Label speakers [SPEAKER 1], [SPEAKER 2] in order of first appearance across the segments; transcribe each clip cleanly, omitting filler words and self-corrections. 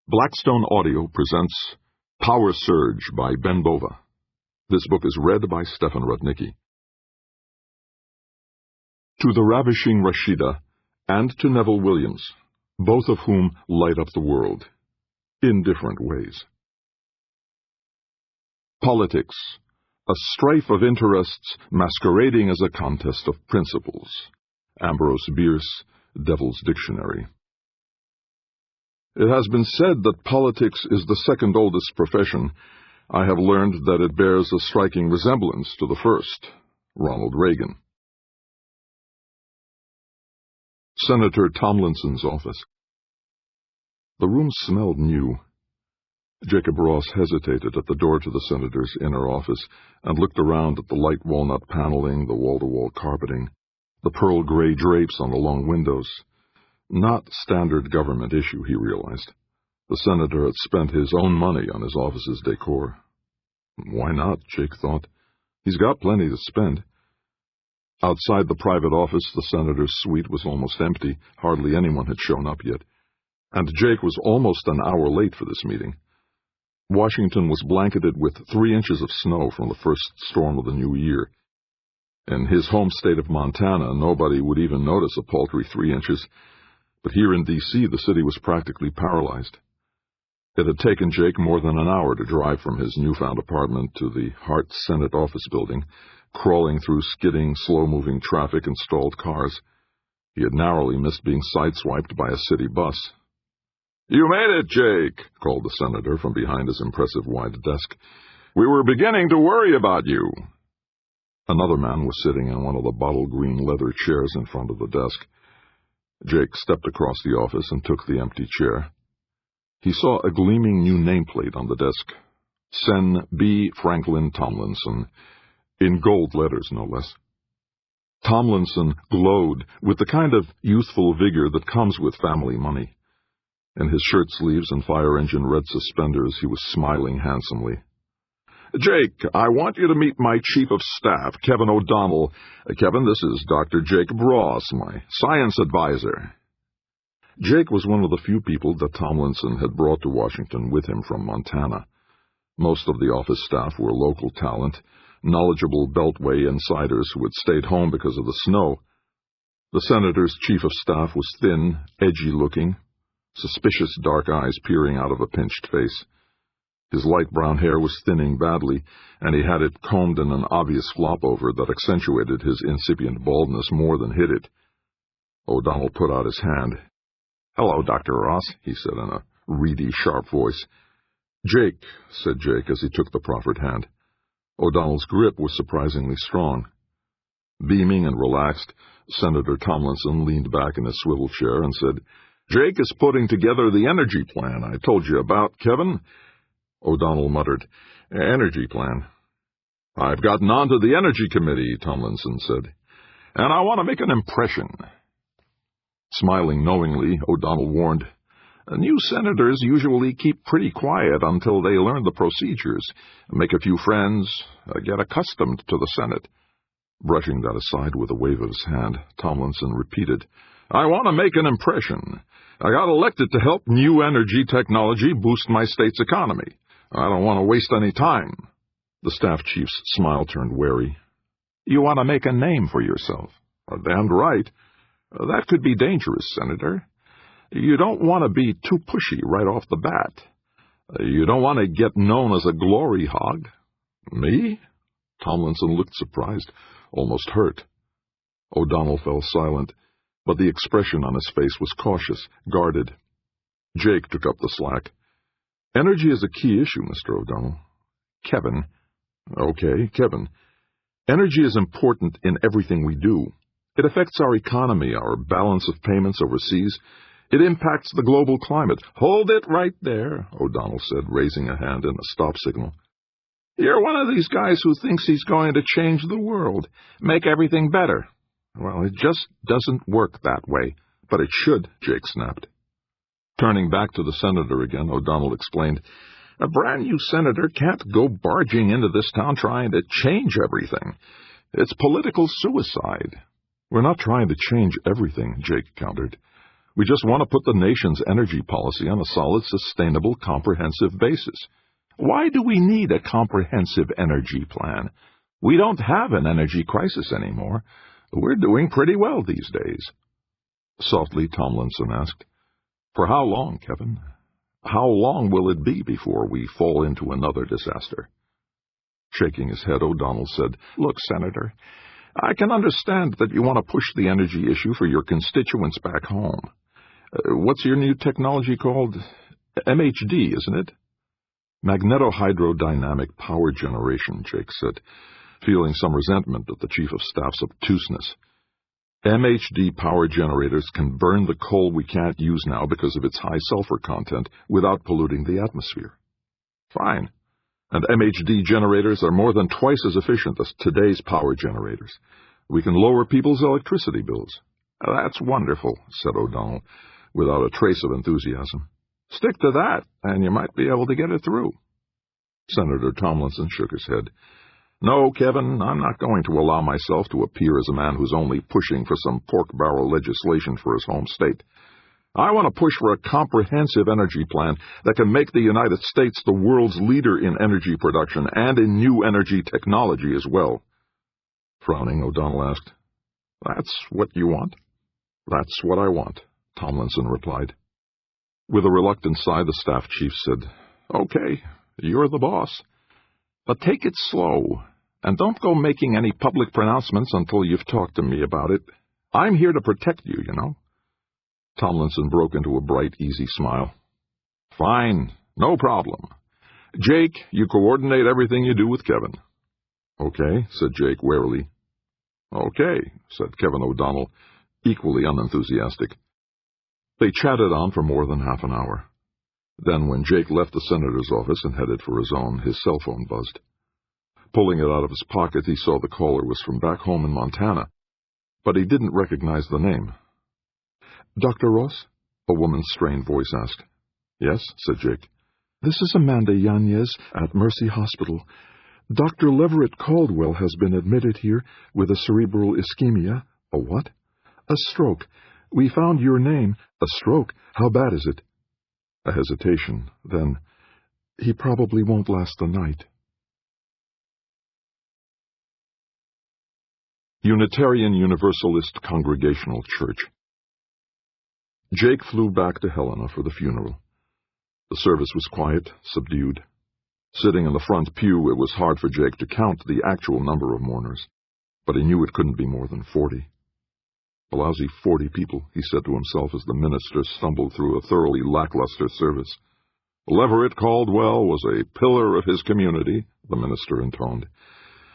[SPEAKER 1] Blackstone Audio presents Power Surge by Ben Bova. This book is read by Stefan Rudnicki. To the Ravishing Rashida and to Neville Williams, both of whom light up the world, in different ways. Politics, a strife of interests masquerading as a contest of principles. Ambrose Bierce, Devil's Dictionary. It has been said that politics is the second oldest profession. I have learned that it bears a striking resemblance to the first. Ronald Reagan. Senator Tomlinson's office. The room smelled new. Jacob Ross hesitated at the door to the senator's inner office and looked around at the light walnut paneling, the wall-to-wall carpeting, the pearl-gray drapes on the long windows. Not standard government issue, he realized. The senator had spent his own money on his office's decor. Why not, Jake thought. He's got plenty to spend. Outside the private office, the senator's suite was almost empty. Hardly anyone had shown up yet. And Jake was almost an hour late for this meeting. Washington was blanketed with 3 inches of snow from the first storm of the new year. In his home state of Montana, nobody would even notice a paltry 3 inches. But here in D.C., the city was practically paralyzed. It had taken Jake more than an hour to drive from his newfound apartment to the Hart Senate office building, crawling through skidding, slow-moving traffic and stalled cars. He had narrowly missed being sideswiped by a city bus. "You made it, Jake," called the senator from behind his impressive wide desk. "We were beginning to worry about you." Another man was sitting in one of the bottle-green leather chairs in front of the desk. Jake stepped across the office and took the empty chair. He saw a gleaming new nameplate on the desk. Sen B. Franklin Tomlinson, in gold letters, no less. Tomlinson glowed with the kind of youthful vigor that comes with family money. In his shirt sleeves and fire-engine red suspenders, he was smiling handsomely. "Jake, I want you to meet my chief of staff, Kevin O'Donnell. Kevin, this is Dr. Jacob Ross, my science advisor." Jake was one of the few people that Tomlinson had brought to Washington with him from Montana. Most of the office staff were local talent, knowledgeable Beltway insiders who had stayed home because of the snow. The senator's chief of staff was thin, edgy-looking, suspicious dark eyes peering out of a pinched face. His light brown hair was thinning badly, and he had it combed in an obvious flop-over that accentuated his incipient baldness more than hid it. O'Donnell put out his hand. "Hello, Dr. Ross," he said in a reedy, sharp voice. "Jake," said Jake as he took the proffered hand. O'Donnell's grip was surprisingly strong. Beaming and relaxed, Senator Tomlinson leaned back in his swivel chair and said, "Jake is putting together the energy plan I told you about, Kevin." O'Donnell muttered, "Energy plan?" "I've gotten onto the Energy Committee," Tomlinson said, "and I want to make an impression." Smiling knowingly, O'Donnell warned, "New senators usually keep pretty quiet until they learn the procedures, make a few friends, get accustomed to the Senate." Brushing that aside with a wave of his hand, Tomlinson repeated, "I want to make an impression. I got elected to help new energy technology boost my state's economy. I don't want to waste any time." The staff chief's smile turned wary. "You want to make a name for yourself?" "Damned right. That could be dangerous, Senator. You don't want to be too pushy right off the bat. You don't want to get known as a glory hog." "Me?" Tomlinson looked surprised, almost hurt. O'Donnell fell silent, but the expression on his face was cautious, guarded. Jake took up the slack. "Energy is a key issue, Mr. O'Donnell." "Kevin." "Okay, Kevin. Energy is important in everything we do. It affects our economy, our balance of payments overseas. It impacts the global climate." "Hold it right there," O'Donnell said, raising a hand in a stop signal. "You're one of these guys who thinks he's going to change the world, make everything better. Well, it just doesn't work that way." "But it should," Jake snapped. Turning back to the senator again, O'Donnell explained, "A brand-new senator can't go barging into this town trying to change everything. It's political suicide." "We're not trying to change everything," Jake countered. We just want to put the nation's energy policy on a solid, sustainable, comprehensive basis. Why do we need a comprehensive energy plan? We don't have an energy crisis anymore. We're doing pretty well these days. Softly, Tomlinson asked, "For how long, Kevin? How long will it be before we fall into another disaster?" Shaking his head, O'Donnell said, "Look, Senator, I can understand that you want to push the energy issue for your constituents back home. What's your new technology called? MHD, isn't it?" "Magnetohydrodynamic power generation," Jake said, feeling some resentment at the Chief of Staff's obtuseness. "MHD power generators can burn the coal we can't use now because of its high sulfur content without polluting the atmosphere." "Fine. And MHD generators are more than twice as efficient as today's power generators. We can lower people's electricity bills." "That's wonderful," said O'Donnell, without a trace of enthusiasm. "Stick to that, and you might be able to get it through." Senator Tomlinson shook his head. "No, Kevin, I'm not going to allow myself to appear as a man who's only pushing for some pork-barrel legislation for his home state. I want to push for a comprehensive energy plan that can make the United States the world's leader in energy production and in new energy technology as well." Frowning, O'Donnell asked, "That's what you want?" "That's what I want," Tomlinson replied. With a reluctant sigh, the staff chief said, "Okay, you're the boss. But take it slow, and don't go making any public pronouncements until you've talked to me about it. I'm here to protect you, you know." Tomlinson broke into a bright, easy smile. "Fine, no problem. Jake, you coordinate everything you do with Kevin." "Okay," said Jake warily. "Okay," said Kevin O'Donnell, equally unenthusiastic. They chatted on for more than half an hour. Then, when Jake left the senator's office and headed for his own, his cell phone buzzed. Pulling it out of his pocket, he saw the caller was from back home in Montana, but he didn't recognize the name. "Dr. Ross?" a woman's strained voice asked. "Yes," said Jake. "This is Amanda Yanez at Mercy Hospital. Dr. Leverett Caldwell has been admitted here with a cerebral ischemia." "A what?" "A stroke. We found your name." "A stroke? How bad is it?" A hesitation. Then, "He probably won't last the night." Unitarian Universalist Congregational Church. Jake flew back to Helena for the funeral. The service was quiet, subdued. Sitting in the front pew, it was hard for Jake to count the actual number of mourners, but he knew it couldn't be more than 40. A lousy 40 people, he said to himself as the minister stumbled through a thoroughly lackluster service. "Leverett Caldwell was a pillar of his community," the minister intoned.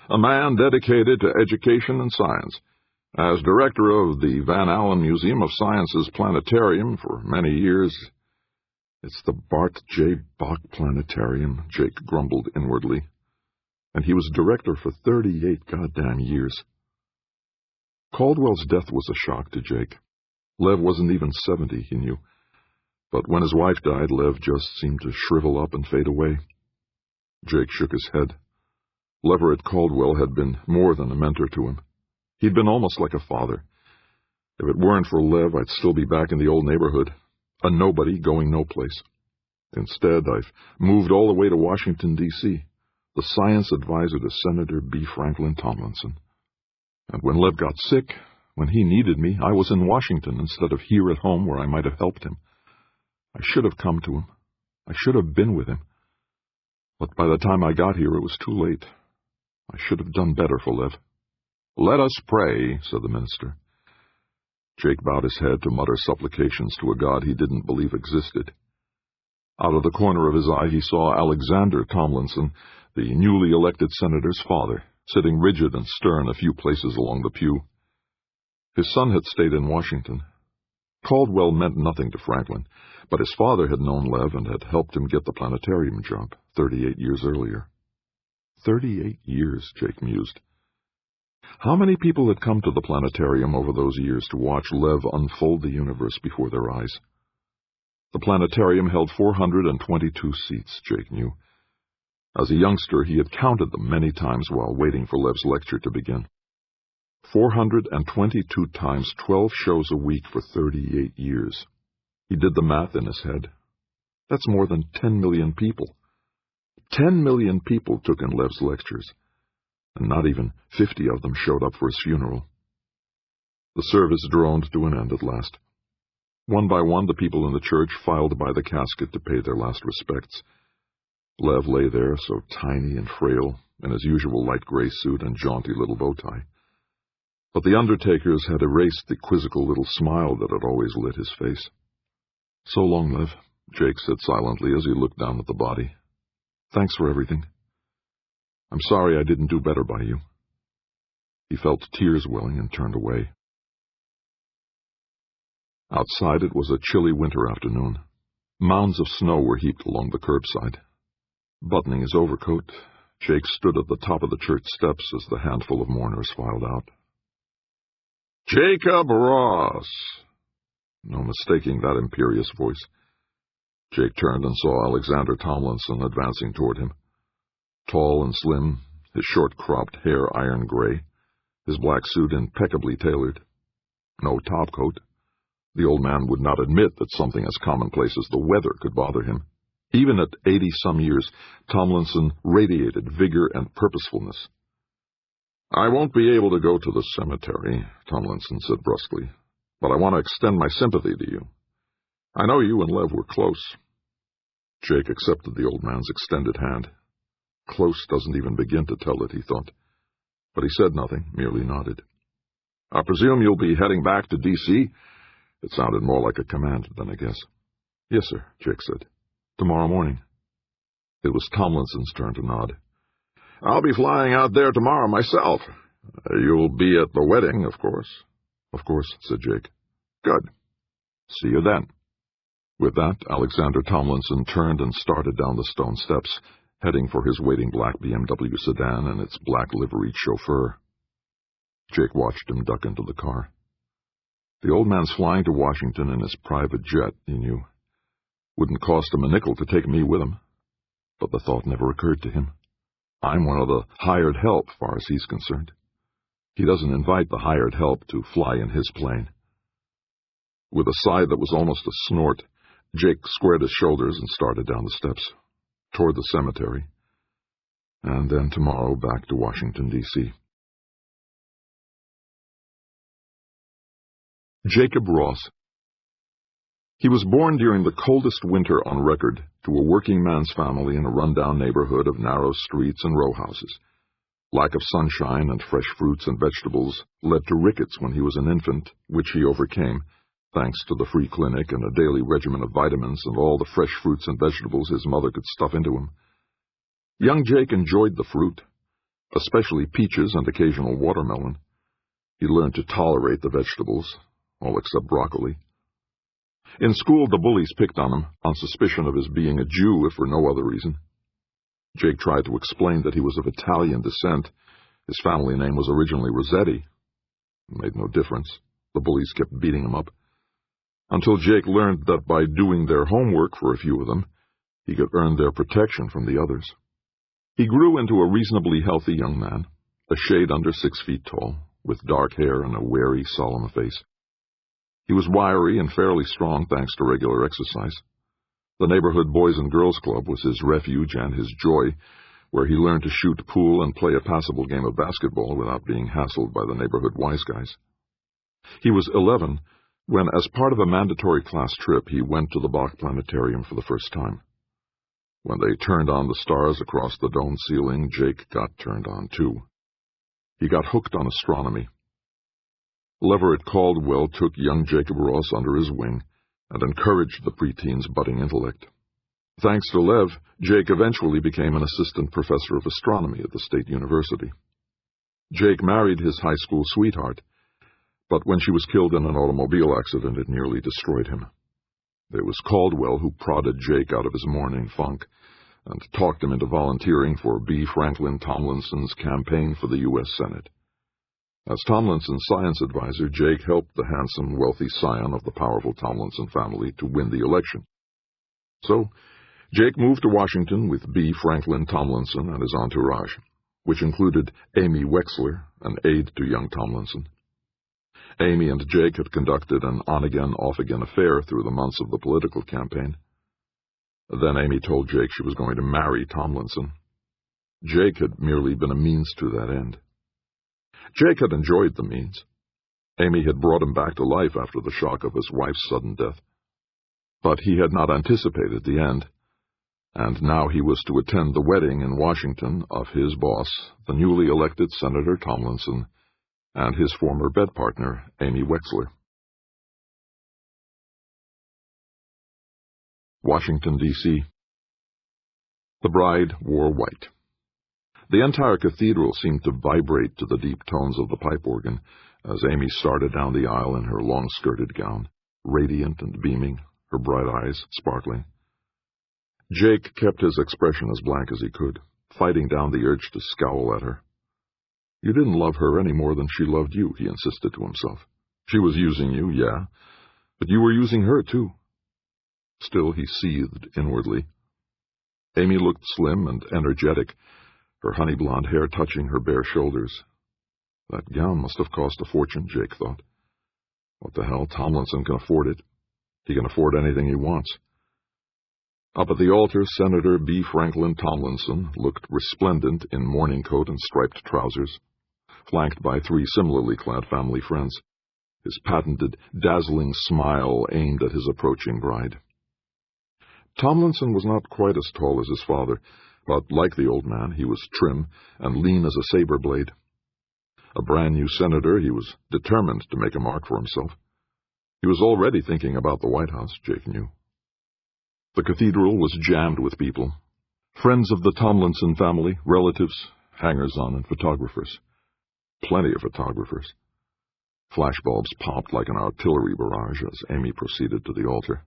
[SPEAKER 1] "A man dedicated to education and science. As director of the Van Allen Museum of Science's planetarium for many years—" "It's the Bart J. Bach Planetarium," Jake grumbled inwardly. "And he was director for 38 goddamn years." Caldwell's death was a shock to Jake. Lev wasn't even 70, he knew. But when his wife died, Lev just seemed to shrivel up and fade away. Jake shook his head. Leverett Caldwell had been more than a mentor to him. He'd been almost like a father. If it weren't for Lev, I'd still be back in the old neighborhood, a nobody going no place. Instead, I've moved all the way to Washington, D.C., the science advisor to Senator B. Franklin Tomlinson. And when Lev got sick, when he needed me, I was in Washington instead of here at home where I might have helped him. I should have come to him. I should have been with him. But by the time I got here, it was too late. I should have done better for Lev. "Let us pray," said the minister. Jake bowed his head to mutter supplications to a God he didn't believe existed. Out of the corner of his eye, he saw Alexander Tomlinson, the newly elected senator's father, sitting rigid and stern a few places along the pew. His son had stayed in Washington. Caldwell meant nothing to Franklin, but his father had known Lev and had helped him get the planetarium job 38 years earlier. 38 years, Jake mused. How many people had come to the planetarium over those years to watch Lev unfold the universe before their eyes? The planetarium held 422 seats, Jake knew. As a youngster, he had counted them many times while waiting for Lev's lecture to begin. 422 times 12 shows a week for 38 years. He did the math in his head. That's more than 10 million people. 10 million people took in Lev's lectures, and not even 50 of them showed up for his funeral. The service droned to an end at last. One by one, the people in the church filed by the casket to pay their last respects. Lev lay there, so tiny and frail, in his usual light gray suit and jaunty little bow tie. But the undertakers had erased the quizzical little smile that had always lit his face. "So long, Lev," Jake said silently as he looked down at the body. "Thanks for everything. I'm sorry I didn't do better by you." He felt tears welling and turned away. Outside it was a chilly winter afternoon. Mounds of snow were heaped along the curbside. Buttoning his overcoat, Jake stood at the top of the church steps as the handful of mourners filed out. "Jacob Ross!" No mistaking that imperious voice. Jake turned and saw Alexander Tomlinson advancing toward him. Tall and slim, his short-cropped hair iron gray, his black suit impeccably tailored. No topcoat. The old man would not admit that something as commonplace as the weather could bother him. Even at 80-some years, Tomlinson radiated vigor and purposefulness. "I won't be able to go to the cemetery," Tomlinson said brusquely, "but I want to extend my sympathy to you. I know you and Lev were close." Jake accepted the old man's extended hand. Close doesn't even begin to tell it, he thought. But he said nothing, merely nodded. "I presume you'll be heading back to D.C.? It sounded more like a command than a guess. "Yes, sir," Jake said. "Tomorrow morning." It was Tomlinson's turn to nod. "I'll be flying out there tomorrow myself. You'll be at the wedding, of course." "Of course," said Jake. "Good. See you then." With that, Alexander Tomlinson turned and started down the stone steps, heading for his waiting black BMW sedan and its black liveried chauffeur. Jake watched him duck into the car. The old man's flying to Washington in his private jet, he knew. Wouldn't cost him a nickel to take me with him. But the thought never occurred to him. I'm one of the hired help, far as he's concerned. He doesn't invite the hired help to fly in his plane. With a sigh that was almost a snort, Jake squared his shoulders and started down the steps, toward the cemetery, and then tomorrow back to Washington, D.C. Jacob Ross. He was born during the coldest winter on record to a working man's family in a rundown neighborhood of narrow streets and row houses. Lack of sunshine and fresh fruits and vegetables led to rickets when he was an infant, which he overcame, thanks to the free clinic and a daily regimen of vitamins and all the fresh fruits and vegetables his mother could stuff into him. Young Jake enjoyed the fruit, especially peaches and occasional watermelon. He learned to tolerate the vegetables, all except broccoli. In school, the bullies picked on him on suspicion of his being a Jew, if for no other reason. Jake tried to explain that he was of Italian descent. His family name was originally Rossetti. It made no difference. The bullies kept beating him up. Until Jake learned that by doing their homework for a few of them, he could earn their protection from the others. He grew into a reasonably healthy young man, a shade under 6 feet tall, with dark hair and a wary, solemn face. He was wiry and fairly strong thanks to regular exercise. The neighborhood Boys and Girls Club was his refuge and his joy, where he learned to shoot pool and play a passable game of basketball without being hassled by the neighborhood wise guys. He was 11 when, as part of a mandatory class trip, he went to the Bach Planetarium for the first time. When they turned on the stars across the domed ceiling, Jake got turned on too. He got hooked on astronomy. Leverett Caldwell took young Jacob Ross under his wing and encouraged the preteen's budding intellect. Thanks to Lev, Jake eventually became an assistant professor of astronomy at the State University. Jake married his high school sweetheart, but when she was killed in an automobile accident, it nearly destroyed him. It was Caldwell who prodded Jake out of his morning funk and talked him into volunteering for B. Franklin Tomlinson's campaign for the U.S. Senate. As Tomlinson's science advisor, Jake helped the handsome, wealthy scion of the powerful Tomlinson family to win the election. So, Jake moved to Washington with B. Franklin Tomlinson and his entourage, which included Amy Wexler, an aide to young Tomlinson. Amy and Jake had conducted an on-again, off-again affair through the months of the political campaign. Then Amy told Jake she was going to marry Tomlinson. Jake had merely been a means to that end. Jake had enjoyed the means. Amy had brought him back to life after the shock of his wife's sudden death. But he had not anticipated the end, and now he was to attend the wedding in Washington of his boss, the newly elected Senator Tomlinson, and his former bed partner, Amy Wexler. Washington, D.C. The bride wore white. The entire cathedral seemed to vibrate to the deep tones of the pipe organ as Amy started down the aisle in her long-skirted gown, radiant and beaming, her bright eyes sparkling. Jake kept his expression as blank as he could, fighting down the urge to scowl at her. You didn't love her any more than she loved you, he insisted to himself. She was using you, yeah, but you were using her, too. Still, he seethed inwardly. Amy looked slim and energetic, her honey-blonde hair touching her bare shoulders. That gown must have cost a fortune, Jake thought. What the hell, Tomlinson can afford it. He can afford anything he wants. Up at the altar, Senator B. Franklin Tomlinson looked resplendent in morning coat and striped trousers, flanked by 3 similarly clad family friends, his patented, dazzling smile aimed at his approaching bride. Tomlinson was not quite as tall as his father, but like the old man, he was trim and lean as a saber blade. A brand-new senator, he was determined to make a mark for himself. He was already thinking about the White House, Jake knew. The cathedral was jammed with people. Friends of the Tomlinson family, relatives, hangers-on, and photographers. Plenty of photographers. Flashbulbs popped like an artillery barrage as Amy proceeded to the altar.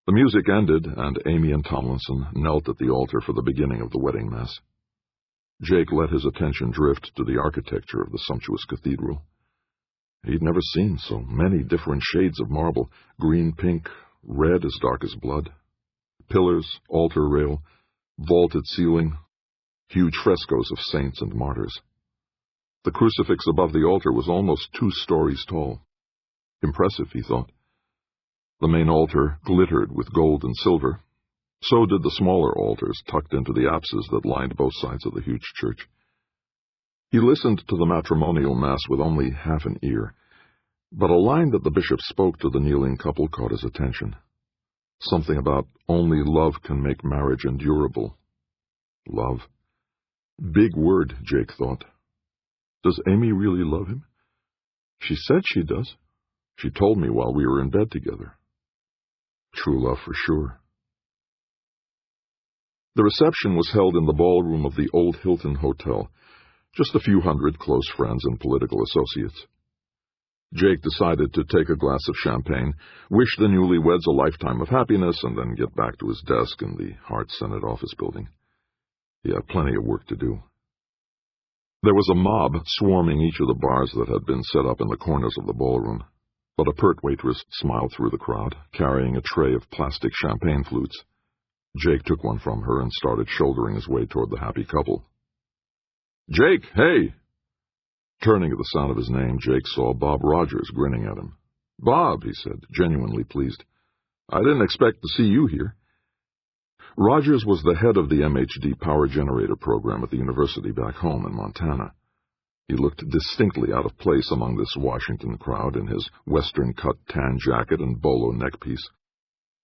[SPEAKER 1] The music ended, and Amy and Tomlinson knelt at the altar for the beginning of the wedding mass. Jake let his attention drift to the architecture of the sumptuous cathedral. He'd never seen so many different shades of marble, green, pink, red as dark as blood. Pillars, altar rail, vaulted ceiling, huge frescoes of saints and martyrs. The crucifix above the altar was almost 2 stories tall. Impressive, he thought. The main altar glittered with gold and silver. So did the smaller altars tucked into the apses that lined both sides of the huge church. He listened to the matrimonial mass with only half an ear, but a line that the bishop spoke to the kneeling couple caught his attention. Something about only love can make marriage endurable. Love. Big word, Jake thought. Does Amy really love him? She said she does. She told me while we were in bed together. True love for sure. The reception was held in the ballroom of the old Hilton Hotel, just a few hundred close friends and political associates. Jake decided to take a glass of champagne, wish the newlyweds a lifetime of happiness, and then get back to his desk in the Hart Senate office building. He had plenty of work to do. There was a mob swarming each of the bars that had been set up in the corners of the ballroom, but a pert waitress smiled through the crowd, carrying a tray of plastic champagne flutes. Jake took one from her and started shouldering his way toward the happy couple. Jake, hey! Turning at the sound of his name, Jake saw Bob Rogers grinning at him. Bob, he said, genuinely pleased. I didn't expect to see you here. Rogers was the head of the MHD power generator program at the university back home in Montana. He looked distinctly out of place among this Washington crowd in his western-cut tan jacket and bolo neckpiece.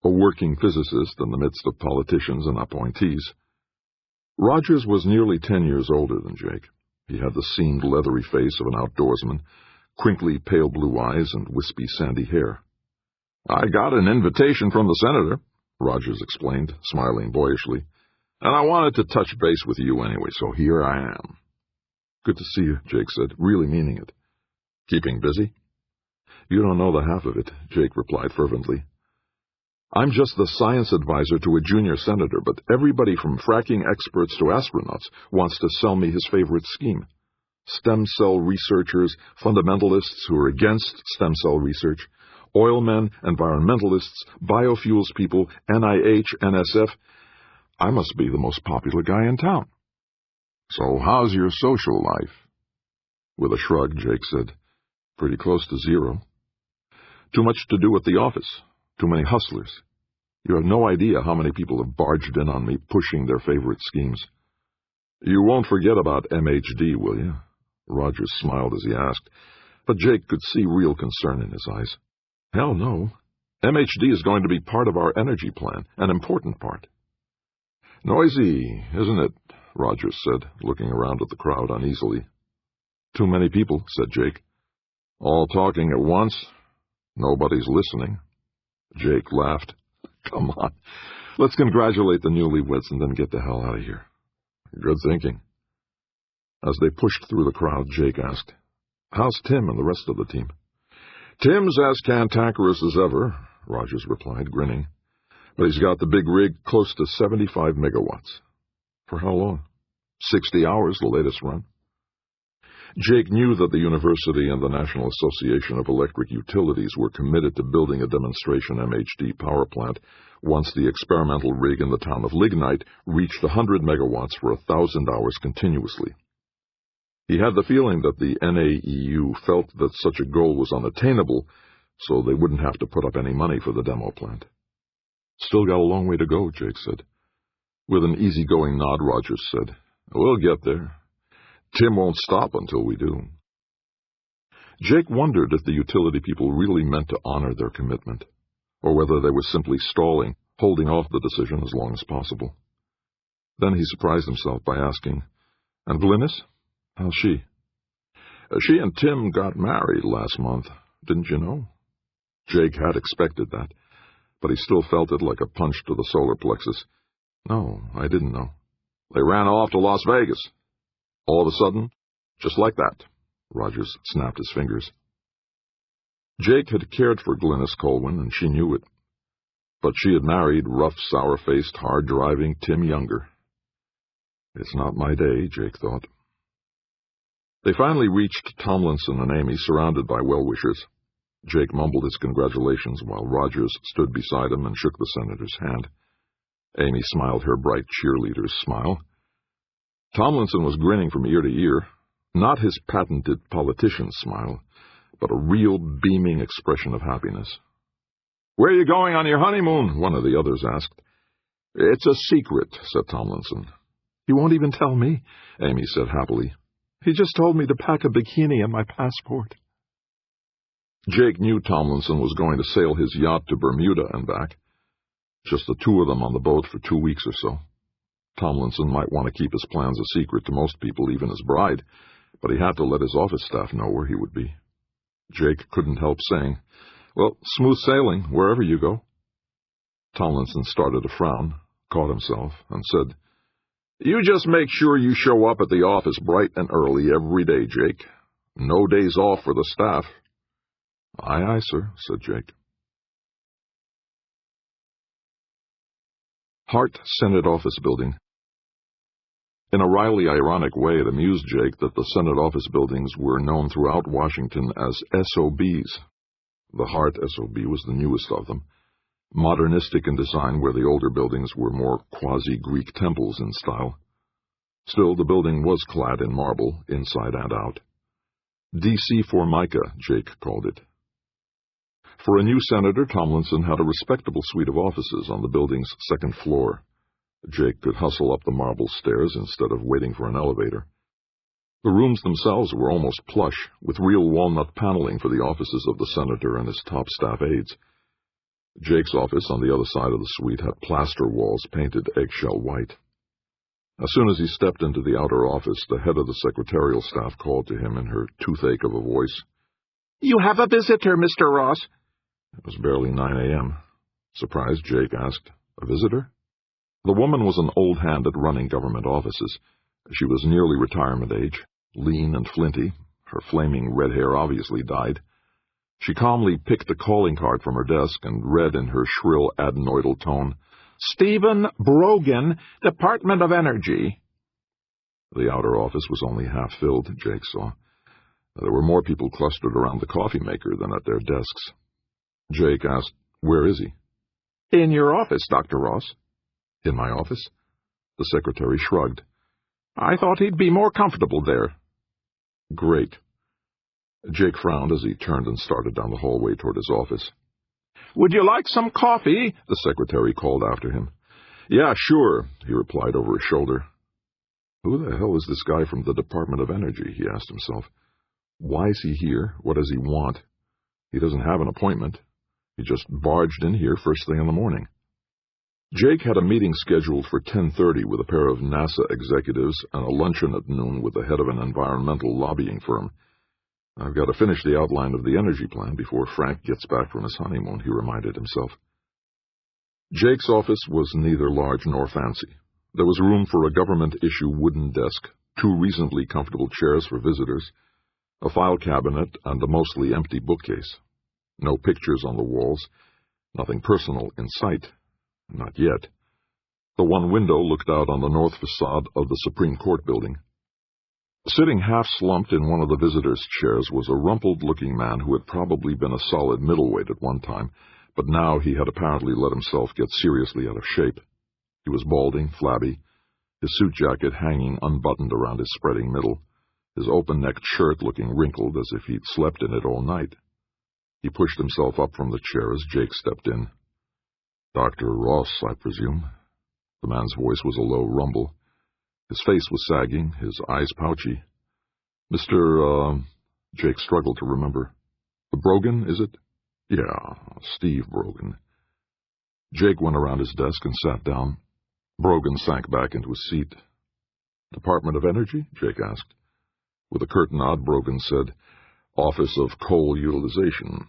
[SPEAKER 1] A working physicist in the midst of politicians and appointees. Rogers was nearly 10 years older than Jake. He had the seamed, leathery face of an outdoorsman, crinkly, pale blue eyes, and wispy, sandy hair. I got an invitation from the senator, Rogers explained, smiling boyishly, and I wanted to touch base with you anyway, so here I am. Good to see you, Jake said, really meaning it. Keeping busy? You don't know the half of it, Jake replied fervently. I'm just the science advisor to a junior senator, but everybody from fracking experts to astronauts wants to sell me his favorite scheme. Stem cell researchers, fundamentalists who are against stem cell research, oil men, environmentalists, biofuels people, NIH, NSF. I must be the most popular guy in town. So how's your social life? With a shrug, Jake said, Pretty close to zero. Too much to do at the office. Too many hustlers. You have no idea how many people have barged in on me, pushing their favorite schemes. You won't forget about MHD, will you? Rogers smiled as he asked, but Jake could see real concern in his eyes. Hell no. MHD is going to be part of our energy plan, an important part. Noisy, isn't it? Rogers said, looking around at the crowd uneasily. Too many people, said Jake. All talking at once. Nobody's listening. Jake laughed. Come on. Let's congratulate the newlyweds and then get the hell out of here. Good thinking. As they pushed through the crowd, Jake asked, How's Tim and the rest of the team? Tim's as cantankerous as ever, Rogers replied, grinning. But he's got the big rig close to 75 megawatts. For how long? 60 hours, the latest run. Jake knew that the university and the National Association of Electric Utilities were committed to building a demonstration MHD power plant once the experimental rig in the town of Lignite reached 100 megawatts for 1,000 hours continuously. He had the feeling that the NAEU felt that such a goal was unattainable, so they wouldn't have to put up any money for the demo plant. Still got a long way to go, Jake said. With an easygoing nod, Rogers said, We'll get there. Tim won't stop until we do. Jake wondered if the utility people really meant to honor their commitment, or whether they were simply stalling, holding off the decision as long as possible. Then he surprised himself by asking, And Glynis? How's she? She and Tim got married last month, didn't you know? Jake had expected that, but he still felt it like a punch to the solar plexus. No, I didn't know. They ran off to Las Vegas. All of a sudden, just like that, Rogers snapped his fingers. Jake had cared for Glynis Colwyn, and she knew it. But she had married rough, sour-faced, hard-driving Tim Younger. It's not my day, Jake thought. They finally reached Tomlinson and Amy, surrounded by well-wishers. Jake mumbled his congratulations while Rogers stood beside him and shook the senator's hand. Amy smiled her bright cheerleader's smile. Tomlinson was grinning from ear to ear, not his patented politician's smile, but a real beaming expression of happiness. Where are you going on your honeymoon? One of the others asked. It's a secret, said Tomlinson. You won't even tell me, Amy said happily. He just told me to pack a bikini and my passport. Jake knew Tomlinson was going to sail his yacht to Bermuda and back. Just the two of them on the boat for 2 weeks or so. Tomlinson might want to keep his plans a secret to most people, even his bride, but he had to let his office staff know where he would be. Jake couldn't help saying, Well, smooth sailing, wherever you go. Tomlinson started to frown, caught himself, and said, You just make sure you show up at the office bright and early every day, Jake. No days off for the staff. Aye, aye, sir, said Jake. Hart Senate Office Building. In a wryly ironic way, it amused Jake that the Senate office buildings were known throughout Washington as SOBs. The Hart SOB was the newest of them, modernistic in design where the older buildings were more quasi-Greek temples in style. Still, the building was clad in marble, inside and out. DC Formica, Jake called it. For a new senator, Tomlinson had a respectable suite of offices on the building's second floor. Jake could hustle up the marble stairs instead of waiting for an elevator. The rooms themselves were almost plush, with real walnut paneling for the offices of the senator and his top staff aides. Jake's office on the other side of the suite had plaster walls painted eggshell white. As soon as he stepped into the outer office, the head of the secretarial staff called to him in her toothache of a voice. You have a visitor, Mr. Ross. It was barely 9 a.m. Surprised, Jake asked, A visitor? The woman was an old hand at running government offices. She was nearly retirement age, lean and flinty, her flaming red hair obviously dyed. She calmly picked a calling card from her desk and read in her shrill adenoidal tone, Stephen Brogan, Department of Energy. The outer office was only half filled, Jake saw. There were more people clustered around the coffee maker than at their desks. Jake asked, Where is he? In your office, Dr. Ross. In my office? The secretary shrugged. I thought he'd be more comfortable there. Great. Jake frowned as he turned and started down the hallway toward his office.
[SPEAKER 2] "Would you like some coffee?"
[SPEAKER 1] the secretary called after him. "Yeah, sure," he replied over his shoulder. Who the hell is this guy from the Department of Energy, he asked himself. Why is he here? What does he want? He doesn't have an appointment. He just barged in here first thing in the morning. Jake had a meeting scheduled for 10:30 with a pair of NASA executives and a luncheon at noon with the head of an environmental lobbying firm. I've got to finish the outline of the energy plan before Frank gets back from his honeymoon, he reminded himself. Jake's office was neither large nor fancy. There was room for a government-issue wooden desk, 2 reasonably comfortable chairs for visitors, a file cabinet, and a mostly empty bookcase. No pictures on the walls, nothing personal in sight. Not yet. The one window looked out on the north facade of the Supreme Court building. Sitting half-slumped in one of the visitors' chairs was a rumpled-looking man who had probably been a solid middleweight at one time, but now he had apparently let himself get seriously out of shape. He was balding, flabby, his suit jacket hanging unbuttoned around his spreading middle, his open-necked shirt looking wrinkled as if he'd slept in it all night. He pushed himself up from the chair as Jake stepped in. "Dr. Ross, I presume?" The man's voice was a low rumble. His face was sagging, his eyes pouchy. Jake struggled to remember. "Brogan, is it?" "Yeah, Steve Brogan." Jake went around his desk and sat down. Brogan sank back into his seat. "Department of Energy?" Jake asked. With a curt nod, Brogan said, "Office of Coal Utilization."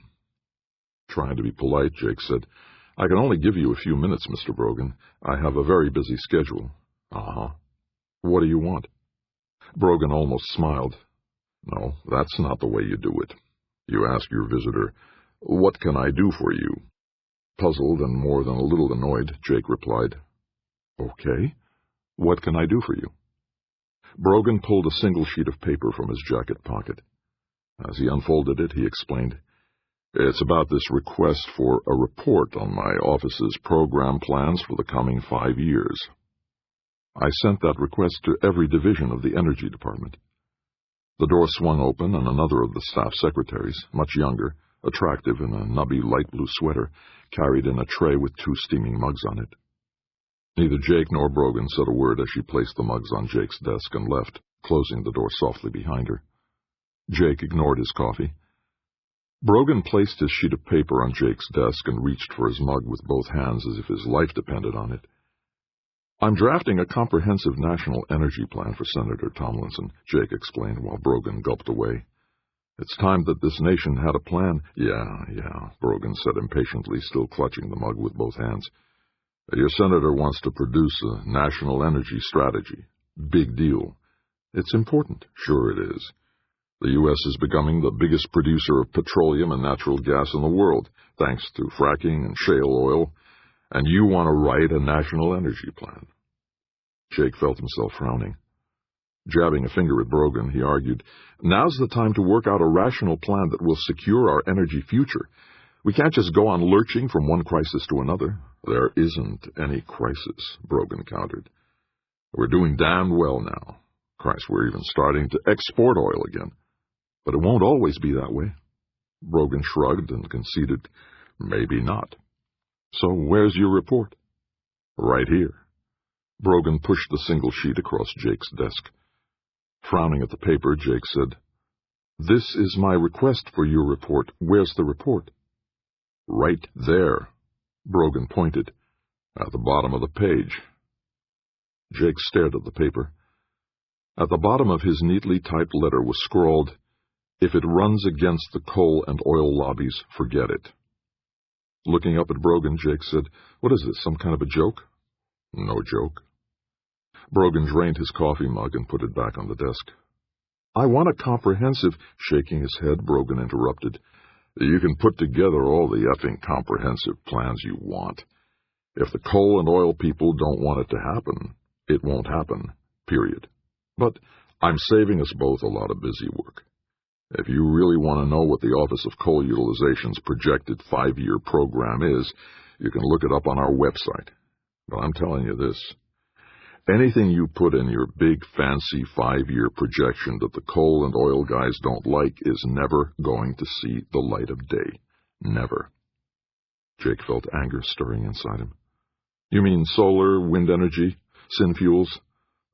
[SPEAKER 1] Trying to be polite, Jake said, "I can only give you a few minutes, Mr. Brogan. I have a very busy schedule." "Uh-huh. What do you want?" Brogan almost smiled. "No, that's not the way you do it. You ask your visitor, 'What can I do for you?'" Puzzled and more than a little annoyed, Jake replied, "Okay. What can I do for you?" Brogan pulled a single sheet of paper from his jacket pocket. As he unfolded it, he explained, "It's about this request for a report on my office's program plans for the coming 5 years. I sent that request to every division of the Energy Department." The door swung open, and another of the staff secretaries, much younger, attractive in a nubby light blue sweater, carried in a tray with 2 steaming mugs on it. Neither Jake nor Brogan said a word as she placed the mugs on Jake's desk and left, closing the door softly behind her. Jake ignored his coffee. Brogan placed his sheet of paper on Jake's desk and reached for his mug with both hands as if his life depended on it. "I'm drafting a comprehensive national energy plan for Senator Tomlinson," Jake explained while Brogan gulped away. "It's time that this nation had a plan." Yeah, Brogan said impatiently, still clutching the mug with both hands. "Your senator wants to produce a national energy strategy. Big deal. It's important. Sure it is. The U.S. is becoming the biggest producer of petroleum and natural gas in the world, thanks to fracking and shale oil, and you want to write a national energy plan." Jake felt himself frowning. Jabbing a finger at Brogan, he argued, "Now's the time to work out a rational plan that will secure our energy future. We can't just go on lurching from one crisis to another." "There isn't any crisis," Brogan countered. "We're doing damn well now. Christ, we're even starting to export oil again. But it won't always be that way." Brogan shrugged and conceded, "Maybe not." "So where's your report?" "Right here." Brogan pushed the single sheet across Jake's desk. Frowning at the paper, Jake said, "This is my request for your report. Where's the report?" "Right there." Brogan pointed. "At the bottom of the page." Jake stared at the paper. At the bottom of his neatly typed letter was scrawled, "If it runs against the coal and oil lobbies, forget it." Looking up at Brogan, Jake said, "What is this, some kind of a joke?" "No joke." Brogan drained his coffee mug and put it back on the desk. "I want a comprehensive—" Shaking his head, Brogan interrupted. "You can put together all the effing comprehensive plans you want. If the coal and oil people don't want it to happen, it won't happen, period. But I'm saving us both a lot of busy work. If you really want to know what the Office of Coal Utilization's projected 5-year program is, you can look it up on our website. But I'm telling you this. Anything you put in your big, fancy 5-year projection that the coal and oil guys don't like is never going to see the light of day. Never. Jake felt anger stirring inside him. You mean solar, wind energy, synfuels?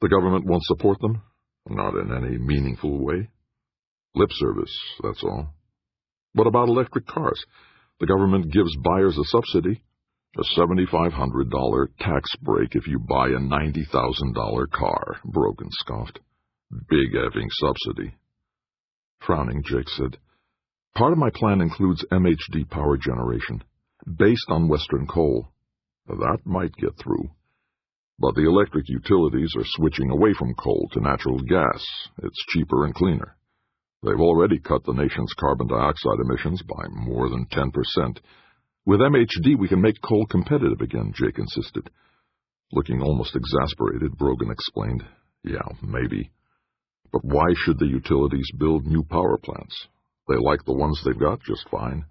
[SPEAKER 1] The government won't support them? Not in any meaningful way. Lip service, that's all. What about electric cars? The government gives buyers a subsidy. A $7,500 tax break if you buy a $90,000 car, Brogan scoffed. Big effing subsidy. Frowning, Jake said, part of my plan includes MHD power generation, based on Western coal. That might get through. But the electric utilities are switching away from coal to natural gas. It's cheaper and cleaner. They've already cut the nation's carbon dioxide emissions by more than 10%. With MHD, we can make coal competitive again, Jake insisted. Looking almost exasperated, Brogan explained, yeah, maybe. But why should the utilities build new power plants? They like the ones they've got just fine.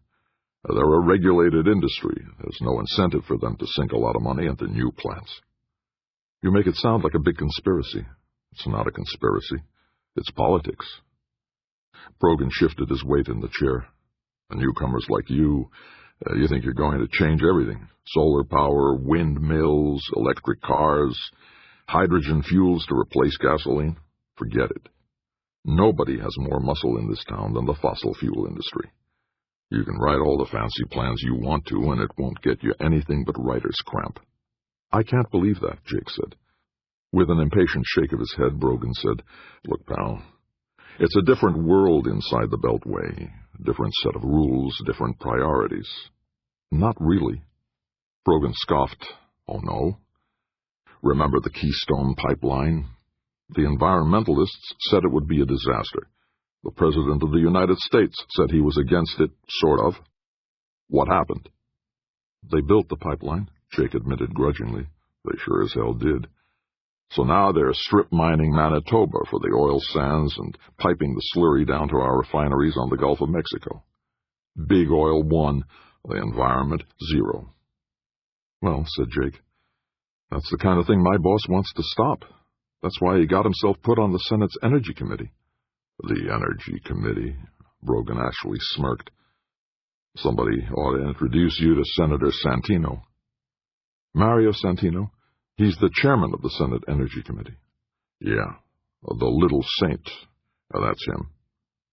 [SPEAKER 1] They're a regulated industry. There's no incentive for them to sink a lot of money into new plants. You make it sound like a big conspiracy. It's not a conspiracy. It's politics. Brogan shifted his weight in the chair. Newcomers like you think you're going to change everything. Solar power, windmills, electric cars, hydrogen fuels to replace gasoline. Forget it. Nobody has more muscle in this town than the fossil fuel industry. You can write all the fancy plans you want to, and it won't get you anything but writer's cramp. I can't believe that, Jake said. With an impatient shake of his head, Brogan said, look, pal, it's a different world inside the Beltway. Different set of rules, different priorities. Not really. Brogan scoffed. Oh, no? Remember the Keystone Pipeline? The environmentalists said it would be a disaster. The President of the United States said he was against it, sort of. What happened? They built the pipeline, Jake admitted grudgingly. They sure as hell did. So now they're strip mining Manitoba for the oil sands and piping the slurry down to our refineries on the Gulf of Mexico. Big Oil 1, the environment 0. Well, said Jake, that's the kind of thing my boss wants to stop. That's why he got himself put on the Senate's Energy Committee. The Energy Committee, Brogan actually smirked. Somebody ought to introduce you to Senator Santino. Mario Santino? He's the chairman of the Senate Energy Committee. Yeah, the little saint. That's him.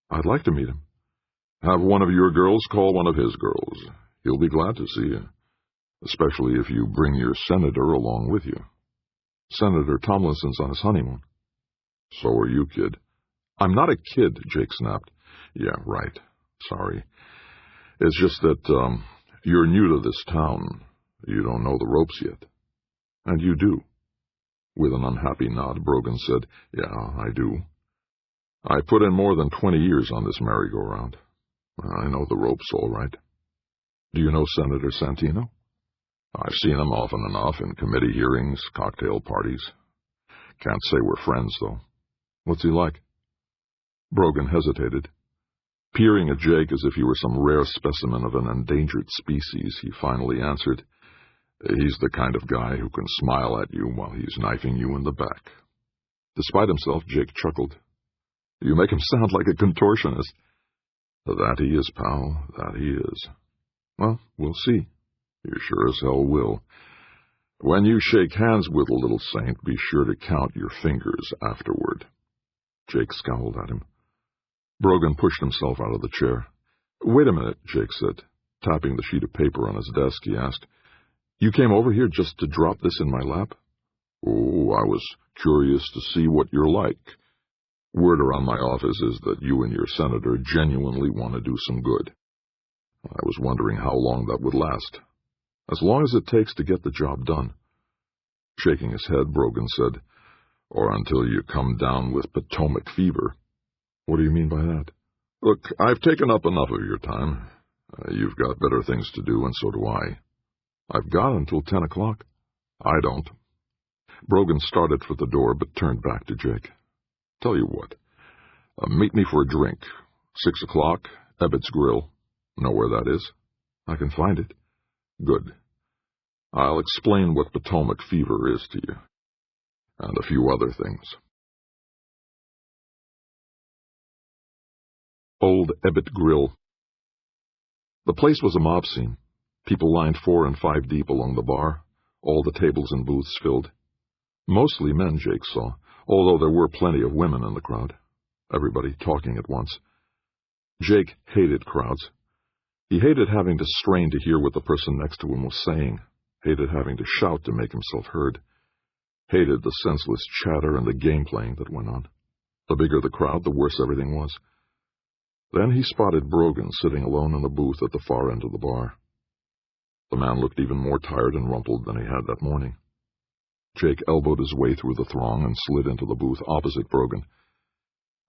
[SPEAKER 1] I'd like to meet him. Have one of your girls call one of his girls. He'll be glad to see you, especially if you bring your senator along with you. Senator Tomlinson's on his honeymoon. So are you, kid. I'm not a kid, Jake snapped. Yeah, right. Sorry. It's just that you're new to this town. You don't know the ropes yet. And you do. With an unhappy nod, Brogan said, yeah, I do. I put in more than 20 years on this merry-go-round. I know the ropes all right. Do you know Senator Santino? I've seen him often enough in committee hearings, cocktail parties. Can't say we're friends, though. What's he like? Brogan hesitated. Peering at Jake as if he were some rare specimen of an endangered species, he finally answered, he's the kind of guy who can smile at you while he's knifing you in the back. Despite himself, Jake chuckled. You make him sound like a contortionist. That he is, pal, that he is. Well, we'll see. You sure as hell will. When you shake hands with a little saint, be sure to count your fingers afterward. Jake scowled at him. Brogan pushed himself out of the chair. Wait a minute, Jake said. Tapping the sheet of paper on his desk, he asked, you came over here just to drop this in my lap? Oh, I was curious to see what you're like. Word around my office is that you and your senator genuinely want to do some good. I was wondering how long that would last. As long as it takes to get the job done. Shaking his head, Brogan said, or until you come down with Potomac fever. What do you mean by that? Look, I've taken up enough of your time. You've got better things to do, and so do I. I've got until 10 o'clock. I don't. Brogan started for the door, but turned back to Jake. Tell you what, meet me for a drink. 6 o'clock, Ebbett's Grill. Know where that is? I can find it. Good. I'll explain what Potomac fever is to you. and a few other things. Old Ebbet Grill. The place was a mob scene. People lined 4 and 5 deep along the bar, all the tables and booths filled. Mostly men, Jake saw, although there were plenty of women in the crowd. Everybody talking at once. Jake hated crowds. He hated having to strain to hear what the person next to him was saying, hated having to shout to make himself heard, hated the senseless chatter and the game-playing that went on. The bigger the crowd, the worse everything was. Then he spotted Brogan sitting alone in the booth at the far end of the bar. The man looked even more tired and rumpled than he had that morning. Jake elbowed his way through the throng and slid into the booth opposite Brogan.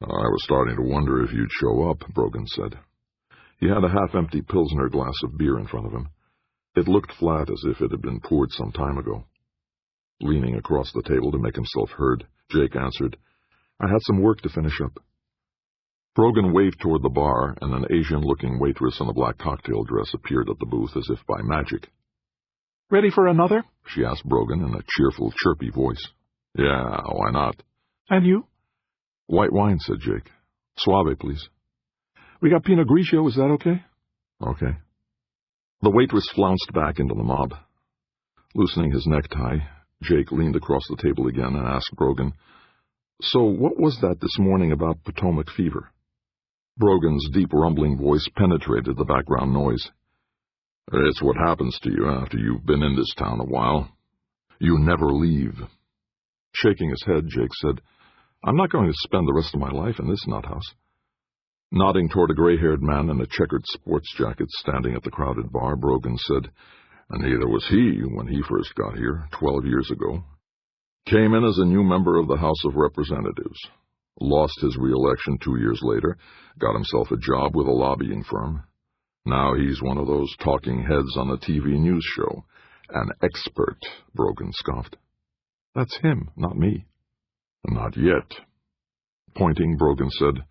[SPEAKER 1] "I was starting to wonder if you'd show up," Brogan said. He had a half-empty Pilsner glass of beer in front of him. It looked flat, as if it had been poured some time ago. Leaning across the table to make himself heard, Jake answered, "I had some work to finish up." Brogan waved toward the bar, and an Asian-looking waitress in a black cocktail dress appeared at the booth as if by magic.
[SPEAKER 2] Ready for another?
[SPEAKER 1] She asked Brogan in a cheerful, chirpy voice. "Yeah, why not?"
[SPEAKER 2] And you?
[SPEAKER 1] "White wine," said Jake. "Suave, please."
[SPEAKER 2] We got Pinot Grigio, is that okay?
[SPEAKER 1] Okay. The waitress flounced back into the mob. Loosening his necktie, Jake leaned across the table again and asked Brogan, "So what was that this morning about Potomac fever?" Brogan's deep rumbling voice penetrated the background noise. "It's what happens to you after you've been in this town a while. You never leave." Shaking his head, Jake said, "I'm not going to spend the rest of my life in this nut house." Nodding toward a gray-haired man in a checkered sports jacket standing at the crowded bar, Brogan said, "And neither was he when he first got here, 12 years ago. Came in as a new member of the House of Representatives. Lost his re-election 2 years later, got himself a job with a lobbying firm. Now he's one of those talking heads on a TV news show. An expert," Brogan scoffed. "That's him, not me." "Not yet." Pointing, Brogan said,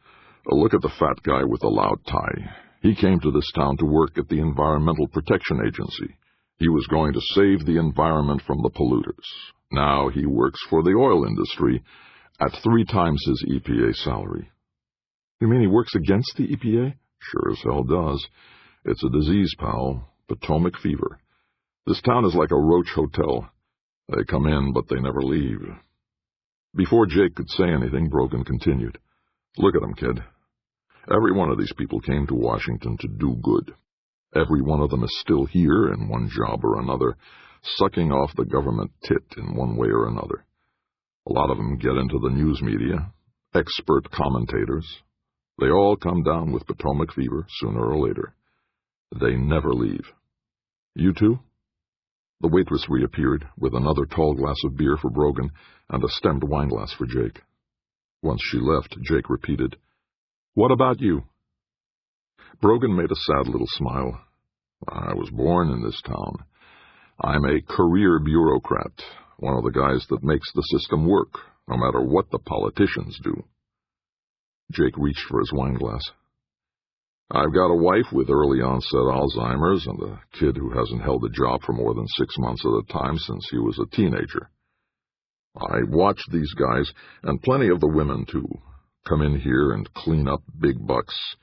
[SPEAKER 1] "Look at the fat guy with the loud tie. He came to this town to work at the Environmental Protection Agency. He was going to save the environment from the polluters. Now he works for the oil industry at 3 times his EPA salary." "You mean he works against the EPA?" "Sure as hell does. It's a disease, pal. Potomac fever. This town is like a roach hotel. They come in, but they never leave." Before Jake could say anything, Brogan continued, "Look at them, kid. Every one of these people came to Washington to do good. Every one of them is still here in one job or another, sucking off the government tit in one way or another. A lot of them get into the news media, expert commentators. They all come down with Potomac fever sooner or later. They never leave. You too?" The waitress reappeared with another tall glass of beer for Brogan and a stemmed wineglass for Jake. Once she left, Jake repeated, "What about you?" Brogan made a sad little smile. "I was born in this town. I'm a career bureaucrat, one of the guys that makes the system work, no matter what the politicians do." Jake reached for his wineglass. "I've got a wife with early-onset Alzheimer's and a kid who hasn't held a job for more than 6 months at a time since he was a teenager. I watch these guys, and plenty of the women, too, come in here and clean up big bucks.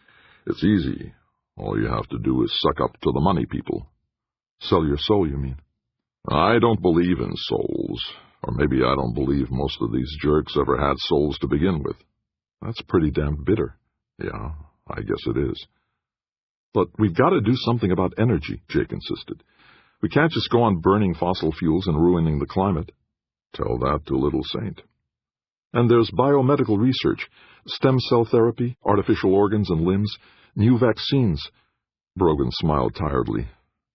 [SPEAKER 1] It's easy. All you have to do is suck up to the money people." "Sell your soul, you mean?" "I don't believe in souls, or maybe I don't believe most of these jerks ever had souls to begin with." "That's pretty damn bitter." "Yeah, I guess it is." "But we've got to do something about energy," Jake insisted. "We can't just go on burning fossil fuels and ruining the climate." "Tell that to Little Saint." "And there's biomedical research, stem cell therapy, artificial organs and limbs, new vaccines." Brogan smiled tiredly.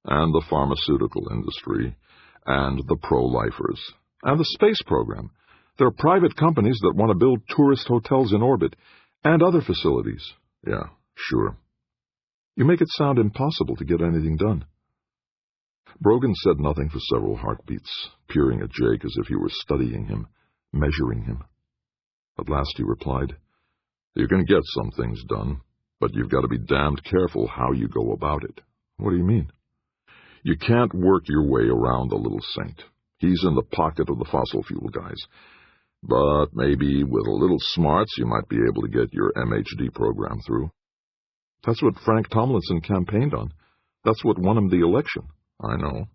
[SPEAKER 1] "And the pharmaceutical industry, and the pro-lifers, and the space program. There are private companies that want to build tourist hotels in orbit, and other facilities." "Yeah, sure." "You make it sound impossible to get anything done." Brogan said nothing for several heartbeats, peering at Jake as if he were studying him, measuring him. At last he replied, "You can get some things done, but you've got to be damned careful how you go about it." "What do you mean?" "You can't work your way around the Little Saint. He's in the pocket of the fossil fuel guys. But maybe with a little smarts you might be able to get your MHD program through. That's what Frank Tomlinson campaigned on. That's what won him the election. I know.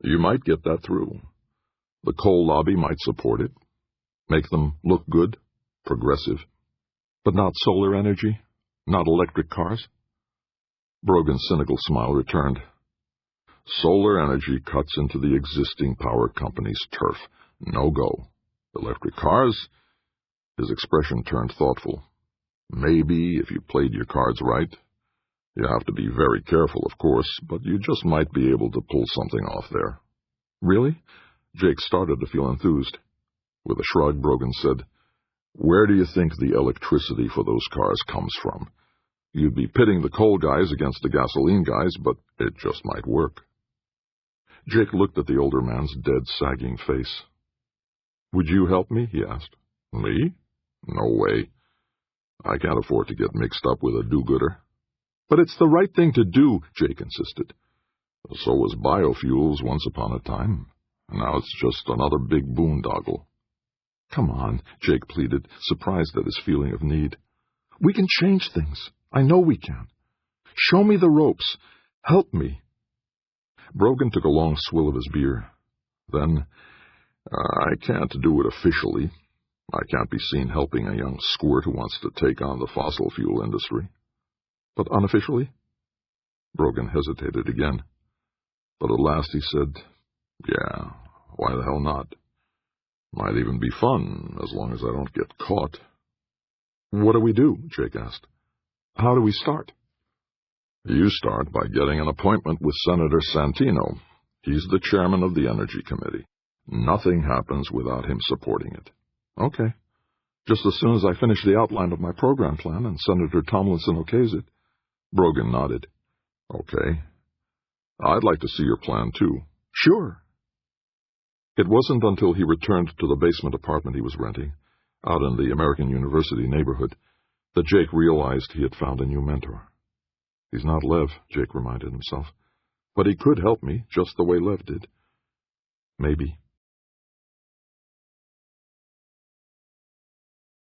[SPEAKER 1] You might get that through. The coal lobby might support it. Make them look good, progressive. But not solar energy? Not electric cars? Brogan's cynical smile returned. Solar energy cuts into the existing power company's turf. No go. Electric cars? His expression turned thoughtful. Maybe if you played your cards right. You have to be very careful, of course, but you just might be able to pull something off there. Really? Jake started to feel enthused. With a shrug, Brogan said, Where do you think the electricity for those cars comes from? You'd be pitting the coal guys against the gasoline guys, but it just might work. Jake looked at the older man's dead, sagging face. Would you help me? He asked. Me? No way. I can't afford to get mixed up with a do-gooder. But it's the right thing to do, Jake insisted. So was biofuels once upon a time. Now it's just another big boondoggle. Come on, Jake pleaded, surprised at his feeling of need. We can change things. I know we can. Show me the ropes. Help me. Brogan took a long swill of his beer. Then, I can't do it officially. I can't be seen helping a young squirt who wants to take on the fossil fuel industry. But unofficially? Brogan hesitated again. But at last he said, Yeah, why the hell not? Might even be fun, as long as I don't get caught. What do we do? Jake asked. How do we start? You start by getting an appointment with Senator Santino. He's the chairman of the Energy Committee. Nothing happens without him supporting it. Okay. Just as soon as I finish the outline of my program plan and Senator Tomlinson okays it. Brogan nodded. Okay. I'd like to see your plan, too. Sure. It wasn't until he returned to the basement apartment he was renting, out in the American University neighborhood, that Jake realized he had found a new mentor. He's not Lev, Jake reminded himself, but he could help me just the way Lev did. Maybe.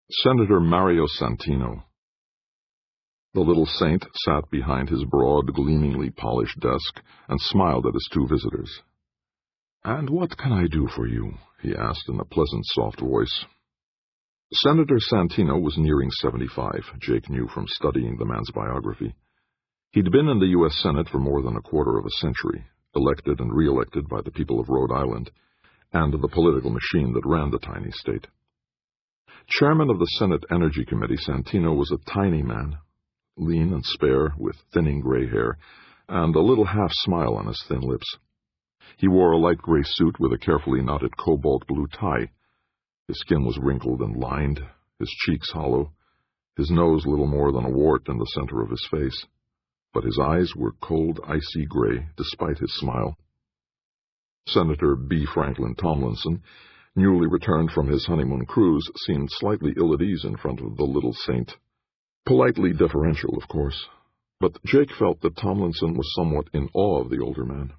[SPEAKER 1] Senator Mario Santino. The little saint sat behind his broad, gleamingly polished desk and smiled at his two visitors. And what can I do for you? He asked in a pleasant, soft voice. Senator Santino was nearing 75, Jake knew from studying the man's biography. He'd been in the U.S. Senate for more than a quarter of a century, elected and re-elected by the people of Rhode Island, and the political machine that ran the tiny state. Chairman of the Senate Energy Committee, Santino was a tiny man, lean and spare, with thinning gray hair, and a little half-smile on his thin lips. He wore a light gray suit with a carefully knotted cobalt blue tie. His skin was wrinkled and lined, his cheeks hollow, his nose little more than a wart in the center of his face. But his eyes were cold, icy gray, despite his smile. Senator B. Franklin Tomlinson, newly returned from his honeymoon cruise, seemed slightly ill at ease in front of the little saint. Politely deferential, of course, but Jake felt that Tomlinson was somewhat in awe of the older man.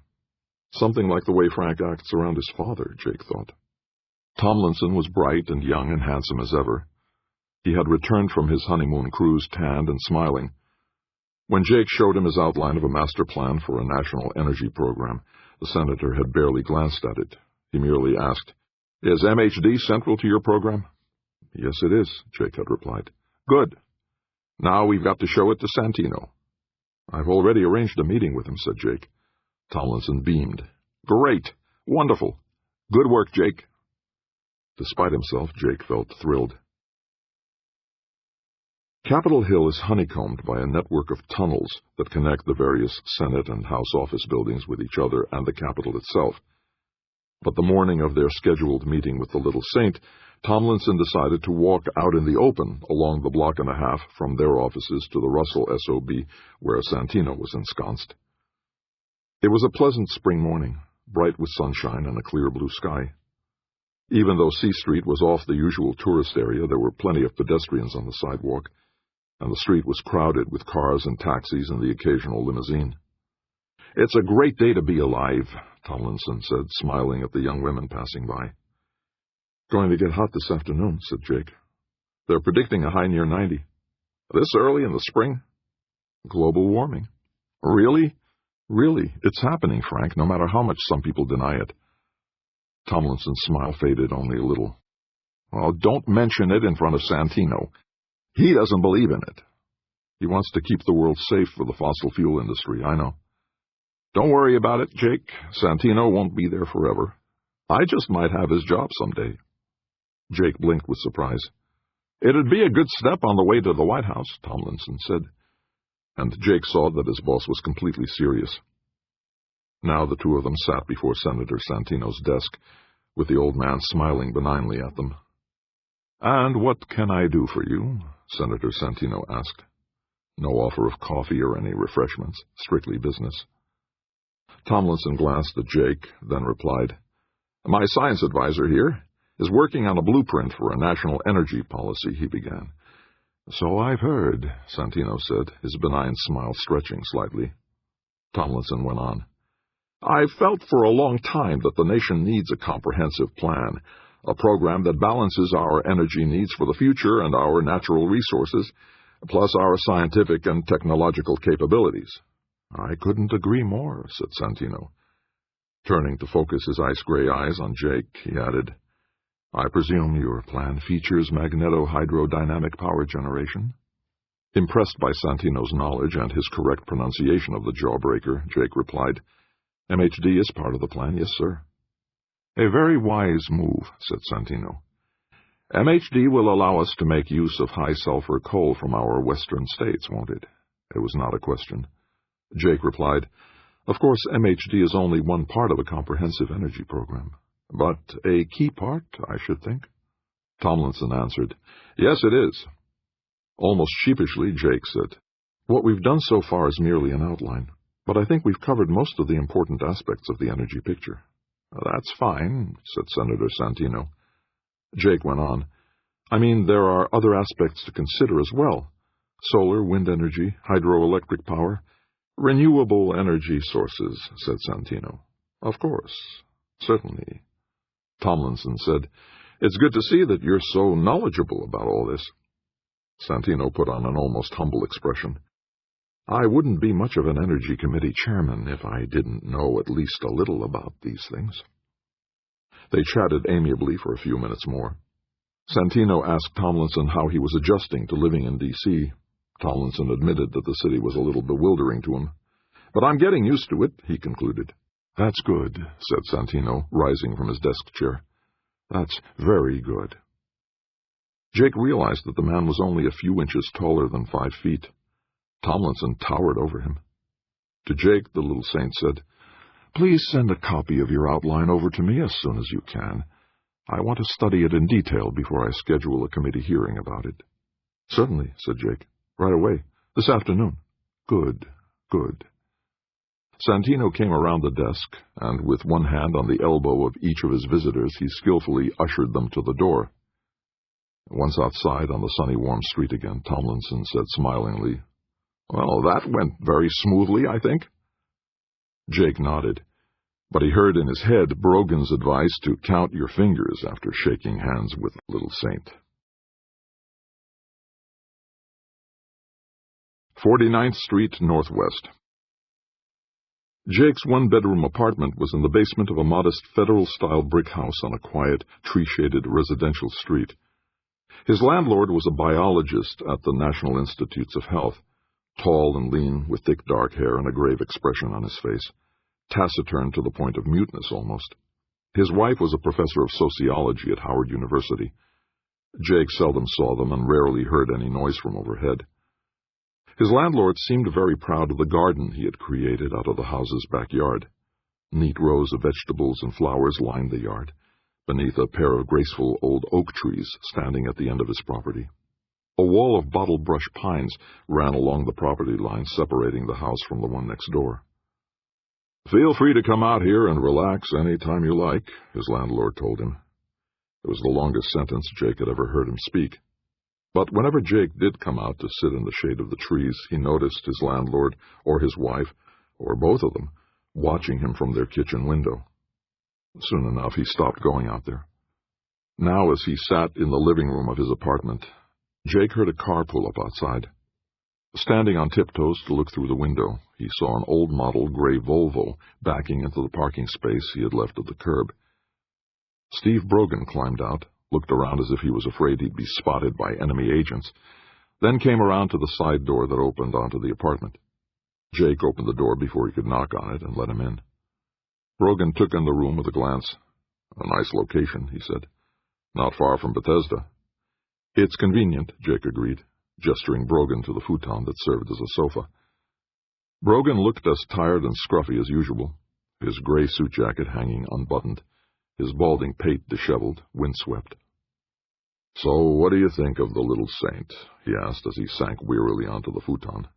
[SPEAKER 1] Something like the way Frank acts around his father, Jake thought. Tomlinson was bright and young and handsome as ever. He had returned from his honeymoon cruise tanned and smiling. When Jake showed him his outline of a master plan for a national energy program, the senator had barely glanced at it. He merely asked, Is MHD central to your program? Yes, it is, Jake had replied. Good. Now we've got to show it to Santino. I've already arranged a meeting with him, said Jake. Tomlinson beamed. Great. Wonderful. Good work, Jake. Despite himself, Jake felt thrilled. Capitol Hill is honeycombed by a network of tunnels that connect the various Senate and House office buildings with each other and the Capitol itself. But the morning of their scheduled meeting with the little saint, Tomlinson decided to walk out in the open along the block and a half from their offices to the Russell SOB, where Santino was ensconced. It was a pleasant spring morning, bright with sunshine and a clear blue sky. Even though C Street was off the usual tourist area, there were plenty of pedestrians on the sidewalk, and the street was crowded with cars and taxis and the occasional limousine. It's a great day to be alive, Tomlinson said, smiling at the young women passing by. Going to get hot this afternoon, said Jake. They're predicting a high near 90. This early in the spring? Global warming. Really? Really, it's happening, Frank, no matter how much some people deny it. Tomlinson's smile faded only a little. Well, don't mention it in front of Santino. He doesn't believe in it. He wants to keep the world safe for the fossil fuel industry, I know. Don't worry about it, Jake. Santino won't be there forever. I just might have his job someday. Jake blinked with surprise. It'd be a good step on the way to the White House, Tomlinson said. And Jake saw that his boss was completely serious. Now the two of them sat before Senator Santino's desk, with the old man smiling benignly at them. And what can I do for you? Senator Santino asked. No offer of coffee or any refreshments, strictly business. Tomlinson glanced at Jake, then replied, My science advisor here is working on a blueprint for a national energy policy, he began. So I've heard, Santino said, his benign smile stretching slightly. Tomlinson went on. I've felt for a long time that the nation needs a comprehensive plan, a program that balances our energy needs for the future and our natural resources, plus our scientific and technological capabilities. I couldn't agree more, said Santino. Turning to focus his ice-gray eyes on Jake, he added, I presume your plan features magneto-hydrodynamic power generation? Impressed by Santino's knowledge and his correct pronunciation of the jawbreaker, Jake replied, MHD is part of the plan, yes, sir. A very wise move, said Santino. MHD will allow us to make use of high-sulfur coal from our western states, won't it? It was not a question. Jake replied, Of course, MHD is only one part of a comprehensive energy program, but a key part, I should think. Tomlinson answered, Yes, it is. Almost sheepishly, Jake said, What we've done so far is merely an outline, but I think we've covered most of the important aspects of the energy picture. That's fine, said Senator Santino. Jake went on, I mean, there are other aspects to consider as well. Solar, wind energy, hydroelectric power, renewable energy sources, said Santino. Of course, certainly. Tomlinson said, It's good to see that you're so knowledgeable about all this. Santino put on an almost humble expression. I wouldn't be much of an Energy Committee chairman if I didn't know at least a little about these things. They chatted amiably for a few minutes more. Santino asked Tomlinson how he was adjusting to living in D.C. Tomlinson admitted that the city was a little bewildering to him. But I'm getting used to it, he concluded. That's good, said Santino, rising from his desk chair. That's very good. Jake realized that the man was only a few inches taller than 5 feet. Tomlinson towered over him. To Jake, the little saint said, Please send a copy of your outline over to me as soon as you can. I want to study it in detail before I schedule a committee hearing about it. Certainly, said Jake. Right away. This afternoon. Good, good. Santino came around the desk, and with one hand on the elbow of each of his visitors, he skillfully ushered them to the door. Once outside on the sunny, warm street again, Tomlinson said smilingly, Well, that went very smoothly, I think. Jake nodded, but he heard in his head Brogan's advice to count your fingers after shaking hands with Little Saint. 49th Street, Northwest. Jake's one-bedroom apartment was in the basement of a modest Federal-style brick house on a quiet, tree-shaded residential street. His landlord was a biologist at the National Institutes of Health, tall and lean, with thick dark hair and a grave expression on his face, taciturn to the point of muteness almost. His wife was a professor of sociology at Howard University. Jake seldom saw them and rarely heard any noise from overhead. His landlord seemed very proud of the garden he had created out of the house's backyard. Neat rows of vegetables and flowers lined the yard, beneath a pair of graceful old oak trees standing at the end of his property. A wall of bottle-brush pines ran along the property line separating the house from the one next door. Feel free to come out here and relax any time you like, his landlord told him. It was the longest sentence Jake had ever heard him speak. But whenever Jake did come out to sit in the shade of the trees, he noticed his landlord or his wife, or both of them, watching him from their kitchen window. Soon enough, he stopped going out there. Now, as he sat in the living room of his apartment, Jake heard a car pull up outside. Standing on tiptoes to look through the window, he saw an old-model gray Volvo backing into the parking space he had left at the curb. Steve Brogan climbed out, looked around as if he was afraid he'd be spotted by enemy agents, then came around to the side door that opened onto the apartment. Jake opened the door before he could knock on it and let him in. Brogan took in the room with a glance. "A nice location," he said. "Not far from Bethesda." "It's convenient," Jake agreed, gesturing Brogan to the futon that served as a sofa. Brogan looked as tired and scruffy as usual, his gray suit jacket hanging unbuttoned, his balding pate disheveled, windswept. "So what do you think of the little saint?" he asked as he sank wearily onto the futon.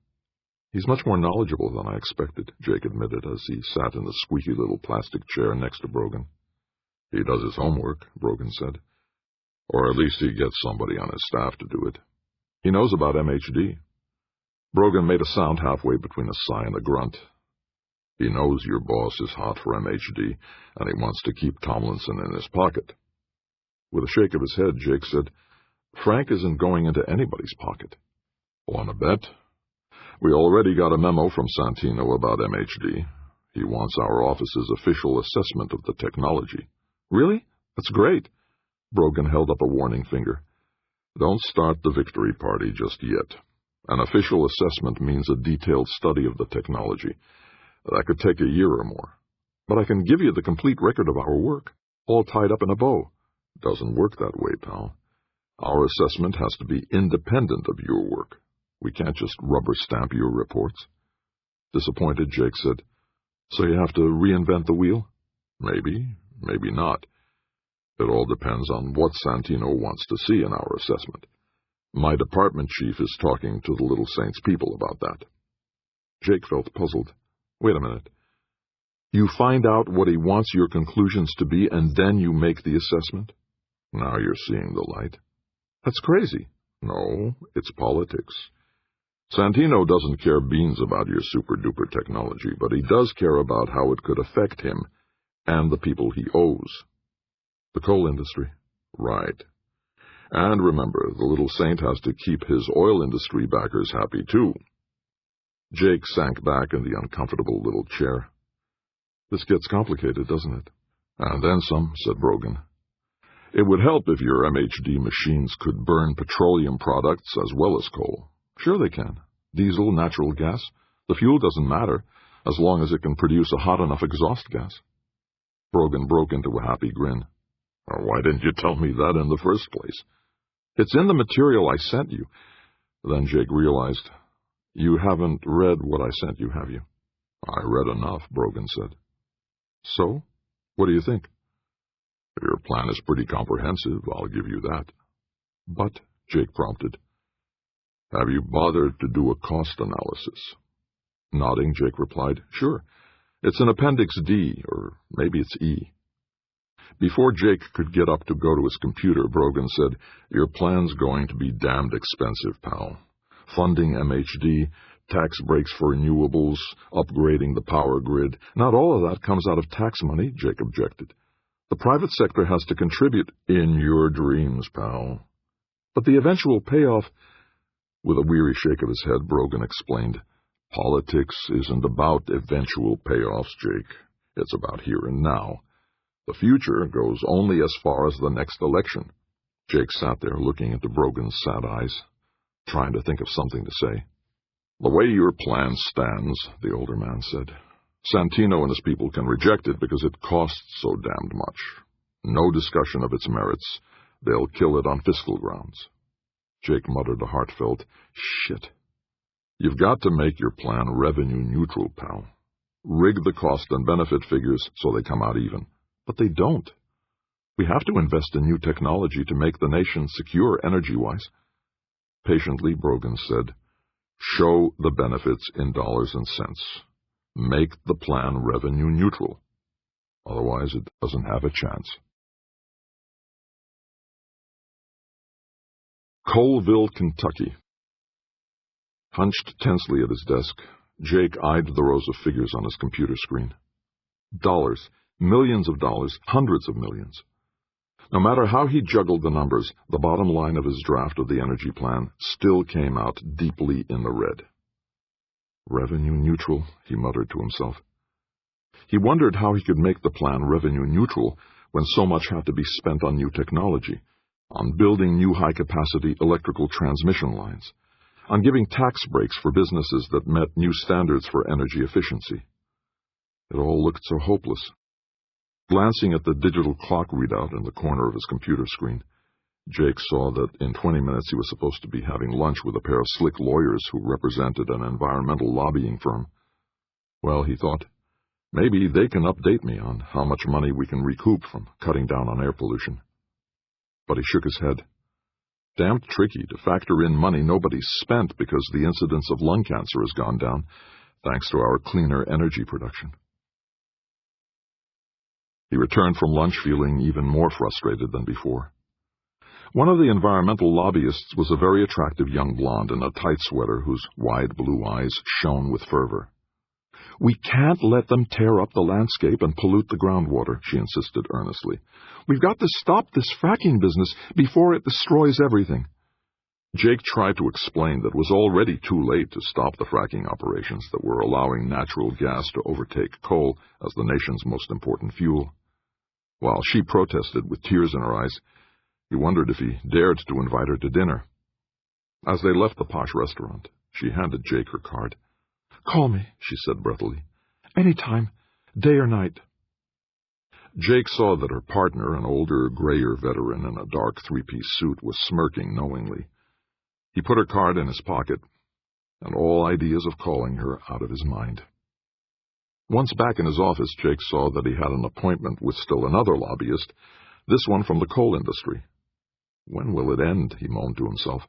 [SPEAKER 1] "He's much more knowledgeable than I expected," Jake admitted as he sat in the squeaky little plastic chair next to Brogan. "He does his homework," Brogan said. "Or at least he gets somebody on his staff to do it. He knows about MHD. Brogan made a sound halfway between a sigh and a grunt. "He knows your boss is hot for MHD, and he wants to keep Tomlinson in his pocket." With a shake of his head, Jake said, "Frank isn't going into anybody's pocket." "Want to bet?" "We already got a memo from Santino about MHD. He wants our office's official assessment of the technology." "Really? That's great." Brogan held up a warning finger. "Don't start the victory party just yet. An official assessment means a detailed study of the technology. That could take a year or more. But I can give you the complete record of our work, all tied up in a bow." "Doesn't work that way, pal. Our assessment has to be independent of your work. We can't just rubber stamp your reports." Disappointed, Jake said, "So you have to reinvent the wheel?" "Maybe, maybe not. It all depends on what Santino wants to see in our assessment. My department chief is talking to the Little Saints people about that." Jake felt puzzled. "Wait a minute. You find out what he wants your conclusions to be, and then you make the assessment?" "Now you're seeing the light." "That's crazy." "No, it's politics. Santino doesn't care beans about your super-duper technology, but he does care about how it could affect him and the people he owes." "The coal industry." "Right. And remember, the Little Saint has to keep his oil industry backers happy, too." Jake sank back in the uncomfortable little chair. "This gets complicated, doesn't it?" "And then some," said Brogan. "It would help if your MHD machines could burn petroleum products as well as coal." "Sure they can. Diesel, natural gas. The fuel doesn't matter, as long as it can produce a hot enough exhaust gas." Brogan broke into a happy grin. "Why didn't you tell me that in the first place?" "It's in the material I sent you." Then Jake realized, "You haven't read what I sent you, have you?" "I read enough," Brogan said. "So? What do you think?" "Your plan is pretty comprehensive, I'll give you that." "But," Jake prompted. "Have you bothered to do a cost analysis?" Nodding, Jake replied, "Sure. It's in Appendix D, or maybe it's E." Before Jake could get up to go to his computer, Brogan said, "Your plan's going to be damned expensive, pal. Funding MHD, tax breaks for renewables, upgrading the power grid. Not all of that comes out of tax money," Jake objected. "The private sector has to contribute." "In your dreams, pal." "But the eventual payoff—" With a weary shake of his head, Brogan explained, "Politics isn't about eventual payoffs, Jake. It's about here and now. The future goes only as far as the next election." Jake sat there looking into Brogan's sad eyes, trying to think of something to say. "The way your plan stands," the older man said, "Santino and his people can reject it because it costs so damned much. No discussion of its merits. They'll kill it on fiscal grounds." Jake muttered a heartfelt, "Shit." "You've got to make your plan revenue neutral, pal. Rig the cost and benefit figures so they come out even." "But they don't. We have to invest in new technology to make the nation secure energy-wise." Patiently, Brogan said, "Show the benefits in dollars and cents. Make the plan revenue neutral. Otherwise, it doesn't have a chance." Colville, Kentucky. Hunched tensely at his desk, Jake eyed the rows of figures on his computer screen. Dollars. Millions of dollars, hundreds of millions. No matter how he juggled the numbers, the bottom line of his draft of the energy plan still came out deeply in the red. Revenue neutral, he muttered to himself. He wondered how he could make the plan revenue neutral when so much had to be spent on new technology, on building new high-capacity electrical transmission lines, on giving tax breaks for businesses that met new standards for energy efficiency. It all looked so hopeless. Glancing at the digital clock readout in the corner of his computer screen, Jake saw that in 20 minutes he was supposed to be having lunch with a pair of slick lawyers who represented an environmental lobbying firm. Well, he thought, maybe they can update me on how much money we can recoup from cutting down on air pollution. But he shook his head. Damned tricky to factor in money nobody's spent because the incidence of lung cancer has gone down, thanks to our cleaner energy production. He returned from lunch feeling even more frustrated than before. One of the environmental lobbyists was a very attractive young blonde in a tight sweater whose wide blue eyes shone with fervor. "We can't let them tear up the landscape and pollute the groundwater," she insisted earnestly. "We've got to stop this fracking business before it destroys everything." Jake tried to explain that it was already too late to stop the fracking operations that were allowing natural gas to overtake coal as the nation's most important fuel. While she protested with tears in her eyes, he wondered if he dared to invite her to dinner. As they left the posh restaurant, she handed Jake her card. "Call me," she said breathily. "Any time, day or night." Jake saw that her partner, an older, grayer veteran in a dark three-piece suit, was smirking knowingly. He put her card in his pocket, and all ideas of calling her out of his mind. Once back in his office, Jake saw that he had an appointment with still another lobbyist, this one from the coal industry. When will it end? He moaned to himself.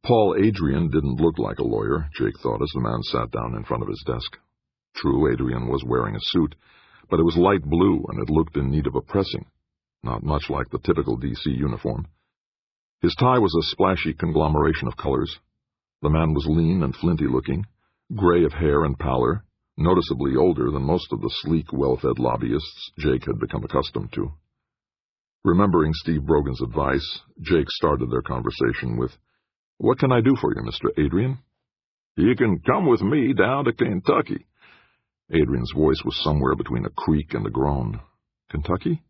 [SPEAKER 1] Paul Adrian didn't look like a lawyer, Jake thought as the man sat down in front of his desk. True, Adrian was wearing a suit, but it was light blue and it looked in need of a pressing, not much like the typical D.C. uniform. His tie was a splashy conglomeration of colors. The man was lean and flinty-looking, gray of hair and pallor, noticeably older than most of the sleek, well-fed lobbyists Jake had become accustomed to. Remembering Steve Brogan's advice, Jake started their conversation with, "What can I do for you, Mr. Adrian?" "You can come with me down to Kentucky." Adrian's voice was somewhere between a creak and a groan. "Kentucky?"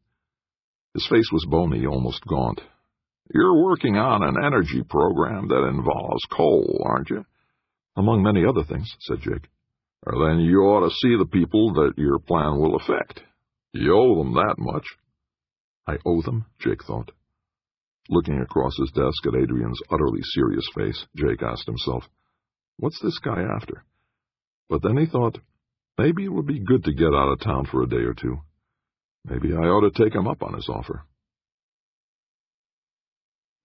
[SPEAKER 1] His face was bony, almost gaunt. "You're working on an energy program that involves coal, aren't you?" "Among many other things," said Jake. "Then you ought to see the people that your plan will affect. You owe them that much." "I owe them?" Jake thought. Looking across his desk at Adrian's utterly serious face, Jake asked himself, "What's this guy after?" But then he thought, maybe it would be good to get out of town for a day or two. Maybe I ought to take him up on his offer.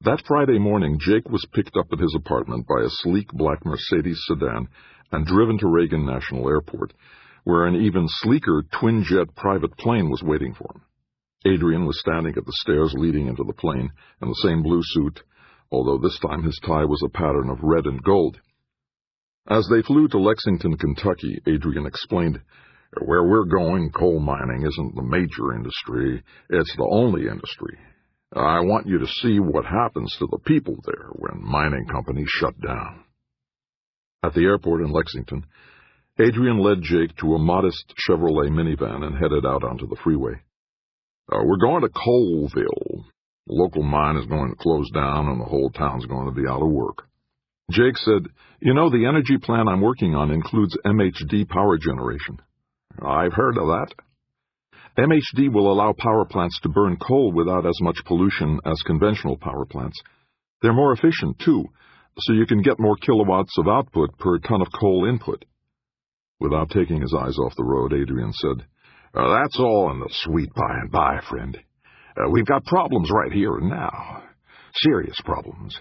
[SPEAKER 1] That Friday morning, Jake was picked up at his apartment by a sleek black Mercedes sedan and driven to Reagan National Airport, where an even sleeker twin-jet private plane was waiting for him. Adrian was standing at the stairs leading into the plane in the same blue suit, although this time his tie was a pattern of red and gold. As they flew to Lexington, Kentucky, Adrian explained, "Where we're going, coal mining isn't the major industry, it's the only industry. I want you to see what happens to the people there when mining companies shut down." At the airport in Lexington, Adrian led Jake to a modest Chevrolet minivan and headed out onto the freeway. "We're going to Coalville. The local mine is going to close down and the whole town's going to be out of work." Jake said, "You know, the energy plan I'm working on includes MHD power generation." "I've heard of that." MHD will allow power plants to burn coal without as much pollution as conventional power plants. They're more efficient, too, so you can get more kilowatts of output per ton of coal input. Without taking his eyes off the road, Adrian said, "That's all in the sweet by and by, friend. We've got problems right here and now. Serious problems."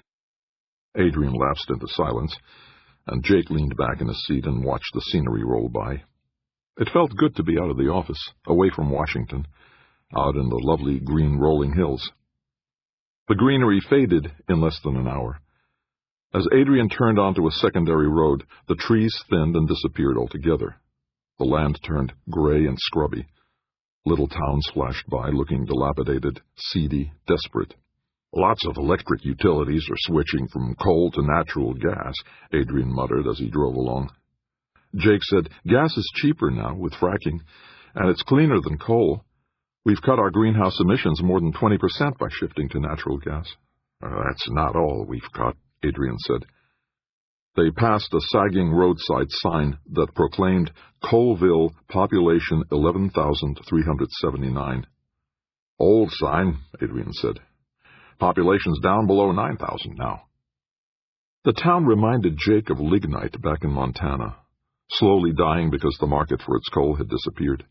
[SPEAKER 1] Adrian lapsed into silence, and Jake leaned back in his seat and watched the scenery roll by. It felt good to be out of the office, away from Washington, out in the lovely green rolling hills. The greenery faded in less than an hour. As Adrian turned onto a secondary road, the trees thinned and disappeared altogether. The land turned gray and scrubby. Little towns flashed by, looking dilapidated, seedy, desperate. "Lots of electric utilities are switching from coal to natural gas," Adrian muttered as he drove along. Jake said, "Gas is cheaper now with fracking, and it's cleaner than coal. We've cut our greenhouse emissions more than 20% by shifting to natural gas." "That's not all we've cut," Adrian said. They passed a sagging roadside sign that proclaimed Coalville, population 11,379. "Old sign," Adrian said. "Population's down below 9,000 now." The town reminded Jake of lignite back in Montana, slowly dying because the market for its coal had disappeared.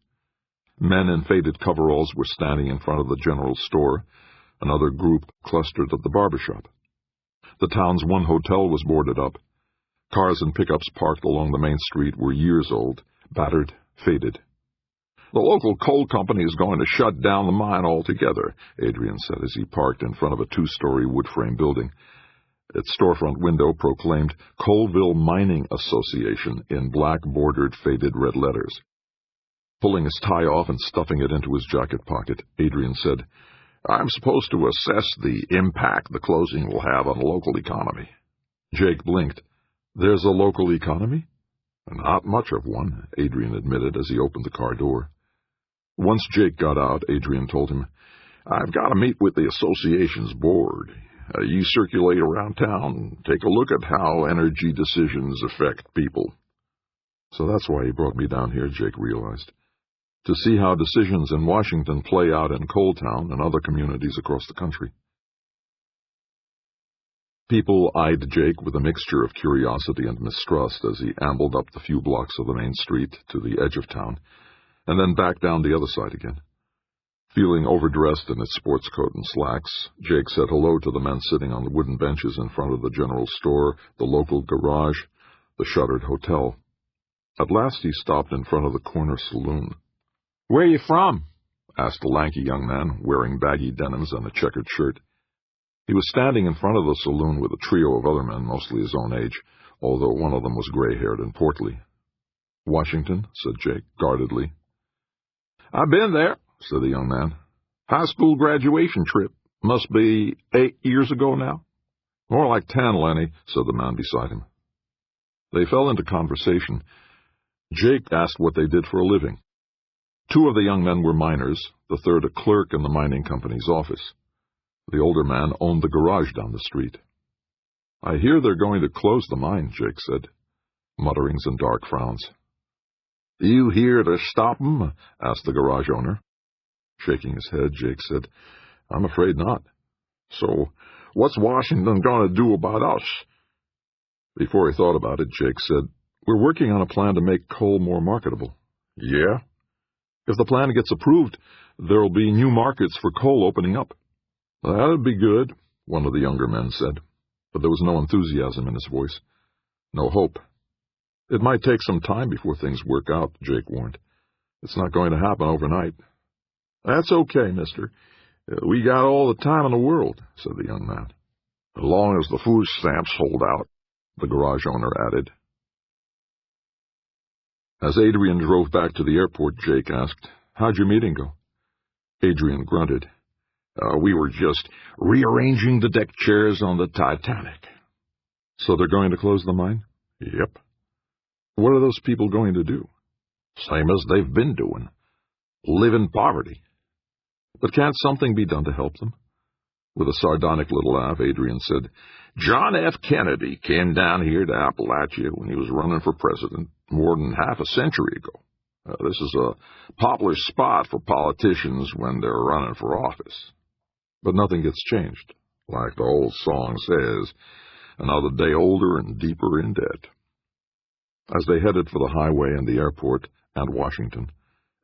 [SPEAKER 1] Men in faded coveralls were standing in front of the general store. Another group clustered at the barber shop. The town's one hotel was boarded up. Cars and pickups parked along the main street were years old, battered, faded. "The local coal company is going to shut down the mine altogether," Adrian said as he parked in front of a two-story wood-frame building. Its storefront window proclaimed Coalville Mining Association in black-bordered faded red letters. Pulling his tie off and stuffing it into his jacket pocket, Adrian said, "I'm supposed to assess the impact the closing will have on the local economy." Jake blinked. "There's a local economy?" "Not much of one," Adrian admitted as he opened the car door. Once Jake got out, Adrian told him, "I've got to meet with the association's board. You circulate around town and take a look at how energy decisions affect people." So that's why he brought me down here, Jake realized. To see how decisions in Washington play out in Coal Town and other communities across the country. People eyed Jake with a mixture of curiosity and mistrust as he ambled up the few blocks of the main street to the edge of town, and then back down the other side again. Feeling overdressed in his sports coat and slacks, Jake said hello to the men sitting on the wooden benches in front of the general store, the local garage, the shuttered hotel. At last he stopped in front of the corner saloon.
[SPEAKER 2] "Where you from?"
[SPEAKER 1] asked a lanky young man wearing baggy denims and a checkered shirt. He was standing in front of the saloon with a trio of other men, mostly his own age, although one of them was gray-haired and portly. "Washington," said Jake, guardedly.
[SPEAKER 2] "I've been there,"
[SPEAKER 1] said the young man.
[SPEAKER 2] "High school graduation trip. Must be 8 years ago now."
[SPEAKER 1] "More like 10, Lenny," said the man beside him. They fell into conversation. Jake asked what they did for a living. 2 of the young men were miners, the third a clerk in the mining company's office. The older man owned the garage down the street. "I hear they're going to close the mine," Jake said, mutterings and dark frowns.
[SPEAKER 2] "You here to stop 'em?"
[SPEAKER 1] asked the garage owner. Shaking his head, Jake said, "I'm afraid not."
[SPEAKER 2] "So what's Washington going to do about us?"
[SPEAKER 1] Before he thought about it, Jake said, "We're working on a plan to make coal more marketable."
[SPEAKER 2] "Yeah?"
[SPEAKER 1] "If the plan gets approved, there'll be new markets for coal opening up."
[SPEAKER 2] "That'd be good,"
[SPEAKER 1] one of the younger men said, but there was no enthusiasm in his voice, no hope. "It might take some time before things work out," Jake warned. "It's not going to happen overnight."
[SPEAKER 2] "That's okay, mister. We got all the time in the world," said the young man.
[SPEAKER 1] "As long as the food stamps hold out," the garage owner added. As Adrian drove back to the airport, Jake asked, "How'd your meeting go?" Adrian grunted.
[SPEAKER 2] We were just rearranging the deck chairs on the Titanic."
[SPEAKER 1] "So they're going to close the mine?"
[SPEAKER 2] "Yep."
[SPEAKER 1] "What are those people going to do?"
[SPEAKER 2] "Same as they've been doing. Live in poverty."
[SPEAKER 1] "But can't something be done to help them?" With a sardonic little laugh, Adrian said,
[SPEAKER 2] "John F. Kennedy came down here to Appalachia when he was running for president more than half a century ago. This is a popular spot for politicians when they're running for office."
[SPEAKER 1] "But nothing gets changed."
[SPEAKER 2] "Like the old song says, another day older and deeper in debt."
[SPEAKER 1] As they headed for the highway and the airport and Washington,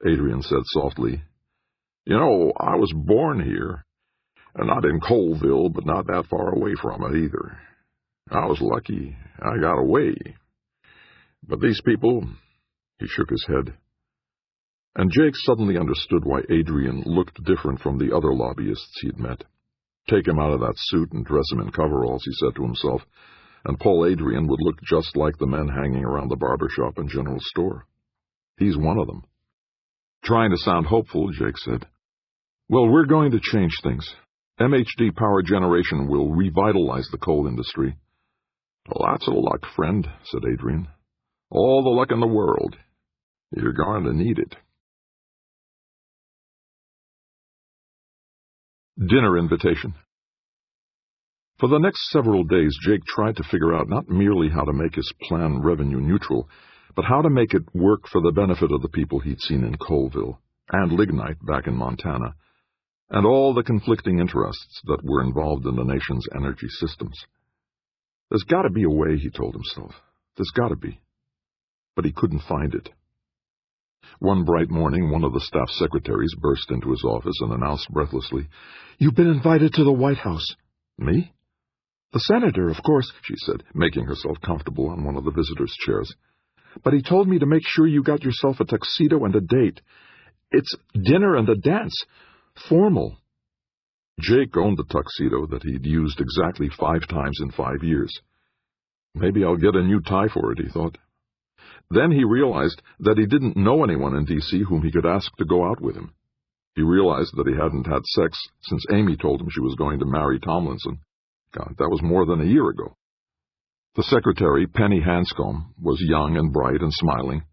[SPEAKER 1] Adrian said softly,
[SPEAKER 2] "You know, I was born here, not in Coalville, but not that far away from it either. I was lucky I got away. But these people—"
[SPEAKER 1] He shook his head. And Jake suddenly understood why Adrian looked different from the other lobbyists he'd met. Take him out of that suit and dress him in coveralls, he said to himself, and Paul Adrian would look just like the men hanging around the barber shop and general store. He's one of them. Trying to sound hopeful, Jake said, "Well, we're going to change things. MHD power generation will revitalize the coal industry."
[SPEAKER 2] "Lots of luck, friend," said Adrian. "All the luck in the world. You're going to need it."
[SPEAKER 1] Dinner invitation. For the next several days, Jake tried to figure out not merely how to make his plan revenue neutral, but how to make it work for the benefit of the people he'd seen in Colville and Lignite back in Montana, and all the conflicting interests that were involved in the nation's energy systems. There's got to be a way, he told himself. There's got to be. But he couldn't find it. One bright morning, one of the staff secretaries burst into his office and announced breathlessly, "You've been invited to the White House." "Me?" "The senator, of course," she said, making herself comfortable on one of the visitors' chairs. "But he told me to make sure you got yourself a tuxedo and a date. It's dinner and a dance. Formal." Jake owned the tuxedo that he'd used exactly 5 times in 5 years. Maybe I'll get a new tie for it, he thought. Then he realized that he didn't know anyone in D.C. whom he could ask to go out with him. He realized that he hadn't had sex since Amy told him she was going to marry Tomlinson. God, that was more than a year ago. The secretary, Penny Hanscom, was young and bright and smiling.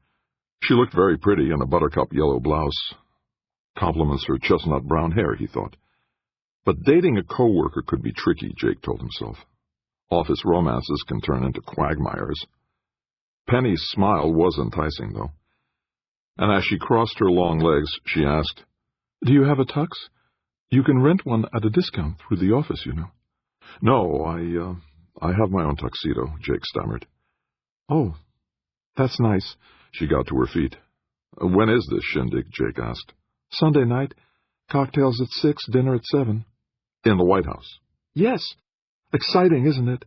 [SPEAKER 1] She looked very pretty in a buttercup yellow blouse. Compliments her chestnut brown hair, he thought. But dating a co-worker could be tricky, Jake told himself. Office romances can turn into quagmires. Penny's smile was enticing, though. And as she crossed her long legs, she asked, "Do you have a tux? You can rent one at a discount through the office, you know." "No, I have my own tuxedo," Jake stammered. "Oh, that's nice." She got to her feet. "When is this shindig?" Jake asked. "Sunday night. Cocktails at 6, dinner at 7. "In the White House?" "Yes. Exciting, isn't it?"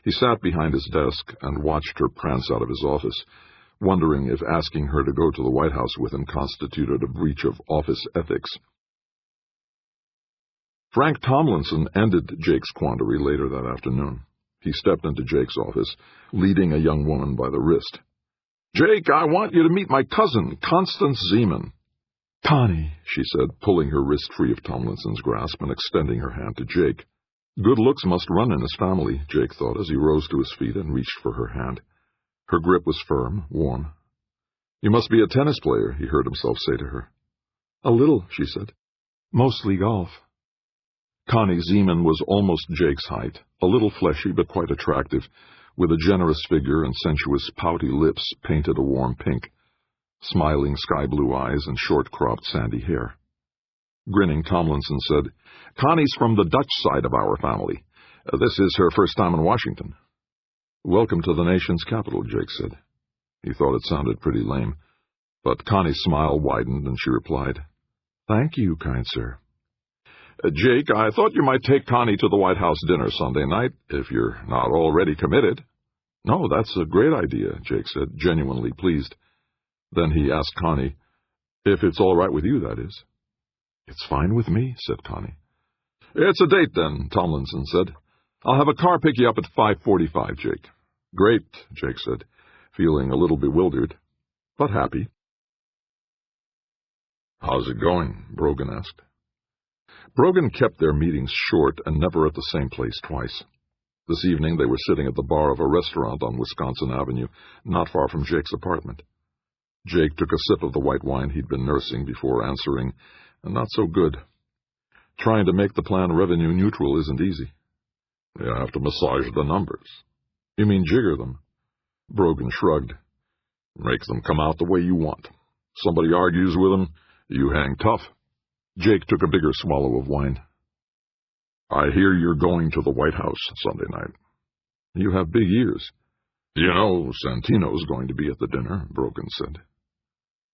[SPEAKER 1] He sat behind his desk and watched her prance out of his office, wondering if asking her to go to the White House with him constituted a breach of office ethics. Frank Tomlinson ended Jake's quandary later that afternoon. He stepped into Jake's office, leading a young woman by the wrist. "Jake, I want you to meet my cousin, Constance Zeman." "Connie," she said, pulling her wrist free of Tomlinson's grasp and extending her hand to Jake. Good looks must run in his family, Jake thought as he rose to his feet and reached for her hand. Her grip was firm, warm. "You must be a tennis player," he heard himself say to her. "A little," she said. "Mostly golf." Connie Zeman was almost Jake's height, a little fleshy but quite attractive, with a generous figure and sensuous, pouty lips painted a warm pink, smiling sky-blue eyes and short-cropped sandy hair. Grinning, Tomlinson said, "Connie's from the Dutch side of our family. This is her first time in Washington." "Welcome to the nation's capital," Jake said. He thought it sounded pretty lame, but Connie's smile widened and she replied, "Thank you, kind sir." "Jake, I thought you might take Connie to the White House dinner Sunday night, if you're not already committed." "No, that's a great idea," Jake said, genuinely pleased. Then he asked Connie, "If it's all right with you, that is." "It's fine with me," said Connie. "It's a date, then," Tomlinson said. "I'll have a car pick you up at 5:45, Jake." "Great," Jake said, feeling a little bewildered, but happy. "How's it going?" Brogan asked. Brogan kept their meetings short and never at the same place twice. This evening they were sitting at the bar of a restaurant on Wisconsin Avenue, not far from Jake's apartment. Jake took a sip of the white wine he'd been nursing before answering, "Not so good. Trying to make the plan revenue neutral isn't easy." "You have to massage the numbers." "You mean jigger them?" Brogan shrugged. "Make them come out the way you want. Somebody argues with them, you hang tough." Jake took a bigger swallow of wine. "I hear you're going to the White House Sunday night." "You have big ears." "You know, Santino's going to be at the dinner," Brogan said.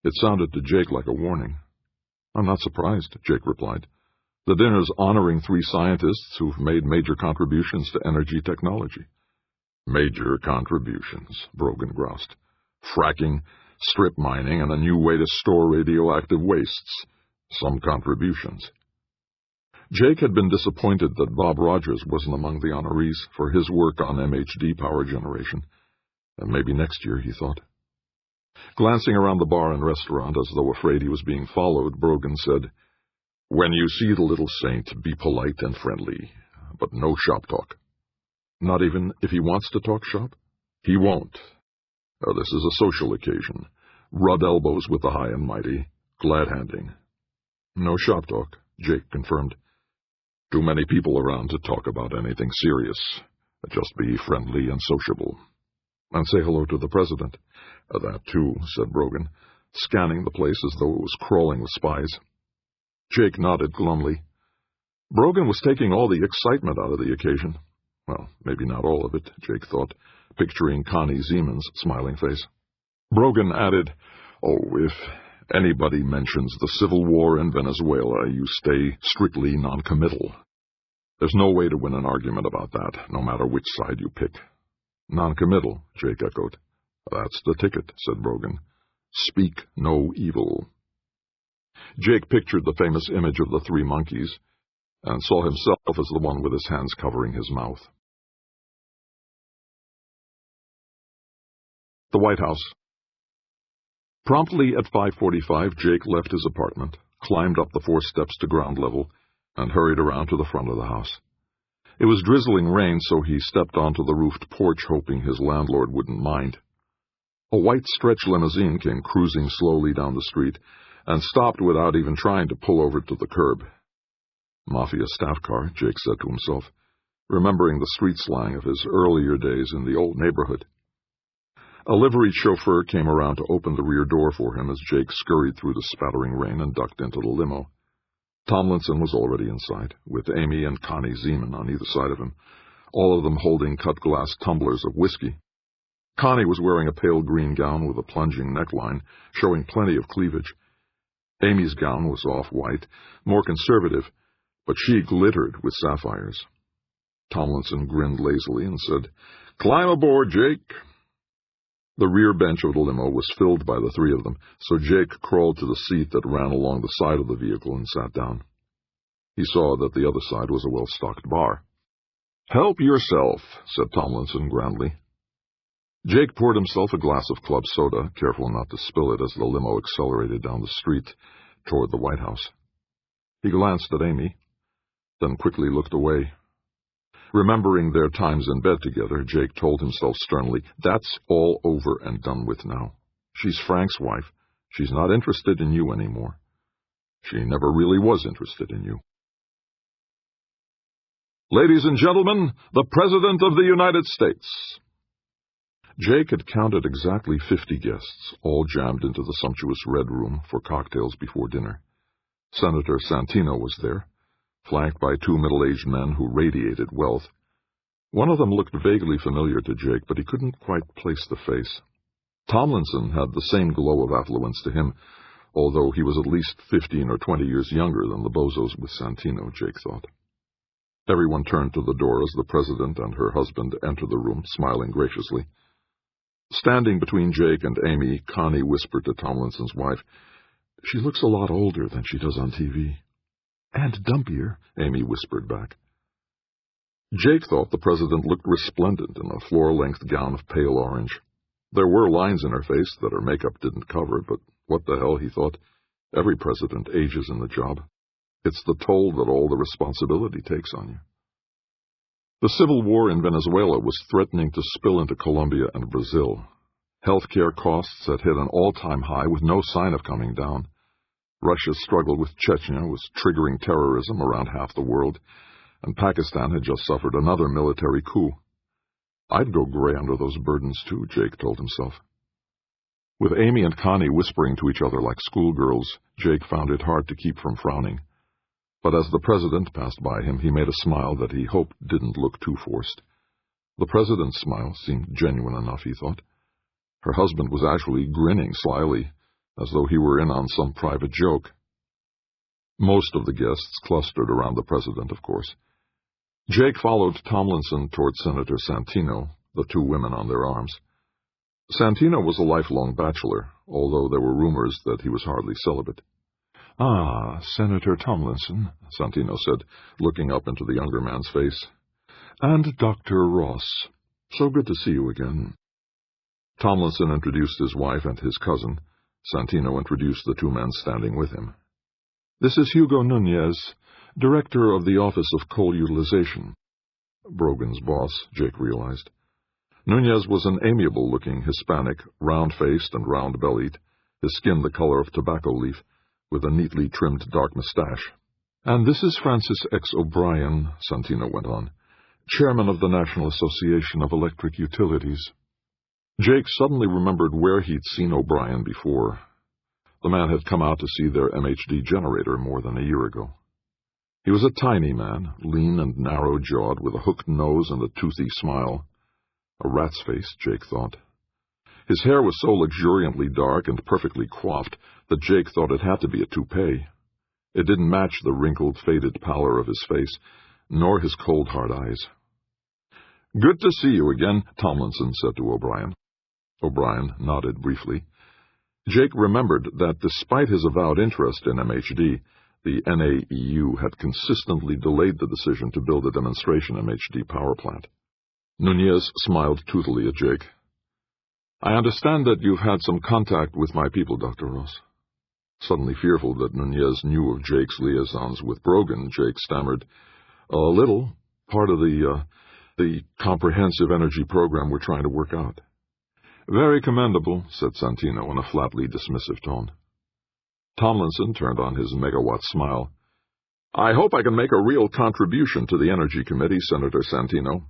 [SPEAKER 1] It sounded to Jake like a warning. "I'm not surprised," Jake replied. "The dinner's honoring 3 scientists who've made major contributions to energy technology." "Major contributions," Brogan groused. "Fracking, strip mining, and a new way to store radioactive wastes. Some contributions." Jake had been disappointed that Bob Rogers wasn't among the honorees for his work on MHD power generation. Maybe next year, he thought. Glancing around the bar and restaurant as though afraid he was being followed, Brogan said, "When you see the little saint, be polite and friendly, but no shop talk." "Not even if he wants to talk shop?" "He won't. This is a social occasion. Rub elbows with the high and mighty. Glad-handing." "No shop talk," Jake confirmed. "Too many people around to talk about anything serious. Just be friendly and sociable. And say hello to the president." "That too," said Brogan, scanning the place as though it was crawling with spies. Jake nodded glumly. Brogan was taking all the excitement out of the occasion. Well, maybe not all of it, Jake thought, picturing Connie Zeman's smiling face. Brogan added, "Oh, if anybody mentions the civil war in Venezuela, you stay strictly non-committal. There's no way to win an argument about that, no matter which side you pick." "Non-committal," Jake echoed. "That's the ticket," said Brogan. "Speak no evil." Jake pictured the famous image of the three monkeys and saw himself as the one with his hands covering his mouth. The White House. Promptly at 5:45, Jake left his apartment, climbed up the 4 steps to ground level, and hurried around to the front of the house. It was drizzling rain, so he stepped onto the roofed porch, hoping his landlord wouldn't mind. A white stretch limousine came cruising slowly down the street and stopped without even trying to pull over to the curb. "Mafia staff car," Jake said to himself, remembering the street slang of his earlier days in the old neighborhood. A liveried chauffeur came around to open the rear door for him as Jake scurried through the spattering rain and ducked into the limo. Tomlinson was already inside, with Amy and Connie Zeman on either side of him, all of them holding cut-glass tumblers of whiskey. Connie was wearing a pale green gown with a plunging neckline, showing plenty of cleavage. Amy's gown was off-white, more conservative, but she glittered with sapphires. Tomlinson grinned lazily and said, "Climb aboard, Jake." The rear bench of the limo was filled by the 3 of them, so Jake crawled to the seat that ran along the side of the vehicle and sat down. He saw that the other side was a well-stocked bar. "Help yourself," said Tomlinson grandly. Jake poured himself a glass of club soda, careful not to spill it as the limo accelerated down the street toward the White House. He glanced at Amy, then quickly looked away. Remembering their times in bed together, Jake told himself sternly, "That's all over and done with now. She's Frank's wife. She's not interested in you anymore. She never really was interested in you." "Ladies and gentlemen, the President of the United States." Jake had counted exactly 50 guests, all jammed into the sumptuous Red Room for cocktails before dinner. Senator Santino was there, flanked by 2 middle-aged men who radiated wealth. One of them looked vaguely familiar to Jake, but he couldn't quite place the face. Tomlinson had the same glow of affluence to him, although he was at least 15 or 20 years younger than the bozos with Santino, Jake thought. Everyone turned to the door as the President and her husband entered the room, smiling graciously. Standing between Jake and Amy, Connie whispered to Tomlinson's wife, "She looks a lot older than she does on TV." "And dumpier," Amy whispered back. Jake thought the President looked resplendent in a floor-length gown of pale orange. There were lines in her face that her makeup didn't cover, but what the hell, he thought. Every president ages in the job. It's the toll that all the responsibility takes on you. The civil war in Venezuela was threatening to spill into Colombia and Brazil. Healthcare costs had hit an all-time high with no sign of coming down. Russia's struggle with Chechnya was triggering terrorism around half the world, and Pakistan had just suffered another military coup. I'd go gray under those burdens too, Jake told himself. With Amy and Connie whispering to each other like schoolgirls, Jake found it hard to keep from frowning. But as the President passed by him, he made a smile that he hoped didn't look too forced. The President's smile seemed genuine enough, he thought. Her husband was actually grinning slyly, as though he were in on some private joke. Most of the guests clustered around the President, of course. Jake followed Tomlinson toward Senator Santino, the 2 women on their arms. Santino was a lifelong bachelor, although there were rumors that he was hardly celibate. "Ah, Senator Tomlinson," Santino said, looking up into the younger man's face. "And Dr. Ross. So good to see you again." Tomlinson introduced his wife and his cousin. Santino introduced the two men standing with him. "This is Hugo Nunez, director of the Office of Coal Utilization." Brogan's boss, Jake realized. Nunez was an amiable-looking Hispanic, round-faced and round-bellied, his skin the color of tobacco leaf, with a neatly trimmed dark mustache. "And this is Francis X. O'Brien," Santino went on, "chairman of the National Association of Electric Utilities." Jake suddenly remembered where he'd seen O'Brien before. The man had come out to see their MHD generator more than a year ago. He was a tiny man, lean and narrow-jawed, with a hooked nose and a toothy smile. A rat's face, Jake thought. His hair was so luxuriantly dark and perfectly coiffed that Jake thought it had to be a toupee. It didn't match the wrinkled, faded pallor of his face, nor his cold, hard eyes. "Good to see you again," Tomlinson said to O'Brien. O'Brien nodded briefly. Jake remembered that despite his avowed interest in MHD, the NAEU had consistently delayed the decision to build a demonstration MHD power plant. Nunez smiled toothily at Jake. "I understand that you've had some contact with my people, Dr. Ross." Suddenly fearful that Nunez knew of Jake's liaisons with Brogan, Jake stammered, "A little. Part of the comprehensive energy program we're trying to work out." "Very commendable," said Santino in a flatly dismissive tone. Tomlinson turned on his megawatt smile. "I hope I can make a real contribution to the Energy Committee, Senator Santino."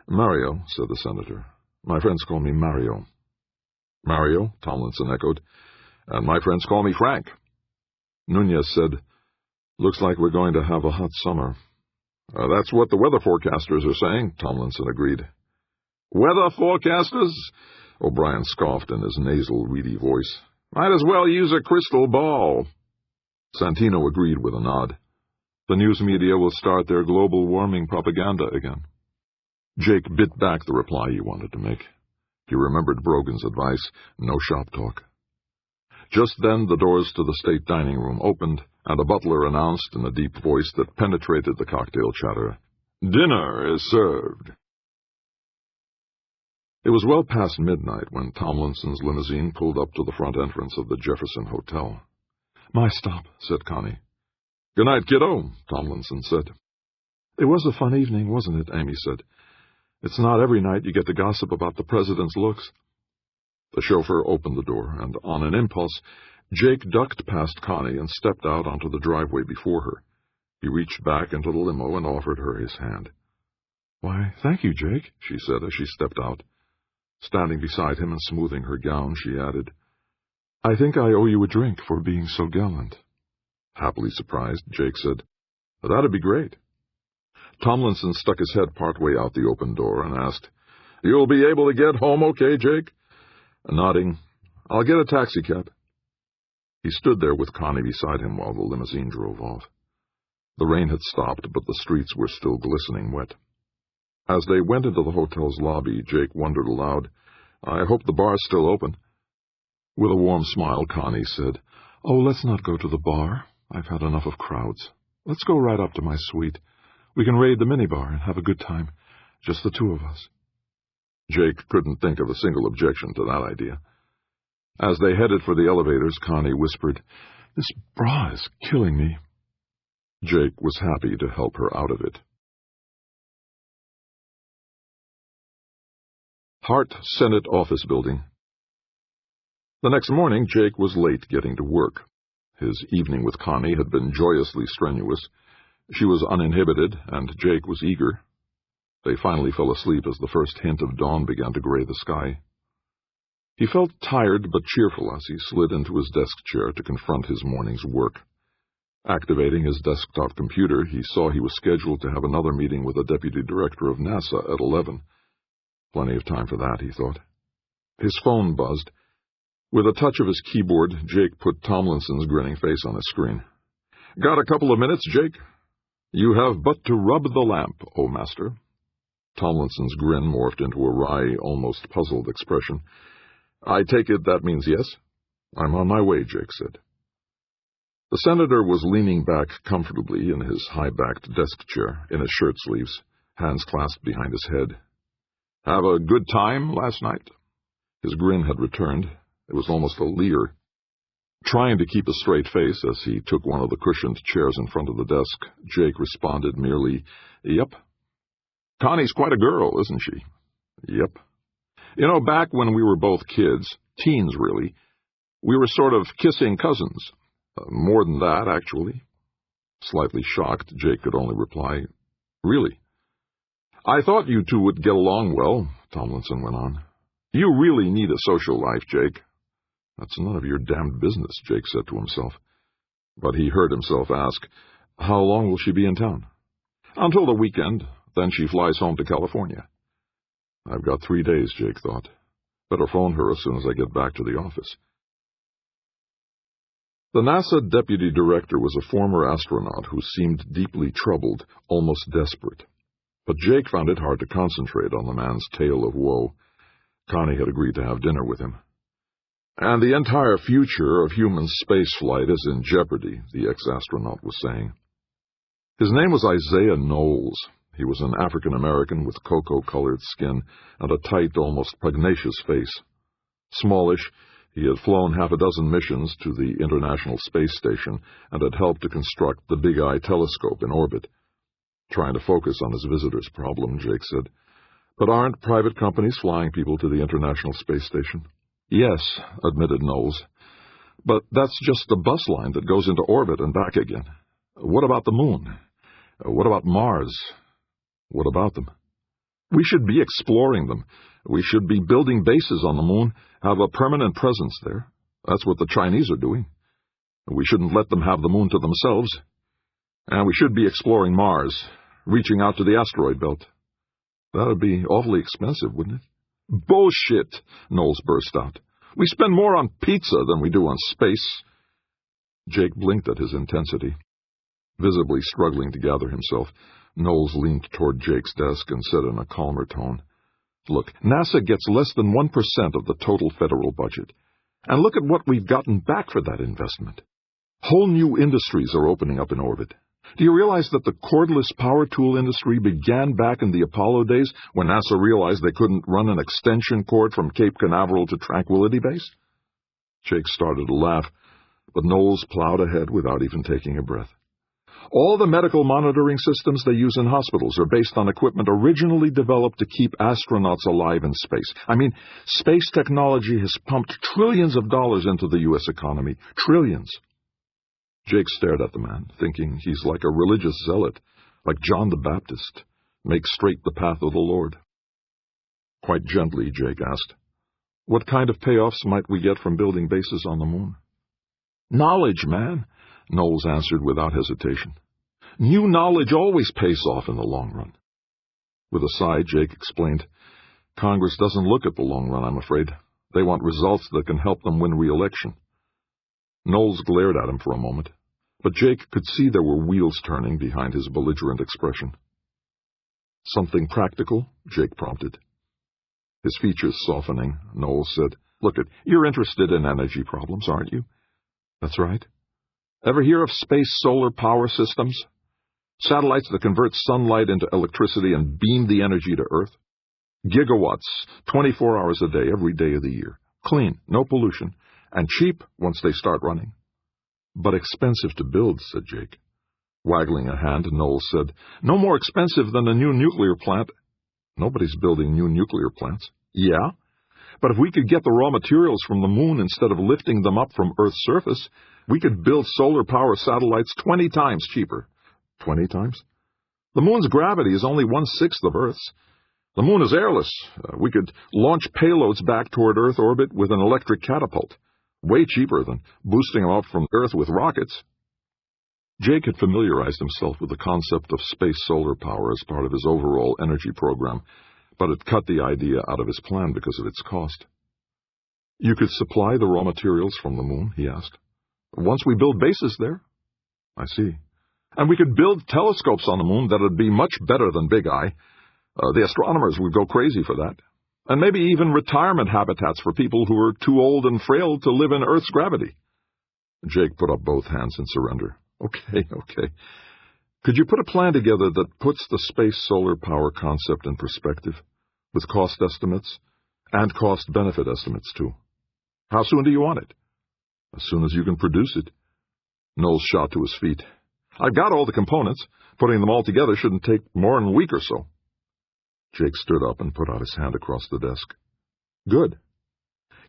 [SPEAKER 1] "Mario," said the senator. "My friends call me Mario." "Mario," Tomlinson echoed. "And my friends call me Frank." Nunez said, "Looks like we're going to have a hot summer." "That's what the weather forecasters are saying," Tomlinson agreed. "Weather forecasters?" O'Brien scoffed in his nasal, reedy voice. "Might as well use a crystal ball." Santino agreed with a nod. "The news media will start their global warming propaganda again." Jake bit back the reply he wanted to make. He remembered Brogan's advice, no shop talk. Just then the doors to the state dining room opened, and a butler announced in a deep voice that penetrated the cocktail chatter, "Dinner is served." It was well past midnight when Tomlinson's limousine pulled up to the front entrance of the Jefferson Hotel. "My stop," said Connie. "Good night, kiddo," Tomlinson said. "It was a fun evening, wasn't it?" Amy said. "It's not every night you get to gossip about the president's looks." The chauffeur opened the door, and on an impulse, Jake ducked past Connie and stepped out onto the driveway before her. He reached back into the limo and offered her his hand. "Why, thank you, Jake," she said as she stepped out. Standing beside him and smoothing her gown, she added, "I think I owe you a drink for being so gallant." Happily surprised, Jake said, "That'd be great." Tomlinson stuck his head partway out the open door and asked, "You'll be able to get home okay, Jake?" Nodding, "I'll get a taxicab." He stood there with Connie beside him while the limousine drove off. The rain had stopped, but the streets were still glistening wet. As they went into the hotel's lobby, Jake wondered aloud, "I hope the bar's still open." With a warm smile, Connie said, "Oh, let's not go to the bar. I've had enough of crowds. Let's go right up to my suite. We can raid the minibar and have a good time, just the two of us." Jake couldn't think of a single objection to that idea. As they headed for the elevators, Connie whispered, "This bra is killing me." Jake was happy to help her out of it. Hart Senate Office Building. The next morning, Jake was late getting to work. His evening with Connie had been joyously strenuous. She was uninhibited, and Jake was eager. They finally fell asleep as the first hint of dawn began to gray the sky. He felt tired but cheerful as he slid into his desk chair to confront his morning's work. Activating his desktop computer, he saw he was scheduled to have another meeting with the deputy director of NASA at 11. Plenty of time for that, he thought. His phone buzzed. With a touch of his keyboard, Jake put Tomlinson's grinning face on his screen. "Got a couple of minutes, Jake?" "You have but to rub the lamp, O master." Tomlinson's grin morphed into a wry, almost puzzled expression. "I take it that means yes?" "I'm on my way," Jake said. The senator was leaning back comfortably in his high-backed desk chair, in his shirt sleeves, hands clasped behind his head. "Have a good time last night?" His grin had returned. It was almost a leer. Trying to keep a straight face as he took one of the cushioned chairs in front of the desk, Jake responded merely, "Yep." "Connie's quite a girl, isn't she?" "Yep." "You know, back when we were both kids, teens really, we were sort of kissing cousins. More than that, actually." Slightly shocked, Jake could only reply, "Really?" "I thought you two would get along well," Tomlinson went on. "You really need a social life, Jake." "That's none of your damned business," Jake said to himself. But he heard himself ask, "How long will she be in town?" "Until the weekend. Then she flies home to California." "I've got 3 days," Jake thought. "Better phone her as soon as I get back to the office." The NASA deputy director was a former astronaut who seemed deeply troubled, almost desperate. But Jake found it hard to concentrate on the man's tale of woe. Connie had agreed to have dinner with him. "And the entire future of human spaceflight is in jeopardy," the ex-astronaut was saying. His name was Isaiah Knowles. He was an African-American with cocoa-colored skin and a tight, almost pugnacious face. Smallish, he had flown 6 missions to the International Space Station and had helped to construct the Big Eye telescope in orbit. "Trying to focus on his visitor's problem," Jake said. "But aren't private companies flying people to the International Space Station?" "Yes," admitted Knowles. "But that's just the bus line that goes into orbit and back again. What about the moon? What about Mars? What about them? We should be exploring them. We should be building bases on the moon, have a permanent presence there. That's what the Chinese are doing. We shouldn't let them have the moon to themselves. And we should be exploring Mars, reaching out to the asteroid belt. That would be awfully expensive, wouldn't it?" "Bullshit," Knowles burst out. "We spend more on pizza than we do on space." Jake blinked at his intensity. Visibly struggling to gather himself, Knowles leaned toward Jake's desk and said in a calmer tone, "Look, NASA gets less than 1% of the total federal budget. And look at what we've gotten back for that investment. Whole new industries are opening up in orbit. Do you realize that the cordless power tool industry began back in the Apollo days when NASA realized they couldn't run an extension cord from Cape Canaveral to Tranquility Base?" Jake started to laugh, but Knowles plowed ahead without even taking a breath. "All the medical monitoring systems they use in hospitals are based on equipment originally developed to keep astronauts alive in space. I mean, space technology has pumped trillions of dollars into the U.S. economy. Trillions." Jake stared at the man, thinking he's like a religious zealot, like John the Baptist. Make straight the path of the Lord. Quite gently, Jake asked, "What kind of payoffs might we get from building bases on the moon?" "Knowledge, man," Knowles answered without hesitation. "New knowledge always pays off in the long run." With a sigh, Jake explained, "Congress doesn't look at the long run, I'm afraid. They want results that can help them win re-election." Knowles glared at him for a moment, but Jake could see there were wheels turning behind his belligerent expression. "Something practical?" Jake prompted. His features softening, Knowles said, "Look, you're interested in energy problems, aren't you?" "That's right." "Ever hear of space solar power systems? Satellites that convert sunlight into electricity and beam the energy to Earth? Gigawatts, 24 hours a day, every day of the year. Clean, no pollution, and cheap once they start running." "But expensive to build," said Jake. Waggling a hand, Knowles said, "No more expensive than a new nuclear plant." "Nobody's building new nuclear plants." "Yeah? But if we could get the raw materials from the moon instead of lifting them up from Earth's surface, we could build solar power satellites 20 times cheaper." "20 times?" "The moon's gravity is only 1/6 of Earth's. The moon is airless. We could launch payloads back toward Earth orbit with an electric catapult. Way cheaper than boosting them up from Earth with rockets." Jake had familiarized himself with the concept of space solar power as part of his overall energy program, but had cut the idea out of his plan because of its cost. "You could supply the raw materials from the moon?" he asked. "Once we build bases there." "I see. And we could build telescopes on the moon that would be much better than Big Eye. The astronomers would go crazy for that. And maybe even retirement habitats for people who are too old and frail to live in Earth's gravity." Jake put up both hands in surrender. Okay. Could you put a plan together that puts the space solar power concept in perspective, with cost estimates, And cost-benefit estimates, too. How soon do you want it? As soon as you can produce it. Knowles shot to his feet. I've got all the components. Putting them all together shouldn't take more than a week or so. Jake stood up and put out his hand across the desk. Good.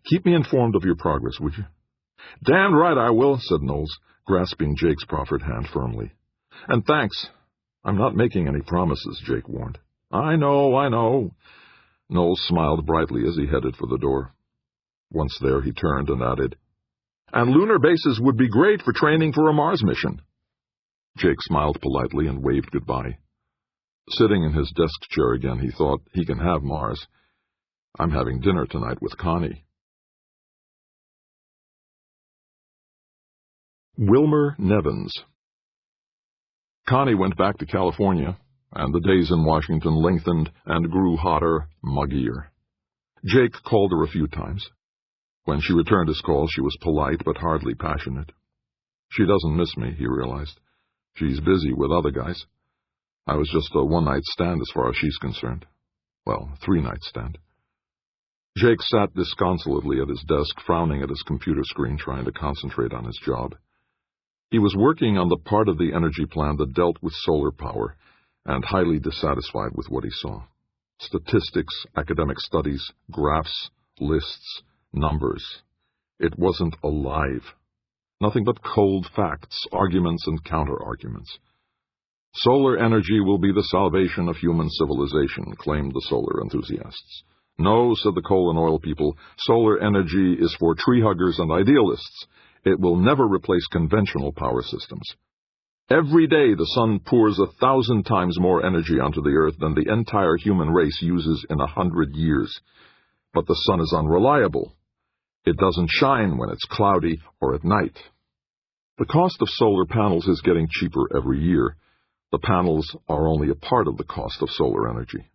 [SPEAKER 1] Keep me informed of your progress, would you? Damn right I will, said Knowles, grasping Jake's proffered hand firmly. And thanks. I'm not making any promises, Jake warned. I know. Knowles smiled brightly as he headed for the door. Once there, he turned and added, And lunar bases would be great for training for a Mars mission. Jake smiled politely and waved goodbye. Sitting in his desk chair again, he thought, he can have Mars. I'm having dinner tonight with Connie. Wilmer Nevins. Connie went back to California, and the days in Washington lengthened and grew hotter, muggier. Jake called her a few times. When she returned his call, she was polite but hardly passionate. She doesn't miss me, he realized. She's busy with other guys. I was just a one-night stand as far as she's concerned. Well, a three-night stand. Jake sat disconsolately at his desk, frowning at his computer screen, trying to concentrate on his job. He was working on the part of the energy plan that dealt with solar power, and highly dissatisfied with what he saw. Statistics, academic studies, graphs, lists, numbers. It wasn't alive. Nothing but cold facts, arguments and counter-arguments. Solar energy will be the salvation of human civilization, claimed the solar enthusiasts. No, said the coal and oil people, solar energy is for tree-huggers and idealists. It will never replace conventional power systems. Every day the sun pours 1,000 times more energy onto the earth than the entire human race uses in 100 years. But the sun is unreliable. It doesn't shine when it's cloudy or at night. The cost of solar panels is getting cheaper every year. The panels are only a part of the cost of solar energy.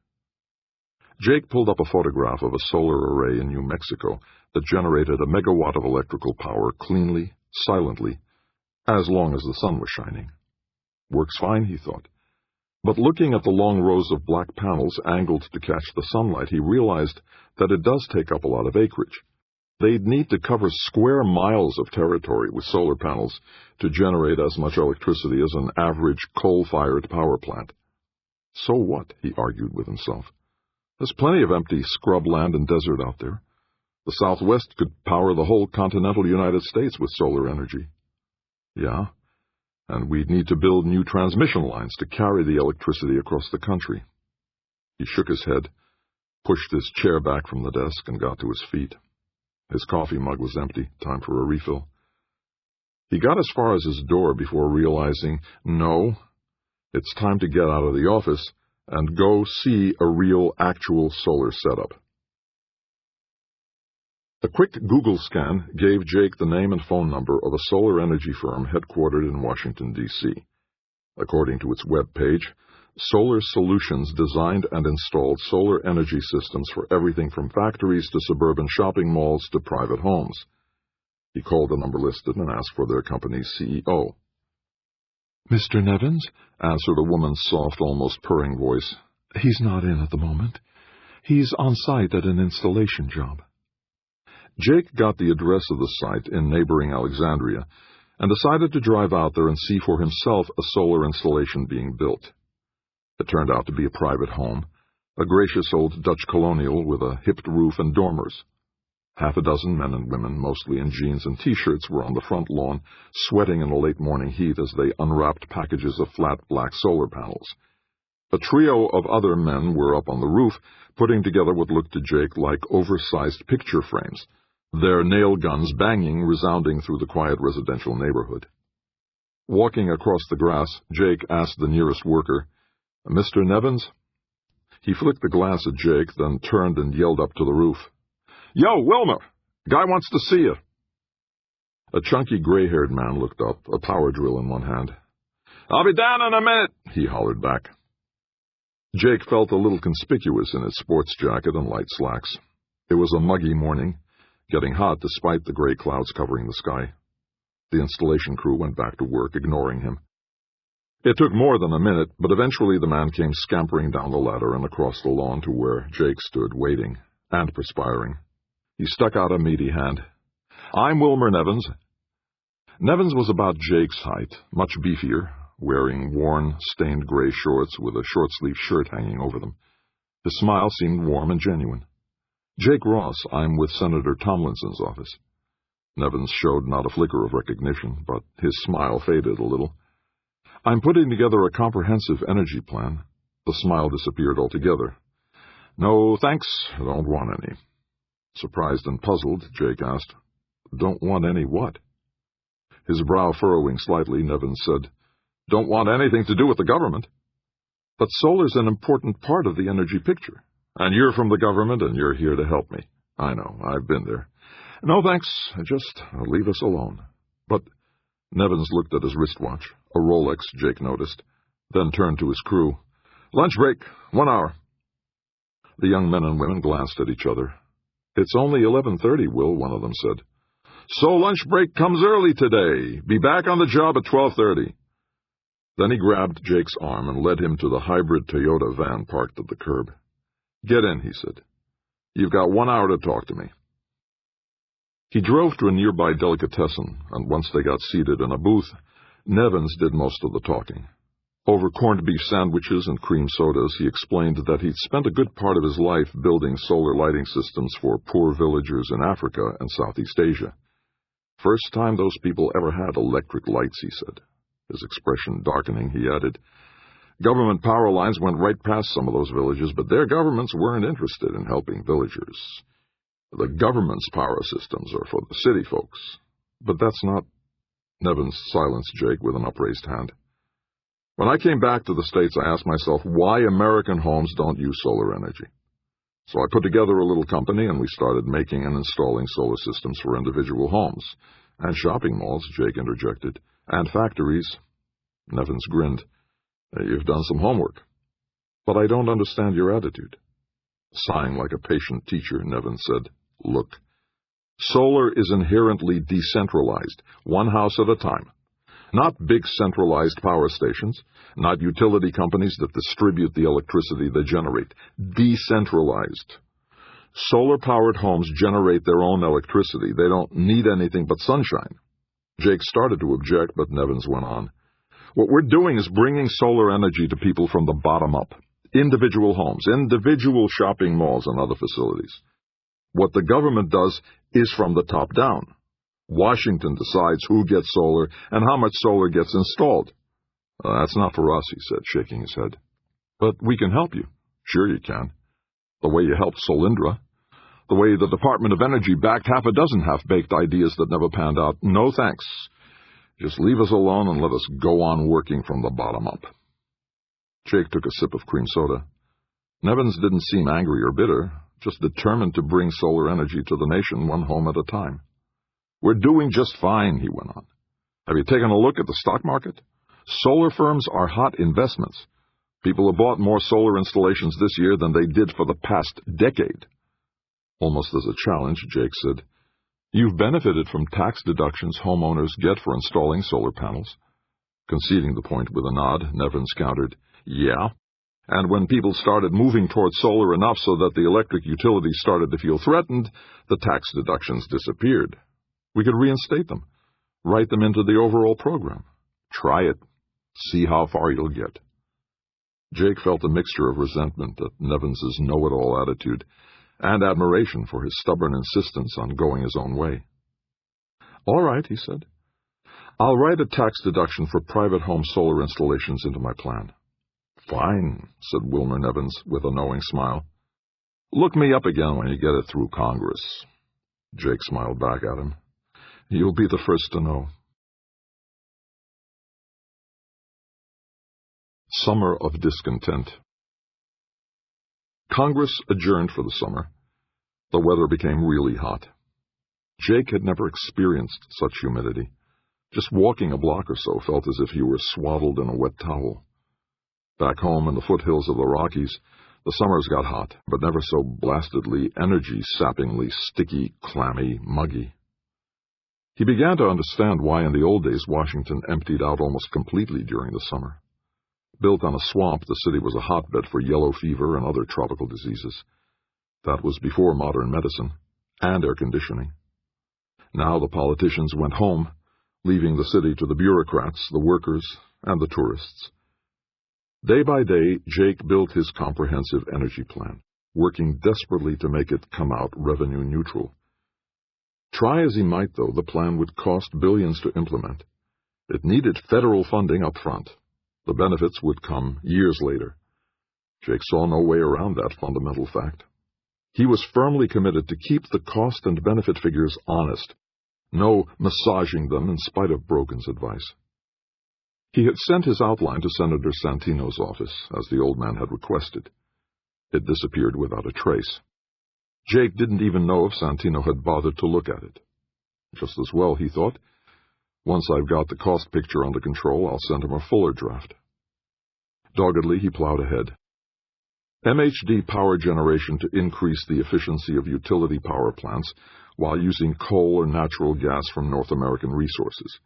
[SPEAKER 1] Jake pulled up a photograph of a solar array in New Mexico that generated a megawatt of electrical power cleanly, silently, as long as the sun was shining. Works fine, he thought. But looking at the long rows of black panels angled to catch the sunlight, he realized that it does take up a lot of acreage. They'd need to cover square miles of territory with solar panels to generate as much electricity as an average coal-fired power plant. So what, he argued with himself. There's plenty of empty scrubland and desert out there. The Southwest could power the whole continental United States with solar energy. Yeah, and we'd need to build new transmission lines to carry the electricity across the country. He shook his head, pushed his chair back from the desk, and got to his feet. His coffee mug was empty, time for a refill. He got as far as his door before realizing, no, it's time to get out of the office and go see a real, actual solar setup. A quick Google scan gave Jake the name and phone number of a solar energy firm headquartered in Washington, D.C. According to its web page, Solar Solutions designed and installed solar energy systems for everything from factories to suburban shopping malls to private homes. He called the number listed and asked for their company's CEO. Mr. Nevins, answered a woman's soft, almost purring voice. He's not in at the moment. He's on site at an installation job. Jake got the address of the site in neighboring Alexandria and decided to drive out there and see for himself a solar installation being built. It turned out to be a private home, a gracious old Dutch colonial with a hipped roof and dormers. Half a dozen men and women, mostly in jeans and T-shirts, were on the front lawn, sweating in the late morning heat as they unwrapped packages of flat black solar panels. A trio of other men were up on the roof, putting together what looked to Jake like oversized picture frames, their nail guns banging resounding through the quiet residential neighborhood. Walking across the grass, Jake asked the nearest worker, Mr. Nevins? He flicked the glass at Jake, then turned and yelled up to the roof. Yo, Wilmer! Guy wants to see you. A chunky gray-haired man looked up, a power drill in one hand. I'll be down in a minute, he hollered back. Jake felt a little conspicuous in his sports jacket and light slacks. It was a muggy morning, getting hot despite the gray clouds covering the sky. The installation crew went back to work, ignoring him. It took more than a minute, but eventually the man came scampering down the ladder and across the lawn to where Jake stood waiting, and perspiring. He stuck out a meaty hand. "I'm Wilmer Nevins." Nevins was about Jake's height, much beefier, wearing worn, stained gray shorts with a short-sleeved shirt hanging over them. His smile seemed warm and genuine. "Jake Ross, I'm with Senator Tomlinson's office." Nevins showed not a flicker of recognition, but his smile faded a little. "I'm putting together a comprehensive energy plan." The smile disappeared altogether. "No, thanks, I don't want any." Surprised and puzzled, Jake asked, "Don't want any what?" His brow furrowing slightly, Nevins said, "Don't want anything to do with the government." "But solar's an important part of the energy picture. And you're from the government, and you're here to help me." "I know, I've been there." "No, thanks, just leave us alone." "But—" Nevins looked at his wristwatch, a Rolex, Jake noticed, then turned to his crew. "Lunch break, 1 hour." The young men and women glanced at each other. "It's only 11:30, Will," one of them said. "So lunch break comes early today. Be back on the job at 12:30. Then he grabbed Jake's arm and led him to the hybrid Toyota van parked at the curb. "Get in," he said. "You've got 1 hour to talk to me." He drove to a nearby delicatessen, and once they got seated in a booth, Nevins did most of the talking. Over corned beef sandwiches and cream sodas, he explained that he'd spent a good part of his life building solar lighting systems for poor villagers in Africa and Southeast Asia. First time those people ever had electric lights, he said. His expression darkening, he added, "Government power lines went right past some of those villages, but their governments weren't interested in helping villagers. The government's power systems are for the city folks." "But that's not—" Nevins silenced Jake with an upraised hand. "When I came back to the States, I asked myself why American homes don't use solar energy. So I put together a little company, and we started making and installing solar systems for individual homes. And shopping malls," Jake interjected, "and factories." Nevins grinned. "You've done some homework. But I don't understand your attitude." Sighing like a patient teacher, Nevins said, "Look, solar is inherently decentralized, one house at a time. Not big centralized power stations, not utility companies that distribute the electricity they generate. Decentralized. Solar-powered homes generate their own electricity. They don't need anything but sunshine." Jake started to object, but Nevins went on. "What we're doing is bringing solar energy to people from the bottom up. Individual homes, individual shopping malls, and other facilities. What the government does is from the top down. Washington decides who gets solar and how much solar gets installed." "That's not for us," he said, shaking his head. "But we can help you." "Sure you can. The way you helped Solindra. The way the Department of Energy backed half a dozen half-baked ideas that never panned out. No thanks. Just leave us alone and let us go on working from the bottom up." Jake took a sip of cream soda. Nevins didn't seem angry or bitter, just determined to bring solar energy to the nation one home at a time. "We're doing just fine," he went on. "Have you taken a look at the stock market? Solar firms are hot investments. People have bought more solar installations this year than they did for the past decade." Almost as a challenge, Jake said, "You've benefited from tax deductions homeowners get for installing solar panels." Conceding the point with a nod, Nevins countered, "Yeah. And when people started moving towards solar enough so that the electric utility started to feel threatened, the tax deductions disappeared. We could reinstate them, write them into the overall program. Try it. See how far you'll get." Jake felt a mixture of resentment at Nevins's know-it-all attitude and admiration for his stubborn insistence on going his own way. "All right," he said. "I'll write a tax deduction for private home solar installations into my plan." "Fine," said Wilmer Nevins with a knowing smile. "Look me up again when you get it through Congress." Jake smiled back at him. "You'll be the first to know." Summer of Discontent. Congress adjourned for the summer. The weather became really hot. Jake had never experienced such humidity. Just walking a block or so felt as if he were swaddled in a wet towel. Back home in the foothills of the Rockies, the summers got hot, but never so blastedly, energy-sappingly sticky, clammy, muggy. He began to understand why in the old days Washington emptied out almost completely during the summer. Built on a swamp, the city was a hotbed for yellow fever and other tropical diseases. That was before modern medicine and air conditioning. Now the politicians went home, leaving the city to the bureaucrats, the workers, and the tourists. Day by day, Jake built his comprehensive energy plan, working desperately to make it come out revenue neutral. Try as he might, though, the plan would cost billions to implement. It needed federal funding up front. The benefits would come years later. Jake saw no way around that fundamental fact. He was firmly committed to keep the cost and benefit figures honest, no massaging them in spite of Brogan's advice. He had sent his outline to Senator Santino's office, as the old man had requested. It disappeared without a trace. Jake didn't even know if Santino had bothered to look at it. Just as well, he thought. Once I've got the cost picture under control, I'll send him a fuller draft. Doggedly, he plowed ahead. MHD power generation to increase the efficiency of utility power plants while using coal or natural gas from North American resources.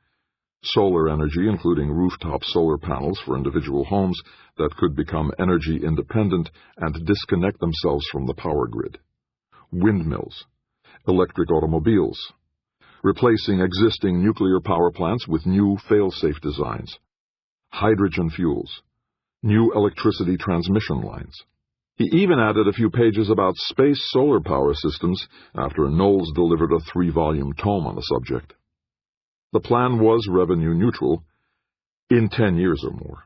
[SPEAKER 1] Solar energy, including rooftop solar panels for individual homes that could become energy independent and disconnect themselves from the power grid. Windmills. Electric automobiles. Replacing existing nuclear power plants with new fail-safe designs. Hydrogen fuels. New electricity transmission lines. He even added a few pages about space solar power systems after Knowles delivered a 3-volume tome on the subject. The plan was revenue neutral in 10 years or more.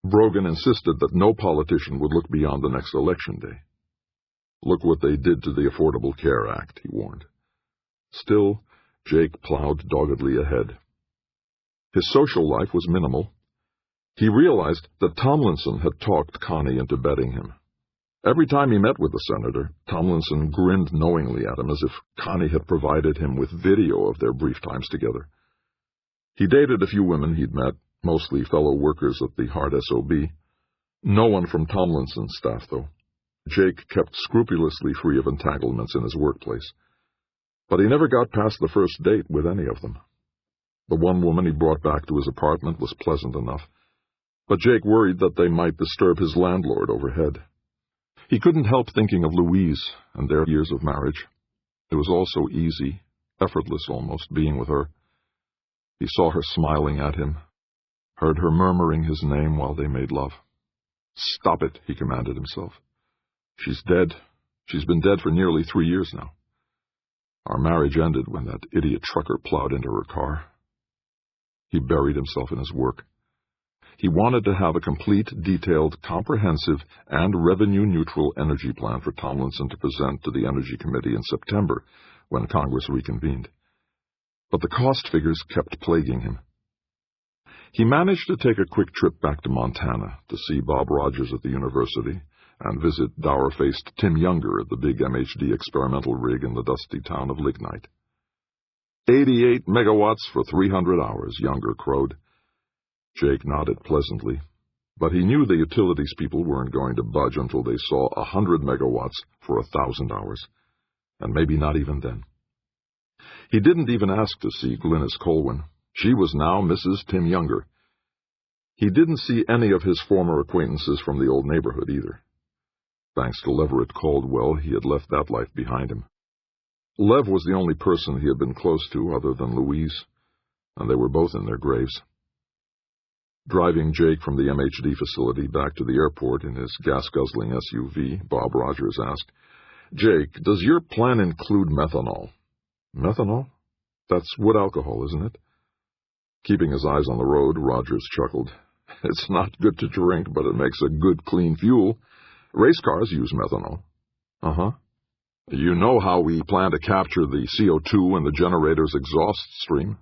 [SPEAKER 1] Brogan insisted that no politician would look beyond the next election day. Look what they did to the Affordable Care Act, he warned. Still, Jake plowed doggedly ahead. His social life was minimal. He realized that Tomlinson had talked Connie into betting him. Every time he met with the senator, Tomlinson grinned knowingly at him as if Connie had provided him with video of their brief times together. He dated a few women he'd met, mostly fellow workers at the Hart SOB. No one from Tomlinson's staff, though. Jake kept scrupulously free of entanglements in his workplace. But he never got past the first date with any of them. The one woman he brought back to his apartment was pleasant enough, but Jake worried that they might disturb his landlord overhead. He couldn't help thinking of Louise and their years of marriage. It was all so easy, effortless almost, being with her. He saw her smiling at him, heard her murmuring his name while they made love. "Stop it," he commanded himself. "She's dead. She's been dead for nearly 3 years now. Our marriage ended when that idiot trucker plowed into her car." He buried himself in his work. He wanted to have a complete, detailed, comprehensive, and revenue-neutral energy plan for Tomlinson to present to the Energy Committee in September, when Congress reconvened. But the cost figures kept plaguing him. He managed to take a quick trip back to Montana to see Bob Rogers at the university and visit dour-faced Tim Younger at the big MHD experimental rig in the dusty town of Lignite. 88 megawatts for 300 hours, Younger crowed. Jake nodded pleasantly, but he knew the utilities people weren't going to budge until they saw 100 megawatts for 1,000 hours, and maybe not even then. He didn't even ask to see Glynis Colwyn. She was now Mrs. Tim Younger. He didn't see any of his former acquaintances from the old neighborhood either. Thanks to Leverett Caldwell, he had left that life behind him. Lev was the only person he had been close to other than Louise, and they were both in their graves. Driving Jake from the MHD facility back to the airport in his gas-guzzling SUV, Bob Rogers asked, "Jake, does your plan include methanol?" "Methanol? That's wood alcohol, isn't it?" Keeping his eyes on the road, Rogers chuckled. "It's not good to drink, but it makes a good, clean fuel. Race cars use methanol." "Uh-huh." "You know how we plan to capture the CO2 in the generator's exhaust stream?"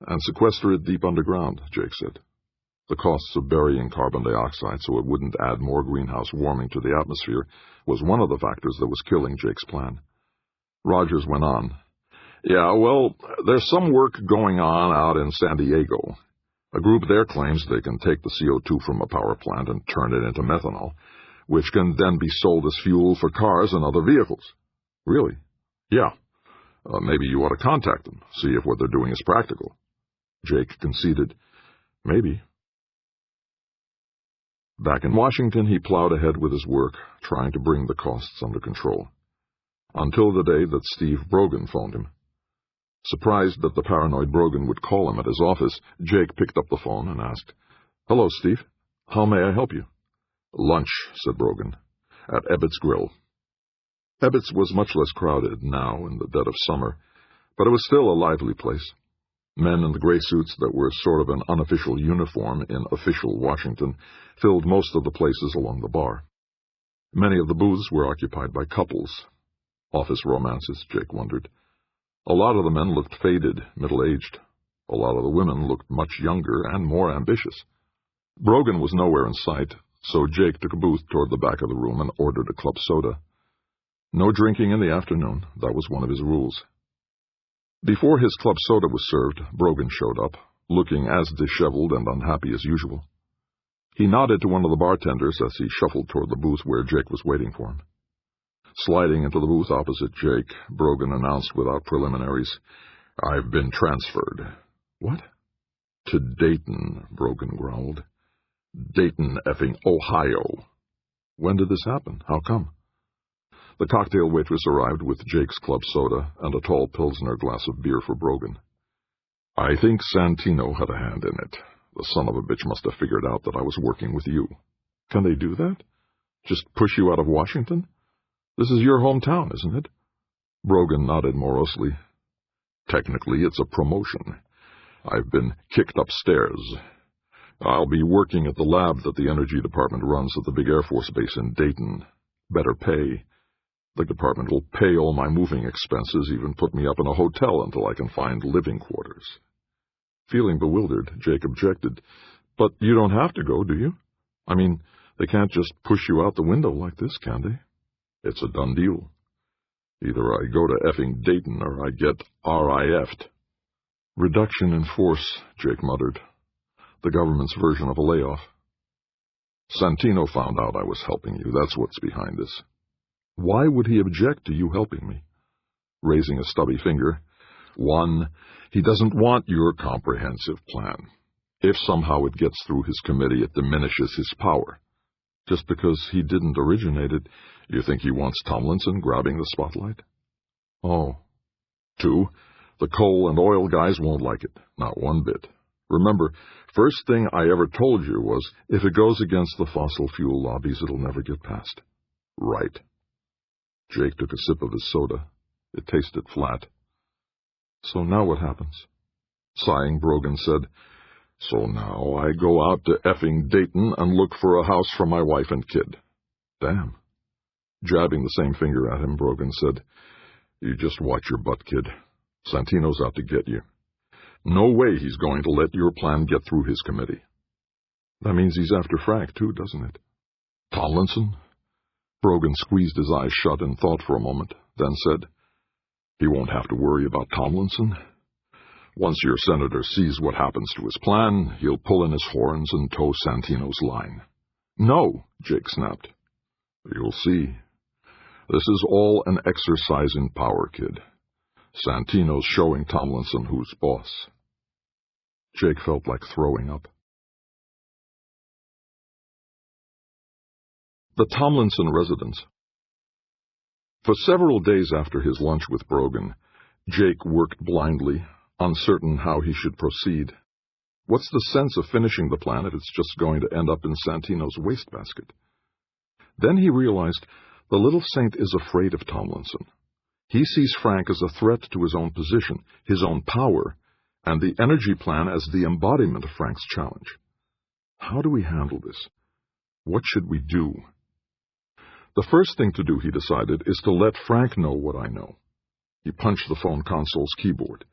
[SPEAKER 1] "And sequester it deep underground," Jake said. The costs of burying carbon dioxide so it wouldn't add more greenhouse warming to the atmosphere was one of the factors that was killing Jake's plan. Rogers went on. "Yeah, well, there's some work going on out in San Diego. A group there claims they can take the CO2 from a power plant and turn it into methanol, which can then be sold as fuel for cars and other vehicles." "Really?" "Yeah. Maybe you ought to contact them, see if what they're doing is practical." Jake conceded. "Maybe." Back in Washington, he plowed ahead with his work, trying to bring the costs under control. until the day that Steve Brogan phoned him. Surprised that the paranoid Brogan would call him at his office, Jake picked up the phone and asked, "Hello, Steve. How may I help you?" "Lunch," said Brogan, "at Ebbitt's Grill." Ebbitt's was much less crowded now in the dead of summer, but it was still a lively place. Men in the gray suits that were sort of an unofficial uniform in official Washington filled most of the places along the bar. Many of the booths were occupied by couples. Office romances, Jake wondered. A lot of the men looked faded, middle-aged. A lot of the women looked much younger and more ambitious. Brogan was nowhere in sight, so Jake took a booth toward the back of the room and ordered a club soda. No drinking in the afternoon, that was one of his rules. Before his club soda was served, Brogan showed up, looking as disheveled and unhappy as usual. He nodded to one of the bartenders as he shuffled toward the booth where Jake was waiting for him. Sliding into the booth opposite Jake, Brogan announced without preliminaries, "I've been transferred." "What?" "To Dayton," Brogan growled. "Dayton, effing Ohio." "When did this happen? How come?" The cocktail waitress arrived with Jake's club soda and a tall Pilsner glass of beer for Brogan. "I think Santino had a hand in it. The son of a bitch must have figured out that I was working with you." "Can they do that? Just push you out of Washington? This is your hometown, isn't it?" Brogan nodded morosely. "Technically, it's a promotion. I've been kicked upstairs. I'll be working at the lab that the Energy Department runs at the big Air Force base in Dayton. Better pay. The department will pay all my moving expenses, even put me up in a hotel until I can find living quarters." Feeling bewildered, Jake objected. "But you don't have to go, do you? I mean, they can't just push you out the window like this, can they?" "It's a done deal. Either I go to effing Dayton or I get RIF'd. "Reduction in force," Jake muttered. "The government's version of a layoff." "Santino found out I was helping you. That's what's behind this." "Why would he object to you helping me?" Raising a stubby finger. "One, he doesn't want your comprehensive plan. If somehow it gets through his committee, it diminishes his power. Just because he didn't originate it, you think he wants Tomlinson grabbing the spotlight?" "Oh." "Two, the coal and oil guys won't like it, not one bit. Remember, first thing I ever told you was, if it goes against the fossil fuel lobbies, it'll never get passed." "Right." Jake took a sip of his soda. It tasted flat. "So now what happens?" Sighing, Brogan said, "So now I go out to effing Dayton and look for a house for my wife and kid." "Damn." Jabbing the same finger at him, Brogan said, "You just watch your butt, kid. Santino's out to get you. No way he's going to let your plan get through his committee." "That means he's after Frank, too, doesn't it?" "Tomlinson?" Brogan squeezed his eyes shut and thought for a moment, then said, "He won't have to worry about Tomlinson. Once your senator sees what happens to his plan, he'll pull in his horns and toe Santino's line." "No," Jake snapped. "You'll see. This is all an exercise in power, kid. Santino's showing Tomlinson who's boss." Jake felt like throwing up. The Tomlinson residence. For several days after his lunch with Brogan, Jake worked blindly, uncertain how he should proceed. What's the sense of finishing the plan if it's just going to end up in Santino's wastebasket? Then he realized the little saint is afraid of Tomlinson. He sees Frank as a threat to his own position, his own power, and the energy plan as the embodiment of Frank's challenge. How do we handle this? What should we do? The first thing to do, he decided, is to let Frank know what I know. He punched the phone console's keyboard.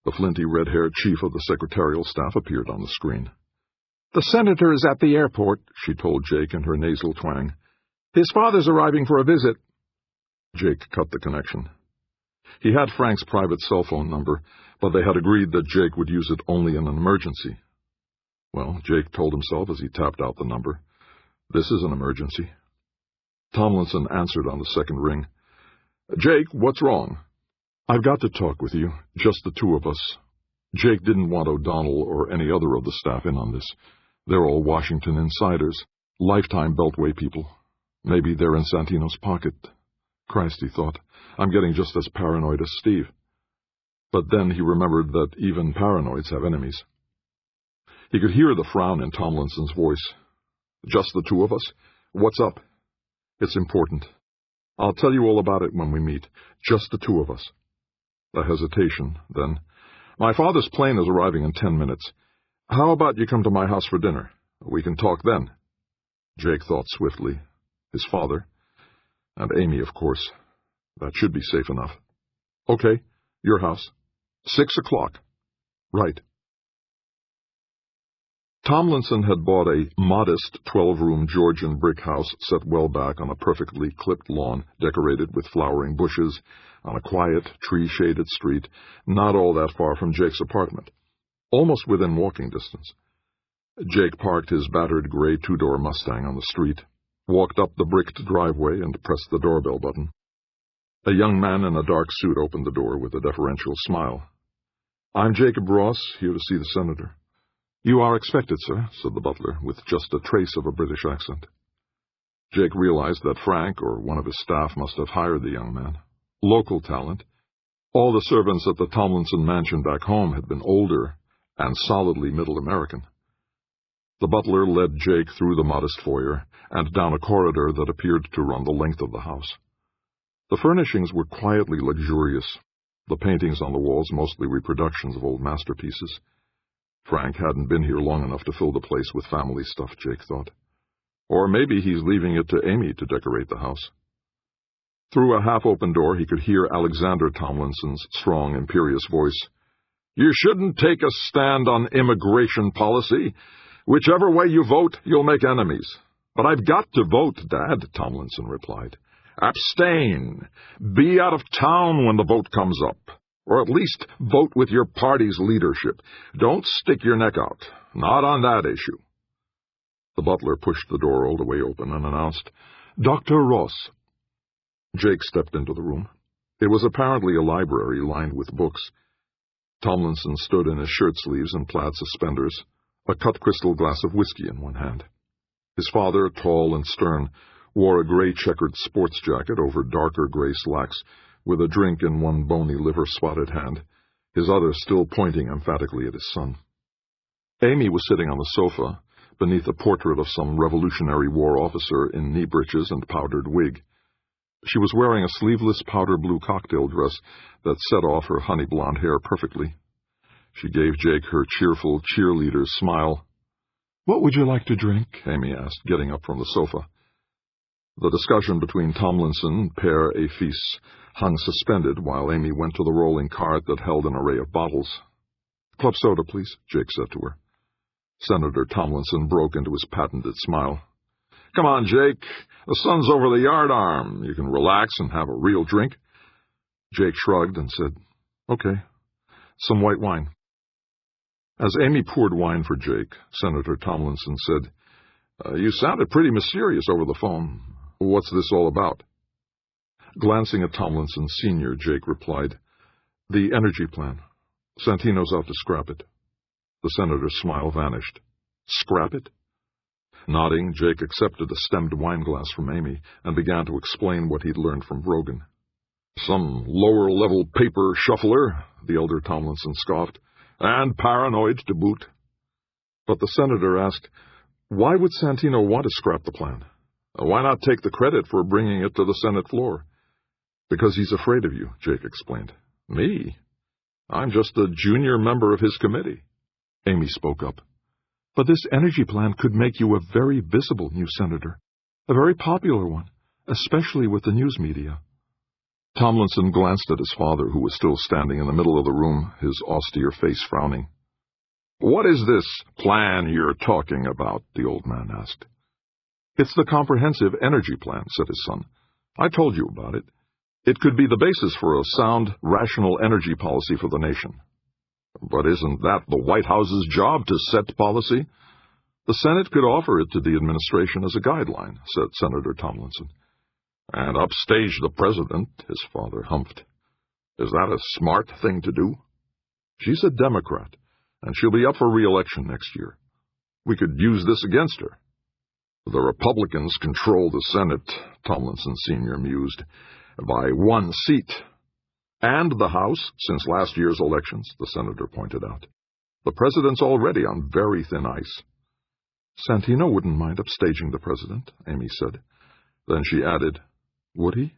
[SPEAKER 1] The flinty red-haired chief of the secretarial staff appeared on the screen. "The senator is at the airport," she told Jake in her nasal twang. "His father's arriving for a visit." Jake cut the connection. He had Frank's private cell phone number, but they had agreed that Jake would use it only in an emergency. Well, Jake told himself as he tapped out the number, this is an emergency. Tomlinson answered on the second ring. "Jake, what's wrong?" "I've got to talk with you, just the two of us." Jake didn't want O'Donnell or any other of the staff in on this. They're all Washington insiders, lifetime Beltway people. Maybe they're in Santino's pocket. Christ, he thought, I'm getting just as paranoid as Steve. But then he remembered that even paranoids have enemies. He could hear the frown in Tomlinson's voice. Just the two of us? What's up? It's important. I'll tell you all about it when we meet. Just the two of us. A hesitation, then. My father's plane is arriving in 10 minutes. How about you come to my house for dinner? We can talk then. Jake thought swiftly. His father. And Amy, of course. That should be safe enough. Okay, your house. 6 o'clock. Right. Tomlinson had bought a modest 12-room Georgian brick house set well back on a perfectly clipped lawn decorated with flowering bushes on a quiet, tree-shaded street not all that far from Jake's apartment, almost within walking distance. Jake parked his battered gray two-door Mustang on the street, walked up the bricked driveway, and pressed the doorbell button. A young man in a dark suit opened the door with a deferential smile. I'm Jacob Ross, here to see the senator. You are expected, sir, said the butler, with just a trace of a British accent. Jake realized that Frank or one of his staff must have hired the young man. Local talent. All the servants at the Tomlinson mansion back home had been older and solidly Middle American. The butler led Jake through the modest foyer and down a corridor that appeared to run the length of the house. The furnishings were quietly luxurious, the paintings on the walls mostly reproductions of old masterpieces. Frank hadn't been here long enough to fill the place with family stuff, Jake thought. Or maybe he's leaving it to Amy to decorate the house. Through a half-open door he could hear Alexander Tomlinson's strong, imperious voice. You shouldn't take a stand on immigration policy. Whichever way you vote, you'll make enemies. But I've got to vote, Dad, Tomlinson replied. Abstain. Be out of town when the vote comes up. Or at least vote with your party's leadership. Don't stick your neck out. Not on that issue. The butler pushed the door all the way open and announced, Dr. Ross. Jake stepped into the room. It was apparently a library lined with books. Tomlinson stood in his shirt sleeves and plaid suspenders, a cut-crystal glass of whiskey in one hand. His father, tall and stern, wore a gray checkered sports jacket over darker gray slacks, with a drink in one bony liver-spotted hand, his other still pointing emphatically at his son. Amy was sitting on the sofa, beneath a portrait of some Revolutionary War officer in knee breeches and powdered wig. She was wearing a sleeveless powder-blue cocktail dress that set off her honey-blonde hair perfectly. She gave Jake her cheerful cheerleader's smile. What would you like to drink? Amy asked, getting up from the sofa. The discussion between Tomlinson, père et fils, hung suspended while Amy went to the rolling cart that held an array of bottles. Club soda, please, Jake said to her. Senator Tomlinson broke into his patented smile. Come on, Jake. The sun's over the yardarm. You can relax and have a real drink. Jake shrugged and said, Okay, some white wine. As Amy poured wine for Jake, Senator Tomlinson said, You sounded pretty mysterious over the phone. What's this all about? Glancing at Tomlinson Sr., Jake replied, The energy plan. Santino's out to scrap it. The senator's smile vanished. Scrap it? Nodding, Jake accepted a stemmed wineglass from Amy and began to explain what he'd learned from Brogan. Some lower-level paper shuffler, the elder Tomlinson scoffed, and paranoid to boot. But the senator asked, Why would Santino want to scrap the plan? Why not take the credit for bringing it to the Senate floor? Because he's afraid of you, Jake explained. Me? I'm just a junior member of his committee. Amy spoke up. But this energy plan could make you a very visible new senator, a very popular one, especially with the news media. Tomlinson glanced at his father, who was still standing in the middle of the room, his austere face frowning. What is this plan you're talking about? The old man asked. It's the comprehensive energy plan, said his son. I told you about it. It could be the basis for a sound, rational energy policy for the nation. But isn't that the White House's job to set policy? The Senate could offer it to the administration as a guideline, said Senator Tomlinson. And upstage the president, his father humphed. Is that a smart thing to do? She's a Democrat, and she'll be up for re-election next year. We could use this against her. The Republicans control the Senate, Tomlinson Sr. mused,
[SPEAKER 2] By 1 seat. And the House, since last year's elections, the senator pointed out. The president's already on very thin ice.
[SPEAKER 1] Santino wouldn't mind upstaging the president, Amy said. Then she added, would he?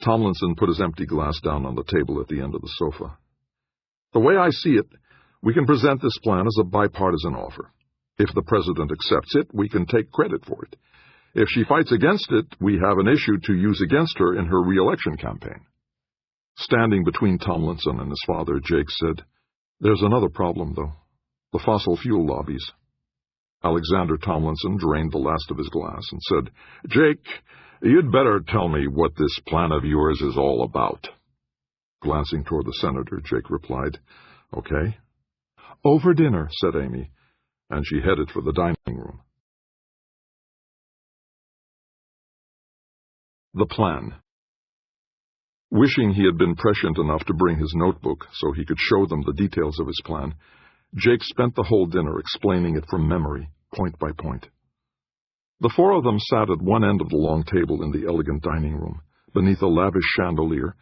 [SPEAKER 1] Tomlinson put his empty glass down on the table at the end of the sofa. The way I see it, we can present this plan as a bipartisan offer. If the president accepts it, we can take credit for it. If she fights against it, we have an issue to use against her in her re-election campaign. Standing between Tomlinson and his father, Jake said, there's another problem, though. The fossil fuel lobbies. Alexander Tomlinson drained the last of his glass and said,
[SPEAKER 2] Jake, you'd better tell me what this plan of yours is all about.
[SPEAKER 1] Glancing toward the senator, Jake replied, okay. Over dinner, said Amy, and she headed for the dining room. The plan. Wishing he had been prescient enough to bring his notebook so he could show them the details of his plan, Jake spent the whole dinner explaining it from memory, point by point. The four of them sat at one end of the long table in the elegant dining room, beneath a lavish chandelier,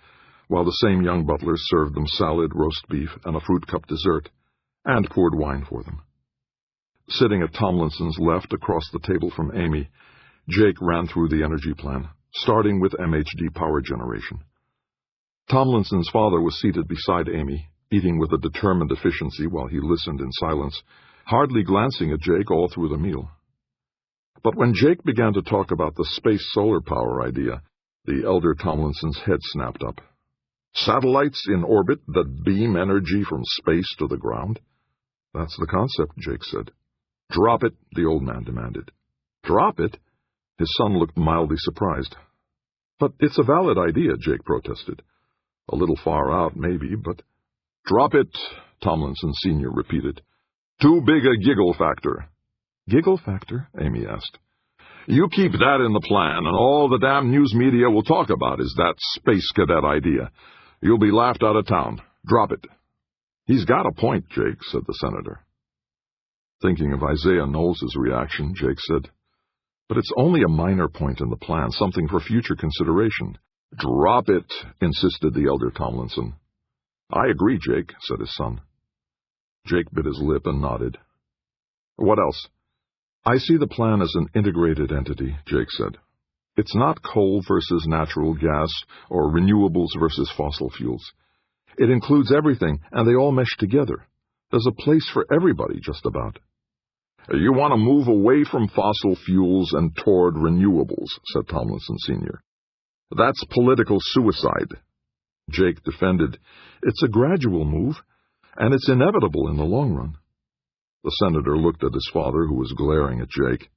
[SPEAKER 1] while the same young butler served them salad, roast beef, and a fruit-cup dessert, and poured wine for them. Sitting at Tomlinson's left across the table from Amy, Jake ran through the energy plan, starting with MHD power generation. Tomlinson's father was seated beside Amy, eating with a determined efficiency while he listened in silence, hardly glancing at Jake all through the meal. But when Jake began to talk about the space solar power idea, the elder Tomlinson's head snapped up. Satellites in orbit that beam energy from space to the ground? That's the concept, Jake said. Drop it, the old man demanded. Drop it? His son looked mildly surprised. But it's a valid idea, Jake protested. A little far out, maybe, but... Drop it, Tomlinson Sr. repeated. Too big a giggle factor. Giggle factor? Amy asked. You keep that in the plan, and all the damn news media will talk about is that space cadet idea. You'll be laughed out of town. Drop it. He's got a point, Jake, said the senator. Thinking of Isaiah Knowles' reaction, Jake said, but it's only a minor point in the plan, something for future consideration. Drop it, insisted the elder Tomlinson. I agree, Jake, said his son. Jake bit his lip and nodded. What else? I see the plan as an integrated entity, Jake said. It's not coal versus natural gas or renewables versus fossil fuels. It includes everything, and they all mesh together. There's a place for everybody, just about. You want to move away from fossil fuels and toward renewables, said Tomlinson Sr. That's political suicide. Jake defended. It's a gradual move, and it's inevitable in the long run. The senator looked at his father, who was glaring at Jake.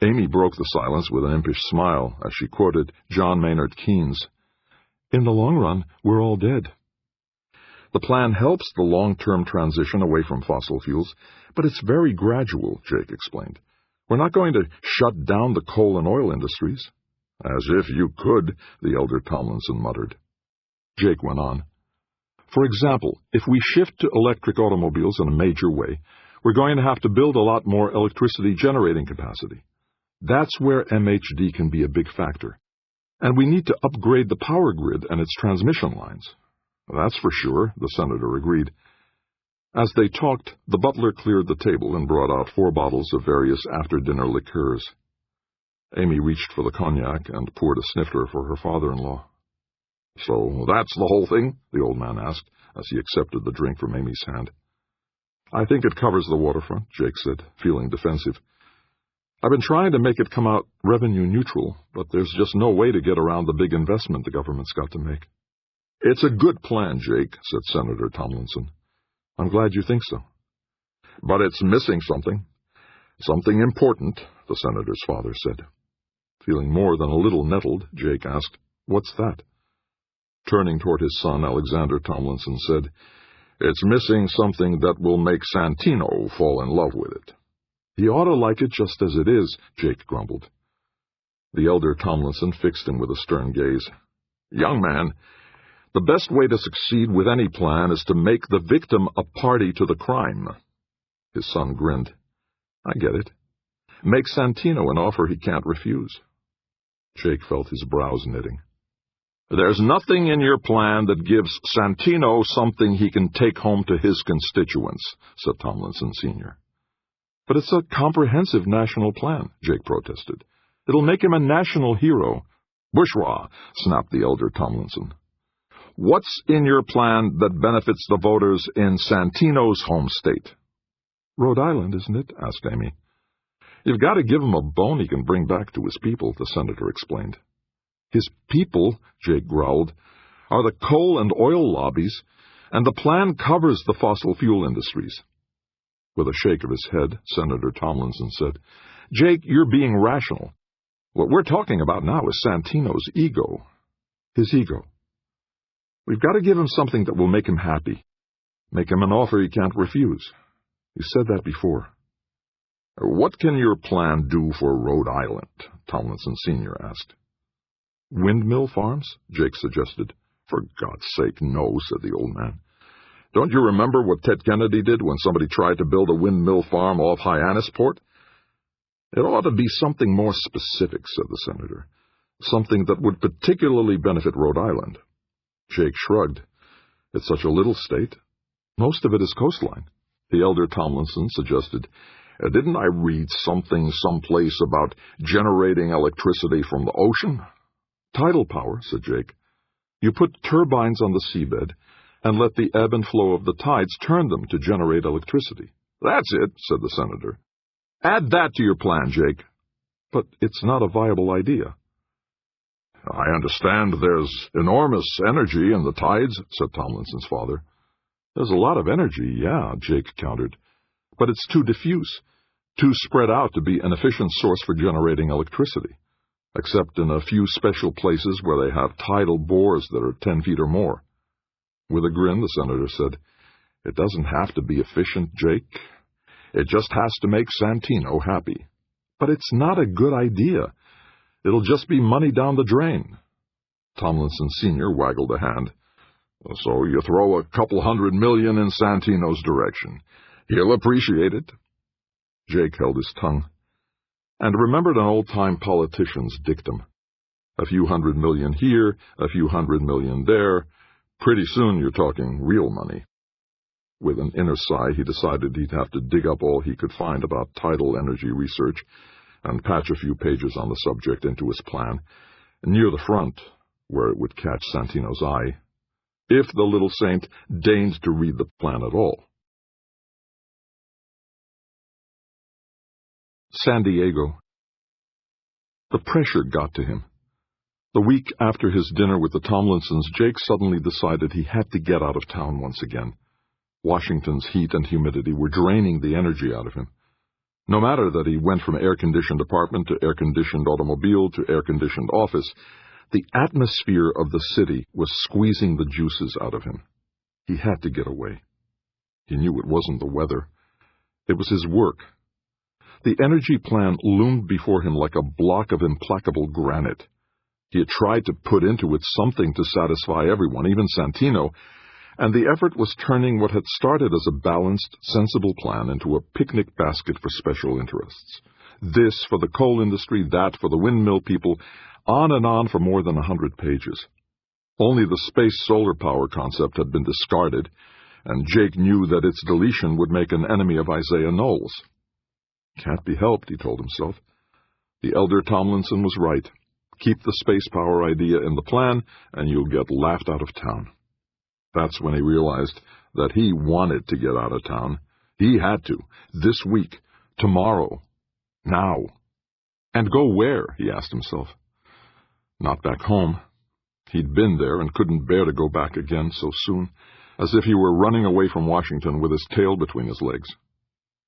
[SPEAKER 1] Amy broke the silence with an impish smile as she quoted John Maynard Keynes. In the long run, we're all dead. The plan helps the long-term transition away from fossil fuels, but it's very gradual, Jake explained. We're not going to shut down the coal and oil industries. As if you could, the elder Tomlinson muttered. Jake went on. For example, if we shift to electric automobiles in a major way, we're going to have to build a lot more electricity generating capacity. That's where MHD can be a big factor. And we need to upgrade the power grid and its transmission lines. That's for sure, the senator agreed. As they talked, the butler cleared the table and brought out 4 bottles of various after-dinner liqueurs. Amy reached for the cognac and poured a snifter for her father-in-law. So that's the whole thing? The old man asked, as he accepted the drink from Amy's hand. I think it covers the waterfront, Jake said, feeling defensive. I've been trying to make it come out revenue neutral, but there's just no way to get around the big investment the government's got to make. It's a good plan, Jake, said Senator Tomlinson. I'm glad you think so. But it's missing something. Something important, the senator's father said. Feeling more than a little nettled, Jake asked, What's that? Turning toward his son, Alexander Tomlinson said, It's missing something that will make Santino fall in love with it. He ought to like it just as it is, Jake grumbled. The elder Tomlinson fixed him with a stern gaze. Young man, the best way to succeed with any plan is to make the victim a party to the crime. His son grinned. I get it. Make Santino an offer he can't refuse. Jake felt his brows knitting.
[SPEAKER 2] There's nothing in your plan that gives Santino something he can take home to his constituents, said Tomlinson Sr.
[SPEAKER 1] But it's a comprehensive national plan, Jake protested. It'll make him a national hero.
[SPEAKER 2] Bourgeois, snapped the elder Tomlinson. What's in your plan that benefits the voters in Santino's home state?
[SPEAKER 1] Rhode Island, isn't it? Asked Amy.
[SPEAKER 2] You've got to give him a bone he can bring back to his people, the senator explained.
[SPEAKER 1] His people, Jake growled,
[SPEAKER 2] are the coal and oil lobbies, and the plan covers the fossil fuel industries.
[SPEAKER 1] With a shake of his head, Senator Tomlinson said,
[SPEAKER 2] Jake, you're being rational. What we're talking about now is Santino's ego.
[SPEAKER 1] His ego.
[SPEAKER 2] We've got to give him something that will make him happy.
[SPEAKER 1] Make him an offer he can't refuse. You said that before.
[SPEAKER 2] What can your plan do for Rhode Island? Tomlinson Sr. asked.
[SPEAKER 1] Windmill farms?
[SPEAKER 2] Jake suggested. For God's sake, no, said the old man. Don't you remember what Ted Kennedy did when somebody tried to build a windmill farm off Hyannisport? It ought to be something more specific, said the senator. Something that would particularly benefit Rhode Island.
[SPEAKER 1] Jake shrugged. It's such a little state. Most of it is coastline.
[SPEAKER 2] The elder Tomlinson suggested. Didn't I read something someplace about generating electricity from the ocean?
[SPEAKER 1] Tidal power, said Jake. You put turbines on the seabed and let the ebb and flow of the tides turn them to generate electricity.
[SPEAKER 2] That's it, said the senator. Add that to your plan, Jake.
[SPEAKER 1] But it's not a viable idea.
[SPEAKER 2] I understand there's enormous energy in the tides, said Tomlinson's father.
[SPEAKER 1] There's a lot of energy, yeah, Jake countered. But it's too diffuse, too spread out to be an efficient source for generating electricity, except in a few special places where they have tidal bores that are 10 feet or more. With a grin, the senator said, It doesn't have to be efficient, Jake. It just has to make Santino happy. But it's not a good idea. It'll just be money down the drain.
[SPEAKER 2] Tomlinson Sr. waggled a hand. So you throw a couple $100 million in Santino's direction. He'll appreciate it.
[SPEAKER 1] Jake held his tongue, and remembered an old-time politician's dictum. A few $100 million here, a few $100 million there. Pretty soon you're talking real money. With an inner sigh, he decided he'd have to dig up all he could find about tidal energy research and patch a few pages on the subject into his plan, near the front, where it would catch Santino's eye, if the little saint deigned to read the plan at all. San Diego. The pressure got to him. The week after his dinner with the Tomlinsons, Jake suddenly decided he had to get out of town once again. Washington's heat and humidity were draining the energy out of him. No matter that he went from air-conditioned apartment to air-conditioned automobile to air-conditioned office, the atmosphere of the city was squeezing the juices out of him. He had to get away. He knew it wasn't the weather. It was his work. The energy plan loomed before him like a block of implacable granite. He had tried to put into it something to satisfy everyone, even Santino, and the effort was turning what had started as a balanced, sensible plan into a picnic basket for special interests. This for the coal industry, that for the windmill people, on and on for more than 100 pages. Only the space solar power concept had been discarded, and Jake knew that its deletion would make an enemy of Isaiah Knowles. Can't be helped, he told himself. The elder Tomlinson was right. Keep the space power idea in the plan, and you'll get laughed out of town. That's when he realized that he wanted to get out of town. He had to. This week. Tomorrow. Now. And go where, he asked himself. Not back home. He'd been there and couldn't bear to go back again so soon, as if he were running away from Washington with his tail between his legs.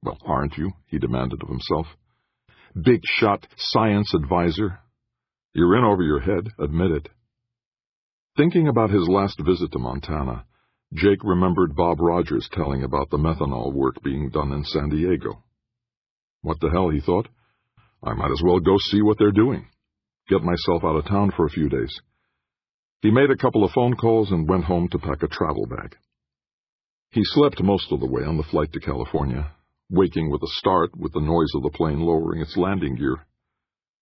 [SPEAKER 1] Well, aren't you? He demanded of himself. Big-shot science advisor. You're in over your head, admit it. Thinking about his last visit to Montana, Jake remembered Bob Rogers telling about the methanol work being done in San Diego. What the hell, he thought. I might as well go see what they're doing. Get myself out of town for a few days. He made a couple of phone calls and went home to pack a travel bag. He slept most of the way on the flight to California, waking with a start with the noise of the plane lowering its landing gear.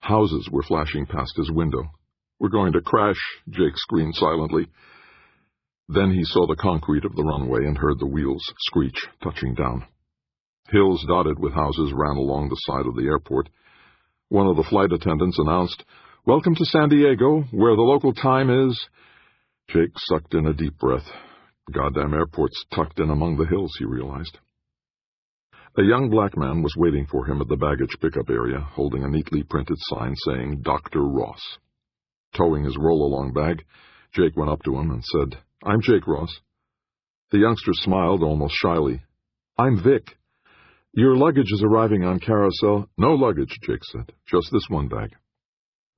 [SPEAKER 1] Houses were flashing past his window. "We're going to crash," Jake screamed silently. Then he saw the concrete of the runway and heard the wheels screech, touching down. Hills dotted with houses ran along the side of the airport. One of the flight attendants announced, "Welcome to San Diego, where the local time is—" Jake sucked in a deep breath. Goddamn airport's tucked in among the hills, he realized. A young black man was waiting for him at the baggage pickup area, holding a neatly printed sign saying Dr. Ross. Towing his roll-along bag, Jake went up to him and said, "I'm Jake Ross." The youngster smiled almost shyly. "I'm Vic. Your luggage is arriving on Carousel." "No luggage," Jake said. "Just this one bag."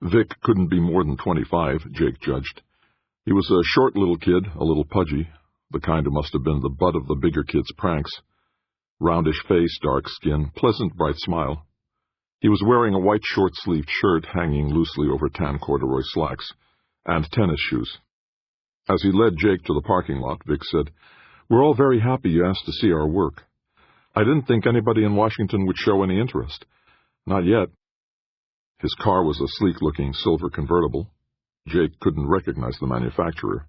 [SPEAKER 1] Vic couldn't be more than 25, Jake judged. He was a short little kid, a little pudgy, the kind who must have been the butt of the bigger kids' pranks. Roundish face, dark skin, pleasant, bright smile. He was wearing a white short-sleeved shirt hanging loosely over tan corduroy slacks, and tennis shoes. As he led Jake to the parking lot, Vic said, "We're all very happy you asked to see our work. I didn't think anybody in Washington would show any interest. Not yet." His car was a sleek-looking silver convertible. Jake couldn't recognize the manufacturer.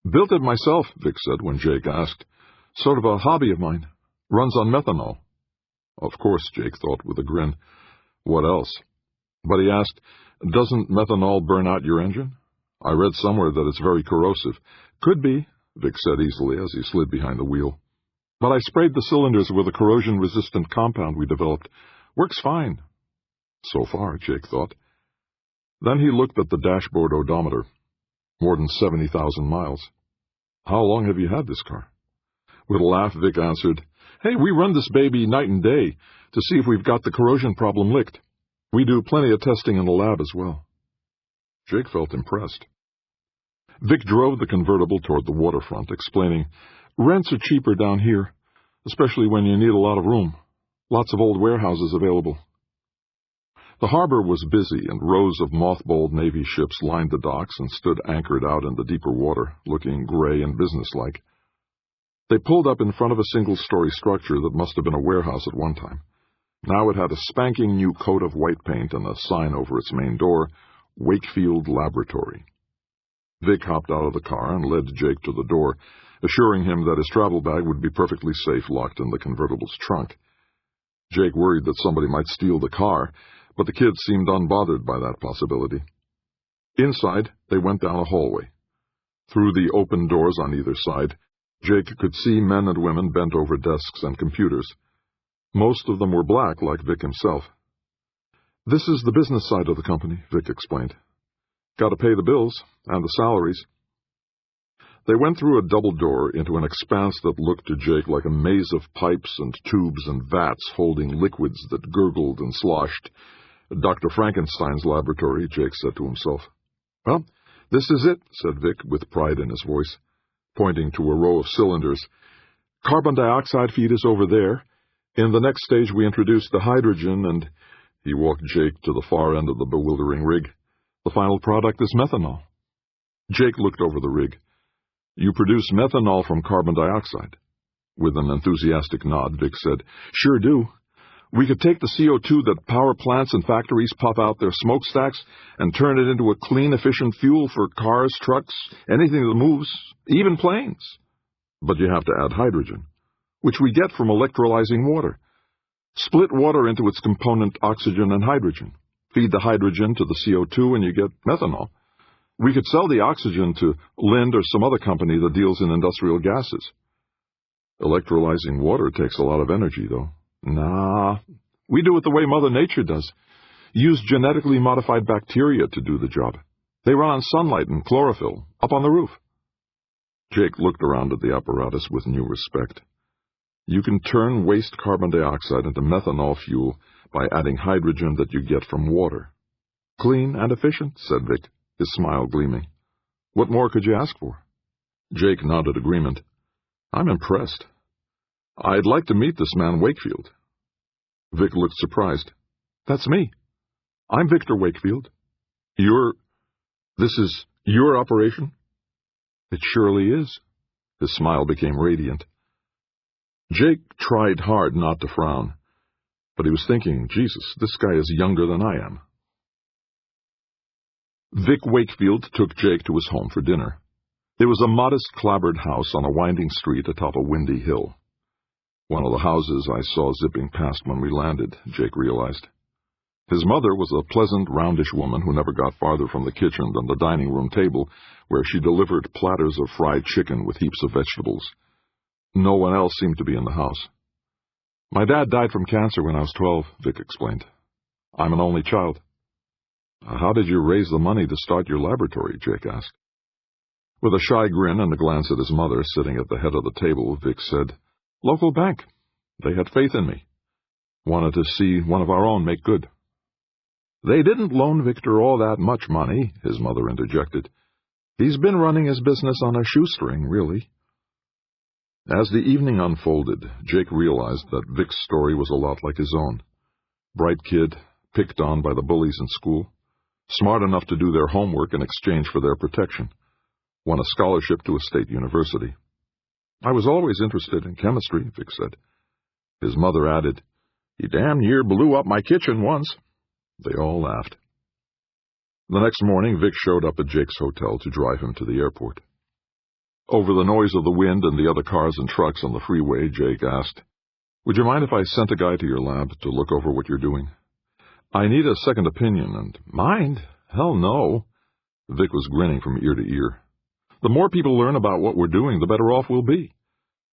[SPEAKER 1] "Built it myself," Vic said when Jake asked. "Sort of a hobby of mine. Runs on methanol." Of course, Jake thought with a grin. What else? But he asked, "Doesn't methanol burn out your engine? I read somewhere that it's very corrosive." "Could be," Vic said easily as he slid behind the wheel. "But I sprayed the cylinders with a corrosion-resistant compound we developed. Works fine." So far, Jake thought. Then he looked at the dashboard odometer. More than 70,000 miles. "How long have you had this car?" With a laugh, Vic answered, "Hey, we run this baby night and day to see if we've got the corrosion problem licked. We do plenty of testing in the lab as well." Jake felt impressed. Vic drove the convertible toward the waterfront, explaining, "Rents are cheaper down here, especially when you need a lot of room. Lots of old warehouses available." The harbor was busy, and rows of mothballed Navy ships lined the docks and stood anchored out in the deeper water, looking gray and businesslike. They pulled up in front of a single-story structure that must have been a warehouse at one time. Now it had a spanking new coat of white paint and a sign over its main door, "Wakefield Laboratory." Vic hopped out of the car and led Jake to the door, assuring him that his travel bag would be perfectly safe locked in the convertible's trunk. Jake worried that somebody might steal the car, but the kid seemed unbothered by that possibility. Inside, they went down a hallway. Through the open doors on either side, Jake could see men and women bent over desks and computers. Most of them were black, like Vic himself. "This is the business side of the company," Vic explained. "Got to pay the bills and the salaries." They went through a double door into an expanse that looked to Jake like a maze of pipes and tubes and vats holding liquids that gurgled and sloshed. "Dr. Frankenstein's laboratory," Jake said to himself. "Well, this is it," said Vic with pride in his voice, pointing to a row of cylinders. "Carbon dioxide feed is over there. In the next stage we introduce the hydrogen and—" He walked Jake to the far end of the bewildering rig. "The final product is methanol." Jake looked over the rig. "You produce methanol from carbon dioxide." With an enthusiastic nod, Vic said, "Sure do. We could take the CO2 that power plants and factories puff out their smokestacks and turn it into a clean, efficient fuel for cars, trucks, anything that moves, even planes. But you have to add hydrogen, which we get from electrolyzing water. Split water into its component oxygen and hydrogen. Feed the hydrogen to the CO2 and you get methanol. We could sell the oxygen to Lind or some other company that deals in industrial gases." "Electrolyzing water takes a lot of energy, though." "Nah, we do it the way Mother Nature does. Use genetically modified bacteria to do the job. They run on sunlight and chlorophyll, up on the roof." Jake looked around at the apparatus with new respect. "You can turn waste carbon dioxide into methanol fuel by adding hydrogen that you get from water." "Clean and efficient," said Vic, his smile gleaming. "What more could you ask for?" Jake nodded agreement. "I'm impressed. I'd like to meet this man Wakefield." Vic looked surprised. "That's me. I'm Victor Wakefield." This is your operation?" "It surely is." His smile became radiant. Jake tried hard not to frown, but he was thinking, Jesus, this guy is younger than I am. Vic Wakefield took Jake to his home for dinner. It was a modest clapboard house on a winding street atop a windy hill. One of the houses I saw zipping past when we landed, Jake realized. His mother was a pleasant, roundish woman who never got farther from the kitchen than the dining room table, where she delivered platters of fried chicken with heaps of vegetables. No one else seemed to be in the house. "My dad died from cancer when I was 12, Vic explained. "I'm an only child." "How did you raise the money to start your laboratory?" Jake asked. With a shy grin and a glance at his mother sitting at the head of the table, Vic said, "Local bank. They had faith in me. Wanted to see one of our own make good." "They didn't loan Victor all that much money," his mother interjected. "He's been running his business on a shoestring, really." As the evening unfolded, Jake realized that Vic's story was a lot like his own. Bright kid, picked on by the bullies in school, smart enough to do their homework in exchange for their protection, won a scholarship to a state university. "I was always interested in chemistry," Vic said. His mother added, "He damn near blew up my kitchen once." They all laughed. The next morning, Vic showed up at Jake's hotel to drive him to the airport. Over the noise of the wind and the other cars and trucks on the freeway, Jake asked, "Would you mind if I sent a guy to your lab to look over what you're doing? I need a second opinion, and—" "Mind? Hell no." Vic was grinning from ear to ear. "The more people learn about what we're doing, the better off we'll be.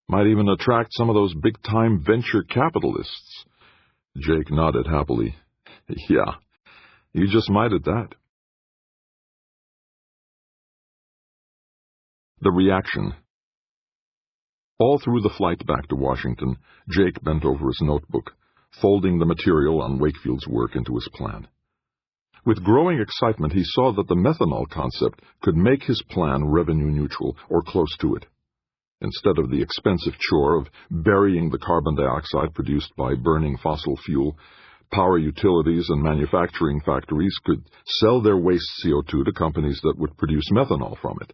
[SPEAKER 1] Might even attract some of those big-time venture capitalists." Jake nodded happily. "Yeah, you just might at that." The reaction. All through the flight back to Washington, Jake bent over his notebook, folding the material on Wakefield's work into his plan. With growing excitement, he saw that the methanol concept could make his plan revenue neutral, or close to it. Instead of the expensive chore of burying the carbon dioxide produced by burning fossil fuel, power utilities and manufacturing factories could sell their waste CO2 to companies that would produce methanol from it.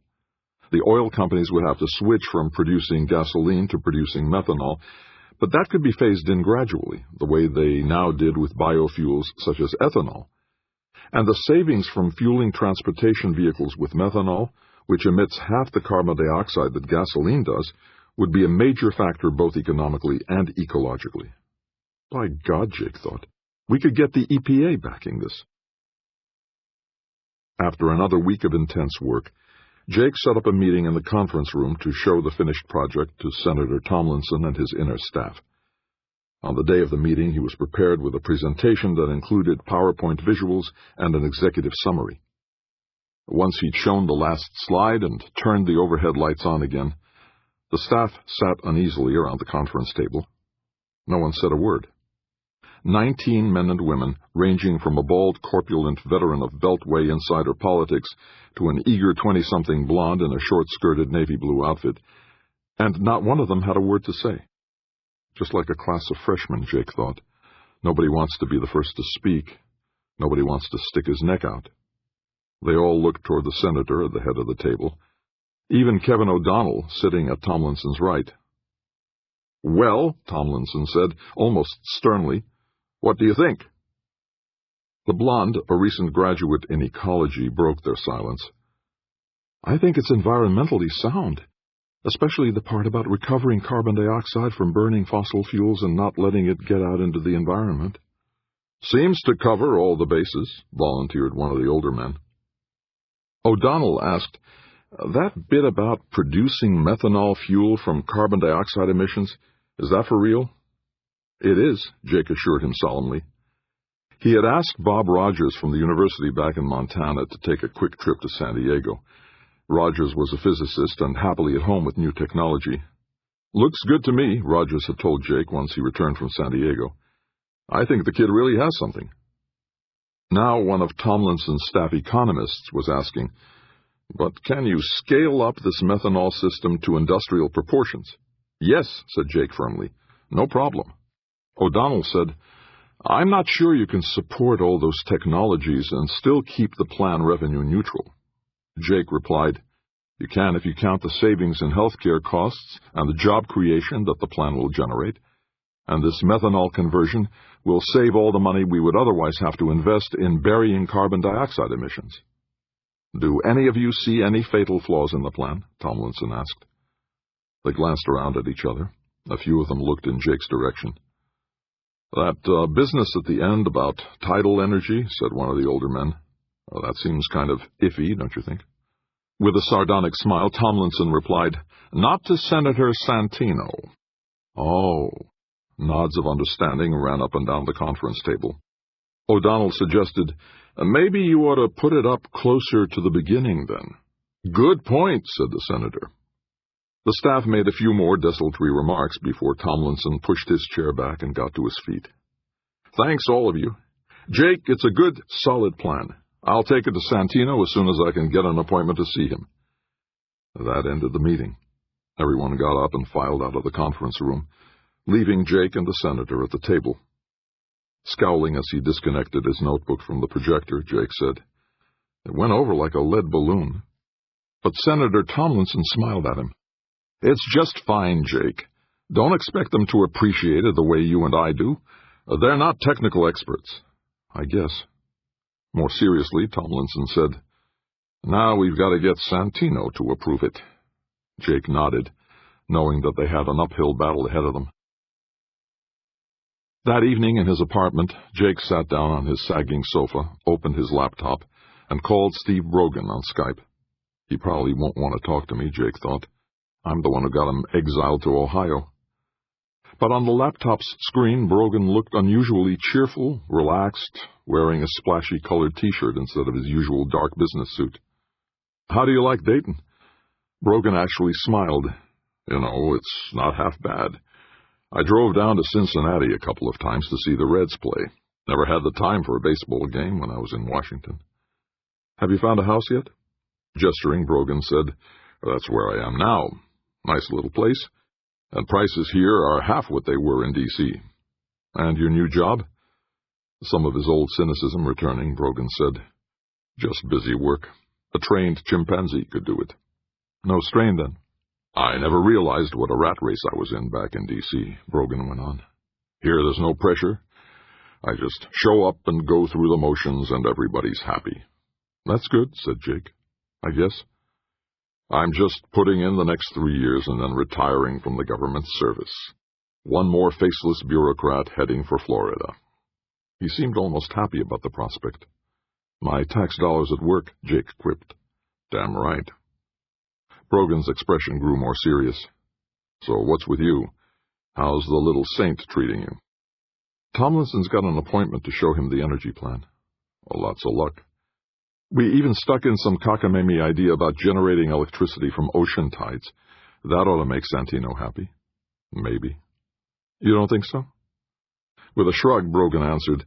[SPEAKER 1] The oil companies would have to switch from producing gasoline to producing methanol, but that could be phased in gradually, the way they now did with biofuels such as ethanol. And the savings from fueling transportation vehicles with methanol, which emits half the carbon dioxide that gasoline does, would be a major factor both economically and ecologically. By God, Jake thought, we could get the EPA backing this. After another week of intense work, Jake set up a meeting in the conference room to show the finished project to Senator Tomlinson and his inner staff. On the day of the meeting, he was prepared with a presentation that included PowerPoint visuals and an executive summary. Once he'd shown the last slide and turned the overhead lights on again, the staff sat uneasily around the conference table. No one said a word. 19 men and women, ranging from a bald, corpulent veteran of Beltway insider politics to an eager 20-something blonde in a short-skirted navy blue outfit, and not one of them had a word to say. Just like a class of freshmen, Jake thought. Nobody wants to be the first to speak. Nobody wants to stick his neck out. They all looked toward the senator at the head of the table, even Kevin O'Donnell sitting at Tomlinson's right. "Well," Tomlinson said, almost sternly, "what do you think?" The blonde, a recent graduate in ecology, broke their silence. "I think it's environmentally sound, especially the part about recovering carbon dioxide from burning fossil fuels and not letting it get out into the environment." "Seems to cover all the bases," volunteered one of the older men. O'Donnell asked, "That bit about producing methanol fuel from carbon dioxide emissions, is that for real?" "It is," Jake assured him solemnly. He had asked Bob Rogers from the university back in Montana to take a quick trip to San Diego. Rogers was a physicist and happily at home with new technology. "Looks good to me," Rogers had told Jake once he returned from San Diego. "I think the kid really has something." Now one of Tomlinson's staff economists was asking, "But can you scale up this methanol system to industrial proportions?" "Yes," said Jake firmly. "No problem." O'Donnell said, "I'm not sure you can support all those technologies and still keep the plan revenue neutral." Jake replied, "You can if you count the savings in healthcare costs and the job creation that the plan will generate. And this methanol conversion will save all the money we would otherwise have to invest in burying carbon dioxide emissions." Do any of you see any fatal flaws in the plan? Tomlinson asked. They glanced around at each other. A few of them looked in Jake's direction. That business at the end about tidal energy, said one of the older men. Well, that seems kind of iffy, don't you think? With a sardonic smile, Tomlinson replied, Not to Senator Santino. Oh. Nods of understanding ran up and down the conference table. O'Donnell suggested, Maybe you ought to put it up closer to the beginning, then. Good point, said the senator. The staff made a few more desultory remarks before Tomlinson pushed his chair back and got to his feet. Thanks, all of you. Jake, it's a good, solid plan. I'll take it to Santino as soon as I can get an appointment to see him. That ended the meeting. Everyone got up and filed out of the conference room, leaving Jake and the senator at the table. Scowling as he disconnected his notebook from the projector, Jake said, It went over like a lead balloon. But Senator Tomlinson smiled at him. It's just fine, Jake. Don't expect them to appreciate it the way you and I do. They're not technical experts. I guess. More seriously, Tomlinson said, Now we've got to get Santino to approve it. Jake nodded, knowing that they had an uphill battle ahead of them. That evening in his apartment, Jake sat down on his sagging sofa, opened his laptop, and called Steve Brogan on Skype. He probably won't want to talk to me, Jake thought. I'm the one who got him exiled to Ohio. But on the laptop's screen, Brogan looked unusually cheerful, relaxed, wearing a splashy colored T-shirt instead of his usual dark business suit. How do you like Dayton? Brogan actually smiled. You know, it's not half bad. I drove down to Cincinnati a couple of times to see the Reds play. Never had the time for a baseball game when I was in Washington. Have you found a house yet? Gesturing, Brogan said, That's where I am now. Nice little place. And prices here are half what they were in D.C. And your new job? Some of his old cynicism returning, Brogan said, Just busy work. A trained chimpanzee could do it. No strain, then. I never realized what a rat race I was in back in D.C., Brogan went on. Here there's no pressure. I just show up and go through the motions and everybody's happy. That's good, said Jake. I guess. I'm just putting in the next 3 years and then retiring from the government service. One more faceless bureaucrat heading for Florida. He seemed almost happy about the prospect. My tax dollars at work, Jake quipped. Damn right. Brogan's expression grew more serious. So what's with you? How's the little saint treating you? Tomlinson's got an appointment to show him the energy plan. Well, lots of luck. We even stuck in some cockamamie idea about generating electricity from ocean tides. That ought to make Santino happy. Maybe. You don't think so? With a shrug, Brogan answered,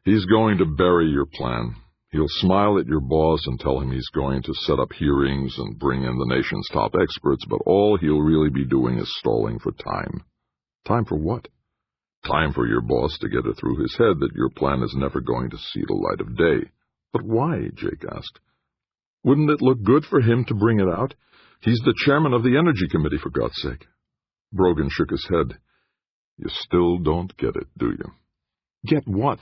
[SPEAKER 1] He's going to bury your plan. He'll smile at your boss and tell him he's going to set up hearings and bring in the nation's top experts, but all he'll really be doing is stalling for time. Time for what? Time for your boss to get it through his head that your plan is never going to see the light of day. But why? Jake asked. Wouldn't it look good for him to bring it out? He's the chairman of the Energy Committee, for God's sake. Brogan shook his head. You still don't get it, do you? Get what?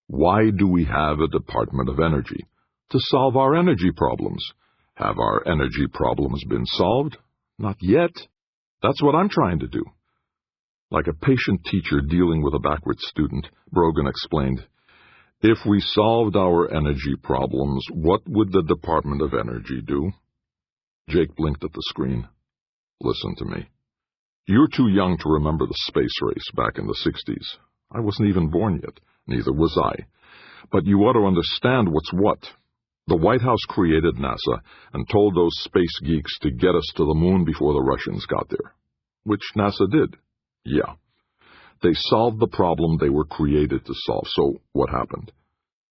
[SPEAKER 1] Why do we have a Department of Energy? To solve our energy problems. Have our energy problems been solved? Not yet. That's what I'm trying to do. Like a patient teacher dealing with a backward student, Brogan explained, If we solved our energy problems, what would the Department of Energy do? Jake blinked at the screen. Listen to me. You're too young to remember the space race back in the 60s. I wasn't even born yet. Neither was I. But you ought to understand what's what. The White House created NASA and told those space geeks to get us to the moon before the Russians got there. Which NASA did. Yeah. They solved the problem they were created to solve. So what happened?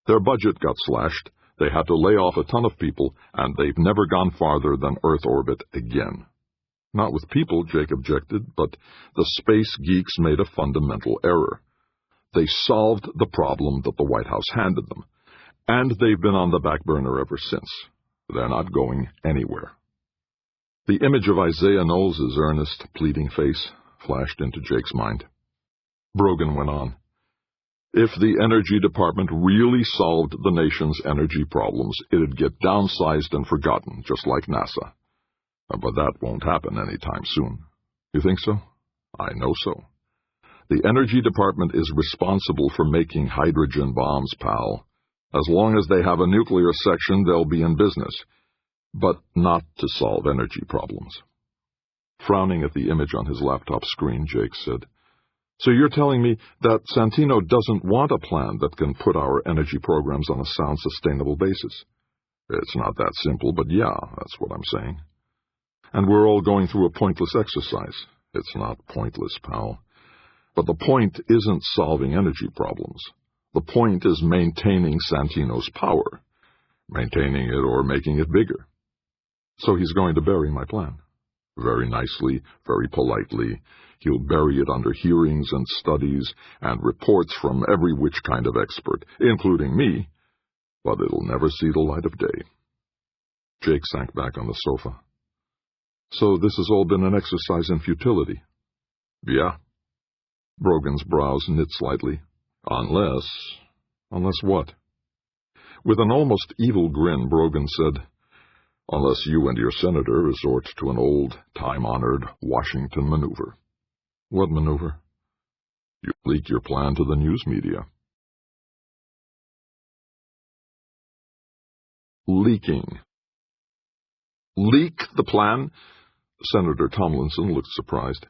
[SPEAKER 1] Their budget got slashed, they had to lay off a ton of people, and they've never gone farther than Earth orbit again. Not with people, Jake objected, but the space geeks made a fundamental error. They solved the problem that the White House handed them, and they've been on the back burner ever since. They're not going anywhere. The image of Isaiah Knowles' earnest, pleading face flashed into Jake's mind. Brogan went on. If the Energy Department really solved the nation's energy problems, it'd get downsized and forgotten, just like NASA. But that won't happen anytime soon. You think so? I know so. The Energy Department is responsible for making hydrogen bombs, pal. As long as they have a nuclear section, they'll be in business. But not to solve energy problems. Frowning at the image on his laptop screen, Jake said, "So you're telling me that Santino doesn't want a plan that can put our energy programs on a sound, sustainable basis?" "It's not that simple, but yeah, that's what I'm saying." "And we're all going through a pointless exercise." "It's not pointless, pal. But the point isn't solving energy problems. The point is maintaining Santino's power, maintaining it or making it bigger." "So he's going to bury my plan?" "Very nicely, very politely. He'll bury it under hearings and studies and reports from every which kind of expert, including me, but it'll never see the light of day." Jake sank back on the sofa. "So this has all been an exercise in futility?" "Yeah." Brogan's brows knit slightly. Unless what?" With an almost evil grin, Brogan said, "Unless you and your senator resort to an old, time-honored Washington maneuver." "What maneuver?" "You leak your plan to the news media." Leaking. Leak the plan? Senator Tomlinson looked surprised.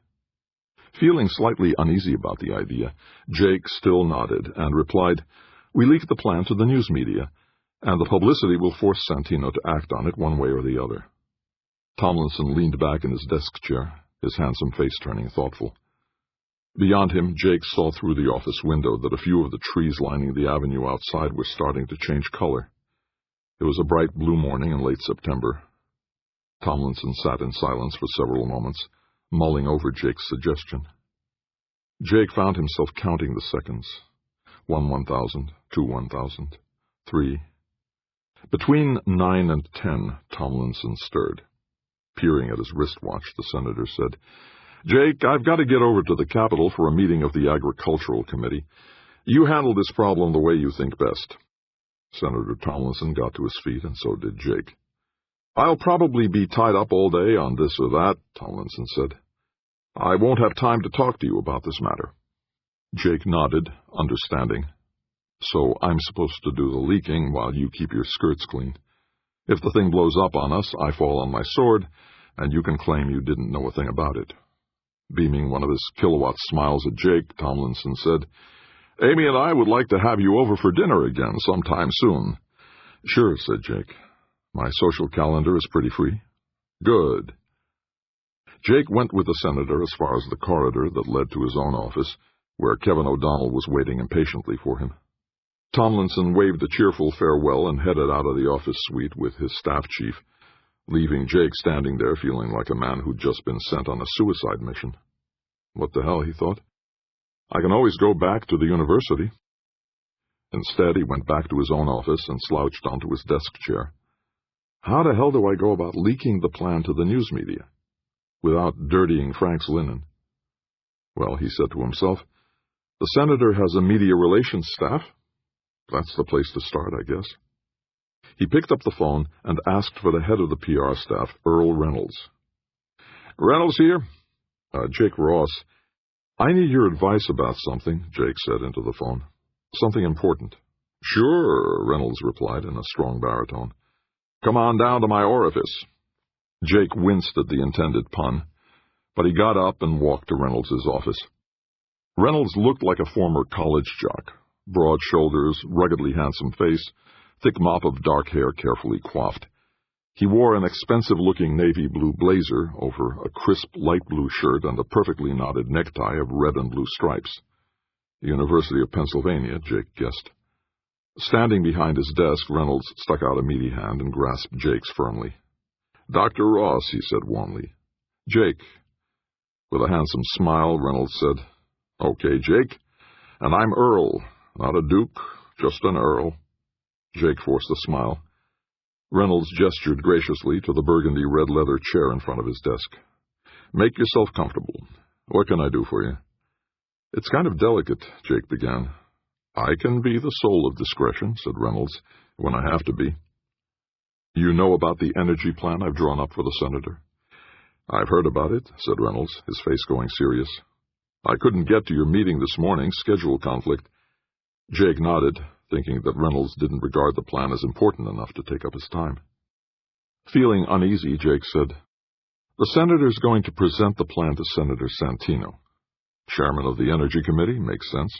[SPEAKER 1] Feeling slightly uneasy about the idea, Jake still nodded and replied, "We leaked the plan to the news media, and the publicity will force Santino to act on it one way or the other." Tomlinson leaned back in his desk chair, his handsome face turning thoughtful. Beyond him, Jake saw through the office window that a few of the trees lining the avenue outside were starting to change color. It was a bright blue morning in late September. Tomlinson sat in silence for several moments, mulling over Jake's suggestion. Jake found himself counting the seconds. 1,000, 2 1,000, 3. Between 9 and 10, Tomlinson stirred. Peering at his wristwatch, the senator said, "Jake, I've got to get over to the Capitol for a meeting of the Agricultural Committee. You handle this problem the way you think best." Senator Tomlinson got to his feet, and so did Jake. "I'll probably be tied up all day on this or that," Tomlinson said. "I won't have time to talk to you about this matter." Jake nodded, understanding. "So I'm supposed to do the leaking while you keep your skirts clean. If the thing blows up on us, I fall on my sword, and you can claim you didn't know a thing about it." Beaming one of his kilowatt smiles at Jake, Tomlinson said, "Amy and I would like to have you over for dinner again sometime soon." "Sure," said Jake. "My social calendar is pretty free." "Good." Jake went with the senator as far as the corridor that led to his own office, where Kevin O'Donnell was waiting impatiently for him. Tomlinson waved a cheerful farewell and headed out of the office suite with his staff chief, leaving Jake standing there feeling like a man who'd just been sent on a suicide mission. What the hell, he thought. I can always go back to the university. Instead, he went back to his own office and slouched onto his desk chair. How the hell do I go about leaking the plan to the news media without dirtying Frank's linen? Well, he said to himself, the senator has a media relations staff. That's the place to start, I guess. He picked up the phone and asked for the head of the PR staff, Earl Reynolds. "Reynolds here?" Jake Ross. "I need your advice about something," Jake said into the phone. "Something important." "Sure," Reynolds replied in a strong baritone. "Come on down to my orifice." Jake winced at the intended pun, but he got up and walked to Reynolds' office. Reynolds looked like a former college jock. Broad shoulders, ruggedly handsome face, thick mop of dark hair carefully coiffed. He wore an expensive-looking navy blue blazer over a crisp light blue shirt and a perfectly knotted necktie of red and blue stripes. The University of Pennsylvania, Jake guessed. Standing behind his desk, Reynolds stuck out a meaty hand and grasped Jake's firmly. "Dr. Ross," he said warmly. "Jake." With a handsome smile, Reynolds said, "Okay, Jake. And I'm Earl, not a duke, just an earl." Jake forced a smile. Reynolds gestured graciously to the burgundy red leather chair in front of his desk. "Make yourself comfortable. What can I do for you?" "It's kind of delicate," Jake began. "I can be the soul of discretion," said Reynolds, "when I have to be." "You know about the energy plan I've drawn up for the senator?" "I've heard about it," said Reynolds, his face going serious. "I couldn't get to your meeting this morning, schedule conflict." Jake nodded, thinking that Reynolds didn't regard the plan as important enough to take up his time. Feeling uneasy, Jake said, "The senator's going to present the plan to Senator Santino. Chairman of the Energy Committee, makes sense.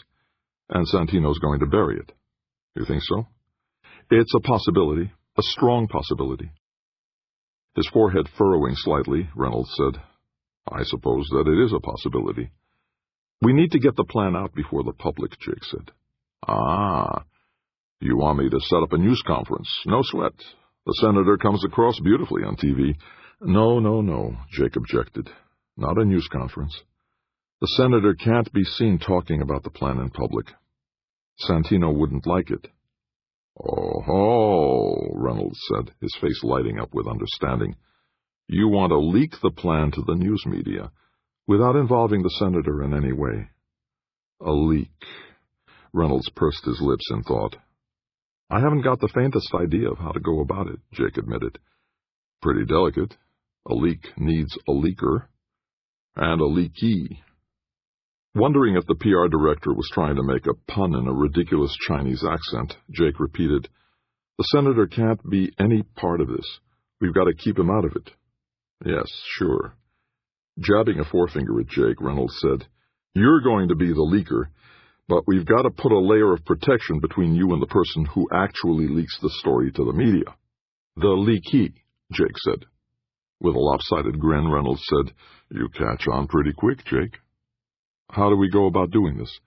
[SPEAKER 1] And Santino's going to bury it. You think so?" "It's a possibility, a strong possibility." His forehead furrowing slightly, Reynolds said, "I suppose that it is a possibility." "We need to get the plan out before the public," Jake said. "Ah, you want me to set up a news conference? No sweat. The senator comes across beautifully on TV. No, Jake objected. Not a news conference. The senator can't be seen talking about the plan in public. Santino wouldn't like it." "Oh, Reynolds said, his face lighting up with understanding. "You want to leak the plan to the news media, without involving the senator in any way." "A leak." Reynolds pursed his lips in thought. "I haven't got the faintest idea of how to go about it," Jake admitted. "Pretty delicate. A leak needs a leaker. And a leaky." Wondering if the PR director was trying to make a pun in a ridiculous Chinese accent, Jake repeated, "The senator can't be any part of this. We've got to keep him out of it." "Yes, sure." Jabbing a forefinger at Jake, Reynolds said, "You're going to be the leaker, but we've got to put a layer of protection between you and the person who actually leaks the story to the media." "The leaky," Jake said. With a lopsided grin, Reynolds said, "You catch on pretty quick, Jake." "How do we go about doing this?"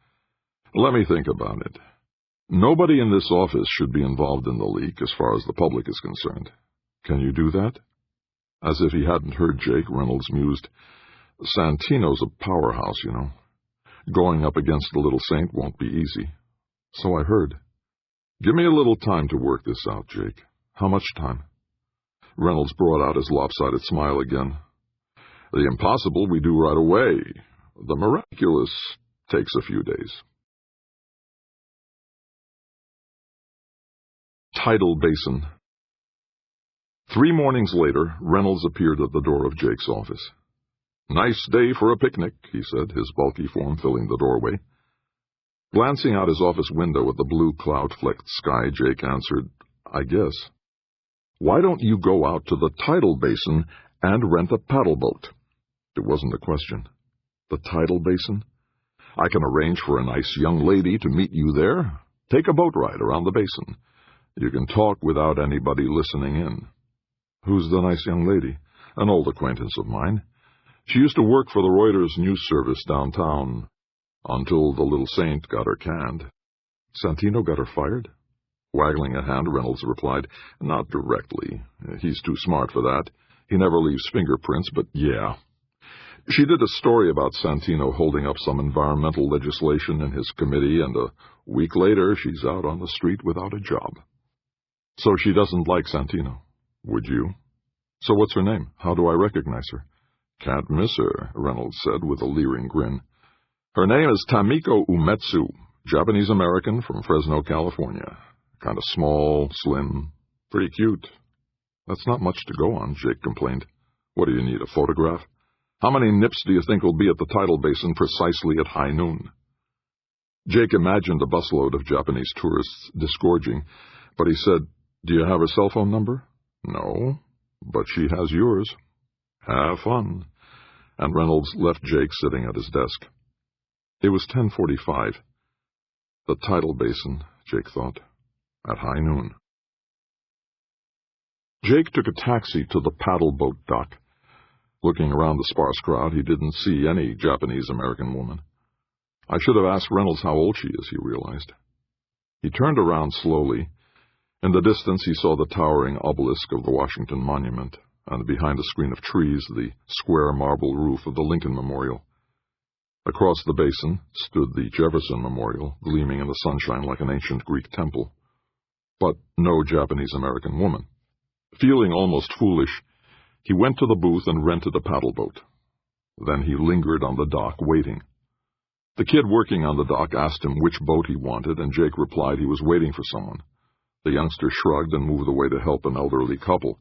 [SPEAKER 1] "Let me think about it. Nobody in this office should be involved in the leak as far as the public is concerned." "Can you do that?" As if he hadn't heard Jake, Reynolds mused, "Santino's a powerhouse, you know. Going up against the little saint won't be easy." "So I heard." "Give me a little time to work this out, Jake." "How much time?" Reynolds brought out his lopsided smile again. "The impossible we do right away. The miraculous takes a few days." Tidal Basin. 3 mornings later, Reynolds appeared at the door of Jake's office. "Nice day for a picnic," he said, his bulky form filling the doorway. Glancing out his office window at the blue cloud-flecked sky, Jake answered, "I guess." "Why don't you go out to the tidal basin and rent a paddle boat?" It wasn't a question. "The tidal basin? I can arrange for a nice young lady to meet you there. Take a boat ride around the basin. You can talk without anybody listening in." "Who's the nice young lady?" "An old acquaintance of mine. She used to work for the Reuters news service downtown, until the little saint got her canned." "Santino got her fired?" Waggling a hand, Reynolds replied, "Not directly. He's too smart for that. He never leaves fingerprints, but yeah. She did a story about Santino holding up some environmental legislation in his committee, and a week later she's out on the street without a job." "So she doesn't like Santino." "Would you?" "So what's her name? How do I recognize her?" "Can't miss her," Reynolds said with a leering grin. "Her name is Tamiko Umetsu, Japanese-American from Fresno, California. Kind of small, slim, pretty cute." "That's not much to go on," Jake complained. "What do you need, a photograph? How many nips do you think will be at the tidal basin precisely at high noon?" Jake imagined a busload of Japanese tourists disgorging, but he said, "Do you have her cell phone number?" "No, but she has yours." "Have fun." And Reynolds left Jake sitting at his desk. It was 10:45. The tidal basin, Jake thought, at high noon. Jake took a taxi to the paddle boat dock. Looking around the sparse crowd, he didn't see any Japanese-American woman. I should have asked Reynolds how old she is, he realized. He turned around slowly. In the distance, he saw the towering obelisk of the Washington Monument, and behind a screen of trees, the square marble roof of the Lincoln Memorial. Across the basin stood the Jefferson Memorial, gleaming in the sunshine like an ancient Greek temple. But no Japanese-American woman. Feeling almost foolish, he went to the booth and rented a paddle boat. Then he lingered on the dock, waiting. The kid working on the dock asked him which boat he wanted, and Jake replied he was waiting for someone. The youngster shrugged and moved away to help an elderly couple.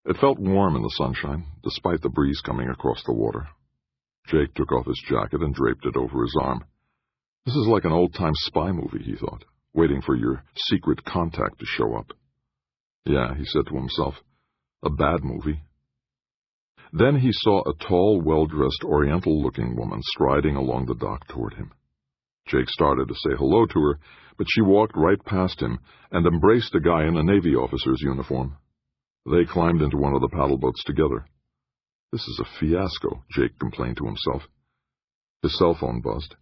[SPEAKER 1] It felt warm in the sunshine, despite the breeze coming across the water. Jake took off his jacket and draped it over his arm. This is like an old-time spy movie, he thought, waiting for your secret contact to show up. Yeah, he said to himself, a bad movie. Then he saw a tall, well-dressed, oriental-looking woman striding along the dock toward him. Jake started to say hello to her, but she walked right past him and embraced a guy in a Navy officer's uniform. They climbed into one of the paddle boats together. This is a fiasco, Jake complained to himself. His cell phone buzzed.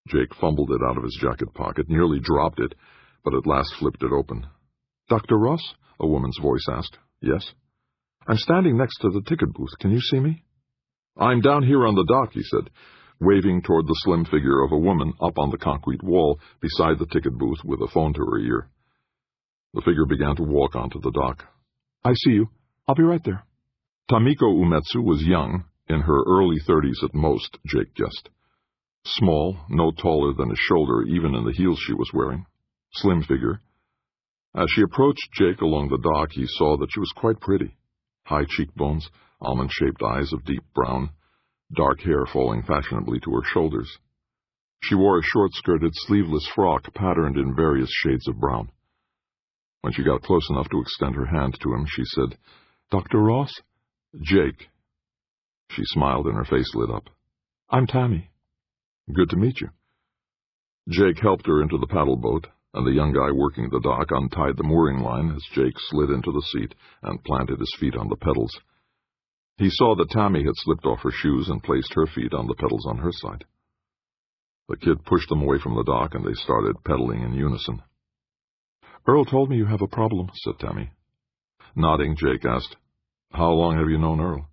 [SPEAKER 1] Jake fumbled it out of his jacket pocket, nearly dropped it, but at last flipped it open. "Dr. Ross?" a woman's voice asked. "Yes." "I'm standing next to the ticket booth. Can you see me?" "I'm down here on the dock," he said, waving toward the slim figure of a woman up on the concrete wall beside the ticket booth with a phone to her ear. The figure began to walk onto the dock. "I see you. I'll be right there." Tamiko Umetsu was young, in her early 30s at most, Jake guessed. Small, no taller than his shoulder, even in the heels she was wearing. Slim figure. As she approached Jake along the dock, he saw that she was quite pretty. High cheekbones, almond-shaped eyes of deep brown, dark hair falling fashionably to her shoulders. She wore a short-skirted, sleeveless frock patterned in various shades of brown. When she got close enough to extend her hand to him, she said, "Dr. Ross?" "Jake." She smiled and her face lit up. "I'm Tammy." "Good to meet you." Jake helped her into the paddle boat, and the young guy working the dock untied the mooring line as Jake slid into the seat and planted his feet on the pedals. He saw that Tammy had slipped off her shoes and placed her feet on the pedals on her side. The kid pushed them away from the dock, and they started pedaling in unison. "Earl told me you have a problem," said Tammy. Nodding, Jake asked, "How long have you known Earl?"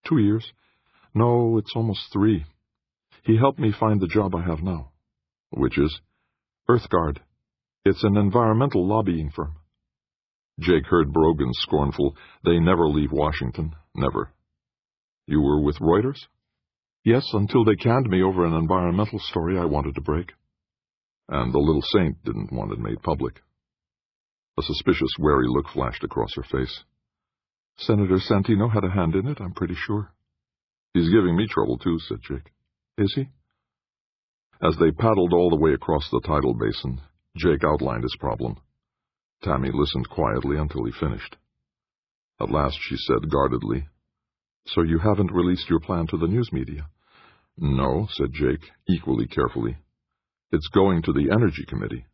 [SPEAKER 1] 2 years. No, it's almost 3. He helped me find the job I have now. "Which is?" "Earthguard. It's an environmental lobbying firm." Jake heard Brogan's scornful, "They never leave Washington. Never." "You were with Reuters?" "Yes, until they canned me over an environmental story I wanted to break." "And the little saint didn't want it made public." A suspicious, wary look flashed across her face. "Senator Santino had a hand in it, I'm pretty sure." "He's giving me trouble, too," said Jake. "Is he?" As they paddled all the way across the tidal basin, Jake outlined his problem. Tammy listened quietly until he finished. At last she said guardedly, "So you haven't released your plan to the news media?" "No," said Jake, equally carefully. "It's going to the Energy Committee."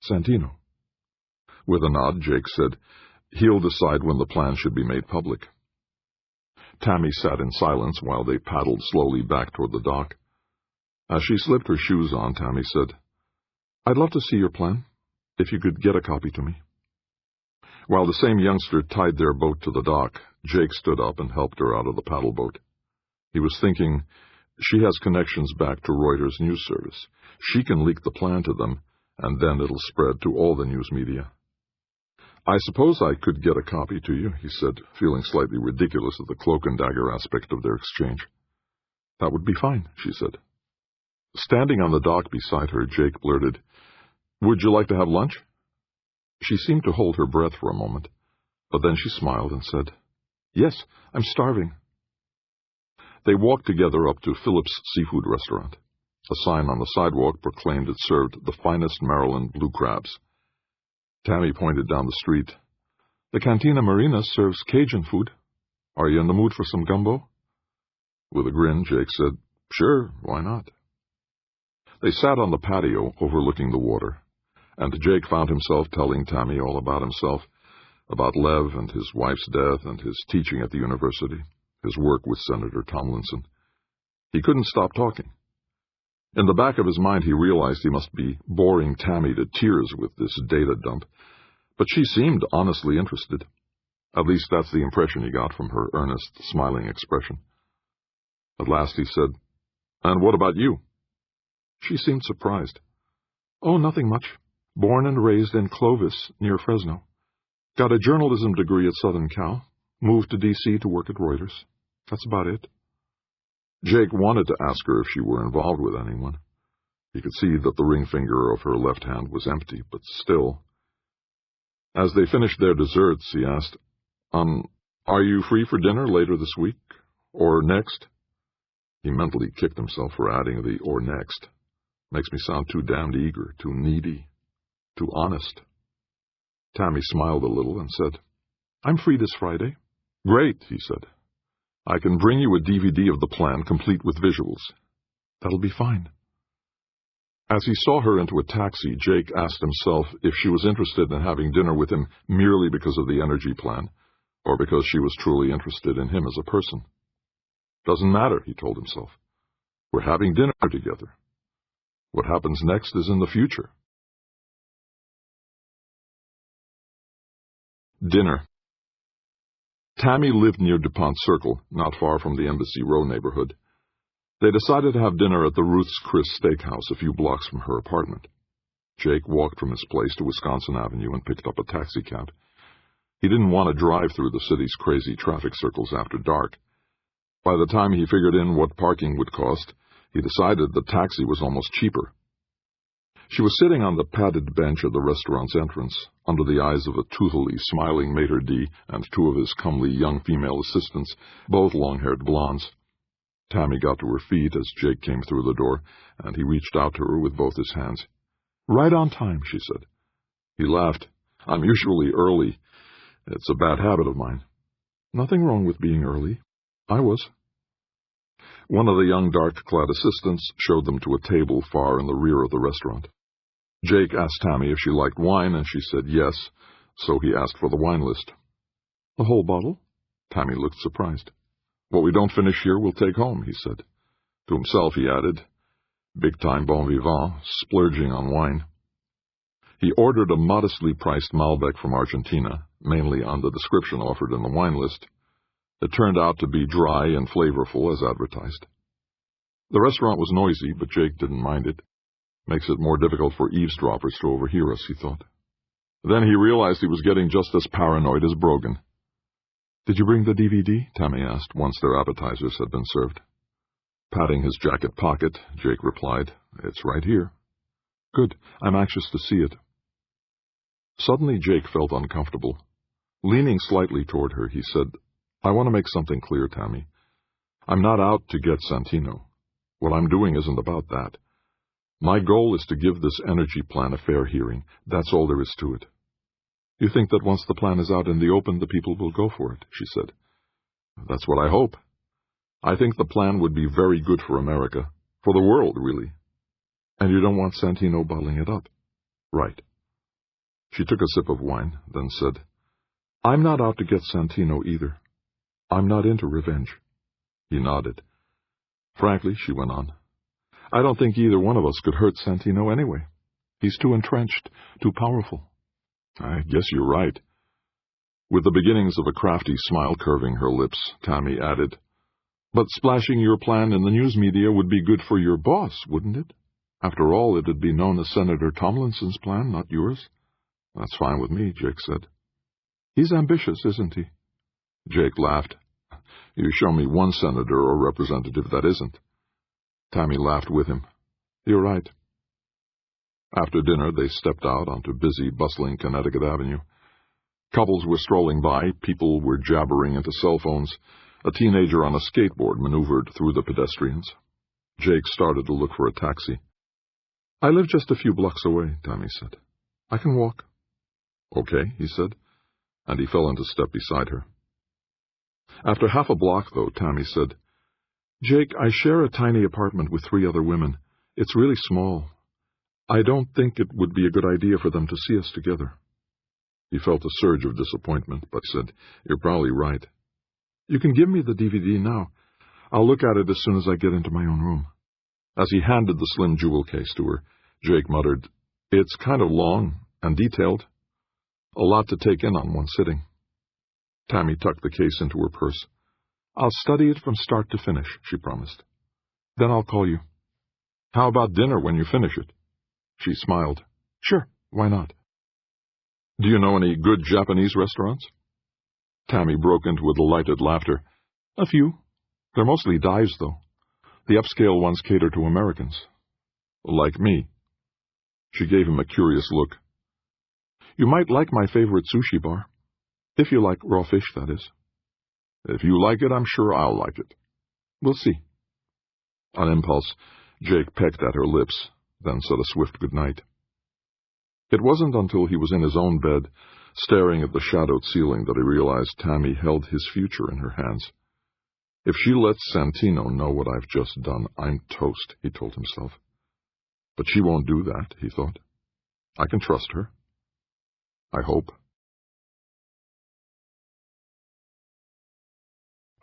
[SPEAKER 1] "Santino?" With a nod, Jake said, "He'll decide when the plan should be made public." Tammy sat in silence while they paddled slowly back toward the dock. As she slipped her shoes on, Tammy said, "I'd love to see your plan, if you could get a copy to me." While the same youngster tied their boat to the dock, Jake stood up and helped her out of the paddle boat. He was thinking, she has connections back to Reuters news service. She can leak the plan to them, and then it'll spread to all the news media. "I suppose I could get a copy to you," he said, feeling slightly ridiculous at the cloak-and-dagger aspect of their exchange. "That would be fine," she said. Standing on the dock beside her, Jake blurted, "Would you like to have lunch?" She seemed to hold her breath for a moment, but then she smiled and said, "Yes, I'm starving." They walked together up to Philip's Seafood Restaurant. A sign on the sidewalk proclaimed it served the finest Maryland blue crabs. Tammy pointed down the street. "The Cantina Marina serves Cajun food. Are you in the mood for some gumbo?" With a grin, Jake said, "Sure, why not?" They sat on the patio overlooking the water, and Jake found himself telling Tammy all about himself, about Lev and his wife's death and his teaching at the university, his work with Senator Tomlinson. He couldn't stop talking. In the back of his mind, he realized he must be boring Tammy to tears with this data dump, but she seemed honestly interested. At least that's the impression he got from her earnest, smiling expression. At last he said, "And what about you?" She seemed surprised. "Oh, nothing much. Born and raised in Clovis, near Fresno. Got a journalism degree at Southern Cal. Moved to D.C. to work at Reuters. That's about it." Jake wanted to ask her if she were involved with anyone. He could see that the ring finger of her left hand was empty, but still. As they finished their desserts, he asked, Are you free for dinner later this week? Or next? He mentally kicked himself for adding the or next. Makes me sound too damned eager, too needy, too honest. Tammy smiled a little and said, I'm free this Friday. Great, he said. I can bring you a DVD of the plan, complete with visuals. That'll be fine. As he saw her into a taxi, Jake asked himself if she was interested in having dinner with him merely because of the energy plan, or because she was truly interested in him as a person. Doesn't matter, he told himself. We're having dinner together. What happens next is in the future. Dinner. Tammy lived near DuPont Circle, not far from the Embassy Row neighborhood. They decided to have dinner at the Ruth's Chris Steakhouse a few blocks from her apartment. Jake walked from his place to Wisconsin Avenue and picked up a taxicab. He didn't want to drive through the city's crazy traffic circles after dark. By the time he figured in what parking would cost, he decided the taxi was almost cheaper. She was sitting on the padded bench at the restaurant's entrance, under the eyes of a toothily smiling maitre d' and two of his comely young female assistants, both long-haired blondes. Tammy got to her feet as Jake came through the door, and he reached out to her with both his hands. Right on time, she said. He laughed. I'm usually early. It's a bad habit of mine. Nothing wrong with being early. I was. One of the young dark-clad assistants showed them to a table far in the rear of the restaurant. Jake asked Tammy if she liked wine, and she said yes, so he asked for the wine list. The whole bottle? Tammy looked surprised. What we don't finish here we'll take home, he said. To himself he added, big-time bon vivant, splurging on wine. He ordered a modestly priced Malbec from Argentina, mainly on the description offered in the wine list. It turned out to be dry and flavorful as advertised. The restaurant was noisy, but Jake didn't mind it. Makes it more difficult for eavesdroppers to overhear us, he thought. Then he realized he was getting just as paranoid as Brogan. Did you bring the DVD? Tammy asked, once their appetizers had been served. Patting his jacket pocket, Jake replied, It's right here. Good. I'm anxious to see it. Suddenly Jake felt uncomfortable. Leaning slightly toward her, he said, I want to make something clear, Tammy. I'm not out to get Santino. What I'm doing isn't about that. My goal is to give this energy plan a fair hearing. That's all there is to it. You think that once the plan is out in the open, the people will go for it, she said. That's what I hope. I think the plan would be very good for America, for the world, really. And you don't want Santino bottling it up? Right. She took a sip of wine, then said, I'm not out to get Santino either. I'm not into revenge. He nodded. Frankly, she went on, I don't think either one of us could hurt Santino anyway. He's too entrenched, too powerful. I guess you're right. With the beginnings of a crafty smile curving her lips, Tammy added, But splashing your plan in the news media would be good for your boss, wouldn't it? After all, it'd be known as Senator Tomlinson's plan, not yours. That's fine with me, Jake said. He's ambitious, isn't he? Jake laughed. You show me one senator or representative that isn't. Tammy laughed with him. You're right. After dinner, they stepped out onto busy, bustling Connecticut Avenue. Couples were strolling by, people were jabbering into cell phones. A teenager on a skateboard maneuvered through the pedestrians. Jake started to look for a taxi. I live just a few blocks away, Tammy said. I can walk. Okay, he said, and he fell into step beside her. After half a block, though, Tammy said, Jake, I share a tiny apartment with 3 other women. It's really small. I don't think it would be a good idea for them to see us together. He felt a surge of disappointment, but said, You're probably right. You can give me the DVD now. I'll look at it as soon as I get into my own room. As he handed the slim jewel case to her, Jake muttered, It's kind of long and detailed. A lot to take in on one sitting. Tammy tucked the case into her purse. I'll study it from start to finish, she promised. Then I'll call you. How about dinner when you finish it? She smiled. Sure, why not? Do you know any good Japanese restaurants? Tammy broke into a delighted laughter. A few. They're mostly dives, though. The upscale ones cater to Americans. Like me. She gave him a curious look. You might like my favorite sushi bar. If you like raw fish, that is. If you like it, I'm sure I'll like it. We'll see. On impulse, Jake pecked at her lips, then said a swift good night. It wasn't until he was in his own bed, staring at the shadowed ceiling, that he realized Tammy held his future in her hands. If she lets Santino know what I've just done, I'm toast, he told himself. But she won't do that, he thought. I can trust her. I hope.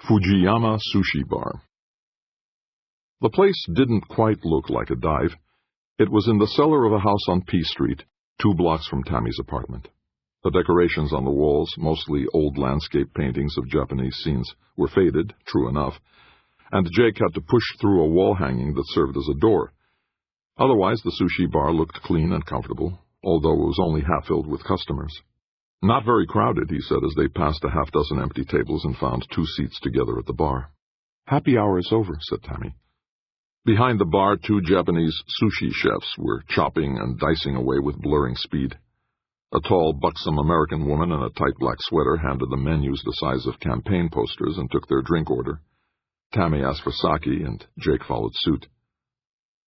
[SPEAKER 1] Fujiyama Sushi Bar. The place didn't quite look like a dive. It was in the cellar of a house on P Street, 2 blocks from Tammy's apartment. The decorations on the walls, mostly old landscape paintings of Japanese scenes, were faded, true enough, and Jake had to push through a wall hanging that served as a door. Otherwise, the sushi bar looked clean and comfortable, although it was only half filled with customers. Not very crowded, he said, as they passed a half-dozen empty tables and found 2 seats together at the bar. Happy hour is over, said Tammy. Behind the bar, 2 Japanese sushi chefs were chopping and dicing away with blurring speed. A tall, buxom American woman in a tight black sweater handed them menus the size of campaign posters and took their drink order. Tammy asked for sake, and Jake followed suit.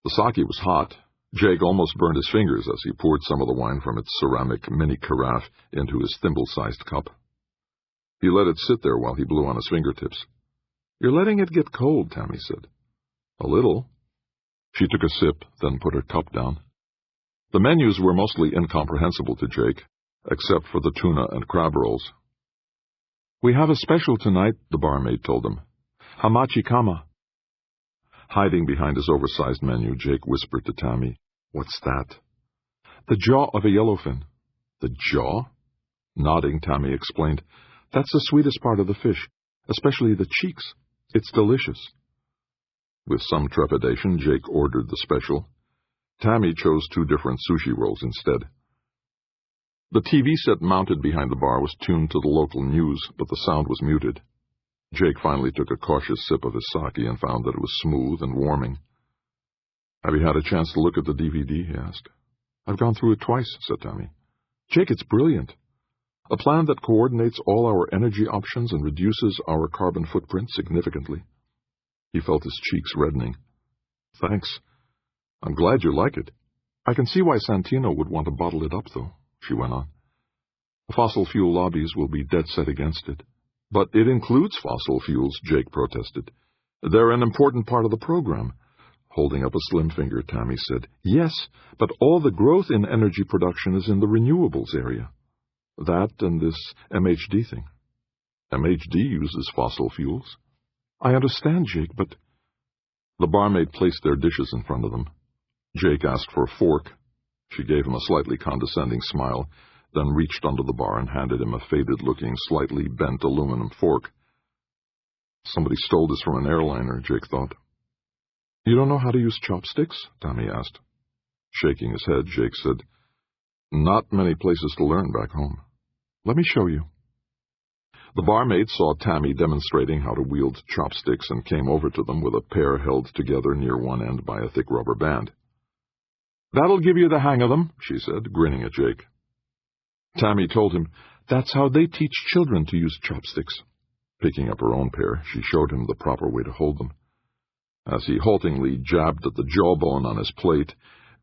[SPEAKER 1] The sake was hot. Jake almost burned his fingers as he poured some of the wine from its ceramic mini carafe into his thimble-sized cup. He let it sit there while he blew on his fingertips. You're letting it get cold, Tammy said. A little. She took a sip, then put her cup down. The menus were mostly incomprehensible to Jake, except for the tuna and crab rolls. We have a special tonight, the barmaid told him. Hamachikama. Hiding behind his oversized menu, Jake whispered to Tammy, What's that? The jaw of a yellowfin. The jaw? Nodding, Tammy explained, That's the sweetest part of the fish, especially the cheeks. It's delicious. With some trepidation, Jake ordered the special. Tammy chose 2 different sushi rolls instead. The TV set mounted behind the bar was tuned to the local news, but the sound was muted. Jake finally took a cautious sip of his sake and found that it was smooth and warming. Have you had a chance to look at the DVD? He asked. I've gone through it twice, said Tammy. Jake, it's brilliant. A plan that coordinates all our energy options and reduces our carbon footprint significantly. He felt his cheeks reddening. Thanks. I'm glad you like it. I can see why Santino would want to bottle it up, though, she went on. The fossil fuel lobbies will be dead set against it. But it includes fossil fuels, Jake protested. They're an important part of the program. Holding up a slim finger, Tammy said, Yes, but all the growth in energy production is in the renewables area. That and this MHD thing. MHD uses fossil fuels. I understand, Jake, but... The barmaid placed their dishes in front of them. Jake asked for a fork. She gave him a slightly condescending smile, then reached under the bar and handed him a faded-looking, slightly bent aluminum fork. Somebody stole this from an airliner, Jake thought. You don't know how to use chopsticks? Tammy asked. Shaking his head, Jake said, Not many places to learn back home. Let me show you. The barmaid saw Tammy demonstrating how to wield chopsticks and came over to them with a pair held together near one end by a thick rubber band. That'll give you the hang of them, she said, grinning at Jake. Tammy told him, That's how they teach children to use chopsticks. Picking up her own pair, she showed him the proper way to hold them. As he haltingly jabbed at the jawbone on his plate,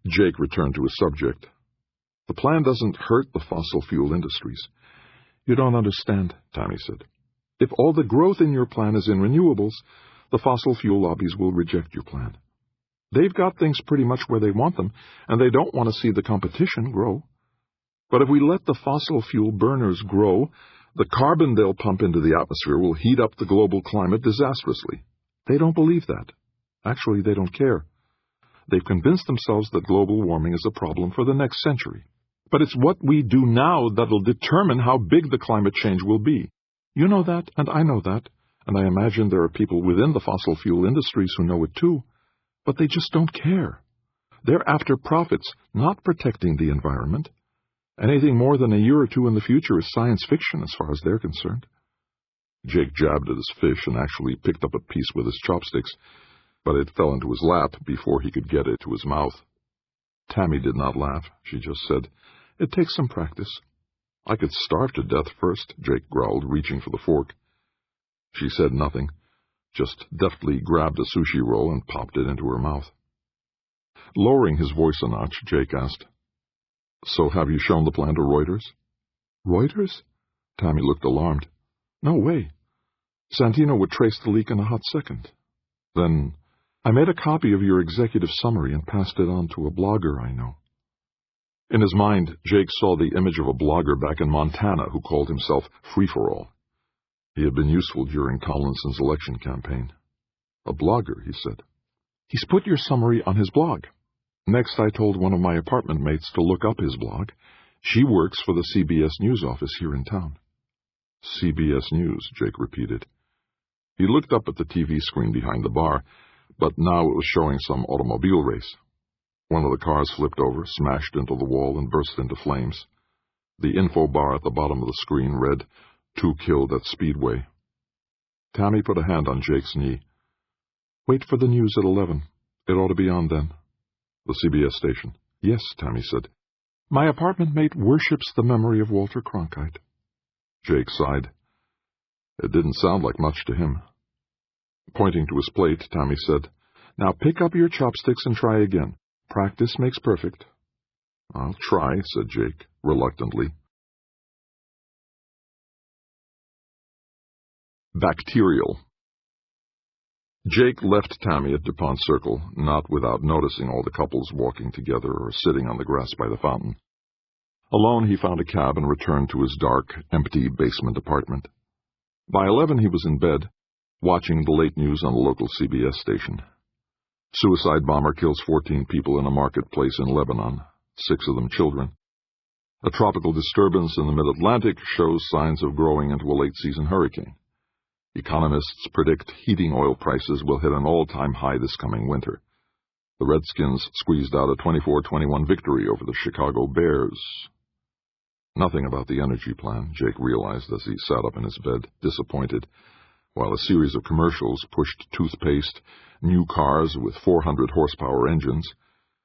[SPEAKER 1] Jake returned to his subject. The plan doesn't hurt the fossil fuel industries. You don't understand, Tammy said. If all the growth in your plan is in renewables, the fossil fuel lobbies will reject your plan. They've got things pretty much where they want them, and they don't want to see the competition grow. But if we let the fossil fuel burners grow, the carbon they'll pump into the atmosphere will heat up the global climate disastrously. They don't believe that. Actually, they don't care. They've convinced themselves that global warming is a problem for the next century. But it's what we do now that'll determine how big the climate change will be. You know that, and I know that, and I imagine there are people within the fossil fuel industries who know it too, but they just don't care. They're after profits, not protecting the environment. Anything more than a year or 2 in the future is science fiction as far as they're concerned. Jake jabbed at his fish and actually picked up a piece with his chopsticks. but it fell into his lap before he could get it to his mouth. Tammy did not laugh. She just said, "It takes some practice." "I could starve to death first," Jake growled, reaching for the fork. She said nothing, just deftly grabbed a sushi roll and popped it into her mouth. Lowering his voice a notch, Jake asked, "So have you shown the plan to Reuters?" "Reuters?" Tammy looked alarmed. "No way. Santino would trace the leak in a hot second." "Then I made a copy of your executive summary and passed it on to a blogger I know." In his mind, Jake saw the image of a blogger back in Montana who called himself Free-for-All. He had been useful during Tomlinson's election campaign. "A blogger," he said. "He's put your summary on his blog." Next, I told one of my apartment mates to look up his blog. She works for the CBS News office here in town. "CBS News," Jake repeated. He looked up at the TV screen behind the bar, but now it was showing some automobile race. One of the cars flipped over, smashed into the wall, and burst into flames. The info bar at the bottom of the screen read, "2 killed at Speedway." Tammy put a hand on Jake's knee. "Wait for the news at 11. It ought to be on then." "The CBS station?" "Yes," Tammy said. "My apartment mate worships the memory of Walter Cronkite." Jake sighed. It didn't sound like much to him. Pointing to his plate, Tammy said, "Now pick up your chopsticks and try again. Practice makes perfect." "I'll try," said Jake, reluctantly. Bacterial. Jake left Tammy at DuPont Circle, not without noticing all the couples walking together or sitting on the grass by the fountain. Alone, he found a cab and returned to his dark, empty basement apartment. By 11, he was in bed, watching the late news on the local CBS station. Suicide bomber kills 14 people in a marketplace in Lebanon, 6 of them children. A tropical disturbance in the mid-Atlantic shows signs of growing into a late-season hurricane. Economists predict heating oil prices will hit an all-time high this coming winter. The Redskins squeezed out a 24-21 victory over the Chicago Bears. Nothing about the energy plan, Jake realized as he sat up in his bed, disappointed, while a series of commercials pushed toothpaste, new cars with 400-horsepower engines,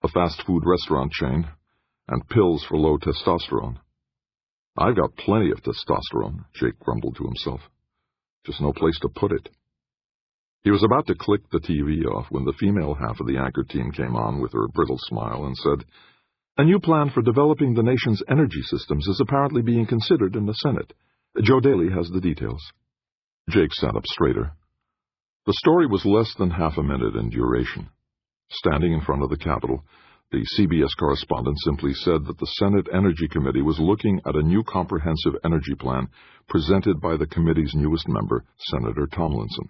[SPEAKER 1] a fast-food restaurant chain, and pills for low testosterone. "I've got plenty of testosterone," Jake grumbled to himself. "Just no place to put it." He was about to click the TV off when the female half of the anchor team came on with her brittle smile and said, "A new plan for developing the nation's energy systems is apparently being considered in the Senate. Joe Daly has the details." Jake sat up straighter. The story was less than half a minute in duration. Standing in front of the Capitol, the CBS correspondent simply said that the Senate Energy Committee was looking at a new comprehensive energy plan presented by the committee's newest member, Senator Tomlinson.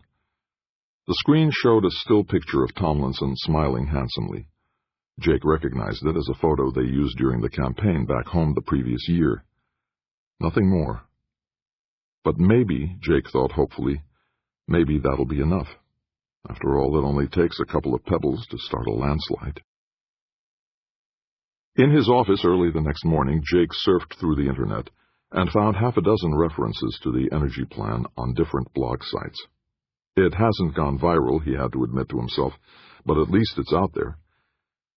[SPEAKER 1] The screen showed a still picture of Tomlinson smiling handsomely. Jake recognized it as a photo they used during the campaign back home the previous year. Nothing more. But maybe, Jake thought hopefully, maybe that'll be enough. After all, it only takes a couple of pebbles to start a landslide. In his office early the next morning, Jake surfed through the Internet and found half a dozen references to the energy plan on different blog sites. It hasn't gone viral, he had to admit to himself, but at least it's out there.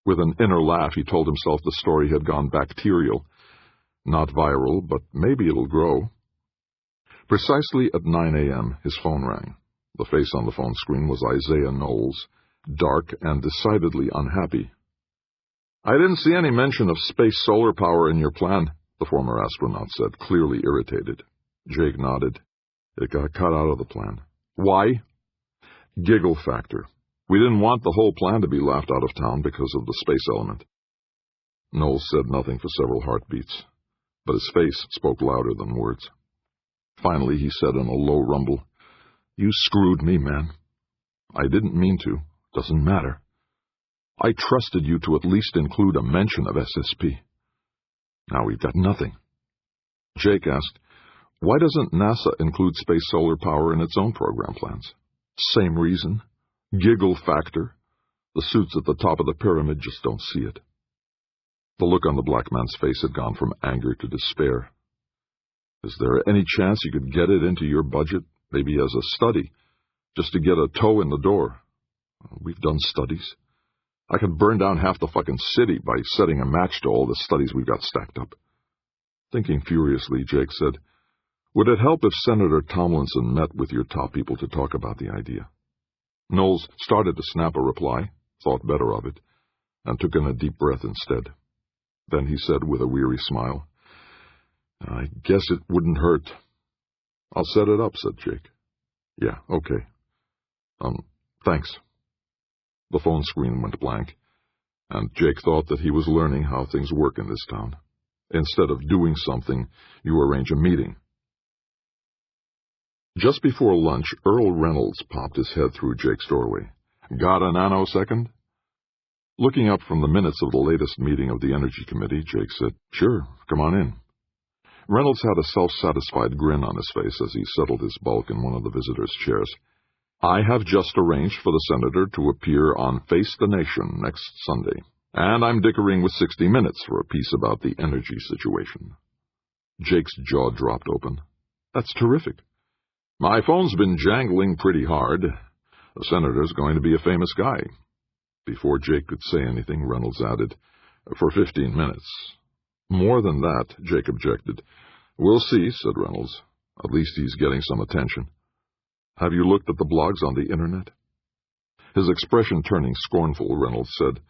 [SPEAKER 1] With an inner laugh, he told himself the story had gone bacterial. Not viral, but maybe it'll grow. Precisely at 9 a.m., his phone rang. The face on the phone screen was Isaiah Knowles, dark and decidedly unhappy. "I didn't see any mention of space solar power in your plan," the former astronaut said, clearly irritated. Jake nodded. "It got cut out of the plan." "Why?" "Giggle factor. We didn't want the whole plan to be laughed out of town because of the space element." Knowles said nothing for several heartbeats, but his face spoke louder than words. Finally, he said in a low rumble, "You screwed me, man." "I didn't mean to. Doesn't matter. I trusted you to at least include a mention of SSP. Now we've got nothing." Jake asked, "Why doesn't NASA include space solar power in its own program plans?" "Same reason. Giggle factor. The suits at the top of the pyramid just don't see it." The look on the black man's face had gone from anger to despair. "Is there any chance you could get it into your budget, maybe as a study, just to get a toe in the door?" We've done studies. I could burn down half the fucking city by setting a match to all the studies we've got stacked up. Thinking furiously, Jake said, "Would it help if Senator Tomlinson met with your top people to talk about the idea?" Knowles started to snap a reply, thought better of it, and took in a deep breath instead. Then he said with a weary smile, "I guess it wouldn't hurt." "I'll set it up," said Jake. "Yeah, okay. Thanks." The phone screen went blank, and Jake thought that he was learning how things work in this town. Instead of doing something, you arrange a meeting. Just before lunch, Earl Reynolds popped his head through Jake's doorway. "Got a nanosecond?" Looking up from the minutes of the latest meeting of the Energy Committee, Jake said, "Sure, come on in." Reynolds had a self-satisfied grin on his face as he settled his bulk in one of the visitors' chairs. "I have just arranged for the senator to appear on Face the Nation next Sunday, and I'm dickering with 60 Minutes for a piece about the energy situation." Jake's jaw dropped open. "That's terrific." "My phone's been jangling pretty hard. The senator's going to be a famous guy." Before Jake could say anything, Reynolds added, "For 15 minutes. "More than that," Jake objected. "We'll see," said Reynolds. "At least he's getting some attention. Have you looked at the blogs on the Internet?" His expression turning scornful, Reynolds said,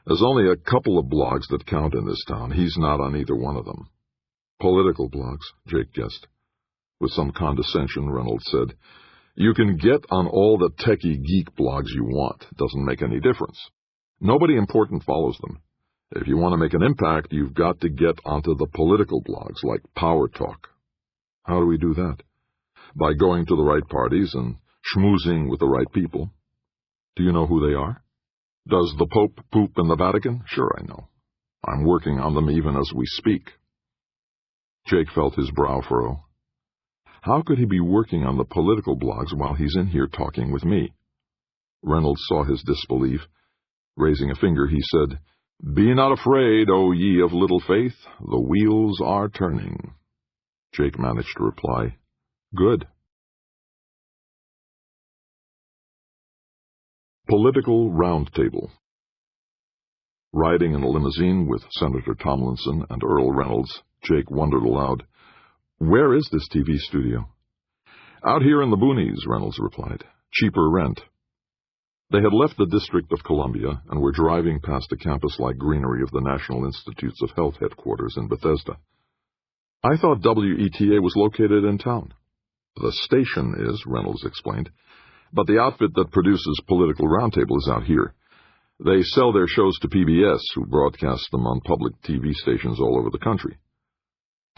[SPEAKER 1] "There's only a couple of blogs that count in this town. He's not on either one of them." "Political blogs," Jake guessed. With some condescension, Reynolds said, "You can get on all the techie geek blogs you want. It doesn't make any difference. Nobody important follows them. If you want to make an impact, you've got to get onto the political blogs like Power Talk." "How do we do that?" "By going to the right parties and schmoozing with the right people." "Do you know who they are?" "Does the Pope poop in the Vatican? Sure, I know. I'm working on them even as we speak." Jake felt his brow furrow. How could he be working on the political blogs while he's in here talking with me? Reynolds saw his disbelief. Raising a finger, he said, "Be not afraid, O ye of little faith, the wheels are turning." Jake managed to reply, "Good." Political Roundtable. Riding in a limousine with Senator Tomlinson and Earl Reynolds, Jake wondered aloud, "Where is this TV studio?" "Out here in the boonies," Reynolds replied. "Cheaper rent." They had left the District of Columbia and were driving past the campus-like greenery of the National Institutes of Health headquarters in Bethesda. "I thought WETA was located in town." "The station is," Reynolds explained, "but the outfit that produces Political Roundtable is out here. They sell their shows to PBS, who broadcast them on public TV stations all over the country."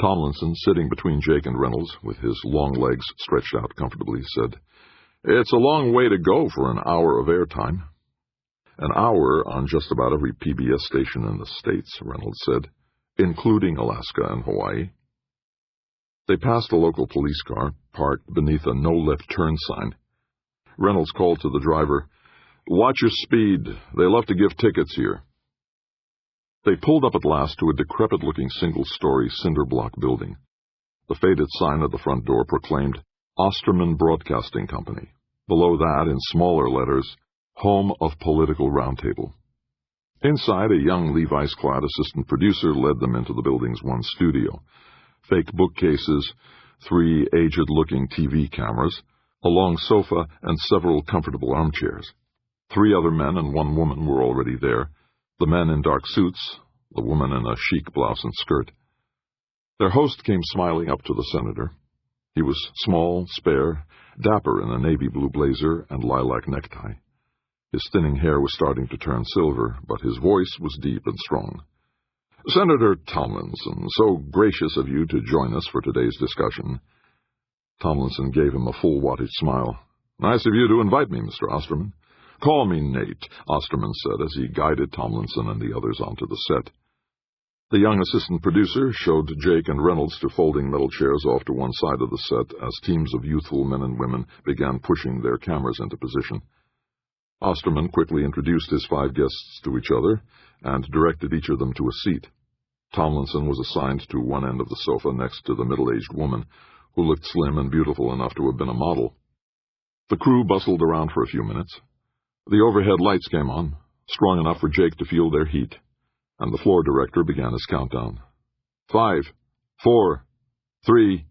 [SPEAKER 1] Tomlinson, sitting between Jake and Reynolds, with his long legs stretched out comfortably, said, "It's a long way to go for an hour of airtime." "An hour on just about every PBS station in the States," Reynolds said, "including Alaska and Hawaii." They passed a local police car, parked beneath a no-left turn sign. Reynolds called to the driver, "Watch your speed. They love to give tickets here." They pulled up at last to a decrepit-looking single-story cinder-block building. The faded sign at the front door proclaimed Osterman Broadcasting Company. Below that, in smaller letters, Home of Political Roundtable. Inside, a young Levi's-clad assistant producer led them into the building's one studio. Fake bookcases, 3 aged-looking TV cameras, a long sofa, and several comfortable armchairs. 3 other men and 1 woman were already there, the men in dark suits, the woman in a chic blouse and skirt. Their host came smiling up to the senator. He was small, spare, dapper in a navy blue blazer and lilac necktie. His thinning hair was starting to turn silver, but his voice was deep and strong. "Senator Tomlinson, so gracious of you to join us for today's discussion." Tomlinson gave him a full wattage smile. "Nice of you to invite me, Mr. Osterman." "Call me Nate," Osterman said as he guided Tomlinson and the others onto the set. The young assistant producer showed Jake and Reynolds to folding metal chairs off to one side of the set as teams of youthful men and women began pushing their cameras into position. Osterman quickly introduced his 5 guests to each other and directed each of them to a seat. Tomlinson was assigned to one end of the sofa next to the middle-aged woman, who looked slim and beautiful enough to have been a model. The crew bustled around for a few minutes. The overhead lights came on, strong enough for Jake to feel their heat, and the floor director began his countdown. 5, 4, 3...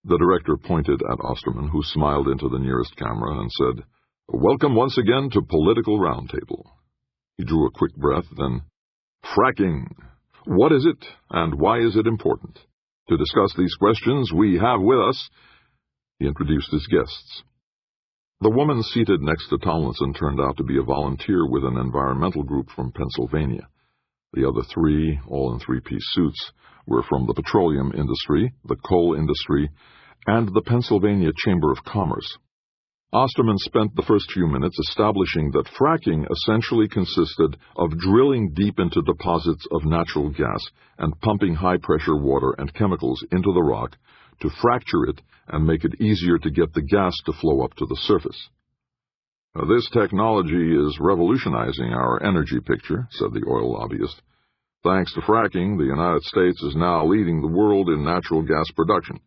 [SPEAKER 1] The director pointed at Osterman, who smiled into the nearest camera and said, "Welcome once again to Political Roundtable." He drew a quick breath, then, "Fracking. What is it, and why is it important? To discuss these questions, we have with us—" He introduced his guests. The woman seated next to Tomlinson turned out to be a volunteer with an environmental group from Pennsylvania. The other three, all in three-piece suits, were from the petroleum industry, the coal industry, and the Pennsylvania Chamber of Commerce. Osterman spent the first few minutes establishing that fracking essentially consisted of drilling deep into deposits of natural gas and pumping high-pressure water and chemicals into the rock to fracture it and make it easier to get the gas to flow up to the surface. "This technology is revolutionizing our energy picture," said the oil lobbyist. "Thanks to fracking, the United States is now leading the world in natural gas production."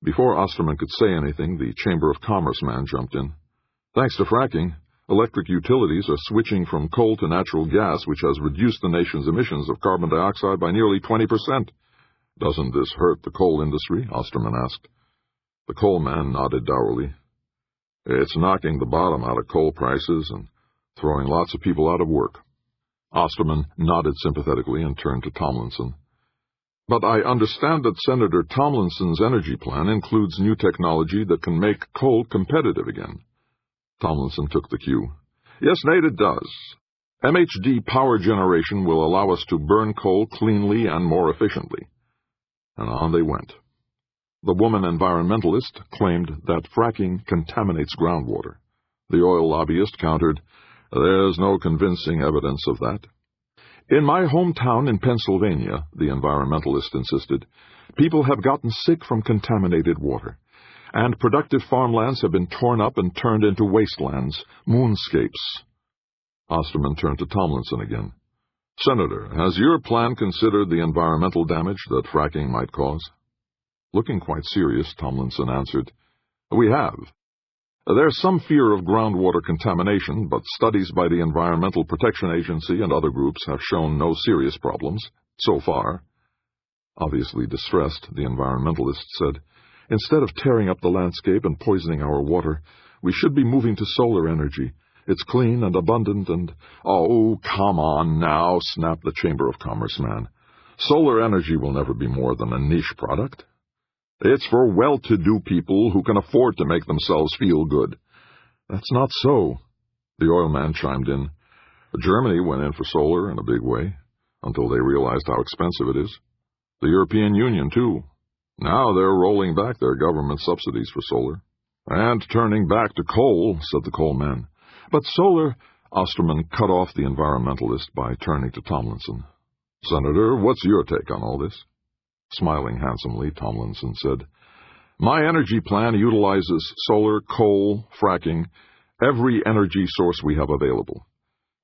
[SPEAKER 1] Before Osterman could say anything, the Chamber of Commerce man jumped in. "Thanks to fracking, electric utilities are switching from coal to natural gas, which has reduced the nation's emissions of carbon dioxide by nearly 20%. "Doesn't this hurt the coal industry?" Osterman asked. The coal man nodded dourly. "It's knocking the bottom out of coal prices and throwing lots of people out of work." Osterman nodded sympathetically and turned to Tomlinson. "But I understand that Senator Tomlinson's energy plan includes new technology that can make coal competitive again." Tomlinson took the cue. "Yes, Nate, it does. MHD power generation will allow us to burn coal cleanly and more efficiently." And on they went. The woman environmentalist claimed that fracking contaminates groundwater. The oil lobbyist countered, "There's no convincing evidence of that." "In my hometown in Pennsylvania," the environmentalist insisted, "people have gotten sick from contaminated water, and productive farmlands have been torn up and turned into wastelands, moonscapes." Osterman turned to Tomlinson again. "Senator, has your plan considered the environmental damage that fracking might cause?" Looking quite serious, Tomlinson answered, "We have. There's some fear of groundwater contamination, but studies by the Environmental Protection Agency and other groups have shown no serious problems, so far." Obviously distressed, the environmentalist said, "Instead of tearing up the landscape and poisoning our water, we should be moving to solar energy. It's clean and abundant and—" "Oh, come on now," snapped the Chamber of Commerce man. "Solar energy will never be more than a niche product. It's for well-to-do people who can afford to make themselves feel good." "That's not so," the oil man chimed in. "Germany went in for solar in a big way, until they realized how expensive it is. The European Union, too. Now they're rolling back their government subsidies for solar." "And turning back to coal," said the coal man. "But solar—" Osterman cut off the environmentalist by turning to Tomlinson. "Senator, what's your take on all this?" Smiling handsomely, Tomlinson said, "My energy plan utilizes solar, coal, fracking, every energy source we have available.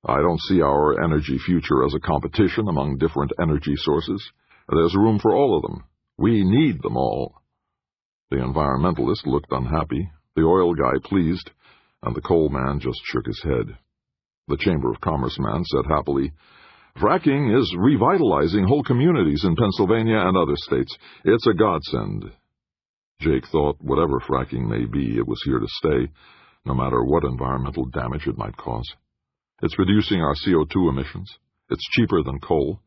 [SPEAKER 1] I don't see our energy future as a competition among different energy sources. There's room for all of them. We need them all." The environmentalist looked unhappy, the oil guy pleased, and the coal man just shook his head. The Chamber of Commerce man said happily, "Fracking is revitalizing whole communities in Pennsylvania and other states. It's a godsend." Jake thought whatever fracking may be, it was here to stay, no matter what environmental damage it might cause. It's reducing our CO2 emissions, it's cheaper than coal,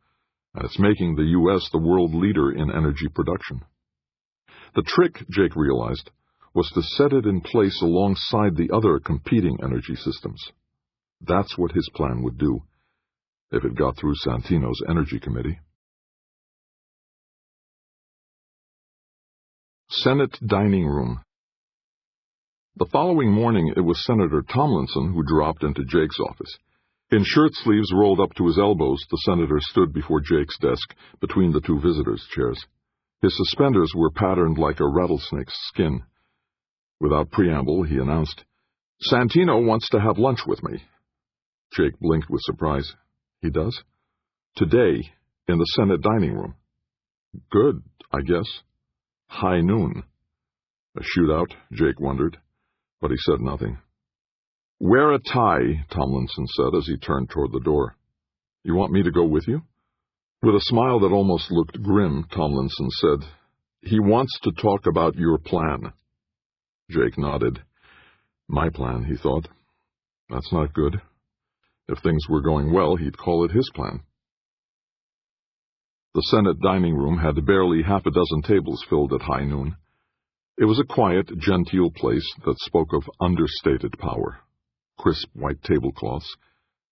[SPEAKER 1] and it's making the U.S. the world leader in energy production. The trick, Jake realized, was to set it in place alongside the other competing energy systems. That's what his plan would do, if it got through Santino's Energy Committee. Senate Dining Room. The following morning, it was Senator Tomlinson who dropped into Jake's office. In shirt sleeves rolled up to his elbows, the senator stood before Jake's desk, between the two visitors' chairs. His suspenders were patterned like a rattlesnake's skin. Without preamble, he announced, "Santino wants to have lunch with me." Jake blinked with surprise. "He does?" "Today, in the Senate dining room." "Good, I guess." High noon. A shootout, Jake wondered, but he said nothing. "Wear a tie," Tomlinson said as he turned toward the door. "You want me to go with you?" With a smile that almost looked grim, Tomlinson said, "He wants to talk about your plan." Jake nodded. My plan, he thought. That's not good. If things were going well, he'd call it his plan. The Senate dining room had barely half a dozen tables filled at high noon. It was a quiet, genteel place that spoke of understated power. Crisp white tablecloths,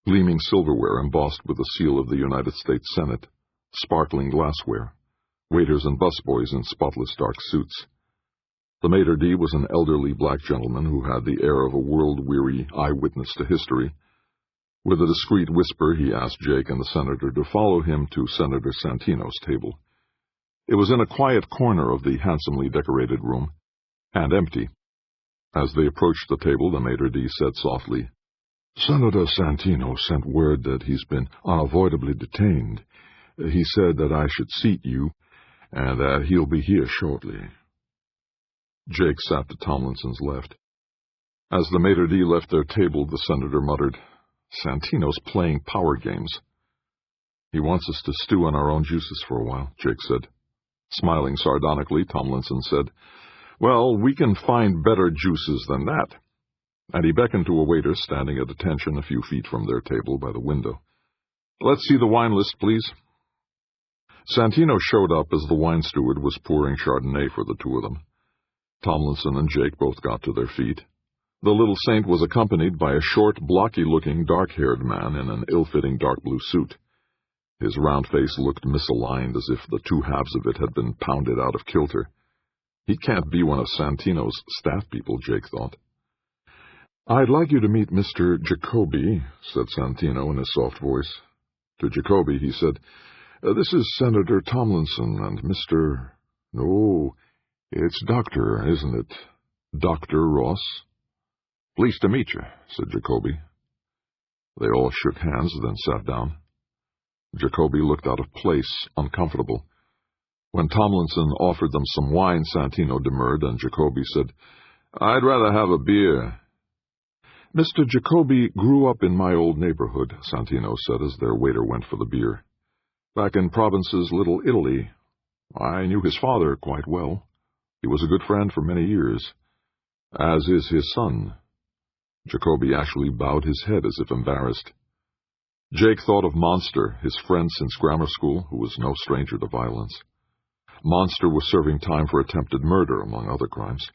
[SPEAKER 1] gleaming silverware embossed with the seal of the United States Senate, sparkling glassware, waiters and busboys in spotless dark suits. The maitre d' was an elderly black gentleman who had the air of a world-weary eyewitness to history. With a discreet whisper, he asked Jake and the senator to follow him to Senator Santino's table. It was in a quiet corner of the handsomely decorated room, and empty. As they approached the table, the maitre d' said softly, "Senator Santino sent word that he's been unavoidably detained. He said that I should seat you, and that he'll be here shortly." Jake sat to Tomlinson's left. As the maitre d' left their table, the senator muttered, "Santino's playing power games." "He wants us to stew in our own juices for a while," Jake said. Smiling sardonically, Tomlinson said, "Well, we can find better juices than that." And he beckoned to a waiter standing at attention a few feet from their table by the window. "Let's see the wine list, please." Santino showed up as the wine steward was pouring Chardonnay for the two of them. Tomlinson and Jake both got to their feet. The little saint was accompanied by a short, blocky-looking, dark-haired man in an ill-fitting dark blue suit. His round face looked misaligned, as if the two halves of it had been pounded out of kilter. He can't be one of Santino's staff people, Jake thought. "I'd like you to meet Mr. Jacoby," said Santino in his soft voice. To Jacoby he said, "This is Senator Tomlinson and Mr. No, it's Doctor, isn't it? Dr. Ross?" "Pleased to meet you," said Jacoby. They all shook hands, then sat down. Jacoby looked out of place, uncomfortable. When Tomlinson offered them some wine, Santino demurred, and Jacoby said, "I'd rather have a beer." "Mr. Jacoby grew up in my old neighborhood," Santino said as their waiter went for the beer. "Back in Province's Little Italy. I knew his father quite well. He was a good friend for many years, as is his son." Jacoby actually bowed his head as if embarrassed. Jake thought of Monster, his friend since grammar school, who was no stranger to violence. Monster was serving time for attempted murder, among other crimes.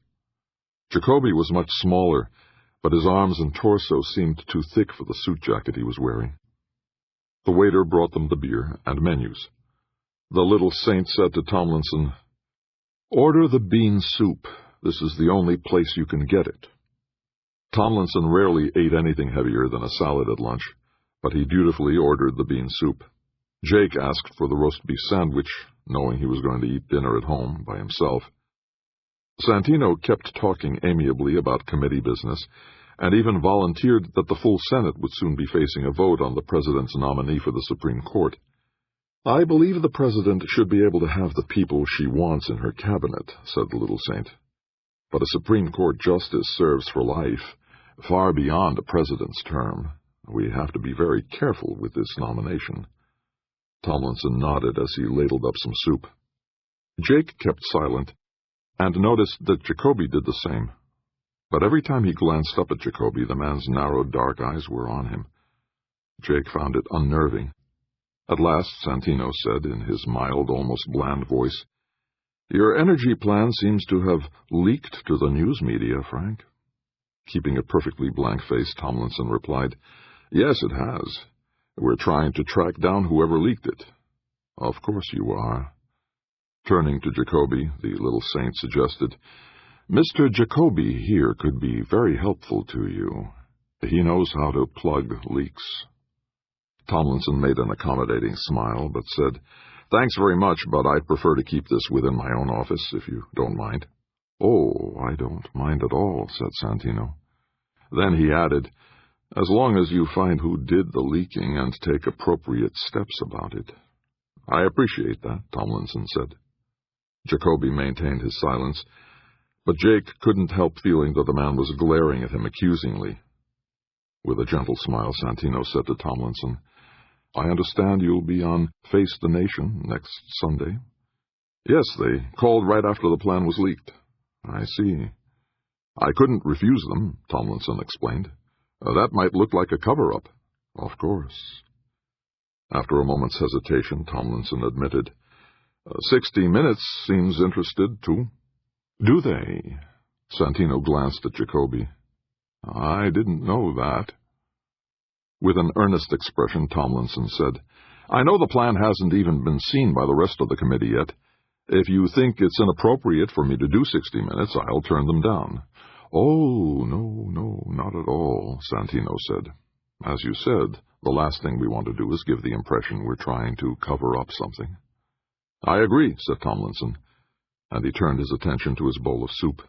[SPEAKER 1] Jacoby was much smaller, but his arms and torso seemed too thick for the suit jacket he was wearing. The waiter brought them the beer and menus. The little saint said to Tomlinson, "Order the bean soup. This is the only place you can get it." Tomlinson rarely ate anything heavier than a salad at lunch, but he dutifully ordered the bean soup. Jake asked for the roast beef sandwich, knowing he was going to eat dinner at home by himself. Santino kept talking amiably about committee business, and even volunteered that the full Senate would soon be facing a vote on the president's nominee for the Supreme Court. "I believe the president should be able to have the people she wants in her cabinet," said the little saint. "But a Supreme Court justice serves for life, far beyond a president's term. We have to be very careful with this nomination." Tomlinson nodded as he ladled up some soup. Jake kept silent, and noticed that Jacoby did the same. But every time he glanced up at Jacoby, the man's narrow, dark eyes were on him. Jake found it unnerving. At last, Santino said in his mild, almost bland voice, "Your energy plan seems to have leaked to the news media, Frank." Keeping a perfectly blank face, Tomlinson replied, "Yes, it has. We're trying to track down whoever leaked it." "Of course you are." Turning to Jacoby, the little saint suggested, "Mr. Jacoby here could be very helpful to you. He knows how to plug leaks." Tomlinson made an accommodating smile, but said, "Thanks very much, but I'd prefer to keep this within my own office, if you don't mind." "Oh, I don't mind at all," said Santino. Then he added, "As long as you find who did the leaking and take appropriate steps about it." "I appreciate that," Tomlinson said. Jacoby maintained his silence, but Jake couldn't help feeling that the man was glaring at him accusingly. With a gentle smile, Santino said to Tomlinson, "I understand you'll be on Face the Nation next Sunday." "Yes, they called right after the plan was leaked." "I see." "I couldn't refuse them," Tomlinson explained. "That might look like a cover-up." "Of course." After a moment's hesitation, Tomlinson admitted, 60 Minutes seems interested, too." "Do they?" Santino glanced at Jacoby. "I didn't know that." With an earnest expression, Tomlinson said, "I know the plan hasn't even been seen by the rest of the committee yet. If you think it's inappropriate for me to do 60 Minutes, I'll turn them down." "Oh, no, not at all," Santino said. "As you said, the last thing we want to do is give the impression we're trying to cover up something." "I agree," said Tomlinson, and he turned his attention to his bowl of soup.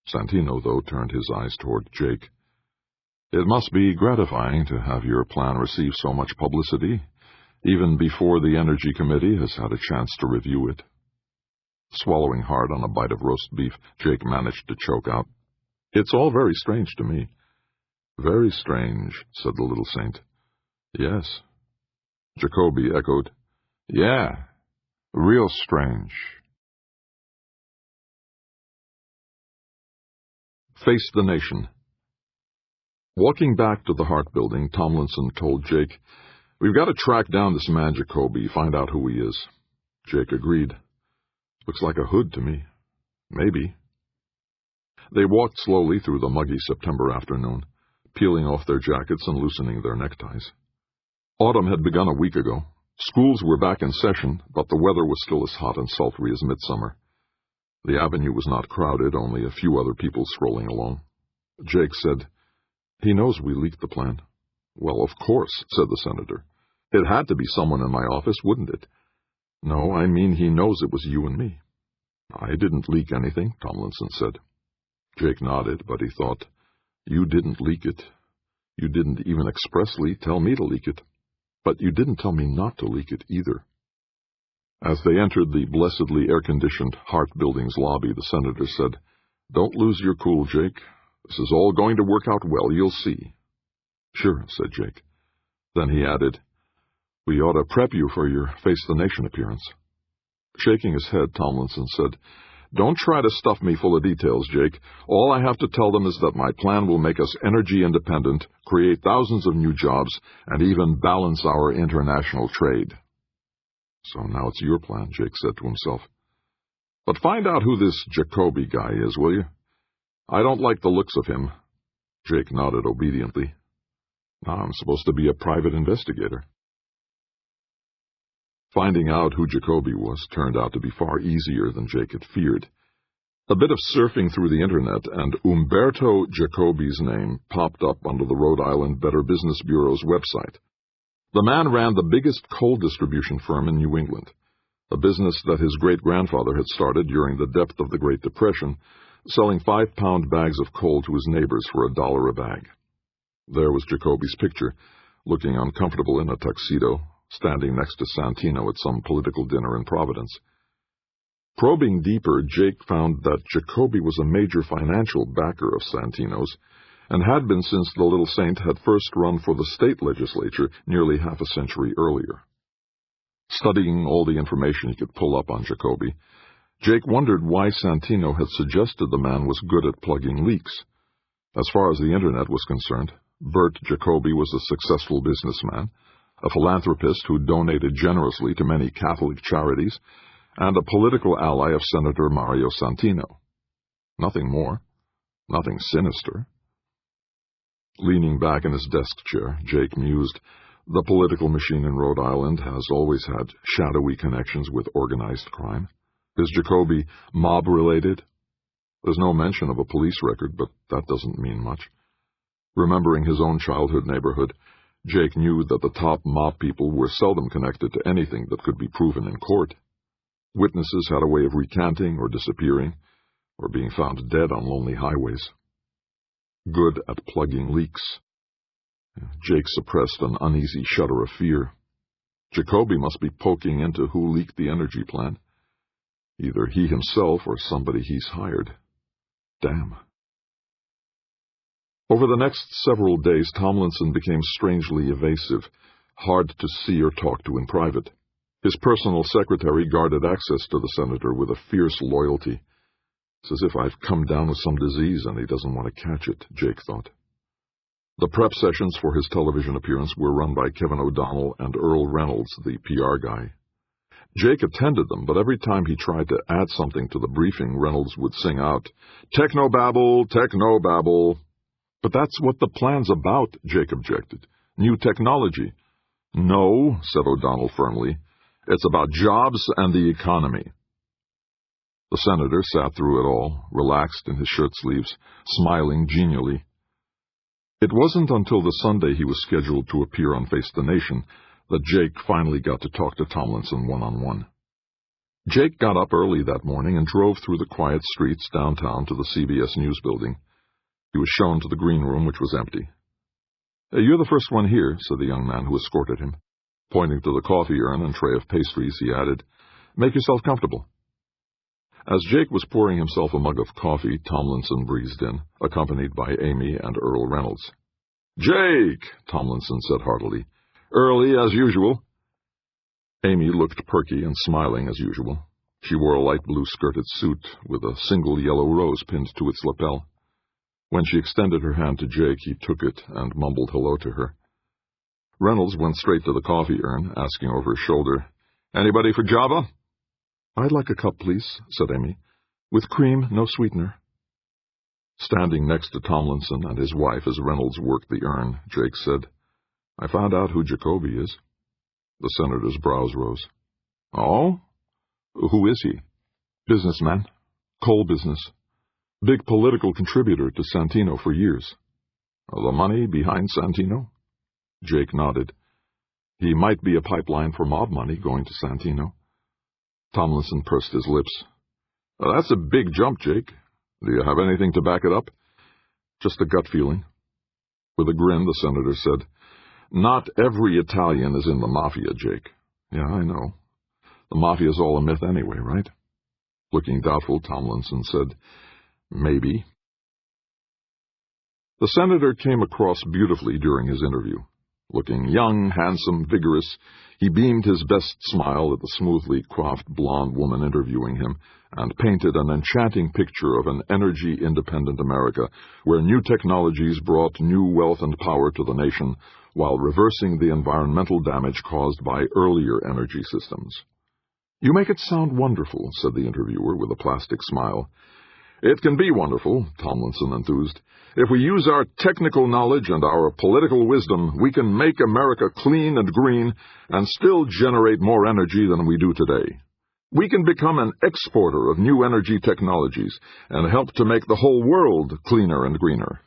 [SPEAKER 1] Santino, though, turned his eyes toward Jake. "It must be gratifying to have your plan receive so much publicity, even before the Energy Committee has had a chance to review it." Swallowing hard on a bite of roast beef, Jake managed to choke out, "It's all very strange to me." "Very strange," said the little saint. "Yes." Jacoby echoed, "Yeah, real strange." Face the Nation. Walking back to the Hart Building, Tomlinson told Jake, "We've got to track down this man Jacoby, find out who he is." Jake agreed. "Looks like a hood to me." "Maybe." They walked slowly through the muggy September afternoon, peeling off their jackets and loosening their neckties. Autumn had begun a week ago. Schools were back in session, but the weather was still as hot and sultry as midsummer. The avenue was not crowded, only a few other people strolling along. Jake said, "He knows we leaked the plan." "Well, of course," said the senator. "It had to be someone in my office, wouldn't it?" "No, I mean he knows it was you and me." "I didn't leak anything," Tomlinson said. Jake nodded, but he thought, "You didn't leak it. You didn't even expressly tell me to leak it. But you didn't tell me not to leak it either." As they entered the blessedly air-conditioned Hart Building's lobby, the senator said, "Don't lose your cool, Jake. This is all going to work out well, you'll see." "Sure," said Jake. Then he added, "We ought to prep you for your Face the Nation appearance." Shaking his head, Tomlinson said, "Don't try to stuff me full of details, Jake. All I have to tell them is that my plan will make us energy independent, create thousands of new jobs, and even balance our international trade." "So now it's your plan," Jake said to himself. "But find out who this Jacoby guy is, will you? I don't like the looks of him." Jake nodded obediently. "Now I'm supposed to be a private investigator." Finding out who Jacoby was turned out to be far easier than Jake had feared. A bit of surfing through the internet, and Umberto Jacoby's name popped up under the Rhode Island Better Business Bureau's website. The man ran the biggest coal distribution firm in New England, a business that his great-grandfather had started during the depth of the Great Depression, selling 5-pound bags of coal to his neighbors for $1 a bag. There was Jacoby's picture, looking uncomfortable in a tuxedo, standing next to Santino at some political dinner in Providence. Probing deeper, Jake found that Jacoby was a major financial backer of Santino's, and had been since the little saint had first run for the state legislature nearly half a century earlier. Studying all the information he could pull up on Jacoby, Jake wondered why Santino had suggested the man was good at plugging leaks. As far as the internet was concerned, Bert Jacoby was a successful businessman, a philanthropist who donated generously to many Catholic charities, and a political ally of Senator Mario Santino. Nothing more. Nothing sinister. Leaning back in his desk chair, Jake mused, the political machine in Rhode Island has always had shadowy connections with organized crime. Is Jacoby mob-related? There's no mention of a police record, but that doesn't mean much. Remembering his own childhood neighborhood, Jake knew that the top mob people were seldom connected to anything that could be proven in court. Witnesses had a way of recanting or disappearing, or being found dead on lonely highways. Good at plugging leaks. Jake suppressed an uneasy shudder of fear. Jacoby must be poking into who leaked the energy plan. Either he himself or somebody he's hired. Damn. Over the next several days, Tomlinson became strangely evasive, hard to see or talk to in private. His personal secretary guarded access to the senator with a fierce loyalty. It's as if I've come down with some disease and he doesn't want to catch it, Jake thought. The prep sessions for his television appearance were run by Kevin O'Donnell and Earl Reynolds, the PR guy. Jake attended them, but every time he tried to add something to the briefing, Reynolds would sing out, "Technobabble, technobabble." "But that's what the plan's about," Jake objected. "New technology." "No," said O'Donnell firmly. "It's about jobs and the economy." The senator sat through it all, relaxed in his shirt sleeves, smiling genially. It wasn't until the Sunday he was scheduled to appear on Face the Nation that Jake finally got to talk to Tomlinson one-on-one. Jake got up early that morning and drove through the quiet streets downtown to the CBS News building. He was shown to the green room, which was empty. "You're the first one here," said the young man who escorted him. Pointing to the coffee urn and tray of pastries, he added, "Make yourself comfortable." As Jake was pouring himself a mug of coffee, Tomlinson breezed in, accompanied by Amy and Earl Reynolds. "Jake," Tomlinson said heartily. "Early as usual." Amy looked perky and smiling as usual. She wore a light blue skirted suit with a single yellow rose pinned to its lapel. When she extended her hand to Jake, he took it and mumbled hello to her. Reynolds went straight to the coffee urn, asking over his shoulder, "Anybody for Java?" "I'd like a cup, please," said Amy. "With cream, no sweetener." Standing next to Tomlinson and his wife as Reynolds worked the urn, Jake said, "I found out who Jacoby is." The senator's brows rose. "Oh? Who is he?" "Businessman. Coal business. Big political contributor to Santino for years." "The money behind Santino?" Jake nodded. "He might be a pipeline for mob money going to Santino." Tomlinson pursed his lips. "That's a big jump, Jake. Do you have anything to back it up?" "Just a gut feeling." With a grin, the senator said, "Not every Italian is in the Mafia, Jake." "Yeah, I know. The Mafia's all a myth anyway, right?" Looking doubtful, Tomlinson said, "Maybe." The senator came across beautifully during his interview. Looking young, handsome, vigorous, he beamed his best smile at the smoothly coiffed blonde woman interviewing him and painted an enchanting picture of an energy-independent America where new technologies brought new wealth and power to the nation while reversing the environmental damage caused by earlier energy systems. "You make it sound wonderful," said the interviewer with a plastic smile. "It can be wonderful," Tomlinson enthused. "If we use our technical knowledge and our political wisdom, we can make America clean and green and still generate more energy than we do today. We can become an exporter of new energy technologies and help to make the whole world cleaner and greener."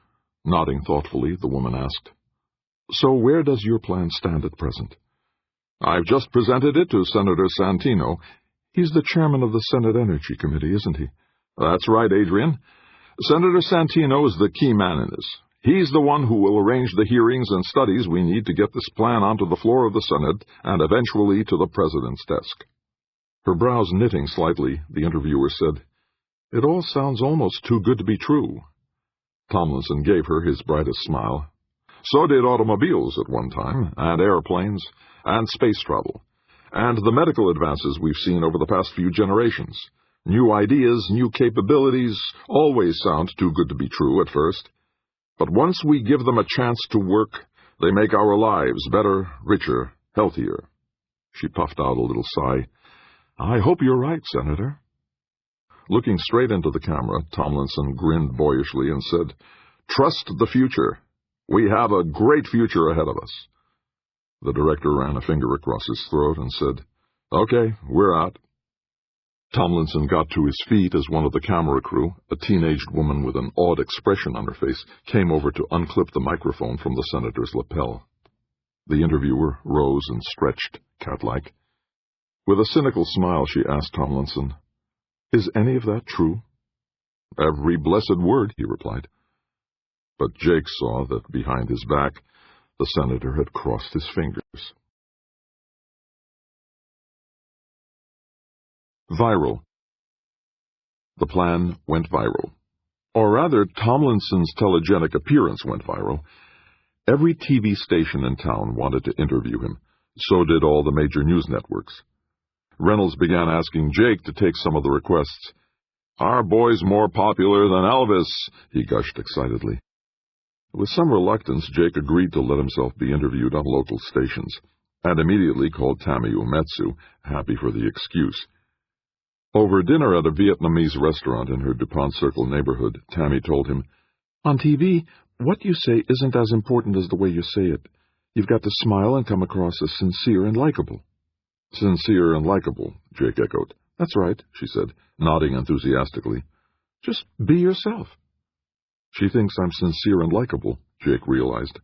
[SPEAKER 1] Nodding thoughtfully, the woman asked, "So where does your plan stand at present?" "I've just presented it to Senator Santino." "He's the chairman of the Senate Energy Committee, isn't he?" "That's right, Adrian. Senator Santino is the key man in this. He's the one who will arrange the hearings and studies we need to get this plan onto the floor of the Senate and eventually to the President's desk." Her brows knitting slightly, the interviewer said, "It all sounds almost too good to be true." Tomlinson gave her his brightest smile. "So did automobiles at one time, and airplanes, and space travel, and the medical advances we've seen over the past few generations. New ideas, new capabilities always sound too good to be true at first. But once we give them a chance to work, they make our lives better, richer, healthier." She puffed out a little sigh. "I hope you're right, Senator." Looking straight into the camera, Tomlinson grinned boyishly and said, "Trust the future. We have a great future ahead of us." The director ran a finger across his throat and said, "Okay, we're out." Tomlinson got to his feet as one of the camera crew, a teenaged woman with an awed expression on her face, came over to unclip the microphone from the senator's lapel. The interviewer rose and stretched, cat-like. With a cynical smile, she asked Tomlinson, "Is any of that true?" "Every blessed word," he replied. But Jake saw that behind his back, the senator had crossed his fingers. Viral. The plan went viral. Or rather, Tomlinson's telegenic appearance went viral. Every TV station in town wanted to interview him. So did all the major news networks. Reynolds began asking Jake to take some of the requests. "Our boy's more popular than Elvis," he gushed excitedly. With some reluctance, Jake agreed to let himself be interviewed on local stations, and immediately called Tammy Umetsu, happy for the excuse. Over dinner at a Vietnamese restaurant in her DuPont Circle neighborhood, Tammy told him, "On TV, what you say isn't as important as the way you say it. You've got to smile and come across as sincere and likable." "Sincere and likable," Jake echoed. "That's right," she said, nodding enthusiastically. "Just be yourself." "She thinks I'm sincere and likable," Jake realized.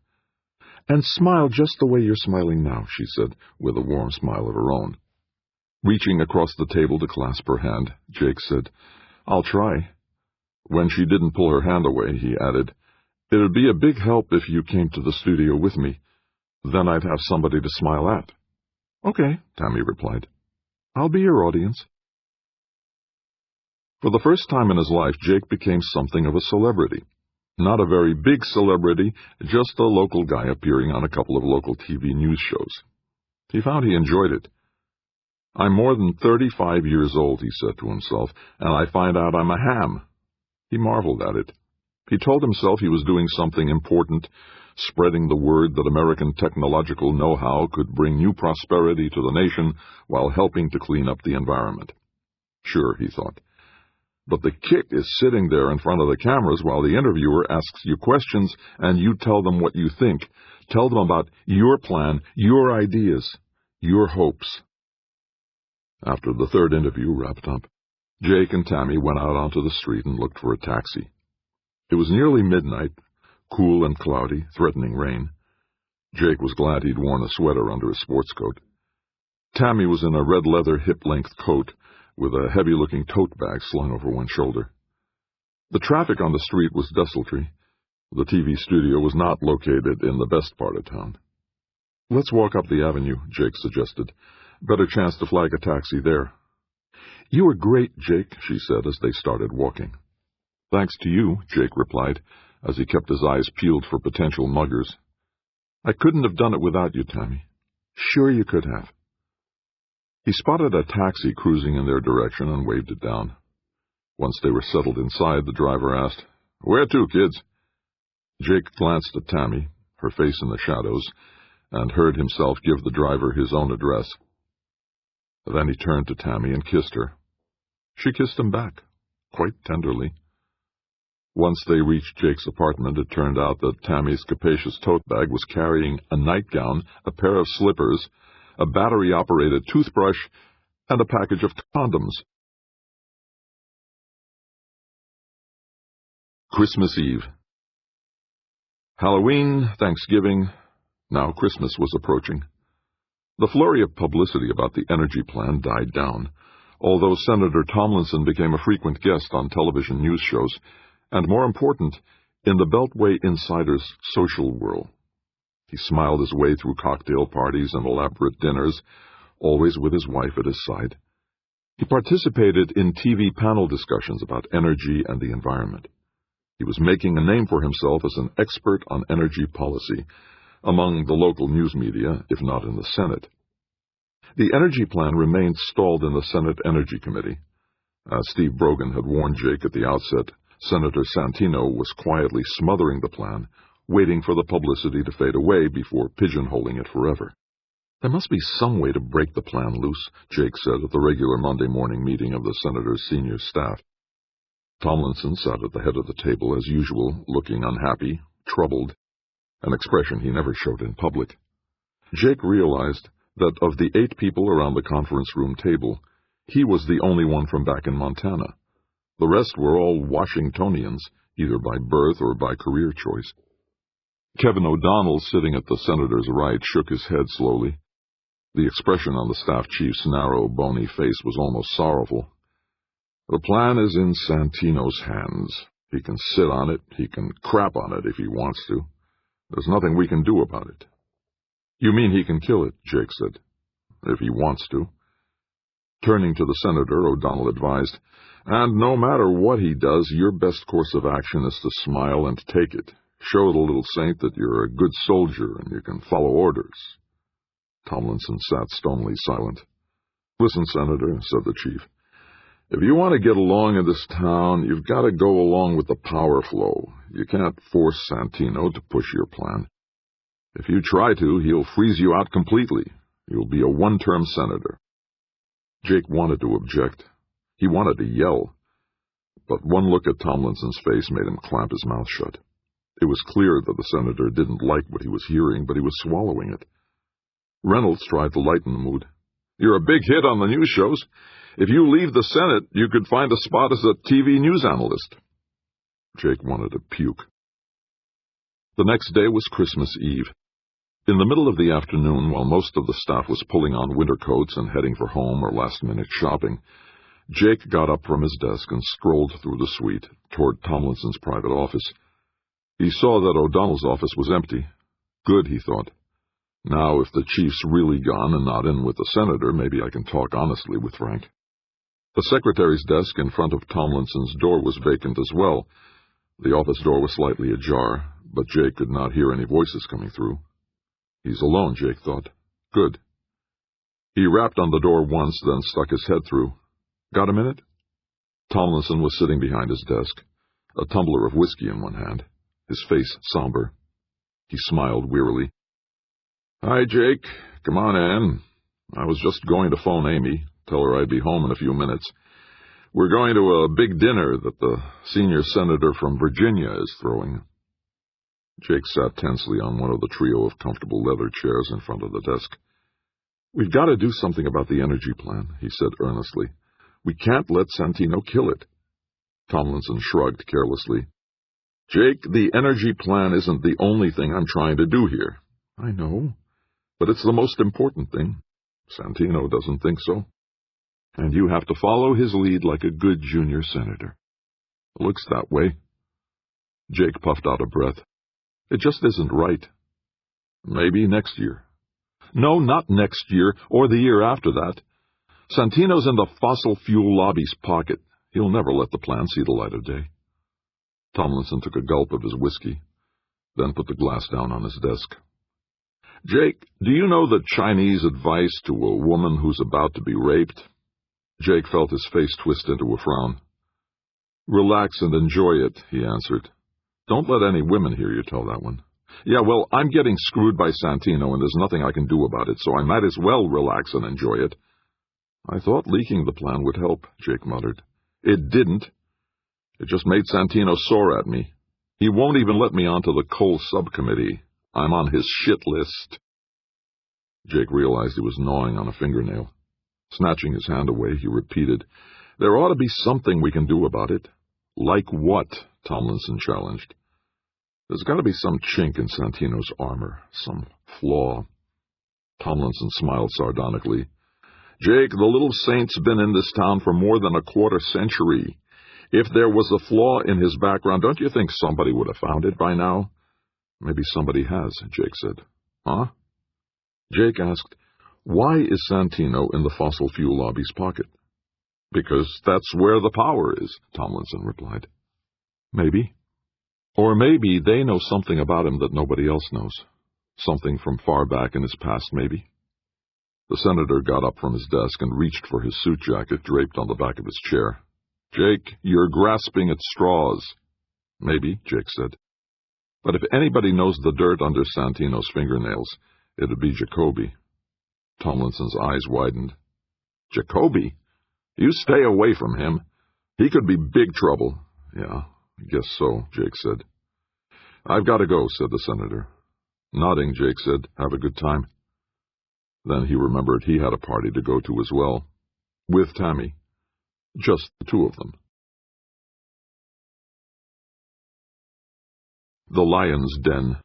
[SPEAKER 1] "And smile just the way you're smiling now," she said, with a warm smile of her own. Reaching across the table to clasp her hand, Jake said, "I'll try." When she didn't pull her hand away, he added, "It'd be a big help if you came to the studio with me. Then I'd have somebody to smile at." "Okay," Tammy replied. "I'll be your audience." For the first time in his life, Jake became something of a celebrity. Not a very big celebrity, just a local guy appearing on a couple of local TV news shows. He found he enjoyed it. "I'm more than 35 years old," he said to himself, "and I find out I'm a ham." He marveled at it. He told himself he was doing something important, spreading the word that American technological know-how could bring new prosperity to the nation while helping to clean up the environment. Sure, he thought. But the kick is sitting there in front of the cameras while the interviewer asks you questions and you tell them what you think. Tell them about your plan, your ideas, your hopes. After the third interview wrapped up, Jake and Tammy went out onto the street and looked for a taxi. It was nearly midnight, cool and cloudy, threatening rain. Jake was glad he'd worn a sweater under his sports coat. Tammy was in a red leather hip-length coat with a heavy-looking tote bag slung over one shoulder. The traffic on the street was desultory. The TV studio was not located in the best part of town. "Let's walk up the avenue," Jake suggested. "Better chance to flag a taxi there." "You were great, Jake," she said as they started walking. "Thanks to you," Jake replied, as he kept his eyes peeled for potential muggers. "I couldn't have done it without you, Tammy." "Sure you could have." He spotted a taxi cruising in their direction and waved it down. Once they were settled inside, the driver asked, "Where to, kids?" Jake glanced at Tammy, her face in the shadows, and heard himself give the driver his own address. Then he turned to Tammy and kissed her. She kissed him back, quite tenderly. Once they reached Jake's apartment, it turned out that Tammy's capacious tote bag was carrying a nightgown, a pair of slippers, a battery-operated toothbrush, and a package of condoms. Christmas Eve. Halloween, Thanksgiving, now Christmas was approaching. The flurry of publicity about the energy plan died down, although Senator Tomlinson became a frequent guest on television news shows, and more important, in the Beltway insider's social whirl. He smiled his way through cocktail parties and elaborate dinners, always with his wife at his side. He participated in TV panel discussions about energy and the environment. He was making a name for himself as an expert on energy policy, among the local news media, if not in the Senate. The energy plan remained stalled in the Senate Energy Committee. As Steve Brogan had warned Jake at the outset, Senator Santino was quietly smothering the plan, waiting for the publicity to fade away before pigeonholing it forever. There must be some way to break the plan loose, Jake said at the regular Monday morning meeting of the senator's senior staff. Tomlinson sat at the head of the table as usual, looking unhappy, troubled, an expression he never showed in public. Jake realized that of the 8 people around the conference room table, he was the only one from back in Montana. The rest were all Washingtonians, either by birth or by career choice. Kevin O'Donnell, sitting at the senator's right, shook his head slowly. The expression on the staff chief's narrow, bony face was almost sorrowful. "The plan is in Santino's hands. He can sit on it, he can crap on it if he wants to. There's nothing we can do about it." "You mean he can kill it," Jake said. "If he wants to." Turning to the senator, O'Donnell advised, "And no matter what he does, your best course of action is to smile and take it. Show the little saint that you're a good soldier and you can follow orders." Tomlinson sat stonily silent. "Listen, Senator," said the chief, "if you want to get along in this town, you've got to go along with the power flow. You can't force Santino to push your plan. If you try to, he'll freeze you out completely. You'll be a one-term senator." Jake wanted to object. He wanted to yell. But one look at Tomlinson's face made him clamp his mouth shut. It was clear that the senator didn't like what he was hearing, but he was swallowing it. Reynolds tried to lighten the mood. "You're a big hit on the news shows. If you leave the Senate, you could find a spot as a TV news analyst." Jake wanted to puke. The next day was Christmas Eve. In the middle of the afternoon, while most of the staff was pulling on winter coats and heading for home or last-minute shopping, Jake got up from his desk and strolled through the suite toward Tomlinson's private office. He saw that O'Donnell's office was empty. Good, he thought. Now, if the chief's really gone and not in with the senator, maybe I can talk honestly with Frank. The secretary's desk in front of Tomlinson's door was vacant as well. The office door was slightly ajar, but Jake could not hear any voices coming through. He's alone, Jake thought. Good. He rapped on the door once, then stuck his head through. "Got a minute?" Tomlinson was sitting behind his desk, a tumbler of whiskey in one hand, his face somber. He smiled wearily. "Hi, Jake. Come on in. I was just going to phone Amy, tell her I'd be home in a few minutes. We're going to a big dinner that the senior senator from Virginia is throwing." Jake sat tensely on one of the trio of comfortable leather chairs in front of the desk. "We've got to do something about the energy plan," he said earnestly. "We can't let Santino kill it." Tomlinson shrugged carelessly. "Jake, the energy plan isn't the only thing I'm trying to do here." "I know, but it's the most important thing. Santino doesn't think so. And you have to follow his lead like a good junior senator." "Looks that way." Jake puffed out a breath. "It just isn't right." "Maybe next year." "No, not next year, or the year after that. Santino's in the fossil fuel lobby's pocket. He'll never let the plan see the light of day." Tomlinson took a gulp of his whiskey, then put the glass down on his desk. "Jake, do you know the Chinese advice to a woman who's about to be raped?" Jake felt his face twist into a frown. "Relax and enjoy it," he answered. "Don't let any women hear you tell that one." "Yeah, well, I'm getting screwed by Santino, and there's nothing I can do about it, so I might as well relax and enjoy it." "I thought leaking the plan would help," Jake muttered. "It didn't. It just made Santino sore at me. He won't even let me onto the coal subcommittee. I'm on his shit list." Jake realized he was gnawing on a fingernail. Snatching his hand away, he repeated, "There ought to be something we can do about it." "Like what?" Tomlinson challenged. "There's got to be some chink in Santino's armor, some flaw." Tomlinson smiled sardonically. "Jake, the little saint's been in this town for more than a quarter-century. If there was a flaw in his background, don't you think somebody would have found it by now?" "Maybe somebody has," Jake said. "Huh?" Jake asked, "Why is Santino in the fossil fuel lobby's pocket?" "Because that's where the power is," Tomlinson replied. "Maybe. Or maybe they know something about him that nobody else knows. Something from far back in his past, maybe." The senator got up from his desk and reached for his suit jacket draped on the back of his chair. "Jake, you're grasping at straws." "Maybe," Jake said. "But if anybody knows the dirt under Santino's fingernails, it'd be Jacoby." Tomlinson's eyes widened. "Jacoby? You stay away from him. He could be big trouble." "Yeah, I guess so," Jake said. "I've got to go," said the senator. Nodding, Jake said, "Have a good time." Then he remembered he had a party to go to as well. With Tammy. Just the two of them. The Lion's Den.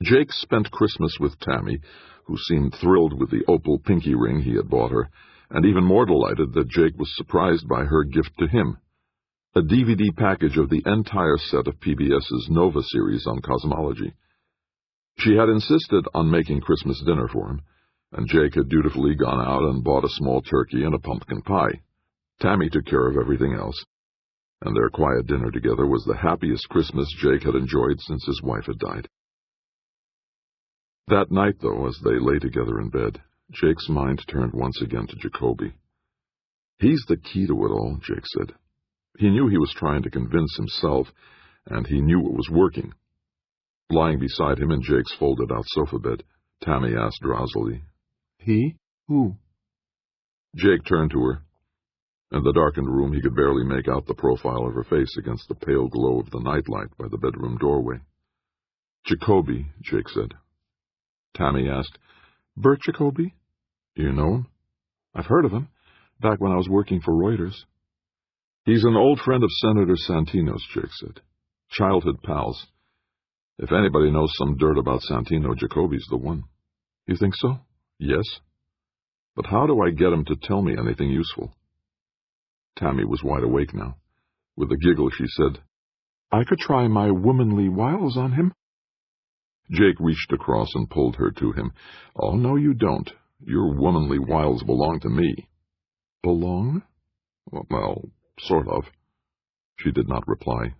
[SPEAKER 1] Jake spent Christmas with Tammy, who seemed thrilled with the opal pinky ring he had bought her, and even more delighted that Jake was surprised by her gift to him, a DVD package of the entire set of PBS's Nova series on cosmology. She had insisted on making Christmas dinner for him, and Jake had dutifully gone out and bought a small turkey and a pumpkin pie. Tammy took care of everything else, and their quiet dinner together was the happiest Christmas Jake had enjoyed since his wife had died. That night, though, as they lay together in bed, Jake's mind turned once again to Jacoby. "He's the key to it all," Jake said. He knew he was trying to convince himself, and he knew it was working. Lying beside him in Jake's folded-out sofa bed, Tammy asked drowsily, "He? Who?" Jake turned to her. In the darkened room, he could barely make out the profile of her face against the pale glow of the nightlight by the bedroom doorway. "Jacoby," Jake said. Tammy asked, "Bert Jacoby? You know him?" "I've heard of him, back when I was working for Reuters." "He's an old friend of Senator Santino's," Jake said. "Childhood pals. If anybody knows some dirt about Santino, Jacoby's the one." "You think so?" "Yes. But how do I get him to tell me anything useful?" Tammy was wide awake now. With a giggle, she said, "I could try my womanly wiles on him." Jake reached across and pulled her to him. "Oh, no, you don't. Your womanly wiles belong to me." "Belong?" "Well, sort of." She did not reply.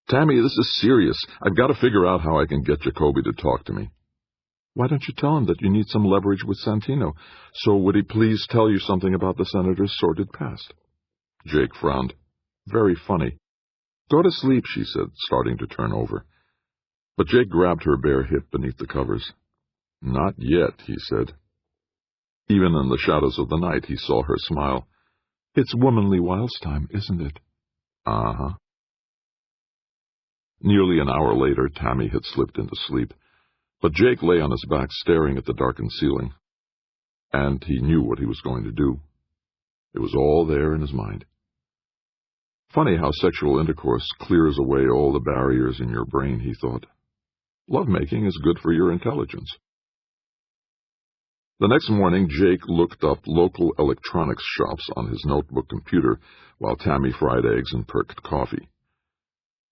[SPEAKER 1] "Tammy, this is serious. I've got to figure out how I can get Jacoby to talk to me." "Why don't you tell him that you need some leverage with Santino? So would he please tell you something about the senator's sordid past?" Jake frowned. "Very funny." "Go to sleep," she said, starting to turn over. But Jake grabbed her bare hip beneath the covers. "Not yet," he said. Even in the shadows of the night, he saw her smile. "It's womanly wiles time, isn't it?" "Uh-huh." Nearly an hour later, Tammy had slipped into sleep, but Jake lay on his back staring at the darkened ceiling. And he knew what he was going to do. It was all there in his mind. Funny how sexual intercourse clears away all the barriers in your brain, he thought. Lovemaking is good for your intelligence. The next morning, Jake looked up local electronics shops on his notebook computer while Tammy fried eggs and perked coffee.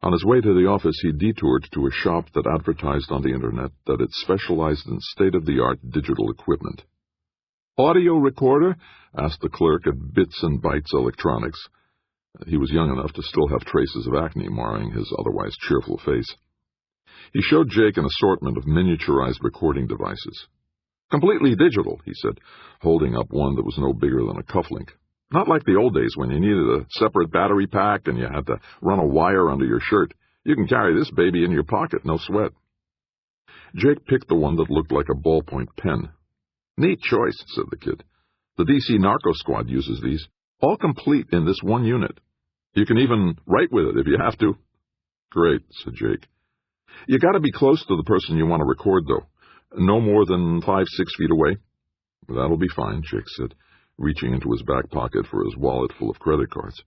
[SPEAKER 1] On his way to the office, he detoured to a shop that advertised on the Internet that it specialized in state-of-the-art digital equipment. "Audio recorder?" asked the clerk at Bits and Bytes Electronics. He was young enough to still have traces of acne marring his otherwise cheerful face. He showed Jake an assortment of miniaturized recording devices. "Completely digital," he said, holding up one that was no bigger than a cufflink. "Not like the old days when you needed a separate battery pack and you had to run a wire under your shirt. You can carry this baby in your pocket, no sweat." Jake picked the one that looked like a ballpoint pen. "Neat choice," said the kid. "The DC Narco Squad uses these, all complete in this one unit. You can even write with it if you have to." "Great," said Jake. "You got to be close to the person you want to record, though. No more than 5-6 feet away." "That'll be fine," Jake said, reaching into his back pocket for his wallet full of credit cards.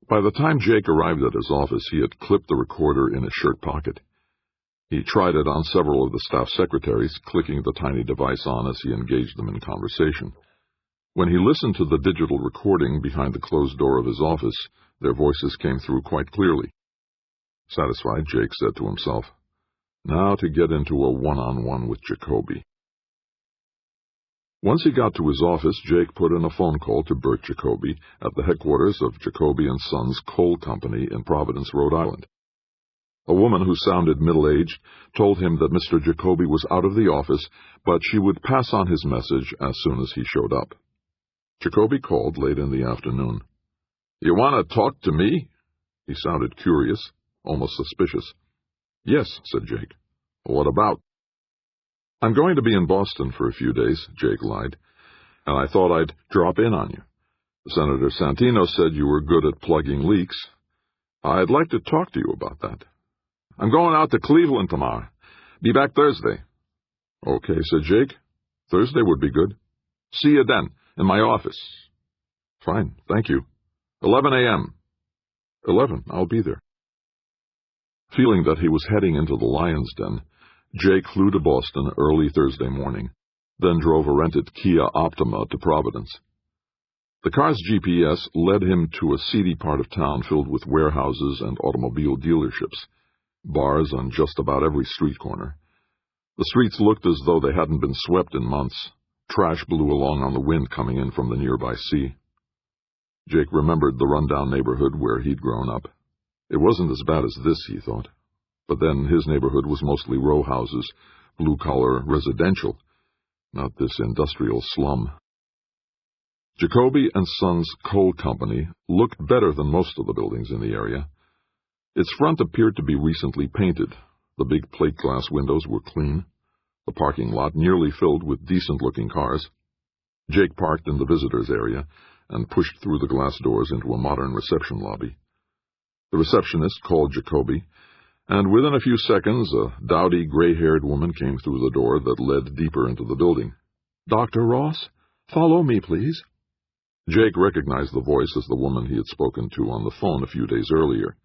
[SPEAKER 1] By the time Jake arrived at his office, he had clipped the recorder in his shirt pocket. He tried it on several of the staff secretaries, clicking the tiny device on as he engaged them in conversation. When he listened to the digital recording behind the closed door of his office, their voices came through quite clearly. Satisfied, Jake said to himself, "Now to get into a one-on-one with Jacoby." Once he got to his office, Jake put in a phone call to Bert Jacoby at the headquarters of Jacoby & Sons Coal Company in Providence, Rhode Island. A woman who sounded middle-aged told him that Mr. Jacoby was out of the office, but she would pass on his message as soon as he showed up. Jacoby called late in the afternoon. "You want to talk to me?" He sounded curious, almost suspicious. "Yes," said Jake. "What about?" "I'm going to be in Boston for a few days," Jake lied, "and I thought I'd drop in on you. Senator Santino said you were good at plugging leaks. I'd like to talk to you about that." "I'm going out to Cleveland tomorrow. Be back Thursday." "Okay," said Jake. "Thursday would be good." "See you then, in my office." "Fine, thank you." 11 a.m. 11, I'll be there. Feeling that he was heading into the lion's den, Jake flew to Boston early Thursday morning, then drove a rented Kia Optima to Providence. The car's GPS led him to a seedy part of town filled with warehouses and automobile dealerships, bars on just about every street corner. The streets looked as though they hadn't been swept in months. Trash blew along on the wind coming in from the nearby sea. Jake remembered the rundown neighborhood where he'd grown up. It wasn't as bad as this, he thought. But then his neighborhood was mostly row houses, blue-collar residential, not this industrial slum. Jacoby and Sons Coal Company looked better than most of the buildings in the area. Its front appeared to be recently painted. The big plate glass windows were clean. The parking lot nearly filled with decent-looking cars. Jake parked in the visitors' area and pushed through the glass doors into a modern reception lobby. The receptionist called Jacoby, and within a few seconds a dowdy, gray-haired woman came through the door that led deeper into the building. "Dr. Ross, follow me, please." Jake recognized the voice as the woman he had spoken to on the phone a few days earlier.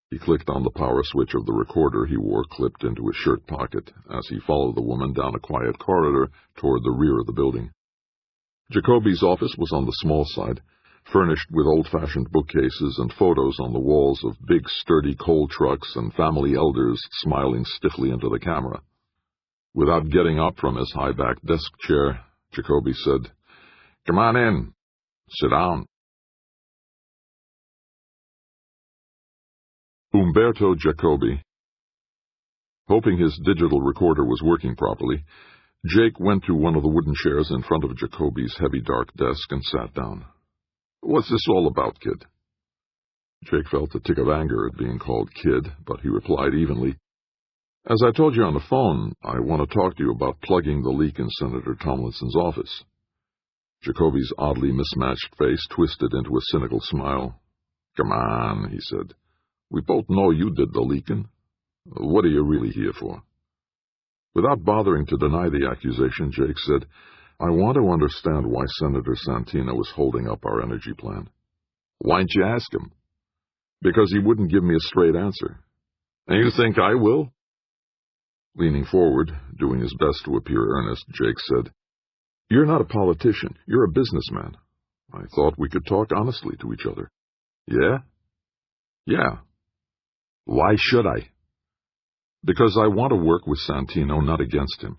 [SPEAKER 1] He clicked on the power switch of the recorder he wore clipped into his shirt pocket as he followed the woman down a quiet corridor toward the rear of the building. Jacoby's office was on the small side, furnished with old-fashioned bookcases and photos on the walls of big, sturdy coal trucks and family elders smiling stiffly into the camera. Without getting up from his high-backed desk chair, Jacoby said, "Come on in. Sit down." Umberto Jacoby. Hoping his digital recorder was working properly, Jake went to one of the wooden chairs in front of Jacoby's heavy dark desk and sat down. "What's this all about, kid?" Jake felt a tick of anger at being called kid, but he replied evenly, "As I told you on the phone, I want to talk to you about plugging the leak in Senator Tomlinson's office." Jacoby's oddly mismatched face twisted into a cynical smile. "Come on," he said. "We both know you did the leaking. What are you really here for?" Without bothering to deny the accusation, Jake said, "I want to understand why Senator Santino is holding up our energy plan." "Why'n't you ask him?" "Because he wouldn't give me a straight answer." "And you think I will?" Leaning forward, doing his best to appear earnest, Jake said, "You're not a politician. You're a businessman. I thought we could talk honestly to each other." "Yeah?" "Yeah." "Why should I?" "Because I want to work with Santino, not against him.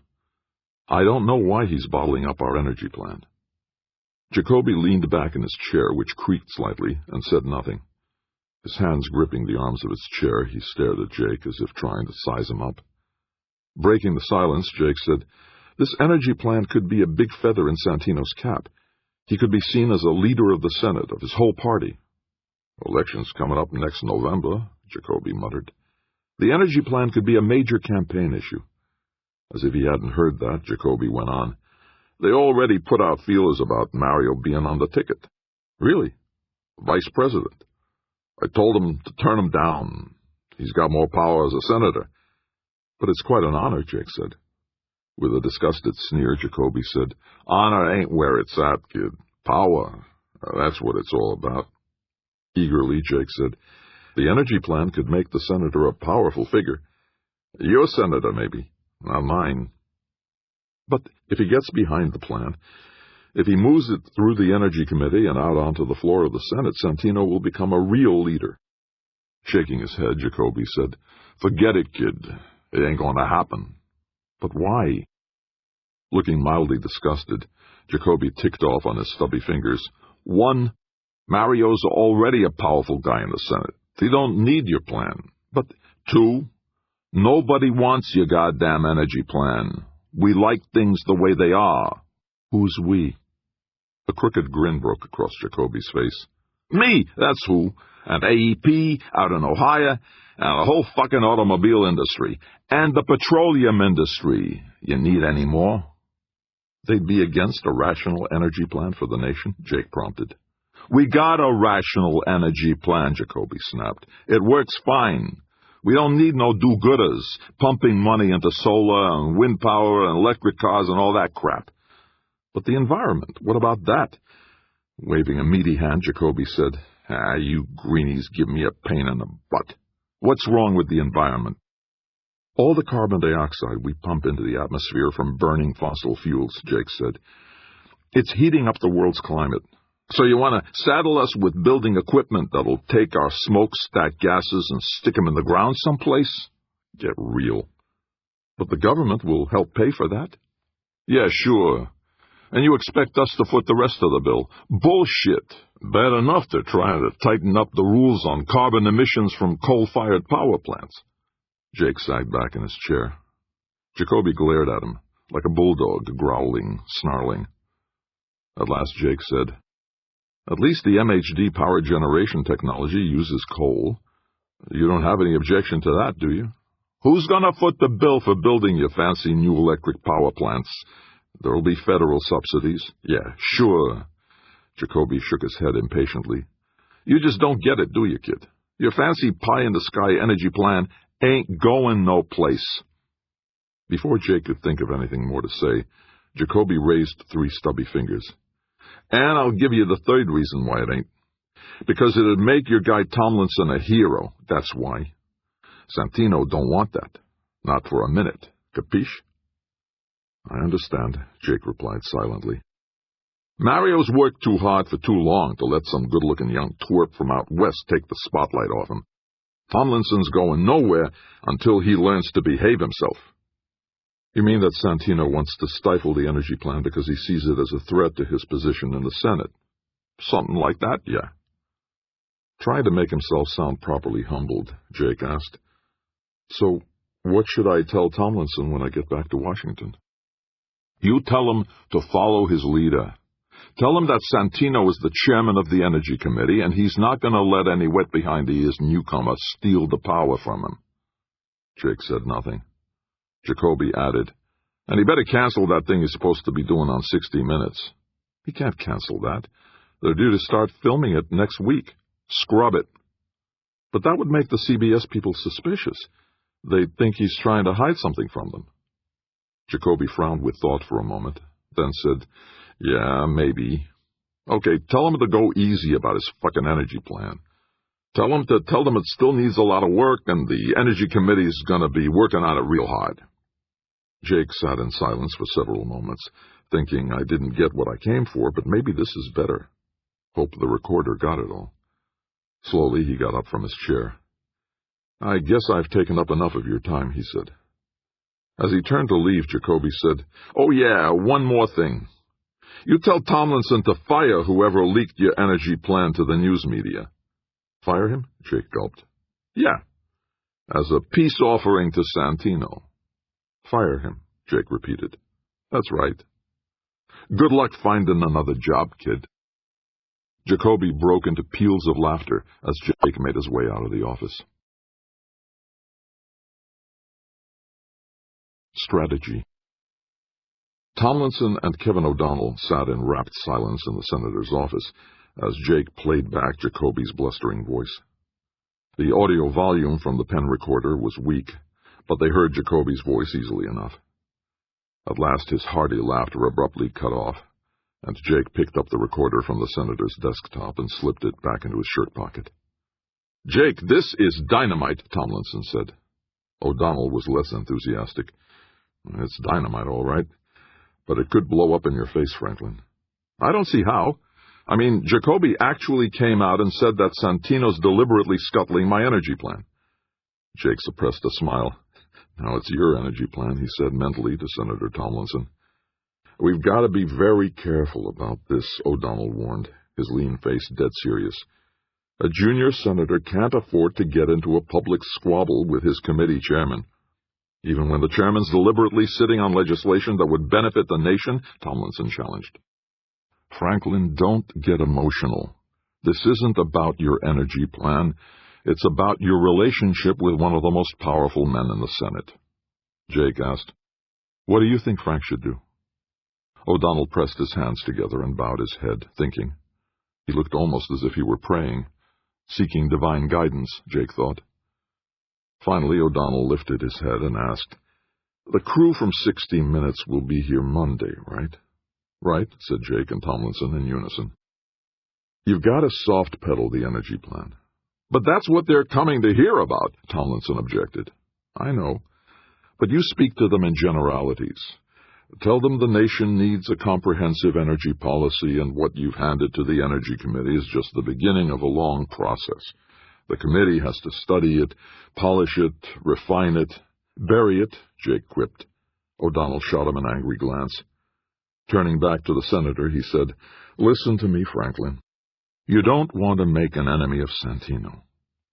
[SPEAKER 1] I don't know why he's bottling up our energy plan." Jacoby leaned back in his chair, which creaked slightly, and said nothing. His hands gripping the arms of his chair, he stared at Jake as if trying to size him up. Breaking the silence, Jake said, "This energy plan could be a big feather in Santino's cap. He could be seen as a leader of the Senate, of his whole party." "Election's coming up next November," Jacoby muttered. "The energy plan could be a major campaign issue." As if he hadn't heard that, Jacoby went on, "They already put out feelers about Mario being on the ticket." "Really?" "Vice president. I told him to turn him down. He's got more power as a senator." "But it's quite an honor," Jake said. With a disgusted sneer, Jacoby said, "Honor ain't where it's at, kid. Power. That's what it's all about." Eagerly, Jake said, "The energy plan could make the senator a powerful figure." "Your senator, maybe. Not mine." "But if he gets behind the plan, if he moves it through the Energy Committee and out onto the floor of the Senate, Santino will become a real leader." Shaking his head, Jacoby said, "Forget it, kid. It ain't going to happen." "But why?" Looking mildly disgusted, Jacoby ticked off on his stubby fingers. "1, Mario's already a powerful guy in the Senate. He don't need your plan. But 2, nobody wants your goddamn energy plan. We like things the way they are." "Who's we?" A crooked grin broke across Jacoby's face. "Me, that's who. And AEP out in Ohio, and the whole fucking automobile industry, and the petroleum industry. You need any more?" "They'd be against a rational energy plan for the nation?" Jake prompted. "We got a rational energy plan," Jacoby snapped. "It works fine. We don't need no do-gooders, pumping money into solar and wind power and electric cars and all that crap." "But the environment, what about that?" Waving a meaty hand, Jacoby said, You greenies give me a pain in the butt. What's wrong with the environment?" "All the carbon dioxide we pump into the atmosphere from burning fossil fuels," Jake said. "It's heating up the world's climate. So you want to saddle us with building equipment that'll take our smokestack gases and stick them in the ground someplace? Get real." But the government will help pay for that? Yeah, sure. And you expect us to foot the rest of the bill? Bullshit. Bad enough they're trying to tighten up the rules on carbon emissions from coal-fired power plants. Jake sagged back in his chair. Jacoby glared at him, like a bulldog, growling, snarling. At last Jake said, "At least the MHD power generation technology uses coal. You don't have any objection to that, do you? Who's gonna foot the bill for building your fancy new electric power plants? There'll be federal subsidies." "Yeah, sure." Jacoby shook his head impatiently. "You just don't get it, do you, kid? Your fancy pie-in-the-sky energy plan ain't going no place." Before Jake could think of anything more to say, Jacoby raised 3 stubby fingers. "And I'll give you the third reason why it ain't. Because it'd make your guy Tomlinson a hero, that's why. Santino don't want that. Not for a minute. Capiche?" "I understand," Jake replied silently. "Mario's worked too hard for too long to let some good-looking young twerp from out west take the spotlight off him. Tomlinson's going nowhere until he learns to behave himself." "You mean that Santino wants to stifle the energy plan because he sees it as a threat to his position in the Senate?" "Something like that, yeah." Trying to make himself sound properly humbled, Jake asked, "So, what should I tell Tomlinson when I get back to Washington?" "You tell him to follow his leader. Tell him that Santino is the chairman of the Energy Committee, and he's not going to let any wet-behind-the-ears newcomer steal the power from him." Jake said nothing. Jacoby added, "And he better cancel that thing he's supposed to be doing on 60 Minutes. "He can't cancel that. They're due to start filming it next week. Scrub it." "But that would make the CBS people suspicious. They'd think he's trying to hide something from them." Jacoby frowned with thought for a moment, then said, "Yeah, maybe. Okay, tell him to go easy about his fucking energy plan. Tell them it still needs a lot of work, and the Energy Committee's gonna be working on it real hard." Jake sat in silence for several moments, thinking, I didn't get what I came for, but maybe this is better. Hope the recorder got it all. Slowly he got up from his chair. "I guess I've taken up enough of your time," he said. As he turned to leave, Jacoby said, "Oh yeah, one more thing. You tell Tomlinson to fire whoever leaked your energy plan to the news media." "Fire him?" Jake gulped. "Yeah, as a peace offering to Santino." "Fire him," Jake repeated. "That's right. Good luck finding another job, kid." Jacoby broke into peals of laughter as Jake made his way out of the office. Strategy. Tomlinson and Kevin O'Donnell sat in rapt silence in the senator's office as Jake played back Jacoby's blustering voice. The audio volume from the pen recorder was weak, but they heard Jacoby's voice easily enough. At last his hearty laughter abruptly cut off, and Jake picked up the recorder from the senator's desktop and slipped it back into his shirt pocket. "Jake, this is dynamite," Tomlinson said. O'Donnell was less enthusiastic. "It's dynamite, all right, but it could blow up in your face, Franklin." "I don't see how. I mean, Jacoby actually came out and said that Santino's deliberately scuttling my energy plan." Jake suppressed a smile. "Now it's your energy plan," he said mentally to Senator Tomlinson. "We've got to be very careful about this," O'Donnell warned, his lean face dead serious. "A junior senator can't afford to get into a public squabble with his committee chairman. Even when the chairman's deliberately sitting on legislation that would benefit the nation," Tomlinson challenged. "Franklin, don't get emotional. This isn't about your energy plan. It's about your relationship with one of the most powerful men in the Senate." Jake asked, "What do you think Frank should do?" O'Donnell pressed his hands together and bowed his head, thinking. He looked almost as if he were praying, seeking divine guidance, Jake thought. Finally, O'Donnell lifted his head and asked, "The crew from 60 Minutes will be here Monday, right?" "Right," said Jake and Tomlinson in unison. "You've got to soft-pedal the energy plan." "But that's what they're coming to hear about," Tomlinson objected. "I know, but you speak to them in generalities. Tell them the nation needs a comprehensive energy policy, and what you've handed to the Energy Committee is just the beginning of a long process. The committee has to study it, polish it, refine it, "Bury it," Jake quipped. O'Donnell shot him an angry glance. Turning back to the senator, he said, "Listen to me, Franklin. You don't want to make an enemy of Santino."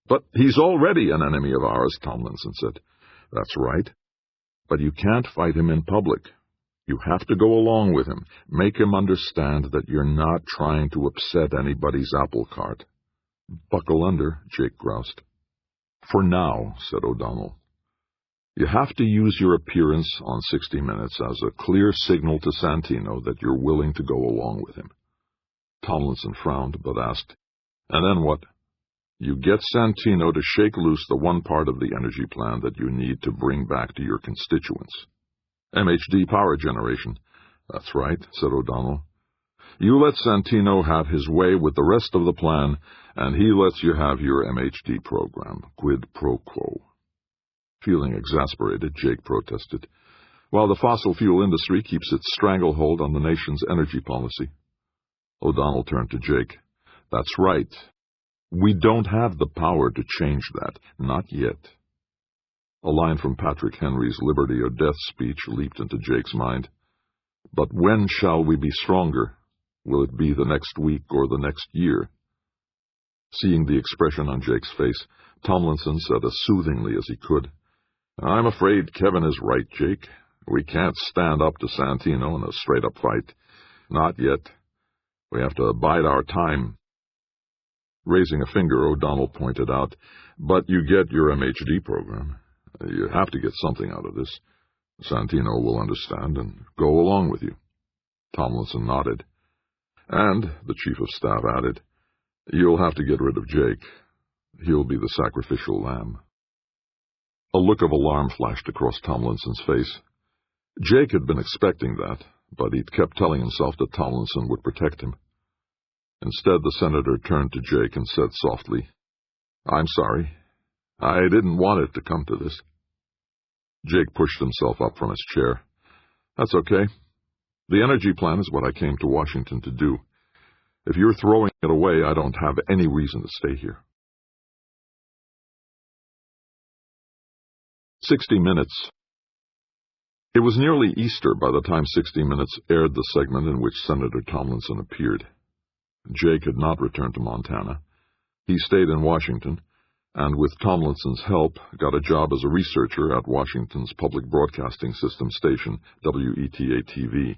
[SPEAKER 1] "But he's already an enemy of ours," Tomlinson said. "That's right. But you can't fight him in public. You have to go along with him. Make him understand that you're not trying to upset anybody's apple cart." "Buckle under," Jake groused. "For now," said O'Donnell. "You have to use your appearance on 60 Minutes as a clear signal to Santino that you're willing to go along with him." Tomlinson frowned, but asked, "And then what?" "You get Santino to shake loose the one part of the energy plan that you need to bring back to your constituents." "MHD power generation." "That's right," said O'Donnell. "You let Santino have his way with the rest of the plan, and he lets you have your MHD program. Quid pro quo." Feeling exasperated, Jake protested, "While the fossil fuel industry keeps its stranglehold on the nation's energy policy." O'Donnell turned to Jake. "That's right. We don't have the power to change that. Not yet." A line from Patrick Henry's Liberty or Death speech leaped into Jake's mind. "But when shall we be stronger? Will it be the next week or the next year?" Seeing the expression on Jake's face, Tomlinson said as soothingly as he could, "I'm afraid Kevin is right, Jake. We can't stand up to Santino in a straight-up fight. Not yet. We have to bide our time." Raising a finger, O'Donnell pointed out, "But you get your MHD program. You have to get something out of this. Santino will understand and go along with you." Tomlinson nodded. "And," the chief of staff added, "you'll have to get rid of Jake. He'll be the sacrificial lamb." A look of alarm flashed across Tomlinson's face. Jake had been expecting that, but he'd kept telling himself that Tomlinson would protect him. Instead, the senator turned to Jake and said softly, "I'm sorry. I didn't want it to come to this." Jake pushed himself up from his chair. "That's okay. The energy plan is what I came to Washington to do. If you're throwing it away, I don't have any reason to stay here." 60 Minutes. It was nearly Easter by the time 60 Minutes aired the segment in which Senator Tomlinson appeared. Jake had not returned to Montana. He stayed in Washington, and with Tomlinson's help, got a job as a researcher at Washington's public broadcasting system station, WETA-TV.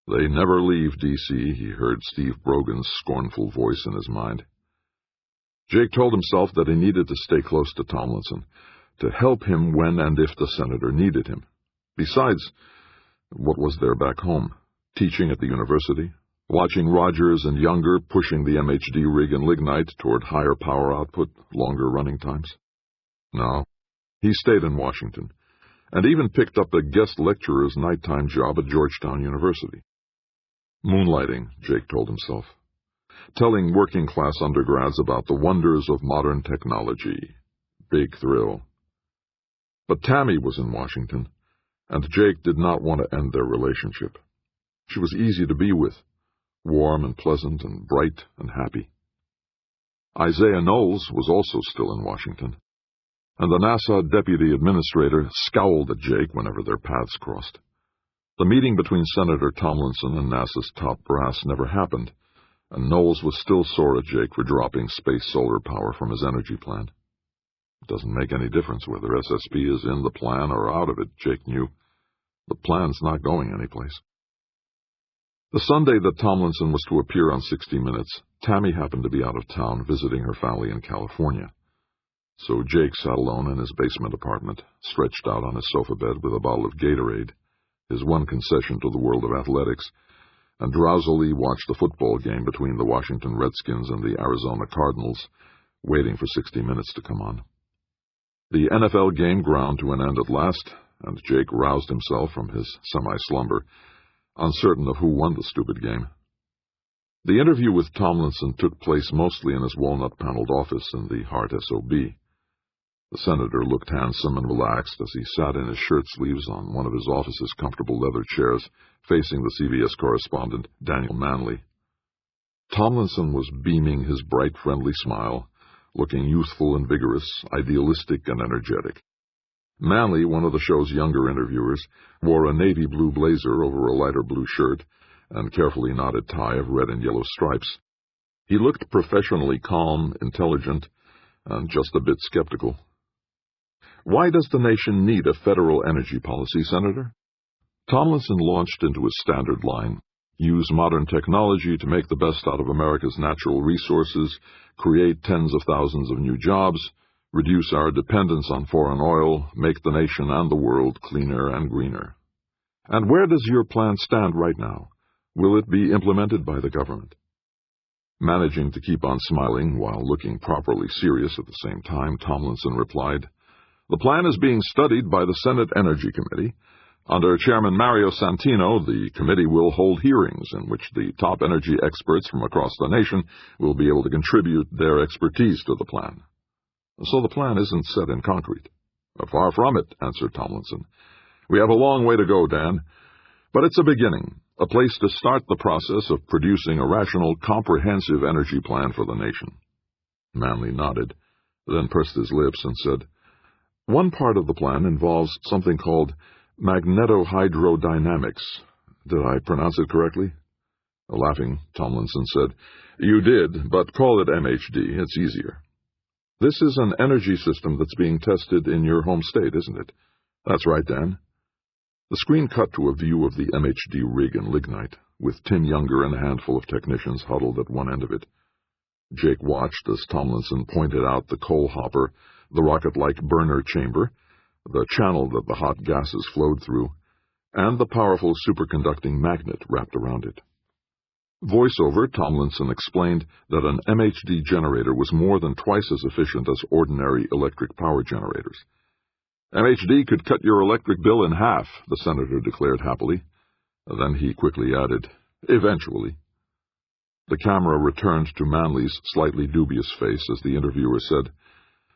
[SPEAKER 1] "They never leave D.C.," he heard Steve Brogan's scornful voice in his mind. Jake told himself that he needed to stay close to Tomlinson, to help him when and if the senator needed him. Besides, what was there back home? Teaching at the university? Watching Rogers and Younger pushing the MHD rig and lignite toward higher power output, longer running times? No, he stayed in Washington, and even picked up a guest lecturer's nighttime job at Georgetown University. Moonlighting, Jake told himself. Telling working-class undergrads about the wonders of modern technology. Big thrill. But Tammy was in Washington, and Jake did not want to end their relationship. She was easy to be with. Warm and pleasant and bright and happy. Isaiah Knowles was also still in Washington, and the NASA deputy administrator scowled at Jake whenever their paths crossed. The meeting between Senator Tomlinson and NASA's top brass never happened, and Knowles was still sore at Jake for dropping space solar power from his energy plan. It doesn't make any difference whether SSP is in the plan or out of it, Jake knew. The plan's not going anyplace. The Sunday that Tomlinson was to appear on 60 Minutes, Tammy happened to be out of town visiting her family in California. So Jake sat alone in his basement apartment, stretched out on his sofa bed with a bottle of Gatorade, his one concession to the world of athletics, and drowsily watched the football game between the Washington Redskins and the Arizona Cardinals, waiting for 60 Minutes to come on. The NFL game ground to an end at last, and Jake roused himself from his semi-slumber, uncertain of who won the stupid game. The interview with Tomlinson took place mostly in his walnut-paneled office in the Hart SOB. The senator looked handsome and relaxed as he sat in his shirt sleeves on one of his office's comfortable leather chairs, facing the CBS correspondent, Daniel Manley. Tomlinson was beaming his bright, friendly smile, looking youthful and vigorous, idealistic and energetic. Manley, one of the show's younger interviewers, wore a navy blue blazer over a lighter blue shirt and carefully knotted tie of red and yellow stripes. He looked professionally calm, intelligent, and just a bit skeptical. Why does the nation need a federal energy policy, Senator? Tomlinson launched into his standard line. Use modern technology to make the best out of America's natural resources, create tens of thousands of new jobs, reduce our dependence on foreign oil, make the nation and the world cleaner and greener. And where does your plan stand right now? Will it be implemented by the government? Managing to keep on smiling while looking properly serious at the same time, Tomlinson replied, "The plan is being studied by the Senate Energy Committee. Under Chairman Mario Santino, the committee will hold hearings in which the top energy experts from across the nation will be able to contribute their expertise to the plan." So the plan isn't set in concrete. "Far from it," answered Tomlinson. "We have a long way to go, Dan. But it's a beginning, a place to start the process of producing a rational, comprehensive energy plan for the nation." Manley nodded, then pursed his lips and said, "One part of the plan involves something called magnetohydrodynamics. Did I pronounce it correctly?" Laughing, Tomlinson said, "You did, but call it MHD. It's easier." "This is an energy system that's being tested in your home state, isn't it?" "That's right, Dan." The screen cut to a view of the MHD rig in Lignite, with Tim Younger and a handful of technicians huddled at one end of it. Jake watched as Tomlinson pointed out the coal hopper, the rocket-like burner chamber, the channel that the hot gases flowed through, and the powerful superconducting magnet wrapped around it. Voiceover, Tomlinson explained that an MHD generator was more than twice as efficient as ordinary electric power generators. "MHD could cut your electric bill in half," the senator declared happily. Then he quickly added, "Eventually." The camera returned to Manley's slightly dubious face as the interviewer said,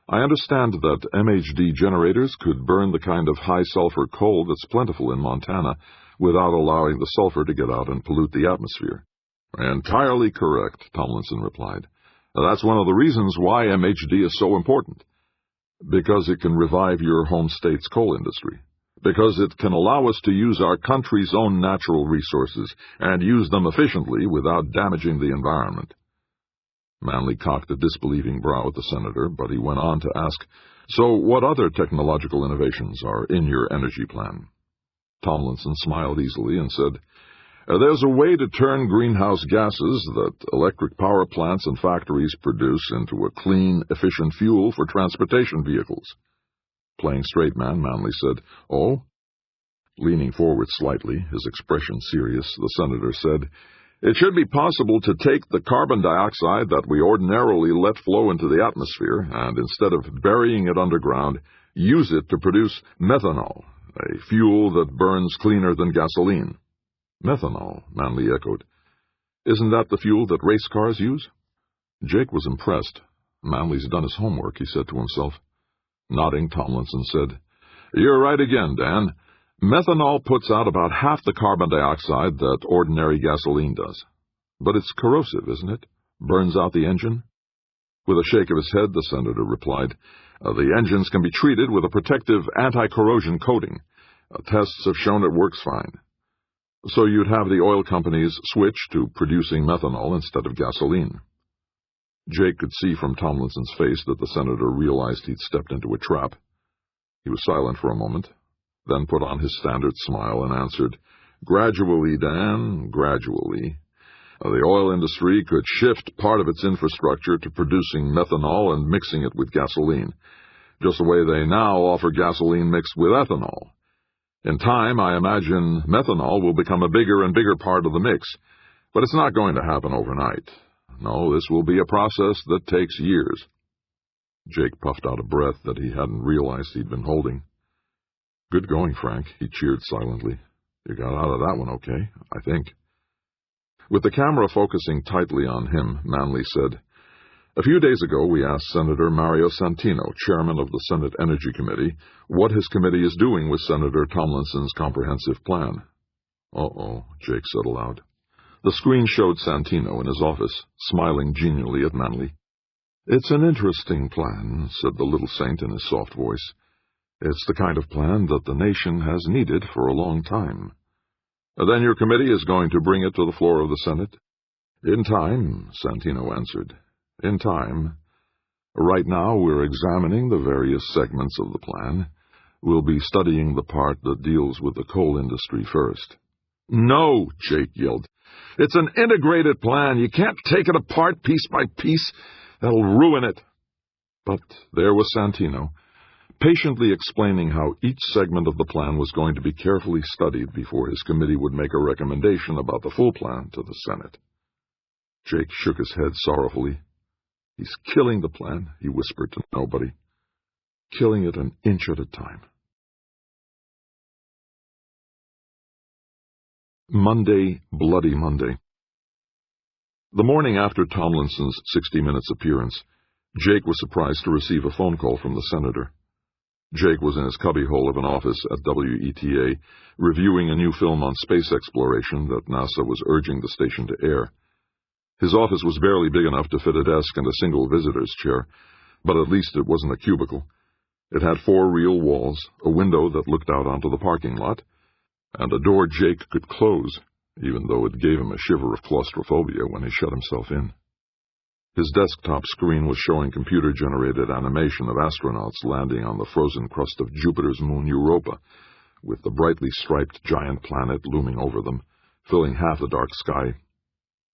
[SPEAKER 1] "I understand that MHD generators could burn the kind of high-sulfur coal that's plentiful in Montana without allowing the sulfur to get out and pollute the atmosphere." "Entirely correct," Tomlinson replied. "That's one of the reasons why MHD is so important. Because it can revive your home state's coal industry. Because it can allow us to use our country's own natural resources and use them efficiently without damaging the environment." Manley cocked a disbelieving brow at the senator, but he went on to ask, "So what other technological innovations are in your energy plan?" Tomlinson smiled easily and said, "There's a way to turn greenhouse gases that electric power plants and factories produce into a clean, efficient fuel for transportation vehicles." Playing straight man, Manley said, "Oh?" Leaning forward slightly, his expression serious, the senator said, "It should be possible to take the carbon dioxide that we ordinarily let flow into the atmosphere and, instead of burying it underground, use it to produce methanol, a fuel that burns cleaner than gasoline." "Methanol," Manley echoed. "Isn't that the fuel that race cars use?" Jake was impressed. "Manley's done his homework," he said to himself. Nodding, Tomlinson said, "You're right again, Dan. Methanol puts out about half the carbon dioxide that ordinary gasoline does. But it's corrosive, isn't it? Burns out the engine?" With a shake of his head, the senator replied, "The engines can be treated with a protective anti-corrosion coating. Tests have shown it works fine." "So you'd have the oil companies switch to producing methanol instead of gasoline." Jake could see from Tomlinson's face that the senator realized he'd stepped into a trap. He was silent for a moment, then put on his standard smile and answered, "Gradually, Dan, gradually. The oil industry could shift part of its infrastructure to producing methanol and mixing it with gasoline, just the way they now offer gasoline mixed with ethanol. In time, I imagine methanol will become a bigger and bigger part of the mix, but it's not going to happen overnight. No, this will be a process that takes years." Jake puffed out a breath that he hadn't realized he'd been holding. "Good going, Frank," he cheered silently. "You got out of that one okay, I think." With the camera focusing tightly on him, Manley said, "A few days ago we asked Senator Mario Santino, chairman of the Senate Energy Committee, what his committee is doing with Senator Tomlinson's comprehensive plan." "Uh-oh," Jake said aloud. The screen showed Santino in his office, smiling genially at Manley. "It's an interesting plan," said the little saint in his soft voice. It's the kind of plan that the nation has needed for a long time. Then your committee is going to bring it to the floor of the Senate? In time, Santino answered. In time. Right now we're examining the various segments of the plan. We'll be studying the part that deals with the coal industry first. No, Jake yelled. It's an integrated plan. You can't take it apart piece by piece. That'll ruin it. But there was Santino, patiently explaining how each segment of the plan was going to be carefully studied before his committee would make a recommendation about the full plan to the Senate. Jake shook his head sorrowfully. He's killing the plan, he whispered to nobody. Killing it an inch at a time. Monday, Bloody Monday. The morning after Tomlinson's 60 Minutes appearance, Jake was surprised to receive a phone call from the senator. Jake was in his cubbyhole of an office at WETA, reviewing a new film on space exploration that NASA was urging the station to air. His office was barely big enough to fit a desk and a single visitor's chair, but at least it wasn't a cubicle. It had 4 real walls, a window that looked out onto the parking lot, and a door Jake could close, even though it gave him a shiver of claustrophobia when he shut himself in. His desktop screen was showing computer-generated animation of astronauts landing on the frozen crust of Jupiter's moon Europa, with the brightly striped giant planet looming over them, filling half the dark sky.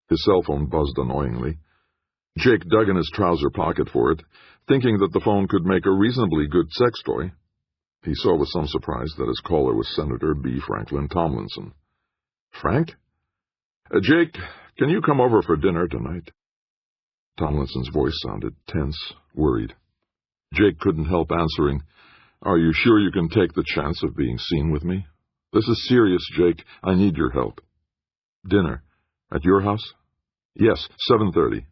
[SPEAKER 1] His cell phone buzzed annoyingly. Jake dug in his trouser pocket for it, thinking that the phone could make a reasonably good sex toy. He saw with some surprise that his caller was Senator B. Franklin Tomlinson. Frank? Jake, can you come over for dinner tonight? Tomlinson's voice sounded tense, worried. Jake couldn't help answering, Are you sure you can take the chance of being seen with me? This is serious, Jake. I need your help. Dinner. At your house? Yes, 7:30.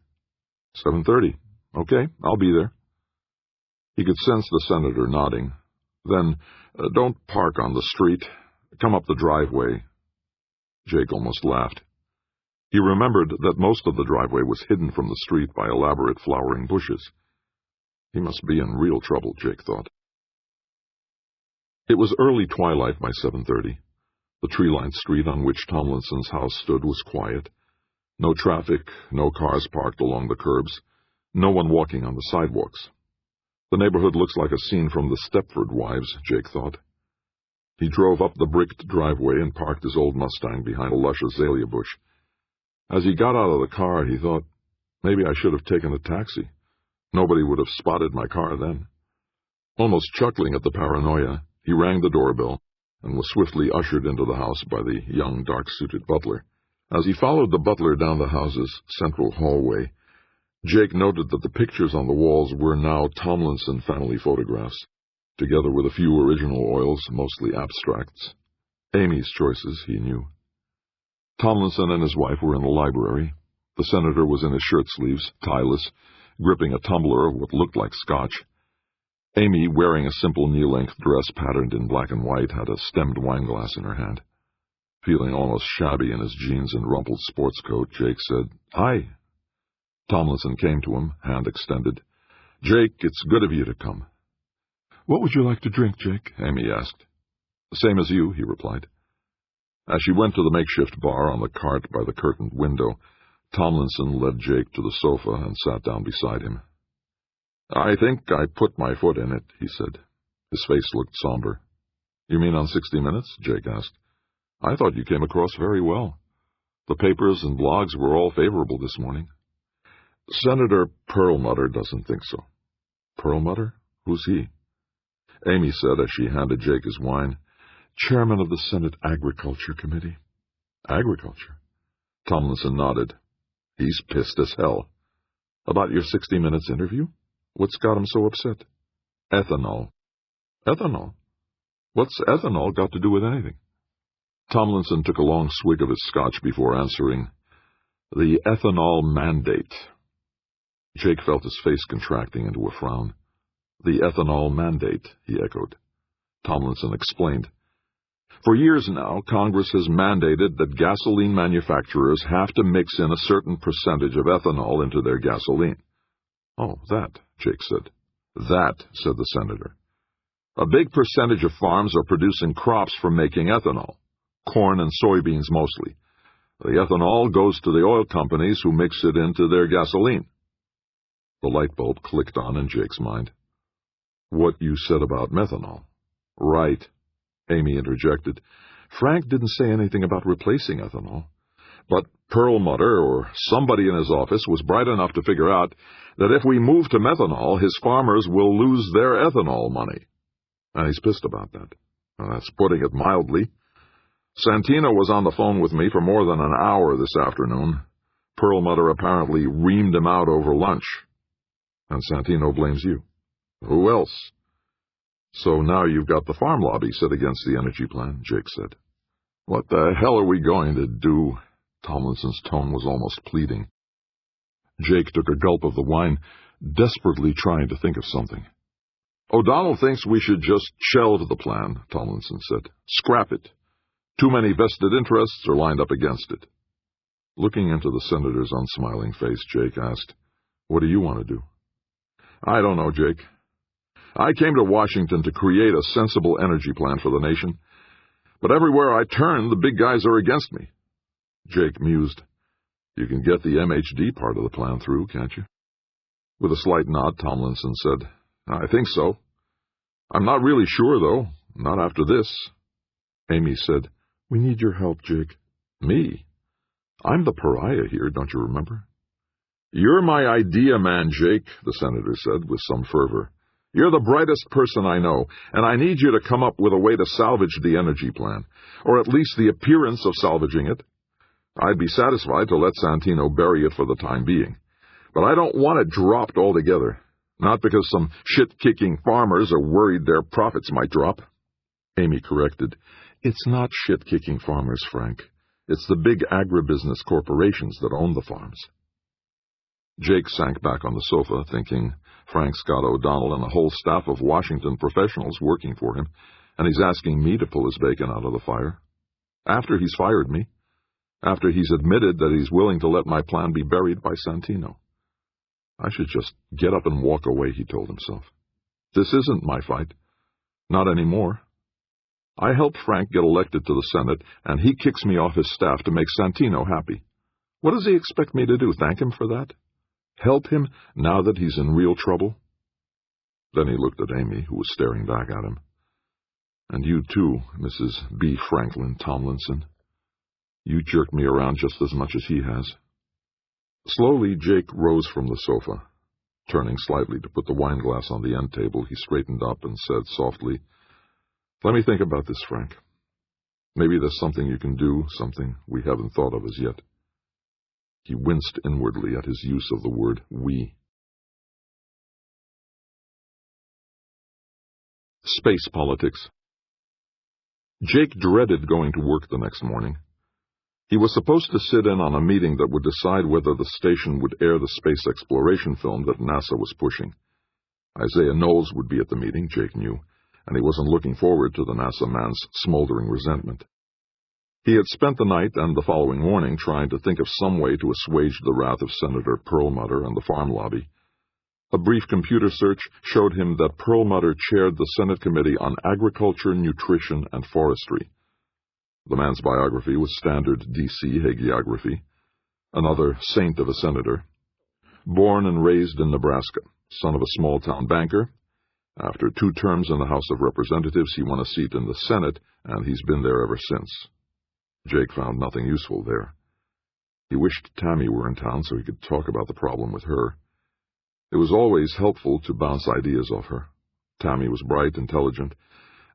[SPEAKER 1] 7:30. Okay, I'll be there. He could sense the senator nodding. Then, don't park on the street. Come up the driveway. Jake almost laughed. He remembered that most of the driveway was hidden from the street by elaborate flowering bushes. He must be in real trouble, Jake thought. It was early twilight by 7:30. The tree-lined street on which Tomlinson's house stood was quiet. No traffic, no cars parked along the curbs, no one walking on the sidewalks. The neighborhood looks like a scene from the Stepford Wives, Jake thought. He drove up the bricked driveway and parked his old Mustang behind a lush azalea bush. As he got out of the car, he thought, maybe I should have taken a taxi. Nobody would have spotted my car then. Almost chuckling at the paranoia, he rang the doorbell and was swiftly ushered into the house by the young, dark-suited butler. As he followed the butler down the house's central hallway, Jake noted that the pictures on the walls were now Tomlinson family photographs, together with a few original oils, mostly abstracts. Amy's choices, he knew. Tomlinson and his wife were in the library. The senator was in his shirt sleeves, tieless, gripping a tumbler of what looked like scotch. Amy, wearing a simple knee-length dress patterned in black and white, had a stemmed wineglass in her hand. Feeling almost shabby in his jeans and rumpled sports coat, Jake said, Hi. Tomlinson came to him, hand extended. Jake, it's good of you to come. What would you like to drink, Jake? Amy asked. The same as you, he replied. As she went to the makeshift bar on the cart by the curtained window, Tomlinson led Jake to the sofa and sat down beside him. I think I put my foot in it, he said. His face looked somber. You mean on 60 Minutes? Jake asked. I thought you came across very well. The papers and blogs were all favorable this morning. Senator Perlmutter doesn't think so. Perlmutter? Who's he? Amy said as she handed Jake his wine. Chairman of the Senate Agriculture Committee. Agriculture? Tomlinson nodded. He's pissed as hell. About your 60 Minutes interview? What's got him so upset? Ethanol. Ethanol? What's ethanol got to do with anything? Tomlinson took a long swig of his scotch before answering, The ethanol mandate. Jake felt his face contracting into a frown. The ethanol mandate, he echoed. Tomlinson explained. For years now, Congress has mandated that gasoline manufacturers have to mix in a certain percentage of ethanol into their gasoline. Oh, that, Jake said. That, said the senator.
[SPEAKER 2] A big percentage of farms are producing crops for making ethanol, corn and soybeans mostly. The ethanol goes to the oil companies who mix it into their gasoline. The light bulb clicked on in Jake's mind. What you said about methanol. Right, Amy interjected. Frank didn't say anything about replacing ethanol. But Perlmutter or somebody in his office was bright enough to figure out that if we move to methanol, his farmers will lose their ethanol money. And he's pissed about that. Well, that's putting it mildly. Santino was on the phone with me for more than an hour this afternoon. Perlmutter apparently reamed him out over lunch. And Santino blames you. Who else? So now you've got the farm lobby set against the energy plan, Jake said. What the hell are we going to do? Tomlinson's tone was almost pleading. Jake took a gulp of the wine, desperately trying to think of something. O'Donnell thinks we should just shelve the plan, Tomlinson said. Scrap it. Too many vested interests are lined up against it. Looking into the senator's unsmiling face, Jake asked, What do you want to do? I don't know, Jake. I came to Washington to create a sensible energy plan for the nation, but everywhere I turn, the big guys are against me. Jake mused. You can get the MHD part of the plan through, can't you? With a slight nod, Tomlinson said, I think so. I'm not really sure, though. Not after this. Amy said, We need your help, Jake. Me? I'm the pariah here, don't you remember? You're my idea man, Jake, the senator said with some fervor. You're the brightest person I know, and I need you to come up with a way to salvage the energy plan, or at least the appearance of salvaging it. I'd be satisfied to let Santino bury it for the time being, but I don't want it dropped altogether, not because some shit-kicking farmers are worried their profits might drop. Amy corrected, It's not shit-kicking farmers, Frank. It's the big agribusiness corporations that own the farms. Jake sank back on the sofa, thinking, Frank's got O'Donnell and a whole staff of Washington professionals working for him, and he's asking me to pull his bacon out of the fire. After he's fired me. After he's admitted that he's willing to let my plan be buried by Santino. I should just get up and walk away, he told himself. This isn't my fight. Not anymore. I helped Frank get elected to the Senate, and he kicks me off his staff to make Santino happy. What does he expect me to do, thank him for that? Help him now that he's in real trouble? Then he looked at Amy, who was staring back at him. And you too, Mrs. B. Franklin Tomlinson. You jerked me around just as much as he has. Slowly, Jake rose from the sofa. Turning slightly to put the wineglass on the end table, he straightened up and said softly, Let me think about this, Frank. Maybe there's something you can do, something we haven't thought of as yet. He winced inwardly at his use of the word we. Space politics. Jake dreaded going to work the next morning. He was supposed to sit in on a meeting that would decide whether the station would air the space exploration film that NASA was pushing. Isaiah Knowles would be at the meeting, Jake knew, and he wasn't looking forward to the NASA man's smoldering resentment. He had spent the night and the following morning trying to think of some way to assuage the wrath of Senator Perlmutter and the farm lobby. A brief computer search showed him that Perlmutter chaired the Senate Committee on Agriculture, Nutrition, and Forestry. The man's biography was standard D.C. hagiography. Another saint of a senator. Born and raised in Nebraska, son of a small-town banker. After 2 terms in the House of Representatives, he won a seat in the Senate, and he's been there ever since. Jake found nothing useful there. He wished Tammy were in town so he could talk about the problem with her. It was always helpful to bounce ideas off her. Tammy was bright, intelligent,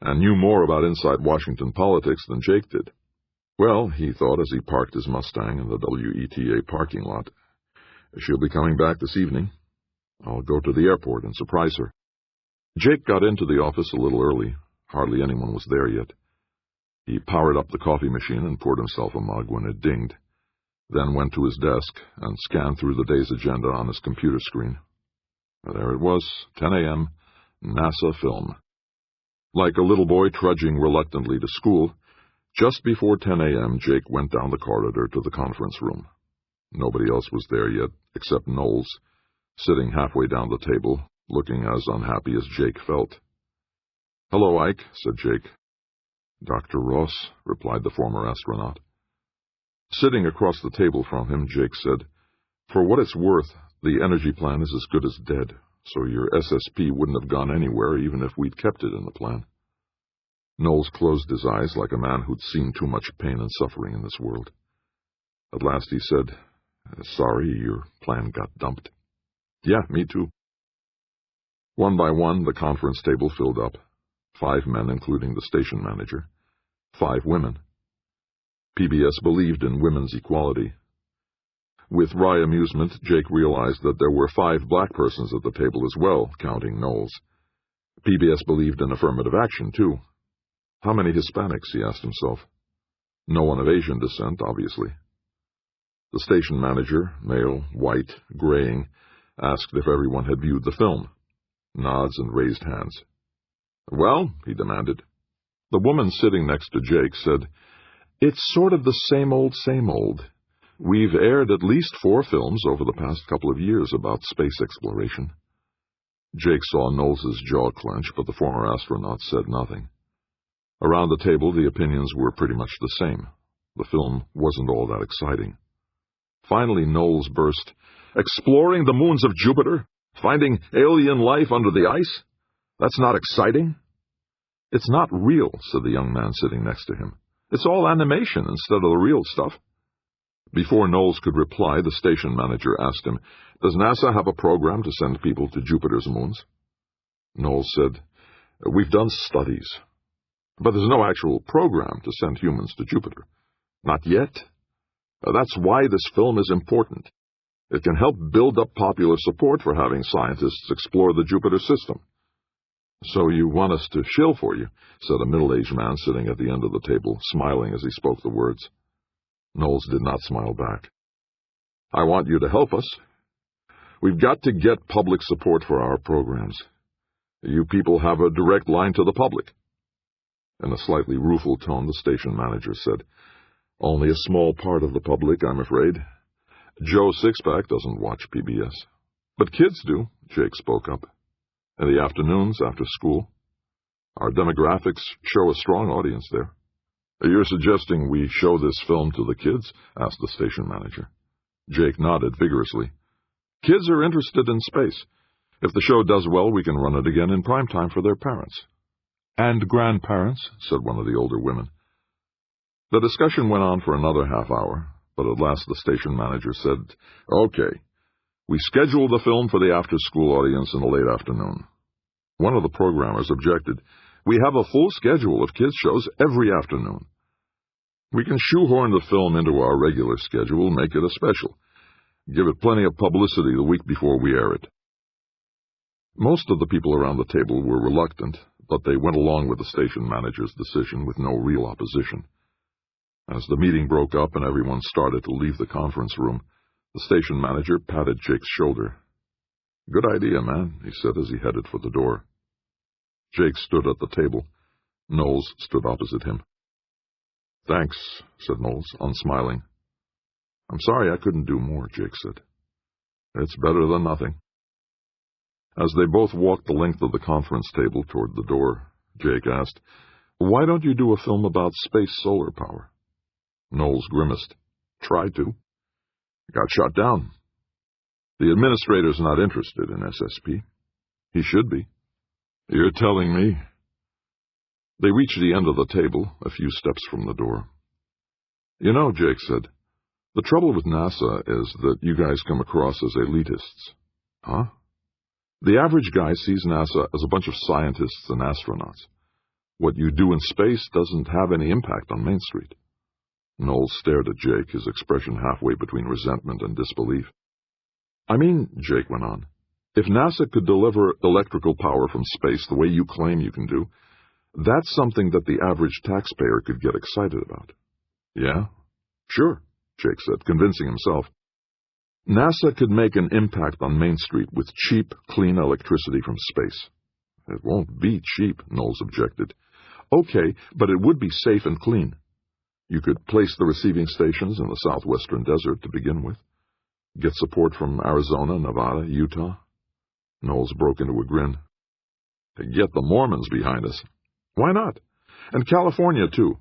[SPEAKER 2] and knew more about inside Washington politics than Jake did. Well, he thought as he parked his Mustang in the WETA parking lot, she'll be coming back this evening. I'll go to the airport and surprise her. Jake got into the office a little early. Hardly anyone was there yet. He powered up the coffee machine and poured himself a mug when it dinged, then went to his desk and scanned through the day's agenda on his computer screen. There it was, 10 a.m., NASA film. Like a little boy trudging reluctantly to school, just before 10 a.m., Jake went down the corridor to the conference room. Nobody else was there yet, except Knowles, sitting halfway down the table, looking as unhappy as Jake felt.
[SPEAKER 1] "Hello, Ike," said Jake. "Dr. Ross," replied the former astronaut. Sitting across the table from him, Jake said, "For what it's worth, the energy plan is as good as dead, so your SSP wouldn't have gone anywhere even if we'd kept it in the plan." Knowles closed his eyes like a man who'd seen too much pain and suffering in this world. At last he said, "Sorry, your plan got dumped." "Yeah, me too." One by one, the conference table filled up. 5 men, including the station manager. 5 women. PBS believed in women's equality. With wry amusement, Jake realized that there were 5 black persons at the table as well, counting Knowles. PBS believed in affirmative action, too. How many Hispanics, he asked himself. No one of Asian descent, obviously. The station manager, male, white, graying, asked if everyone had viewed the film. Nods and raised hands. "Well?" he demanded. The woman sitting next to Jake said, "It's sort of the same old, same old. We've aired at least 4 films over the past couple of years about space exploration." Jake saw Knowles's jaw clench, but the former astronaut said nothing. Around the table, the opinions were pretty much the same. The film wasn't all that exciting. Finally, Knowles burst, "Exploring the moons of Jupiter? Finding alien life under the ice? That's not exciting?" "It's not real," said the young man sitting next to him. "It's all animation instead of the real stuff." Before Knowles could reply, the station manager asked him, "Does NASA have a program to send people to Jupiter's moons?" Knowles said, "We've done studies. But there's no actual program to send humans to Jupiter. Not yet. That's why this film is important. It can help build up popular support for having scientists explore the Jupiter system." "So you want us to shill for you," said a middle-aged man sitting at the end of the table, smiling as he spoke the words. Knowles did not smile back. "I want you to help us. We've got to get public support for our programs. You people have a direct line to the public." In a slightly rueful tone, the station manager said, "Only a small part of the public, I'm afraid. Joe Sixpack doesn't watch PBS. But kids do," Jake spoke up. "In the afternoons, after school. Our demographics show a strong audience there." "You're suggesting we show this film to the kids?" asked the station manager. Jake nodded vigorously. "Kids are interested in space. If the show does well, we can run it again in prime time for their parents." "And grandparents," said one of the older women. The discussion went on for another half hour, but at last the station manager said, "Okay, we scheduled the film for the after-school audience in the late afternoon." One of the programmers objected, "We have a full schedule of kids' shows every afternoon." "We can shoehorn the film into our regular schedule, make it a special. Give it plenty of publicity the week before we air it." Most of the people around the table were reluctant, but they went along with the station manager's decision with no real opposition. As the meeting broke up and everyone started to leave the conference room, the station manager patted Jake's shoulder. "Good idea, man," he said as he headed for the door. Jake stood at the table. Knowles stood opposite him. "Thanks," said Knowles, unsmiling. "I'm sorry I couldn't do more," Jake said. "It's better than nothing." As they both walked the length of the conference table toward the door, Jake asked, "Why don't you do a film about space solar power?" Knowles grimaced. "Tried to. Got shot down. The administrator's not interested in SSP. He should be." "You're telling me?" They reached the end of the table, a few steps from the door. "You know," Jake said, "the trouble with NASA is that you guys come across as elitists." "Huh?" "The average guy sees NASA as a bunch of scientists and astronauts. What you do in space doesn't have any impact on Main Street." Knowles stared at Jake, his expression halfway between resentment and disbelief. "I mean," Jake went on, "if NASA could deliver electrical power from space the way you claim you can do, that's something that the average taxpayer could get excited about." "Yeah? Sure," Jake said, convincing himself. "NASA could make an impact on Main Street with cheap, clean electricity from space." "It won't be cheap," Knowles objected. "Okay, but it would be safe and clean. You could place the receiving stations in the southwestern desert to begin with. Get support from Arizona, Nevada, Utah." Knowles broke into a grin. "Get the Mormons behind us." Why not? And California, too.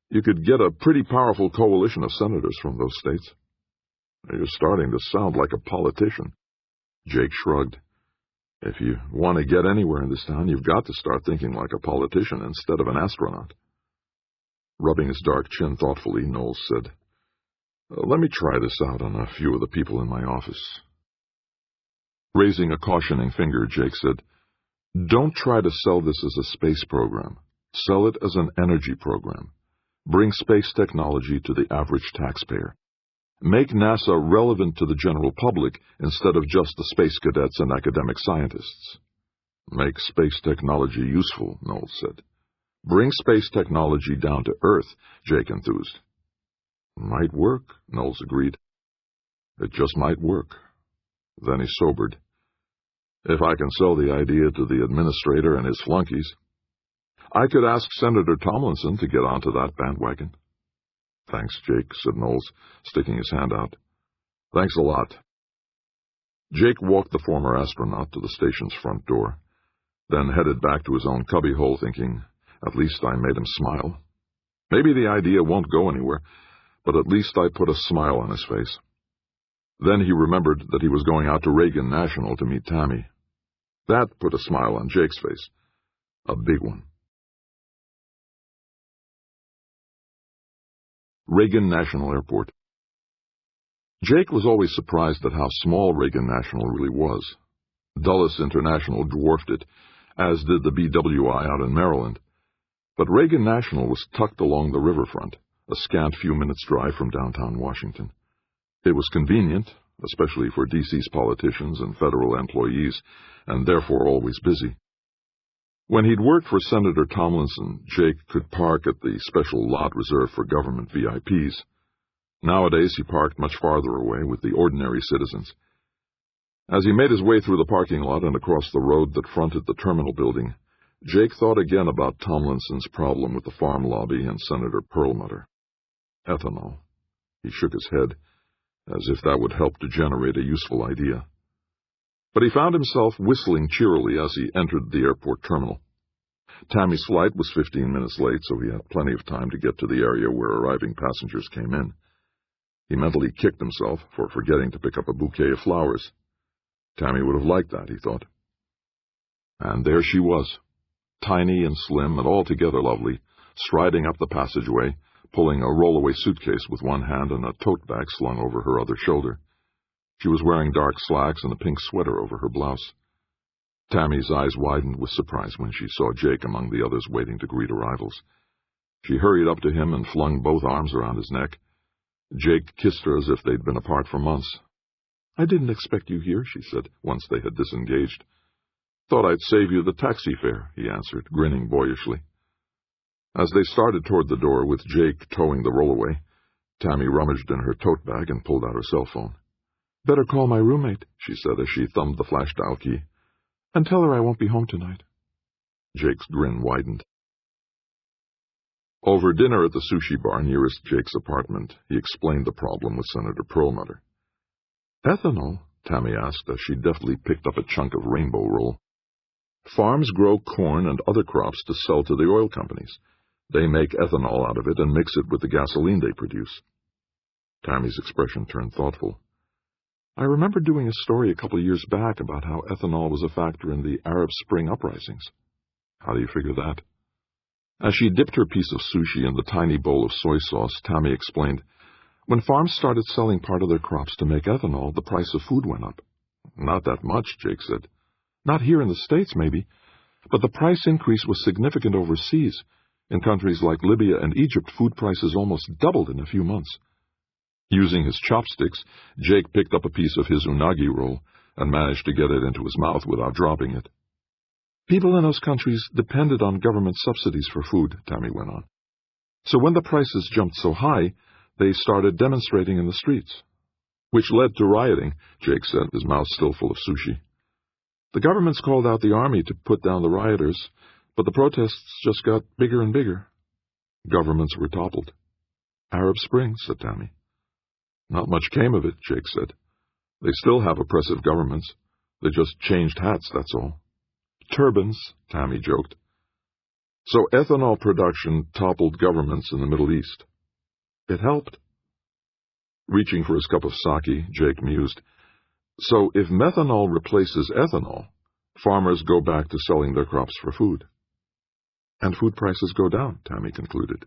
[SPEAKER 1] You could get a pretty powerful coalition of senators from those states. You're starting to sound like a politician. Jake shrugged. If you want to get anywhere in this town, you've got to start thinking like a politician instead of an astronaut. Rubbing his dark chin thoughtfully, Knowles said, Let me try this out on a few of the people in my office. Raising a cautioning finger, Jake said, Don't try to sell this as a space program. Sell it as an energy program. Bring space technology to the average taxpayer. Make NASA relevant to the general public instead of just the space cadets and academic scientists. Make space technology useful, Knowles said. Bring space technology down to Earth, Jake enthused. Might work, Knowles agreed. It just might work. Then he sobered. If I can sell the idea to the administrator and his flunkies, I could ask Senator Tomlinson to get onto that bandwagon. Thanks, Jake, said Knowles, sticking his hand out. Thanks a lot. Jake walked the former astronaut to the station's front door, then headed back to his own cubbyhole thinking, at least I made him smile. Maybe the idea won't go anywhere, but at least I put a smile on his face. Then he remembered that he was going out to Reagan National to meet Tammy. That put a smile on Jake's face. A big one. Reagan National Airport. Jake was always surprised at how small Reagan National really was. Dulles International dwarfed it, as did the BWI out in Maryland. But Reagan National was tucked along the riverfront, a scant few minutes' drive from downtown Washington. It was convenient, especially for D.C.'s politicians and federal employees, and therefore always busy. When he'd worked for Senator Tomlinson, Jake could park at the special lot reserved for government VIPs. Nowadays, he parked much farther away with the ordinary citizens. As he made his way through the parking lot and across the road that fronted the terminal building, Jake thought again about Tomlinson's problem with the farm lobby and Senator Perlmutter. Ethanol. He shook his head, as if that would help to generate a useful idea. But he found himself whistling cheerily as he entered the airport terminal. Tammy's flight was 15 minutes late, so he had plenty of time to get to the area where arriving passengers came in. He mentally kicked himself for forgetting to pick up a bouquet of flowers. Tammy would have liked that, he thought. And there she was, tiny and slim and altogether lovely, striding up the passageway, pulling a rollaway suitcase with one hand and a tote bag slung over her other shoulder. She was wearing dark slacks and a pink sweater over her blouse. Tammy's eyes widened with surprise when she saw Jake among the others waiting to greet arrivals. She hurried up to him and flung both arms around his neck. Jake kissed her as if they'd been apart for months. I didn't expect you here, she said, once they had disengaged. Thought I'd save you the taxi fare, he answered, grinning boyishly. As they started toward the door, with Jake towing the rollaway, Tammy rummaged in her tote bag and pulled out her cell phone. Better call my roommate, she said as she thumbed the flash dial key, and tell her I won't be home tonight. Jake's grin widened. Over dinner at the sushi bar nearest Jake's apartment, he explained the problem with Senator Perlmutter. Ethanol? Tammy asked as she deftly picked up a chunk of rainbow roll. Farms grow corn and other crops to sell to the oil companies. They make ethanol out of it and mix it with the gasoline they produce. Tammy's expression turned thoughtful. I remember doing a story a couple of years back about how ethanol was a factor in the Arab Spring uprisings. How do you figure that? As she dipped her piece of sushi in the tiny bowl of soy sauce, Tammy explained, when farms started selling part of their crops to make ethanol, the price of food went up. Not that much, Jake said. Not here in the States, maybe, but the price increase was significant overseas. In countries like Libya and Egypt, food prices almost doubled in a few months. Using his chopsticks, Jake picked up a piece of his unagi roll and managed to get it into his mouth without dropping it. People in those countries depended on government subsidies for food, Tammy went on. So when the prices jumped so high, they started demonstrating in the streets. Which led to rioting, Jake said, his mouth still full of sushi. The governments called out the army to put down the rioters, but the protests just got bigger and bigger. Governments were toppled. Arab Spring, said Tammy. Not much came of it, Jake said. They still have oppressive governments. They just changed hats, that's all. Turbans, Tammy joked. So ethanol production toppled governments in the Middle East. It helped. Reaching for his cup of sake, Jake mused. So if methanol replaces ethanol, farmers go back to selling their crops for food. And food prices go down, Tammy concluded.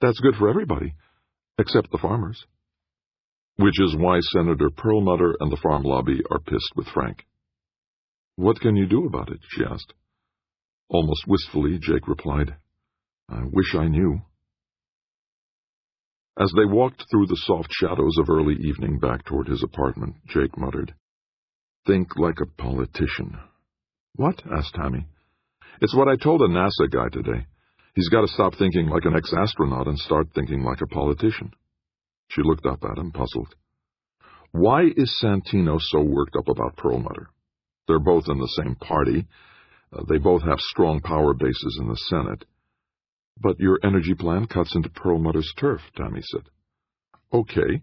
[SPEAKER 1] That's good for everybody, except the farmers. Which is why Senator Perlmutter and the farm lobby are pissed with Frank. What can you do about it? She asked. Almost wistfully, Jake replied, I wish I knew. As they walked through the soft shadows of early evening back toward his apartment, Jake muttered, Think like a politician. What? Asked Tammy. It's what I told a NASA guy today. He's got to stop thinking like an ex-astronaut and start thinking like a politician. She looked up at him, puzzled. Why is Santino so worked up about Perlmutter? They're both in the same party. They both have strong power bases in the Senate. But your energy plan cuts into Perlmutter's turf, Tammy said. Okay,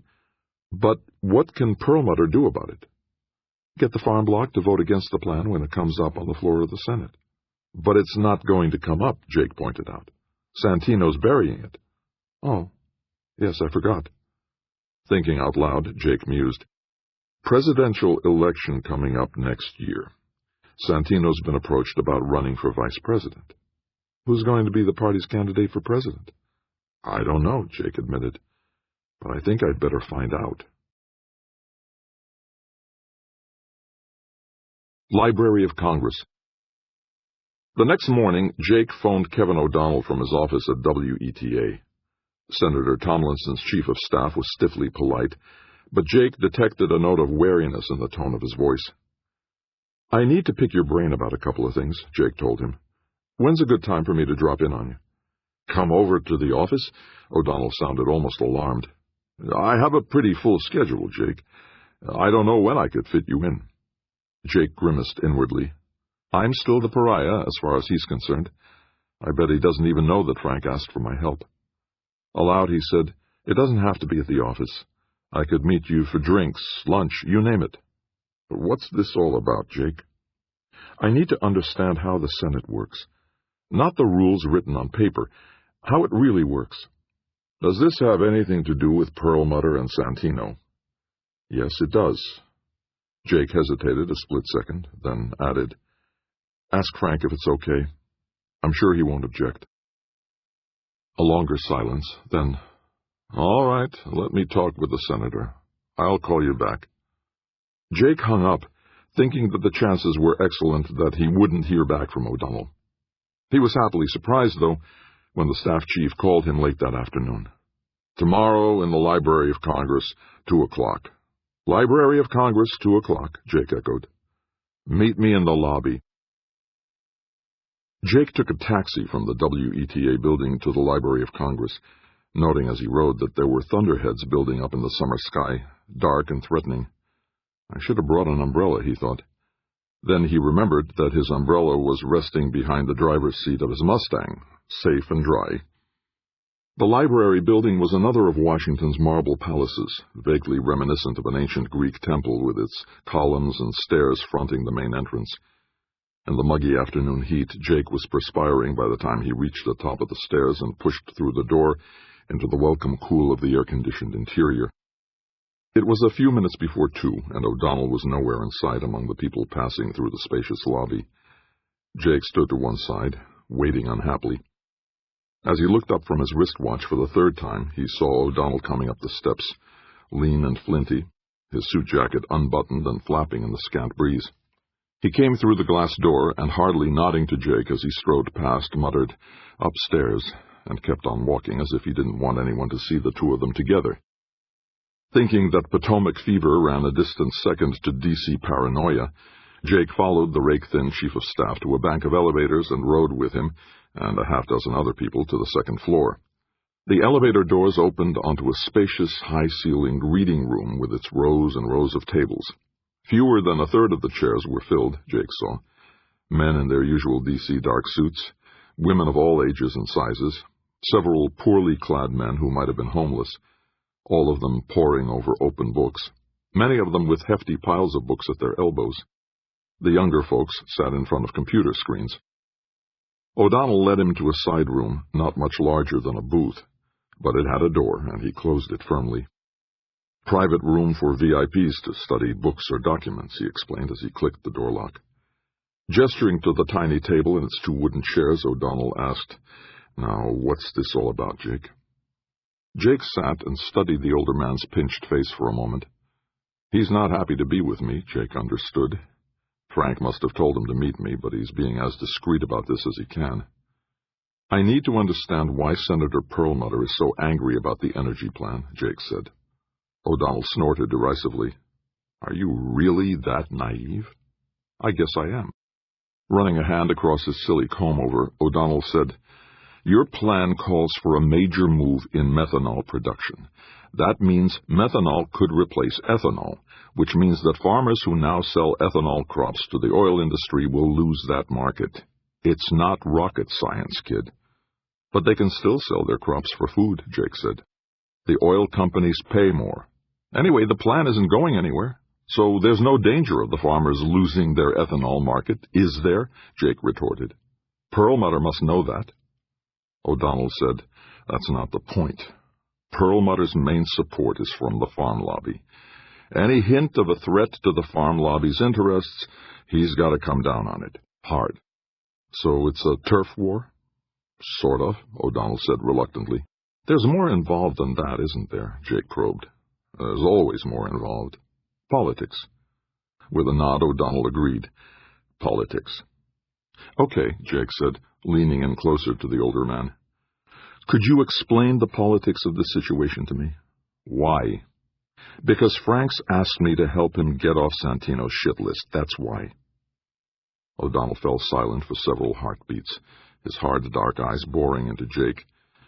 [SPEAKER 1] but what can Perlmutter do about it? Get the farm bloc to vote against the plan when it comes up on the floor of the Senate. But it's not going to come up, Jake pointed out. Santino's burying it. Oh, yes, I forgot. Thinking out loud, Jake mused. Presidential election coming up next year. Santino's been approached about running for vice president. Who's going to be the party's candidate for president? I don't know, Jake admitted, but I think I'd better find out. Library of Congress. The next morning, Jake phoned Kevin O'Donnell from his office at WETA. Senator Tomlinson's chief of staff was stiffly polite, but Jake detected a note of wariness in the tone of his voice. I need to pick your brain about a couple of things, Jake told him. When's a good time for me to drop in on you? Come over to the office? O'Donnell sounded almost alarmed. I have a pretty full schedule, Jake. I don't know when I could fit you in. Jake grimaced inwardly. I'm still the pariah as far as he's concerned. I bet he doesn't even know that Frank asked for my help. Aloud he said, It doesn't have to be at the office. I could meet you for drinks, lunch, you name it. But what's this all about, Jake? I need to understand how the Senate works. Not the rules written on paper, how it really works. Does this have anything to do with Perlmutter and Santino? Yes, it does. Jake hesitated a split second, then added, Ask Frank if it's okay. I'm sure he won't object. A longer silence, then, All right, let me talk with the senator. I'll call you back. Jake hung up, thinking that the chances were excellent that he wouldn't hear back from O'Donnell. He was happily surprised, though, when the staff chief called him late that afternoon. Tomorrow in the Library of Congress, 2 o'clock. Library of Congress, 2 o'clock, Jake echoed. Meet me in the lobby. Jake took a taxi from the WETA building to the Library of Congress, noting as he rode that there were thunderheads building up in the summer sky, dark and threatening. I should have brought an umbrella, he thought. Then he remembered that his umbrella was resting behind the driver's seat of his Mustang, safe and dry. The library building was another of Washington's marble palaces, vaguely reminiscent of an ancient Greek temple with its columns and stairs fronting the main entrance. In the muggy afternoon heat, Jake was perspiring by the time he reached the top of the stairs and pushed through the door into the welcome cool of the air-conditioned interior. It was a few minutes before 2, and O'Donnell was nowhere in sight among the people passing through the spacious lobby. Jake stood to one side, waiting unhappily. As he looked up from his wristwatch for the third time, he saw O'Donnell coming up the steps, lean and flinty, his suit jacket unbuttoned and flapping in the scant breeze. He came through the glass door and, hardly nodding to Jake as he strode past, muttered, "Upstairs," and kept on walking as if he didn't want anyone to see the two of them together. Thinking that Potomac fever ran a distant second to D.C. paranoia, Jake followed the rake-thin chief of staff to a bank of elevators and rode with him and a half-dozen other people to the second floor. The elevator doors opened onto a spacious, high-ceilinged reading room with its rows and rows of tables. Fewer than a third of the chairs were filled, Jake saw. Men in their usual D.C. dark suits, women of all ages and sizes, several poorly clad men who might have been homeless, all of them poring over open books, many of them with hefty piles of books at their elbows. The younger folks sat in front of computer screens. O'Donnell led him to a side room, not much larger than a booth, but it had a door, and he closed it firmly. Private room for VIPs to study books or documents, he explained as he clicked the door lock. Gesturing to the tiny table and its 2 wooden chairs, O'Donnell asked, "Now, what's this all about, Jake?" Jake sat and studied the older man's pinched face for a moment. "He's not happy to be with me," Jake understood. "Frank must have told him to meet me, but he's being as discreet about this as he can. I need to understand why Senator Perlmutter is so angry about the energy plan," Jake said. O'Donnell snorted derisively. "Are you really that naive?" "I guess I am." Running a hand across his silly comb-over, O'Donnell said, "Your plan calls for a major move in methanol production. That means methanol could replace ethanol, which means that farmers who now sell ethanol crops to the oil industry will lose that market. It's not rocket science, kid." "But they can still sell their crops for food," Jake said. "The oil companies pay more. Anyway, the plan isn't going anywhere, so there's no danger of the farmers losing their ethanol market, is there?" Jake retorted. "Perlmutter must know that." O'Donnell said, "That's not the point. Perlmutter's main support is from the farm lobby. Any hint of a threat to the farm lobby's interests, he's got to come down on it. Hard." "So it's a turf war?" "Sort of," O'Donnell said reluctantly. "There's more involved than that, isn't there?" Jake probed. "There's always more involved. Politics." With a nod, O'Donnell agreed. "Politics." "Okay," Jake said, leaning in closer to the older man. "Could you explain the politics of this situation to me?" "Why?" "Because Frank's asked me to help him get off Santino's shit list, that's why." O'Donnell fell silent for several heartbeats, his hard, dark eyes boring into Jake,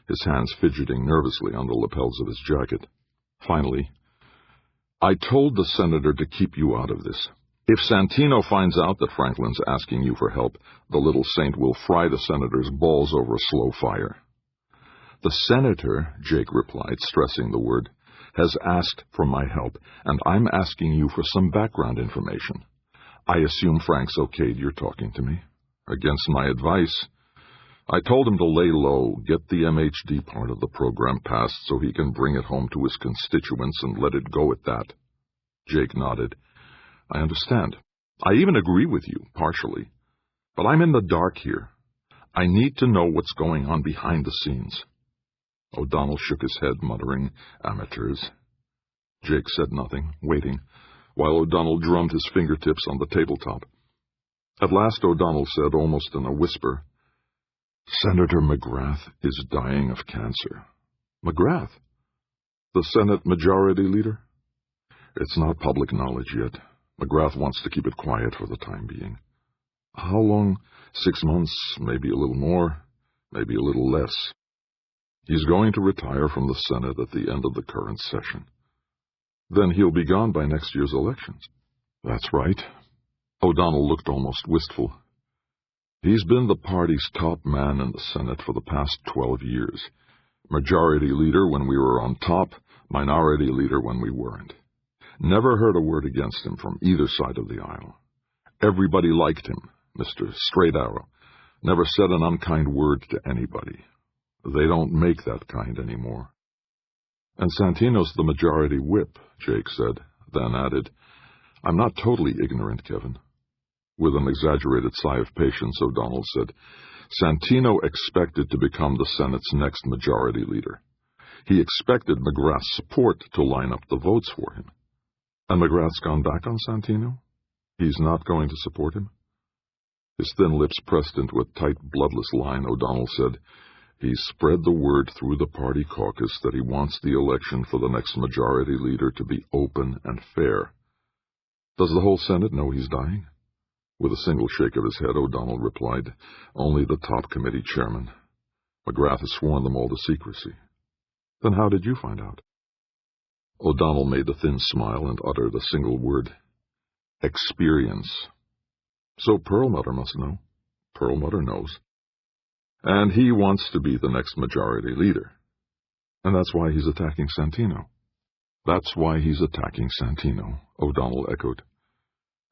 [SPEAKER 1] his hands fidgeting nervously on the lapels of his jacket. Finally, "I told the senator to keep you out of this. If Santino finds out that Franklin's asking you for help, the little saint will fry the senator's balls over a slow fire." "The senator," Jake replied, stressing the word, "has asked for my help, and I'm asking you for some background information. I assume Frank's okayed your talking to me. Against my advice. I told him to lay low, get the MHD part of the program passed so he can bring it home to his constituents and let it go at that." Jake nodded. "I understand. I even agree with you, partially. But I'm in the dark here. I need to know what's going on behind the scenes." O'Donnell shook his head, muttering, "Amateurs." Jake said nothing, waiting, while O'Donnell drummed his fingertips on the tabletop. At last O'Donnell said, almost in a whisper, "Senator McGrath is dying of cancer." "McGrath? The Senate Majority Leader?" "It's not public knowledge yet. McGrath wants to keep it quiet for the time being." "How long?" 6 months, maybe a little more, maybe a little less. He's going to retire from the Senate at the end of the current session. "Then he'll be gone by next year's elections." "That's right." O'Donnell looked almost wistful. "He's been the party's top man in the Senate for the past 12 years. Majority Leader when we were on top, Minority Leader when we weren't. Never heard a word against him from either side of the aisle. Everybody liked him, Mr. Straight Arrow. Never said an unkind word to anybody. They don't make that kind anymore." "And Santino's the majority whip," Jake said, then added, "I'm not totally ignorant, Kevin." With an exaggerated sigh of patience, O'Donnell said, "Santino expected to become the Senate's next majority leader. He expected McGrath's support to line up the votes for him. And McGrath's gone back on Santino? He's not going to support him?" His thin lips pressed into a tight, bloodless line, O'Donnell said, "He's spread the word through the party caucus that he wants the election for the next majority leader to be open and fair." "Does the whole Senate know he's dying?" With a single shake of his head, O'Donnell replied, "Only the top committee chairman. McGrath has sworn them all to secrecy." "Then how did you find out?" O'Donnell made a thin smile and uttered a single word, "Experience." "So Perlmutter must know." "Perlmutter knows. And he wants to be the next majority leader." "And that's why he's attacking Santino." "That's why he's attacking Santino," O'Donnell echoed.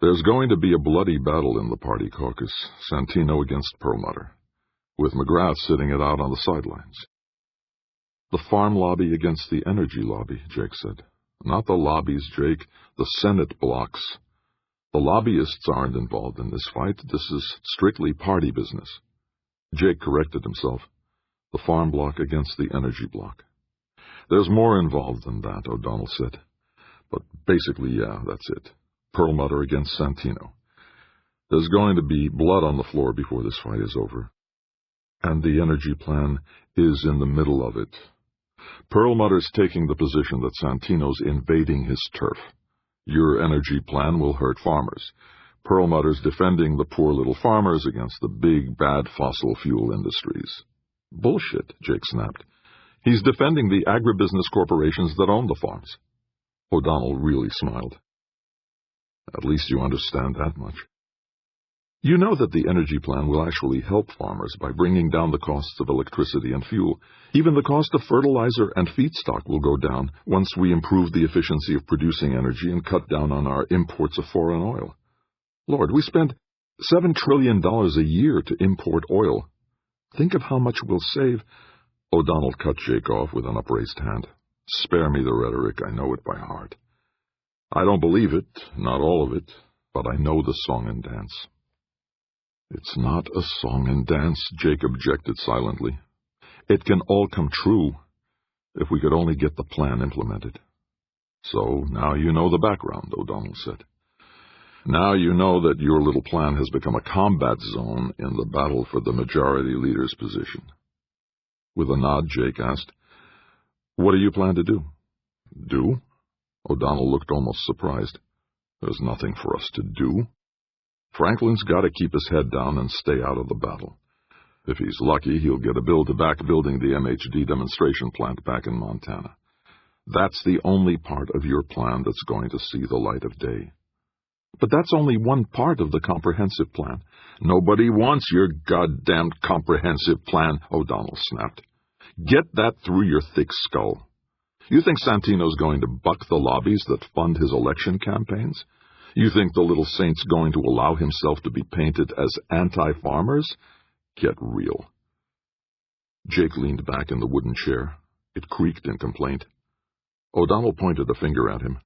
[SPEAKER 1] "There's going to be a bloody battle in the party caucus, Santino against Perlmutter. with McGrath sitting it out on the sidelines. The farm lobby against the energy lobby, Jake said. Not the lobbies, Jake, the Senate blocks. The lobbyists aren't involved in this fight. This is strictly party business. Jake corrected himself. The farm bloc against the energy bloc. There's more involved than that, O'Donnell said. But basically, yeah, that's it. Perlmutter against Santino. There's going to be blood on the floor before this fight is over. And the energy plan is in the middle of it. Perlmutter's taking the position that Santino's invading his turf. Your energy plan will hurt farmers. Perlmutter's defending the poor little farmers against the big, bad fossil fuel industries. Bullshit, Jake snapped. He's defending the agribusiness corporations that own the farms. O'Donnell really smiled. At least you understand that much. You know that the energy plan will actually help farmers by bringing down the costs of electricity and fuel. Even the cost of fertilizer and feedstock will go down once we improve the efficiency of producing energy and cut down on our imports of foreign oil. Lord, we spend $7 trillion a year to import oil. Think of how much we'll save. O'Donnell cut Jake off with an upraised hand. Spare me the rhetoric, I know it by heart. I don't believe it, not all of it, but I know the song and dance. It's not a song and dance, Jake objected silently. It can all come true if we could only get the plan implemented. So now you know the background, O'Donnell said. Now you know that your little plan has become a combat zone in the battle for the majority leader's position. With a nod, Jake asked, What do you plan to do? Do? O'Donnell looked almost surprised. There's nothing for us to do. Franklin's got to keep his head down and stay out of the battle. If he's lucky, he'll get a bill to back building the MHD demonstration plant back in Montana. That's the only part of your plan that's going to see the light of day. But that's only one part of the comprehensive plan. Nobody wants your goddamn comprehensive plan, O'Donnell snapped. Get that through your thick skull. You think Santino's going to buck the lobbies that fund his election campaigns? You think the little saint's going to allow himself to be painted as anti-farmers? Get real. Jake leaned back in the wooden chair. It creaked in complaint. O'Donnell pointed a finger at him.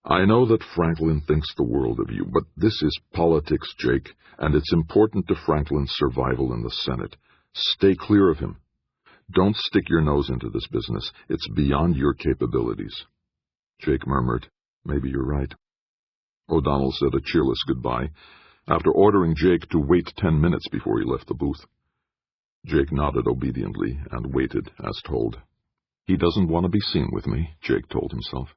[SPEAKER 1] I know that Franklin thinks the world of you, but this is politics, Jake, and it's important to Franklin's survival in the Senate. Stay clear of him. Don't stick your nose into this business. It's beyond your capabilities. Jake murmured, Maybe you're right. O'Donnell said a cheerless goodbye, after ordering Jake to wait 10 minutes before he left the booth. Jake nodded obediently and waited, as told. He doesn't want to be seen with me, Jake told himself.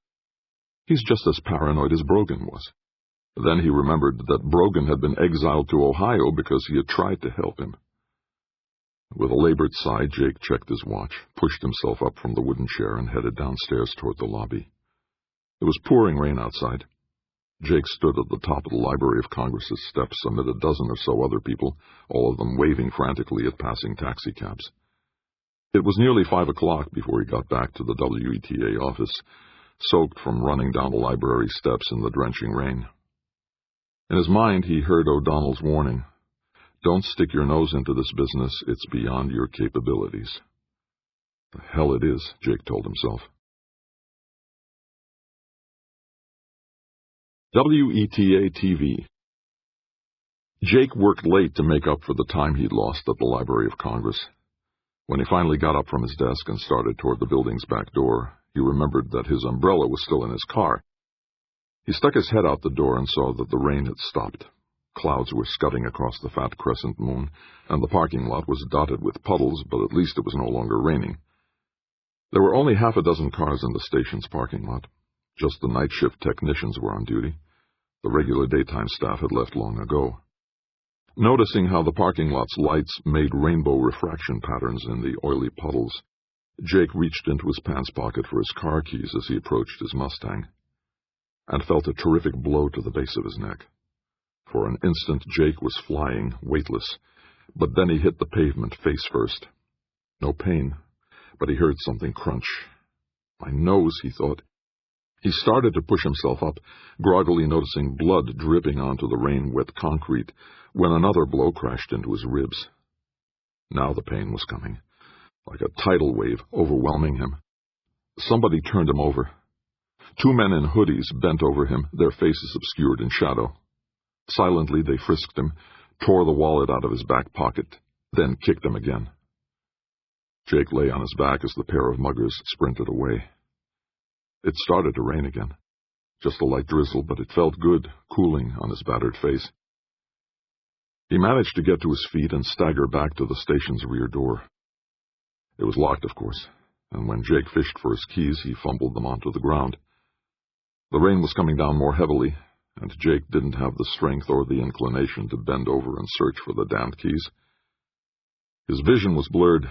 [SPEAKER 1] He's just as paranoid as Brogan was. Then he remembered that Brogan had been exiled to Ohio because he had tried to help him. With a labored sigh, Jake checked his watch, pushed himself up from the wooden chair, and headed downstairs toward the lobby. It was pouring rain outside. Jake stood at the top of the Library of Congress's steps amid a dozen or so other people, all of them waving frantically at passing taxicabs. It was nearly 5 o'clock before he got back to the WETA office, soaked from running down the library steps in the drenching rain. In his mind, he heard O'Donnell's warning. Don't stick your nose into this business. It's beyond your capabilities. The hell it is, Jake told himself. WETA-TV. Jake worked late to make up for the time he'd lost at the Library of Congress. When he finally got up from his desk and started toward the building's back door, he remembered that his umbrella was still in his car. He stuck his head out the door and saw that the rain had stopped. Clouds were scudding across the fat crescent moon, and the parking lot was dotted with puddles, but at least it was no longer raining. There were only half a dozen cars in the station's parking lot. Just the night shift technicians were on duty. The regular daytime staff had left long ago. Noticing how the parking lot's lights made rainbow refraction patterns in the oily puddles, Jake reached into his pants pocket for his car keys as he approached his Mustang, and felt a terrific blow to the base of his neck. For an instant, Jake was flying, weightless, but then he hit the pavement face first. No pain, but he heard something crunch. My nose, he thought. He started to push himself up, groggily noticing blood dripping onto the rain-wet concrete, when another blow crashed into his ribs. Now the pain was coming, like a tidal wave overwhelming him. Somebody turned him over. Two men in hoodies bent over him, their faces obscured in shadow. Silently they frisked him, tore the wallet out of his back pocket, then kicked him again. Jake lay on his back as the pair of muggers sprinted away. It started to rain again. Just a light drizzle, but it felt good, cooling on his battered face. He managed to get to his feet and stagger back to the station's rear door. It was locked, of course, and when Jake fished for his keys, he fumbled them onto the ground. The rain was coming down more heavily, and Jake didn't have the strength or the inclination to bend over and search for the damned keys. His vision was blurred,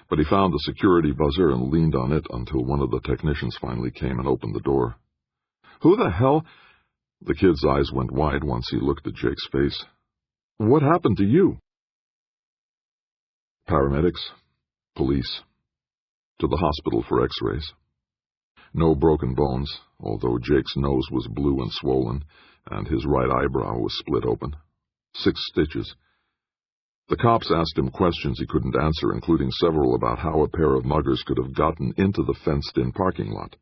[SPEAKER 1] but he found the security buzzer and leaned on it until one of the technicians finally came and opened the door. "Who the hell?" The kid's eyes went wide once he looked at Jake's face. "What happened to you?" Paramedics, police, to the hospital for x-rays. No broken bones, although Jake's nose was blue and swollen, and his right eyebrow was split open. 6 stitches. The cops asked him questions he couldn't answer, including several about how a pair of muggers could have gotten into the fenced-in parking lot.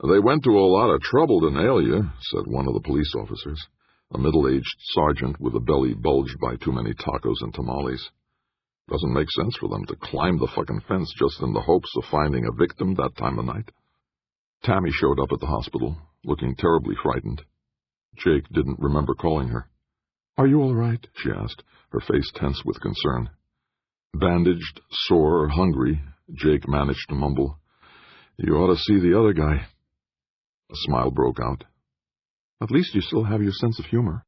[SPEAKER 1] "They went to a lot of trouble to nail you," said one of the police officers, a middle-aged sergeant with a belly bulged by too many tacos and tamales. "Doesn't make sense for them to climb the fucking fence just in the hopes of finding a victim that time of night." Tammy showed up at the hospital, looking terribly frightened. Jake didn't remember calling her. "Are you all right?" she asked, her face tense with concern. Bandaged, sore, hungry, Jake managed to mumble, "You ought to see the other guy." A smile broke out. "At least you still have your sense of humor."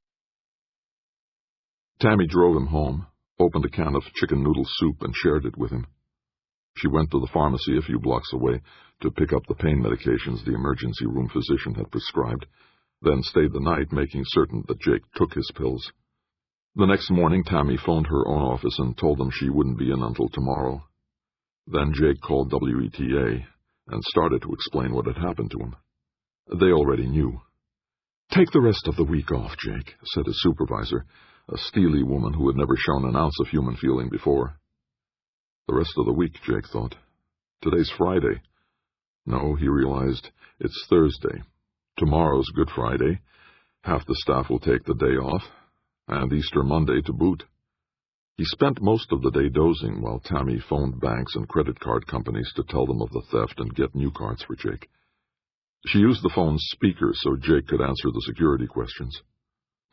[SPEAKER 1] Tammy drove him home, opened a can of chicken noodle soup and shared it with him. She went to the pharmacy a few blocks away to pick up the pain medications the emergency room physician had prescribed, then stayed the night making certain that Jake took his pills. The next morning, Tammy phoned her own office and told them she wouldn't be in until tomorrow. Then Jake called WETA and started to explain what had happened to him. They already knew. "Take the rest of the week off, Jake," said his supervisor, a steely woman who had never shown an ounce of human feeling before. The rest of the week, Jake thought. Today's Friday. No, he realized, it's Thursday. Tomorrow's Good Friday. Half the staff will take the day off, and Easter Monday to boot. He spent most of the day dozing while Tammy phoned banks and credit card companies to tell them of the theft and get new cards for Jake. She used the phone's speaker so Jake could answer the security questions.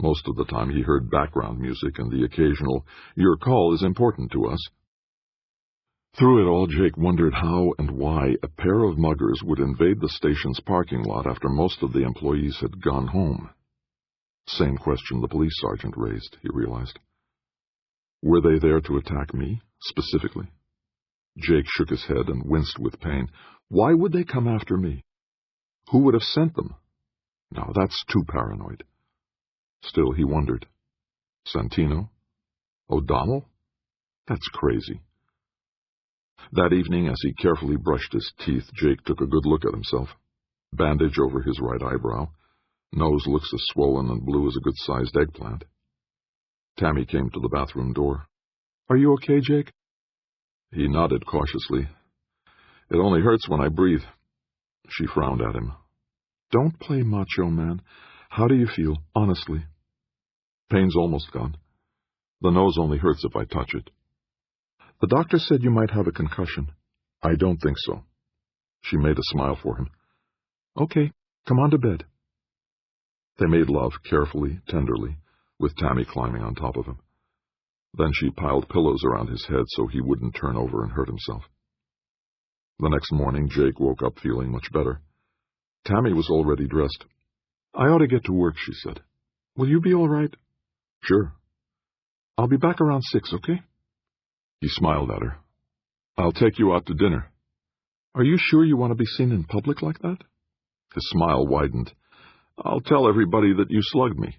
[SPEAKER 1] Most of the time he heard background music and the occasional, "Your call is important to us." Through it all, Jake wondered how and why a pair of muggers would invade the station's parking lot after most of the employees had gone home. Same question the police sergeant raised, he realized. Were they there to attack me, specifically? Jake shook his head and winced with pain. Why would they come after me? Who would have sent them? No, that's too paranoid. Still, he wondered. Santino? O'Donnell? That's crazy. That evening, as he carefully brushed his teeth, Jake took a good look at himself. Bandage over his right eyebrow. Nose looks as swollen and blue as a good-sized eggplant. Tammy came to the bathroom door. "Are you okay, Jake?" He nodded cautiously. "It only hurts when I breathe." She frowned at him. "Don't play macho, man. How do you feel, honestly?" "Pain's almost gone. The nose only hurts if I touch it." "The doctor said you might have a concussion." "I don't think so." She made a smile for him. "Okay, come on to bed." They made love carefully, tenderly, with Tammy climbing on top of him. Then she piled pillows around his head so he wouldn't turn over and hurt himself. The next morning, Jake woke up feeling much better. Tammy was already dressed. "I ought to get to work," she said. "Will you be all right?" "Sure." "I'll be back around 6, okay?" He smiled at her. "I'll take you out to dinner." "Are you sure you want to be seen in public like that?" His smile widened. "I'll tell everybody that you slugged me."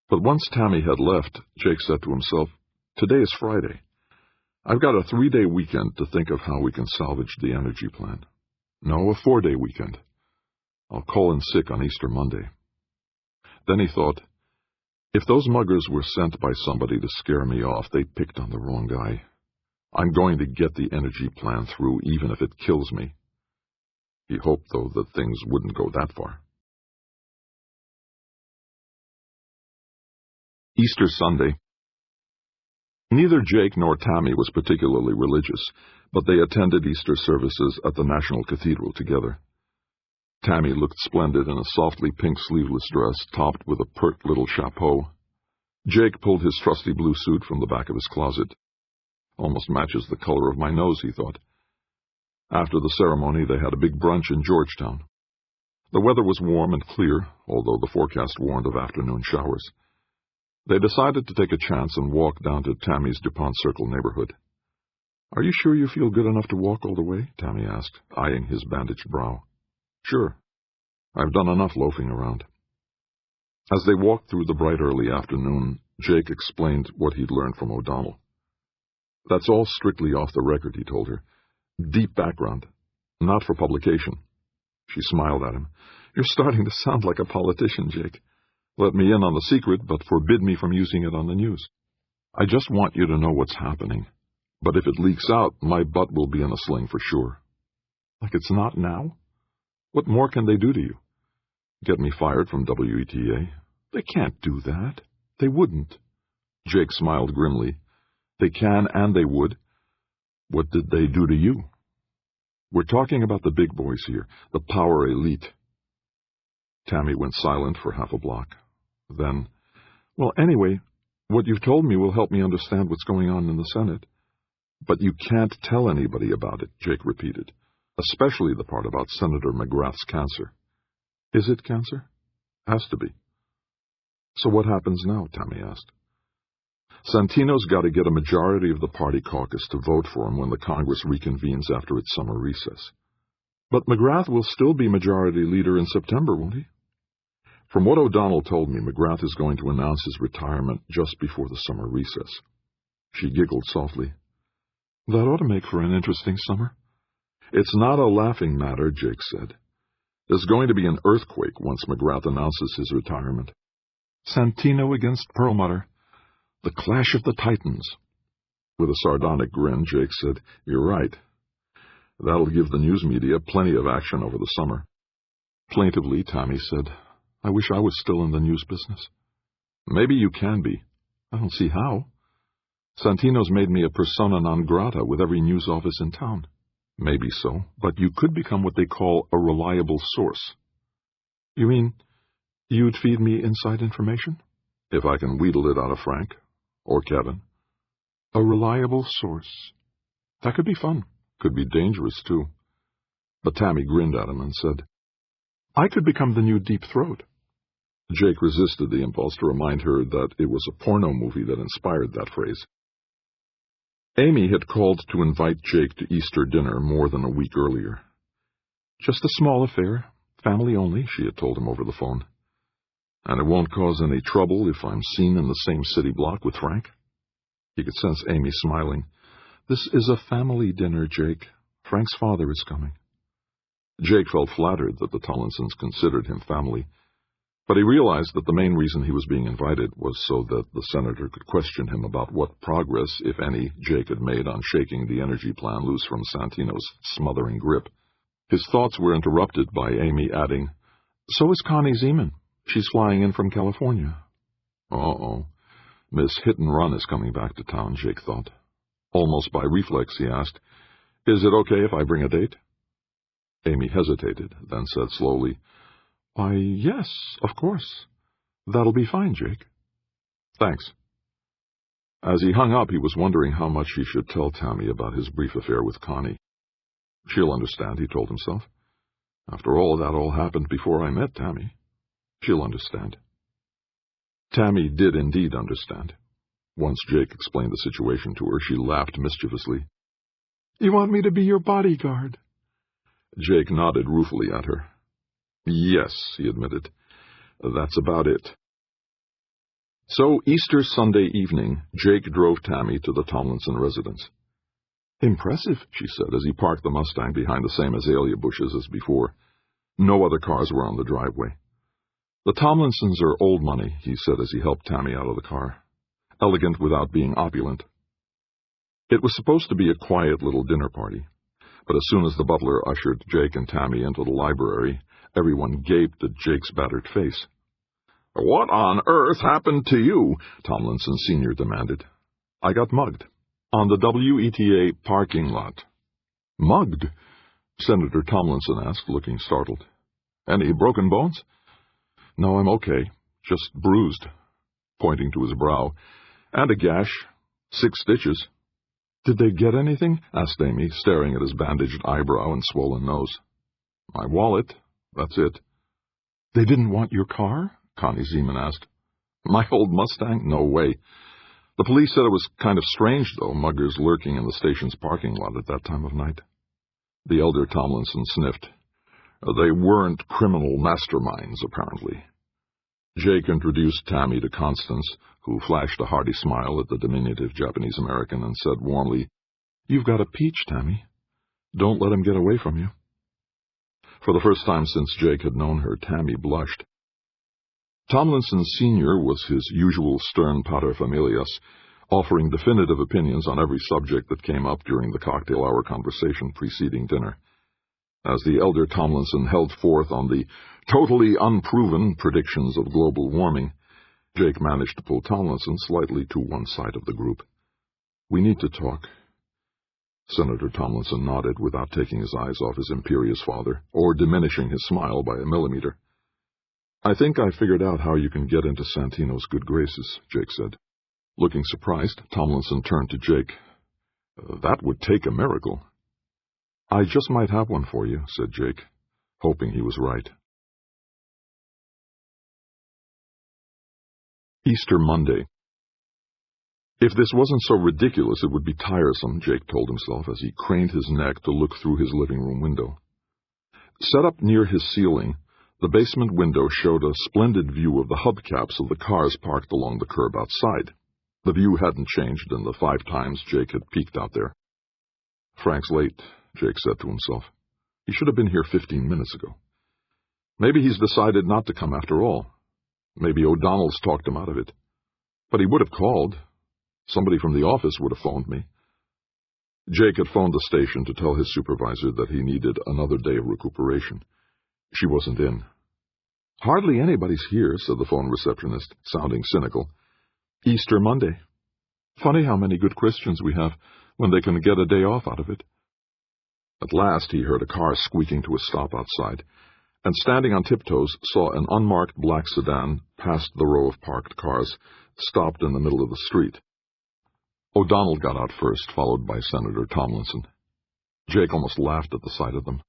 [SPEAKER 1] But once Tammy had left, Jake said to himself, "Today is Friday. I've got a 3-day weekend to think of how we can salvage the energy plan. No, a 4-day weekend. I'll call in sick on Easter Monday." Then he thought, If those muggers were sent by somebody to scare me off, they picked on the wrong guy. I'm going to get the energy plan through, even if it kills me. He hoped, though, that things wouldn't go that far. Easter Sunday. Neither Jake nor Tammy was particularly religious, but they attended Easter services at the National Cathedral together. Tammy looked splendid in a softly pink sleeveless dress topped with a pert little chapeau. Jake pulled his trusty blue suit from the back of his closet. Almost matches the color of my nose, he thought. After the ceremony, they had a big brunch in Georgetown. The weather was warm and clear, although the forecast warned of afternoon showers. They decided to take a chance and walk down to Tammy's DuPont Circle neighborhood. "Are you sure you feel good enough to walk all the way?" Tammy asked, eyeing his bandaged brow. "Sure. I've done enough loafing around." As they walked through the bright early afternoon, Jake explained what he'd learned from O'Donnell. "That's all strictly off the record," he told her. "Deep background. Not for publication." She smiled at him. "You're starting to sound like a politician, Jake. Let me in on the secret, but forbid me from using it on the news. I just want you to know what's happening. But if it leaks out, my butt will be in a sling for sure." "Like it's not now? What more can they do to you?" "Get me fired from WETA." "They can't do that." "They wouldn't." Jake smiled grimly. "They can and they would." "What did they do to you?" "We're talking about the big boys here, the power elite." Tammy went silent for half a block. Then, "Well, anyway, what you've told me will help me understand what's going on in the Senate." "But you can't tell anybody about it," Jake repeated, "especially the part about Senator McGrath's cancer." "Is it cancer?" "Has to be." "So what happens now?" Tammy asked. "Santino's got to get a majority of the party caucus to vote for him when the Congress reconvenes after its summer recess." "But McGrath will still be majority leader in September, won't he?" "From what O'Donnell told me, McGrath is going to announce his retirement just before the summer recess." She giggled softly. "That ought to make for an interesting summer." "It's not a laughing matter," Jake said. "There's going to be an earthquake once McGrath announces his retirement." "Santino against Perlmutter. The clash of the titans." With a sardonic grin, Jake said, "You're right. That'll give the news media plenty of action over the summer." Plaintively, Tammy said, "I wish I was still in the news business." "Maybe you can be." "I don't see how. Santino's made me a persona non grata with every news office in town." "Maybe so, but you could become what they call a reliable source." "You mean you'd feed me inside information?" "If I can wheedle it out of Frank. Or Kevin." "A reliable source. That could be fun." "Could be dangerous, too." But Tammy grinned at him and said, "I could become the new Deep Throat." Jake resisted the impulse to remind her that it was a porno movie that inspired that phrase. Amy had called to invite Jake to Easter dinner more than a week earlier. "Just a small affair, family only," she had told him over the phone. "And it won't cause any trouble if I'm seen in the same city block with Frank?" He could sense Amy smiling. "This is a family dinner, Jake. Frank's father is coming." Jake felt flattered that the Tollinsons considered him family, but he realized that the main reason he was being invited was so that the senator could question him about what progress, if any, Jake had made on shaking the energy plan loose from Santino's smothering grip. His thoughts were interrupted by Amy adding, "So is Connie Zeman. She's flying in from California." Uh-oh. Miss Hit and Run is coming back to town, Jake thought. Almost by reflex, he asked, "Is it okay if I bring a date?" Amy hesitated, then said slowly, "Why, yes, of course. That'll be fine, Jake." "Thanks." As he hung up, he was wondering how much he should tell Tammy about his brief affair with Connie. She'll understand, he told himself. After all, that all happened before I met Tammy. She'll understand. Tammy did indeed understand. Once Jake explained the situation to her, she laughed mischievously. "You want me to be your bodyguard?" Jake nodded ruefully at her. "Yes," he admitted. "That's about it." So, Easter Sunday evening, Jake drove Tammy to the Tomlinson residence. "Impressive," she said, as he parked the Mustang behind the same azalea bushes as before. No other cars were on the driveway. "The Tomlinsons are old money," he said as he helped Tammy out of the car. "Elegant without being opulent." It was supposed to be a quiet little dinner party, but as soon as the butler ushered Jake and Tammy into the library, everyone gaped at Jake's battered face.
[SPEAKER 2] "What on earth happened to you?"
[SPEAKER 1] Tomlinson Sr. demanded. "I got mugged. On the WETA parking lot." "Mugged?" Senator Tomlinson asked, looking startled. "Any broken bones?" "No, I'm okay. Just bruised," pointing to his brow, "and a gash. 6 stitches. "Did they get anything?" asked Amy, staring at his bandaged eyebrow and swollen nose. "My wallet. That's it." "They didn't want your car?" Connie Zeman asked. "My old Mustang? No way. The police said it was kind of strange, though, muggers lurking in the station's parking lot at that time of night." The elder Tomlinson sniffed.
[SPEAKER 2] "They weren't criminal masterminds, apparently."
[SPEAKER 1] Jake introduced Tammy to Constance, who flashed a hearty smile at the diminutive Japanese-American and said warmly, "You've got a peach, Tammy. Don't let him get away from you." For the first time since Jake had known her, Tammy blushed. Tomlinson Sr. was his usual stern paterfamilias, offering definitive opinions on every subject that came up during the cocktail-hour conversation preceding dinner. As the elder Tomlinson held forth on the totally unproven predictions of global warming, Jake managed to pull Tomlinson slightly to one side of the group. "We need to talk." Senator Tomlinson nodded without taking his eyes off his imperious father, or diminishing his smile by a millimeter. "I think I figured out how you can get into Santino's good graces," Jake said. Looking surprised, Tomlinson turned to Jake. "That would take a miracle." "I just might have one for you," said Jake, hoping he was right. Easter Monday. If this wasn't so ridiculous, it would be tiresome, Jake told himself as he craned his neck to look through his living room window. Set up near his ceiling, the basement window showed a splendid view of the hubcaps of the cars parked along the curb outside. The view hadn't changed in the 5 times Jake had peeked out there. "Frank's late," Jake said to himself. "He should have been here 15 minutes ago. Maybe he's decided not to come after all. Maybe O'Donnell's talked him out of it. But he would have called. Somebody from the office would have phoned me." Jake had phoned the station to tell his supervisor that he needed another day of recuperation. She wasn't in. "Hardly anybody's here," said the phone receptionist, sounding cynical. "Easter Monday. Funny how many good Christians we have when they can get a day off out of it." At last he heard a car squeaking to a stop outside, and standing on tiptoes saw an unmarked black sedan past the row of parked cars, stopped in the middle of the street. O'Donnell got out first, followed by Senator Tomlinson. Jake almost laughed at the sight of them.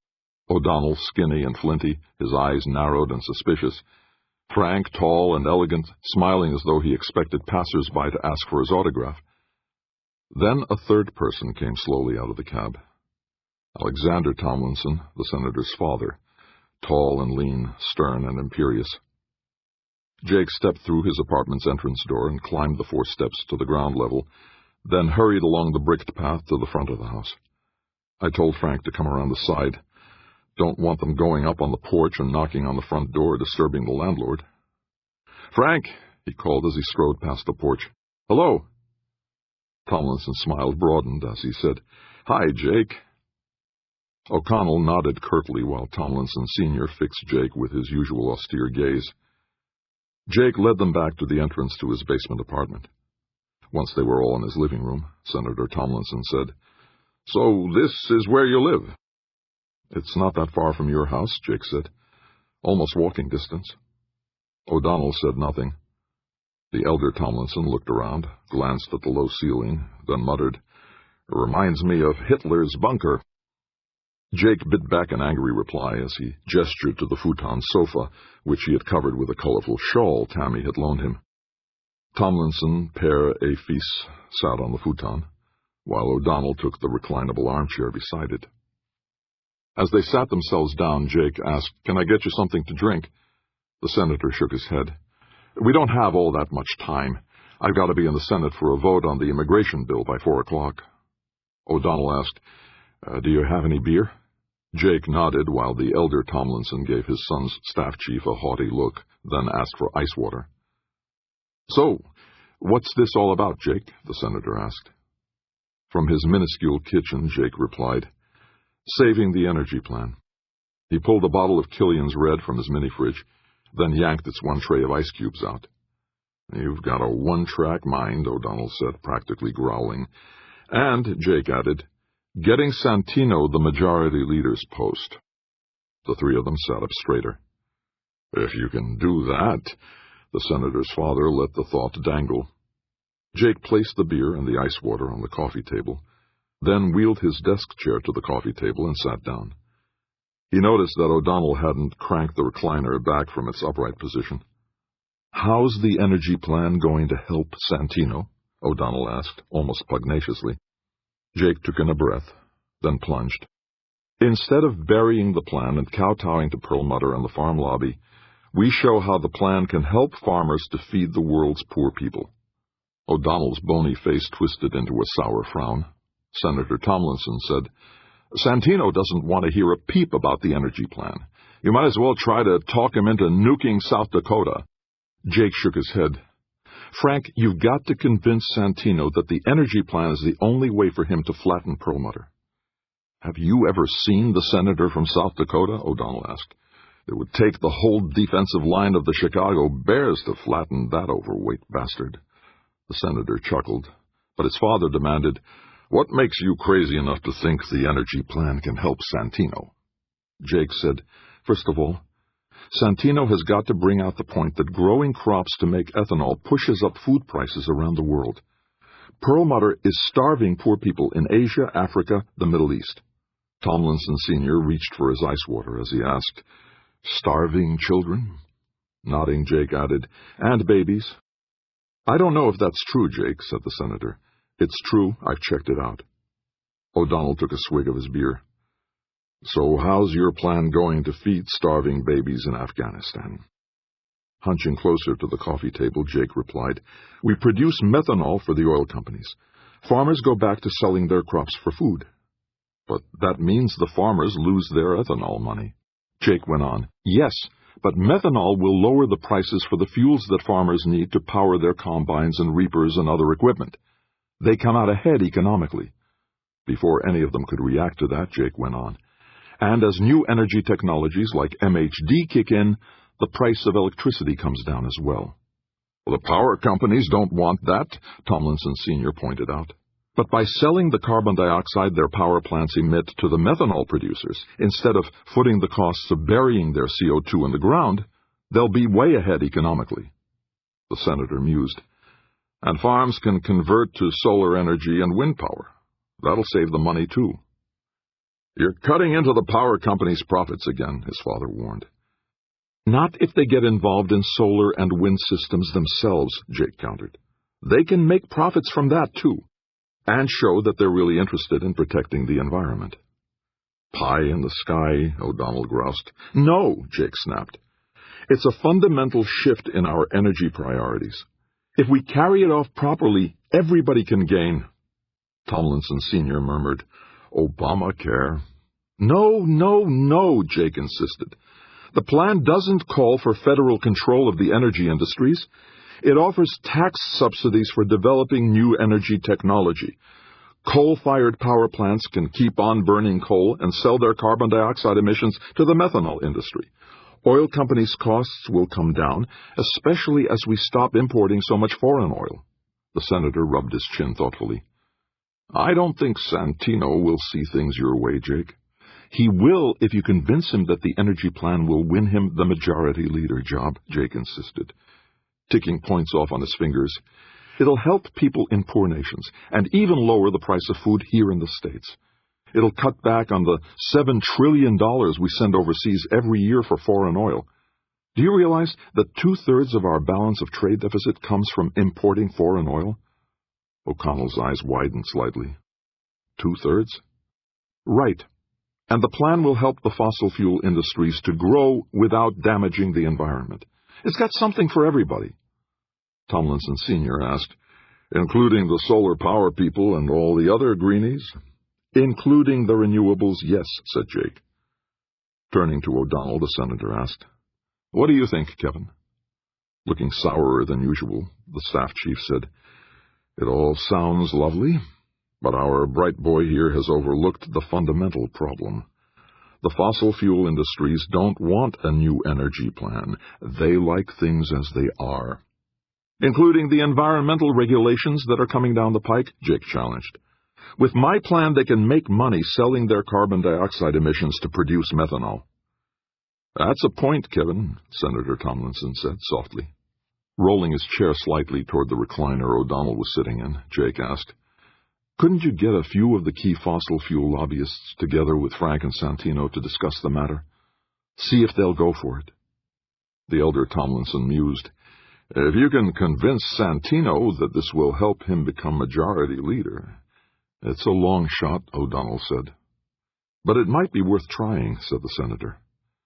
[SPEAKER 1] O'Donnell, skinny and flinty, his eyes narrowed and suspicious. Frank, tall and elegant, smiling as though he expected passers-by to ask for his autograph. Then a third person came slowly out of the cab. Alexander Tomlinson, the senator's father, tall and lean, stern and imperious. Jake stepped through his apartment's entrance door and climbed the 4 steps to the ground level, then hurried along the bricked path to the front of the house. "I told Frank to come around the side. Don't want them going up on the porch and knocking on the front door, disturbing the landlord." "Frank," he called as he strode past the porch. "Hello." Tomlinson's smile broadened as he said, "Hi, Jake." O'Connell nodded curtly while Tomlinson Sr. fixed Jake with his usual austere gaze. Jake led them back to the entrance to his basement apartment. Once they were all in his living room, Senator Tomlinson said, "So this is where you live?" "It's not that far from your house," Jake said. "Almost walking distance." O'Donnell said nothing. The elder Tomlinson looked around, glanced at the low ceiling, then muttered, "It reminds me of Hitler's bunker." Jake bit back an angry reply as he gestured to the futon sofa, which he had covered with a colorful shawl Tammy had loaned him. Tomlinson, père et fils, sat on the futon, while O'Donnell took the reclinable armchair beside it. As they sat themselves down, Jake asked, "Can I get you something to drink?" The senator shook his head. "We don't have all that much time. I've got to be in the Senate for a vote on the immigration bill by 4 o'clock. O'Donnell asked, "Do you have any beer?" Jake nodded while the elder Tomlinson gave his son's staff chief a haughty look, then asked for ice water. "So, what's this all about, Jake?" the senator asked. From his minuscule kitchen, Jake replied, "Saving the energy plan." He pulled a bottle of Killian's Red from his mini-fridge, then yanked its one tray of ice cubes out. "You've got a one-track mind," O'Donnell said, practically growling. And, Jake added, "getting Santino the majority leader's post." The three of them sat up straighter. "If you can do that," the senator's father let the thought dangle. Jake placed the beer and the ice water on the coffee table, then wheeled his desk chair to the coffee table and sat down. He noticed that O'Donnell hadn't cranked the recliner back from its upright position. "How's the energy plan going to help Santino?" O'Donnell asked, almost pugnaciously. Jake took in a breath, then plunged. "Instead of burying the plan and kowtowing to Perlmutter and the farm lobby, we show how the plan can help farmers to feed the world's poor people." O'Donnell's bony face twisted into a sour frown. Senator Tomlinson said, "Santino doesn't want to hear a peep about the energy plan. You might as well try to talk him into nuking South Dakota." Jake shook his head. "Frank, you've got to convince Santino that the energy plan is the only way for him to flatten Perlmutter." "Have you ever seen the senator from South Dakota?" O'Donnell asked. "It would take the whole defensive line of the Chicago Bears to flatten that overweight bastard." The senator chuckled, but his father demanded, "What makes you crazy enough to think the energy plan can help Santino?" Jake said, "First of all, Santino has got to bring out the point that growing crops to make ethanol pushes up food prices around the world. Perlmutter is starving poor people in Asia, Africa, the Middle East." Tomlinson Sr. reached for his ice water as he asked, "Starving children?" Nodding, Jake added, "And babies." "I don't know if that's true, Jake," said the senator. "It's true. I've checked it out." O'Donnell took a swig of his beer. "So how's your plan going to feed starving babies in Afghanistan?" Hunching closer to the coffee table, Jake replied, "We produce methanol for the oil companies. Farmers go back to selling their crops for food." "But that means the farmers lose their ethanol money." Jake went on, "Yes, but methanol will lower the prices for the fuels that farmers need to power their combines and reapers and other equipment. They come out ahead economically." Before any of them could react to that, Jake went on, "And as new energy technologies like MHD kick in, the price of electricity comes down as well." "Well, the power companies don't want that," Tomlinson Sr. pointed out. "But by selling the carbon dioxide their power plants emit to the methanol producers, instead of footing the costs of burying their CO2 in the ground, they'll be way ahead economically." The senator mused. "And farms can convert to solar energy and wind power. That'll save them money, too." "You're cutting into the power company's profits again," his father warned. "Not if they get involved in solar and wind systems themselves," Jake countered. "They can make profits from that, too, and show that they're really interested in protecting the environment." "Pie in the sky," O'Donnell groused. "No," Jake snapped. "It's a fundamental shift in our energy priorities. If we carry it off properly, everybody can gain." Tomlinson Sr. murmured, "Obamacare." No, Jake insisted. "The plan doesn't call for federal control of the energy industries. It offers tax subsidies for developing new energy technology. Coal-fired power plants can keep on burning coal and sell their carbon dioxide emissions to the methanol industry. Oil companies' costs will come down, especially as we stop importing so much foreign oil." The senator rubbed his chin thoughtfully. "I don't think Santino will see things your way, Jake." "He will if you convince him that the energy plan will win him the majority leader job," Jake insisted, ticking points off on his fingers. "It'll help people in poor nations, and even lower the price of food here in the States. It'll cut back on the $7 trillion we send overseas every year for foreign oil. Do you realize that 2/3 of our balance of trade deficit comes from importing foreign oil?" O'Connell's eyes widened slightly. 2/3? "Right. And the plan will help the fossil fuel industries to grow without damaging the environment. It's got something for everybody." Tomlinson Sr. asked, "Including the solar power people and all the other greenies?" "Including the renewables, yes," said Jake. Turning to O'Donnell, the senator asked, "What do you think, Kevin?" Looking sourer than usual, the staff chief said, "It all sounds lovely, but our bright boy here has overlooked the fundamental problem. The fossil fuel industries don't want a new energy plan. They like things as they are." "Including the environmental regulations that are coming down the pike?" Jake challenged. "With my plan, they can make money selling their carbon dioxide emissions to produce methanol." "That's a point, Kevin," Senator Tomlinson said softly. Rolling his chair slightly toward the recliner O'Donnell was sitting in, Jake asked, "Couldn't you get a few of the key fossil fuel lobbyists together with Frank and Santino to discuss the matter? See if they'll go for it." The elder Tomlinson mused. "If you can convince Santino that this will help him become majority leader." "It's a long shot," O'Donnell said. "But it might be worth trying," said the senator.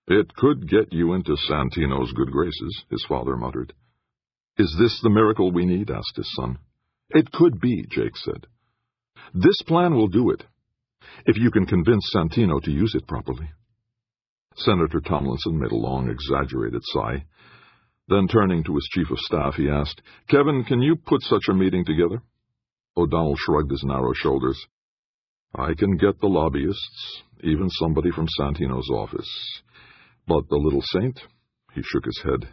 [SPEAKER 1] "It could get you into Santino's good graces," his father muttered. "Is this the miracle we need?" asked his son. "It could be," Jake said. "This plan will do it, if you can convince Santino to use it properly." Senator Tomlinson made a long, exaggerated sigh. Then, turning to his chief of staff, he asked, "Kevin, can you put such a meeting together?" O'Donnell shrugged his narrow shoulders. "I can get the lobbyists, even somebody from Santino's office. But the little saint?" He shook his head.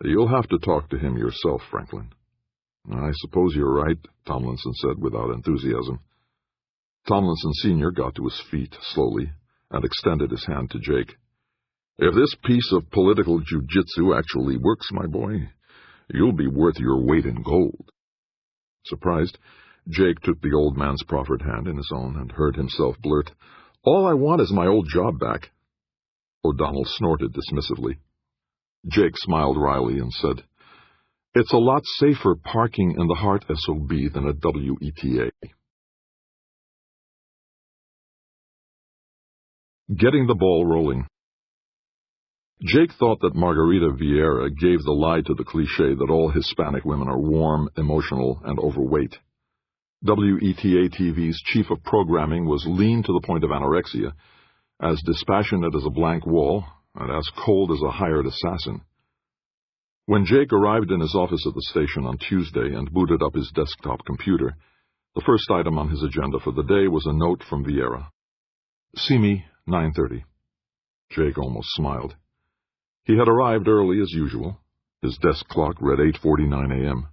[SPEAKER 1] "You'll have to talk to him yourself, Franklin." "I suppose you're right," Tomlinson said without enthusiasm. Tomlinson Sr. got to his feet slowly and extended his hand to Jake. "If this piece of political jujitsu actually works, my boy, you'll be worth your weight in gold." Surprised, Jake took the old man's proffered hand in his own and heard himself blurt, "All I want is my old job back." O'Donnell snorted dismissively. Jake smiled wryly and said, "It's a lot safer parking in the Hart SOB than a WETA. Getting the ball rolling. Jake thought that Margarita Vieira gave the lie to the cliché that all Hispanic women are warm, emotional, and overweight. WETA TV's chief of programming was lean to the point of anorexia, as dispassionate as a blank wall, and as cold as a hired assassin. When Jake arrived in his office at the station on Tuesday and booted up his desktop computer, the first item on his agenda for the day was a note from Vieira. "See me, 9:30. Jake almost smiled. He had arrived early as usual. His desk clock read 8:49 a.m.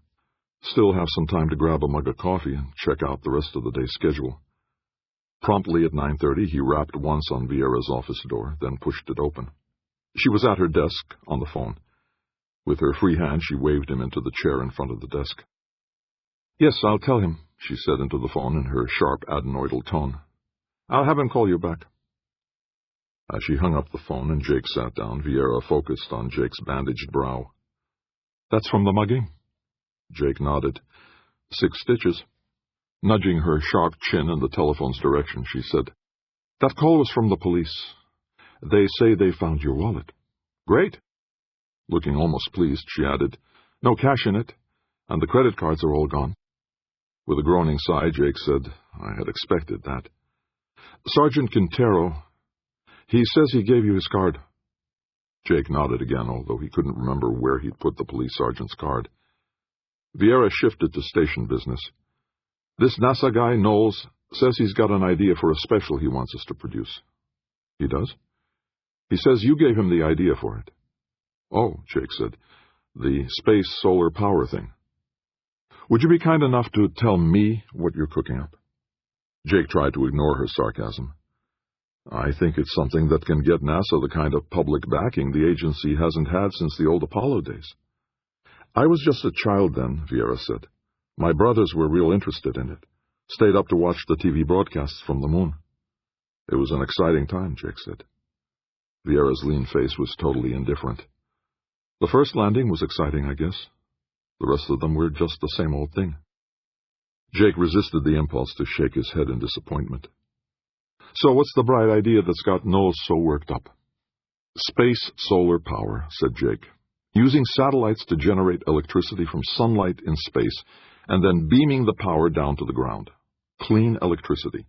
[SPEAKER 1] Still have some time to grab a mug of coffee and check out the rest of the day's schedule. Promptly at 9:30, he rapped once on Vieira's office door, then pushed it open. She was at her desk, on the phone. With her free hand, she waved him into the chair in front of the desk. "Yes, I'll tell him," she said into the phone in her sharp adenoidal tone. "I'll have him call you back." As she hung up the phone and Jake sat down, Vieira focused on Jake's bandaged brow. "That's from the mugging?" Jake nodded. 6 stitches. Nudging her sharp chin in the telephone's direction, she said, "That call was from the police. They say they found your wallet." "Great." Looking almost pleased, she added, "No cash in it, and the credit cards are all gone." With a groaning sigh, Jake said, "I had expected that." "Sergeant Quintero, he says he gave you his card." Jake nodded again, although he couldn't remember where he'd put the police sergeant's card. Vieira shifted to station business. "This NASA guy, Knowles, says he's got an idea for a special he wants us to produce." "He does?" "He says you gave him the idea for it." "Oh," Jake said, "the space solar power thing. Would you be kind enough to tell me what you're cooking up?" Jake tried to ignore her sarcasm. "I think it's something that can get NASA the kind of public backing the agency hasn't had since the old Apollo days." "I was just a child then," Vieira said. "My brothers were real interested in it. Stayed up to watch the TV broadcasts from the moon." "It was an exciting time," Jake said. Vieira's lean face was totally indifferent. "The first landing was exciting, I guess. The rest of them were just the same old thing." Jake resisted the impulse to shake his head in disappointment. "So what's the bright idea that's got Knowles so worked up?" "Space solar power," said Jake. "Using satellites to generate electricity from sunlight in space, and then beaming the power down to the ground. Clean electricity.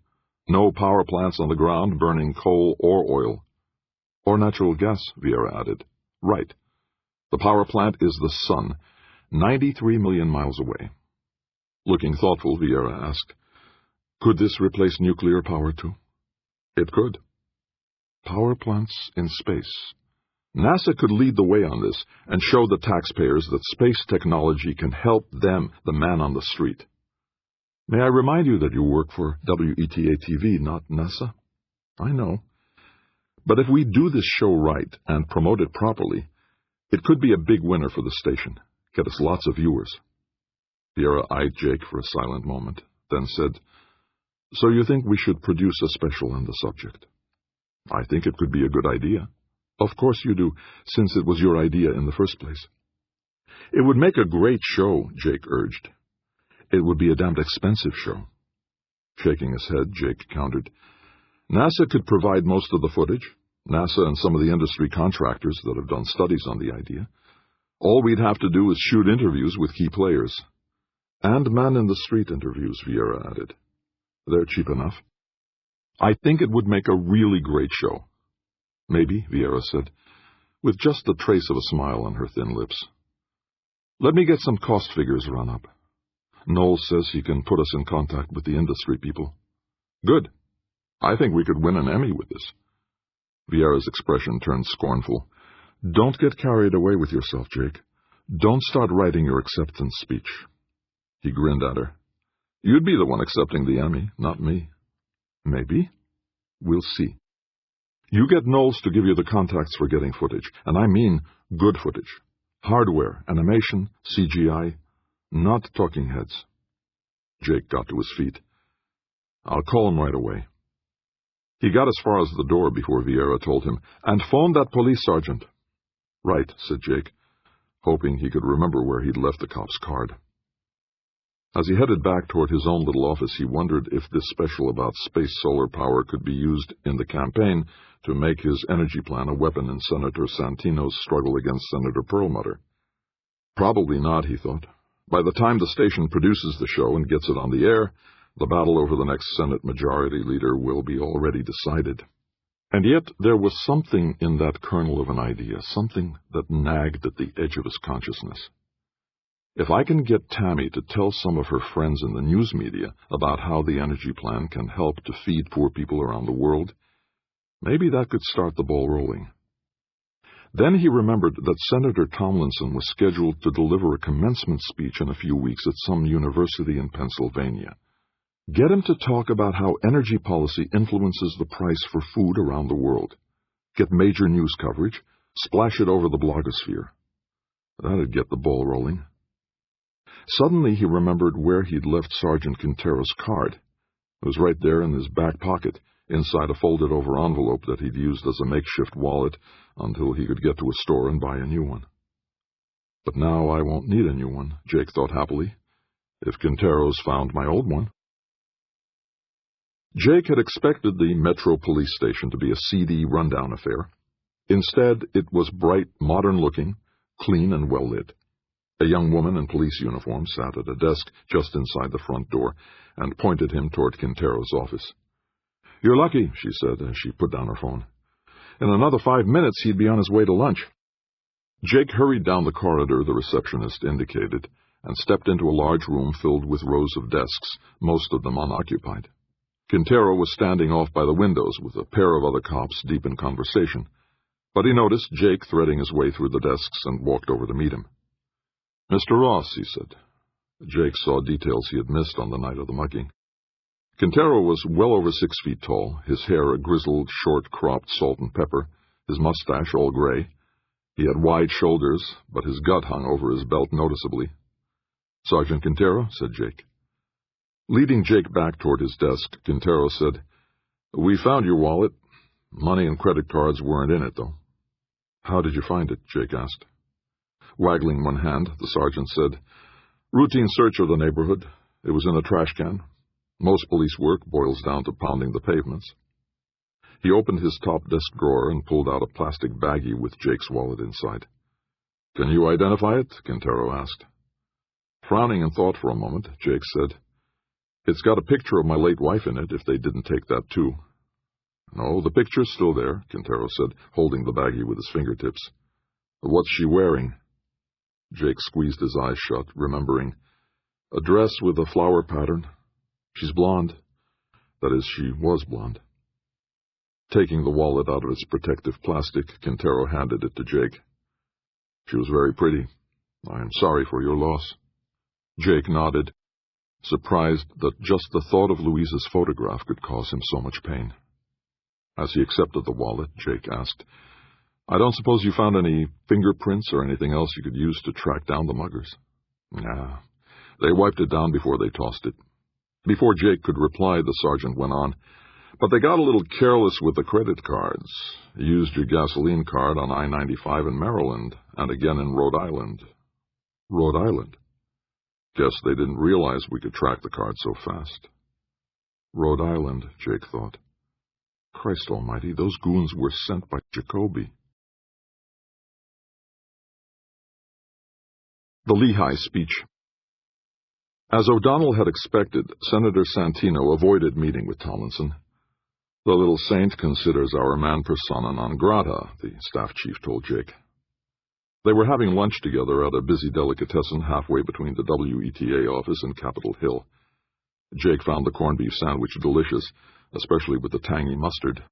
[SPEAKER 1] No power plants on the ground burning coal or oil." Or natural gas, Vieira added. Right. The power plant is the sun, 93 million miles away. Looking thoughtful, Vieira asked, could this replace nuclear power too? It could. Power plants in space. NASA could lead the way on this and show the taxpayers that space technology can help them, the man on the street. May I remind you that you work for WETA-TV, not NASA? I know. But if we do this show right and promote it properly, it could be a big winner for the station, get us lots of viewers. Vieira eyed Jake for a silent moment, then said, so you think we should produce a special on the subject? I think it could be a good idea. Of course you do, since it was your idea in the first place. It would make a great show, Jake urged. It would be a damned expensive show. Shaking his head, Jake countered, NASA could provide most of the footage, NASA and some of the industry contractors that have done studies on the idea. All we'd have to do is shoot interviews with key players. And man-in-the-street interviews, Vieira added. They're cheap enough. I think it would make a really great show. Maybe, Vieira said, with just the trace of a smile on her thin lips. Let me get some cost figures run up. Noel says he can put us in contact with the industry people. Good. I think we could win an Emmy with this. Vieira's expression turned scornful. Don't get carried away with yourself, Jake. Don't start writing your acceptance speech. He grinned at her. You'd be the one accepting the Emmy, not me. Maybe. We'll see. You get Knowles to give you the contacts for getting footage, and I mean good footage. Hardware, animation, CGI, not talking heads. Jake got to his feet. I'll call him right away. He got as far as the door before Vieira told him, and phone that police sergeant. Right, said Jake, hoping he could remember where he'd left the cop's card. As he headed back toward his own little office, he wondered if this special about space solar power could be used in the campaign to make his energy plan a weapon in Senator Santino's struggle against Senator Perlmutter. Probably not, he thought. By the time the station produces the show and gets it on the air, the battle over the next Senate Majority Leader will be already decided. And yet there was something in that kernel of an idea, something that nagged at the edge of his consciousness. If I can get Tammy to tell some of her friends in the news media about how the energy plan can help to feed poor people around the world, maybe that could start the ball rolling. Then he remembered that Senator Tomlinson was scheduled to deliver a commencement speech in a few weeks at some university in Pennsylvania. Get him to talk about how energy policy influences the price for food around the world. Get major news coverage, splash it over the blogosphere. That'd get the ball rolling. Suddenly he remembered where he'd left Sergeant Quintero's card. It was right there in his back pocket, inside a folded-over envelope that he'd used as a makeshift wallet until he could get to a store and buy a new one. But now I won't need a new one, Jake thought happily, if Quintero's found my old one. Jake had expected the Metro Police Station to be a seedy, rundown affair. Instead, it was bright, modern-looking, clean and well-lit. A young woman in police uniform sat at a desk just inside the front door and pointed him toward Quintero's office. You're lucky, she said as she put down her phone. In another 5 minutes, he'd be on his way to lunch. Jake hurried down the corridor the receptionist indicated and stepped into a large room filled with rows of desks, most of them unoccupied. Quintero was standing off by the windows with a pair of other cops deep in conversation, but he noticed Jake threading his way through the desks and walked over to meet him. Mr. Ross, he said. Jake saw details he had missed on the night of the mugging. Quintero was well over 6 feet tall, his hair a grizzled, short-cropped salt and pepper, his mustache all gray. He had wide shoulders, but his gut hung over his belt noticeably. Sergeant Quintero, said Jake. Leading Jake back toward his desk, Quintero said, We found your wallet. Money and credit cards weren't in it, though. How did you find it? Jake asked. Waggling one hand, the sergeant said, Routine search of the neighborhood. It was in a trash can. Most police work boils down to pounding the pavements. He opened his top desk drawer and pulled out a plastic baggie with Jake's wallet inside. Can you identify it? Quintero asked. Frowning in thought for a moment, Jake said, It's got a picture of my late wife in it, if they didn't take that too. No, the picture's still there, Quintero said, holding the baggie with his fingertips. What's she wearing? Jake squeezed his eyes shut, remembering. A dress with a flower pattern. She's blonde. That is, she was blonde. Taking the wallet out of its protective plastic, Quintero handed it to Jake. She was very pretty. I am sorry for your loss. Jake nodded, surprised that just the thought of Louise's photograph could cause him so much pain. As he accepted the wallet, Jake asked, I don't suppose you found any fingerprints or anything else you could use to track down the muggers? Nah, they wiped it down before they tossed it. Before Jake could reply, the sergeant went on, but they got a little careless with the credit cards. Used your gasoline card on I-95 in Maryland, and again in Rhode Island. Rhode Island? Guess they didn't realize we could track the card so fast. Rhode Island, Jake thought. Christ almighty, those goons were sent by Jacoby. The Lehigh speech. As O'Donnell had expected, Senator Santino avoided meeting with Tomlinson. The little saint considers our man persona non grata, the staff chief told Jake. They were having lunch together at a busy delicatessen halfway between the WETA office and Capitol Hill. Jake found the corned beef sandwich delicious, especially with the tangy mustard.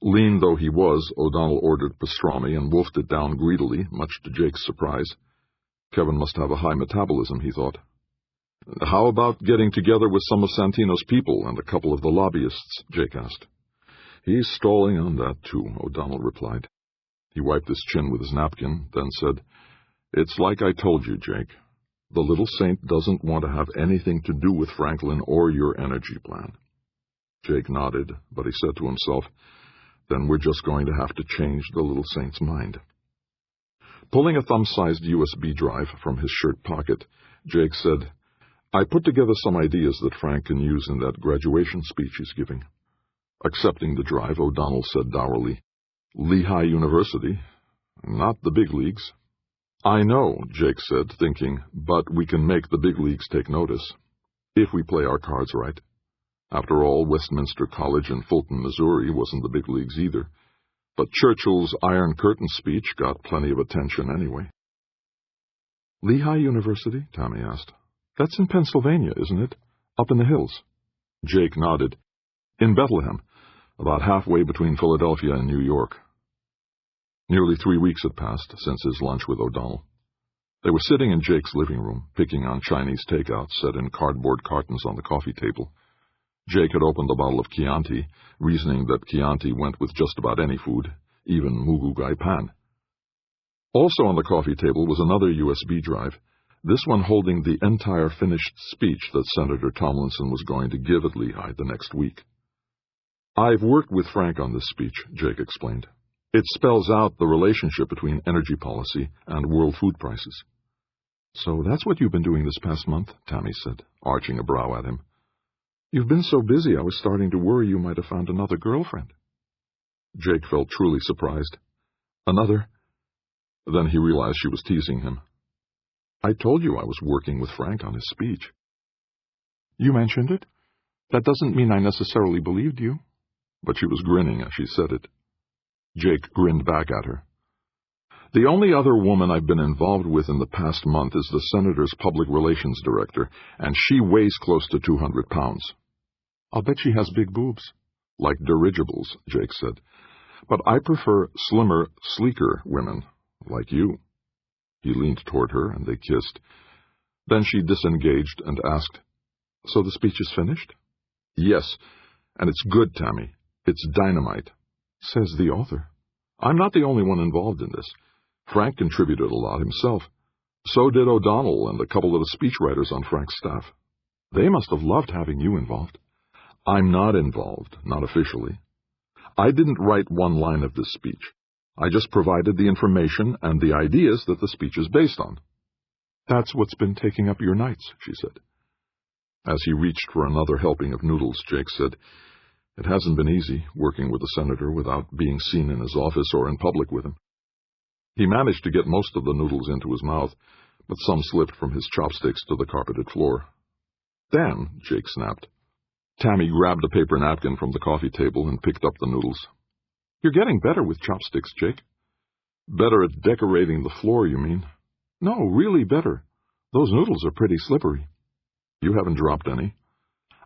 [SPEAKER 1] Lean though he was, O'Donnell ordered pastrami and wolfed it down greedily, much to Jake's surprise. Kevin must have a high metabolism, he thought. How about getting together with some of Santino's people and a couple of the lobbyists? Jake asked. He's stalling on that, too, O'Donnell replied. He wiped his chin with his napkin, then said, It's like I told you, Jake. The little saint doesn't want to have anything to do with Franklin or your energy plan. Jake nodded, but he said to himself, Then we're just going to have to change the little saint's mind. Pulling a thumb-sized USB drive from his shirt pocket, Jake said, I put together some ideas that Frank can use in that graduation speech he's giving. Accepting the drive, O'Donnell said dourly, Lehigh University, not the big leagues. I know, Jake said, thinking, but we can make the big leagues take notice, if we play our cards right. After all, Westminster College in Fulton, Missouri wasn't the big leagues either. But Churchill's Iron Curtain speech got plenty of attention anyway. Lehigh University? Tommy asked. That's in Pennsylvania, isn't it? Up in the hills. Jake nodded. In Bethlehem, about halfway between Philadelphia and New York. Nearly 3 weeks had passed since his lunch with O'Donnell. They were sitting in Jake's living room, picking on Chinese takeout set in cardboard cartons on the coffee table. Jake had opened a bottle of Chianti, reasoning that Chianti went with just about any food, even Mugu Gai Pan. Also on the coffee table was another USB drive, this one holding the entire finished speech that Senator Tomlinson was going to give at Lehigh the next week. I've worked with Frank on this speech, Jake explained. It spells out the relationship between energy policy and world food prices. So that's what you've been doing this past month, Tammy said, arching a brow at him. You've been so busy I was starting to worry you might have found another girlfriend. Jake felt truly surprised. Another? Then he realized she was teasing him. I told you I was working with Frank on his speech. You mentioned it. That doesn't mean I necessarily believed you. But she was grinning as she said it. Jake grinned back at her. The only other woman I've been involved with in the past month is the Senator's public relations director, and she weighs close to 200 pounds. I'll bet she has big boobs. Like dirigibles, Jake said. But I prefer slimmer, sleeker women, like you. He leaned toward her, and they kissed. Then she disengaged and asked, So the speech is finished? Yes, and it's good, Tammy. It's dynamite, says the author. I'm not the only one involved in this. Frank contributed a lot himself. So did O'Donnell and a couple of the speechwriters on Frank's staff. They must have loved having you involved. I'm not involved, not officially. I didn't write one line of this speech. I just provided the information and the ideas that the speech is based on. That's what's been taking up your nights, she said. As he reached for another helping of noodles, Jake said, It hasn't been easy working with the senator without being seen in his office or in public with him. He managed to get most of the noodles into his mouth, but some slipped from his chopsticks to the carpeted floor. Then, Jake snapped, Tammy grabbed a paper napkin from the coffee table and picked up the noodles. "You're getting better with chopsticks, Jake." "Better at decorating the floor, you mean?" "No, really better. Those noodles are pretty slippery." "You haven't dropped any."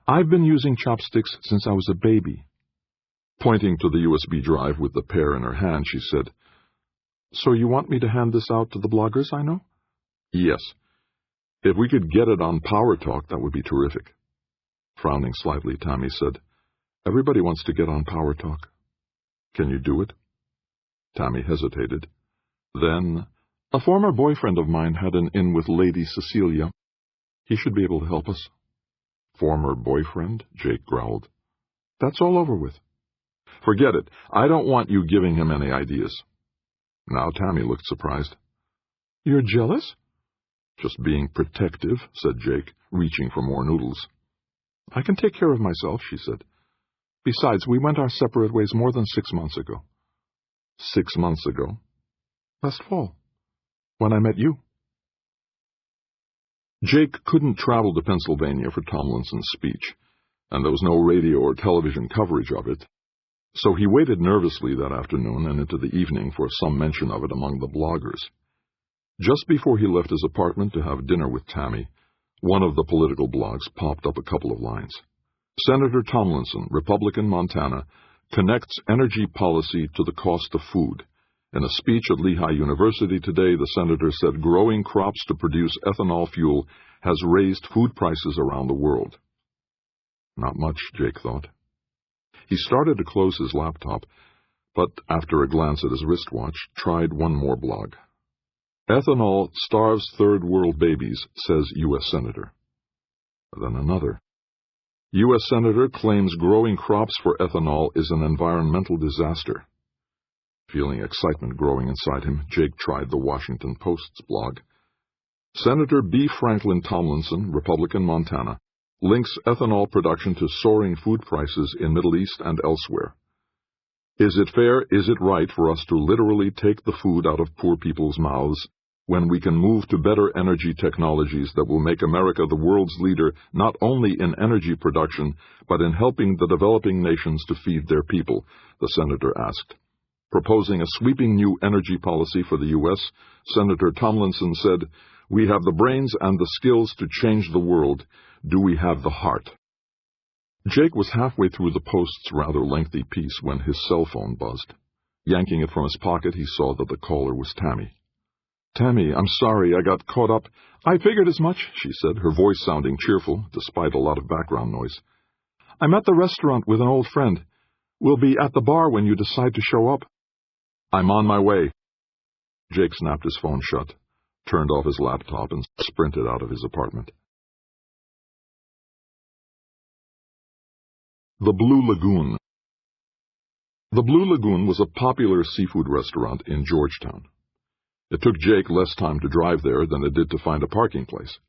[SPEAKER 1] "I've been using chopsticks since I was a baby." Pointing to the USB drive with the pair in her hand, she said, "So you want me to hand this out to the bloggers I know?" "Yes. If we could get it on Power Talk, that would be terrific." Frowning slightly, Tammy said, "Everybody wants to get on Power Talk. Can you do it?" Tammy hesitated. Then, "A former boyfriend of mine had an in with Lady Cecilia. He should be able to help us." "Former boyfriend?" Jake growled. "That's all over with." "Forget it. I don't want you giving him any ideas." Now Tammy looked surprised. "You're jealous?" "Just being protective," said Jake, reaching for more noodles. "I can take care of myself," she said. "Besides, we went our separate ways more than 6 months ago." 6 months ago? Last fall, when I met you. Jake couldn't travel to Pennsylvania for Tomlinson's speech, and there was no radio or television coverage of it, so he waited nervously that afternoon and into the evening for some mention of it among the bloggers. Just before he left his apartment to have dinner with Tammy, one of the political blogs popped up a couple of lines. "Senator Tomlinson, Republican, Montana, connects energy policy to the cost of food. In a speech at Lehigh University today, the senator said growing crops to produce ethanol fuel has raised food prices around the world." Not much, Jake thought. He started to close his laptop, but after a glance at his wristwatch, tried one more blog. "Ethanol starves third world babies, says U.S. Senator." Then another. "U.S. Senator claims growing crops for ethanol is an environmental disaster." Feeling excitement growing inside him, Jake tried the Washington Post's blog. "Senator B. Franklin Tomlinson, Republican, Montana, links ethanol production to soaring food prices in Middle East and elsewhere. Is it fair, is it right for us to literally take the food out of poor people's mouths when we can move to better energy technologies that will make America the world's leader not only in energy production, but in helping the developing nations to feed their people?" the senator asked. Proposing a sweeping new energy policy for the U.S., Senator Tomlinson said, "We have the brains and the skills to change the world. Do we have the heart?" Jake was halfway through the Post's rather lengthy piece when his cell phone buzzed. Yanking it from his pocket, he saw that the caller was Tammy. "Tammy, I'm sorry, I got caught up." "I figured as much," she said, her voice sounding cheerful, despite a lot of background noise. "I'm at the restaurant with an old friend. We'll be at the bar when you decide to show up." "I'm on my way." Jake snapped his phone shut, turned off his laptop, and sprinted out of his apartment. The Blue Lagoon. The Blue Lagoon was a popular seafood restaurant in Georgetown. It took Jake less time to drive there than it did to find a parking place.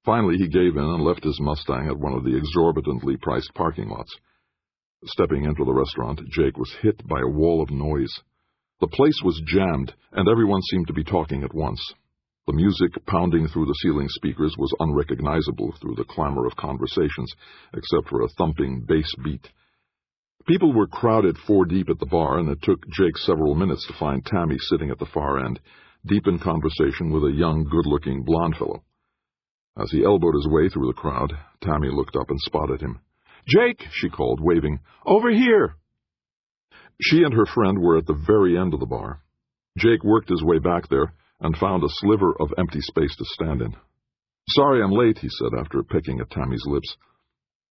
[SPEAKER 1] Finally, he gave in and left his Mustang at one of the exorbitantly priced parking lots. Stepping into the restaurant, Jake was hit by a wall of noise. The place was jammed, and everyone seemed to be talking at once. The music pounding through the ceiling speakers was unrecognizable through the clamor of conversations, except for a thumping bass beat. People were crowded 4 deep at the bar, and it took Jake several minutes to find Tammy sitting at the far end, deep in conversation with a young, good-looking blond fellow. As he elbowed his way through the crowd, Tammy looked up and spotted him. "Jake," she called, waving, "over here!" She and her friend were at the very end of the bar. Jake worked his way back there and found a sliver of empty space to stand in. "Sorry I'm late," he said after pecking at Tammy's lips.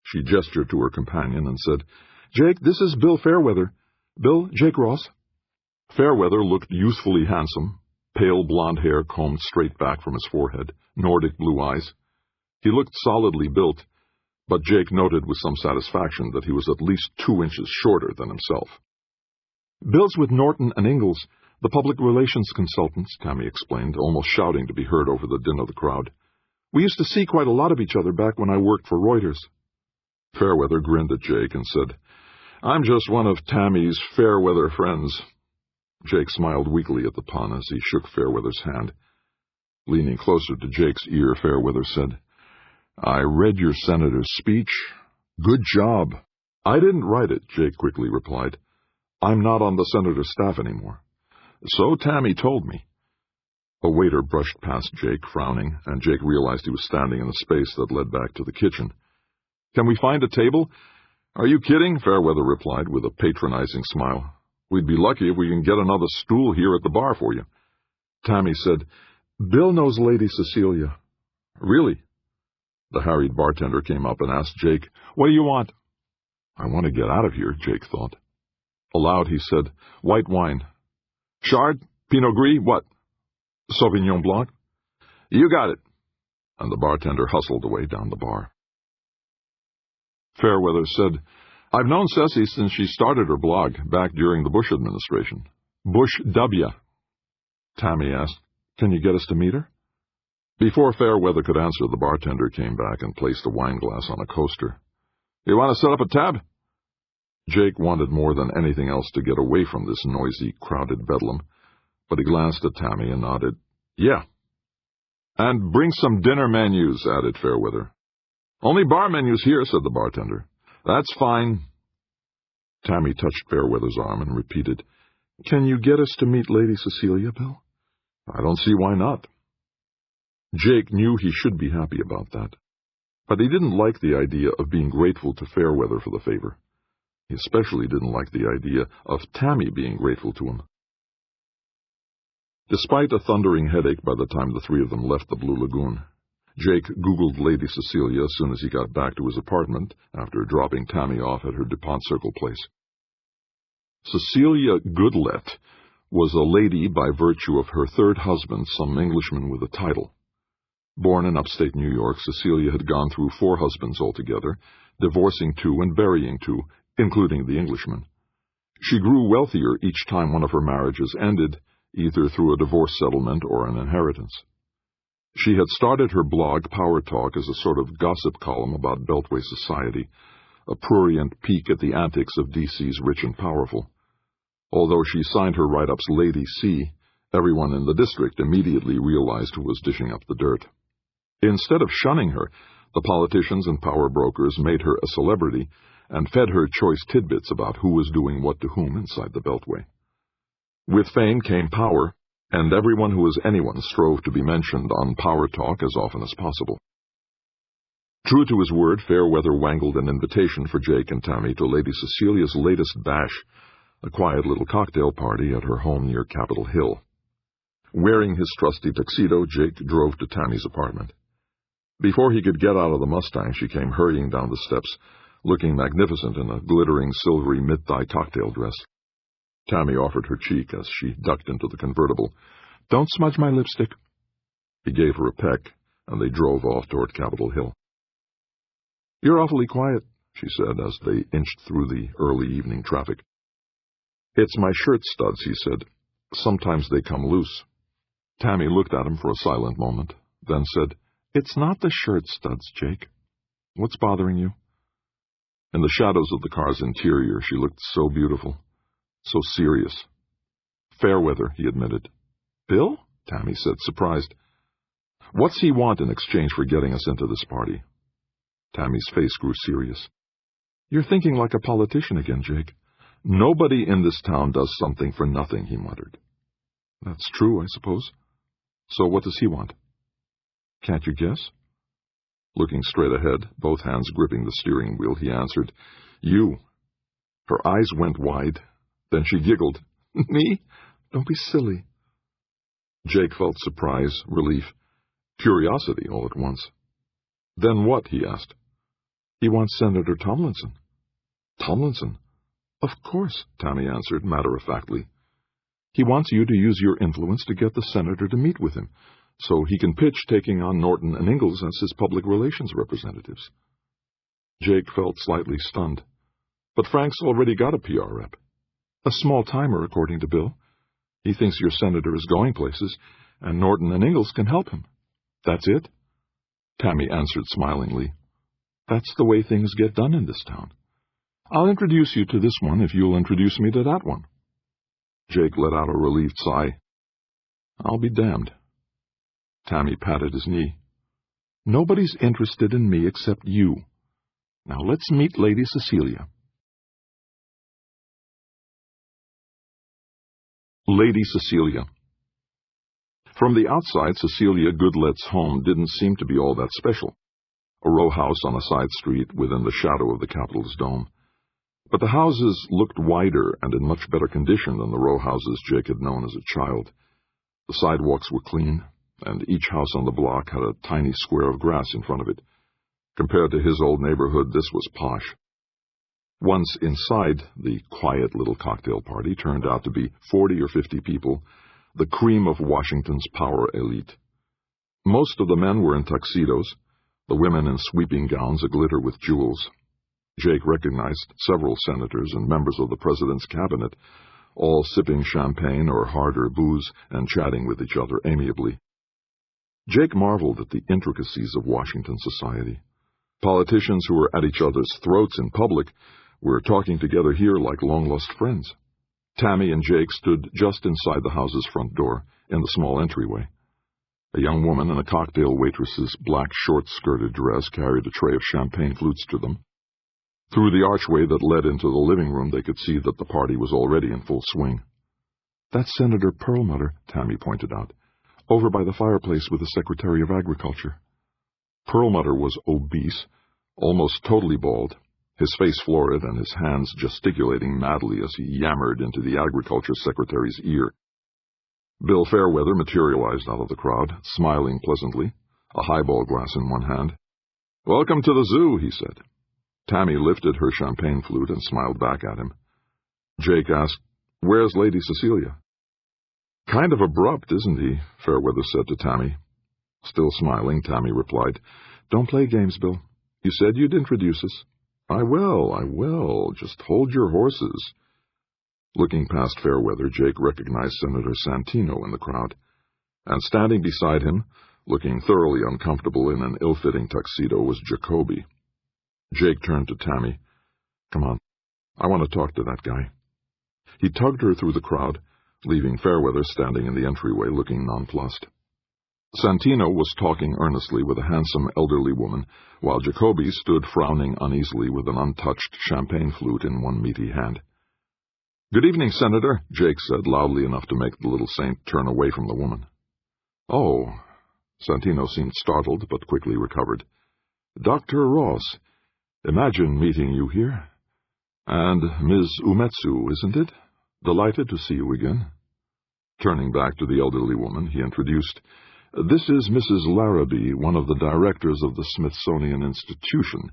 [SPEAKER 1] She gestured to her companion and said, "Jake, this is Bill Fairweather. Bill, Jake Ross." Fairweather looked youthfully handsome, pale blond hair combed straight back from his forehead, Nordic blue eyes. He looked solidly built, but Jake noted with some satisfaction that he was at least 2 inches shorter than himself. "Bill's with Norton and Ingalls, the public relations consultants," Tammy explained, almost shouting to be heard over the din of the crowd. "We used to see quite a lot of each other back when I worked for Reuters." Fairweather grinned at Jake and said, "I'm just one of Tammy's Fairweather friends." Jake smiled weakly at the pun as he shook Fairweather's hand. Leaning closer to Jake's ear, Fairweather said, "I read your senator's speech. Good job. I didn't write it, Jake quickly replied. I'm not on the senator's staff anymore.
[SPEAKER 2] So Tammy told me.
[SPEAKER 1] A waiter brushed past Jake, frowning, and Jake realized he was standing in a space that led back to the kitchen.
[SPEAKER 2] Can we find a table? Are you kidding? Fairweather replied with a patronizing smile. We'd be lucky if we can get another stool here at the bar for you.
[SPEAKER 1] Tammy said, Bill knows Lady Cecilia.
[SPEAKER 2] Really?
[SPEAKER 1] The harried bartender came up and asked Jake, What do you want? I want to get out of here, Jake thought. Aloud he said, White wine.
[SPEAKER 2] Chard? Pinot Gris? What?
[SPEAKER 1] Sauvignon Blanc?
[SPEAKER 2] You got it.
[SPEAKER 1] And the bartender hustled away down the bar. Fairweather said, I've known Ceci since she started her blog back during the Bush administration. Bush W. Tammy asked, Can you get us to meet her? Before Fairweather could answer, the bartender came back and placed a wineglass on a coaster.
[SPEAKER 2] You want to set up a tab?
[SPEAKER 1] Jake wanted more than anything else to get away from this noisy, crowded bedlam, but he glanced at Tammy and nodded, Yeah.
[SPEAKER 2] And bring some dinner menus, added Fairweather. Only bar menus here, said the bartender. That's fine.
[SPEAKER 1] Tammy touched Fairweather's arm and repeated, Can you get us to meet Lady Cecilia, Bill?
[SPEAKER 2] I don't see why not.
[SPEAKER 1] Jake knew he should be happy about that, but he didn't like the idea of being grateful to Fairweather for the favor. He especially didn't like the idea of Tammy being grateful to him. Despite a thundering headache by the time the three of them left the Blue Lagoon, Jake Googled Lady Cecilia as soon as he got back to his apartment after dropping Tammy off at her DuPont Circle place. Cecilia Goodlett was a lady by virtue of her third husband, some Englishman with a title. Born in upstate New York, Cecilia had gone through 4 husbands altogether, divorcing 2 and burying 2, including the Englishman. She grew wealthier each time one of her marriages ended, either through a divorce settlement or an inheritance. She had started her blog, Power Talk, as a sort of gossip column about Beltway society, a prurient peek at the antics of D.C.'s rich and powerful. Although she signed her write-ups Lady C, everyone in the district immediately realized who was dishing up the dirt. Instead of shunning her, the politicians and power brokers made her a celebrity and fed her choice tidbits about who was doing what to whom inside the Beltway. With fame came power, and everyone who was anyone strove to be mentioned on Power Talk as often as possible. True to his word, Fairweather wangled an invitation for Jake and Tammy to Lady Cecilia's latest bash, a quiet little cocktail party at her home near Capitol Hill. Wearing his trusty tuxedo, Jake drove to Tammy's apartment. Before he could get out of the Mustang, she came hurrying down the steps, looking magnificent in a glittering silvery mid-thigh cocktail dress. Tammy offered her cheek as she ducked into the convertible. Don't smudge my lipstick. He gave her a peck, and they drove off toward Capitol Hill. You're awfully quiet, she said as they inched through the early evening traffic. It's my shirt studs, he said. Sometimes they come loose. Tammy looked at him for a silent moment, then said, It's not the shirt studs, Jake. What's bothering you? In the shadows of the car's interior, she looked so beautiful, so serious. Fairweather, he admitted. Bill? Tammy said, surprised. What's he want in exchange for getting us into this party? Tammy's face grew serious. You're thinking like a politician again, Jake. Nobody in this town does something for nothing, he muttered. That's true, I suppose. So what does he want? Can't you guess? Looking straight ahead, both hands gripping the steering wheel, he answered, You. Her eyes went wide. Then she giggled. Me? Don't be silly. Jake felt surprise, relief, curiosity all at once. Then what? He asked. He wants Senator Tomlinson. Tomlinson? Of course, Tammy answered matter-of-factly. He wants you to use your influence to get the senator to meet with him, so he can pitch taking on Norton and Ingalls as his public relations representatives. Jake felt slightly stunned. But Frank's already got a PR rep. A small-timer, according to Bill. He thinks your senator is going places, and Norton and Ingalls can help him. That's it? Tammy answered smilingly. That's the way things get done in this town. I'll introduce you to this one if you'll introduce me to that one. Jake let out a relieved sigh. I'll be damned. Tammy patted his knee. Nobody's interested in me except you. Now let's meet Lady Cecilia. Lady Cecilia. From the outside, Cecilia Goodlet's home didn't seem to be all that special. A row house on a side street within the shadow of the Capitol's dome. But the houses looked wider and in much better condition than the row houses Jake had known as a child. The sidewalks were clean, and each house on the block had a tiny square of grass in front of it. Compared to his old neighborhood, this was posh. Once inside, the quiet little cocktail party turned out to be 40 or 50 people, the cream of Washington's power elite. Most of the men were in tuxedos, the women in sweeping gowns aglitter with jewels. Jake recognized several senators and members of the president's cabinet, all sipping champagne or harder booze and chatting with each other amiably. Jake marveled at the intricacies of Washington society. Politicians who were at each other's throats in public were talking together here like long-lost friends. Tammy and Jake stood just inside the house's front door, in the small entryway. A young woman in a cocktail waitress's black short-skirted dress carried a tray of champagne flutes to them. Through the archway that led into the living room, they could see that the party was already in full swing. "That's Senator Perlmutter," Tammy pointed out, "over by the fireplace with the Secretary of Agriculture." Perlmutter was obese, almost totally bald, his face florid and his hands gesticulating madly as he yammered into the Agriculture Secretary's ear. Bill Fairweather materialized out of the crowd, smiling pleasantly, a highball glass in one hand. "Welcome to the zoo," he said. Tammy lifted her champagne flute and smiled back at him. Jake asked, "Where's Lady Cecilia?" "Kind of abrupt, isn't he?" Fairweather said to Tammy. Still smiling, Tammy replied, "Don't play games, Bill. You said you'd introduce us." I will. Just hold your horses." Looking past Fairweather, Jake recognized Senator Santino in the crowd, and standing beside him, looking thoroughly uncomfortable in an ill-fitting tuxedo, was Jacoby. Jake turned to Tammy. "Come on, I want to talk to that guy." He tugged her through the crowd, leaving Fairweather standing in the entryway looking nonplussed. Santino was talking earnestly with a handsome elderly woman, while Jacoby stood frowning uneasily with an untouched champagne flute in one meaty hand. "Good evening, Senator," Jake said loudly enough to make the little saint turn away from the woman. "Oh." Santino seemed startled, but quickly recovered. "Dr. Ross. Imagine meeting you here. And Ms. Umetsu, isn't it? Delighted to see you again." Turning back to the elderly woman, he introduced, "This is Mrs. Larrabee, one of the directors of the Smithsonian Institution.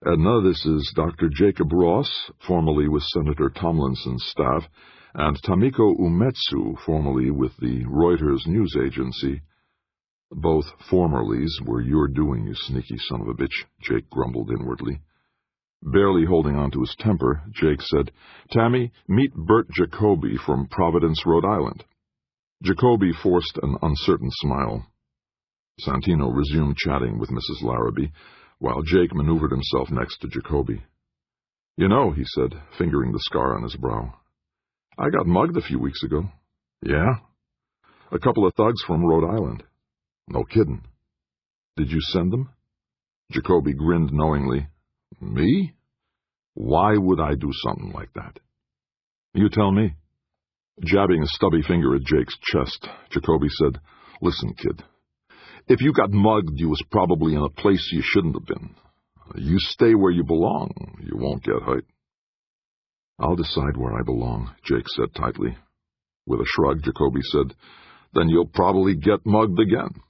[SPEAKER 1] Edna, this is Dr. Jacob Ross, formerly with Senator Tomlinson's staff, and Tamiko Umetsu, formerly with the Reuters news agency." "Both formerlies were your doing, you sneaky son of a bitch," Jake grumbled inwardly. Barely holding on to his temper, Jake said, "Tammy, meet Bert Jacoby from Providence, Rhode Island." Jacoby forced an uncertain smile. Santino resumed chatting with Mrs. Larrabee, while Jake maneuvered himself next to Jacoby. "You know," he said, fingering the scar on his brow, "I got mugged a few weeks ago." "Yeah?" "A couple of thugs from Rhode Island." "No kidding." "Did you send them?" Jacoby grinned knowingly. "Me? Why would I do something like that?" "You tell me." Jabbing a stubby finger at Jake's chest, Jacoby said, "Listen, kid, if you got mugged, you was probably in a place you shouldn't have been. You stay where you belong. You won't get hurt." "I'll decide where I belong," Jake said tightly. With a shrug, Jacoby said, "Then you'll probably get mugged again.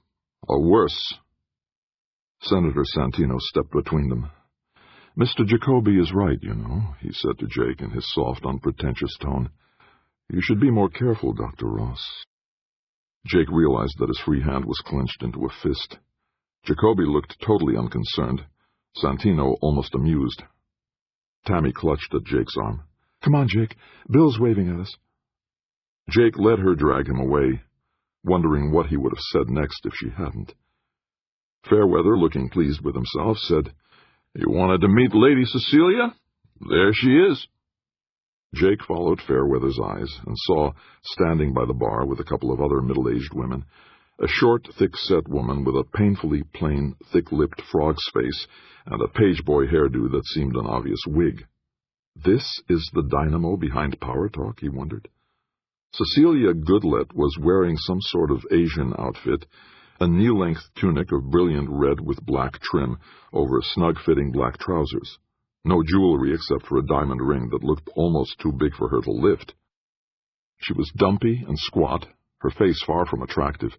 [SPEAKER 1] Or worse." Senator Santino stepped between them. "Mr. Jacoby is right, you know," he said to Jake in his soft, unpretentious tone. "You should be more careful, Dr. Ross." Jake realized that his free hand was clenched into a fist. Jacoby looked totally unconcerned, Santino almost amused. Tammy clutched at Jake's arm. "Come on, Jake. Bill's waving at us." Jake let her drag him away, wondering what he would have said next if she hadn't. Fairweather, looking pleased with himself, said, "You wanted to meet Lady Cecilia? There she is." Jake followed Fairweather's eyes and saw, standing by the bar with a couple of other middle-aged women, a short, thick-set woman with a painfully plain, thick-lipped frog's face and a page-boy hairdo that seemed an obvious wig. This is the dynamo behind Power Talk, he wondered. Cecilia Goodlet was wearing some sort of Asian outfit, a knee-length tunic of brilliant red with black trim over snug-fitting black trousers. No jewelry except for a diamond ring that looked almost too big for her to lift. She was dumpy and squat, her face far from attractive,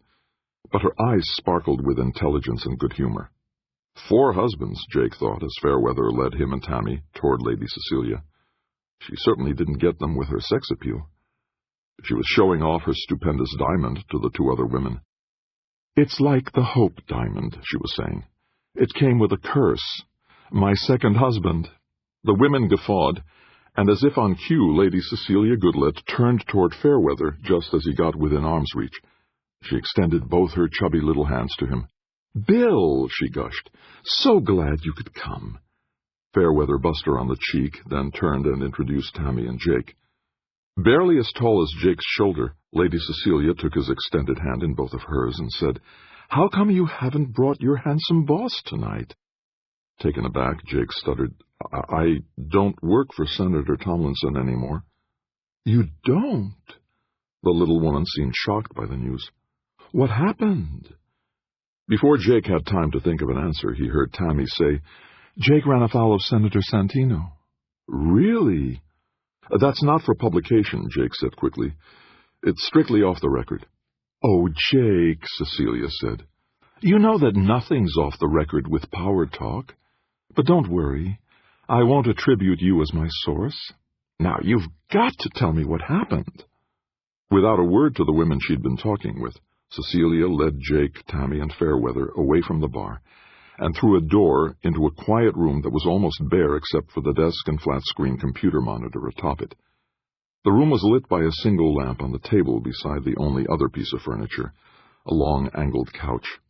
[SPEAKER 1] but her eyes sparkled with intelligence and good humor. 4 husbands, Jake thought, as Fairweather led him and Tammy toward Lady Cecilia. She certainly didn't get them with her sex appeal. She was showing off her stupendous diamond to the 2 other women. "It's like the Hope diamond," she was saying. "It came with a curse. My second husband." The women guffawed, and as if on cue, Lady Cecilia Goodlet turned toward Fairweather just as he got within arm's reach. She extended both her chubby little hands to him. "Bill," she gushed, "so glad you could come." Fairweather bussed her on the cheek, then turned and introduced Tammy and Jake. Barely as tall as Jake's shoulder, Lady Cecilia took his extended hand in both of hers and said, "How come you haven't brought your handsome boss tonight?" Taken aback, Jake stuttered, I don't work for Senator Tomlinson anymore." "You don't?" The little woman seemed shocked by the news. "What happened?" Before Jake had time to think of an answer, he heard Tammy say, "Jake ran afoul of Senator Santino." "Really?" "That's not for publication," Jake said quickly. "It's strictly off the record." "Oh, Jake," Cecilia said. "You know that nothing's off the record with Power Talk. But don't worry. I won't attribute you as my source. Now, you've got to tell me what happened." Without a word to the women she'd been talking with, Cecilia led Jake, Tammy, and Fairweather away from the bar and through a door into a quiet room that was almost bare except for the desk and flat-screen computer monitor atop it. The room was lit by a single lamp on the table beside the only other piece of furniture, a long, angled couch.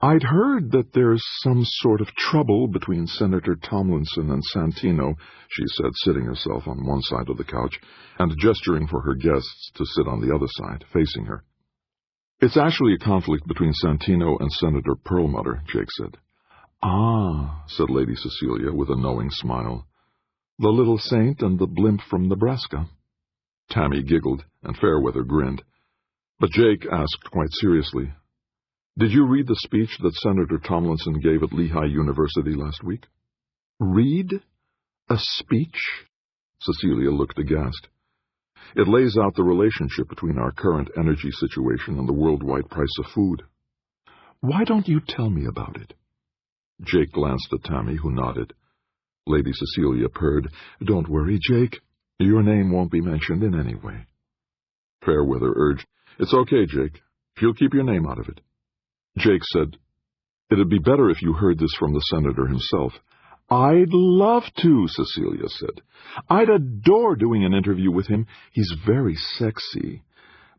[SPEAKER 1] "I'd heard that there's some sort of trouble between Senator Tomlinson and Santino," she said, sitting herself on one side of the couch and gesturing for her guests to sit on the other side, facing her. "It's actually a conflict between Santino and Senator Perlmutter," Jake said. "Ah," said Lady Cecilia with a knowing smile. "The little saint and the blimp from Nebraska." Tammy giggled, and Fairweather grinned. But Jake asked quite seriously, "Did you read the speech that Senator Tomlinson gave at Lehigh University last week?" "Read? A speech?" Cecilia looked aghast. "It lays out the relationship between our current energy situation and the worldwide price of food." "Why don't you tell me about it?" Jake glanced at Tammy, who nodded. Lady Cecilia purred, "Don't worry, Jake. Your name won't be mentioned in any way." Fairweather urged, "It's okay, Jake. She'll keep your name out of it." Jake said, "It'd be better if you heard this from the senator himself." "I'd love to," Cecilia said. "I'd adore doing an interview with him. He's very sexy.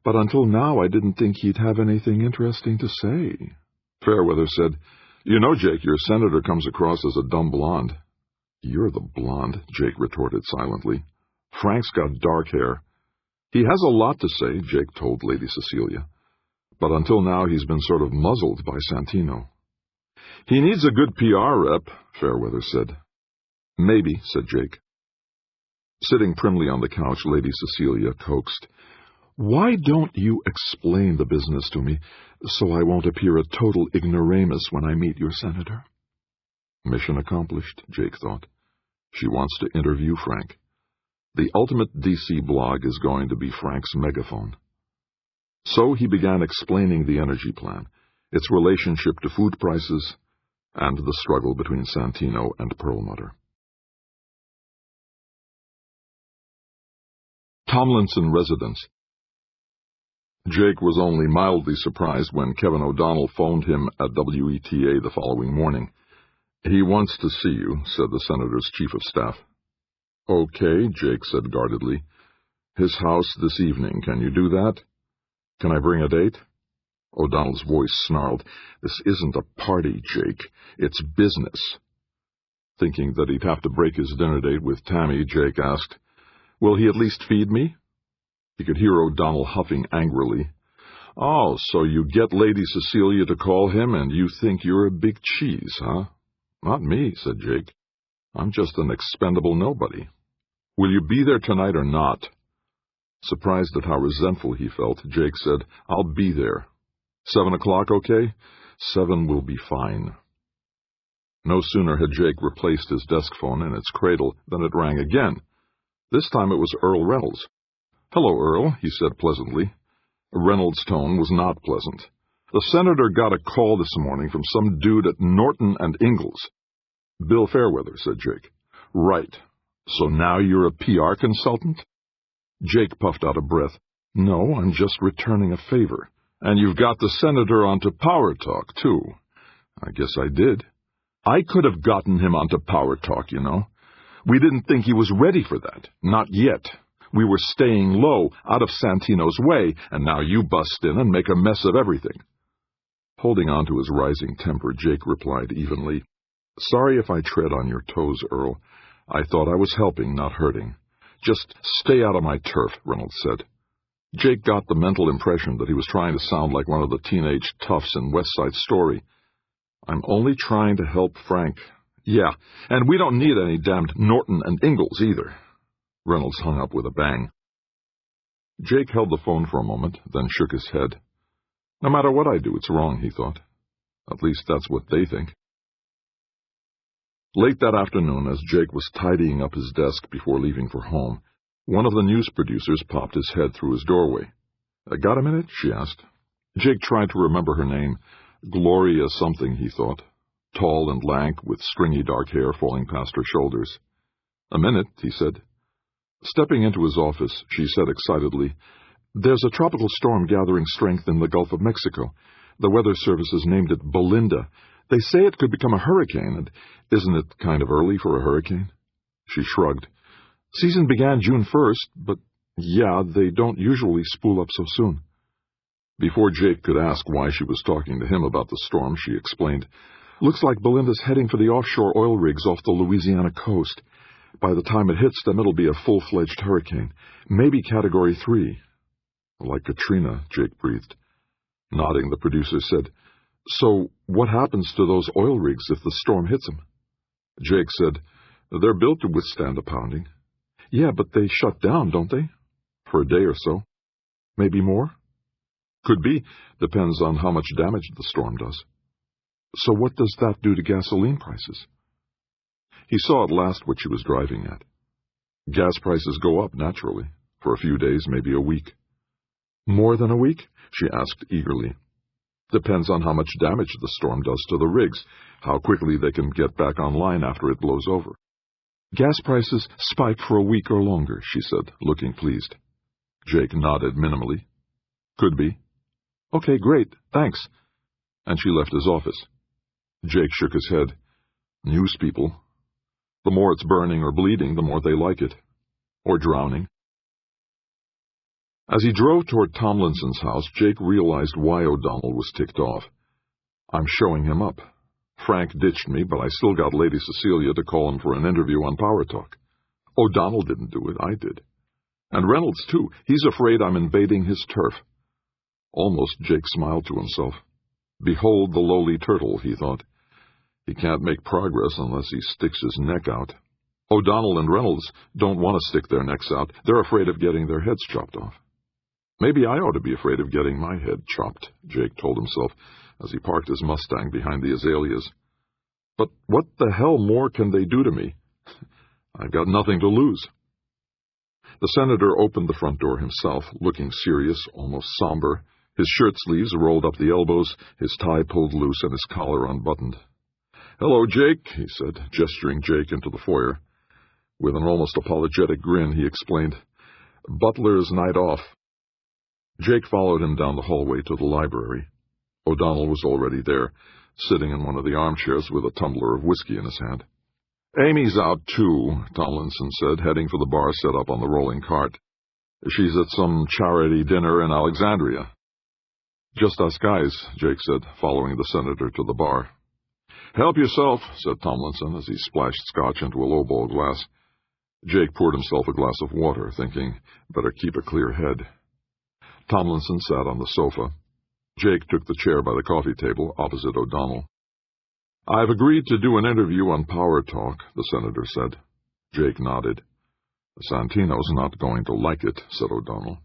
[SPEAKER 1] But until now I didn't think he'd have anything interesting to say." Fairweather said, "You know, Jake, your senator comes across as a dumb blonde." "You're the blonde," Jake retorted silently. "Frank's got dark hair." "He has a lot to say," Jake told Lady Cecilia. "But until now he's been sort of muzzled by Santino." "He needs a good PR rep," Fairweather said. "Maybe," said Jake. Sitting primly on the couch, Lady Cecilia coaxed, "Why don't you explain the business to me, so I won't appear a total ignoramus when I meet your senator?" Mission accomplished, Jake thought. She wants to interview Frank. The ultimate DC blog is going to be Frank's megaphone. So he began explaining the energy plan, its relationship to food prices, and the struggle between Santino and Perlmutter. Tomlinson Residence. Jake was only mildly surprised when Kevin O'Donnell phoned him at WETA the following morning. "He wants to see you," said the senator's chief of staff. "Okay," Jake said guardedly. "His house this evening. Can you do that?" "Can I bring a date?" O'Donnell's voice snarled. "This isn't a party, Jake. It's business." Thinking that he'd have to break his dinner date with Tammy, Jake asked, "Will he at least feed me?" He could hear O'Donnell huffing angrily. Oh, so you get Lady Cecilia to call him, and you think you're a big cheese, huh? Not me, said Jake. I'm just an expendable nobody. Will you be there tonight or not? Surprised at how resentful he felt, Jake said, I'll be there. 7 o'clock, okay? 7 will be fine. No sooner had Jake replaced his desk phone in its cradle than it rang again. This time it was Earl Reynolds. Hello, Earl, he said pleasantly. Reynolds' tone was not pleasant. The senator got a call this morning from some dude at Norton and Ingalls. Bill Fairweather, said Jake. Right. So now you're a PR consultant? Jake puffed out a breath. No, I'm just returning a favor. And you've got the senator onto Power Talk, too. I guess I did. I could have gotten him onto Power Talk, you know. We didn't think he was ready for that. Not yet. We were staying low, out of Santino's way, and now you bust in and make a mess of everything. Holding on to his rising temper, Jake replied evenly, Sorry if I tread on your toes, Earl. I thought I was helping, not hurting. Just stay out of my turf, Reynolds said. Jake got the mental impression that he was trying to sound like one of the teenage toughs in West Side Story. I'm only trying to help Frank. Yeah, and we don't need any damned Norton and Ingalls either. Reynolds hung up with a bang. Jake held the phone for a moment, then shook his head. No matter what I do, it's wrong, he thought. At least that's what they think. Late that afternoon, as Jake was tidying up his desk before leaving for home, one of the news producers popped his head through his doorway. Got a minute? She asked. Jake tried to remember her name. Gloria something, he thought. Tall and lank, with stringy dark hair falling past her shoulders. A minute, he said. Stepping into his office, she said excitedly, There's a tropical storm gathering strength in the Gulf of Mexico. The Weather Service has named it Belinda. They say it could become a hurricane, and isn't it kind of early for a hurricane? She shrugged. Season began June 1st, but yeah, they don't usually spool up so soon. Before Jake could ask why she was talking to him about the storm, she explained, Looks like Belinda's heading for the offshore oil rigs off the Louisiana coast. By the time it hits them, it'll be a full-fledged hurricane, maybe Category 3. Like Katrina, Jake breathed. Nodding, the producer said, So what happens to those oil rigs if the storm hits them? Jake said, They're built to withstand a pounding. Yeah, but they shut down, don't they? For a day or so. Maybe more? Could be. Depends on how much damage the storm does. So what does that do to gasoline prices? He saw at last what she was driving at. Gas prices go up, naturally. For a few days, maybe a week. More than a week? She asked eagerly. Depends on how much damage the storm does to the rigs, how quickly they can get back online after it blows over. Gas prices spike for a week or longer, she said, looking pleased. Jake nodded minimally. Could be. Okay, great, thanks. And she left his office. Jake shook his head. News people. The more it's burning or bleeding, the more they like it. Or drowning. As he drove toward Tomlinson's house, Jake realized why O'Donnell was ticked off. I'm showing him up. Frank ditched me, but I still got Lady Cecilia to call him for an interview on Power Talk. O'Donnell didn't do it, I did. And Reynolds, too. He's afraid I'm invading his turf. Almost Jake smiled to himself. Behold the lowly turtle, he thought. He can't make progress unless he sticks his neck out. O'Donnell and Reynolds don't want to stick their necks out. They're afraid of getting their heads chopped off. Maybe I ought to be afraid of getting my head chopped, Jake told himself, as he parked his Mustang behind the azaleas. But what the hell more can they do to me? I've got nothing to lose. The senator opened the front door himself, looking serious, almost somber, his shirt sleeves rolled up the elbows, his tie pulled loose, and his collar unbuttoned. Hello, Jake, he said, gesturing Jake into the foyer. With an almost apologetic grin, he explained, Butler's night off. Jake followed him down the hallway to the library. O'Donnell was already there, sitting in one of the armchairs with a tumbler of whiskey in his hand. Amy's out, too, Tomlinson said, heading for the bar set up on the rolling cart. She's at some charity dinner in Alexandria. Just us guys, Jake said, following the senator to the bar. Help yourself, said Tomlinson as he splashed scotch into a lowball glass. Jake poured himself a glass of water, thinking, better keep a clear head. Tomlinson sat on the sofa. Jake took the chair by the coffee table opposite O'Donnell. "I've agreed to do an interview on Power Talk," the senator said. Jake nodded. "Santino's not going to like it," said O'Donnell.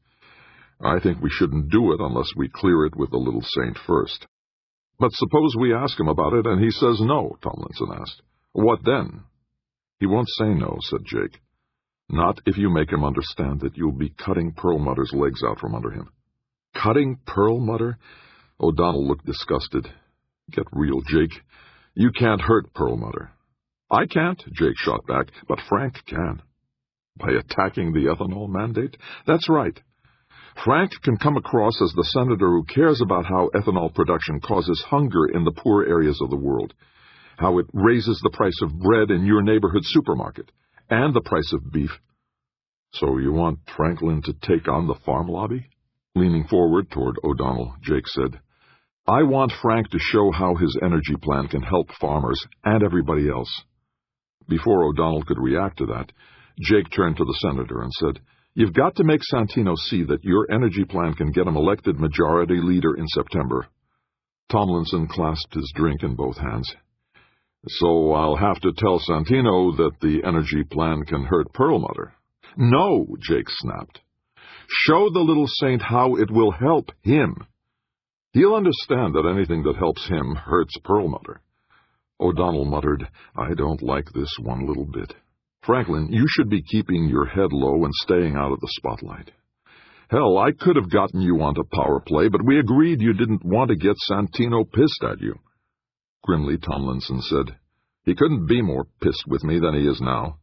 [SPEAKER 1] "I think we shouldn't do it unless we clear it with the little saint first." "But suppose we ask him about it and he says no," Tomlinson asked. "What then?" "He won't say no," said Jake. "Not if you make him understand that you'll be cutting Perlmutter's legs out from under him." "Cutting Perlmutter?" O'Donnell looked disgusted. "Get real, Jake. You can't hurt Perlmutter." "I can't," Jake shot back, "but Frank can." "By attacking the ethanol mandate?" "That's right. Frank can come across as the senator who cares about how ethanol production causes hunger in the poor areas of the world, how it raises the price of bread in your neighborhood supermarket, and the price of beef." "So you want Franklin to take on the farm lobby?" Leaning forward toward O'Donnell, Jake said, "I want Frank to show how his energy plan can help farmers and everybody else." Before O'Donnell could react to that, Jake turned to the senator and said, "You've got to make Santino see that your energy plan can get him elected majority leader in September." Tomlinson clasped his drink in both hands. "So I'll have to tell Santino that the energy plan can hurt Perlmutter." "No," Jake snapped. "Show the little saint how it will help him. He'll understand that anything that helps him hurts Perlmutter." O'Donnell muttered, "I don't like this one little bit. Franklin, you should be keeping your head low and staying out of the spotlight. Hell, I could have gotten you onto power play, but we agreed you didn't want to get Santino pissed at you." Grimly, Tomlinson said, "He couldn't be more pissed with me than he is now.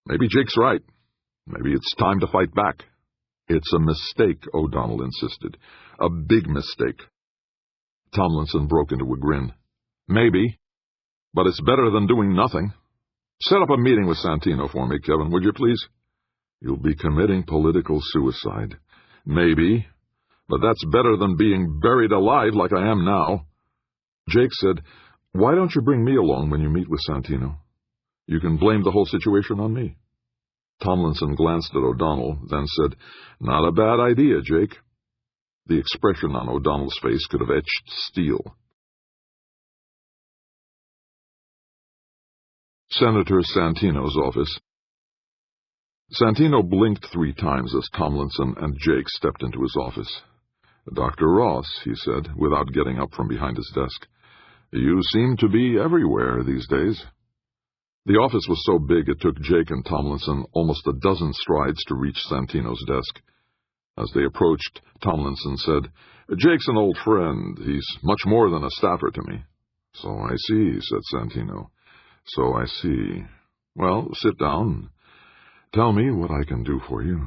[SPEAKER 1] Maybe Jake's right. Maybe it's time to fight back." "It's a mistake," O'Donnell insisted. "A big mistake." Tomlinson broke into a grin. "Maybe, but it's better than doing nothing. Set up a meeting with Santino for me, Kevin, would you please?" "You'll be committing political suicide." "Maybe, but that's better than being buried alive like I am now." Jake said, "Why don't you bring me along when you meet with Santino? You can blame the whole situation on me." Tomlinson glanced at O'Donnell, then said, "Not a bad idea, Jake." The expression on O'Donnell's face could have etched steel. Senator Santino's office. Santino blinked 3 times as Tomlinson and Jake stepped into his office. "Dr. Ross," he said, without getting up from behind his desk, "you seem to be everywhere these days." The office was so big it took Jake and Tomlinson almost a dozen strides to reach Santino's desk. As they approached, Tomlinson said, "Jake's an old friend. He's much more than a staffer to me." "So I see," said Santino. "So I see. Well, sit down. Tell me what I can do for you."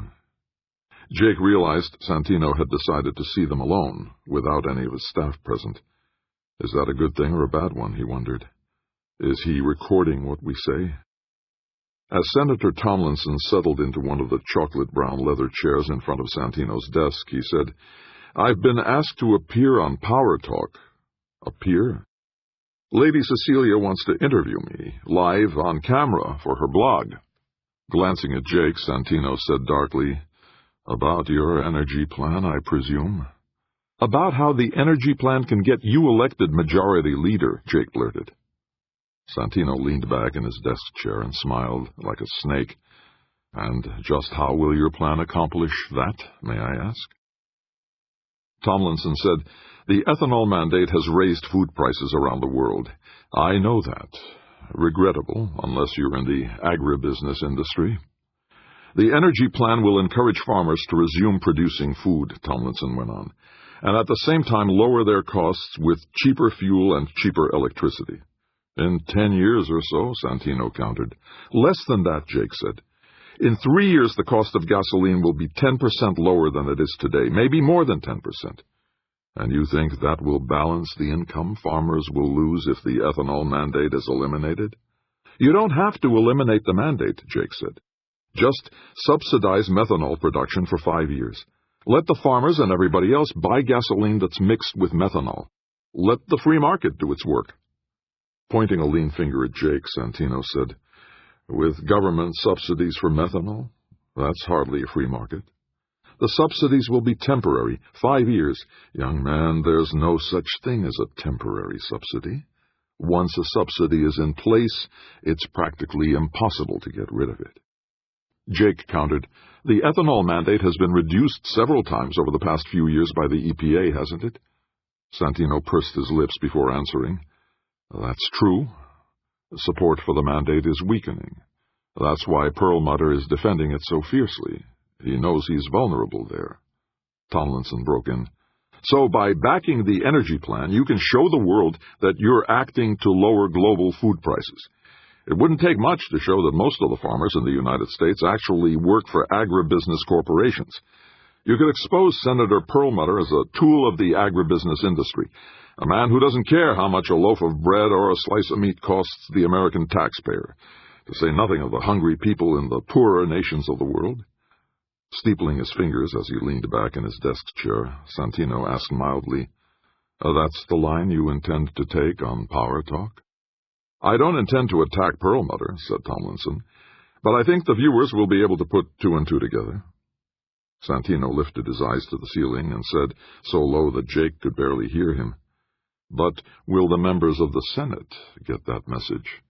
[SPEAKER 1] Jake realized Santino had decided to see them alone, without any of his staff present. Is that a good thing or a bad one, he wondered. Is he recording what we say? As Senator Tomlinson settled into one of the chocolate-brown leather chairs in front of Santino's desk, he said, "I've been asked to appear on Power Talk." "Appear?" "Lady Cecilia wants to interview me, live on camera, for her blog." Glancing at Jake, Santino said darkly, "About your energy plan, I presume?" "About how the energy plan can get you elected majority leader," Jake blurted. Santino leaned back in his desk chair and smiled like a snake. "And just how will your plan accomplish that, may I ask?" Tomlinson said, "The ethanol mandate has raised food prices around the world. I know that. Regrettable, unless you're in the agribusiness industry." "The energy plan will encourage farmers to resume producing food," Tomlinson went on, "and at the same time lower their costs with cheaper fuel and cheaper electricity." "In 10 years or so," Santino countered. "Less than that," Jake said. "In 3 years, the cost of gasoline will be 10% lower than it is today, maybe more than 10%. And you think that will balance the income farmers will lose if the ethanol mandate is eliminated?" "You don't have to eliminate the mandate," Jake said. "Just subsidize methanol production for 5 years. Let the farmers and everybody else buy gasoline that's mixed with methanol. Let the free market do its work." Pointing a lean finger at Jake, Santino said, "With government subsidies for methanol? That's hardly a free market." The subsidies will be temporary, 5 years. Young man, there's no such thing as a temporary subsidy. Once a subsidy is in place, it's practically impossible to get rid of it. Jake countered, the ethanol mandate has been reduced several times over the past few years by the EPA, hasn't it? Santino pursed his lips before answering. That's true. Support for the mandate is weakening. That's why Perlmutter is defending it so fiercely. He knows he's vulnerable there. Tomlinson broke in. So by backing the energy plan, you can show the world that you're acting to lower global food prices. It wouldn't take much to show that most of the farmers in the United States actually work for agribusiness corporations. You could expose Senator Perlmutter as a tool of the agribusiness industry, a man who doesn't care how much a loaf of bread or a slice of meat costs the American taxpayer, to say nothing of the hungry people in the poorer nations of the world. Steepling his fingers as he leaned back in his desk chair, Santino asked mildly, That's the line you intend to take on Power Talk? I don't intend to attack Perlmutter, said Tomlinson, but I think the viewers will be able to put two and two together. Santino lifted his eyes to the ceiling and said, so low that Jake could barely hear him, But will the members of the Senate get that message?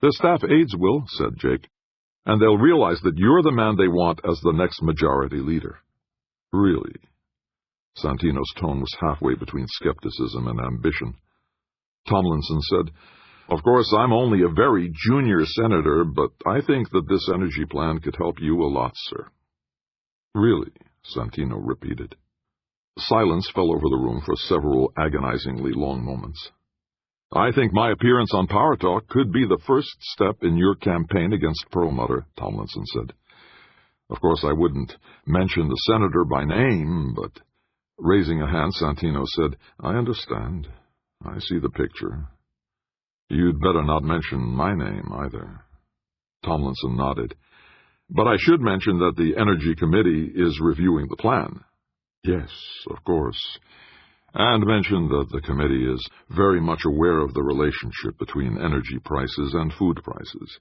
[SPEAKER 1] Their staff aides will, said Jake, and they'll realize that you're the man they want as the next majority leader. Really? Santino's tone was halfway between skepticism and ambition. Tomlinson said, Of course, I'm only a very junior senator, but I think that this energy plan could help you a lot, sir. Really? Santino repeated. Silence fell over the room for several agonizingly long moments. I think my appearance on Power Talk could be the first step in your campaign against Perlmutter, Tomlinson said. Of course, I wouldn't mention the senator by name, but... Raising a hand, Santino said, I understand. I see the picture. You'd better not mention my name, either. Tomlinson nodded. But I should mention that the Energy Committee is reviewing the plan. Yes, of course. And mention that the committee is very much aware of the relationship between energy prices and food prices.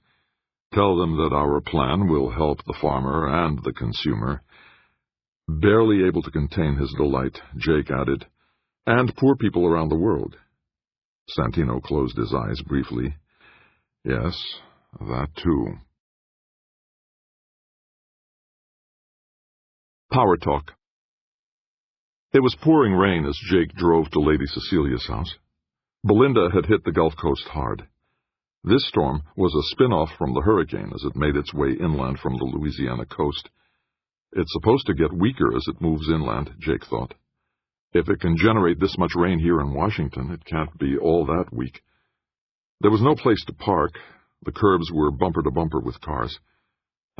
[SPEAKER 1] Tell them that our plan will help the farmer and the consumer. Barely able to contain his delight, Jake added, and poor people around the world. Santino closed his eyes briefly. Yes, that too. Power Talk. It was pouring rain as Jake drove to Lady Cecilia's house. Belinda had hit the Gulf Coast hard. This storm was a spin-off from the hurricane as it made its way inland from the Louisiana coast. It's supposed to get weaker as it moves inland, Jake thought. If it can generate this much rain here in Washington, it can't be all that weak. There was no place to park. The curbs were bumper to bumper with cars.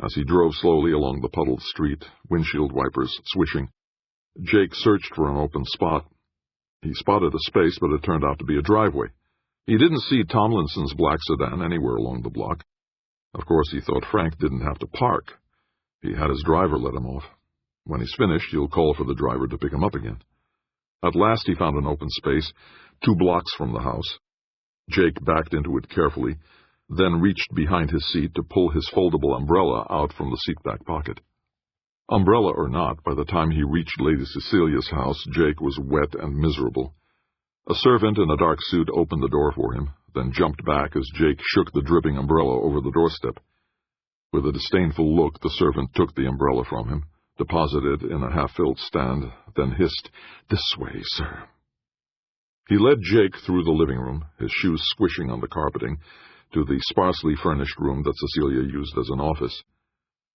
[SPEAKER 1] As he drove slowly along the puddled street, windshield wipers swishing, Jake searched for an open spot. He spotted a space, but it turned out to be a driveway. He didn't see Tomlinson's black sedan anywhere along the block. Of course, he thought Frank didn't have to park. He had his driver let him off. When he's finished, he'll call for the driver to pick him up again. At last he found an open space, 2 blocks from the house. Jake backed into it carefully, then reached behind his seat to pull his foldable umbrella out from the seatback pocket. Umbrella or not, by the time he reached Lady Cecilia's house, Jake was wet and miserable. A servant in a dark suit opened the door for him, then jumped back as Jake shook the dripping umbrella over the doorstep. With a disdainful look, the servant took the umbrella from him, deposited it in a half-filled stand, then hissed, "This way, sir." He led Jake through the living room, his shoes squishing on the carpeting, to the sparsely furnished room that Cecilia used as an office.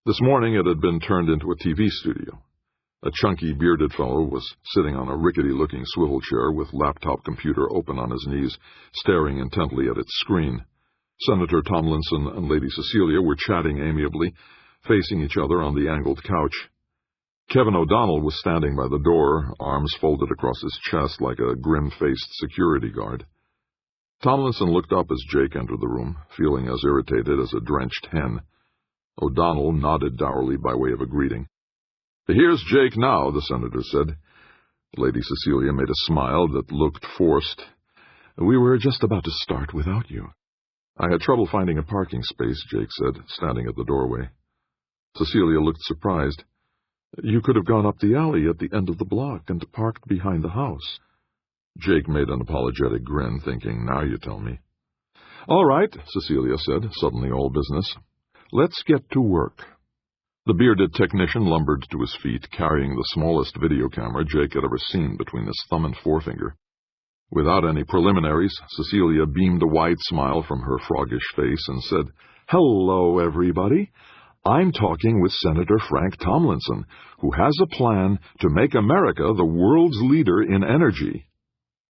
[SPEAKER 1] This morning it had been turned into a TV studio. A chunky, bearded fellow was sitting on a rickety-looking swivel chair with laptop computer open on his knees, staring intently at its screen. Senator Tomlinson and Lady Cecilia were chatting amiably, facing each other on the angled couch. Kevin O'Donnell was standing by the door, arms folded across his chest like a grim-faced security guard. Tomlinson looked up as Jake entered the room, feeling as irritated as a drenched hen. O'Donnell nodded dourly by way of a greeting. "Here's Jake now," the senator said. Lady Cecilia made a smile that looked forced. "We were just about to start without you." "I had trouble finding a parking space," Jake said, standing at the doorway. Cecilia looked surprised. You could have gone up the alley at the end of the block and parked behind the house. Jake made an apologetic grin, thinking, now you tell me. All right, Cecilia said, suddenly all business. Let's get to work. The bearded technician lumbered to his feet, carrying the smallest video camera Jake had ever seen between his thumb and forefinger. Without any preliminaries, Cecilia beamed a wide smile from her froggish face and said, Hello, everybody. I'm talking with Senator Frank Tomlinson, who has a plan to make America the world's leader in energy.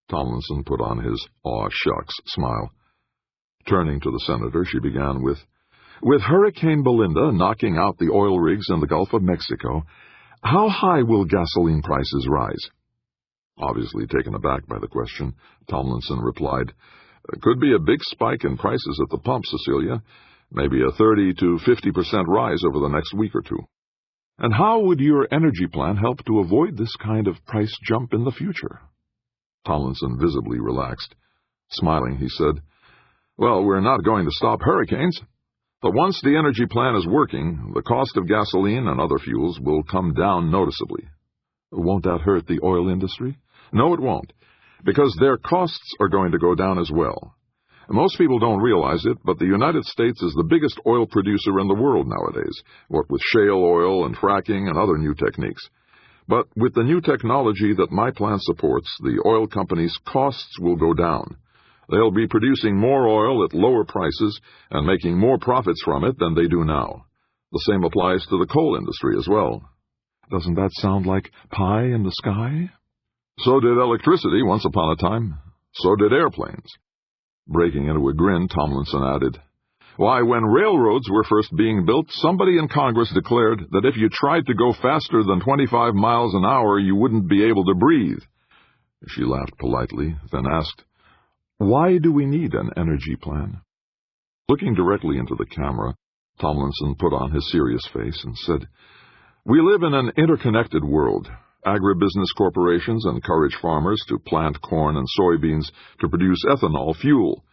[SPEAKER 1] Tomlinson put on his aw-shucks smile. Turning to the senator, she began with Hurricane Belinda knocking out the oil rigs in the Gulf of Mexico, how high will gasoline prices rise? Obviously taken aback by the question, Tomlinson replied, Could be a big spike in prices at the pump, Cecilia. Maybe a 30 to 50% rise over the next week or two. And how would your energy plan help to avoid this kind of price jump in the future? Tomlinson visibly relaxed. Smiling, he said, Well, we're not going to stop hurricanes. But once the energy plan is working, the cost of gasoline and other fuels will come down noticeably. Won't that hurt the oil industry? No, it won't, because their costs are going to go down as well. Most people don't realize it, but the United States is the biggest oil producer in the world nowadays, what with shale oil and fracking and other new techniques. But with the new technology that my plan supports, the oil companies' costs will go down. They'll be producing more oil at lower prices and making more profits from it than they do now. The same applies to the coal industry as well. Doesn't that sound like pie in the sky? So did electricity once upon a time. So did airplanes. Breaking into a grin, Tomlinson added, Why, when railroads were first being built, somebody in Congress declared that if you tried to go faster than 25 miles an hour, you wouldn't be able to breathe. She laughed politely, then asked, Why do we need an energy plan? Looking directly into the camera, Tomlinson put on his serious face and said, We live in an interconnected world. Agribusiness corporations encourage farmers to plant corn and soybeans to produce ethanol fuel.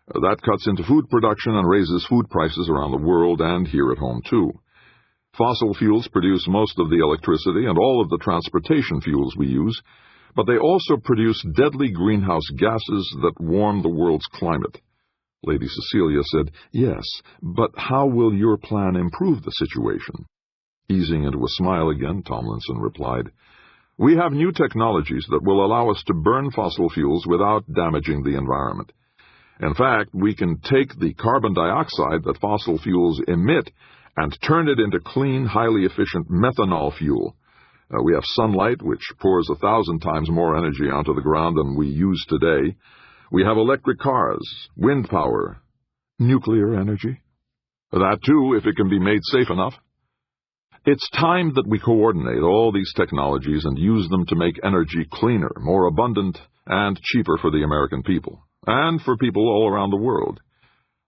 [SPEAKER 1] That cuts into food production and raises food prices around the world and here at home, too. Fossil fuels produce most of the electricity and all of the transportation fuels we use, but they also produce deadly greenhouse gases that warm the world's climate. Lady Cecilia said, Yes, but how will your plan improve the situation? Easing into a smile again, Tomlinson replied, We have new technologies that will allow us to burn fossil fuels without damaging the environment. In fact, we can take the carbon dioxide that fossil fuels emit and turn it into clean, highly efficient methanol fuel. We have sunlight, which pours 1,000 times more energy onto the ground than we use today. We have electric cars, wind power, nuclear energy. That, too, if it can be made safe enough. It's time that we coordinate all these technologies and use them to make energy cleaner, more abundant, and cheaper for the American people, and for people all around the world.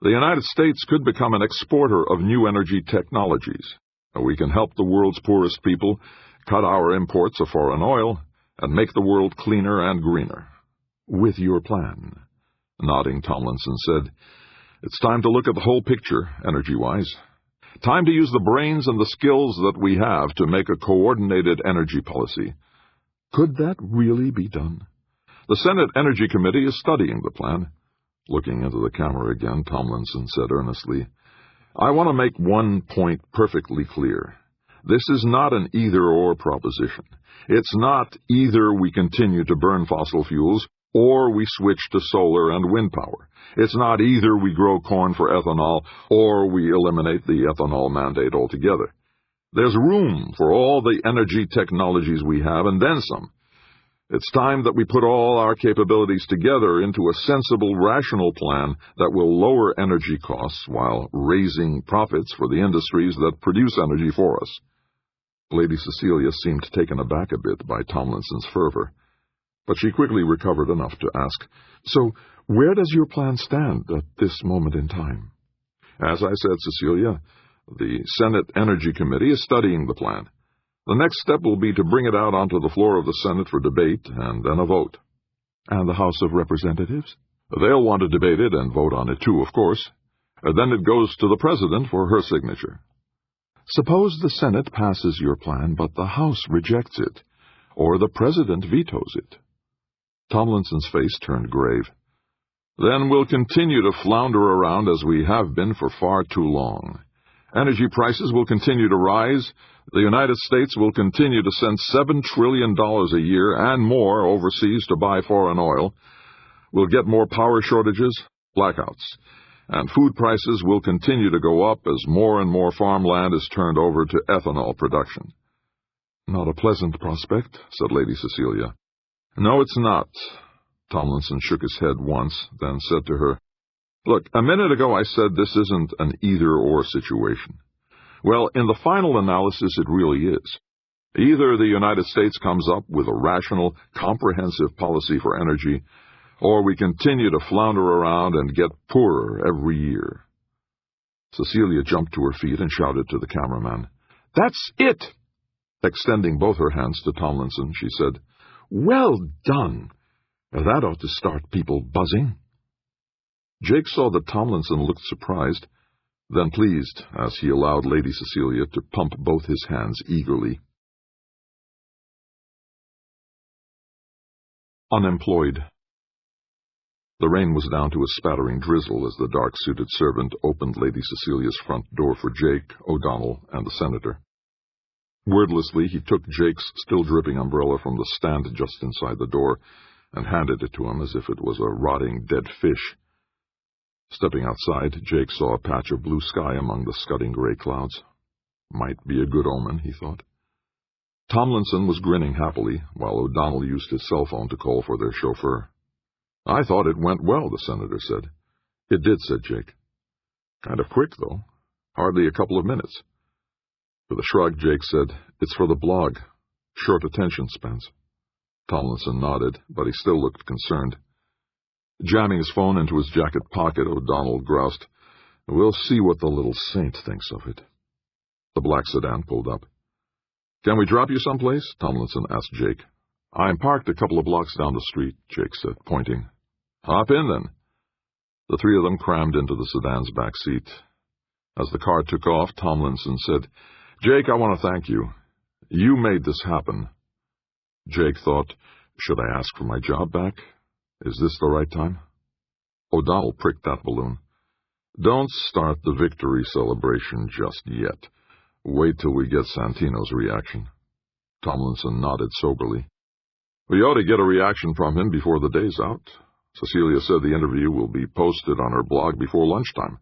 [SPEAKER 1] The United States could become an exporter of new energy technologies. We can help the world's poorest people cut our imports of foreign oil and make the world cleaner and greener. With your plan. Nodding, Tomlinson said, It's time to look at the whole picture, energy-wise. Time to use the brains and the skills that we have to make a coordinated energy policy. Could that really be done? The Senate Energy Committee is studying the plan. Looking into the camera again, Tomlinson said earnestly, I want to make one point perfectly clear. This is not an either-or proposition. It's not either we continue to burn fossil fuels or we switch to solar and wind power. It's not either we grow corn for ethanol or we eliminate the ethanol mandate altogether. There's room for all the energy technologies we have and then some. It's time that we put all our capabilities together into a sensible, rational plan that will lower energy costs while raising profits for the industries that produce energy for us. Lady Cecilia seemed taken aback a bit by Tomlinson's fervor, but she quickly recovered enough to ask, So, where does your plan stand at this moment in time? As I said, Cecilia, the Senate Energy Committee is studying the plan. The next step will be to bring it out onto the floor of the Senate for debate and then a vote. And the House of Representatives? They'll want to debate it and vote on it too, of course. Then it goes to the President for her signature. Suppose the Senate passes your plan, but the House rejects it, or the President vetoes it. Tomlinson's face turned grave. Then we'll continue to flounder around as we have been for far too long. Energy prices will continue to rise. The United States will continue to send $7 trillion a year and more overseas to buy foreign oil. We'll get more power shortages, blackouts, and food prices will continue to go up as more and more farmland is turned over to ethanol production. Not a pleasant prospect, said Lady Cecilia. No, it's not. Tomlinson shook his head once, then said to her, Look, a minute ago I said this isn't an either-or situation. Well, in the final analysis, it really is. Either the United States comes up with a rational, comprehensive policy for energy, or we continue to flounder around and get poorer every year. Cecilia jumped to her feet and shouted to the cameraman, That's it! Extending both her hands to Tomlinson, she said, Well done! That ought to start people buzzing. Jake saw that Tomlinson looked surprised, then pleased, as he allowed Lady Cecilia to pump both his hands eagerly. Unemployed. The rain was down to a spattering drizzle as the dark-suited servant opened Lady Cecilia's front door for Jake, O'Donnell, and the senator. Wordlessly, he took Jake's still-dripping umbrella from the stand just inside the door and handed it to him as if it was a rotting dead fish. Stepping outside, Jake saw a patch of blue sky among the scudding gray clouds. Might be a good omen, he thought. Tomlinson was grinning happily, while O'Donnell used his cell phone to call for their chauffeur. I thought it went well, the senator said. It did, said Jake. Kind of quick, though. Hardly a couple of minutes. With a shrug, Jake said, It's for the blog. Short attention spans. Tomlinson nodded, but he still looked concerned. Jamming his phone into his jacket pocket, O'Donnell groused, We'll see what the little saint thinks of it. The black sedan pulled up. Can we drop you someplace? Tomlinson asked Jake. I'm parked a couple of blocks down the street, Jake said, pointing. Hop in, then. The three of them crammed into the sedan's back seat. As the car took off, Tomlinson said, Jake, I want to thank you. You made this happen. Jake thought, should I ask for my job back? Is this the right time? O'Donnell pricked that balloon. Don't start the victory celebration just yet. Wait till we get Santino's reaction. Tomlinson nodded soberly. We ought to get a reaction from him before the day's out. Cecilia said the interview will be posted on her blog before lunchtime.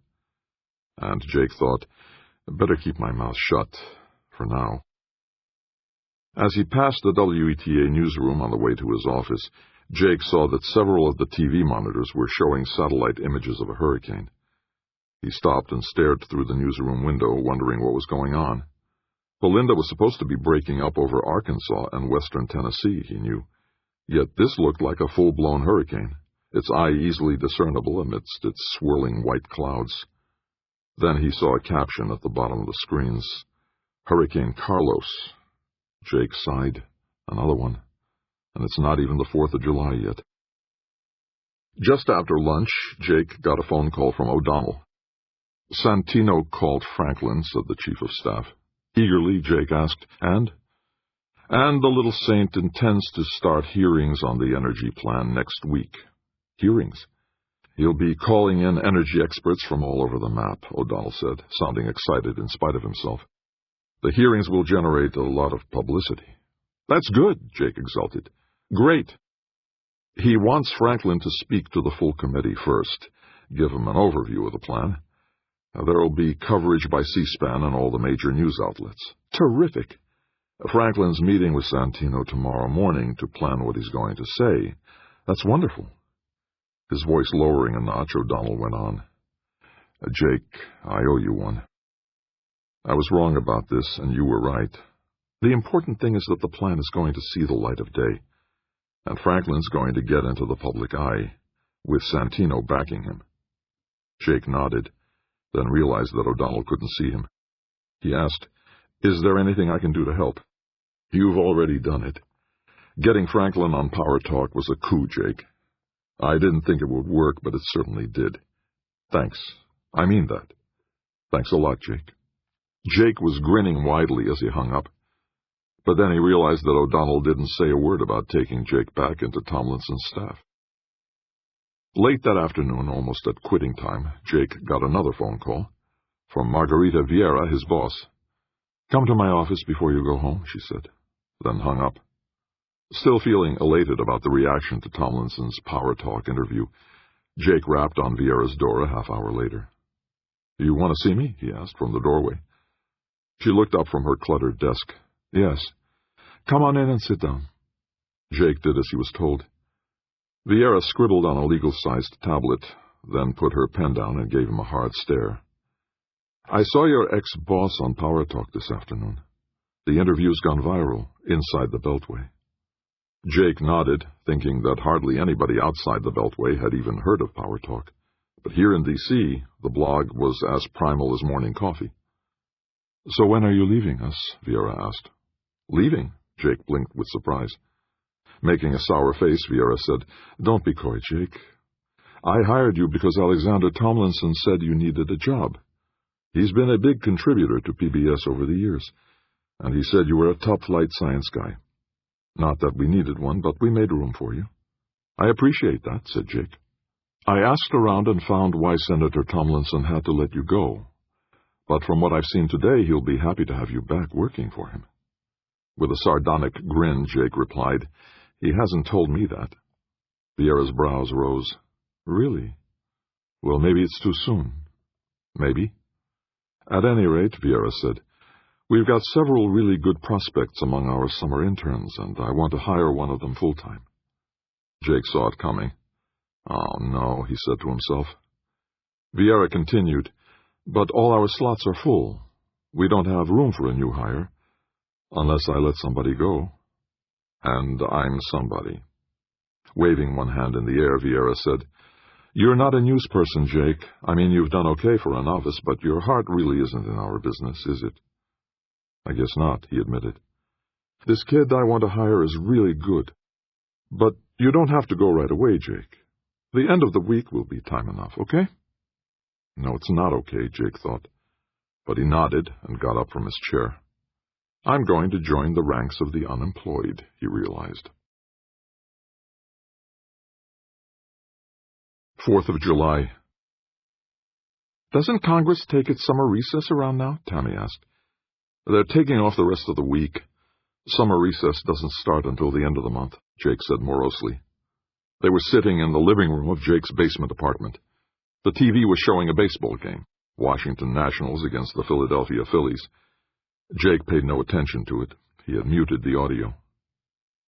[SPEAKER 1] And Jake thought, better keep my mouth shut for now. As he passed the WETA newsroom on the way to his office, Jake saw that several of the TV monitors were showing satellite images of a hurricane. He stopped and stared through the newsroom window, wondering what was going on. Belinda was supposed to be breaking up over Arkansas and western Tennessee, he knew. Yet this looked like a full-blown hurricane, its eye easily discernible amidst its swirling white clouds. Then he saw a caption at the bottom of the screens, Hurricane Carlos. Jake sighed. Another one. And it's not even the 4th of July yet. Just after lunch, Jake got a phone call from O'Donnell. Santino called Franklin, said the chief of staff. Eagerly, Jake asked, And the little saint intends to start hearings on the energy plan next week. Hearings? He'll be calling in energy experts from all over the map, O'Donnell said, sounding excited in spite of himself. The hearings will generate a lot of publicity. That's good, Jake exulted. Great. He wants Franklin to speak to the full committee first, give him an overview of the plan. There will be coverage by C-SPAN and all the major news outlets. Terrific. Franklin's meeting with Santino tomorrow morning to plan what he's going to say. That's wonderful. His voice lowering a notch, O'Donnell went on. Jake, I owe you one. I was wrong about this, and you were right. The important thing is that the plan is going to see the light of day, and Franklin's going to get into the public eye, with Santino backing him. Jake nodded, then realized that O'Donnell couldn't see him. He asked, Is there anything I can do to help? You've already done it. Getting Franklin on Power Talk was a coup, Jake. I didn't think it would work, but it certainly did. Thanks. I mean that. Thanks a lot, Jake. Jake was grinning widely as he hung up, but then he realized that O'Donnell didn't say a word about taking Jake back into Tomlinson's staff. Late that afternoon, almost at quitting time, Jake got another phone call from Margarita Vieira, his boss. "Come to my office before you go home," she said, then hung up. Still feeling elated about the reaction to Tomlinson's Power Talk interview, Jake rapped on Vieira's door a half-hour later. "You want to see me?" he asked from the doorway. She looked up from her cluttered desk. "Yes. Come on in and sit down." Jake did as he was told. Vieira scribbled on a legal-sized tablet, then put her pen down and gave him a hard stare. "I saw your ex-boss on Power Talk this afternoon. The interview's gone viral, inside the Beltway." Jake nodded, thinking that hardly anybody outside the Beltway had even heard of Power Talk. But here in D.C., the blog was as primal as morning coffee. "So when are you leaving us?" Vieira asked. "Leaving?" Jake blinked with surprise. Making a sour face, Vieira said, "Don't be coy, Jake. I hired you because Alexander Tomlinson said you needed a job. He's been a big contributor to PBS over the years, and he said you were a top-flight science guy. Not that we needed one, but we made room for you." "I appreciate that," said Jake. "I asked around and found why Senator Tomlinson had to let you go. But from what I've seen today, he'll be happy to have you back working for him." With a sardonic grin, Jake replied, "He hasn't told me that." Vieira's brows rose. "Really? Well, maybe it's too soon." "Maybe." "At any rate," Vieira said, "we've got several really good prospects among our summer interns, and I want to hire one of them full-time." Jake saw it coming. "Oh, no," he said to himself. Vieira continued, "But all our slots are full. We don't have room for a new hire, unless I let somebody go. And I'm somebody." Waving one hand in the air, Vieira said, "You're not a news person, Jake. I mean, you've done okay for a novice, but your heart really isn't in our business, is it?" "I guess not," he admitted. "This kid I want to hire is really good. But you don't have to go right away, Jake. The end of the week will be time enough, okay?" No, it's not okay, Jake thought. But he nodded and got up from his chair. "I'm going to join the ranks of the unemployed," he realized. 4th of July. "Doesn't Congress take its summer recess around now?" Tammy asked. "They're taking off the rest of the week. Summer recess doesn't start until the end of the month," Jake said morosely. They were sitting in the living room of Jake's basement apartment. The TV was showing a baseball game, Washington Nationals against the Philadelphia Phillies. Jake paid no attention to it. He had muted the audio.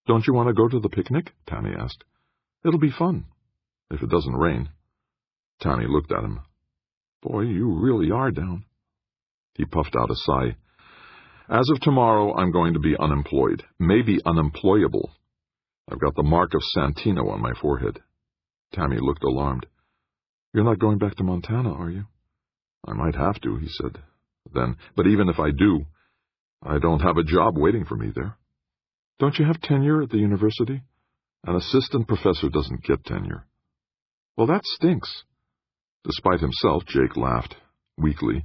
[SPEAKER 1] "Don't you want to go to the picnic?" Tammy asked. "It'll be fun, if it doesn't rain." Tammy looked at him. "Boy, you really are down." He puffed out a sigh. "As of tomorrow, I'm going to be unemployed, maybe unemployable. I've got the mark of Santino on my forehead." Tammy looked alarmed. "You're not going back to Montana, are you?" "I might have to," he said. Then, "But even if I do, I don't have a job waiting for me there." "Don't you have tenure at the university?" "An assistant professor doesn't get tenure." "Well, that stinks." Despite himself, Jake laughed, weakly.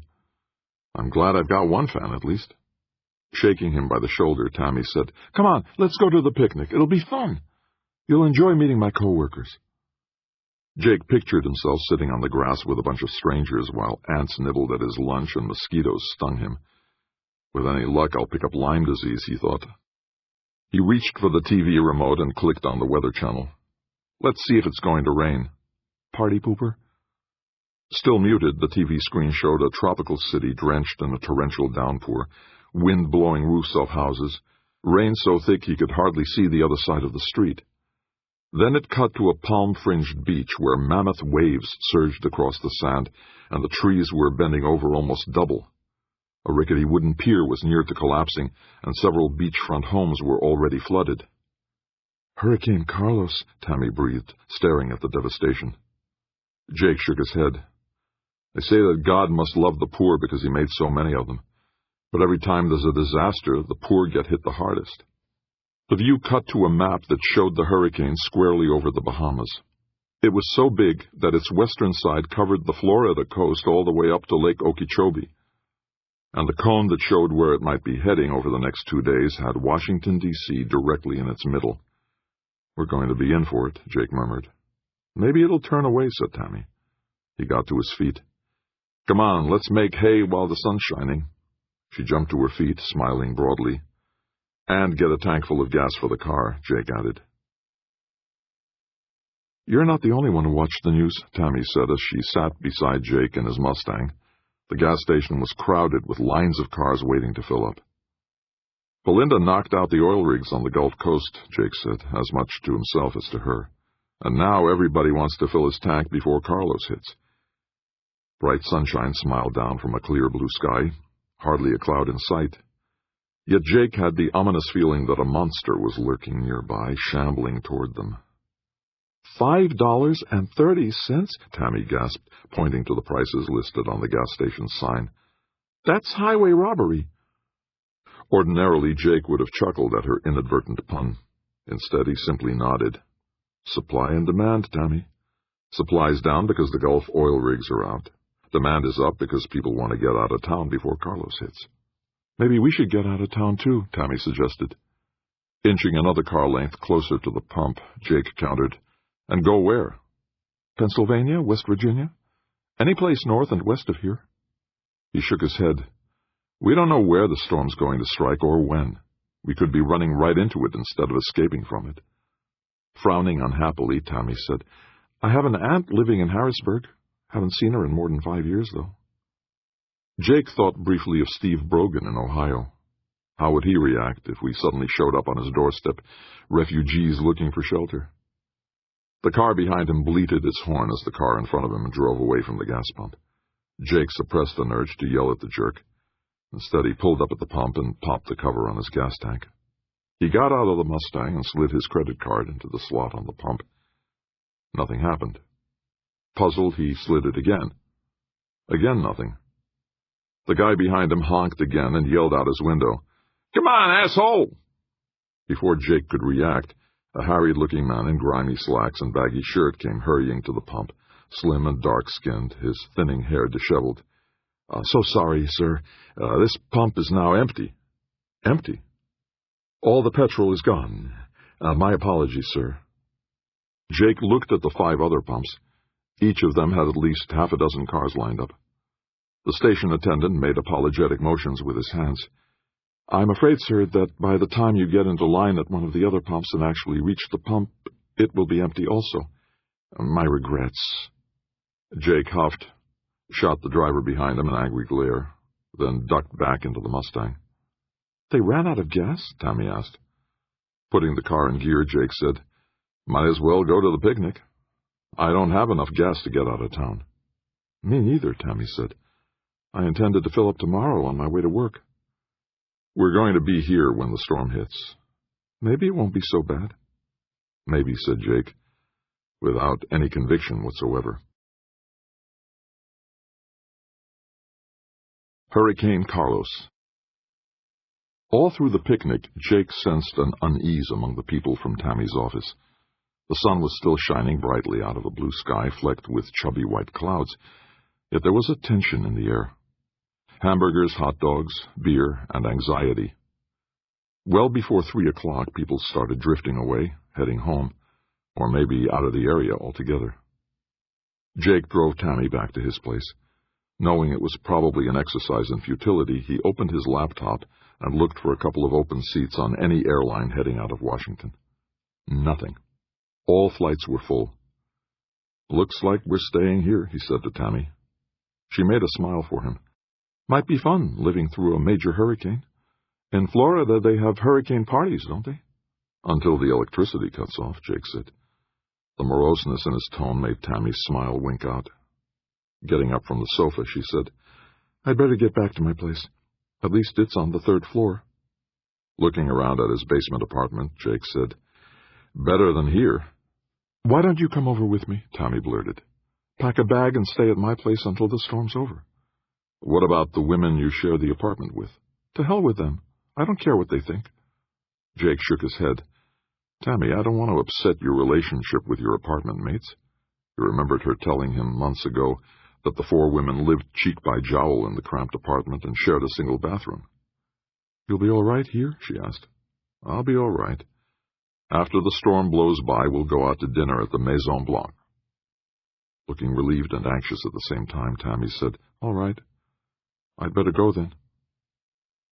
[SPEAKER 1] "I'm glad I've got one fan, at least." Shaking him by the shoulder, Tammy said, "Come on, let's go to the picnic. It'll be fun. You'll enjoy meeting my co-workers." Jake pictured himself sitting on the grass with a bunch of strangers while ants nibbled at his lunch and mosquitoes stung him. With any luck, I'll pick up Lyme disease, he thought. He reached for the TV remote and clicked on the weather channel. Let's see if it's going to rain. Party pooper? Still muted, the TV screen showed a tropical city drenched in a torrential downpour, wind blowing roofs off houses, rain so thick he could hardly see the other side of the street. Then it cut to a palm-fringed beach where mammoth waves surged across the sand, and the trees were bending over almost double. A rickety wooden pier was near to collapsing, and several beachfront homes were already flooded. "Hurricane Carlos," Tammy breathed, staring at the devastation. Jake shook his head. "They say that God must love the poor because he made so many of them. But every time there's a disaster, the poor get hit the hardest." The view cut to a map that showed the hurricane squarely over the Bahamas. It was so big that its western side covered the Florida coast all the way up to Lake Okeechobee. and the cone that showed where it might be heading over the next 2 days had Washington, D.C. directly in its middle. "We're going to be in for it," Jake murmured. "Maybe it'll turn away," said Tammy. He got to his feet. "Come on, let's make hay while the sun's shining." She jumped to her feet, smiling broadly. "And get a tank full of gas for the car," Jake added. "You're not the only one who watched the news," Tammy said as she sat beside Jake in his Mustang. The gas station was crowded with lines of cars waiting to fill up. "Belinda knocked out the oil rigs on the Gulf Coast," Jake said, as much to himself as to her. "And now everybody wants to fill his tank before Carlos hits." Bright sunshine smiled down from a clear blue sky, hardly a cloud in sight. Yet Jake had the ominous feeling that a monster was lurking nearby, shambling toward them. "$5.30, Tammy gasped, pointing to the prices listed on the gas station sign. "That's highway robbery." Ordinarily, Jake would have chuckled at her inadvertent pun. Instead, he simply nodded. "Supply and demand, Tammy. Supply's down because the Gulf oil rigs are out. Demand is up because people want to get out of town before Carlos hits." "Maybe we should get out of town, too," Tammy suggested. Inching another car length closer to the pump, Jake countered. "And go where?" "Pennsylvania, West Virginia. Any place north and west of here." He shook his head. "We don't know where the storm's going to strike or when. We could be running right into it instead of escaping from it." Frowning unhappily, Tammy said, "I have an aunt living in Harrisburg. Haven't seen her in more than 5 years, though." Jake thought briefly of Steve Brogan in Ohio. How would he react if we suddenly showed up on his doorstep, refugees looking for shelter? The car behind him bleated its horn as the car in front of him drove away from the gas pump. Jake suppressed an urge to yell at the jerk. Instead, he pulled up at the pump and popped the cover on his gas tank. He got out of the Mustang and slid his credit card into the slot on the pump. Nothing happened. Puzzled, he slid it again. Again nothing. The guy behind him honked again and yelled out his window, "Come on, asshole!" Before Jake could react, a harried-looking man in grimy slacks and baggy shirt came hurrying to the pump, slim and dark-skinned, his thinning hair disheveled. "So sorry, sir. This pump is now empty." "Empty?" "All the petrol is gone. My apologies, sir." Jake looked at the 5 other pumps. Each of them had at least half a dozen cars lined up. The station attendant made apologetic motions with his hands. "I'm afraid, sir, that by the time you get into line at one of the other pumps and actually reach the pump, it will be empty also. My regrets." Jake huffed, shot the driver behind him an angry glare, then ducked back into the Mustang. "They ran out of gas?" Tammy asked. Putting the car in gear, Jake said, "Might as well go to the picnic. I don't have enough gas to get out of town." "Me neither," Tammy said. "I intended to fill up tomorrow on my way to work." "We're going to be here when the storm hits." "Maybe it won't be so bad." "Maybe," said Jake, without any conviction whatsoever. Hurricane Carlos. All through the picnic, Jake sensed an unease among the people from Tammy's office. The sun was still shining brightly out of a blue sky flecked with chubby white clouds, yet there was a tension in the air. Hamburgers, hot dogs, beer, and anxiety. Well before 3 o'clock, people started drifting away, heading home, or maybe out of the area altogether. Jake drove Tammy back to his place. Knowing it was probably an exercise in futility, he opened his laptop and looked for a couple of open seats on any airline heading out of Washington. Nothing. All flights were full. "Looks like we're staying here," he said to Tammy. She made a smile for him. "Might be fun, living through a major hurricane. In Florida, they have hurricane parties, don't they?" "Until the electricity cuts off," Jake said. The moroseness in his tone made Tammy's smile wink out. Getting up from the sofa, she said, "I'd better get back to my place. At least it's on the 3rd floor. Looking around at his basement apartment, Jake said, "Better than here." "Why don't you come over with me?" Tammy blurted. "Pack a bag and stay at my place until the storm's over." "What about the women you share the apartment with?" "To hell with them. I don't care what they think." Jake shook his head. "Tammy, I don't want to upset your relationship with your apartment mates." He remembered her telling him months ago, that the four women lived cheek by jowl in the cramped apartment and shared a single bathroom. "You'll be all right here?" she asked. "I'll be all right. After the storm blows by, we'll go out to dinner at the Maison Blanche." Looking relieved and anxious at the same time, Tammy said, "All right. I'd better go then."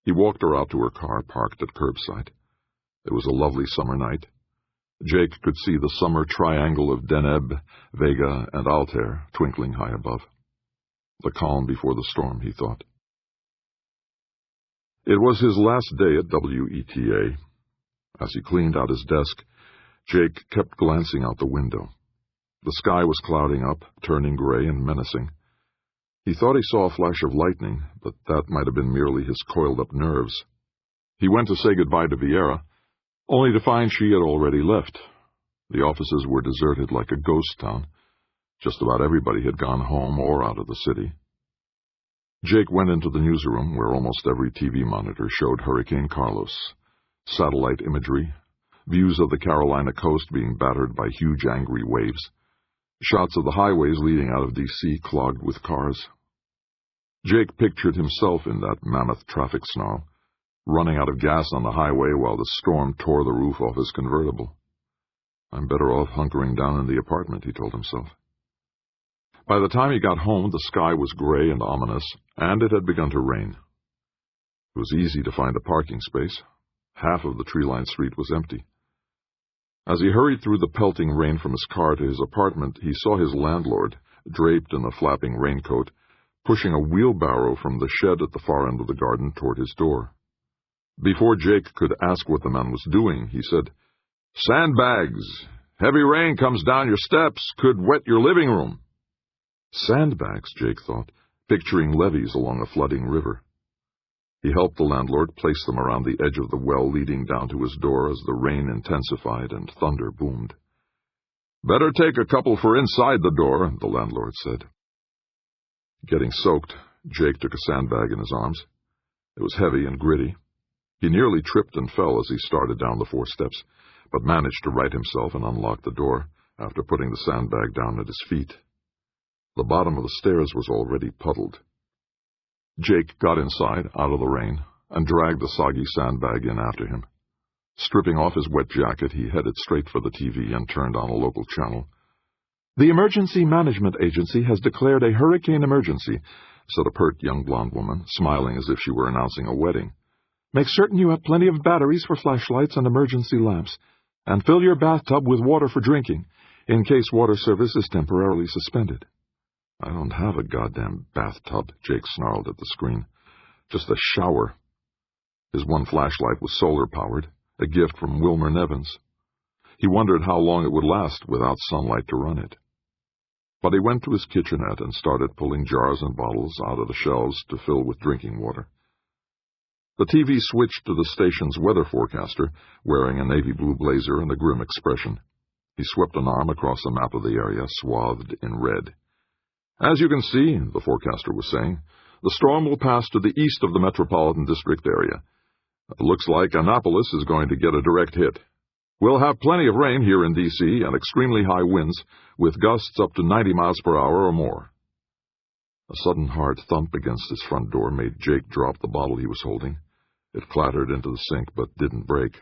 [SPEAKER 1] He walked her out to her car, parked at curbside. It was a lovely summer night. Jake could see the summer triangle of Deneb, Vega, and Altair twinkling high above. The calm before the storm, he thought. It was his last day at WETA. As he cleaned out his desk, Jake kept glancing out the window. The sky was clouding up, turning gray and menacing. He thought he saw a flash of lightning, but that might have been merely his coiled-up nerves. He went to say goodbye to Vieira, only to find she had already left. The offices were deserted like a ghost town. Just about everybody had gone home or out of the city. Jake went into the newsroom, where almost every TV monitor showed Hurricane Carlos, satellite imagery, views of the Carolina coast being battered by huge angry waves, shots of the highways leading out of D.C. clogged with cars. Jake pictured himself in that mammoth traffic snarl, running out of gas on the highway while the storm tore the roof off his convertible. "I'm better off hunkering down in the apartment," he told himself. By the time he got home, the sky was gray and ominous, and it had begun to rain. It was easy to find a parking space. Half of the tree-lined street was empty. As he hurried through the pelting rain from his car to his apartment, he saw his landlord, draped in a flapping raincoat, pushing a wheelbarrow from the shed at the far end of the garden toward his door. Before Jake could ask what the man was doing, he said, "Sandbags! Heavy rain comes down your steps, could wet your living room." Sandbags, Jake thought, picturing levees along a flooding river. He helped the landlord place them around the edge of the well leading down to his door as the rain intensified and thunder boomed. "Better take a couple for inside the door," the landlord said. Getting soaked, Jake took a sandbag in his arms. It was heavy and gritty. He nearly tripped and fell as he started down the 4 steps, but managed to right himself and unlock the door after putting the sandbag down at his feet. The bottom of the stairs was already puddled. Jake got inside, out of the rain, and dragged the soggy sandbag in after him. Stripping off his wet jacket, he headed straight for the TV and turned on a local channel. "The Emergency Management Agency has declared a hurricane emergency," said a pert young blonde woman, smiling as if she were announcing a wedding. "Make certain you have plenty of batteries for flashlights and emergency lamps, and fill your bathtub with water for drinking, in case water service is temporarily suspended." "I don't have a goddamn bathtub," Jake snarled at the screen. "Just a shower." His one flashlight was solar-powered, a gift from Wilmer Nevins. He wondered how long it would last without sunlight to run it. But he went to his kitchenette and started pulling jars and bottles out of the shelves to fill with drinking water. The TV switched to the station's weather forecaster, wearing a navy blue blazer and a grim expression. He swept an arm across a map of the area, swathed in red. "As you can see," the forecaster was saying, "the storm will pass to the east of the metropolitan district area. It looks like Annapolis is going to get a direct hit. We'll have plenty of rain here in D.C. and extremely high winds, with gusts up to 90 miles per hour or more." A sudden hard thump against his front door made Jake drop the bottle he was holding. It clattered into the sink but didn't break.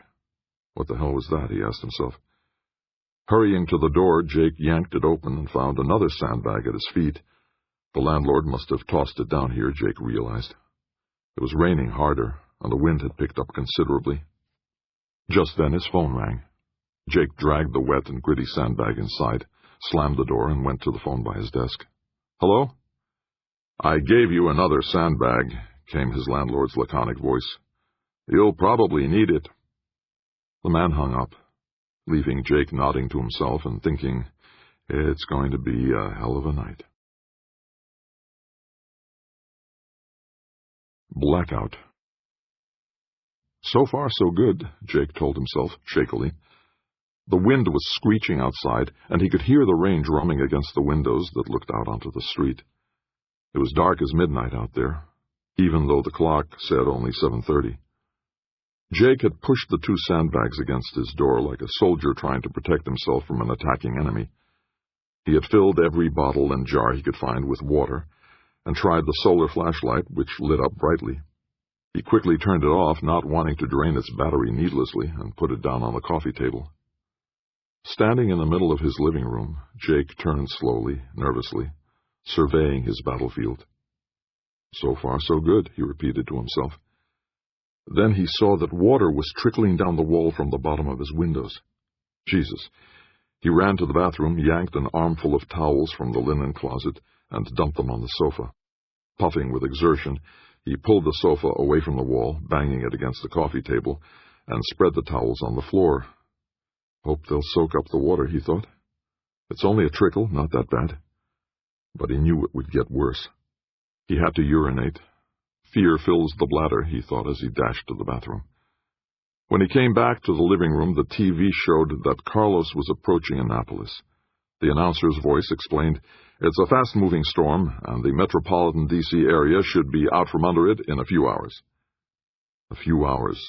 [SPEAKER 1] What the hell was that, he asked himself. Hurrying to the door, Jake yanked it open and found another sandbag at his feet. The landlord must have tossed it down here, Jake realized. It was raining harder, and the wind had picked up considerably. Just then his phone rang. Jake dragged the wet and gritty sandbag inside, slammed the door, and went to the phone by his desk. "Hello?" "I gave you another sandbag," came his landlord's laconic voice. "You'll probably need it." The man hung up, leaving Jake nodding to himself and thinking, it's going to be a hell of a night. Blackout. So far, so good, Jake told himself shakily. The wind was screeching outside, and he could hear the rain drumming against the windows that looked out onto the street. It was dark as midnight out there, even though the clock said only 7:30. Jake had pushed the 2 sandbags against his door like a soldier trying to protect himself from an attacking enemy. He had filled every bottle and jar he could find with water, and tried the solar flashlight, which lit up brightly. He quickly turned it off, not wanting to drain its battery needlessly, and put it down on the coffee table. Standing in the middle of his living room, Jake turned slowly, nervously, surveying his battlefield. So far, so good, he repeated to himself. Then he saw that water was trickling down the wall from the bottom of his windows. Jesus! He ran to the bathroom, yanked an armful of towels from the linen closet, and dumped them on the sofa. Puffing with exertion, he pulled the sofa away from the wall, banging it against the coffee table, and spread the towels on the floor. Hope they'll soak up the water, he thought. It's only a trickle, not that bad. But he knew it would get worse. He had to urinate. Fear fills the bladder, he thought as he dashed to the bathroom. When he came back to the living room, the TV showed that Carlos was approaching Annapolis. The announcer's voice explained, "It's a fast-moving storm, and the metropolitan D.C. area should be out from under it in a few hours." A few hours.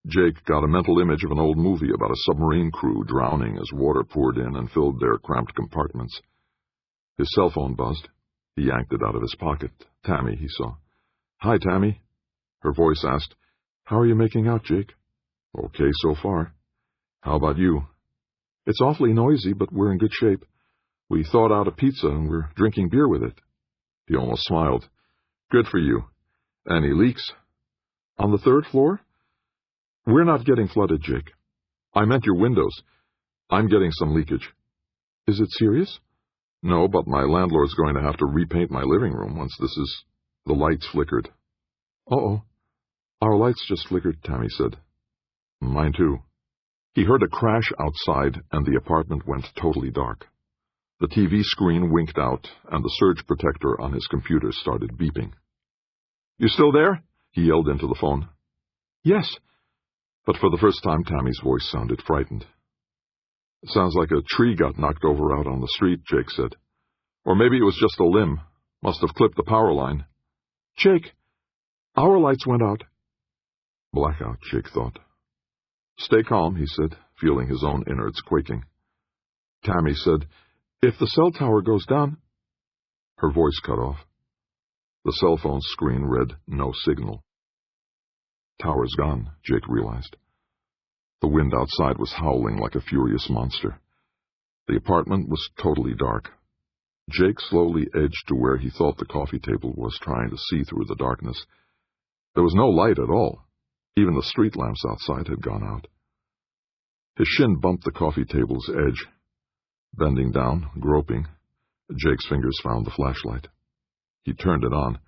[SPEAKER 1] Jake got a mental image of an old movie about a submarine crew drowning as water poured in and filled their cramped compartments. His cell phone buzzed. He yanked it out of his pocket. Tammy, he saw. "Hi, Tammy." Her voice asked, "How are you making out, Jake?" "Okay so far. How about you?" "It's awfully noisy, but we're in good shape. We thawed out a pizza and we're drinking beer with it." He almost smiled. "Good for you. Any leaks?" "On the third floor?" "We're not getting flooded, Jake." "I meant your windows. I'm getting some leakage." "Is it serious?" "No, but my landlord's going to have to repaint my living room once this is—" The lights flickered. "Uh-oh. Our lights just flickered," Tammy said. "Mine too." He heard a crash outside, and the apartment went totally dark. The TV screen winked out, and the surge protector on his computer started beeping. "You still there?" he yelled into the phone. "Yes." But for the first time, Tammy's voice sounded frightened. "It sounds like a tree got knocked over out on the street," Jake said. "Or maybe it was just a limb. Must have clipped the power line." "Jake, our lights went out." Blackout, Jake thought. "Stay calm," he said, feeling his own innards quaking. Tammy said, "If the cell tower goes down—" Her voice cut off. The cell phone screen read, "No signal." "Tower's gone," Jake realized. The wind outside was howling like a furious monster. The apartment was totally dark. Jake slowly edged to where he thought the coffee table was, trying to see through the darkness. There was no light at all. Even the street lamps outside had gone out. His shin bumped the coffee table's edge. Bending down, groping, Jake's fingers found the flashlight. He turned it on,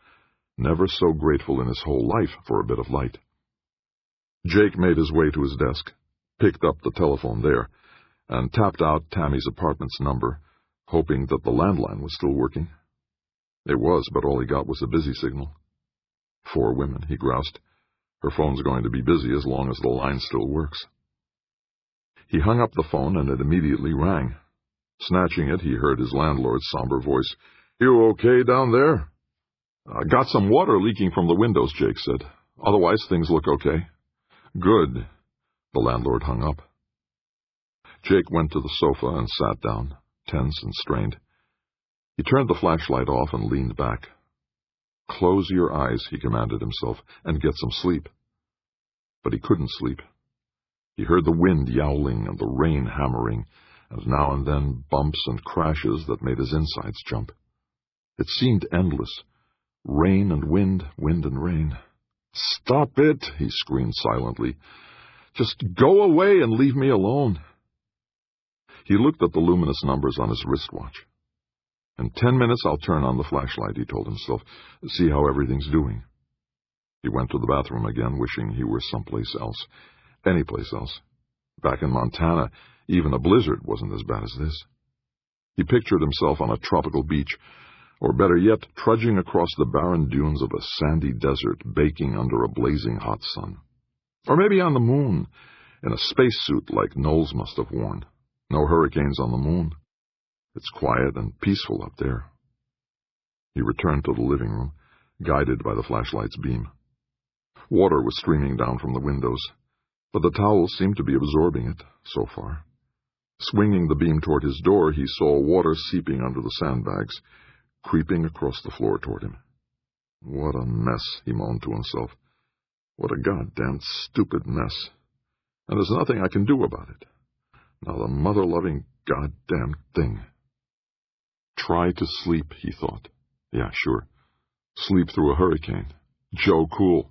[SPEAKER 1] never so grateful in his whole life for a bit of light. Jake made his way to his desk, picked up the telephone there, and tapped out Tammy's apartment's number, hoping that the landline was still working. It was, but all he got was a busy signal. 4 women, he groused. Her phone's going to be busy as long as the line still works. He hung up the phone, and it immediately rang. Snatching it, he heard his landlord's somber voice. "You okay down there?" "Got some water leaking from the windows," Jake said. "Otherwise, things look okay." "Good." The landlord hung up. Jake went to the sofa and sat down, tense and strained. He turned the flashlight off and leaned back. "Close your eyes," he commanded himself, "and get some sleep." But he couldn't sleep. He heard the wind yowling and the rain hammering, and now and then bumps and crashes that made his insides jump. It seemed endless. Rain and wind, wind and rain. "Stop it," he screamed silently. "Just go away and leave me alone." He looked at the luminous numbers on his wristwatch. "In 10 minutes I'll turn on the flashlight," he told himself, "see how everything's doing." He went to the bathroom again, wishing he were someplace else. Anyplace else. Back in Montana, even a blizzard wasn't as bad as this. He pictured himself on a tropical beach, or better yet, trudging across the barren dunes of a sandy desert, baking under a blazing hot sun. Or maybe on the moon, in a spacesuit like Knowles must have worn. No hurricanes on the moon. It's quiet and peaceful up there. He returned to the living room, guided by the flashlight's beam. Water was streaming down from the windows, but the towels seemed to be absorbing it, so far. Swinging the beam toward his door, he saw water seeping under the sandbags, creeping across the floor toward him. What a mess, he moaned to himself. What a goddamn stupid mess. And there's nothing I can do about it. Now the mother-loving goddamn thing. Try to sleep, he thought. Yeah, sure. Sleep through a hurricane. Joe Cool.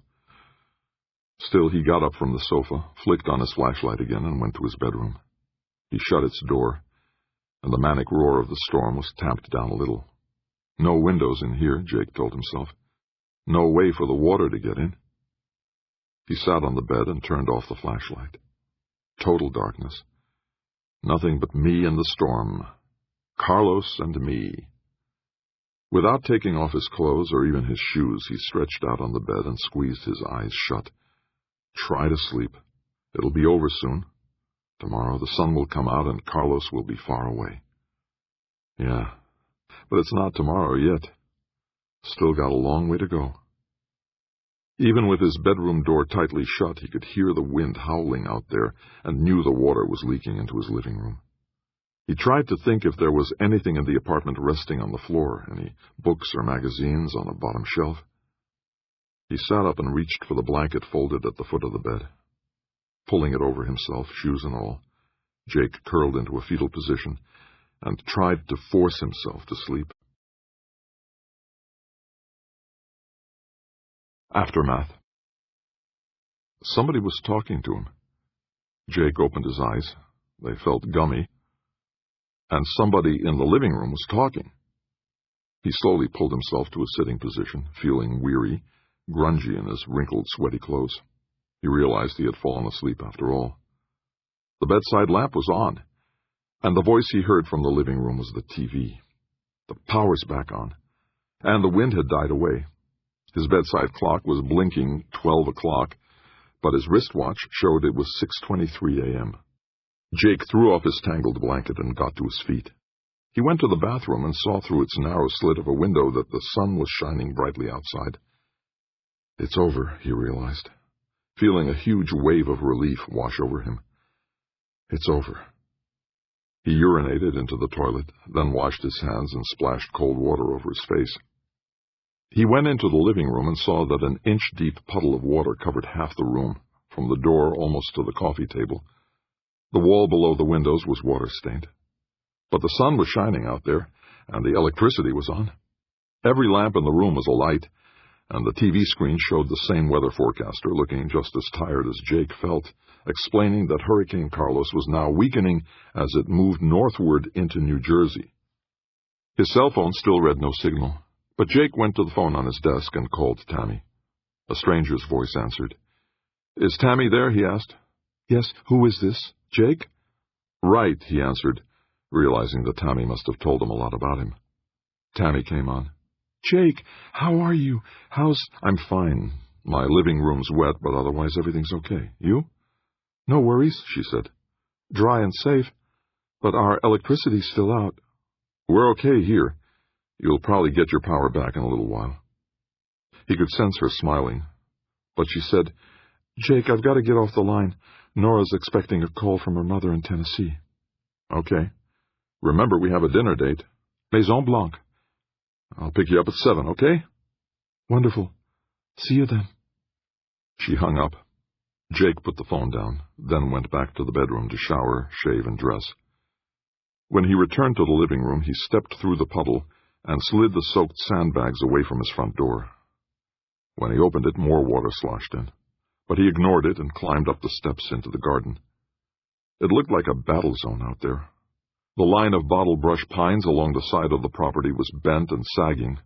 [SPEAKER 1] Still, he got up from the sofa, flicked on his flashlight again, and went to his bedroom. He shut its door, and the manic roar of the storm was tamped down a little. No windows in here, Jake told himself. No way for the water to get in. He sat on the bed and turned off the flashlight. Total darkness. Nothing but me and the storm. Carlos and me. Without taking off his clothes or even his shoes, he stretched out on the bed and squeezed his eyes shut. Try to sleep. It'll be over soon. Tomorrow the sun will come out and Carlos will be far away. Yeah, but it's not tomorrow yet. Still got a long way to go. Even with his bedroom door tightly shut, he could hear the wind howling out there and knew the water was leaking into his living room. He tried to think if there was anything in the apartment resting on the floor, any books or magazines on a bottom shelf. He sat up and reached for the blanket folded at the foot of the bed. Pulling it over himself, shoes and all, Jake curled into a fetal position and tried to force himself to sleep. Aftermath. Somebody was talking to him. Jake opened his eyes. They felt gummy. And somebody in the living room was talking. He slowly pulled himself to a sitting position, feeling weary, grungy in his wrinkled, sweaty clothes. He realized he had fallen asleep after all. The bedside lamp was on, and the voice he heard from the living room was the TV. The power's back on, and the wind had died away. His bedside clock was blinking 12 o'clock, but his wristwatch showed it was 6:23 a.m. Jake threw off his tangled blanket and got to his feet. He went to the bathroom and saw through its narrow slit of a window that the sun was shining brightly outside. It's over, he realized, feeling a huge wave of relief wash over him. It's over. He urinated into the toilet, then washed his hands and splashed cold water over his face. He went into the living room and saw that an inch-deep puddle of water covered half the room, from the door almost to the coffee table. The wall below the windows was water-stained. But the sun was shining out there, and the electricity was on. Every lamp in the room was alight, and the TV screen showed the same weather forecaster looking just as tired as Jake felt, explaining that Hurricane Carlos was now weakening as it moved northward into New Jersey. His cell phone still read no signal, but Jake went to the phone on his desk and called Tammy. A stranger's voice answered. "Is Tammy there?" he asked. "Yes, who is this? Jake?" "Right," he answered, realizing that Tammy must have told him a lot about him. Tammy came on. "Jake, how are you? I'm fine. My living room's wet, but otherwise everything's okay. You?" "No worries," she said. "Dry and safe, but our electricity's still out." "We're okay here. You'll probably get your power back in a little while." He could sense her smiling, but she said, "Jake, I've got to get off the line. Nora's expecting a call from her mother in Tennessee." "Okay. Remember, we have a dinner date. Maison Blanc. I'll pick you up at 7, okay?" "Wonderful. See you then." She hung up. Jake put the phone down, then went back to the bedroom to shower, shave, and dress. When he returned to the living room, he stepped through the puddle and slid the soaked sandbags away from his front door. When he opened it, more water sloshed in, but he ignored it and climbed up the steps into the garden. It looked like a battle zone out there. The line of bottle brush pines along the side of the property was bent and sagging.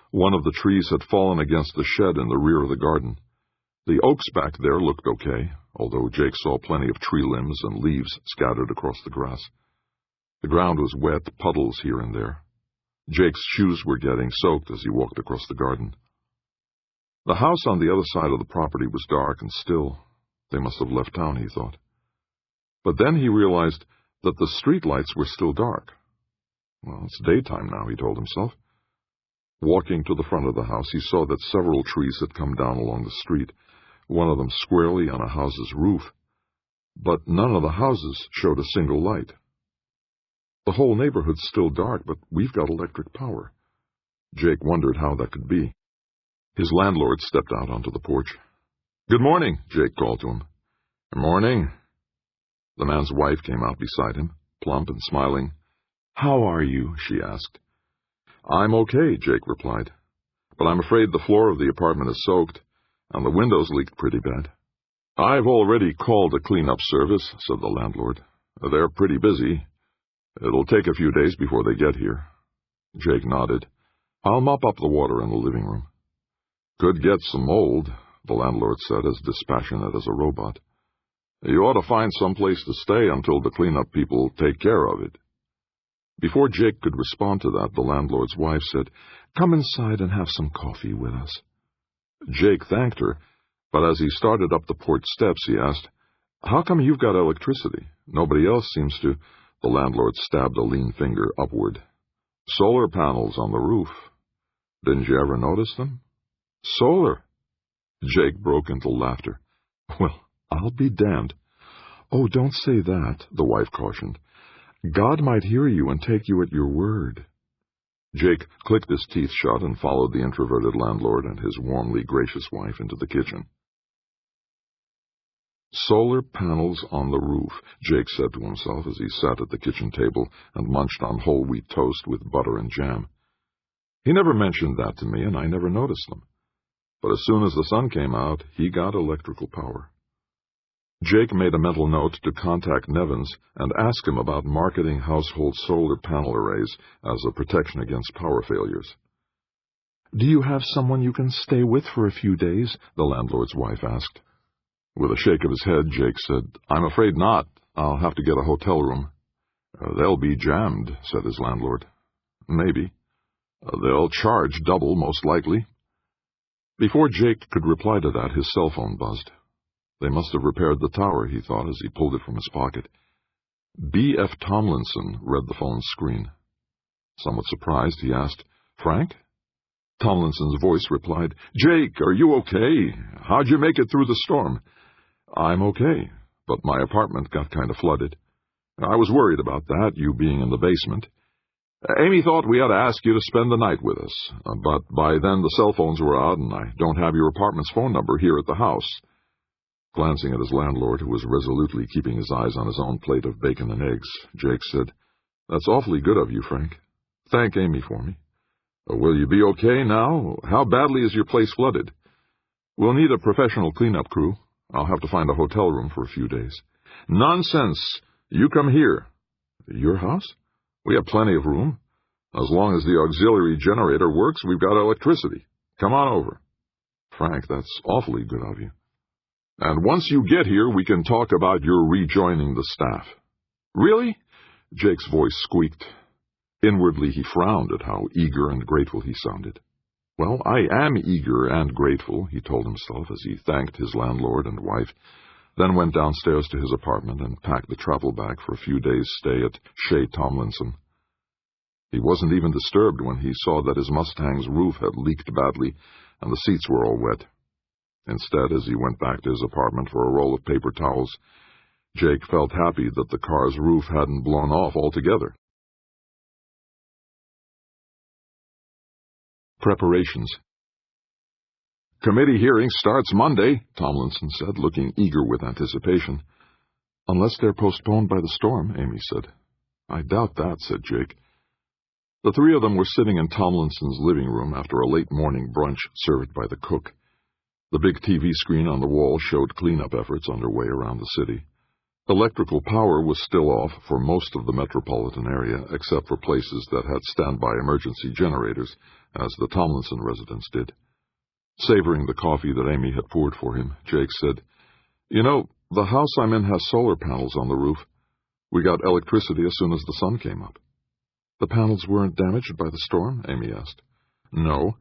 [SPEAKER 1] One of the trees had fallen against the shed in the rear of the garden. The oaks back there looked okay, although Jake saw plenty of tree limbs and leaves scattered across the grass. The ground was wet, puddles here and there. Jake's shoes were getting soaked as he walked across the garden. The house on the other side of the property was dark and still. They must have left town, he thought. But then he realized that the street lights were still dark. Well, it's daytime now, he told himself. Walking to the front of the house, he saw that several trees had come down along the street, one of them squarely on a house's roof. But none of the houses showed a single light. The whole neighborhood's still dark, but we've got electric power. Jake wondered how that could be. His landlord stepped out onto the porch. "Good morning," Jake called to him.
[SPEAKER 2] "Good morning."
[SPEAKER 1] The man's wife came out beside him, plump and smiling. "How are you?" she asked.
[SPEAKER 2] "I'm okay," Jake replied, "but I'm afraid the floor of the apartment is soaked, and the windows leaked pretty bad."
[SPEAKER 1] "I've already called a cleanup service," said the landlord. "They're pretty busy. It'll take a few days before they get here." Jake nodded. "I'll mop up the water in the living room."
[SPEAKER 2] "Could get some mold," the landlord said, as dispassionate as a robot. "You ought to find some place to stay until the cleanup people take care of it."
[SPEAKER 1] Before Jake could respond to that, the landlord's wife said, "Come inside and have some coffee with us." Jake thanked her, but as he started up the porch steps, he asked, "How come you've got electricity? Nobody else seems to." The landlord stabbed a lean finger upward.
[SPEAKER 2] "Solar panels on the roof. Didn't you ever notice them?"
[SPEAKER 1] "Solar?" Jake broke into laughter. "Well, I'll be damned." "Oh, don't say that," the wife cautioned. "God might hear you and take you at your word." Jake clicked his teeth shut and followed the introverted landlord and his warmly gracious wife into the kitchen. "Solar panels on the roof," Jake said to himself as he sat at the kitchen table and munched on whole wheat toast with butter and jam. "He never mentioned that to me, and I never noticed them. But as soon as the sun came out, he got electrical power." Jake made a mental note to contact Nevins and ask him about marketing household solar panel arrays as a protection against power failures. "Do you have someone you can stay with for a few days?" the landlord's wife asked. With a shake of his head, Jake said, "I'm afraid not. I'll have to get a hotel room."
[SPEAKER 2] "They'll be jammed," said his landlord.
[SPEAKER 1] "Maybe."
[SPEAKER 2] "They'll charge double, most likely."
[SPEAKER 1] Before Jake could reply to that, his cell phone buzzed. They must have repaired the tower, he thought as he pulled it from his pocket. B.F. Tomlinson read the phone's screen. Somewhat surprised, he asked, "Frank?" Tomlinson's voice replied, "Jake, are you okay? How'd you make it through the storm?" "I'm okay, but my apartment got kind of flooded. I was worried about that, you being in the basement. Amy thought we ought to ask you to spend the night with us, but by then the cell phones were out and I don't have your apartment's phone number here at the house." Glancing at his landlord, who was resolutely keeping his eyes on his own plate of bacon and eggs, Jake said, "That's awfully good of you, Frank. Thank Amy for me."
[SPEAKER 2] "Will you be okay now? How badly is your place flooded?"
[SPEAKER 1] "We'll need a professional cleanup crew. I'll have to find a hotel room for a few days."
[SPEAKER 2] "Nonsense! You come here."
[SPEAKER 1] "Your house?"
[SPEAKER 2] "We have plenty of room. As long as the auxiliary generator works, we've got electricity. Come on over."
[SPEAKER 1] "Frank, that's awfully good of you."
[SPEAKER 2] "And once you get here, we can talk about your rejoining the staff."
[SPEAKER 1] "Really?" Jake's voice squeaked. Inwardly, he frowned at how eager and grateful he sounded. "Well, I am eager and grateful," he told himself as he thanked his landlord and wife, then went downstairs to his apartment and packed the travel bag for a few days' stay at Chez Tomlinson. He wasn't even disturbed when he saw that his Mustang's roof had leaked badly and the seats were all wet. Instead, as he went back to his apartment for a roll of paper towels, Jake felt happy that the car's roof hadn't blown off altogether. Preparations.
[SPEAKER 2] "Committee hearing starts Monday," Tomlinson said, looking eager with anticipation.
[SPEAKER 1] "Unless they're postponed by the storm," Amy said. "I doubt that," said Jake. The three of them were sitting in Tomlinson's living room after a late morning brunch served by the cook. The big TV screen on the wall showed cleanup efforts underway around the city. Electrical power was still off for most of the metropolitan area, except for places that had standby emergency generators, as the Tomlinson residence did. Savoring the coffee that Amy had poured for him, Jake said, "You know, the house I'm in has solar panels on the roof. We got electricity as soon as the sun came up." "The panels weren't damaged by the storm?" Amy asked. "No.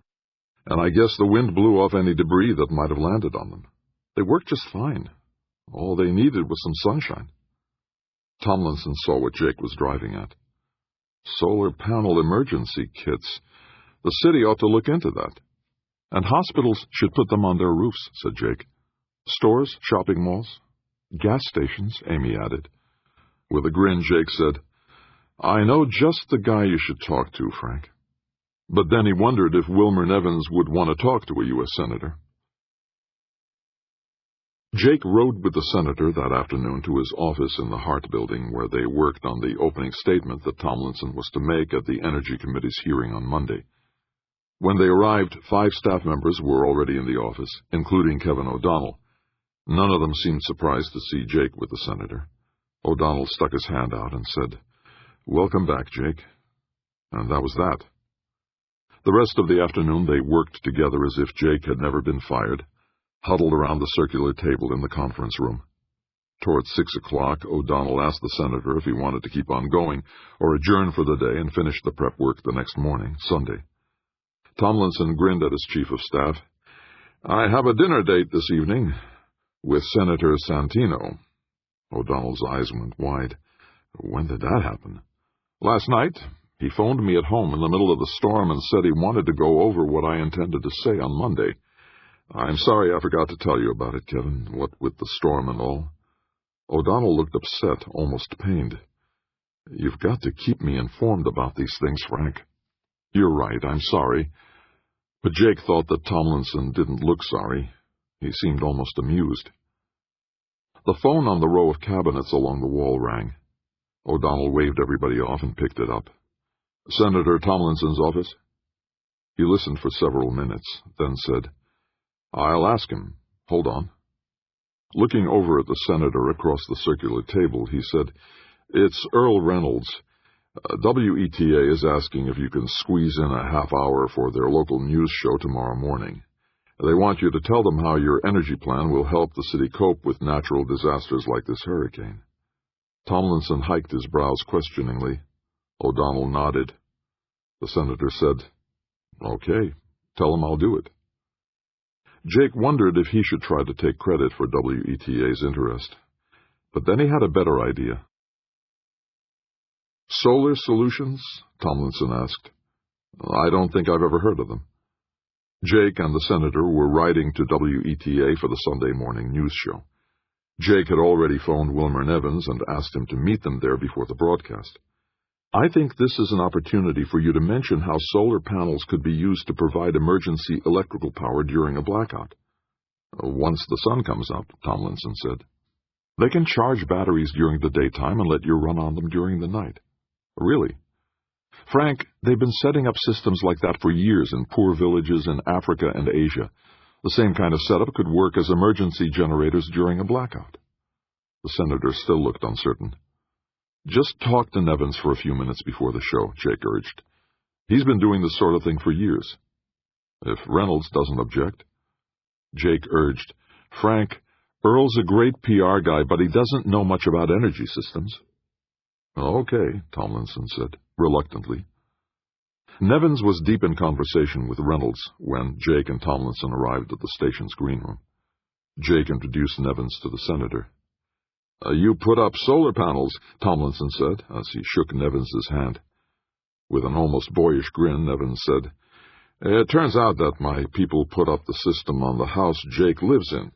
[SPEAKER 1] And I guess the wind blew off any debris that might have landed on them. They worked just fine. All they needed was some sunshine." Tomlinson saw what Jake was driving at. "Solar panel emergency kits. The city ought to look into that. And hospitals should put them on their roofs," said Jake. "Stores, shopping malls, gas stations," Amy added. With a grin, Jake said, "I know just the guy you should talk to, Frank." But then he wondered if Wilmer Nevins would want to talk to a U.S. Senator. Jake rode with the senator that afternoon to his office in the Hart Building, where they worked on the opening statement that Tomlinson was to make at the Energy Committee's hearing on Monday. When they arrived, 5 staff members were already in the office, including Kevin O'Donnell. None of them seemed surprised to see Jake with the senator. O'Donnell stuck his hand out and said, "Welcome back, Jake." And that was that. The rest of the afternoon they worked together as if Jake had never been fired, huddled around the circular table in the conference room. Toward 6 o'clock, O'Donnell asked the senator if he wanted to keep on going or adjourn for the day and finish the prep work the next morning, Sunday. Tomlinson grinned at his chief of staff. "I have a dinner date this evening with Senator Santino." O'Donnell's eyes went wide. "When did that happen?" "Last night. He phoned me at home in the middle of the storm and said he wanted to go over what I intended to say on Monday. I'm sorry I forgot to tell you about it, Kevin, what with the storm and all." O'Donnell looked upset, almost pained. "You've got to keep me informed about these things, Frank." "You're right, I'm sorry." But Jake thought that Tomlinson didn't look sorry. He seemed almost amused. The phone on the row of cabinets along the wall rang. O'Donnell waved everybody off and picked it up. "Senator Tomlinson's office?" He listened for several minutes, then said, "I'll ask him. Hold on." Looking over at the senator across the circular table, he said, "It's Earl Reynolds. WETA is asking if you can squeeze in a half hour for their local news show tomorrow morning. They want you to tell them how your energy plan will help the city cope with natural disasters like this hurricane." Tomlinson hiked his brows questioningly. O'Donnell nodded. The senator said, "Okay, tell them I'll do it." Jake wondered if he should try to take credit for WETA's interest. But then he had a better idea. "Solar Solutions?" Tomlinson asked. "I don't think I've ever heard of them." Jake and the senator were riding to WETA for the Sunday morning news show. Jake had already phoned Wilmer Nevins and asked him to meet them there before the broadcast. "I think this is an opportunity for you to mention how solar panels could be used to provide emergency electrical power during a blackout." "Once the sun comes up," Tomlinson said. "They can charge batteries during the daytime and let you run on them during the night." "Really?" "Frank, they've been setting up systems like that for years in poor villages in Africa and Asia. The same kind of setup could work as emergency generators during a blackout." The senator still looked uncertain. "Just talk to Nevins for a few minutes before the show," Jake urged. "He's been doing this sort of thing for years." "If Reynolds doesn't object." Jake urged, "Frank, Earl's a great PR guy, but he doesn't know much about energy systems." "Okay," Tomlinson said, reluctantly. Nevins was deep in conversation with Reynolds when Jake and Tomlinson arrived at the station's green room. Jake introduced Nevins to the senator. "You put up solar panels," Tomlinson said, as he shook Nevins's hand. With an almost boyish grin, Nevins said, "It turns out that my people put up the system on the house Jake lives in."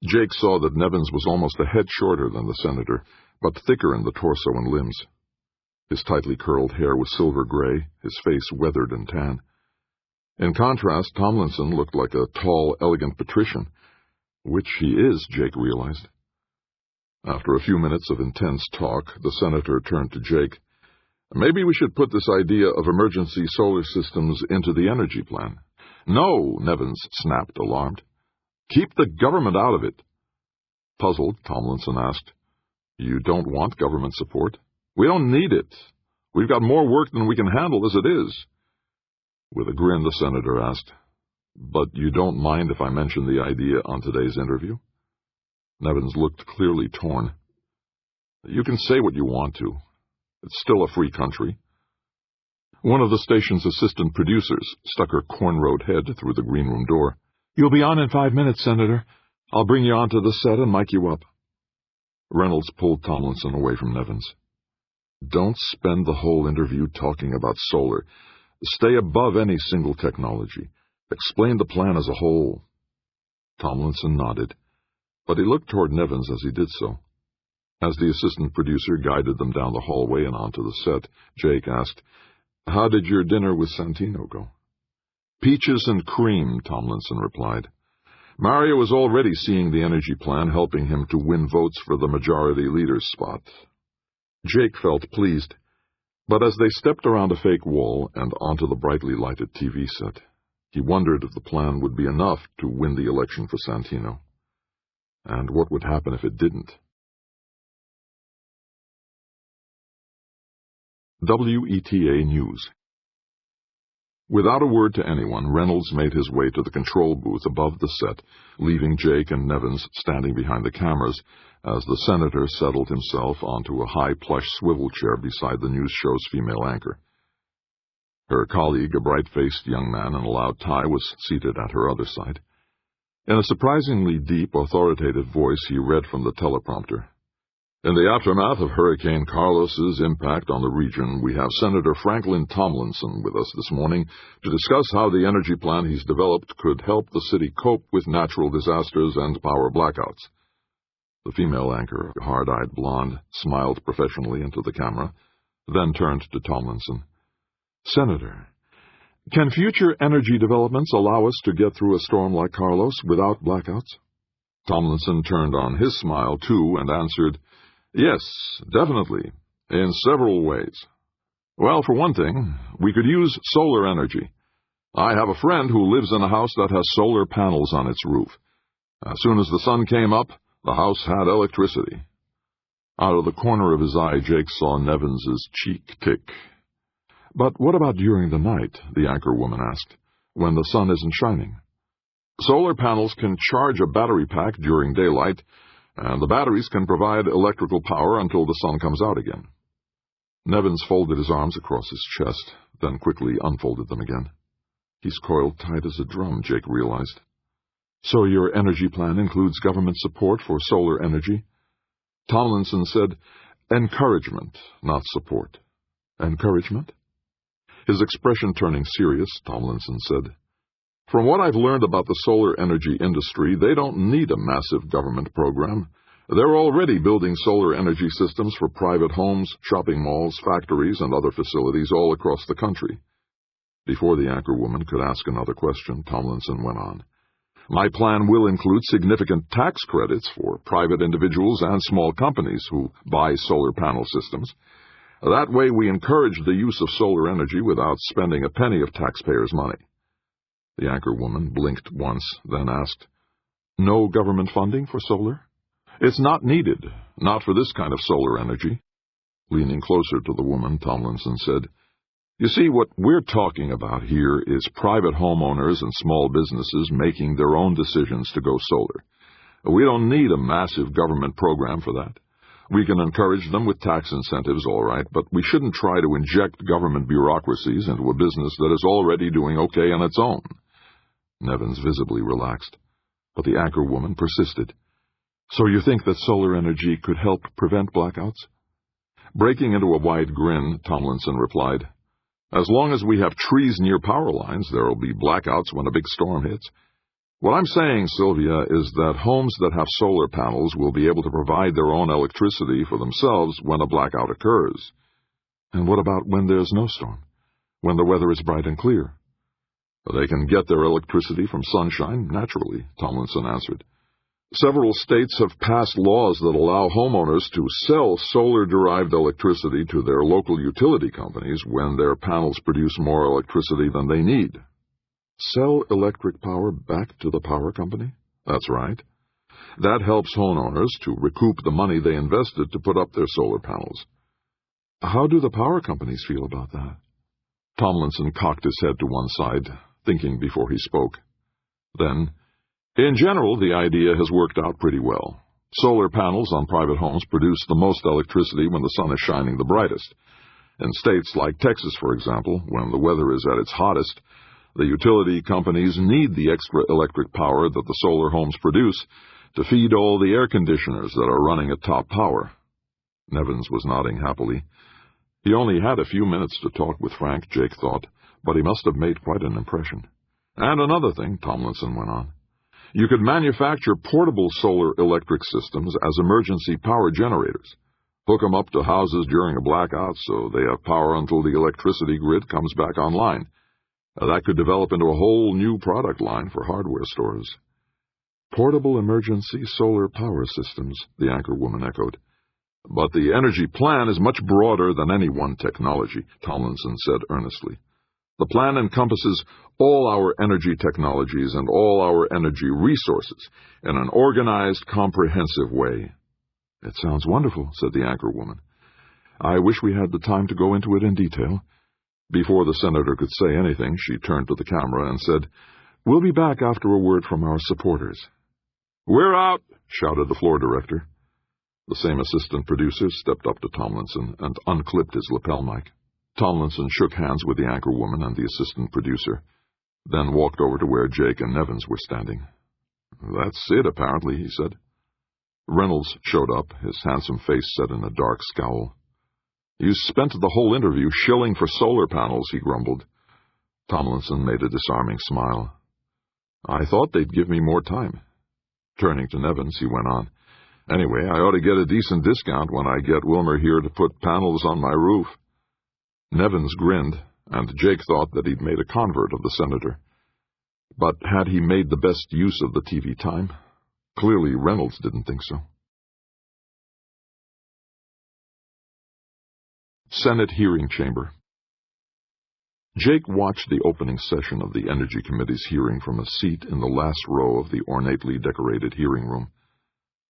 [SPEAKER 1] Jake saw that Nevins was almost a head shorter than the senator, but thicker in the torso and limbs. His tightly curled hair was silver gray, his face weathered and tan. In contrast, Tomlinson looked like a tall, elegant patrician, which he is, Jake realized. After a few minutes of intense talk, the senator turned to Jake. "Maybe we should put this idea of emergency solar systems into the energy plan." "No," Nevins snapped, alarmed. "Keep the government out of it." Puzzled, Tomlinson asked, "You don't want government support?" "We don't need it. We've got more work than we can handle as it is." With a grin, the senator asked, "But you don't mind if I mention the idea on today's interview?" Nevins looked clearly torn. "You can say what you want to. It's still a free country." One of the station's assistant producers stuck her corn-rowed head through the green room door. "You'll be on in 5 minutes, Senator. I'll bring you onto the set and mic you up." Reynolds pulled Tomlinson away from Nevins. "Don't spend the whole interview talking about solar. Stay above any single technology. Explain the plan as a whole." Tomlinson nodded, but he looked toward Nevins as he did so. As the assistant producer guided them down the hallway and onto the set, Jake asked, "How did your dinner with Santino go?" "Peaches and cream," Tomlinson replied. Mario was already seeing the energy plan helping him to win votes for the majority leader's spot. Jake felt pleased, but as they stepped around a fake wall and onto the brightly lighted TV set, he wondered if the plan would be enough to win the election for Santino. And what would happen if it didn't? WETA News. Without a word to anyone, Reynolds made his way to the control booth above the set, leaving Jake and Nevins standing behind the cameras as the senator settled himself onto a high plush swivel chair beside the news show's female anchor. Her colleague, a bright-faced young man in a loud tie, was seated at her other side. In a surprisingly deep, authoritative voice, he read from the teleprompter. "In the aftermath of Hurricane Carlos's impact on the region, we have Senator Franklin Tomlinson with us this morning to discuss how the energy plan he's developed could help the city cope with natural disasters and power blackouts." The female anchor, a hard-eyed blonde, smiled professionally into the camera, then turned to Tomlinson. "Senator, can future energy developments allow us to get through a storm like Carlos without blackouts?" Tomlinson turned on his smile, too, and answered, "Yes, definitely, in several ways. Well, for one thing, we could use solar energy. I have a friend who lives in a house that has solar panels on its roof. As soon as the sun came up, the house had electricity." Out of the corner of his eye, Jake saw Nevins's cheek tick. "But what about during the night?" the anchor woman asked, "when the sun isn't shining?" "Solar panels can charge a battery pack during daylight, and the batteries can provide electrical power until the sun comes out again." Nevins folded his arms across his chest, then quickly unfolded them again. "He's coiled tight as a drum," Jake realized. "So your energy plan includes government support for solar energy?" Tomlinson said, "Encouragement, not support." "Encouragement?" His expression turning serious, Tomlinson said, "From what I've learned about the solar energy industry, they don't need a massive government program. They're already building solar energy systems for private homes, shopping malls, factories, and other facilities all across the country." Before the anchorwoman could ask another question, Tomlinson went on. "My plan will include significant tax credits for private individuals and small companies who buy solar panel systems. That way we encourage the use of solar energy without spending a penny of taxpayers' money." The anchorwoman blinked once, then asked, "No government funding for solar?" "It's not needed, not for this kind of solar energy." Leaning closer to the woman, Tomlinson said, "You see, what we're talking about here is private homeowners and small businesses making their own decisions to go solar. We don't need a massive government program for that. We can encourage them with tax incentives, all right, but we shouldn't try to inject government bureaucracies into a business that is already doing okay on its own." Nevins visibly relaxed, but the anchorwoman persisted. "So you think that solar energy could help prevent blackouts?" Breaking into a wide grin, Tomlinson replied, "As long as we have trees near power lines, there will be blackouts when a big storm hits. What I'm saying, Sylvia, is that homes that have solar panels will be able to provide their own electricity for themselves when a blackout occurs." "And what about when there's no storm? When the weather is bright and clear?" "They can get their electricity from sunshine, naturally," Tomlinson answered. "Several states have passed laws that allow homeowners to sell solar-derived electricity to their local utility companies when their panels produce more electricity than they need." "Sell electric power back to the power company?" "That's right. That helps homeowners to recoup the money they invested to put up their solar panels." "How do the power companies feel about that?" Tomlinson cocked his head to one side, thinking before he spoke. Then, "In general, the idea has worked out pretty well. Solar panels on private homes produce the most electricity when the sun is shining the brightest. In states like Texas, for example, when the weather is at its hottest, the utility companies need the extra electric power that the solar homes produce to feed all the air conditioners that are running at top power." Nevins was nodding happily. He only had a few minutes to talk with Frank, Jake thought, but he must have made quite an impression. "And another thing," Tomlinson went on. You could manufacture portable solar electric systems as emergency power generators. Hook them up to houses during a blackout so they have power until the electricity grid comes back online. That could develop into a whole new product line for hardware stores. Portable emergency solar power systems, the anchorwoman echoed. But the energy plan is much broader than any one technology, Tomlinson said earnestly. The plan encompasses all our energy technologies and all our energy resources in an organized, comprehensive way. It sounds wonderful, said the anchorwoman. I wish we had the time to go into it in detail. Before the senator could say anything, she turned to the camera and said, We'll be back after a word from our supporters. We're out, shouted the floor director. The same assistant producer stepped up to Tomlinson and unclipped his lapel mic. Tomlinson shook hands with the anchorwoman and the assistant producer, then walked over to where Jake and Nevins were standing. That's it, apparently, he said. Reynolds showed up, his handsome face set in a dark scowl. You spent the whole interview shilling for solar panels, he grumbled. Tomlinson made a disarming smile. I thought they'd give me more time. Turning to Nevins, he went on. Anyway, I ought to get a decent discount when I get Wilmer here to put panels on my roof. Nevins grinned, and Jake thought that he'd made a convert of the senator. But had he made the best use of the TV time? Clearly, Reynolds didn't think so. Senate Hearing Chamber. Jake watched the opening session of the Energy Committee's hearing from a seat in the last row of the ornately decorated hearing room.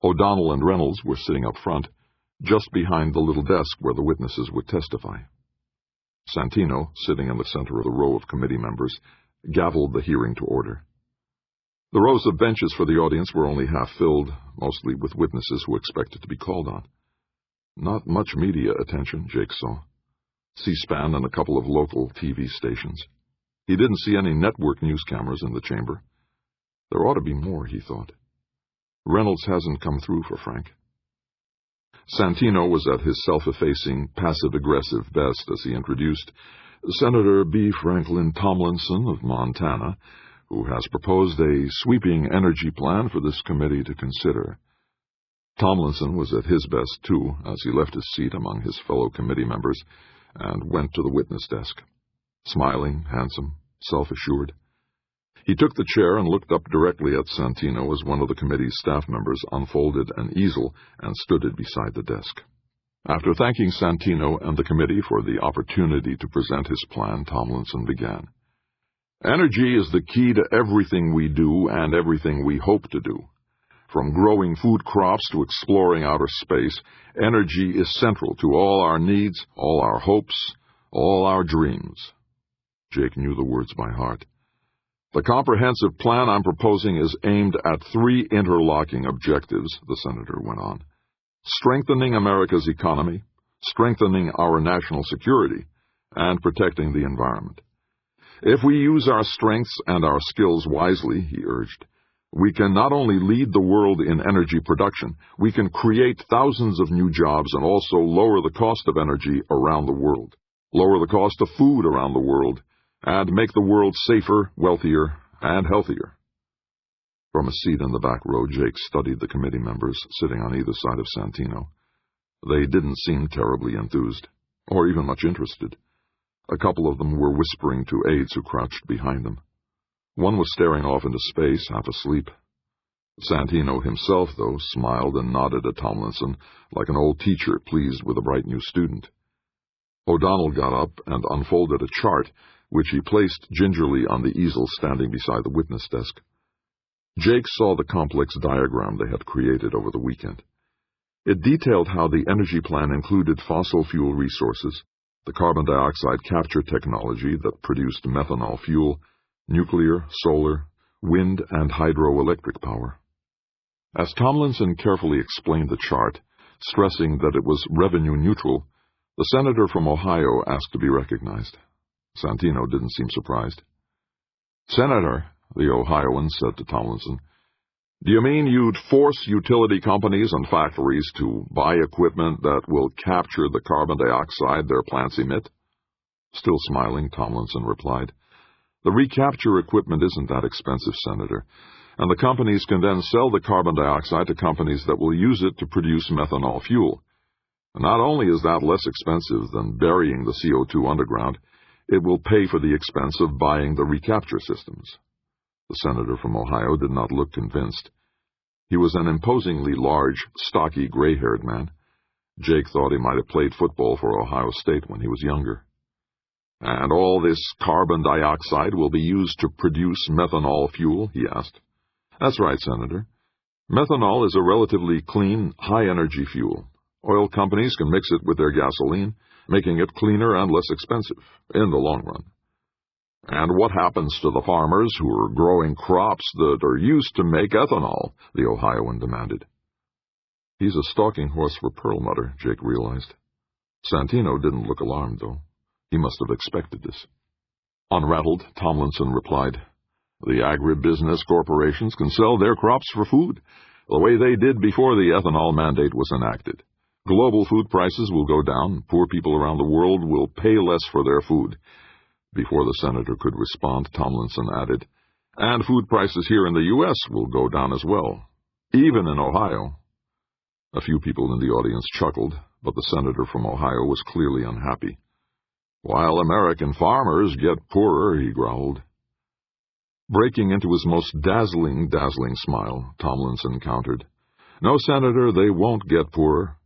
[SPEAKER 1] O'Donnell and Reynolds were sitting up front, just behind the little desk where the witnesses would testify. Santino, sitting in the center of the row of committee members, gavelled the hearing to order. The rows of benches for the audience were only half filled, mostly with witnesses who expected to be called on. Not much media attention, Jake saw. C-SPAN and a couple of local TV stations. He didn't see any network news cameras in the chamber. There ought to be more, he thought. Reynolds hasn't come through for Frank. Santino was at his self-effacing, passive-aggressive best as he introduced Senator B. Franklin Tomlinson of Montana, who has proposed a sweeping energy plan for this committee to consider. Tomlinson was at his best, too, as he left his seat among his fellow committee members and went to the witness desk. Smiling, handsome, self-assured. He took the chair and looked up directly at Santino as one of the committee's staff members unfolded an easel and stood it beside the desk. After thanking Santino and the committee for the opportunity to present his plan, Tomlinson began. Energy is the key to everything we do and everything we hope to do. From growing food crops to exploring outer space, energy is central to all our needs, all our hopes, all our dreams. Jake knew the words by heart. The comprehensive plan I'm proposing is aimed at 3 interlocking objectives, the senator went on. Strengthening America's economy, strengthening our national security, and protecting the environment. If we use our strengths and our skills wisely, he urged, we can not only lead the world in energy production, we can create thousands of new jobs and also lower the cost of energy around the world, lower the cost of food around the world, and make the world safer, wealthier, and healthier. From a seat in the back row, Jake studied the committee members sitting on either side of Santino. They didn't seem terribly enthused, or even much interested. A couple of them were whispering to aides who crouched behind them. One was staring off into space, half asleep. Santino himself, though, smiled and nodded at Tomlinson like an old teacher pleased with a bright new student. O'Donnell got up and unfolded a chart, which he placed gingerly on the easel standing beside the witness desk. Jake saw the complex diagram they had created over the weekend. It detailed how the energy plan included fossil fuel resources, the carbon dioxide capture technology that produced methanol fuel, nuclear, solar, wind, and hydroelectric power. As Tomlinson carefully explained the chart, stressing that it was revenue neutral, the senator from Ohio asked to be recognized. Santino didn't seem surprised. Senator, the Ohioan said to Tomlinson, do you mean you'd force utility companies and factories to buy equipment that will capture the carbon dioxide their plants emit? Still smiling, Tomlinson replied, the recapture equipment isn't that expensive, Senator. and the companies can then sell the carbon dioxide to companies that will use it to produce methanol fuel. Not only is that less expensive than burying the CO2 underground, it will pay for the expense of buying the recapture systems. The senator from Ohio did not look convinced. He was an imposingly large, stocky, gray-haired man. Jake thought he might have played football for Ohio State when he was younger. "And all this carbon dioxide will be used to produce methanol fuel?" he asked. "That's right, Senator. Methanol is a relatively clean, high-energy fuel. Oil companies can mix it with their gasoline, making it cleaner and less expensive in the long run." "And what happens to the farmers who are growing crops that are used to make ethanol?" the Ohioan demanded. He's a stalking horse for Perlmutter, Jake realized. Santino didn't look alarmed, though. He must have expected this. Unrattled, Tomlinson replied, "The agribusiness corporations can sell their crops for food, the way they did before the ethanol mandate was enacted. Global food prices will go down. Poor people around the world will pay less for their food." Before the senator could respond, Tomlinson added, "And food prices here in the U.S. will go down as well, even in Ohio." A few people in the audience chuckled, but the senator from Ohio was clearly unhappy. "While American farmers get poorer," he growled. Breaking into his most dazzling smile, Tomlinson countered, "No, Senator, they won't get poorer,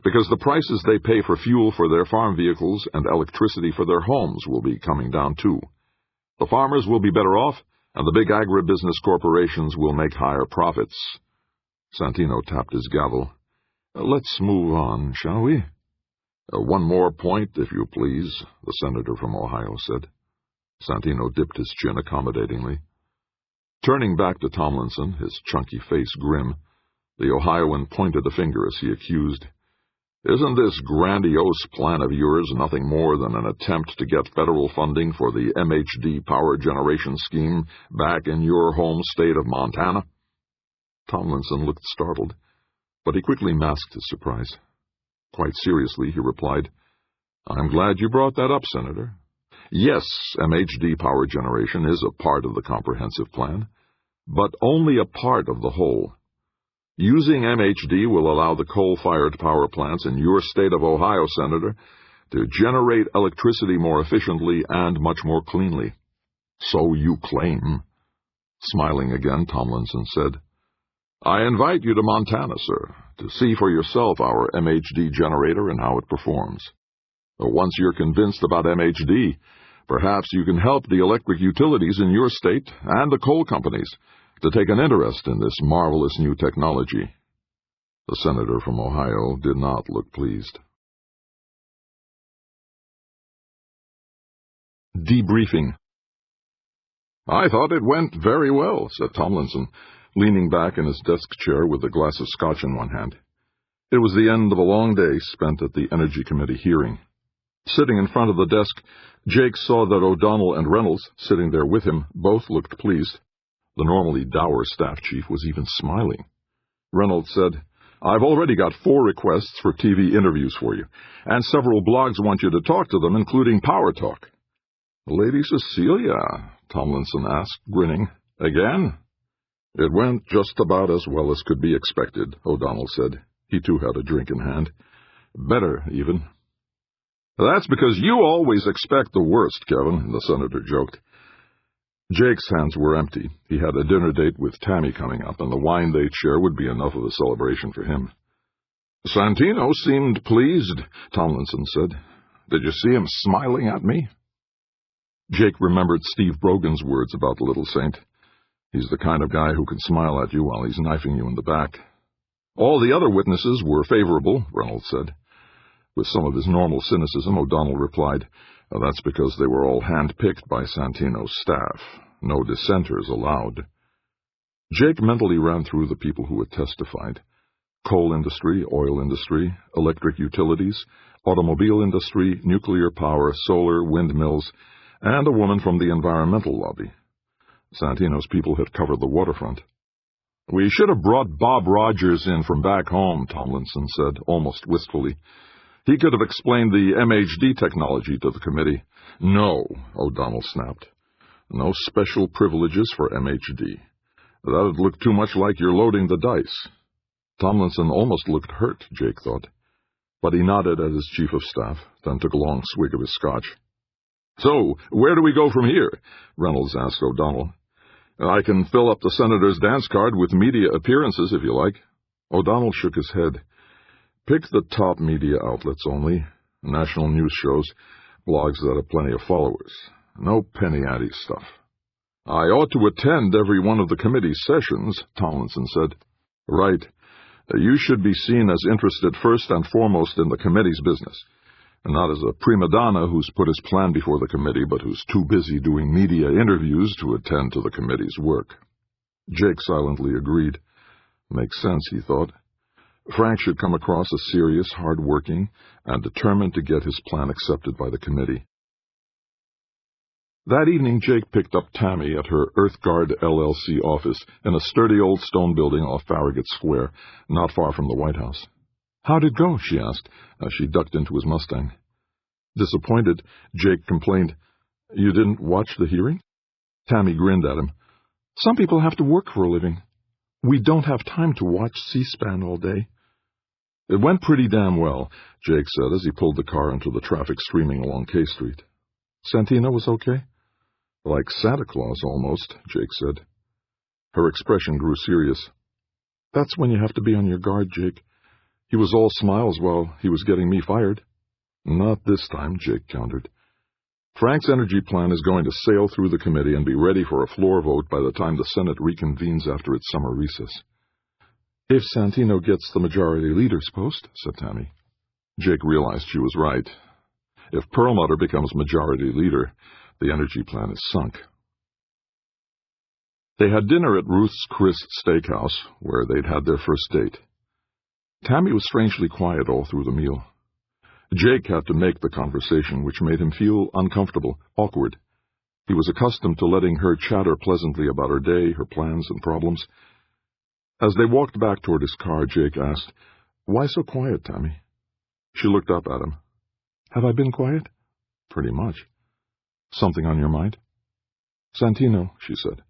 [SPEAKER 1] because the prices they pay for fuel for their farm vehicles and electricity for their homes will be coming down too. The farmers will be better off, and the big agribusiness corporations will make higher profits." Santino tapped his gavel. "Let's move on, shall we?" "One more point, if you please," the senator from Ohio said. Santino dipped his chin accommodatingly. Turning back to Tomlinson, his chunky face grim, the Ohioan pointed a finger as he accused, "Isn't this grandiose plan of yours nothing more than an attempt to get federal funding for the MHD power generation scheme back in your home state of Montana?" Tomlinson looked startled, but he quickly masked his surprise. Quite seriously, he replied, "I'm glad you brought that up, Senator. Yes, MHD power generation is a part of the comprehensive plan, but only a part of the whole. Using MHD will allow the coal-fired power plants in your state of Ohio, Senator, to generate electricity more efficiently and much more cleanly." "So you claim." Smiling again, Tomlinson said, "I invite you to Montana, sir, to see for yourself our MHD generator and how it performs. Once you're convinced about MHD, perhaps you can help the electric utilities in your state and the coal companies to take an interest in this marvelous new technology." The senator from Ohio did not look pleased. Debriefing. "I thought it went very well," said Tomlinson, leaning back in his desk chair with a glass of scotch in one hand. It was the end of a long day spent at the Energy Committee hearing. Sitting in front of the desk, Jake saw that O'Donnell and Reynolds, sitting there with him, both looked pleased. The normally dour staff chief was even smiling. Reynolds said, "I've already got 4 requests for TV interviews for you, and several blogs want you to talk to them, including Power Talk." "Lady Cecilia?" Tomlinson asked, grinning. "Again?" "It went just about as well as could be expected," O'Donnell said. He too had a drink in hand. "Better, even." "That's because you always expect the worst, Kevin," the senator joked. Jake's hands were empty. He had a dinner date with Tammy coming up, and the wine they'd share would be enough of a celebration for him. "Santino seemed pleased," Tomlinson said. "Did you see him smiling at me?" Jake remembered Steve Brogan's words about the little saint. He's the kind of guy who can smile at you while he's knifing you in the back. "All the other witnesses were favorable," Reynolds said. With some of his normal cynicism, O'Donnell replied, "That's because they were all hand-picked by Santino's staff. No dissenters allowed." Jake mentally ran through the people who had testified. Coal industry, oil industry, electric utilities, automobile industry, nuclear power, solar, windmills, and a woman from the environmental lobby. Santino's people had covered the waterfront. "We should have brought Bob Rogers in from back home," Tomlinson said, almost wistfully. "He could have explained the MHD technology to the committee." "No," O'Donnell snapped. "No special privileges for MHD. That'd look too much like you're loading the dice. Tomlinson almost looked hurt, Jake thought. But he nodded at his chief of staff, then took a long swig of his scotch. "So, where do we go from here?" Reynolds asked O'Donnell. "I can fill up the senator's dance card with media appearances, if you like." O'Donnell shook his head. "Pick the top media outlets only, national news shows, blogs that have plenty of followers. No penny-ante stuff." "I ought to attend every one of the committee's sessions," Tomlinson said. "Right. You should be seen as interested first and foremost in the committee's business, and not as a prima donna who's put his plan before the committee but who's too busy doing media interviews to attend to the committee's work." Jake silently agreed. Makes sense, he thought. Frank should come across as serious, hard-working, and determined to get his plan accepted by the committee. That evening, Jake picked up Tammy at her EarthGuard LLC office in a sturdy old stone building off Farragut Square, not far from the White House. "How'd it go?" she asked, as she ducked into his Mustang. Disappointed, Jake complained, "You didn't watch the hearing?" Tammy grinned at him. "Some people have to work for a living. We don't have time to watch C-SPAN all day." "It went pretty damn well," Jake said as he pulled the car into the traffic streaming along K Street. "Santino was okay?" "Like Santa Claus, almost," Jake said. Her expression grew serious. "That's when you have to be on your guard, Jake. He was all smiles while he was getting me fired." "Not this time," Jake countered. "Frank's energy plan is going to sail through the committee and be ready for a floor vote by the time the Senate reconvenes after its summer recess." "If Santino gets the majority leader's post," said Tammy. Jake realized she was right. If Perlmutter becomes majority leader, the energy plan is sunk. They had dinner at Ruth's Chris Steakhouse, where they'd had their first date. Tammy was strangely quiet all through the meal. Jake had to make the conversation, which made him feel uncomfortable, awkward. He was accustomed to letting her chatter pleasantly about her day, her plans and problems. As they walked back toward his car, Jake asked, "Why so quiet, Tammy?" She looked up at him. "Have I been quiet?" "Pretty much." "Something on your mind?" "Santino," she said.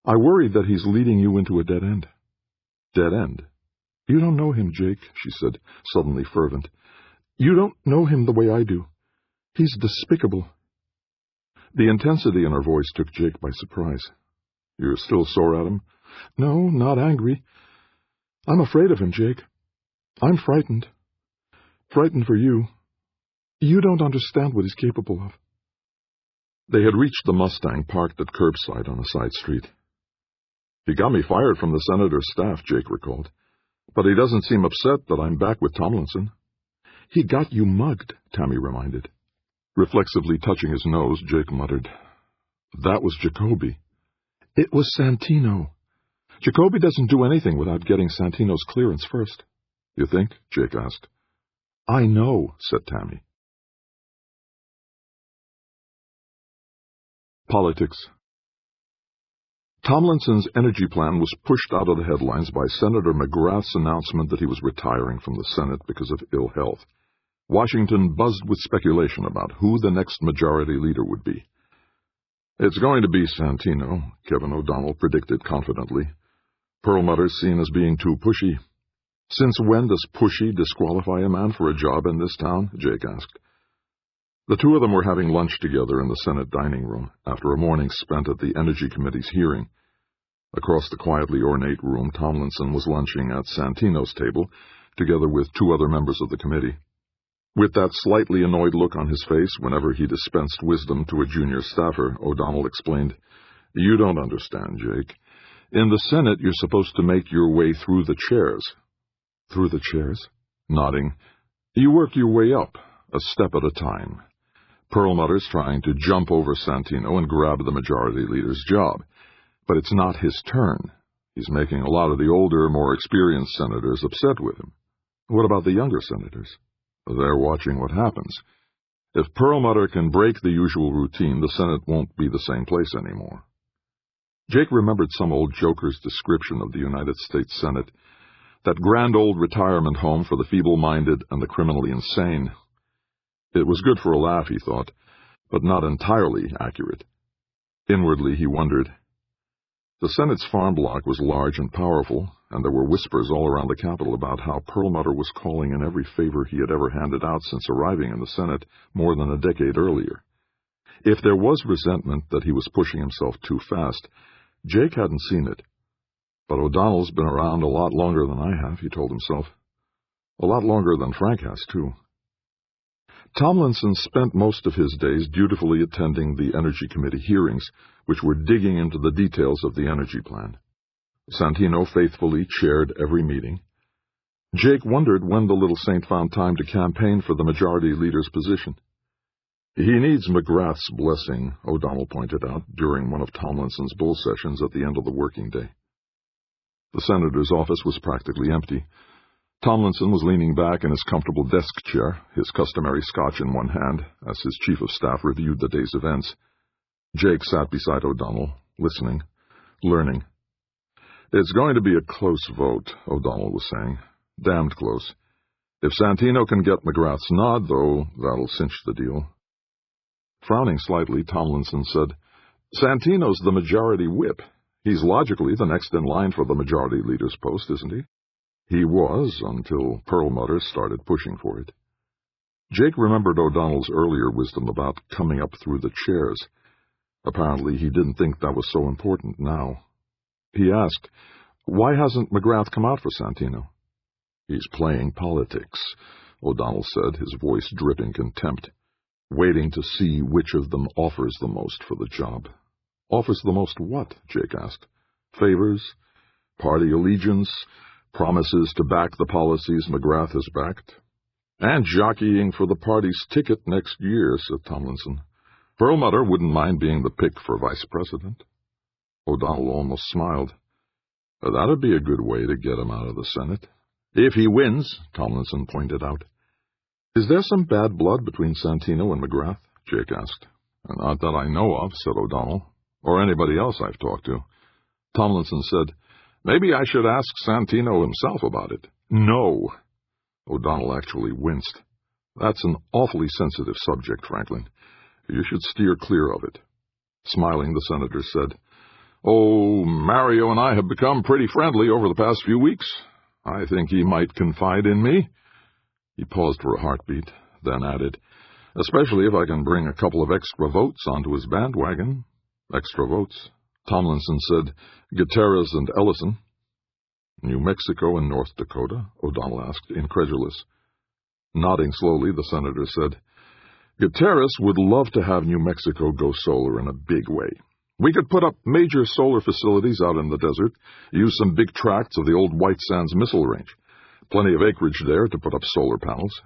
[SPEAKER 1] "I worry that he's leading you into a dead end." "Dead end?" "You don't know him, Jake," she said, suddenly fervent. "You don't know him the way I do. He's despicable." The intensity in her voice took Jake by surprise. "You're still sore at him?" "No, not angry. I'm afraid of him, Jake. I'm frightened. Frightened for you. You don't understand what he's capable of." They had reached the Mustang parked at curbside on a side street. "He got me fired from the senator's staff," Jake recalled. "But he doesn't seem upset that I'm back with Tomlinson." "He got you mugged," Tammy reminded. Reflexively touching his nose, Jake muttered, "That was Jacoby." "It was Santino. Jacoby doesn't do anything without getting Santino's clearance first." "You think?" Jake asked. "I know," said Tammy. Politics. Tomlinson's energy plan was pushed out of the headlines by Senator McGrath's announcement that he was retiring from the Senate because of ill health. Washington buzzed with speculation about who the next majority leader would be. "It's going to be Santino," Kevin O'Donnell predicted confidently. "Perlmutter's seen as being too pushy." "Since when does pushy disqualify a man for a job in this town?" Jake asked. The two of them were having lunch together in the Senate dining room after a morning spent at the Energy Committee's hearing. Across the quietly ornate room, Tomlinson was lunching at Santino's table, together with two other members of the committee. With that slightly annoyed look on his face whenever he dispensed wisdom to a junior staffer, O'Donnell explained, "You don't understand, Jake. In the Senate, you're supposed to make your way through the chairs." "Through the chairs?" Nodding. "You work your way up, a step at a time. Perlmutter's trying to jump over Santino and grab the majority leader's job. But it's not his turn. He's making a lot of the older, more experienced senators upset with him." "What about the younger senators?" "They're watching what happens. If Perlmutter can break the usual routine, the Senate won't be the same place anymore." Jake remembered some old joker's description of the United States Senate, that grand old retirement home for the feeble-minded and the criminally insane. It was good for a laugh, he thought, but not entirely accurate. Inwardly, he wondered, The Senate's farm block was large and powerful, and there were whispers all around the Capitol about how Perlmutter was calling in every favor he had ever handed out since arriving in the Senate more than a decade earlier. If there was resentment that he was pushing himself too fast, Jake hadn't seen it. But O'Donnell's been around a lot longer than I have, he told himself. A lot longer than Frank has, too. Tomlinson spent most of his days dutifully attending the Energy Committee hearings, which were digging into the details of the energy plan. Santino faithfully chaired every meeting. Jake wondered when the little saint found time to campaign for the majority leader's position. He needs McGrath's blessing, O'Donnell pointed out during one of Tomlinson's bull sessions at the end of the working day. The senator's office was practically empty. Tomlinson was leaning back in his comfortable desk chair, his customary scotch in one hand, as his chief of staff reviewed the day's events. Jake sat beside O'Donnell, listening, learning. It's going to be a close vote, O'Donnell was saying. Damned close. If Santino can get McGrath's nod, though, that'll cinch the deal. Frowning slightly, Tomlinson said, Santino's the majority whip. He's logically the next in line for the majority leader's post, isn't he? He was, until Perlmutter started pushing for it. Jake remembered O'Donnell's earlier wisdom about coming up through the chairs. Apparently he didn't think that was so important now. He asked, why hasn't McGrath come out for Santino? He's playing politics, O'Donnell said, his voice dripping contempt. Waiting to see which of them offers the most for the job. Offers the most what? Jake asked. Favors? Party allegiance? Promises to back the policies McGrath has backed? And jockeying for the party's ticket next year, said Tomlinson. Perlmutter wouldn't mind being the pick for vice president. O'Donnell almost smiled. That'd be a good way to get him out of the Senate. If he wins, Tomlinson pointed out. Is there some bad blood between Santino and McGrath? Jake asked. Not that I know of, said O'Donnell, or anybody else I've talked to. Tomlinson said, maybe I should ask Santino himself about it. No. O'Donnell actually winced. That's an awfully sensitive subject, Franklin. You should steer clear of it. Smiling, the senator said, Oh, Mario and I have become pretty friendly over the past few weeks. I think he might confide in me. He paused for a heartbeat, then added, especially if I can bring a couple of extra votes onto his bandwagon. Extra votes? Tomlinson said, Gutierrez and Ellison. New Mexico and North Dakota? O'Donnell asked, incredulous. Nodding slowly, the senator said, Gutierrez would love to have New Mexico go solar in a big way. We could put up major solar facilities out in the desert, use some big tracts of the old White Sands missile range. Plenty of acreage there to put up solar panels.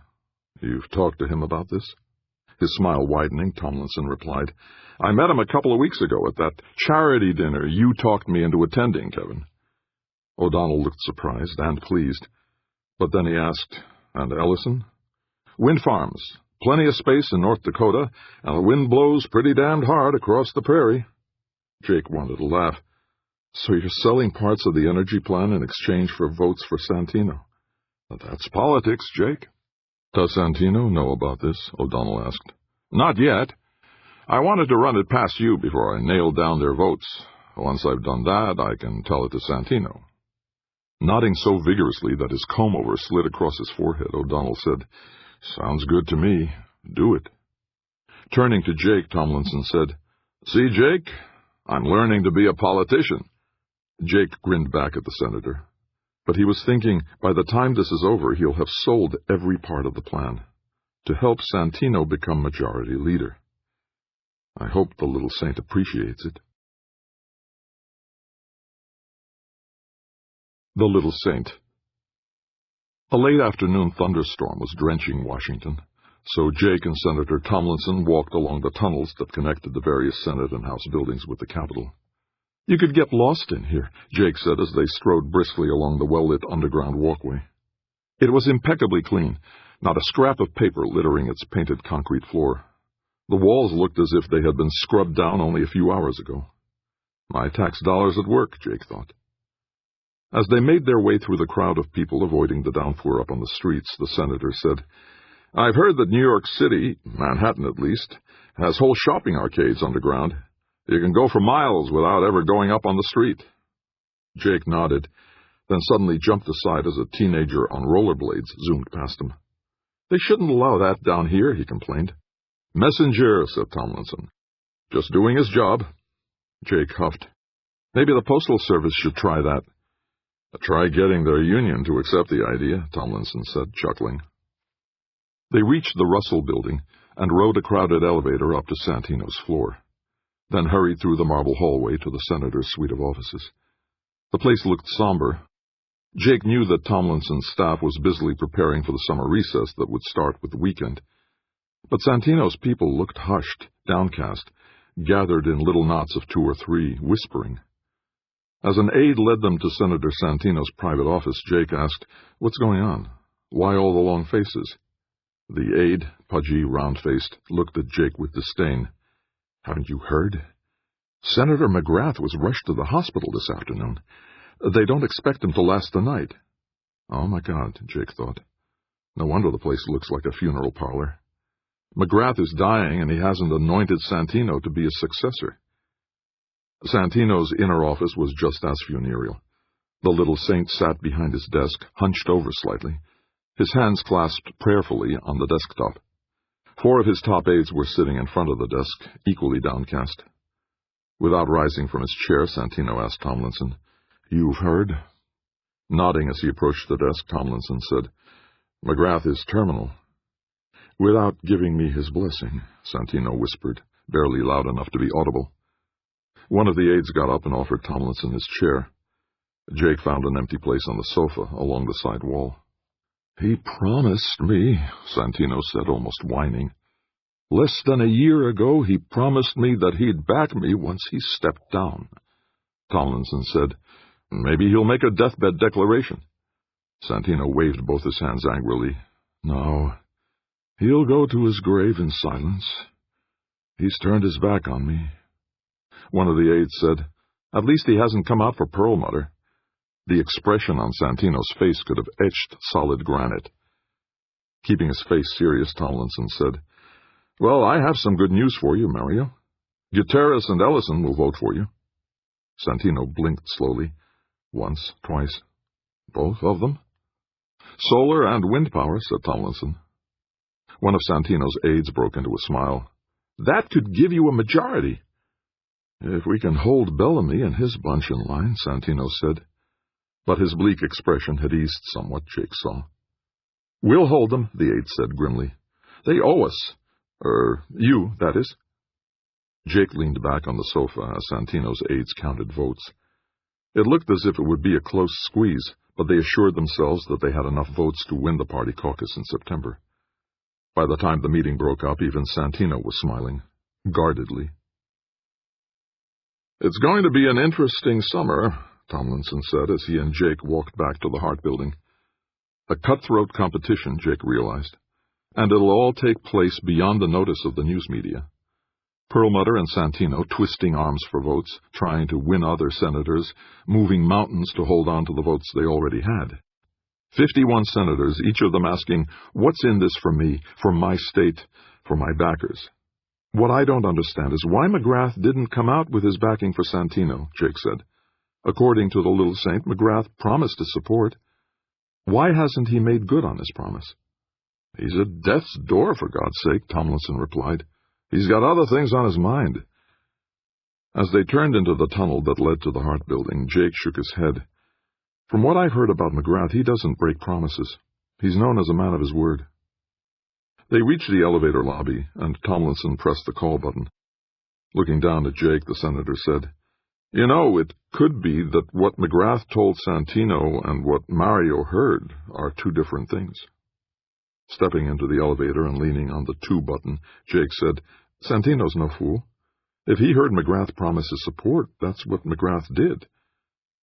[SPEAKER 1] You've talked to him about this? His smile widening, Tomlinson replied, I met him a couple of weeks ago at that charity dinner you talked me into attending, Kevin. O'Donnell looked surprised and pleased. But then he asked, and Ellison? Wind farms. Plenty of space in North Dakota, and the wind blows pretty damned hard across the prairie. Jake wanted to laugh. So you're selling parts of the energy plan in exchange for votes for Santino? That's politics, Jake. Does Santino know about this? O'Donnell asked. Not yet. I wanted to run it past you before I nailed down their votes. Once I've done that, I can tell it to Santino. Nodding so vigorously that his comb-over slid across his forehead, O'Donnell said, Sounds good to me. Do it. Turning to Jake, Tomlinson said, See, Jake, I'm learning to be a politician. Jake grinned back at the senator. But he was thinking, by the time this is over, he'll have sold every part of the plan to help Santino become majority leader. I hope the little saint appreciates it. The Little Saint. A late afternoon thunderstorm was drenching Washington, so Jake and Senator Tomlinson walked along the tunnels that connected the various Senate and House buildings with the Capitol. You could get lost in here, Jake said as they strode briskly along the well-lit underground walkway. It was impeccably clean, not a scrap of paper littering its painted concrete floor. The walls looked as if they had been scrubbed down only a few hours ago. My tax dollars at work, Jake thought. As they made their way through the crowd of people avoiding the downpour up on the streets, the senator said, I've heard that New York City, Manhattan at least, has whole shopping arcades underground.
[SPEAKER 2] You can go for miles without ever going up on the street."
[SPEAKER 1] Jake nodded, then suddenly jumped aside as a teenager on rollerblades zoomed past him. "They shouldn't allow that down here," he complained.
[SPEAKER 2] "Messenger," said Tomlinson. "Just doing his job."
[SPEAKER 1] Jake huffed. "Maybe the Postal Service should try that."
[SPEAKER 2] "Try getting their union to accept the idea," Tomlinson said, chuckling.
[SPEAKER 1] They reached the Russell Building and rode a crowded elevator up to Santino's floor, then hurried through the marble hallway to the senator's suite of offices. The place looked somber. Jake knew that Tomlinson's staff was busily preparing for the summer recess that would start with the weekend. But Santino's people looked hushed, downcast, gathered in little knots of 2 or 3, whispering. As an aide led them to Senator Santino's private office, Jake asked, "What's going on? Why all the long faces?" The aide, pudgy, round-faced, looked at Jake with disdain. "Haven't you heard? Senator McGrath was rushed to the hospital this afternoon. They don't expect him to last the night." "Oh, my God," Jake thought. "No wonder the place looks like a funeral parlor. McGrath is dying, and he hasn't anointed Santino to be his successor." Santino's inner office was just as funereal. The little saint sat behind his desk, hunched over slightly, his hands clasped prayerfully on the desktop. 4 of his top aides were sitting in front of the desk, equally downcast. Without rising from his chair, Santino asked Tomlinson, "You've heard?" Nodding as he approached the desk, Tomlinson said, "McGrath is terminal." "Without giving me his blessing," Santino whispered, barely loud enough to be audible. One of the aides got up and offered Tomlinson his chair. Jake found an empty place on the sofa along the side wall. "He promised me," Santino said, almost whining. "Less than a year ago, he promised me that he'd back me once he stepped down." Tomlinson said, "Maybe he'll make a deathbed declaration." Santino waved both his hands angrily. "No, he'll go to his grave in silence. He's turned his back on me." One of the aides said, "At least he hasn't come out for Perlmutter." The expression on Santino's face could have etched solid granite. Keeping his face serious, Tomlinson said, "Well, I have some good news for you, Mario. Gutierrez and Ellison will vote for you." Santino blinked slowly. Once, twice. "Both of them?" "Solar and wind power," said Tomlinson. One of Santino's aides broke into a smile. "That could give you a majority." "If we can hold Bellamy and his bunch in line," Santino said. But his bleak expression had eased somewhat, Jake saw. "We'll hold them," the aide said grimly. "They owe us. You, that is." Jake leaned back on the sofa as Santino's aides counted votes. It looked as if it would be a close squeeze, but they assured themselves that they had enough votes to win the party caucus in September. By the time the meeting broke up, even Santino was smiling, guardedly. "It's going to be an interesting summer," Tomlinson said as he and Jake walked back to the Hart Building. A cutthroat competition, Jake realized, and it'll all take place beyond the notice of the news media. Perlmutter and Santino twisting arms for votes, trying to win other senators, moving mountains to hold on to the votes they already had. 51 senators, each of them asking, "What's in this for me, for my state, for my backers?" "What I don't understand is why McGrath didn't come out with his backing for Santino," Jake said. "According to the Little Saint, McGrath promised his support. Why hasn't he made good on his promise?" "He's at death's door, for God's sake," Tomlinson replied. "He's got other things on his mind." As they turned into the tunnel that led to the Hart Building, Jake shook his head. "From what I've heard about McGrath, he doesn't break promises. He's known as a man of his word." They reached the elevator lobby, and Tomlinson pressed the call button. Looking down at Jake, the senator said, "You know, it could be that what McGrath told Santino and what Mario heard are 2 different things." Stepping into the elevator and leaning on the 2 button, Jake said, "Santino's no fool. If he heard McGrath promise his support, that's what McGrath did.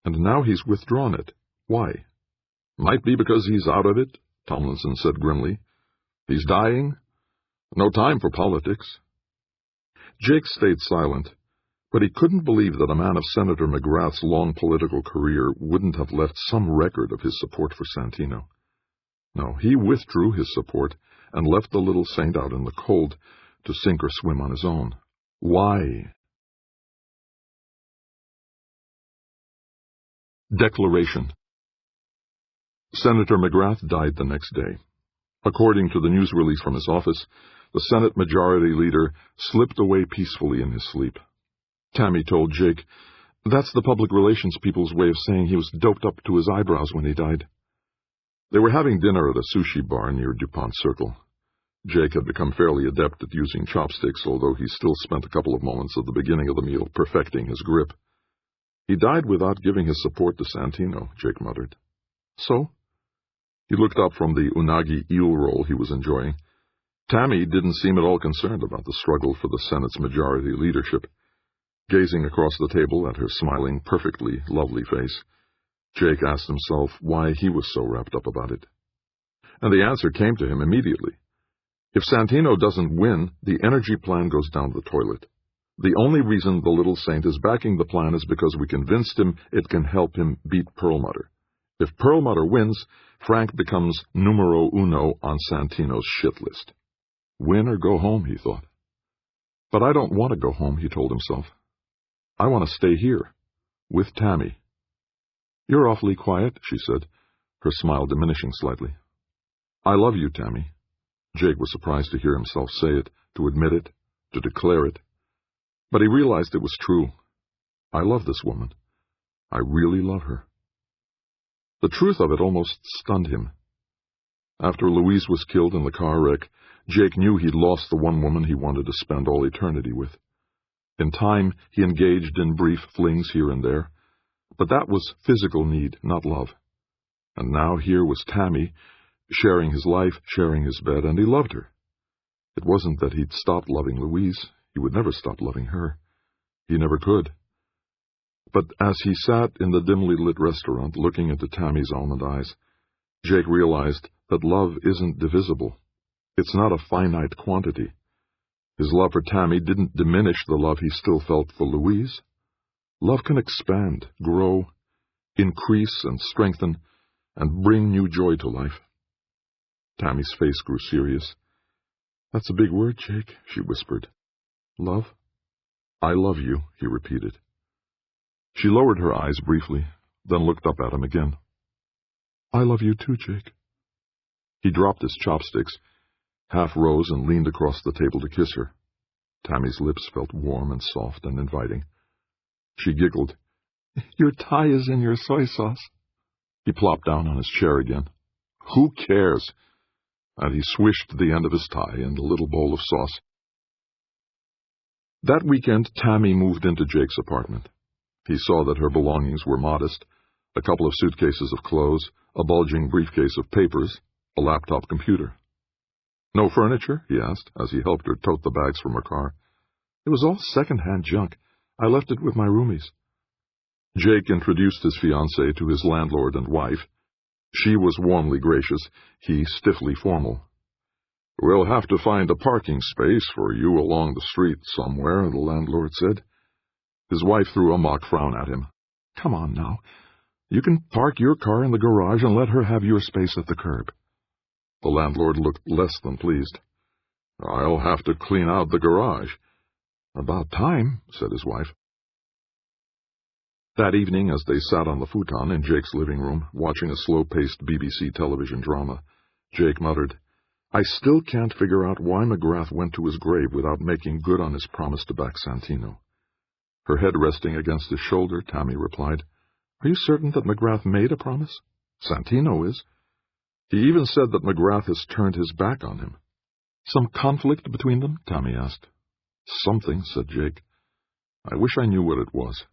[SPEAKER 1] And now he's withdrawn it. Why?" "Might be because he's out of it," Tomlinson said grimly. "He's dying. No time for politics." Jake stayed silent, but he couldn't believe that a man of Senator McGrath's long political career wouldn't have left some record of his support for Santino. No, he withdrew his support and left the little saint out in the cold to sink or swim on his own. Why? Declaration. Senator McGrath died the next day. According to the news release from his office, the Senate Majority Leader slipped away peacefully in his sleep. Tammy told Jake, "That's the public relations people's way of saying he was doped up to his eyebrows when he died." They were having dinner at a sushi bar near DuPont Circle. Jake had become fairly adept at using chopsticks, although he still spent a couple of moments at the beginning of the meal perfecting his grip. "He died without giving his support to Santino," Jake muttered. "So?" He looked up from the unagi eel roll he was enjoying. Tammy didn't seem at all concerned about the struggle for the Senate's majority leadership. Gazing across the table at her smiling, perfectly lovely face, Jake asked himself why he was so wrapped up about it. And the answer came to him immediately. If Santino doesn't win, the energy plan goes down the toilet. The only reason the little saint is backing the plan is because we convinced him it can help him beat Perlmutter. If Perlmutter wins, Frank becomes numero uno on Santino's shit list. Win or go home, he thought. But I don't want to go home, he told himself. I want to stay here, with Tammy. You're awfully quiet, she said, her smile diminishing slightly. I love you, Tammy. Jake was surprised to hear himself say it, to admit it, to declare it. But he realized it was true. I love this woman. I really love her. The truth of it almost stunned him. After Louise was killed in the car wreck, Jake knew he'd lost the one woman he wanted to spend all eternity with. In time, he engaged in brief flings here and there, but that was physical need, not love. And now here was Tammy, sharing his life, sharing his bed, and he loved her. It wasn't that he'd stopped loving Louise. He would never stop loving her. He never could. But as he sat in the dimly lit restaurant looking into Tammy's almond eyes, Jake realized that love isn't divisible. It's not a finite quantity. His love for Tammy didn't diminish the love he still felt for Louise. Love can expand, grow, increase and strengthen, and bring new joy to life. Tammy's face grew serious. That's a big word, Jake, she whispered. Love? I love you, he repeated. She lowered her eyes briefly, then looked up at him again. I love you too, Jake. He dropped his chopsticks, half rose and leaned across the table to kiss her. Tammy's lips felt warm and soft and inviting. She giggled. Your tie is in your soy sauce. He plopped down on his chair again. Who cares? And he swished the end of his tie in the little bowl of sauce. That weekend, Tammy moved into Jake's apartment. He saw that her belongings were modest, a couple of suitcases of clothes, a bulging briefcase of papers, a laptop computer. No furniture? He asked, as he helped her tote the bags from her car. It was all second-hand junk. I left it with my roomies. Jake introduced his fiancée to his landlord and wife. She was warmly gracious, he stiffly formal. We'll have to find a parking space for you along the street somewhere, the landlord said. His wife threw a mock frown at him. Come on now. You can park your car in the garage and let her have your space at the curb. The landlord looked less than pleased. I'll have to clean out the garage. About time, said his wife. That evening, as they sat on the futon in Jake's living room, watching a slow-paced BBC television drama, Jake muttered, I still can't figure out why McGrath went to his grave without making good on his promise to back Santino. Her head resting against his shoulder, Tammy replied, Are you certain that McGrath made a promise? Santino is. He even said that McGrath has turned his back on him. Some conflict between them? Tammy asked. Something, said Jake. I wish I knew what it was.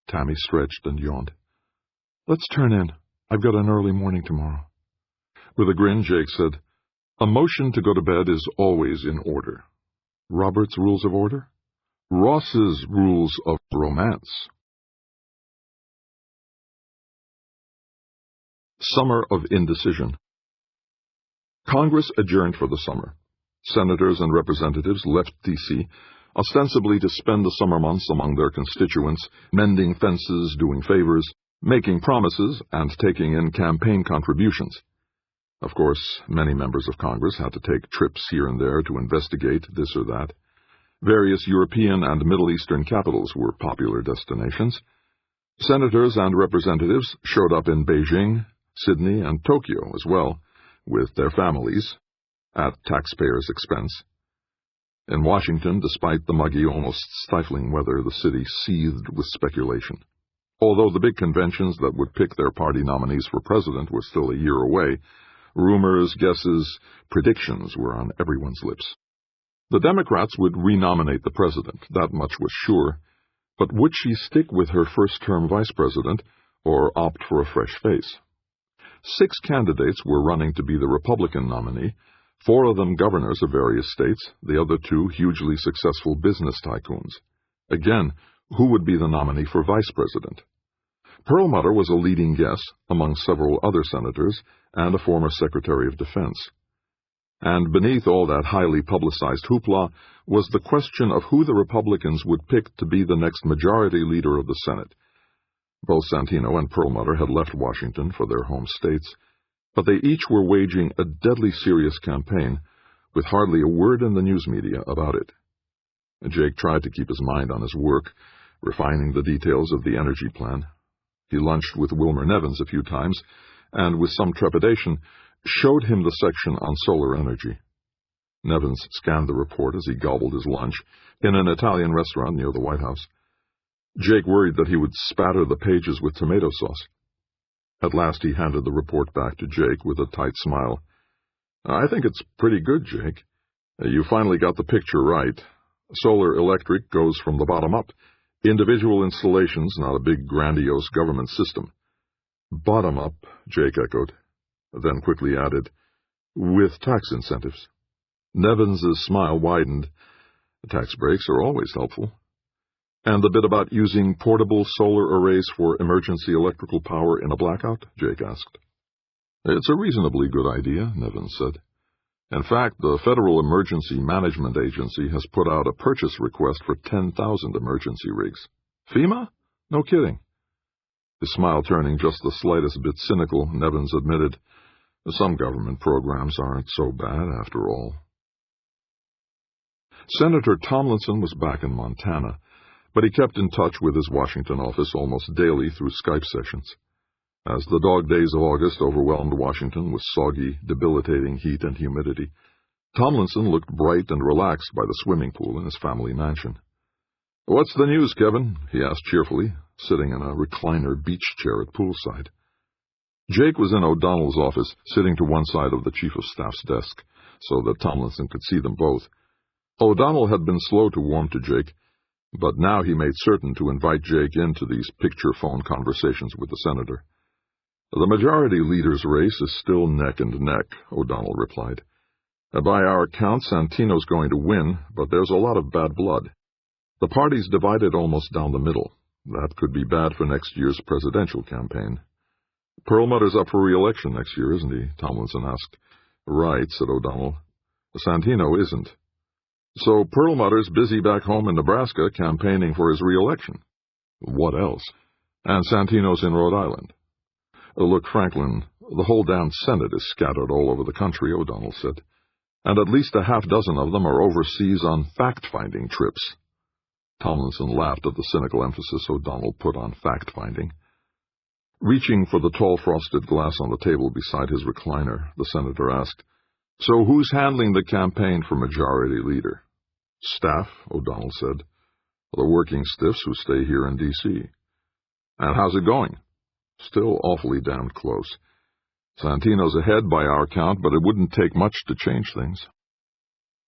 [SPEAKER 1] Tammy stretched and yawned. Let's turn in. I've got an early morning tomorrow. With a grin, Jake said, A motion to go to bed is always in order. Robert's Rules of Order? Ross's Rules of Romance. Summer of Indecision. Congress adjourned for the summer. Senators and representatives left D.C., ostensibly to spend the summer months among their constituents, mending fences, doing favors, making promises, and taking in campaign contributions. Of course, many members of Congress had to take trips here and there to investigate this or that. Various European and Middle Eastern capitals were popular destinations. Senators and representatives showed up in Beijing, Sydney, and Tokyo as well, with their families, at taxpayers' expense. In Washington, despite the muggy, almost stifling weather, the city seethed with speculation. Although the big conventions that would pick their party nominees for president were still a year away, rumors, guesses, predictions were on everyone's lips. The Democrats would renominate the president, that much was sure, but would she stick with her first-term vice president or opt for a fresh face? 6 candidates were running to be the Republican nominee, 4 of them governors of various states, the other 2 hugely successful business tycoons. Again, who would be the nominee for vice president? Perlmutter was a leading guess among several other senators and a former Secretary of Defense. And beneath all that highly publicized hoopla was the question of who the Republicans would pick to be the next majority leader of the Senate. Both Santino and Perlmutter had left Washington for their home states, but they each were waging a deadly serious campaign, with hardly a word in the news media about it. Jake tried to keep his mind on his work, refining the details of the energy plan. He lunched with Wilmer Nevins a few times, and with some trepidation, showed him the section on solar energy. Nevins scanned the report as he gobbled his lunch in an Italian restaurant near the White House. Jake worried that he would spatter the pages with tomato sauce. At last he handed the report back to Jake with a tight smile. "I think it's pretty good, Jake. You finally got the picture right. Solar electric goes from the bottom up. Individual installations, not a big grandiose government system." "Bottom up," Jake echoed, then quickly added, "with tax incentives." Nevins's smile widened. "Tax breaks are always helpful." "And the bit about using portable solar arrays for emergency electrical power in a blackout?" Jake asked. "It's a reasonably good idea," Nevins said. "In fact, the Federal Emergency Management Agency has put out a purchase request for 10,000 emergency rigs." "FEMA? No kidding." His smile turning just the slightest bit cynical, Nevins admitted, "Some government programs aren't so bad after all." Senator Tomlinson was back in Montana, but he kept in touch with his Washington office almost daily through Skype sessions. As the dog days of August overwhelmed Washington with soggy, debilitating heat and humidity, Tomlinson looked bright and relaxed by the swimming pool in his family mansion. "What's the news, Kevin?" he asked cheerfully, sitting in a recliner beach chair at poolside. Jake was in O'Donnell's office, sitting to one side of the Chief of Staff's desk, so that Tomlinson could see them both. O'Donnell had been slow to warm to Jake, but now he made certain to invite Jake into these picture-phone conversations with the senator. "The majority leader's race is still neck and neck," O'Donnell replied. "By our count, Santino's going to win, but there's a lot of bad blood. The party's divided almost down the middle. That could be bad for next year's presidential campaign." "Perlmutter's up for re-election next year, isn't he?" Tomlinson asked. "Right," said O'Donnell. "Santino isn't. So Perlmutter's busy back home in Nebraska campaigning for his re-election." "What else?" "And Santino's in Rhode Island." "Look, Franklin, the whole damn Senate is scattered all over the country," O'Donnell said, "and at least a half-dozen of them are overseas on fact-finding trips." Tomlinson laughed at the cynical emphasis O'Donnell put on fact-finding. Reaching for the tall frosted glass on the table beside his recliner, the senator asked, "So who's handling the campaign for majority leader?" "Staff," O'Donnell said. "The working stiffs who stay here in D.C. "And how's it going?" "Still awfully damned close. Santino's ahead by our count, but it wouldn't take much to change things."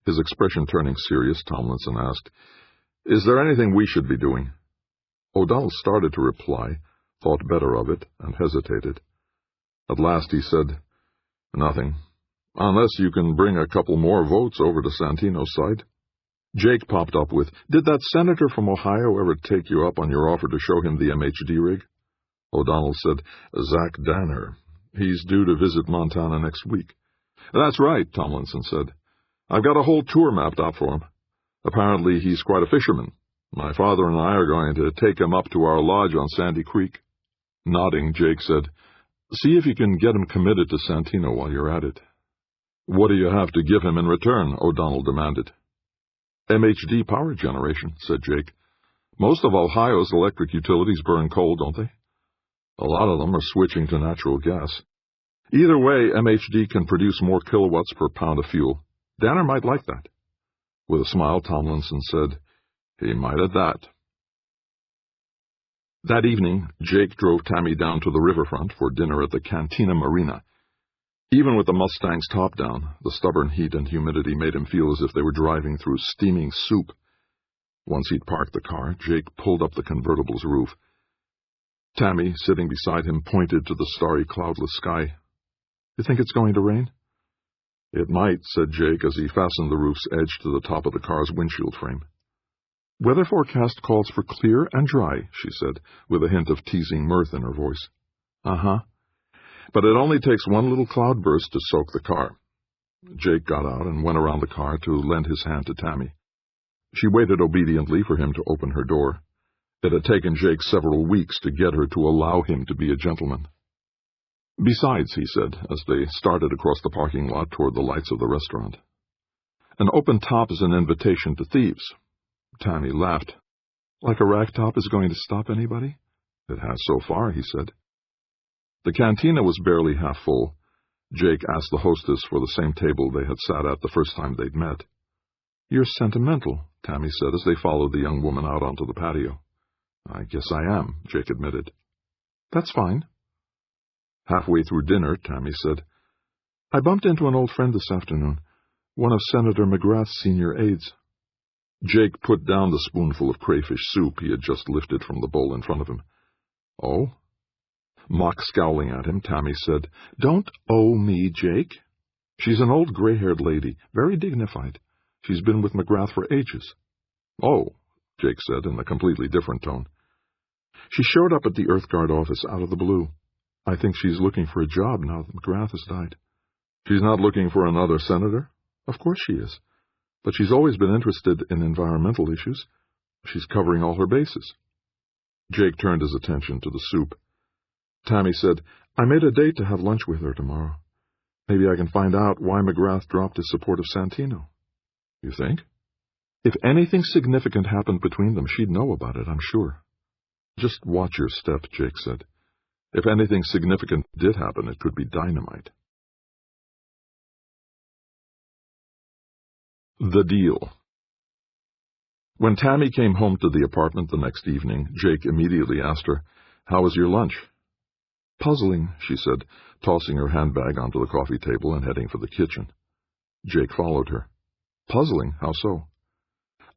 [SPEAKER 1] His expression turning serious, Tomlinson asked, "Is there anything we should be doing?" O'Donnell started to reply, thought better of it, and hesitated. At last he said, "Nothing. Unless you can bring a couple more votes over to Santino's side." Jake popped up with, "Did that senator from Ohio ever take you up on your offer to show him the MHD rig?" O'Donnell said, "Zach Danner. He's due to visit Montana next week." "That's right," Tomlinson said. "I've got a whole tour mapped out for him. Apparently he's quite a fisherman. My father and I are going to take him up to our lodge on Sandy Creek." Nodding, Jake said, "See if you can get him committed to Santino while you're at it." "What do you have to give him in return?" O'Donnell demanded. "MHD power generation," said Jake. Most of Ohio's electric utilities burn coal, don't they? A lot of them are switching to natural gas. Either way, MHD can produce more kilowatts per pound of fuel. Danner might like that. With a smile, Tomlinson said, "He might at that." That evening, Jake drove Tammy down to the riverfront for dinner at the Cantina Marina. Even with the Mustang's top down, the stubborn heat and humidity made him feel as if they were driving through steaming soup. Once he'd parked the car, Jake pulled up the convertible's roof. Tammy, sitting beside him, pointed to the starry, cloudless sky. "You think it's going to rain?" "It might," said Jake as he fastened the roof's edge to the top of the car's windshield frame. "Weather forecast calls for clear and dry," she said, with a hint of teasing mirth in her voice. "Uh-huh. But it only takes one little cloudburst to soak the car." Jake got out and went around the car to lend his hand to Tammy. She waited obediently for him to open her door. It had taken Jake several weeks to get her to allow him to be a gentleman. "Besides," he said, as they started across the parking lot toward the lights of the restaurant, "an open top is an invitation to thieves." Tammy laughed. "Like a ragtop is going to stop anybody?" "It has so far," he said. The cantina was barely half full. Jake asked the hostess for the same table they had sat at the first time they'd met. "You're sentimental," Tammy said as they followed the young woman out onto the patio. "I guess I am," Jake admitted. "That's fine." Halfway through dinner, Tammy said, "I bumped into an old friend this afternoon, one of Senator McGrath's senior aides." Jake put down the spoonful of crayfish soup he had just lifted from the bowl in front of him. "Oh?" Mock scowling at him, Tammy said, "Don't owe me, Jake. She's an old gray-haired lady, very dignified. She's been with McGrath for ages." "Oh," Jake said in a completely different tone. "She showed up at the Earth Guard office out of the blue. I think she's looking for a job now that McGrath has died." "She's not looking for another senator?" "Of course she is. But she's always been interested in environmental issues. She's covering all her bases." Jake turned his attention to the soup. Tammy said, "I made a date to have lunch with her tomorrow. Maybe I can find out why McGrath dropped his support of Santino." "You think?" "If anything significant happened between them, she'd know about it, I'm sure." "Just watch your step," Jake said. "If anything significant did happen, it could be dynamite." The deal. When Tammy came home to the apartment the next evening, Jake immediately asked her, "How was your lunch?" "Puzzling," she said, tossing her handbag onto the coffee table and heading for the kitchen. Jake followed her. "Puzzling? How so?"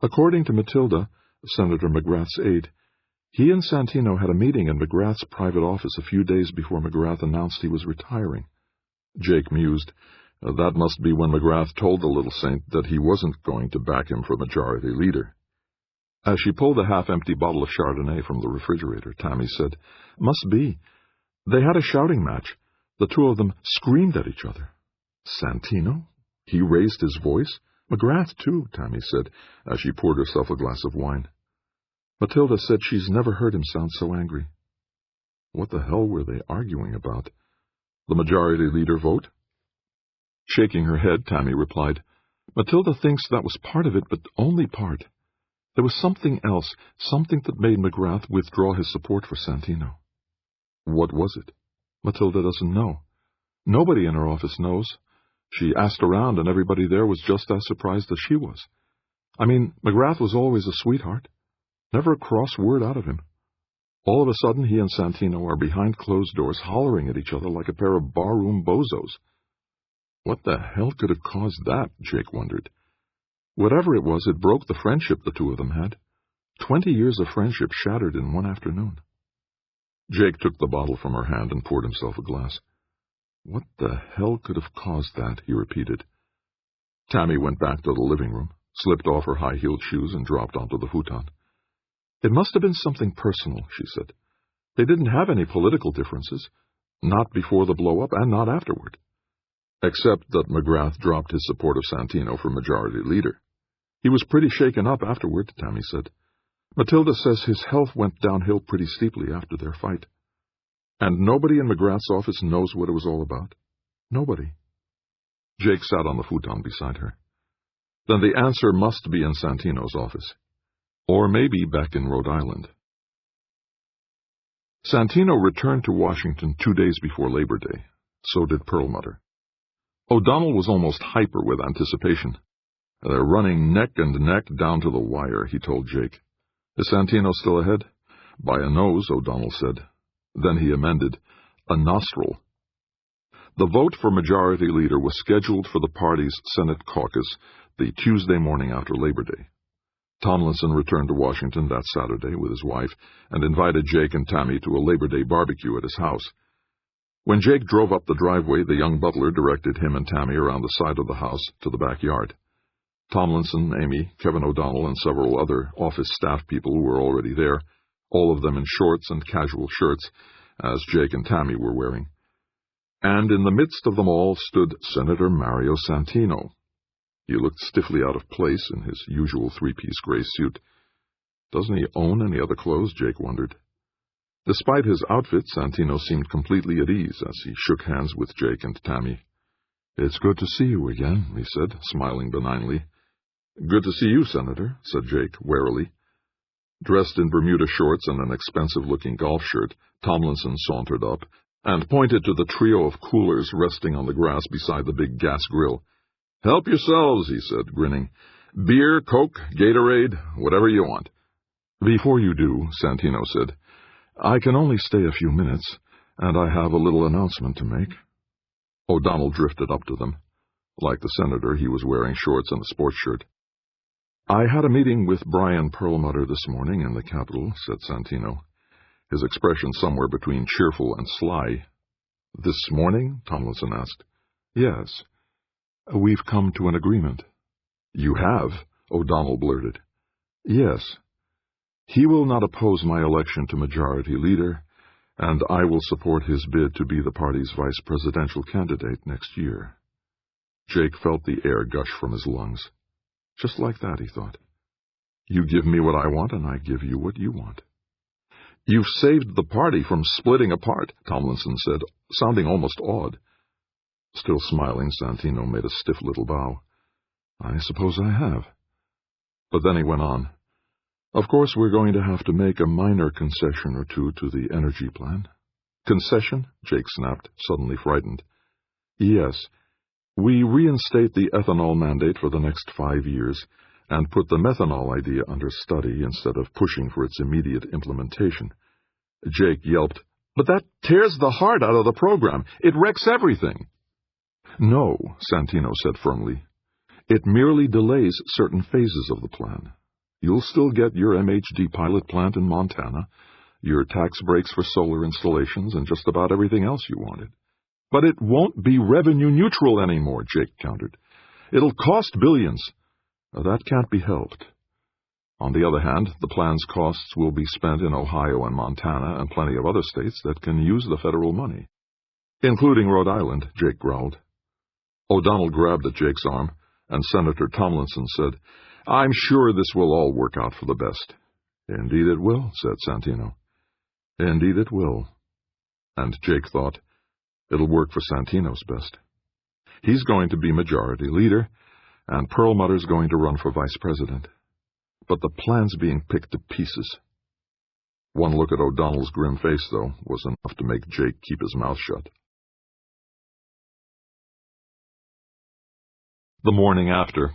[SPEAKER 1] "According to Matilda, Senator McGrath's aide, he and Santino had a meeting in McGrath's private office a few days before McGrath announced he was retiring." Jake mused. That must be when McGrath told the little saint that he wasn't going to back him for majority leader. As she pulled a half-empty bottle of Chardonnay from the refrigerator, Tammy said, "Must be. They had a shouting match. The two of them screamed at each other." "Santino? He raised his voice?" "McGrath, too," Tammy said, as she poured herself a glass of wine. "Matilda said she's never heard him sound so angry." What the hell were they arguing about? The majority leader vote? Shaking her head, Tammy replied, "Matilda thinks that was part of it, but only part. There was something else, something that made McGrath withdraw his support for Santino." "What was it?" "Matilda doesn't know. Nobody in her office knows. She asked around, and everybody there was just as surprised as she was. I mean, McGrath was always a sweetheart. Never a cross word out of him. All of a sudden, he and Santino are behind closed doors, hollering at each other like a pair of barroom bozos." What the hell could have caused that, Jake wondered. Whatever it was, it broke the friendship the two of them had. 20 years of friendship shattered in one afternoon. Jake took the bottle from her hand and poured himself a glass. "What the hell could have caused that?" he repeated. Tammy went back to the living room, slipped off her high-heeled shoes, and dropped onto the futon. "It must have been something personal," she said. "They didn't have any political differences. Not before the blow-up and not afterward." Except that McGrath dropped his support of Santino for majority leader. "He was pretty shaken up afterward," Tammy said. "Matilda says his health went downhill pretty steeply after their fight." "And nobody in McGrath's office knows what it was all about?" "Nobody." Jake sat on the futon beside her. "Then the answer must be in Santino's office. Or maybe back in Rhode Island. Santino returned to Washington 2 days before Labor Day. So did Perlmutter. O'Donnell was almost hyper with anticipation. "They're running neck and neck down to the wire," he told Jake. "Is Santino still ahead?" "By a nose," O'Donnell said. Then he amended, "a nostril." The vote for Majority Leader was scheduled for the party's Senate caucus the Tuesday morning after Labor Day. Tomlinson returned to Washington that Saturday with his wife and invited Jake and Tammy to a Labor Day barbecue at his house. When Jake drove up the driveway, the young butler directed him and Tammy around the side of the house to the backyard. Tomlinson, Amy, Kevin O'Donnell, and several other office staff people were already there, all of them in shorts and casual shirts, as Jake and Tammy were wearing. And in the midst of them all stood Senator Mario Santino. He looked stiffly out of place in his usual three-piece gray suit. Doesn't he own any other clothes, Jake wondered. Despite his outfit, Santino seemed completely at ease as he shook hands with Jake and Tammy. "It's good to see you again," he said, smiling benignly. "Good to see you, Senator," said Jake warily. Dressed in Bermuda shorts and an expensive-looking golf shirt, Tomlinson sauntered up and pointed to the trio of coolers resting on the grass beside the big gas grill. "Help yourselves," he said, grinning. "Beer, Coke, Gatorade, whatever you want." "Before you do," Santino said, "I can only stay a few minutes, and I have a little announcement to make." O'Donnell drifted up to them. Like the senator, he was wearing shorts and a sports shirt. "I had a meeting with Brian Perlmutter this morning in the Capitol," said Santino, his expression somewhere between cheerful and sly. "This morning?" Tomlinson asked. "Yes. We've come to an agreement." "You have?" O'Donnell blurted. "Yes. He will not oppose my election to Majority Leader, and I will support his bid to be the party's vice presidential candidate next year." Jake felt the air gush from his lungs. Just like that, he thought. "You give me what I want, and I give you what you want." "You've saved the party from splitting apart," Tomlinson said, sounding almost awed. Still smiling, Santino made a stiff little bow. "I suppose I have." But then he went on. "Of course, we're going to have to make a minor concession or two to the energy plan." "Concession?" Jake snapped, suddenly frightened. "Yes. We reinstate the ethanol mandate for the next 5 years and put the methanol idea under study instead of pushing for its immediate implementation." Jake yelped, "But that tears the heart out of the program. It wrecks everything." "No," Santino said firmly. "It merely delays certain phases of the plan. You'll still get your MHD pilot plant in Montana, your tax breaks for solar installations, and just about everything else you wanted." "But it won't be revenue neutral anymore," Jake countered. "It'll cost billions." "That can't be helped. On the other hand, the plan's costs will be spent in Ohio and Montana and plenty of other states that can use the federal money." "Including Rhode Island," Jake growled. O'Donnell grabbed at Jake's arm, and Senator Tomlinson said, "I'm sure this will all work out for the best." "Indeed it will," said Santino. "Indeed it will." And Jake thought, it'll work for Santino's best. He's going to be Majority Leader, and Perlmutter's going to run for Vice President. But the plan's being picked to pieces. One look at O'Donnell's grim face, though, was enough to make Jake keep his mouth shut. The morning after.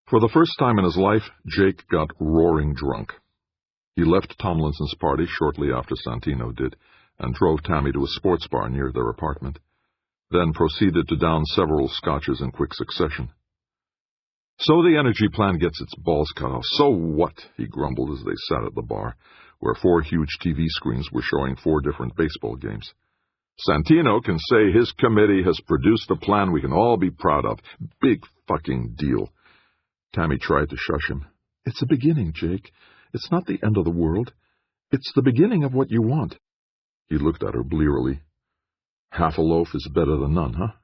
[SPEAKER 1] For the first time in his life, Jake got roaring drunk. He left Tomlinson's party shortly after Santino did, and drove Tammy to a sports bar near their apartment, then proceeded to down several scotches in quick succession. "So the energy plan gets its balls cut off. So what?" he grumbled as they sat at the bar, where 4 huge TV screens were showing 4 different baseball games. "Santino can say his committee has produced a plan we can all be proud of. Big fucking deal." Tammy tried to shush him. "It's a beginning, Jake. It's not the end of the world. It's the beginning of what you want." He looked at her blearily. "Half a loaf is better than none, huh?"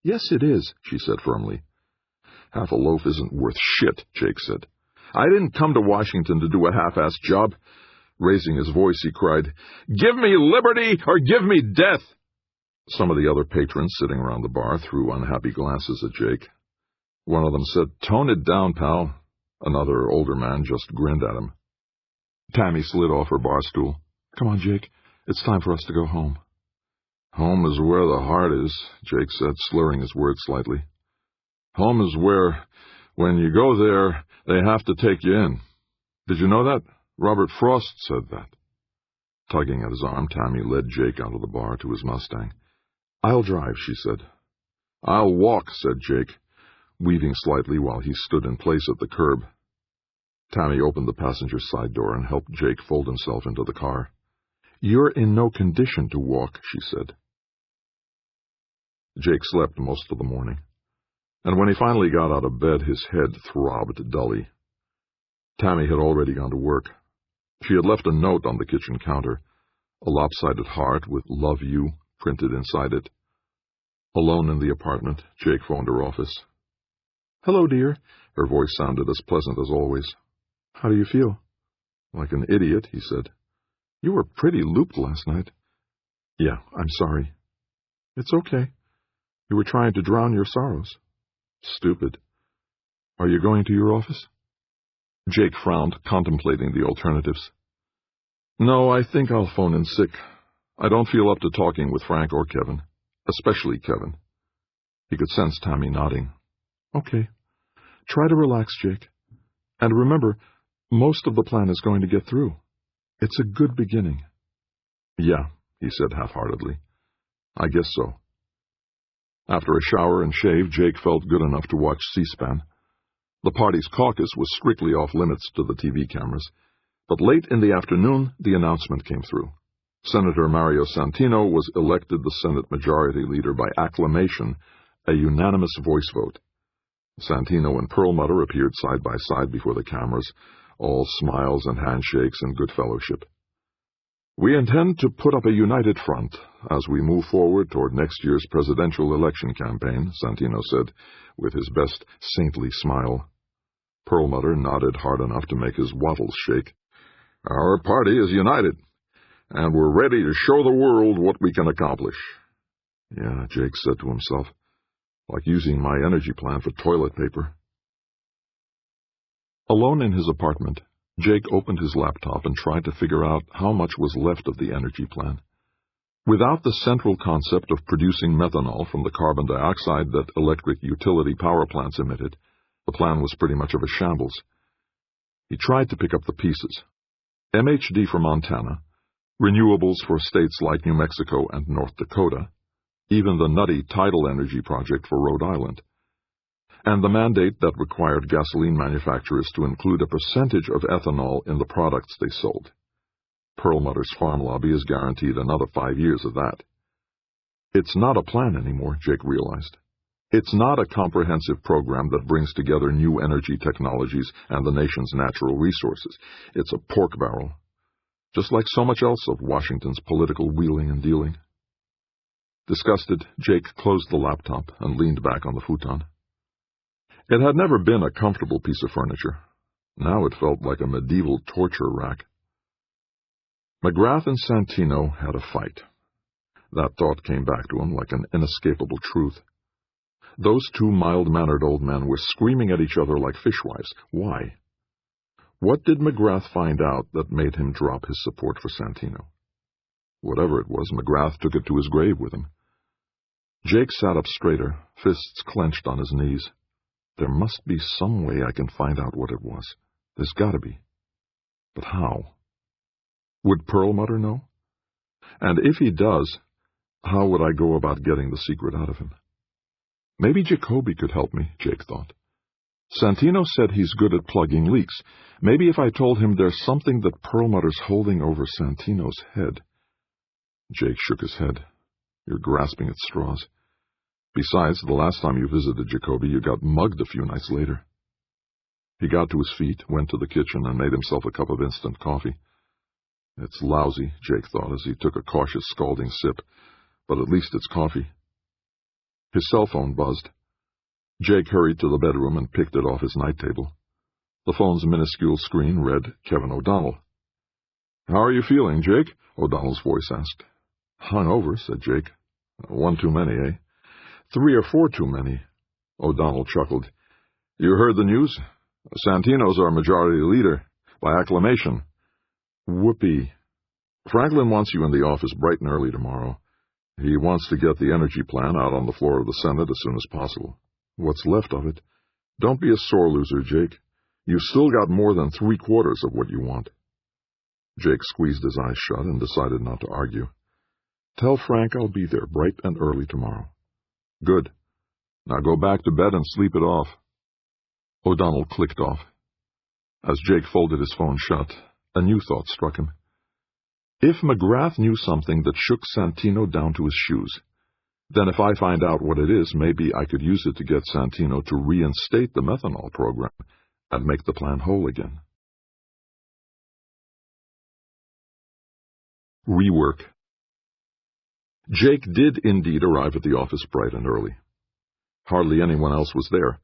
[SPEAKER 1] "Yes, it is," she said firmly. "Half a loaf isn't worth shit," Jake said. "I didn't come to Washington to do a half-assed job." Raising his voice, he cried, "Give me liberty or give me death!" Some of the other patrons sitting around the bar threw unhappy glances at Jake. One of them said, "Tone it down, pal." Another older man just grinned at him. Tammy slid off her bar stool. "Come on, Jake. It's time for us to go home."
[SPEAKER 2] "Home is where the heart is," Jake said, slurring his words slightly. "Home is where, when you go there, they have to take you in. Did you know that? Robert Frost said that."
[SPEAKER 1] Tugging at his arm, Tammy led Jake out of the bar to his Mustang. "I'll drive," she said.
[SPEAKER 2] "I'll walk," said Jake,
[SPEAKER 1] weaving slightly while he stood in place at the curb. Tammy opened the passenger side door and helped Jake fold himself into the car. "You're in no condition to walk," she said. Jake slept most of the morning, and when he finally got out of bed, his head throbbed dully. Tammy had already gone to work. She had left a note on the kitchen counter, a lopsided heart with "Love You" printed inside it. Alone in the apartment, Jake phoned her office. "Hello, dear." Her voice sounded as pleasant as always. "How do you feel?" "Like an idiot," he said. "You were pretty looped last night." "Yeah, I'm sorry." "It's okay. You were trying to drown your sorrows." "Stupid. Are you going to your office?" Jake frowned, contemplating the alternatives. "No, I think I'll phone in sick. I don't feel up to talking with Frank or Kevin, especially Kevin." He could sense Tammy nodding. "Okay. Try to relax, Jake. And remember, most of the plan is going to get through. It's a good beginning." "Yeah," he said half-heartedly. "I guess so." After a shower and shave, Jake felt good enough to watch C-SPAN. The party's caucus was strictly off-limits to the TV cameras, but late in the afternoon, the announcement came through. Senator Mario Santino was elected the Senate Majority Leader by acclamation, a unanimous voice vote. Santino and Perlmutter appeared side by side before the cameras, all smiles and handshakes and good fellowship. "We intend to put up a united front as we move forward toward next year's presidential election campaign," Santino said, with his best saintly smile. Perlmutter nodded hard enough to make his wattles shake. "Our party is united, and we're ready to show the world what we can accomplish." "Yeah," Jake said to himself, "like using my energy plan for toilet paper." Alone in his apartment, Jake opened his laptop and tried to figure out how much was left of the energy plan. Without the central concept of producing methanol from the carbon dioxide that electric utility power plants emitted, the plan was pretty much of a shambles. He tried to pick up the pieces. MHD for Montana, renewables for states like New Mexico and North Dakota, even the nutty tidal energy project for Rhode Island, and the mandate that required gasoline manufacturers to include a percentage of ethanol in the products they sold. Perlmutter's farm lobby is guaranteed another 5 years of that. It's not a plan anymore, Jake realized. It's not a comprehensive program that brings together new energy technologies and the nation's natural resources. It's a pork barrel, just like so much else of Washington's political wheeling and dealing. Disgusted, Jake closed the laptop and leaned back on the futon. It had never been a comfortable piece of furniture. Now it felt like a medieval torture rack. McGrath and Santino had a fight. That thought came back to him like an inescapable truth. Those two mild-mannered old men were screaming at each other like fishwives. Why? What did McGrath find out that made him drop his support for Santino? Whatever it was, McGrath took it to his grave with him. Jake sat up straighter, fists clenched on his knees. There must be some way I can find out what it was. There's got to be. But how? Would Perlmutter know? And if he does, how would I go about getting the secret out of him? Maybe Jacoby could help me, Jake thought. Santino said he's good at plugging leaks. Maybe if I told him there's something that Perlmutter's holding over Santino's head. Jake shook his head. You're grasping at straws. Besides, the last time you visited Jacoby, you got mugged a few nights later. He got to his feet, went to the kitchen, and made himself a cup of instant coffee. It's lousy, Jake thought as he took a cautious, scalding sip, but at least it's coffee. His cell phone buzzed. Jake hurried to the bedroom and picked it off his night table. The phone's minuscule screen read Kevin O'Donnell. "How are you feeling, Jake?" O'Donnell's voice asked. "Hungover," said Jake. "One too many, eh?" "3 or 4 too many." O'Donnell chuckled. "You heard the news?
[SPEAKER 2] Santino's our majority leader, by acclamation.
[SPEAKER 1] Whoopee. Franklin wants you in the office bright and early tomorrow. He wants to get the energy plan out on the floor of the Senate as soon as possible. What's left of it. Don't be a sore loser, Jake. You've still got more than 3/4 of what you want. Jake squeezed his eyes shut and decided not to argue. Tell Frank I'll be there bright and early tomorrow. Good. Now go back to bed and sleep it off. O'Donnell clicked off. As Jake folded his phone shut, a new thought struck him. If McGrath knew something that shook Santino down to his shoes, then if I find out what it is, maybe I could use it to get Santino to reinstate the methanol program and make the plan whole again. Rework. Jake did indeed arrive at the office bright and early. Hardly anyone else was there.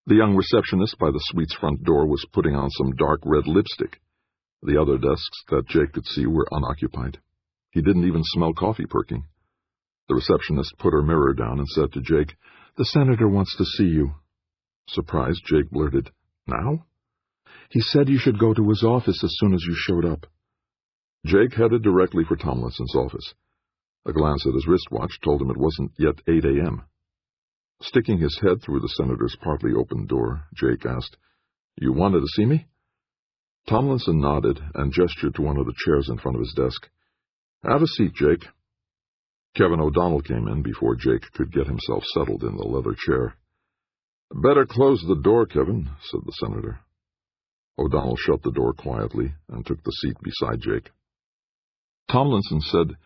[SPEAKER 1] The young receptionist by the suite's front door was putting on some dark red lipstick. The other desks that Jake could see were unoccupied. He didn't even smell coffee perking. The receptionist put her mirror down and said to Jake, "The senator wants to see you." Surprised, Jake blurted, "Now?" "He said you should go to his office as soon as you showed up." Jake headed directly for Tomlinson's office. A glance at his wristwatch told him it wasn't yet 8 a.m. Sticking his head through the senator's partly open door, Jake asked, "You wanted to see me?" Tomlinson nodded and gestured to one of the chairs in front of his desk. "Have a seat, Jake." Kevin O'Donnell came in before Jake could get himself settled in the leather chair. "Better close the door, Kevin," said the senator. O'Donnell shut the door quietly and took the seat beside Jake. Tomlinson said,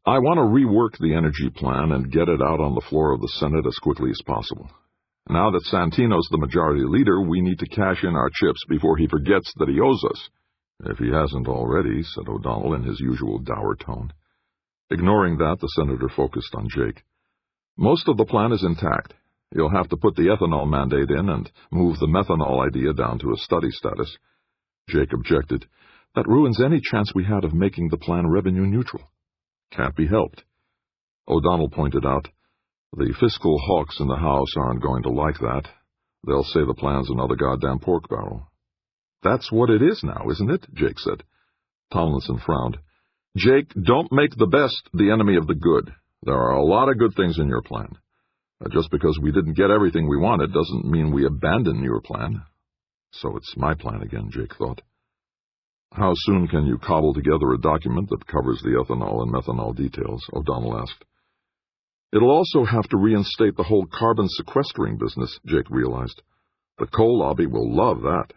[SPEAKER 1] "I want to rework the energy plan and get it out on the floor of the Senate as quickly as possible. Now that Santino's the majority leader, we need to cash in our chips before he forgets that he owes us." "If he hasn't already," said O'Donnell in his usual dour tone. Ignoring that, the senator focused on Jake. "Most of the plan is intact. You'll have to put the ethanol mandate in and move the methanol idea down to a study status." Jake objected. "That ruins any chance we had of making the plan revenue neutral." "Can't be helped." O'Donnell pointed out, "The fiscal hawks in the House aren't going to like that. They'll say the plan's another goddamn pork barrel." "That's what it is now, isn't it?" Jake said. Tomlinson frowned. "Jake, don't make the best the enemy of the good. There are a lot of good things in your plan. Just because we didn't get everything we wanted doesn't mean we abandon your plan." So it's my plan again, Jake thought. "How soon can you cobble together a document that covers the ethanol and methanol details?" O'Donnell asked. "It'll also have to reinstate the whole carbon sequestering business," Jake realized. "The coal lobby will love that."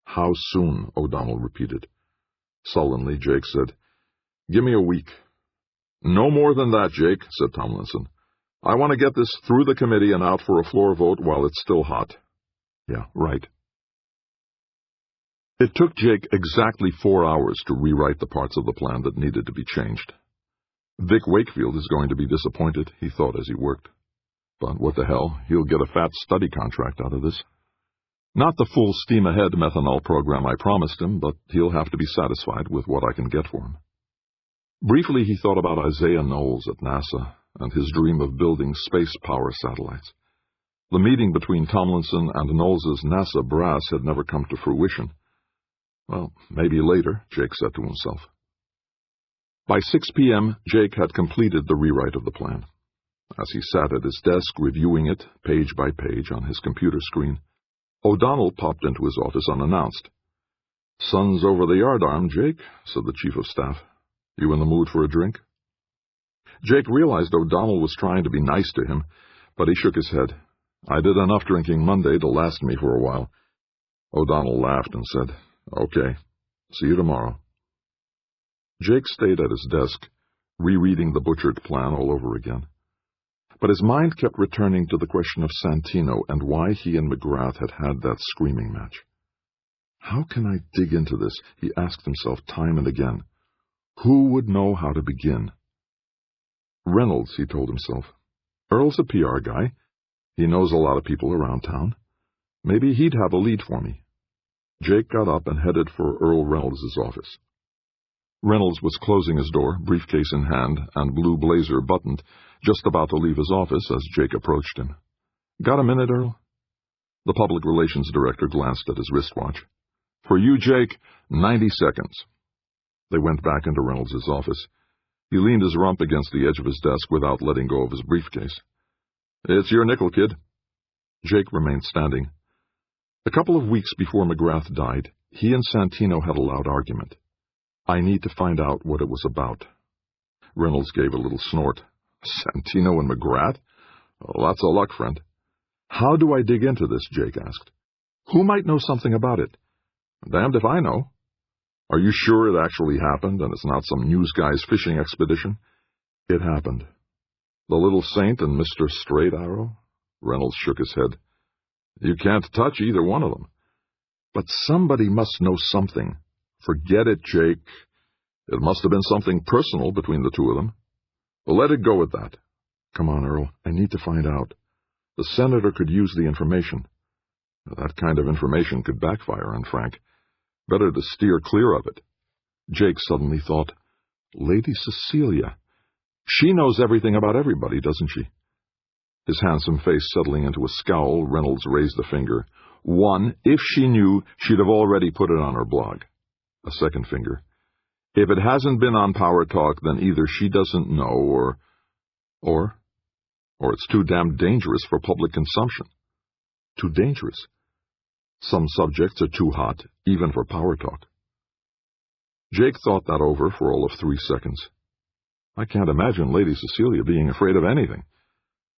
[SPEAKER 1] "How soon?" O'Donnell repeated. Sullenly, Jake said, "Give me a week." "No more than that, Jake," said Tomlinson. "I want to get this through the committee and out for a floor vote while it's still hot." "Yeah, right." It took Jake exactly 4 hours to rewrite the parts of the plan that needed to be changed. Vic Wakefield is going to be disappointed, he thought as he worked. But what the hell, he'll get a fat study contract out of this. Not the full steam-ahead methanol program I promised him, but he'll have to be satisfied with what I can get for him. Briefly he thought about Isaiah Knowles at NASA and his dream of building space power satellites. The meeting between Tomlinson and Knowles's NASA brass had never come to fruition. Well, maybe later, Jake said to himself. By 6 p.m., Jake had completed the rewrite of the plan. As he sat at his desk reviewing it, page by page, on his computer screen, O'Donnell popped into his office unannounced. "Sun's over the yardarm, Jake," said the chief of staff. "You in the mood for a drink?" Jake realized O'Donnell was trying to be nice to him, but he shook his head. "I did enough drinking Monday to last me for a while." O'Donnell laughed and said, "Okay, see you tomorrow." Jake stayed at his desk, rereading the butchered plan all over again. But his mind kept returning to the question of Santino and why he and McGrath had had that screaming match. How can I dig into this? He asked himself time and again. Who would know how to begin? Reynolds, he told himself. Earl's a PR guy. He knows a lot of people around town. Maybe he'd have a lead for me. Jake got up and headed for Earl Reynolds' office. Reynolds was closing his door, briefcase in hand and blue blazer buttoned, just about to leave his office as Jake approached him. "Got a minute, Earl?" The public relations director glanced at his wristwatch. "For you, Jake, 90 seconds. They went back into Reynolds's office. He leaned his rump against the edge of his desk without letting go of his briefcase. "It's your nickel, kid." Jake remained standing. A couple of weeks before McGrath died, he and Santino had a loud argument. "I need to find out what it was about." Reynolds gave a little snort. "Santino and McGrath? Well, lots of luck, friend." "How do I dig into this?" Jake asked. "Who might know something about it?" "Damned if I know." "Are you sure it actually happened and it's not some news guy's fishing expedition?" "It happened." "The Little Saint and Mr. Straight Arrow?" Reynolds shook his head. "You can't touch either one of them." "But somebody must know something." "Forget it, Jake. It must have been something personal between the two of them." "Well, let it go at that." "Come on, Earl. I need to find out. The senator could use the information." "That kind of information could backfire on Frank. Better to steer clear of it." Jake suddenly thought, Lady Cecilia. She knows everything about everybody, doesn't she? His handsome face settling into a scowl, Reynolds raised a finger. "One, if she knew, she'd have already put it on her blog." A second finger. "If it hasn't been on Power Talk, then either she doesn't know or it's too damn dangerous for public consumption." Too dangerous? Some subjects are too hot, even for Power Talk. Jake thought that over for all of 3 seconds. "I can't imagine Lady Cecilia being afraid of anything."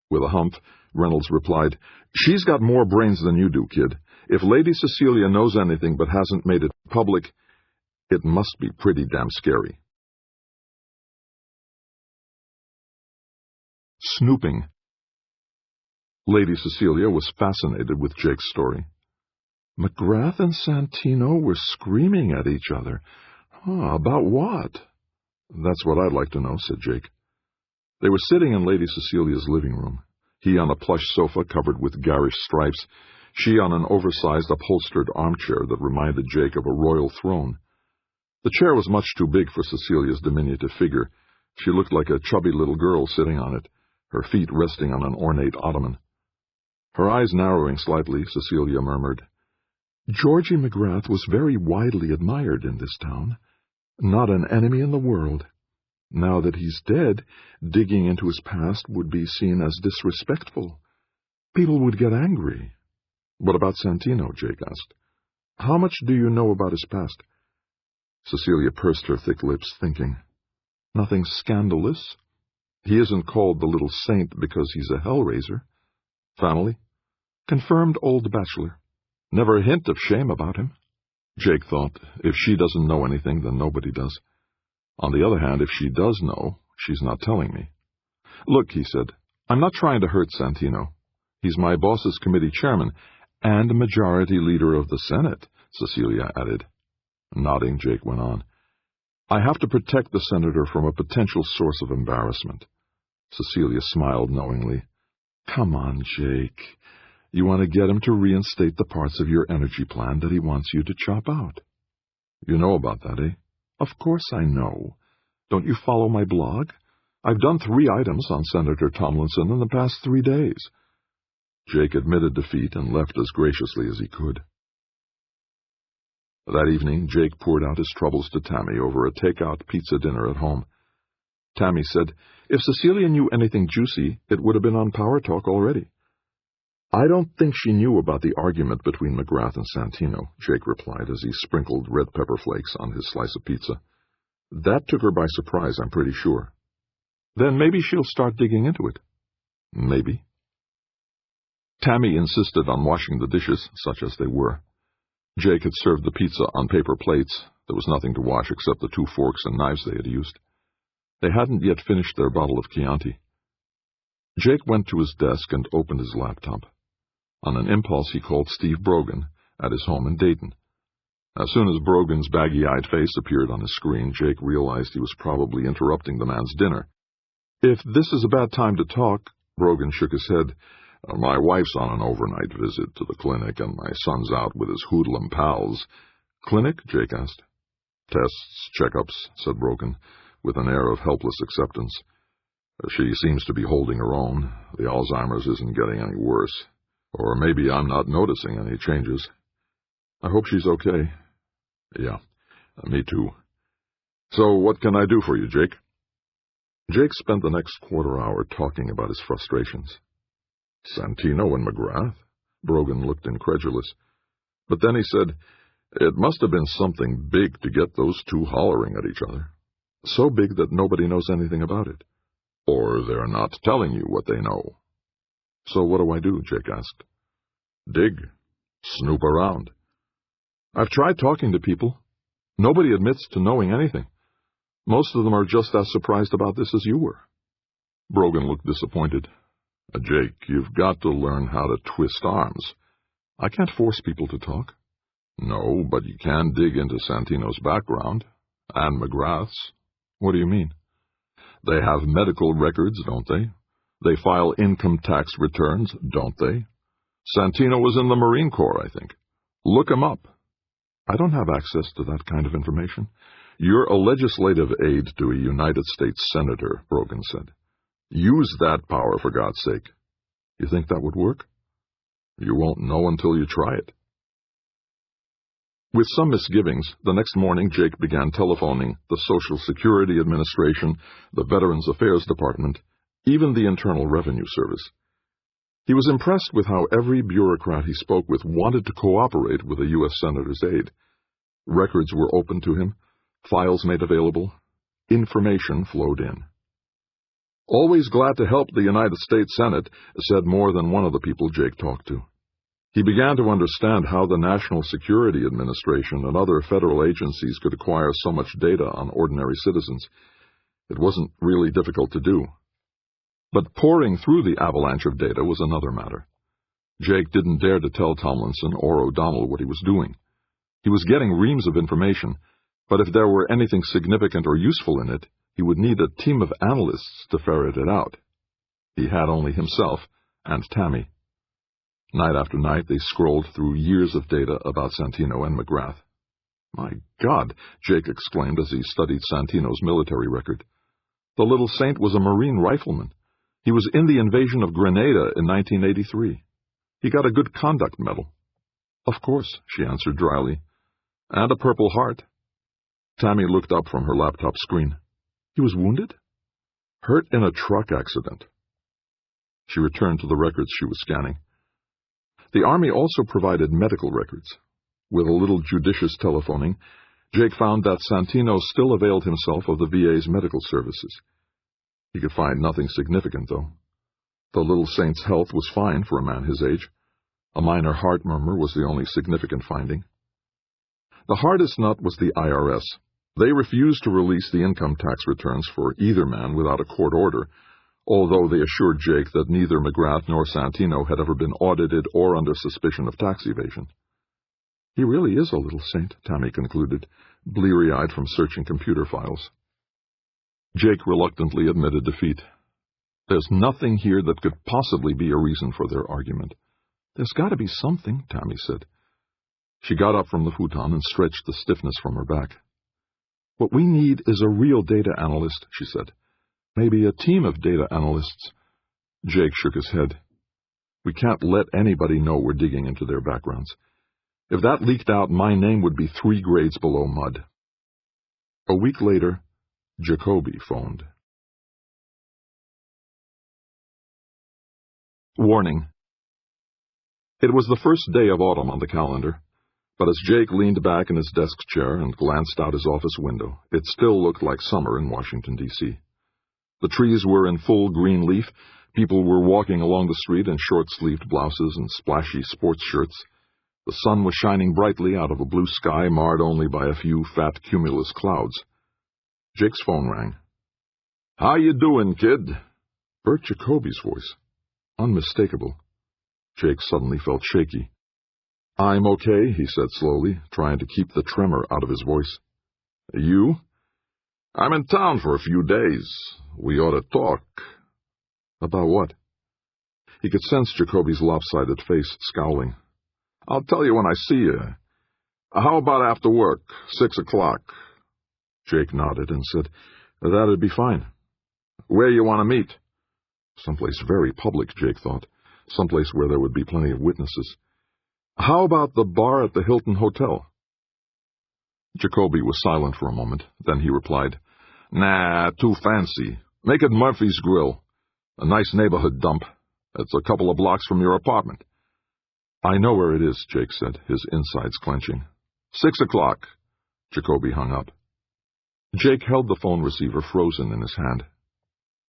[SPEAKER 1] With a hump, Reynolds replied, "She's got more brains than you do, kid. If Lady Cecilia knows anything but hasn't made it public, it must be pretty damn scary." Snooping. Lady Cecilia was fascinated with Jake's story. McGrath and Santino were screaming at each other. About what? "That's what I'd like to know," said Jake. They were sitting in Lady Cecilia's living room, he on a plush sofa covered with garish stripes, she on an oversized upholstered armchair that reminded Jake of a royal throne. The chair was much too big for Cecilia's diminutive figure. She looked like a chubby little girl sitting on it, her feet resting on an ornate ottoman. Her eyes narrowing slightly, Cecilia murmured, "Georgie McGrath was very widely admired in this town. Not an enemy in the world. Now that he's dead, digging into his past would be seen as disrespectful. People would get angry." "What about Santino?" Jake asked. "How much do you know about his past?" Cecilia pursed her thick lips, thinking. "Nothing scandalous. He isn't called the Little Saint because he's a hellraiser. Family? Confirmed old bachelor. Never a hint of shame about him." Jake thought, if she doesn't know anything, then nobody does. On the other hand, if she does know, she's not telling me. "Look," he said, "I'm not trying to hurt Santino. He's my boss's committee chairman, and majority leader of the Senate," Cecilia added. Nodding, Jake went on, "I have to protect the senator from a potential source of embarrassment." Cecilia smiled knowingly. "Come on, Jake. You want to get him to reinstate the parts of your energy plan that he wants you to chop out." "You know about that, eh?" "Of course I know. Don't you follow my blog? I've done 3 items on Senator Tomlinson in the past 3 days. Jake admitted defeat and left as graciously as he could. That evening, Jake poured out his troubles to Tammy over a take-out pizza dinner at home. Tammy said, if Cecilia knew anything juicy, it would have been on Power Talk already. "I don't think she knew about the argument between McGrath and Santino," Jake replied as he sprinkled red pepper flakes on his slice of pizza. "That took her by surprise, I'm pretty sure." "Then maybe she'll start digging into it." "Maybe." Tammy insisted on washing the dishes, such as they were. Jake had served the pizza on paper plates. There was nothing to wash except the 2 forks and knives they had used. They hadn't yet finished their bottle of Chianti. Jake went to his desk and opened his laptop. On an impulse, he called Steve Brogan at his home in Dayton. As soon as Brogan's baggy-eyed face appeared on his screen, Jake realized he was probably interrupting the man's dinner. "If this is a bad time to talk," Brogan shook his head. "My wife's on an overnight visit to the clinic, and my son's out with his hoodlum pals." "Clinic?" Jake asked. "Tests, checkups," said Brogan, with an air of helpless acceptance. "She seems to be holding her own. The Alzheimer's isn't getting any worse. Or maybe I'm not noticing any changes. I hope she's okay. Yeah, me too. So what can I do for you, Jake? Jake spent the next quarter hour talking about his frustrations. Santino and McGrath? Brogan looked incredulous. But then he said, it must have been something big to get those two hollering at each other. So big that nobody knows anything about it. Or they're not telling you what they know. So what do I do? Jake asked. Dig. Snoop around. I've tried talking to people. Nobody admits to knowing anything. Most of them are just as surprised about this as you were. Brogan looked disappointed. Jake, you've got to learn how to twist arms. I can't force people to talk. No, but you can dig into Santino's background. And McGrath's. What do you mean? They have medical records, don't they? They file income tax returns, don't they? Santino was in the Marine Corps, I think. Look him up. I don't have access to that kind of information. You're a legislative aide to a United States senator, Brogan said. Use that power, for God's sake. You think that would work? You won't know until you try it. With some misgivings, the next morning Jake began telephoning the Social Security Administration, the Veterans Affairs Department, even the Internal Revenue Service. He was impressed with how every bureaucrat he spoke with wanted to cooperate with a U.S. Senator's aide. Records were open to him, files made available, information flowed in. Always glad to help the United States Senate, said more than one of the people Jake talked to. He began to understand how the National Security Administration and other federal agencies could acquire so much data on ordinary citizens. It wasn't really difficult to do. But pouring through the avalanche of data was another matter. Jake didn't dare to tell Tomlinson or O'Donnell what he was doing. He was getting reams of information, but if there were anything significant or useful in it, he would need a team of analysts to ferret it out. He had only himself and Tammy. Night after night they scrolled through years of data about Santino and McGrath. My God, Jake exclaimed as he studied Santino's military record. The little saint was a Marine rifleman. He was in the invasion of Grenada in 1983. He got a good conduct medal. Of course, she answered dryly. And a Purple Heart. Tammy looked up from her laptop screen. He was wounded? Hurt in a truck accident. She returned to the records she was scanning. The Army also provided medical records. With a little judicious telephoning, Jake found that Santino still availed himself of the VA's medical services. He could find nothing significant, though. The little saint's health was fine for a man his age. A minor heart murmur was the only significant finding. The hardest nut was the IRS. They refused to release the income tax returns for either man without a court order, although they assured Jake that neither McGrath nor Santino had ever been audited or under suspicion of tax evasion. He really is a little saint, Tammy concluded, bleary-eyed from searching computer files. Jake reluctantly admitted defeat. There's nothing here that could possibly be a reason for their argument. There's got to be something, Tammy said. She got up from the futon and stretched the stiffness from her back. What we need is a real data analyst, she said. Maybe a team of data analysts. Jake shook his head. We can't let anybody know we're digging into their backgrounds. If that leaked out, my name would be 3 grades below mud. A week later, Jacoby phoned. Warning. It was the first day of autumn on the calendar, but as Jake leaned back in his desk chair and glanced out his office window, it still looked like summer in Washington, D.C. The trees were in full green leaf, people were walking along the street in short-sleeved blouses and splashy sports shirts. The sun was shining brightly out of a blue sky marred only by a few fat cumulus clouds. Jake's phone rang. "How you doing, kid?" Bert Jacoby's voice. Unmistakable. Jake suddenly felt shaky. "I'm okay," he said slowly, trying to keep the tremor out of his voice. "You?" "I'm in town for a few days. We ought to talk." "About what?" He could sense Jacoby's lopsided face scowling. "I'll tell you when I see you. How about after work, 6 o'clock? Jake nodded and said, "That'd be fine." "Where you want to meet?" Someplace very public, Jake thought. someplace where there would be plenty of witnesses. How about the bar at the Hilton Hotel? Jacoby was silent for a moment. Then he replied, Nah, too fancy. Make it Murphy's Grill. A nice neighborhood dump. It's a couple of blocks from your apartment. I know where it is, Jake said, his insides clenching. 6 o'clock. Jacoby hung up. Jake held the phone receiver frozen in his hand.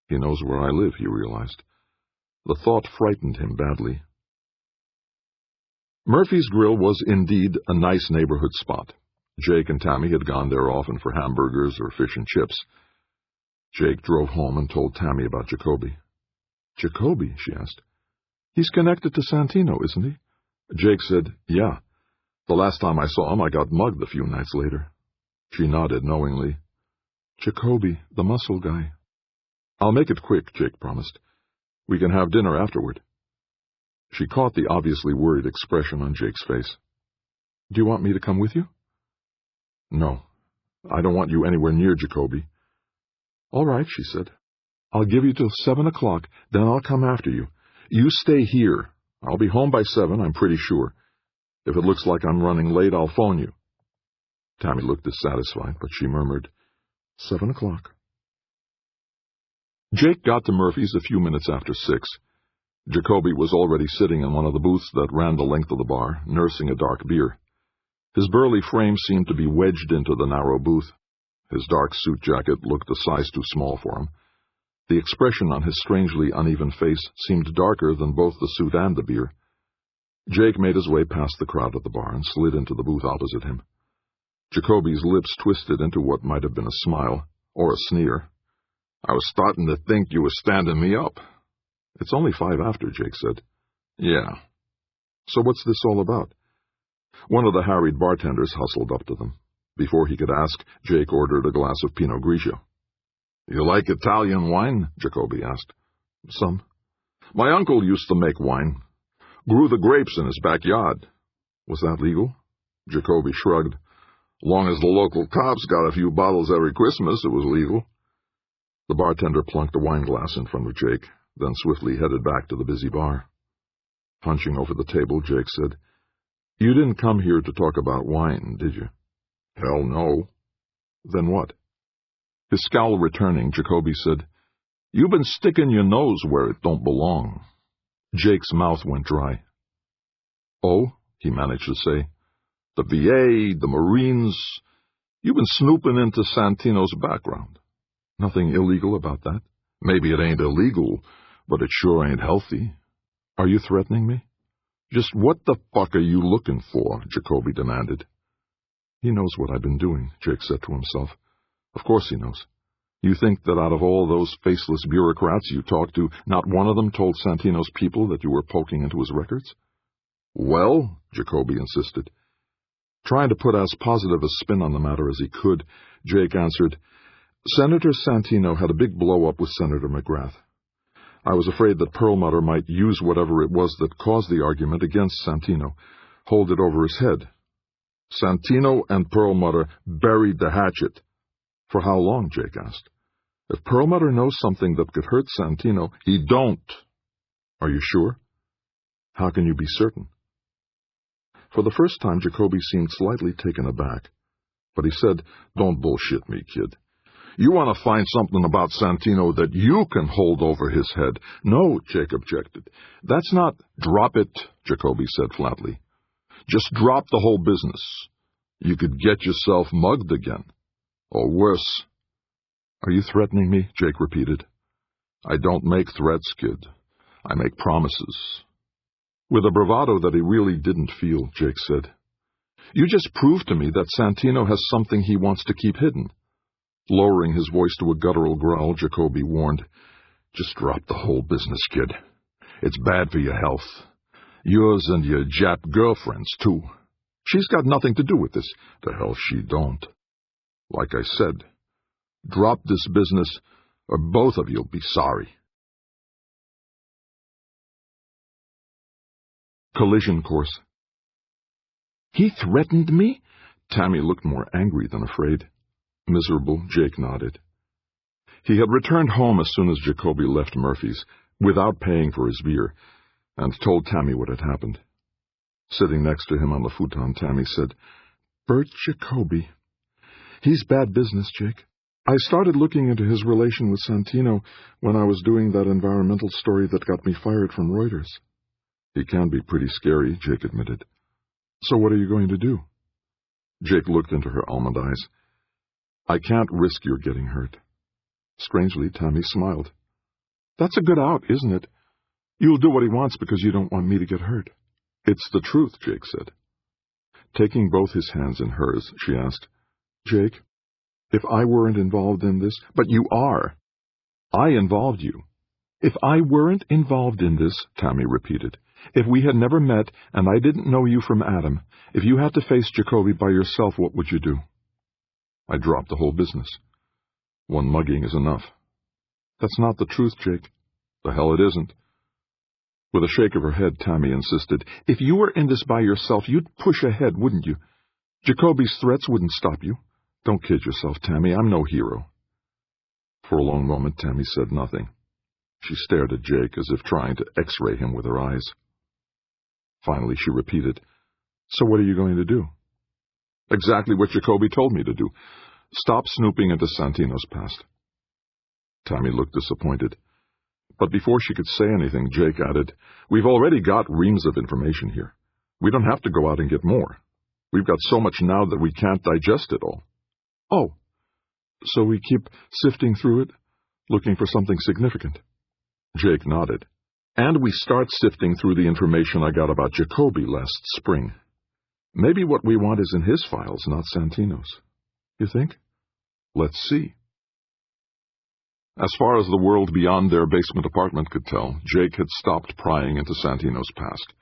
[SPEAKER 1] He knows where I live, he realized. The thought frightened him badly. Murphy's Grill was indeed a nice neighborhood spot. Jake and Tammy had gone there often for hamburgers or fish and chips. Jake drove home and told Tammy about Jacoby. Jacoby? She asked. He's connected to Santino, isn't he? Jake said, Yeah. The last time I saw him, I got mugged a few nights later. She nodded knowingly. Jacoby, the muscle guy. I'll make it quick, Jake promised. We can have dinner afterward. She caught the obviously worried expression on Jake's face. Do you want me to come with you? No, I don't want you anywhere near Jacoby. All right, she said. I'll give you till 7 o'clock, then I'll come after you. You stay here. I'll be home by 7, I'm pretty sure. If it looks like I'm running late, I'll phone you. Tammy looked dissatisfied, but she murmured, 7 o'clock. Jake got to Murphy's a few minutes after 6. Jacoby was already sitting in one of the booths that ran the length of the bar, nursing a dark beer. His burly frame seemed to be wedged into the narrow booth. His dark suit jacket looked a size too small for him. The expression on his strangely uneven face seemed darker than both the suit and the beer. Jake made his way past the crowd at the bar and slid into the booth opposite him. Jacoby's lips twisted into what might have been a smile, or a sneer. I was starting to think you were standing me up. It's only 5 after, Jake said. Yeah. So what's this all about? One of the harried bartenders hustled up to them. Before he could ask, Jake ordered a glass of Pinot Grigio. You like Italian wine? Jacoby asked. Some. My uncle used to make wine. Grew the grapes in his backyard. Was that legal? Jacoby shrugged. Long as the local cops got a few bottles every Christmas, it was legal. The bartender plunked a wine glass in front of Jake, then swiftly headed back to the busy bar. Hunching over the table, Jake said, You didn't come here to talk about wine, did you? Hell no. Then what? His scowl returning, Jacoby said, You've been sticking your nose where it don't belong. Jake's mouth went dry. Oh, he managed to say, the VA, the Marines, you've been snooping into Santino's background. Nothing illegal about that. Maybe it ain't illegal, but it sure ain't healthy. Are you threatening me? Just what the fuck are you looking for? Jacoby demanded. He knows what I've been doing, Jake said to himself. Of course he knows. You think that out of all those faceless bureaucrats you talked to, not one of them told Santino's people that you were poking into his records? Well, Jacoby insisted. Trying to put as positive a spin on the matter as he could, Jake answered, Senator Santino had a big blow-up with Senator McGrath. I was afraid that Perlmutter might use whatever it was that caused the argument against Santino, hold it over his head. Santino and Perlmutter buried the hatchet. For how long, Jake asked. If Perlmutter knows something that could hurt Santino, he don't. Are you sure? How can you be certain? For the first time, Jacoby seemed slightly taken aback. But he said, Don't bullshit me, kid. You want to find something about Santino that you can hold over his head. No, Jake objected. That's not... Drop it, Jacoby said flatly. Just drop the whole business. You could get yourself mugged again. Or worse. Are you threatening me? Jake repeated. I don't make threats, kid. I make promises. With a bravado that he really didn't feel, Jake said, You just proved to me that Santino has something he wants to keep hidden. Lowering his voice to a guttural growl, Jacoby warned, Just drop the whole business, kid. It's bad for your health. Yours and your Jap girlfriend's, too. She's got nothing to do with this. The hell she don't. Like I said, drop this business, or both of you'll be sorry. Collision course. He threatened me? Tammy looked more angry than afraid. Miserable, Jake nodded. He had returned home as soon as Jacoby left Murphy's, without paying for his beer, and told Tammy what had happened. Sitting next to him on the futon, Tammy said, "Bert Jacoby. He's bad business, Jake. I started looking into his relation with Santino when I was doing that environmental story that got me fired from Reuters." "He can be pretty scary," Jake admitted. "So what are you going to do?" Jake looked into her almond eyes. "I can't risk your getting hurt." Strangely, Tammy smiled. "That's a good out, isn't it? You'll do what he wants because you don't want me to get hurt." "It's the truth," Jake said. Taking both his hands in hers, she asked, "Jake, if I weren't involved in this—" "But you are. I involved you." "If I weren't involved in this," Tammy repeated, "if we had never met and I didn't know you from Adam, if you had to face Jacoby by yourself, what would you do?" "I'd drop the whole business. One mugging is enough." "That's not the truth, Jake." "The hell it isn't." With a shake of her head, Tammy insisted, "If you were in this by yourself, you'd push ahead, wouldn't you? Jacoby's threats wouldn't stop you." "Don't kid yourself, Tammy. I'm no hero." For a long moment, Tammy said nothing. She stared at Jake as if trying to X-ray him with her eyes. Finally, she repeated, "So what are you going to do?" "Exactly what Jacoby told me to do. Stop snooping into Santino's past." Tammy looked disappointed. But before she could say anything, Jake added, "We've already got reams of information here. We don't have to go out and get more. We've got so much now that we can't digest it all." "Oh, so we keep sifting through it, looking for something significant?" Jake nodded. "And we start sifting through the information I got about Jacoby last spring. Maybe what we want is in his files, not Santino's. You think? Let's see." As far as the world beyond their basement apartment could tell, Jake had stopped prying into Santino's past.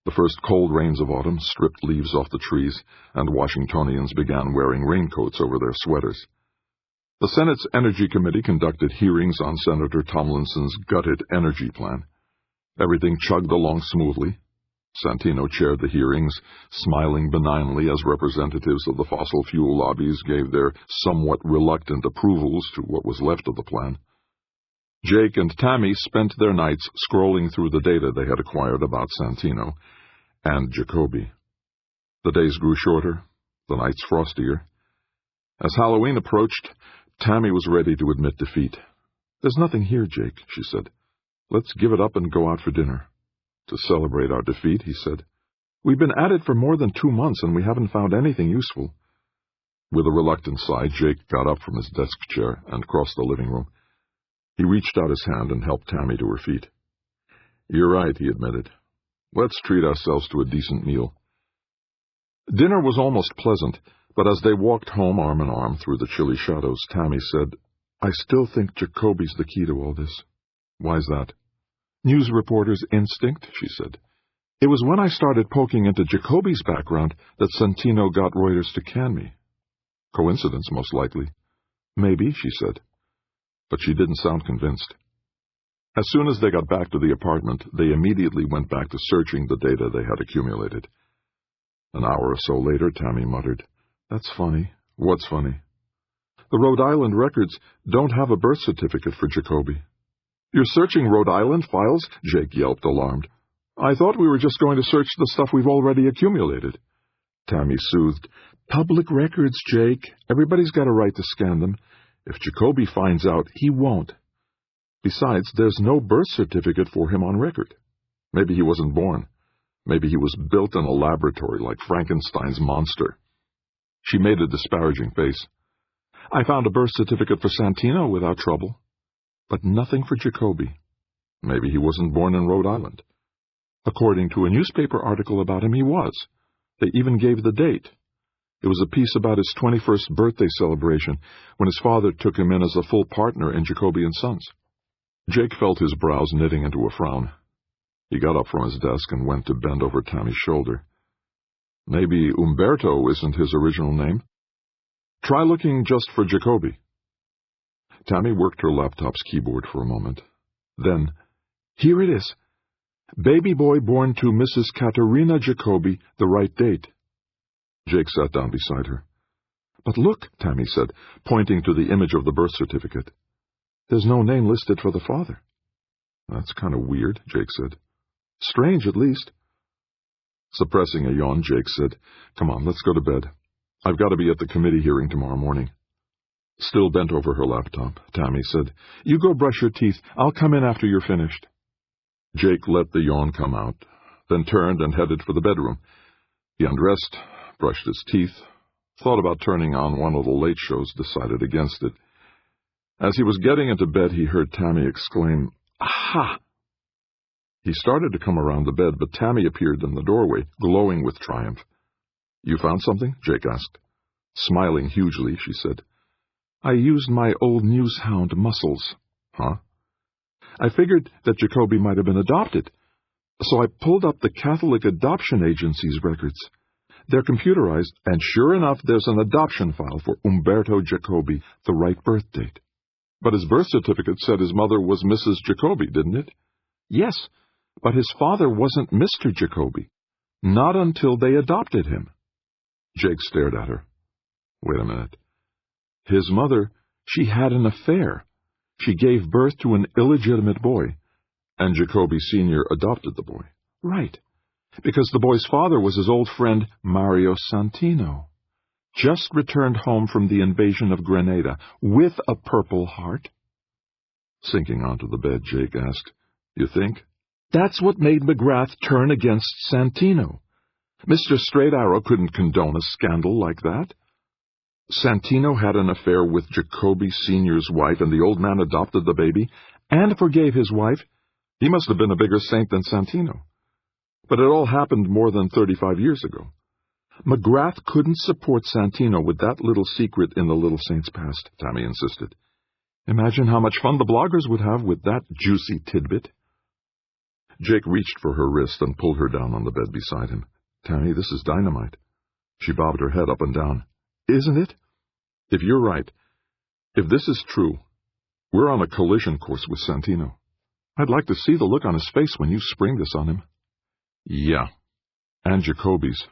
[SPEAKER 1] The first cold rains of autumn stripped leaves off the trees, and Washingtonians began wearing raincoats over their sweaters. The Senate's Energy Committee conducted hearings on Senator Tomlinson's gutted energy plan. Everything chugged along smoothly. Santino chaired the hearings, smiling benignly as representatives of the fossil fuel lobbies gave their somewhat reluctant approvals to what was left of the plan. Jake and Tammy spent their nights scrolling through the data they had acquired about Santino and Jacoby. The days grew shorter, the nights frostier. As Halloween approached, Tammy was ready to admit defeat. "There's nothing here, Jake," she said. "Let's give it up and go out for dinner." "To celebrate our defeat," he said. "We've been at it for more than 2 months, and we haven't found anything useful." With a reluctant sigh, Jake got up from his desk chair and crossed the living room. He reached out his hand and helped Tammy to her feet. "You're right," he admitted. "Let's treat ourselves to a decent meal." Dinner was almost pleasant, but as they walked home arm in arm through the chilly shadows, Tammy said, "I still think Jacoby's the key to all this." "Why's that?" "News reporter's instinct," she said. "It was when I started poking into Jacoby's background that Santino got Reuters to can me." "Coincidence, most likely." "Maybe," she said. But she didn't sound convinced. As soon as they got back to the apartment, they immediately went back to searching the data they had accumulated. An hour or so later, Tammy muttered, "That's funny." "What's funny?" "The Rhode Island records don't have a birth certificate for Jacoby." "You're searching Rhode Island files?" Jake yelped, alarmed. "I thought we were just going to search the stuff we've already accumulated." Tammy soothed. "Public records, Jake. Everybody's got a right to scan them. If Jacoby finds out, he won't. Besides, there's no birth certificate for him on record. Maybe he wasn't born. Maybe he was built in a laboratory like Frankenstein's monster." She made a disparaging face. "I found a birth certificate for Santino without trouble. But nothing for Jacoby. Maybe he wasn't born in Rhode Island. According to a newspaper article about him, he was. They even gave the date. It was a piece about his 21st birthday celebration, when his father took him in as a full partner in Jacoby & Sons." Jake felt his brows knitting into a frown. He got up from his desk and went to bend over Tammy's shoulder. "Maybe Umberto isn't his original name. Try looking just for Jacoby." Tammy worked her laptop's keyboard for a moment. Then, "Here it is. Baby boy born to Mrs. Katerina Jacoby, the right date." Jake sat down beside her. "But look," Tammy said, pointing to the image of the birth certificate. "There's no name listed for the father." "That's kind of weird," Jake said. Strange, at least. Suppressing a yawn, Jake said, "Come on, let's go to bed. I've got to be at the committee hearing tomorrow morning." Still bent over her laptop, Tammy said, "You go brush your teeth. I'll come in after you're finished." Jake let the yawn come out, then turned and headed for the bedroom. He undressed, brushed his teeth, thought about turning on one of the late shows, decided against it. As he was getting into bed, he heard Tammy exclaim, "Aha!" He started to come around the bed, but Tammy appeared in the doorway, glowing with triumph. "You found something?" Jake asked. Smiling hugely, she said, "I used my old newshound muscles." "Huh?" "I figured that Jacoby might have been adopted, so I pulled up the Catholic Adoption Agency's records. They're computerized, and sure enough, there's an adoption file for Umberto Jacoby, the right birth date." "But his birth certificate said his mother was Mrs. Jacoby, didn't it?" "Yes, but his father wasn't Mr. Jacoby. Not until they adopted him." Jake stared at her. "Wait a minute. His mother, she had an affair. She gave birth to an illegitimate boy, and Jacoby Sr. adopted the boy." "Right, because the boy's father was his old friend Mario Santino. Just returned home from the invasion of Grenada with a Purple Heart." Sinking onto the bed, Jake asked, "You think?" "That's what made McGrath turn against Santino. Mr. Straight Arrow couldn't condone a scandal like that. Santino had an affair with Jacoby Sr.'s wife, and the old man adopted the baby and forgave his wife. He must have been a bigger saint than Santino. But it all happened more than 35 years ago. McGrath couldn't support Santino with that little secret in the little saint's past," Tammy insisted. "Imagine how much fun the bloggers would have with that juicy tidbit." Jake reached for her wrist and pulled her down on the bed beside him. "Tammy, this is dynamite." She bobbed her head up and down. "Isn't it? If you're right, if this is true, we're on a collision course with Santino. I'd like to see the look on his face when you spring this on him." "Yeah, and Jacoby's."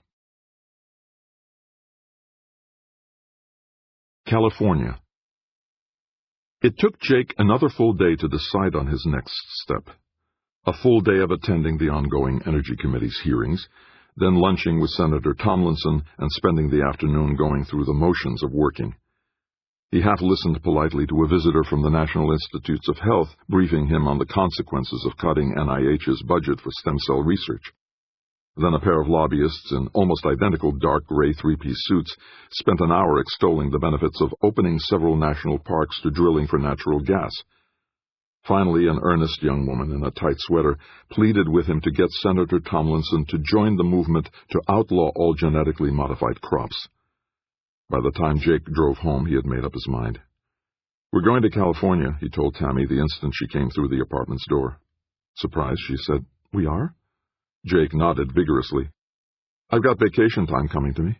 [SPEAKER 1] California. It took Jake another full day to decide on his next step. A full day of attending the ongoing Energy Committee's hearings, then lunching with Senator Tomlinson and spending the afternoon going through the motions of working. He half listened politely to a visitor from the National Institutes of Health briefing him on the consequences of cutting NIH's budget for stem cell research. Then a pair of lobbyists in almost identical dark gray three-piece suits spent an hour extolling the benefits of opening several national parks to drilling for natural gas. Finally, an earnest young woman in a tight sweater pleaded with him to get Senator Tomlinson to join the movement to outlaw all genetically modified crops. By the time Jake drove home, he had made up his mind. "We're going to California," he told Tammy the instant she came through the apartment's door. Surprised, she said, "We are?" Jake nodded vigorously. "I've got vacation time coming to me.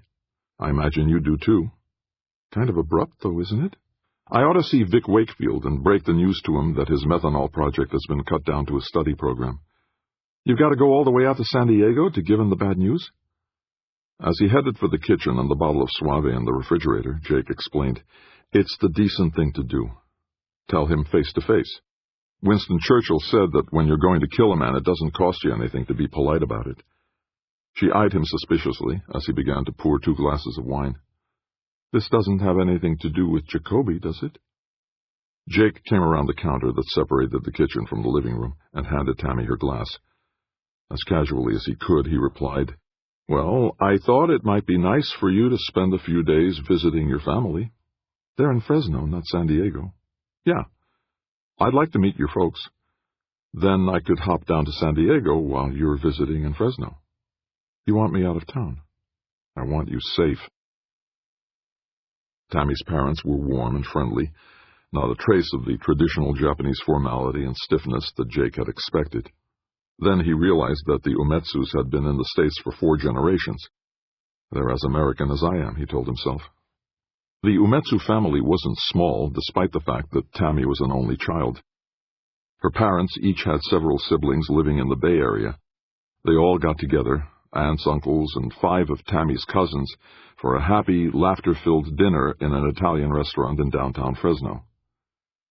[SPEAKER 1] I imagine you do, too." "Kind of abrupt, though, isn't it?" "I ought to see Vic Wakefield and break the news to him that his methanol project has been cut down to a study program." "You've got to go all the way out to San Diego to give him the bad news?" As he headed for the kitchen and the bottle of Suave in the refrigerator, Jake explained, "It's the decent thing to do. Tell him face to face. Winston Churchill said that when you're going to kill a man, it doesn't cost you anything to be polite about it." She eyed him suspiciously as he began to pour 2 glasses of wine. "This doesn't have anything to do with Jacoby, does it?" Jake came around the counter that separated the kitchen from the living room and handed Tammy her glass. As casually as he could, he replied, "Well, I thought it might be nice for you to spend a few days visiting your family. They're in Fresno, not San Diego." "Yeah. I'd like to meet your folks. Then I could hop down to San Diego while you're visiting in Fresno." "You want me out of town?" "I want you safe." Tammy's parents were warm and friendly, not a trace of the traditional Japanese formality and stiffness that Jake had expected. Then he realized that the Umetsus had been in the States for 4 generations. "They're as American as I am," he told himself. The Umetsu family wasn't small, despite the fact that Tammy was an only child. Her parents each had several siblings living in the Bay Area. They all got together, aunts, uncles, and 5 of Tammy's cousins, for a happy, laughter-filled dinner in an Italian restaurant in downtown Fresno.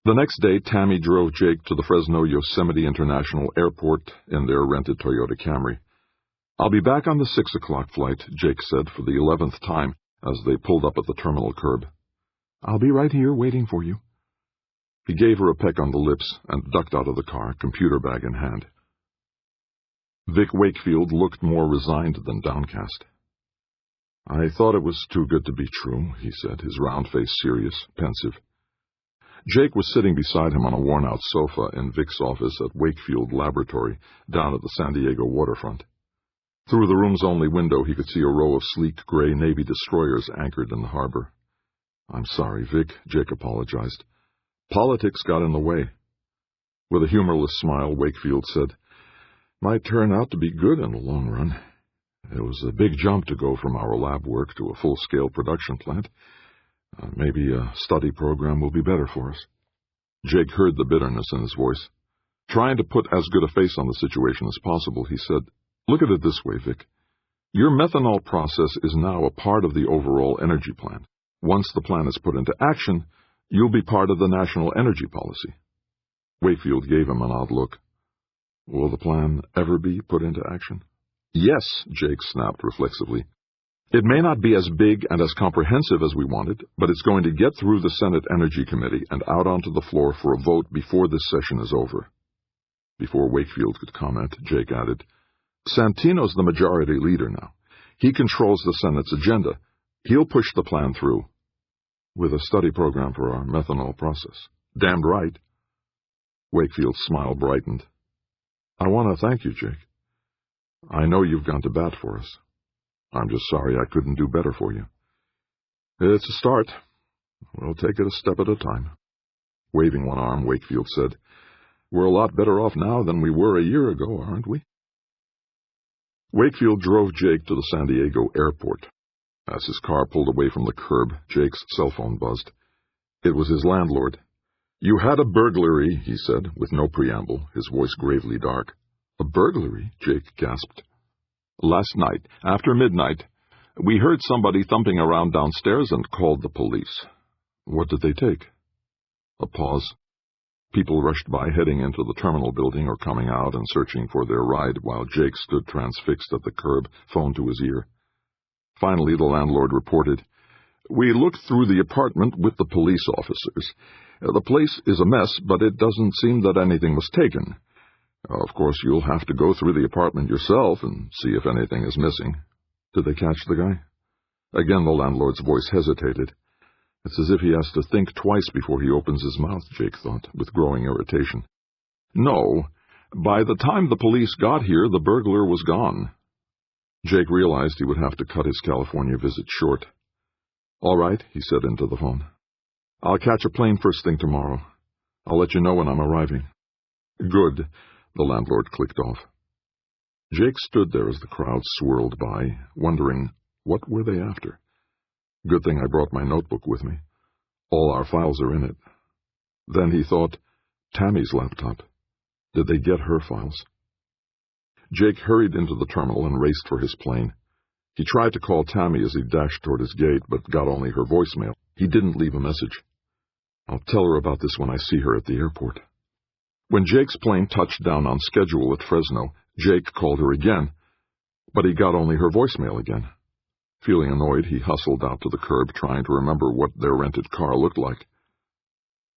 [SPEAKER 1] The next day, Tammy drove Jake to the Fresno Yosemite International Airport in their rented Toyota Camry. "I'll be back on the 6 o'clock flight," Jake said for the 11th time as they pulled up at the terminal curb. "I'll be right here waiting for you." He gave her a peck on the lips and ducked out of the car, computer bag in hand. Vic Wakefield looked more resigned than downcast. "I thought it was too good to be true," he said, his round face serious, pensive. Jake was sitting beside him on a worn-out sofa in Vic's office at Wakefield Laboratory down at the San Diego waterfront. Through the room's only window, he could see a row of sleek gray Navy destroyers anchored in the harbor. "I'm sorry, Vic," Jake apologized. "Politics got in the way." With a humorless smile, Wakefield said, "Might turn out to be good in the long run. It was a big jump to go from our lab work to a full-scale production plant. Maybe a study program will be better for us." Jake heard the bitterness in his voice. Trying to put as good a face on the situation as possible, he said, "Look at it this way, Vic. Your methanol process is now a part of the overall energy plan. Once the plan is put into action, you'll be part of the national energy policy." Wakefield gave him an odd look. "Will the plan ever be put into action?" "Yes," Jake snapped reflexively. "It may not be as big and as comprehensive as we wanted, but it's going to get through the Senate Energy Committee and out onto the floor for a vote before this session is over." Before Wakefield could comment, Jake added, "Santino's the majority leader now. He controls the Senate's agenda. He'll push the plan through." "With a study program for our methanol process." "Damned right." Wakefield's smile brightened. "I want to thank you, Jake. I know you've gone to bat for us. I'm just sorry I couldn't do better for you. It's a start. We'll take it a step at a time." Waving one arm, Wakefield said, "We're a lot better off now than we were a year ago, aren't we?" Wakefield drove Jake to the San Diego airport. As his car pulled away from the curb, Jake's cell phone buzzed. It was his landlord. "You had a burglary," he said, with no preamble, his voice gravely dark. "A burglary?" Jake gasped. "Last night, after midnight, we heard somebody thumping around downstairs and called the police." "What did they take?" A pause. People rushed by, heading into the terminal building or coming out and searching for their ride, while Jake stood transfixed at the curb, phone to his ear. Finally, the landlord reported, "We looked through the apartment with the police officers. The place is a mess, but it doesn't seem that anything was taken. Of course, you'll have to go through the apartment yourself and see if anything is missing." "Did they catch the guy?" Again the landlord's voice hesitated. It's as if he has to think twice before he opens his mouth, Jake thought, with growing irritation. "No. By the time the police got here, the burglar was gone." Jake realized he would have to cut his California visit short. "All right," he said into the phone. "I'll catch a plane first thing tomorrow. I'll let you know when I'm arriving." "Good." The landlord clicked off. Jake stood there as the crowd swirled by, wondering, what were they after? Good thing I brought my notebook with me. All our files are in it. Then he thought, Tammy's laptop. Did they get her files? Jake hurried into the terminal and raced for his plane. He tried to call Tammy as he dashed toward his gate, but got only her voicemail. He didn't leave a message. "I'll tell her about this when I see her at the airport." When Jake's plane touched down on schedule at Fresno, Jake called her again, but he got only her voicemail again. Feeling annoyed, he hustled out to the curb, trying to remember what their rented car looked like.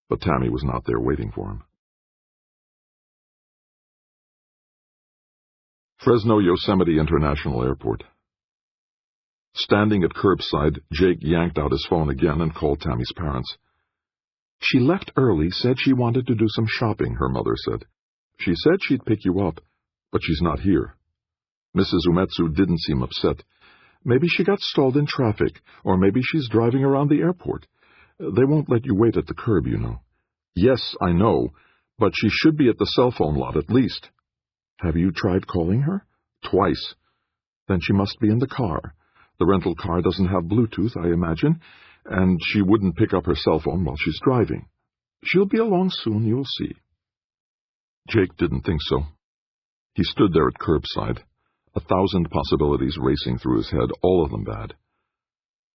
[SPEAKER 1] But Tammy was not there waiting for him. Fresno Yosemite International Airport. Standing at curbside, Jake yanked out his phone again and called Tammy's parents. "She left early, said she wanted to do some shopping," her mother said. "She said she'd pick you up, but she's not here." Mrs. Umetsu didn't seem upset. "Maybe she got stalled in traffic, or maybe she's driving around the airport. They won't let you wait at the curb, you know." "Yes, I know, but she should be at the cell phone lot at least." "Have you tried calling her?" "Twice." "Then she must be in the car. The rental car doesn't have Bluetooth, I imagine, and she wouldn't pick up her cell phone while she's driving. She'll be along soon, you'll see." Jake didn't think so. He stood there at curbside, 1,000 possibilities racing through his head, all of them bad.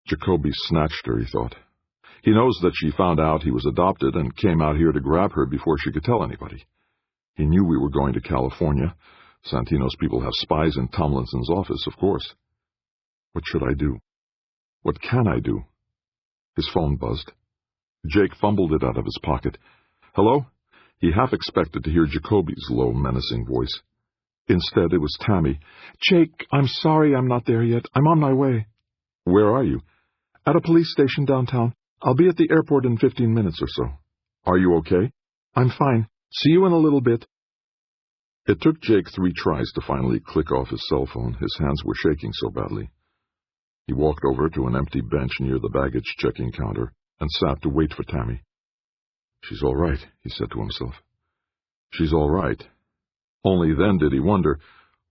[SPEAKER 1] Jacoby snatched her, he thought. He knows that she found out he was adopted and came out here to grab her before she could tell anybody. He knew we were going to California. Santino's people have spies in Tomlinson's office, of course. What should I do? What can I do? His phone buzzed. Jake fumbled it out of his pocket. Hello? He half expected to hear Jacoby's low, menacing voice. Instead, it was Tammy. Jake, I'm sorry I'm not there yet. I'm on my way. Where are you? At a police station downtown. I'll be at the airport in 15 minutes or so. Are you okay? I'm fine. See you in a little bit. It took Jake 3 tries to finally click off his cell phone. His hands were shaking so badly. He walked over to an empty bench near the baggage-checking counter and sat to wait for Tammy. She's all right, he said to himself. She's all right. Only then did he wonder,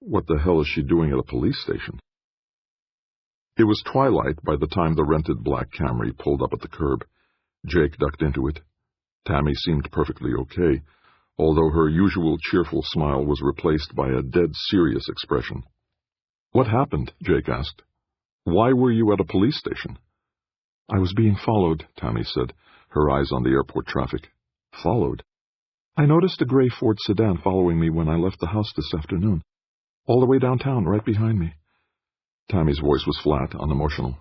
[SPEAKER 1] what the hell is she doing at a police station? It was twilight by the time the rented black Camry pulled up at the curb. Jake ducked into it. Tammy seemed perfectly okay, although her usual cheerful smile was replaced by a dead serious expression. What happened? Jake asked. Why were you at a police station? I was being followed, Tammy said, her eyes on the airport traffic. Followed? I noticed a gray Ford sedan following me when I left the house this afternoon. All the way downtown, right behind me. Tammy's voice was flat, unemotional.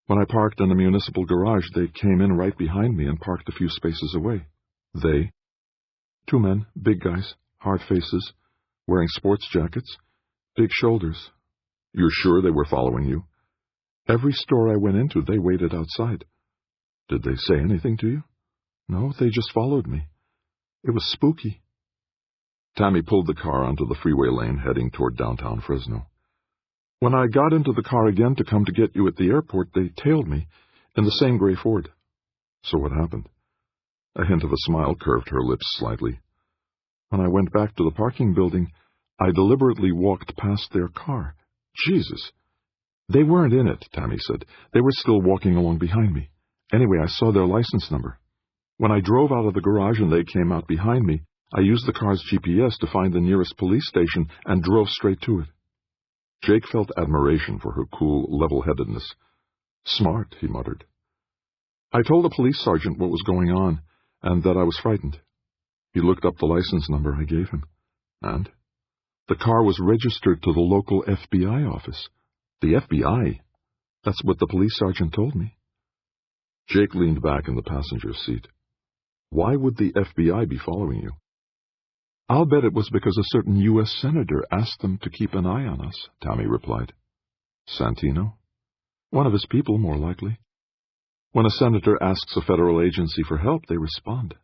[SPEAKER 1] When I parked in the municipal garage, they came in right behind me and parked a few spaces away. They? 2 men, big guys, hard faces, wearing sports jackets, big shoulders. You're sure they were following you? Every store I went into, they waited outside. Did they say anything to you? No, they just followed me. It was spooky. Tammy pulled the car onto the freeway lane, heading toward downtown Fresno. When I got into the car again to come to get you at the airport, they tailed me, in the same gray Ford. So what happened? A hint of a smile curved her lips slightly. When I went back to the parking building, I deliberately walked past their car. Jesus! They weren't in it, Tammy said. They were still walking along behind me. Anyway, I saw their license number. When I drove out of the garage and they came out behind me, I used the car's GPS to find the nearest police station and drove straight to it. Jake felt admiration for her cool level-headedness. Smart, he muttered. I told the police sergeant what was going on, and that I was frightened. He looked up the license number I gave him. And? The car was registered to the local FBI office. The FBI? That's what the police sergeant told me. Jake leaned back in the passenger seat. Why would the FBI be following you? I'll bet it was because a certain U.S. senator asked them to keep an eye on us, Tammy replied. Santino? One of his people, more likely. When a senator asks a federal agency for help, they respond.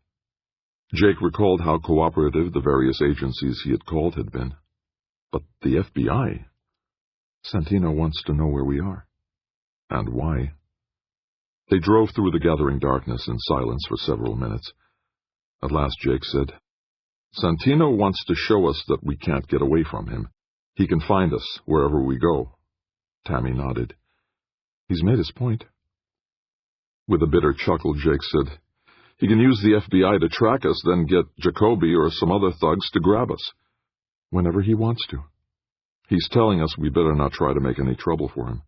[SPEAKER 1] Jake recalled how cooperative the various agencies he had called had been. But the FBI? Santino wants to know where we are. And why? They drove through the gathering darkness in silence for several minutes. At last Jake said, Santino wants to show us that we can't get away from him. He can find us wherever we go. Tammy nodded. He's made his point. With a bitter chuckle, Jake said, he can use the FBI to track us, then get Jacoby or some other thugs to grab us. Whenever he wants to. He's telling us we better not try to make any trouble for him.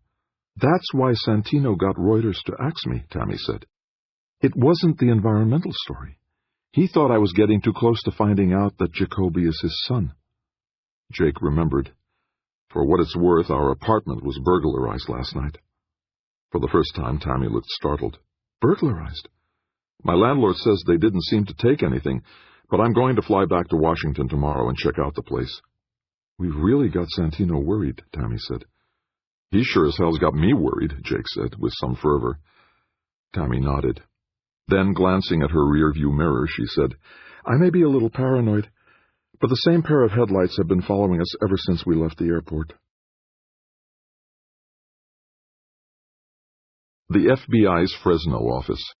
[SPEAKER 1] That's why Santino got Reuters to axe me, Tammy said. It wasn't the environmental story. He thought I was getting too close to finding out that Jacoby is his son. Jake remembered. For what it's worth, our apartment was burglarized last night. For the first time, Tammy looked startled. Burglarized? My landlord says they didn't seem to take anything, but I'm going to fly back to Washington tomorrow and check out the place. We've really got Santino worried, Tammy said. He sure as hell's got me worried, Jake said, with some fervor. Tammy nodded. Then, glancing at her rearview mirror, she said, I may be a little paranoid, but the same pair of headlights have been following us ever since we left the airport. The FBI's Fresno office.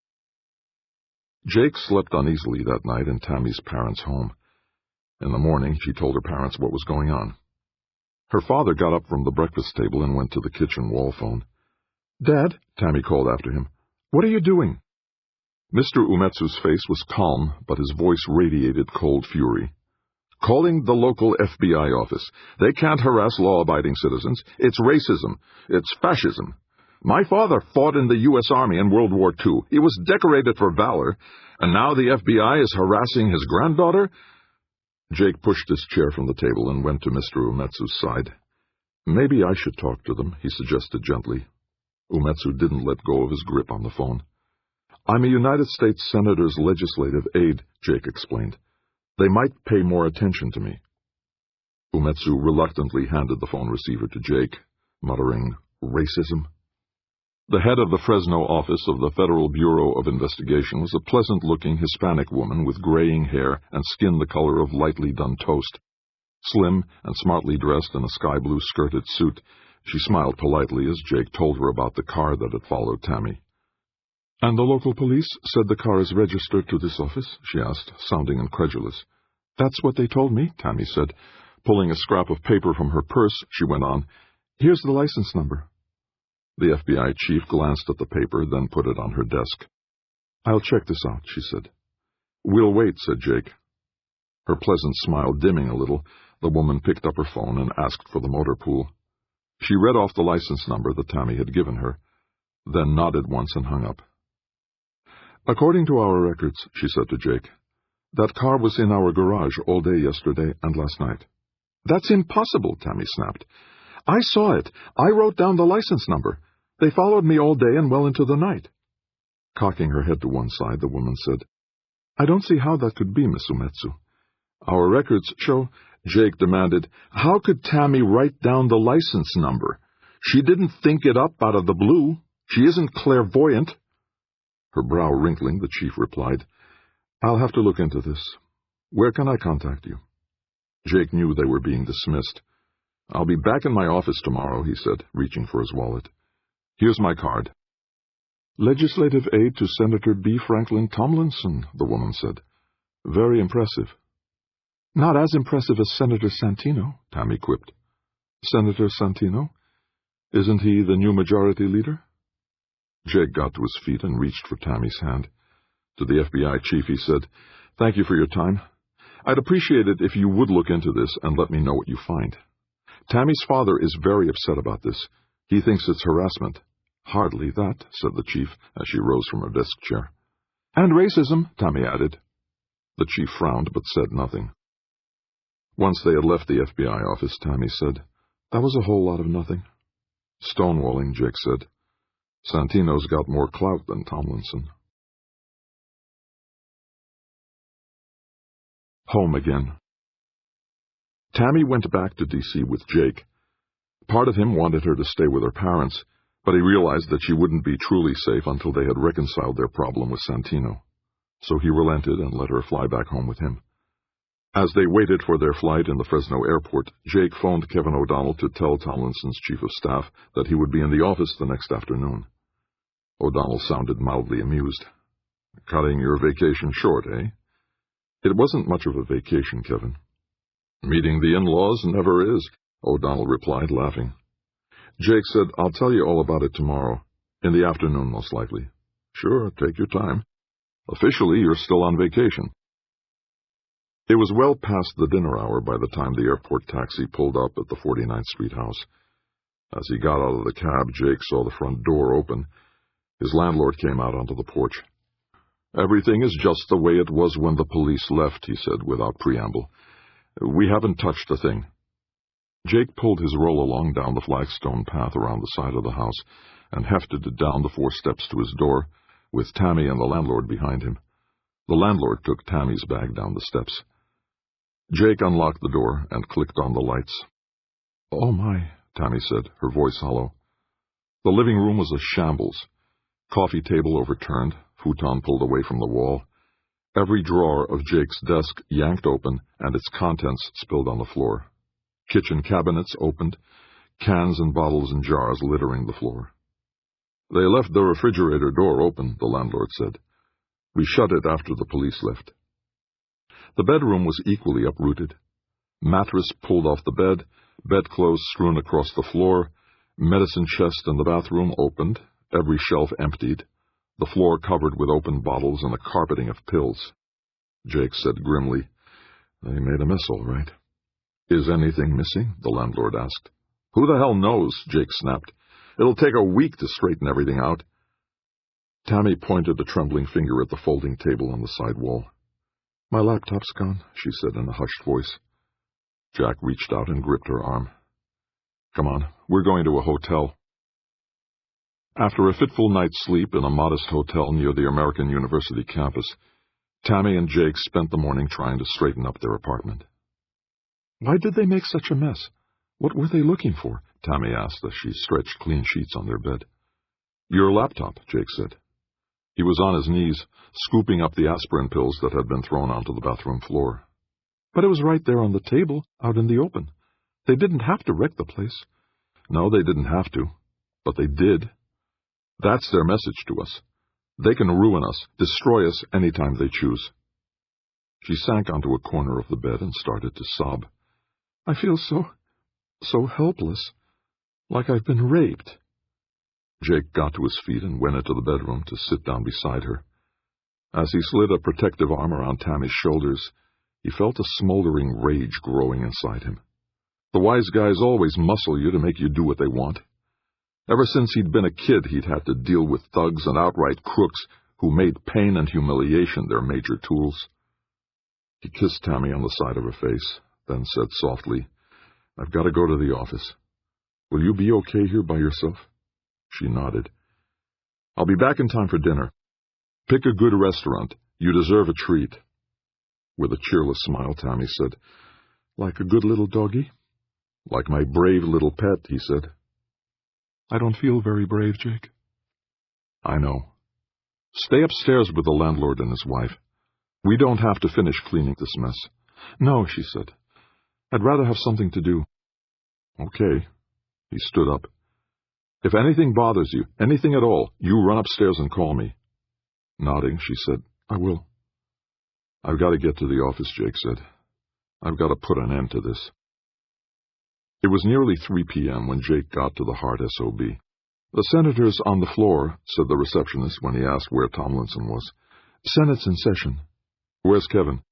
[SPEAKER 1] Jake slept uneasily that night in Tammy's parents' home. In the morning, she told her parents what was going on. Her father got up from the breakfast table and went to the kitchen wall phone. Dad, Tammy called after him, what are you doing? Mr. Umetsu's face was calm, but his voice radiated cold fury. Calling the local FBI office. They can't harass law-abiding citizens. It's racism. It's fascism. My father fought in the U.S. Army in World War II. He was decorated for valor, and now the FBI is harassing his granddaughter?" Jake pushed his chair from the table and went to Mr. Umetsu's side. "Maybe I should talk to them," he suggested gently. Umetsu didn't let go of his grip on the phone. "I'm a United States Senator's legislative aide," Jake explained. "They might pay more attention to me." Umetsu reluctantly handed the phone receiver to Jake, muttering, "Racism?" The head of the Fresno office of the Federal Bureau of Investigation was a pleasant-looking Hispanic woman with graying hair and skin the color of lightly done toast. Slim and smartly dressed in a sky-blue skirted suit, she smiled politely as Jake told her about the car that had followed Tammy. "And the local police said the car is registered to this office?" she asked, sounding incredulous. "That's what they told me," Tammy said. Pulling a scrap of paper from her purse, she went on, "Here's the license number." The FBI chief glanced at the paper, then put it on her desk. "I'll check this out," she said. "We'll wait," said Jake. Her pleasant smile dimming a little, the woman picked up her phone and asked for the motor pool. She read off the license number that Tammy had given her, then nodded once and hung up. "According to our records," she said to Jake, "that car was in our garage all day yesterday and last night." "That's impossible," Tammy snapped. "I saw it. I wrote down the license number. They followed me all day and well into the night." Cocking her head to one side, the woman said, "I don't see how that could be, Miss Umetsu. Our records show—" Jake demanded, "How could Tammy write down the license number? She didn't think it up out of the blue. She isn't clairvoyant." Her brow wrinkling, the chief replied, "I'll have to look into this. Where can I contact you?" Jake knew they were being dismissed. "I'll be back in my office tomorrow," he said, reaching for his wallet. "Here's my card." "Legislative aide to Senator B. Franklin Tomlinson," the woman said. "Very impressive." "Not as impressive as Senator Santino," Tammy quipped. "Senator Santino? Isn't he the new majority leader?" Jake got to his feet and reached for Tammy's hand. To the FBI chief he said, "Thank you for your time. I'd appreciate it if you would look into this and let me know what you find. Tammy's father is very upset about this. He thinks it's harassment." "Hardly that," said the chief as she rose from her desk chair. "And racism," Tammy added. The chief frowned but said nothing. Once they had left the FBI office, Tammy said, "That was a whole lot of nothing." "Stonewalling," Jake said. "Santino's got more clout than Tomlinson." Home again. Tammy went back to D.C. with Jake. Part of him wanted her to stay with her parents, but he realized that she wouldn't be truly safe until they had reconciled their problem with Santino. So he relented and let her fly back home with him. As they waited for their flight in the Fresno airport, Jake phoned Kevin O'Donnell to tell Tomlinson's chief of staff that he would be in the office the next afternoon. O'Donnell sounded mildly amused. "Cutting your vacation short, eh?" "It wasn't much of a vacation, Kevin." "Meeting the in-laws never is," O'Donnell replied, laughing. Jake said, "I'll tell you all about it tomorrow, in the afternoon most likely." "Sure, take your time. Officially, you're still on vacation." It was well past the dinner hour by the time the airport taxi pulled up at the 49th Street house. As he got out of the cab, Jake saw the front door open. His landlord came out onto the porch. "Everything is just the way it was when the police left," he said without preamble. "We haven't touched a thing." Jake pulled his roll-along down the flagstone path around the side of the house and hefted it down the 4 steps to his door, with Tammy and the landlord behind him. The landlord took Tammy's bag down the steps. Jake unlocked the door and clicked on the lights. "Oh, my," Tammy said, her voice hollow. The living room was a shambles. Coffee table overturned, futon pulled away from the wall. Every drawer of Jake's desk yanked open and its contents spilled on the floor. Kitchen cabinets opened, cans and bottles and jars littering the floor. "They left the refrigerator door open," the landlord said. "We shut it after the police left." The bedroom was equally uprooted. Mattress pulled off the bed, bedclothes strewn across the floor, medicine chest in the bathroom opened, every shelf emptied, the floor covered with open bottles and a carpeting of pills. Jake said grimly, "They made a mess all right." "Is anything missing?" the landlord asked. "Who the hell knows?" Jake snapped. It'll take a week to straighten everything out. Tammy pointed a trembling finger at the folding table on the side wall. My laptop's gone, she said in a hushed voice. Jack reached out and gripped her arm. Come on, we're going to a hotel. After a fitful night's sleep in a modest hotel near the American University campus, Tammy and Jake spent the morning trying to straighten up their apartment. Why did they make such a mess? What were they looking for? Tammy asked as she stretched clean sheets on their bed. Your laptop, Jake said. He was on his knees, scooping up the aspirin pills that had been thrown onto the bathroom floor. But it was right there on the table, out in the open. They didn't have to wreck the place. No, they didn't have to, but they did. That's their message to us. They can ruin us, destroy us anytime they choose. She sank onto a corner of the bed and started to sob. I feel so helpless, like I've been raped. Jake got to his feet and went into the bedroom to sit down beside her. As he slid a protective arm around Tammy's shoulders, he felt a smoldering rage growing inside him. The wise guys always muscle you to make you do what they want. Ever since he'd been a kid, he'd had to deal with thugs and outright crooks who made pain and humiliation their major tools. He kissed Tammy on the side of her face, then said softly, I've got to go to the office. Will you be okay here by yourself? She nodded. I'll be back in time for dinner. Pick a good restaurant. You deserve a treat. With a cheerless smile, Tammy said, Like a good little doggy? Like my brave little pet, he said. I don't feel very brave, Jake. I know. Stay upstairs with the landlord and his wife. We don't have to finish cleaning this mess. No, she said. I'd rather have something to do. Okay. He stood up. If anything bothers you, anything at all, you run upstairs and call me. Nodding, she said, I will. I've got to get to the office, Jake said. I've got to put an end to this. It was nearly 3 p.m. when Jake got to the Hart SOB. The senator's on the floor, said the receptionist when he asked where Tomlinson was. Senate's in session. Where's Kevin?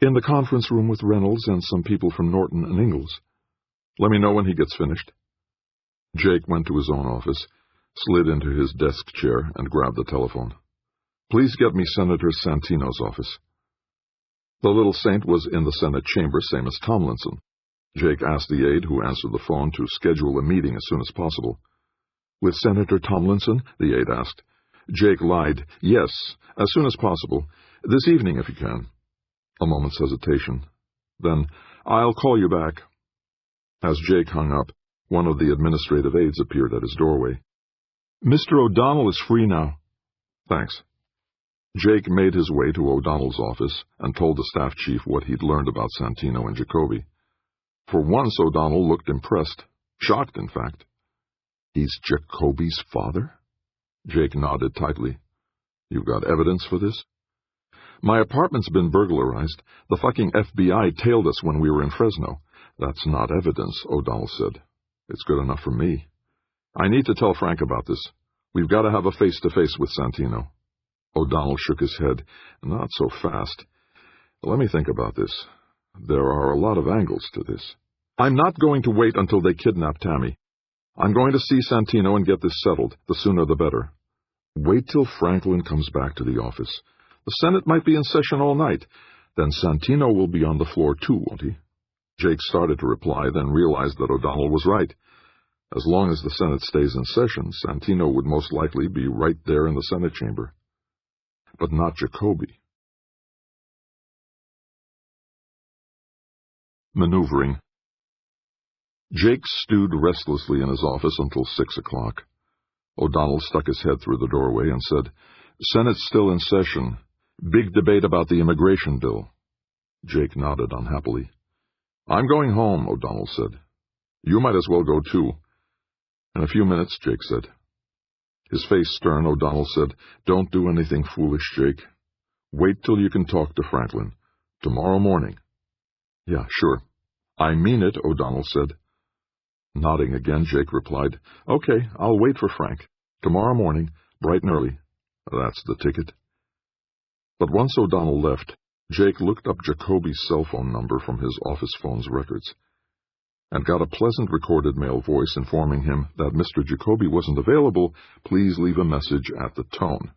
[SPEAKER 1] In the conference room with Reynolds and some people from Norton and Ingalls. Let me know when he gets finished. Jake went to his own office, slid into his desk chair, and grabbed the telephone. Please get me Senator Santino's office. The little saint was in the Senate chamber, same as Tomlinson. Jake asked the aide who answered the phone to schedule a meeting as soon as possible. With Senator Tomlinson? The aide asked. Jake lied. Yes, as soon as possible. This evening, if you can. A moment's hesitation. Then, I'll call you back. As Jake hung up, one of the administrative aides appeared at his doorway. Mr. O'Donnell is free now. Thanks. Jake made his way to O'Donnell's office and told the staff chief what he'd learned about Santino and Jacoby. For once, O'Donnell looked impressed. Shocked, in fact. He's Jacoby's father? Jake nodded tightly. You've got evidence for this? My apartment's been burglarized. The fucking FBI tailed us when we were in Fresno. That's not evidence, O'Donnell said. It's good enough for me. I need to tell Frank about this. We've got to have a face-to-face with Santino. O'Donnell shook his head. Not so fast. Let me think about this. There are a lot of angles to this. I'm not going to wait until they kidnap Tammy. I'm going to see Santino and get this settled. The sooner the better. Wait till Franklin comes back to the office. The Senate might be in session all night. Then Santino will be on the floor too, won't he? Jake started to reply, then realized that O'Donnell was right. As long as the Senate stays in session, Santino would most likely be right there in the Senate chamber. But not Jacoby. Maneuvering. Jake stewed restlessly in his office until 6 o'clock. O'Donnell stuck his head through the doorway and said, Senate's still in session. Big debate about the immigration bill. Jake nodded unhappily. I'm going home, O'Donnell said. You might as well go too. In a few minutes, Jake said. His face stern, O'Donnell said, Don't do anything foolish, Jake. Wait till you can talk to Franklin. Tomorrow morning. Yeah, sure. I mean it, O'Donnell said. Nodding again, Jake replied, Okay, I'll wait for Frank. Tomorrow morning, bright and early. That's the ticket. But once O'Donnell left, Jake looked up Jacoby's cell phone number from his office phone's records. and got a pleasant recorded male voice informing him that Mr. Jacoby wasn't available. Please leave a message at the tone.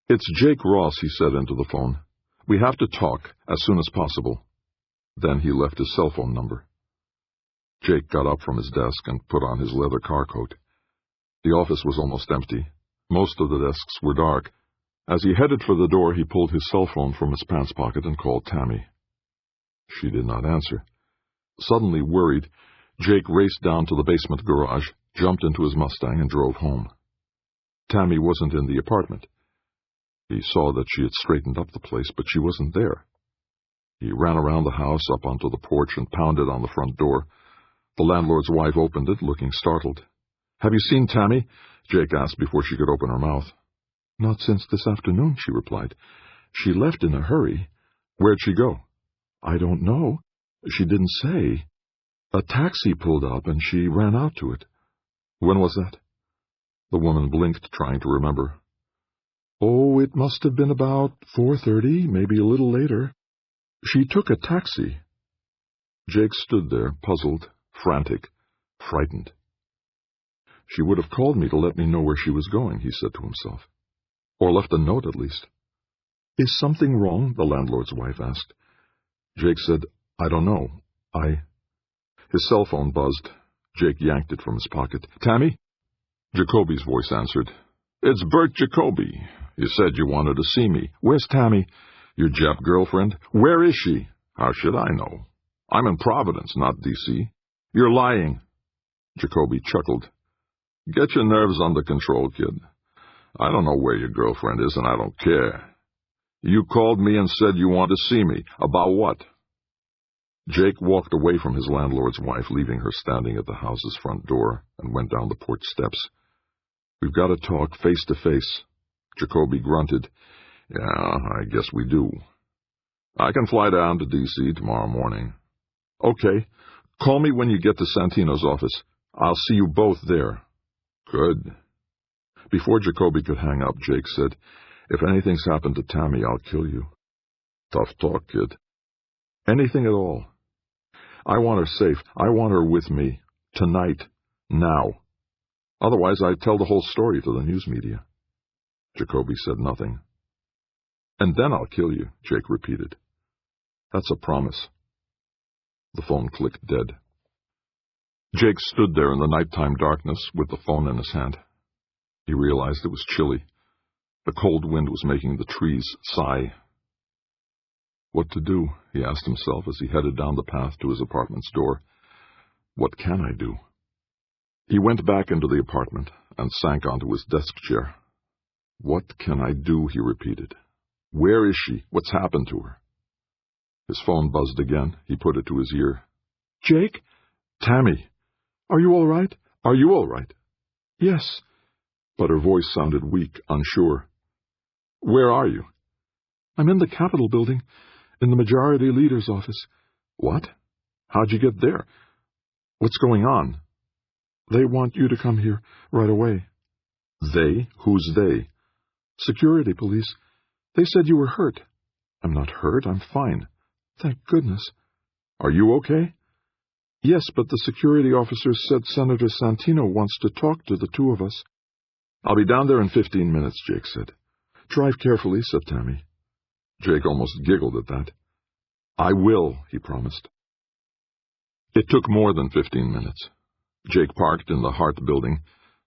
[SPEAKER 1] "It's Jake Ross," he said into the phone. "We have to talk as soon as possible." Then he left his cell phone number. Jake got up from his desk and put on his leather car coat. The office was almost empty. Most of the desks were dark. As he headed for the door, he pulled his cell phone from his pants pocket and called Tammy. She did not answer. Suddenly worried, Jake raced down to the basement garage, jumped into his Mustang, and drove home. Tammy wasn't in the apartment. He saw that she had straightened up the place, but she wasn't there. He ran around the house, up onto the porch, and pounded on the front door. The landlord's wife opened it, looking startled. "Have you seen Tammy?" Jake asked before she could open her mouth. "Not since this afternoon," she replied. "She left in a hurry." "Where'd she go?" "I don't know. She didn't say. A taxi pulled up, and she ran out to it." "When was that?" The woman blinked, trying to remember. "Oh, it must have been about 4:30, maybe a little later. She took a taxi." Jake stood there, puzzled, frantic, frightened. "She would have called me to let me know where she was going," he said to himself. "Or left a note, at least." "Is something wrong?" the landlord's wife asked. Jake said, "I don't know. His cell phone buzzed. Jake yanked it from his pocket. "Tammy?" Jacoby's voice answered. "It's Bert Jacoby. You said you wanted to see me. Where's Tammy?" "Your Jap girlfriend?" "Where is she?" "How should I know? I'm in Providence, not D.C. "You're lying." Jacoby chuckled. "Get your nerves under control, kid. I don't know where your girlfriend is, and I don't care. You called me and said you want to see me. About what?" Jake walked away from his landlord's wife, leaving her standing at the house's front door, and went down the porch steps. "We've got to talk face to face." Jacoby grunted. "Yeah, I guess we do. I can fly down to D.C. tomorrow morning." "Okay. Call me when you get to Santino's office. I'll see you both there." "Good." Before Jacoby could hang up, Jake said, "If anything's happened to Tammy, I'll kill you." "Tough talk, kid." "Anything at all. I want her safe. I want her with me. Tonight. Now. Otherwise, I'd tell the whole story to the news media." Jacoby said nothing. "And then I'll kill you," Jake repeated. "That's a promise." The phone clicked dead. Jake stood there in the nighttime darkness with the phone in his hand. He realized it was chilly. The cold wind was making the trees sigh. What to do, he asked himself as he headed down the path to his apartment's door. What can I do? He went back into the apartment and sank onto his desk chair. What can I do, he repeated. Where is she? What's happened to her? His phone buzzed again. He put it to his ear. Jake? Tammy. Are you all right? Are you all right? Yes. But her voice sounded weak, unsure. Where are you? I'm in the Capitol building, in the Majority Leader's office. What? How'd you get there? What's going on? They want you to come here right away. They? Who's they? Security police. They said you were hurt. I'm not hurt. I'm fine. Thank goodness. Are you okay? Yes, but the security officers said Senator Santino wants to talk to the two of us. I'll be down there in 15 minutes, Jake said. Drive carefully, said Tammy. Jake almost giggled at that. I will, he promised. It took more than 15 minutes. Jake parked in the Hart building,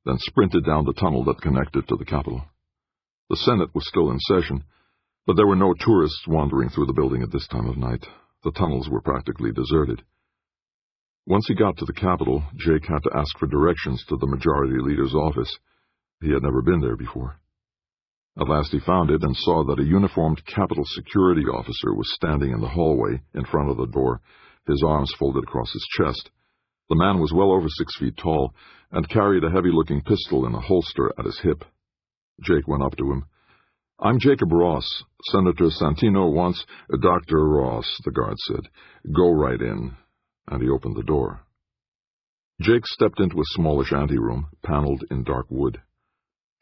[SPEAKER 1] then sprinted down the tunnel that connected to the Capitol. The Senate was still in session, but there were no tourists wandering through the building at this time of night. The tunnels were practically deserted. Once he got to the Capitol, Jake had to ask for directions to the Majority Leader's office. He had never been there before. At last he found it and saw that a uniformed Capitol security officer was standing in the hallway in front of the door, his arms folded across his chest. The man was well over 6 feet tall and carried a heavy-looking pistol in a holster at his hip. Jake went up to him. I'm Jacob Ross. Senator Santino wants... Dr. Ross, the guard said. Go right in. And he opened the door. Jake stepped into a smallish anteroom, paneled in dark wood.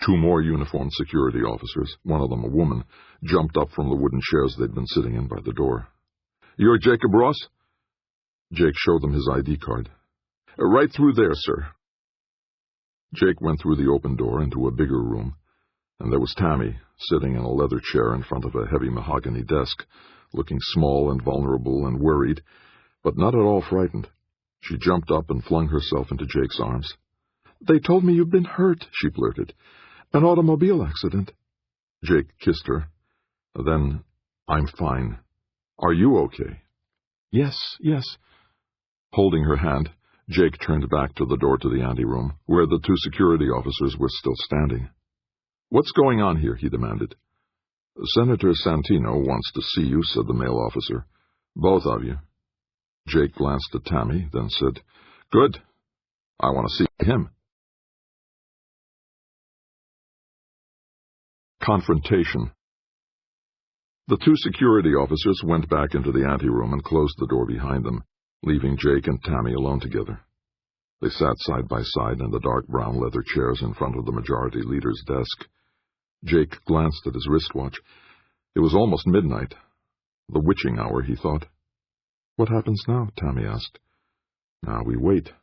[SPEAKER 1] 2 more uniformed security officers, one of them a woman, jumped up from the wooden chairs they'd been sitting in by the door. You're Jacob Ross? Jake showed them his ID card.
[SPEAKER 2] Right through there, sir."
[SPEAKER 1] Jake went through the open door into a bigger room, and there was Tammy, sitting in a leather chair in front of a heavy mahogany desk, looking small and vulnerable and worried, but not at all frightened. She jumped up and flung herself into Jake's arms. "They told me you've been hurt," she blurted. "An automobile accident." Jake kissed her. Then, "I'm fine. Are you okay?" "Yes, yes." Holding her hand, Jake turned back to the door to the anteroom, where the 2 security officers were still standing. "What's going on here?" he demanded. "Senator Santino wants to see you," said the male officer. "Both of you." Jake glanced at Tammy, then said, "Good. I want to see him." Confrontation. The 2 security officers went back into the anteroom and closed the door behind them, leaving Jake and Tammy alone together. They sat side by side in the dark brown leather chairs in front of the majority leader's desk. Jake glanced at his wristwatch. It was almost midnight. The witching hour, he thought. "What happens now?" Tammy asked. "Now we wait."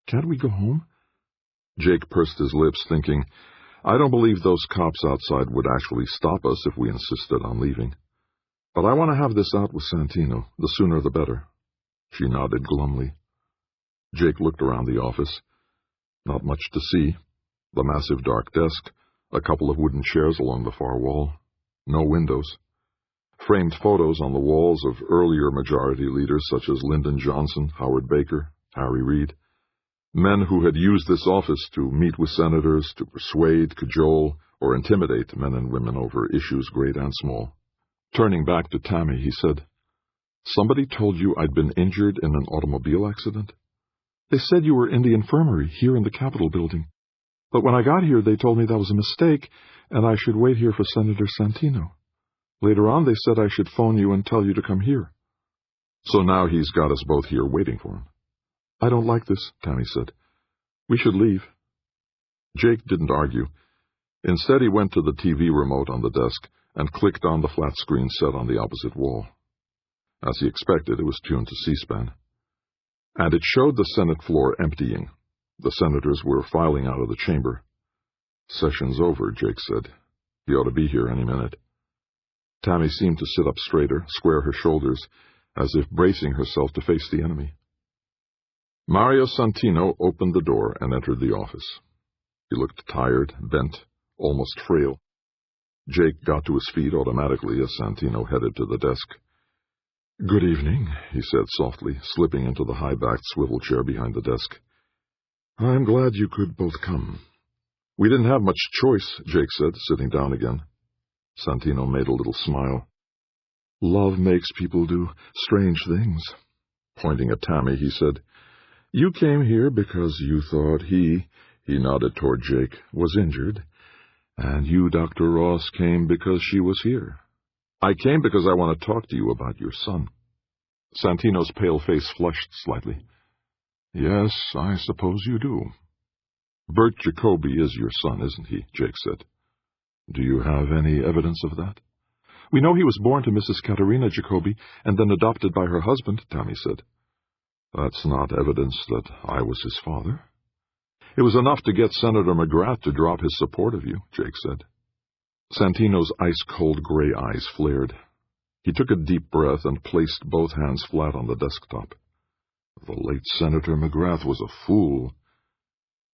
[SPEAKER 1] "Can't we go home?" Jake pursed his lips, thinking, "I don't believe those cops outside would actually stop us if we insisted on leaving. But I want to have this out with Santino. The sooner the better." She nodded glumly. Jake looked around the office. Not much to see. The massive dark desk, a couple of wooden chairs along the far wall. No windows. Framed photos on the walls of earlier majority leaders such as Lyndon Johnson, Howard Baker, Harry Reid. Men who had used this office to meet with senators, to persuade, cajole, or intimidate men and women over issues great and small. Turning back to Tammy, he said, "Somebody told you I'd been injured in an automobile accident? They said you were in the infirmary here in the Capitol building. But when I got here, they told me that was a mistake, and I should wait here for Senator Santino. Later on, they said I should phone you and tell you to come here." "So now he's got us both here waiting for him." "I don't like this," Tammy said. "We should leave." Jake didn't argue. Instead, he went to the TV remote on the desk and clicked on the flat screen set on the opposite wall. As he expected, it was tuned to C-SPAN. And it showed the Senate floor emptying. The senators were filing out of the chamber. "Session's over," Jake said. "He ought to be here any minute." Tammy seemed to sit up straighter, square her shoulders, as if bracing herself to face the enemy. Mario Santino opened the door and entered the office. He looked tired, bent, almost frail. Jake got to his feet automatically as Santino headed to the desk. "Good evening," he said softly, slipping into the high-backed swivel chair behind the desk. "I'm glad you could both come." "We didn't have much choice," Jake said, sitting down again. Santino made a little smile. "Love makes people do strange things." Pointing at Tammy, he said, "You came here because you thought he nodded toward Jake, was injured, and you, Dr. Ross, came because she was here. I came because I want to talk to you about your son." Santino's pale face flushed slightly. "Yes, I suppose you do." "Bert Jacoby is your son, isn't he?" Jake said. "Do you have any evidence of that?" "We know he was born to Mrs. Katerina Jacoby and then adopted by her husband," Tammy said. "That's not evidence that I was his father." "It was enough to get Senator McGrath to drop his support of you," Jake said. Santino's ice-cold gray eyes flared. He took a deep breath and placed both hands flat on the desktop. The late Senator McGrath was a fool.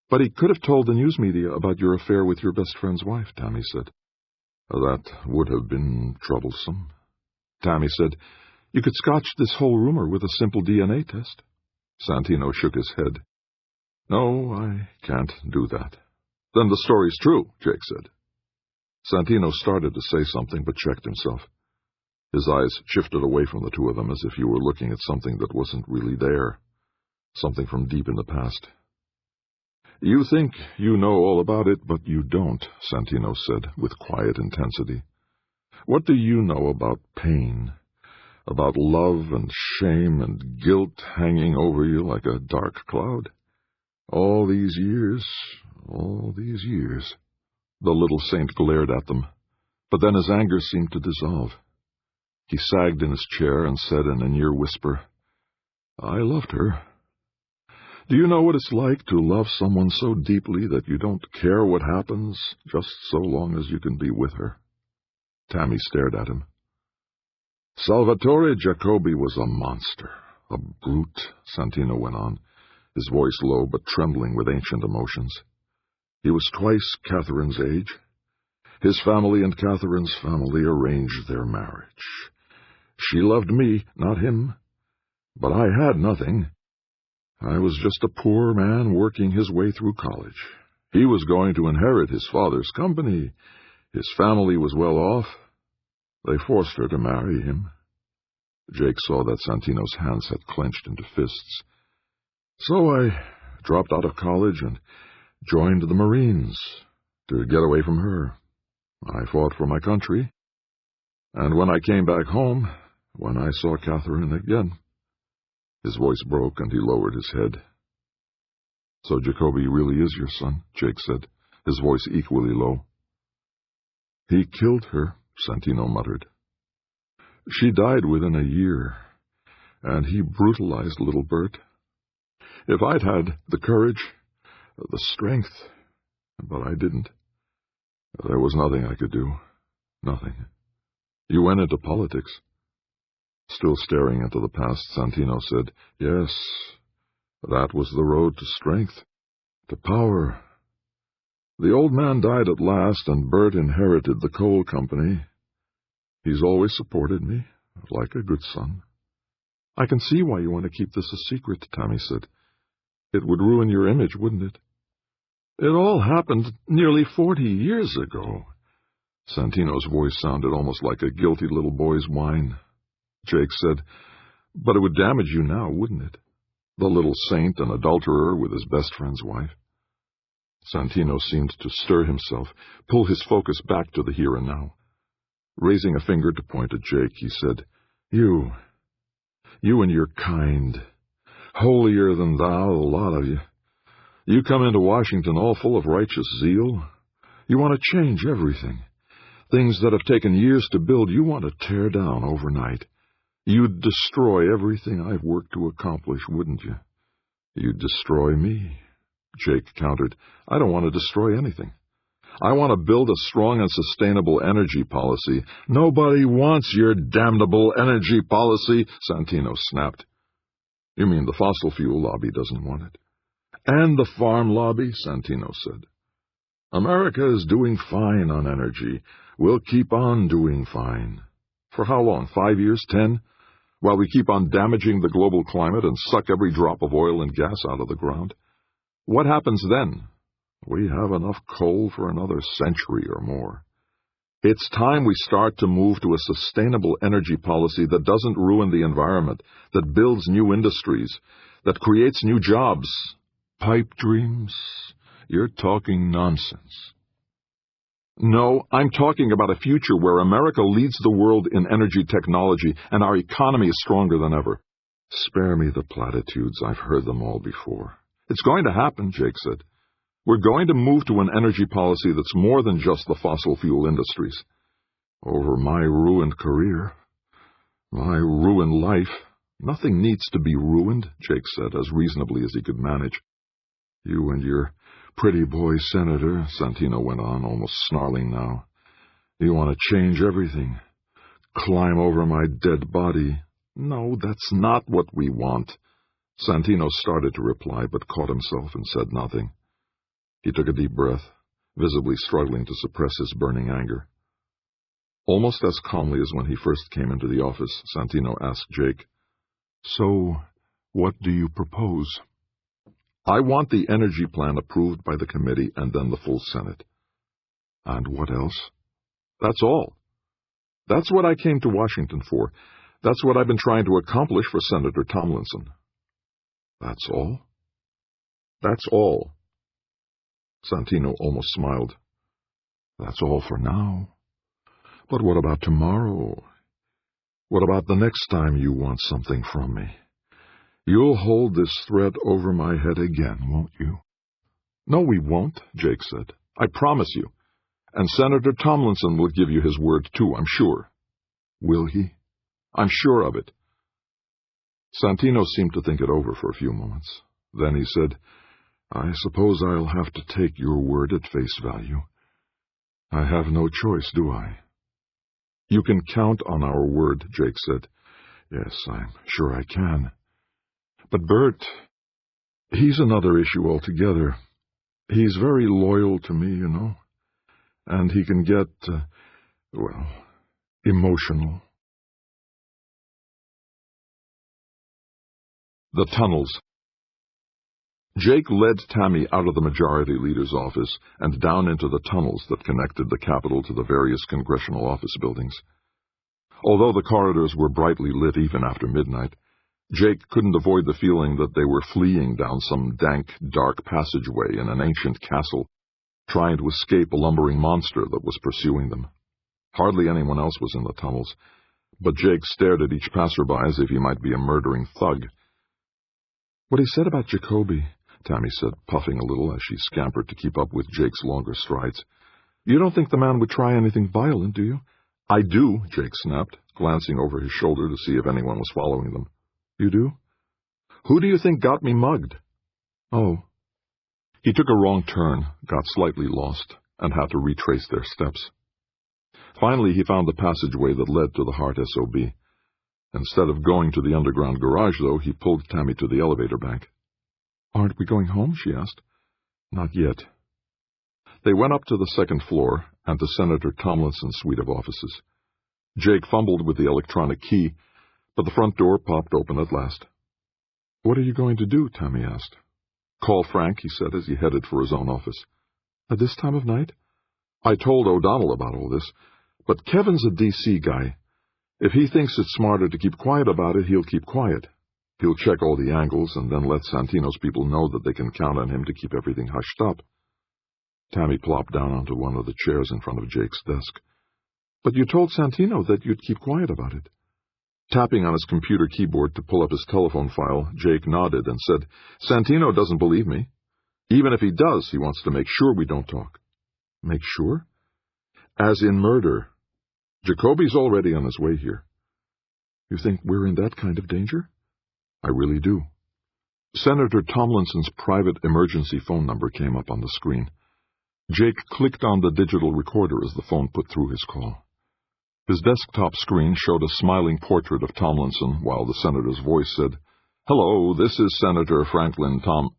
[SPEAKER 1] "But he could have told the news media about your affair with your best friend's wife," Tammy said. "That would have been troublesome." Tammy said, "You could scotch this whole rumor with a simple DNA test." Santino shook his head. "No, I can't do that." "Then the story's true," Jake said. Santino started to say something, but checked himself. His eyes shifted away from the two of them as if he were looking at something that wasn't really there, something from deep in the past. "You think you know all about it, but you don't," Santino said with quiet intensity. "What do you know about pain, about love and shame and guilt hanging over you like a dark cloud? All these years. The little saint glared at them, but then his anger seemed to dissolve. He sagged in his chair and said in a near whisper, "I loved her. Do you know what it's like to love someone so deeply that you don't care what happens, just so long as you can be with her? Tammy stared at him. Salvatore Jacobi was a monster, a brute, Santino went on, his voice low but trembling with ancient emotions. He was twice Catherine's age. His family and Catherine's family arranged their marriage. She loved me, not him. But I had nothing. I was just a poor man working his way through college. He was going to inherit his father's company. His family was well off. They forced her to marry him. Jake saw that Santino's hands had clenched into fists. So I dropped out of college and joined the Marines to get away from her. I fought for my country. And when I came back home, when I saw Catherine again... His voice broke, and he lowered his head. So Jacobi really is your son, Jake said, his voice equally low. He killed her, Santino muttered. She died within a year, and he brutalized little Bert. If I'd had the courage, the strength, but I didn't. There was nothing I could do. Nothing. You went into politics. Still staring into the past, Santino said, Yes, that was the road to strength, to power. The old man died at last, and Bert inherited the coal company. He's always supported me, like a good son. I can see why you want to keep this a secret, Tammy said. It would ruin your image, wouldn't it? It all happened nearly 40 years ago. Santino's voice sounded almost like a guilty little boy's whine. Jake said, But it would damage you now, wouldn't it? The little saint and adulterer with his best friend's wife. Santino seemed to stir himself, pull his focus back to the here and now. Raising a finger to point at Jake, he said, You and your kind, holier than thou, a lot of you. You come into Washington all full of righteous zeal. You want to change everything. Things that have taken years to build, you want to tear down overnight. You'd destroy everything I've worked to accomplish, wouldn't you? You'd destroy me. Jake countered, I don't want to destroy anything. I want to build a strong and sustainable energy policy. Nobody wants your damnable energy policy, Santino snapped. You mean the fossil fuel lobby doesn't want it? And the farm lobby, Santino said. America is doing fine on energy. We'll keep on doing fine. For how long? 5 years? 10? While we keep on damaging the global climate and suck every drop of oil and gas out of the ground? What happens then? We have enough coal for another century or more. It's time we start to move to a sustainable energy policy that doesn't ruin the environment, that builds new industries, that creates new jobs. Pipe dreams? You're talking nonsense. No, I'm talking about a future where America leads the world in energy technology and our economy is stronger than ever. Spare me the platitudes. I've heard them all before. It's going to happen, Jake said. We're going to move to an energy policy that's more than just the fossil fuel industries. Over my ruined career, my ruined life, nothing needs to be ruined, Jake said, as reasonably as he could manage. You and your pretty boy senator, Santino went on, almost snarling now. You want to change everything. Climb over my dead body. No, that's not what we want. Santino started to reply, but caught himself and said nothing. He took a deep breath, visibly struggling to suppress his burning anger. Almost as calmly as when he first came into the office, Santino asked Jake, So, what do you propose? I want the energy plan approved by the committee and then the full Senate. And what else? That's all. That's what I came to Washington for. That's what I've been trying to accomplish for Senator Tomlinson. That's all? That's all. Santino almost smiled. That's all for now. But what about tomorrow? What about the next time you want something from me? You'll hold this threat over my head again, won't you? No, we won't, Jake said. I promise you. And Senator Tomlinson will give you his word, too, I'm sure. Will he? I'm sure of it. Santino seemed to think it over for a few moments. Then he said, "I suppose I'll have to take your word at face value. I have no choice, do I?" "You can count on our word," Jake said. "Yes, I'm sure I can. But Bert, he's another issue altogether. He's very loyal to me, you know, and he can get, emotional." The tunnels. Jake led Tammy out of the Majority Leader's office and down into the tunnels that connected the Capitol to the various congressional office buildings. Although the corridors were brightly lit even after midnight, Jake couldn't avoid the feeling that they were fleeing down some dank, dark passageway in an ancient castle, trying to escape a lumbering monster that was pursuing them. Hardly anyone else was in the tunnels, but Jake stared at each passerby as if he might be a murdering thug. "What he said about Jacoby," Tammy said, puffing a little as she scampered to keep up with Jake's longer strides. "You don't think the man would try anything violent, do you?" "I do," Jake snapped, glancing over his shoulder to see if anyone was following them. "You do? Who do you think got me mugged?" "Oh." He took a wrong turn, got slightly lost, and had to retrace their steps. Finally, he found the passageway that led to the Hart SOB. Instead of going to the underground garage, though, he pulled Tammy to the elevator bank. "Aren't we going home?" she asked. "Not yet." They went up to the second floor and to Senator Tomlinson's suite of offices. Jake fumbled with the electronic key, but the front door popped open at last. "What are you going to do?" Tammy asked. "Call Frank," he said as he headed for his own office. "At this time of night?" "I told O'Donnell about all this, but Kevin's a D.C. guy. If he thinks it's smarter to keep quiet about it, he'll keep quiet. He'll check all the angles and then let Santino's people know that they can count on him to keep everything hushed up." Tammy plopped down onto one of the chairs in front of Jake's desk. "But you told Santino that you'd keep quiet about it." Tapping on his computer keyboard to pull up his telephone file, Jake nodded and said, "Santino doesn't believe me. Even if he does, he wants to make sure we don't talk." "Make sure?" "As in murder. Jacoby's already on his way here." "You think we're in that kind of danger?" "I really do." Senator Tomlinson's private emergency phone number came up on the screen. Jake clicked on the digital recorder as the phone put through his call. His desktop screen showed a smiling portrait of Tomlinson, while the senator's voice said, "Hello, this is Senator Franklin Tom—"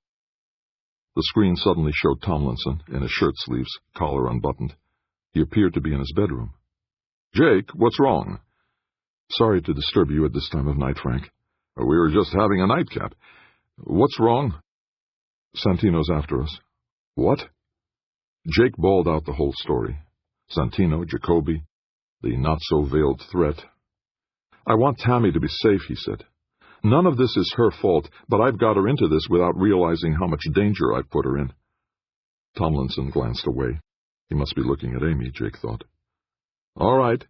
[SPEAKER 1] The screen suddenly showed Tomlinson, in his shirt sleeves, collar unbuttoned. He appeared to be in his bedroom. "Jake, what's wrong?" "Sorry to disturb you at this time of night, Frank." "We were just having a nightcap. What's wrong?" "Santino's after us." "What?" Jake bawled out the whole story. Santino, Jacoby, the not-so-veiled threat. "I want Tammy to be safe," he said. "None of this is her fault, but I've got her into this without realizing how much danger I've put her in." Tomlinson glanced away. He must be looking at Amy, Jake thought. "All right.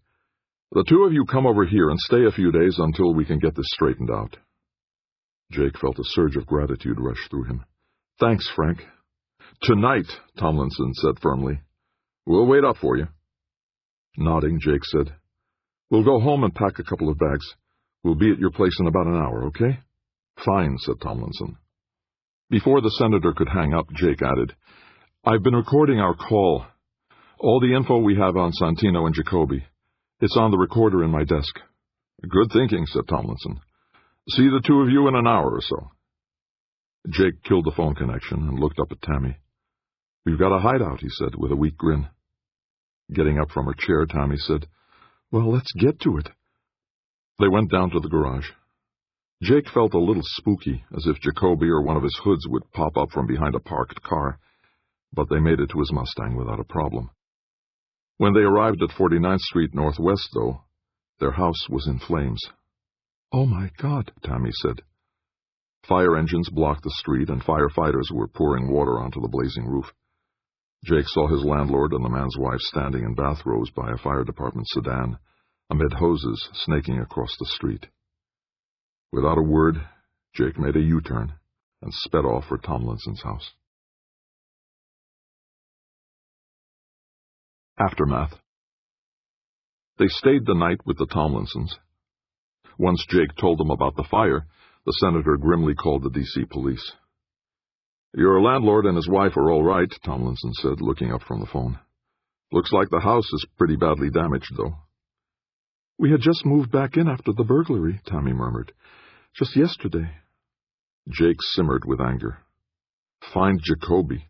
[SPEAKER 1] The two of you come over here and stay a few days until we can get this straightened out." Jake felt a surge of gratitude rush through him. "Thanks, Frank." "Tonight," Tomlinson said firmly. "We'll wait up for you." Nodding, Jake said, "We'll go home and pack a couple of bags. We'll be at your place in about an hour, okay?" "Fine," said Tomlinson. Before the senator could hang up, Jake added, "I've been recording our call. All the info we have on Santino and Jacoby. It's on the recorder in my desk." "Good thinking," said Tomlinson. "See the two of you in an hour or so." Jake killed the phone connection and looked up at Tammy. "We've got a hideout," he said, with a weak grin. Getting up from her chair, Tammy said, "Well, let's get to it." They went down to the garage. Jake felt a little spooky, as if Jacoby or one of his hoods would pop up from behind a parked car, but they made it to his Mustang without a problem. When they arrived at 49th Street Northwest, though, their house was in flames. "Oh, my God," Tammy said. Fire engines blocked the street, and firefighters were pouring water onto the blazing roof. Jake saw his landlord and the man's wife standing in bathrobes by a fire department sedan, amid hoses snaking across the street. Without a word, Jake made a U-turn and sped off for Tomlinson's house. Aftermath. They stayed the night with the Tomlinsons. Once Jake told them about the fire, the senator grimly called the D.C. police. Your landlord and his wife are all right, Tomlinson said, looking up from the phone. Looks like the house is pretty badly damaged, though. We had just moved back in after the burglary, Tammy murmured. Just yesterday. Jake simmered with anger. Find Jacoby.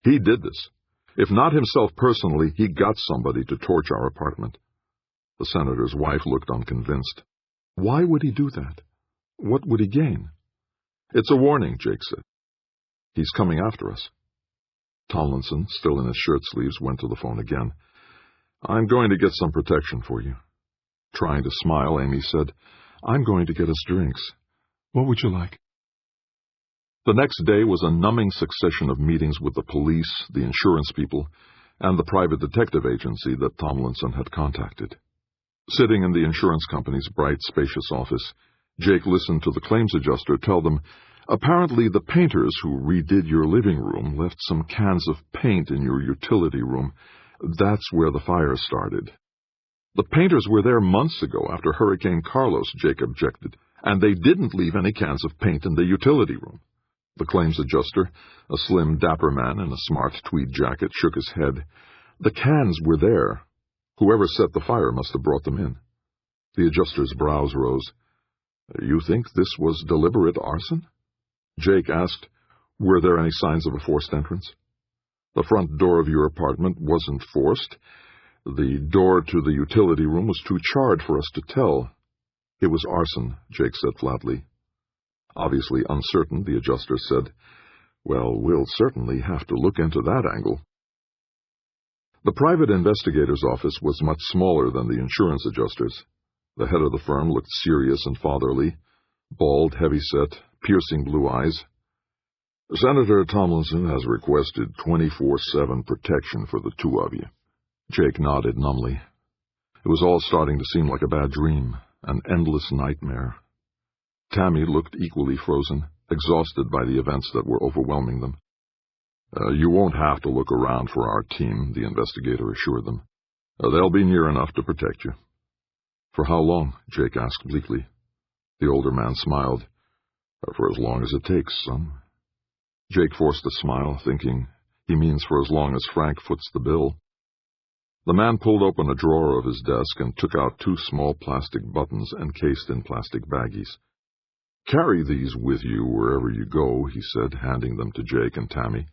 [SPEAKER 1] He did this. If not himself personally, he got somebody to torch our apartment. The senator's wife looked unconvinced. Why would he do that? What would he gain? It's a warning, Jake said. He's coming after us. Tomlinson, still in his shirt sleeves, went to the phone again. I'm going to get some protection for you. Trying to smile, Amy said, I'm going to get us drinks. What would you like? The next day was a numbing succession of meetings with the police, the insurance people, and the private detective agency that Tomlinson had contacted. Sitting in the insurance company's bright, spacious office, Jake listened to the claims adjuster tell them, apparently the painters who redid your living room left some cans of paint in your utility room. That's where the fire started. The painters were there months ago after Hurricane Carlos, Jake objected, and they didn't leave any cans of paint in the utility room. The claims adjuster, a slim, dapper man in a smart tweed jacket, shook his head. The cans were there. Whoever set the fire must have brought them in. The adjuster's brows rose. You think this was deliberate arson? Jake asked, were there any signs of a forced entrance? The front door of your apartment wasn't forced. The door to the utility room was too charred for us to tell. It was arson, Jake said flatly. Obviously uncertain, the adjuster said, well, we'll certainly have to look into that angle. The private investigator's office was much smaller than the insurance adjuster's. The head of the firm looked serious and fatherly, bald, heavy-set, piercing blue eyes. Senator Tomlinson has requested 24/7 protection for the two of you. Jake nodded numbly. It was all starting to seem like a bad dream, an endless nightmare. Tammy looked equally frozen, exhausted by the events that were overwhelming them. You won't have to look around for our team, the investigator assured them. They'll be near enough to protect you. For how long? Jake asked bleakly. The older man smiled. For as long as it takes, son. Jake forced a smile, thinking, he means for as long as Frank foots the bill. The man pulled open a drawer of his desk and took out 2 small plastic buttons encased in plastic baggies. Carry these with you wherever you go, he said, handing them to Jake and Tammy.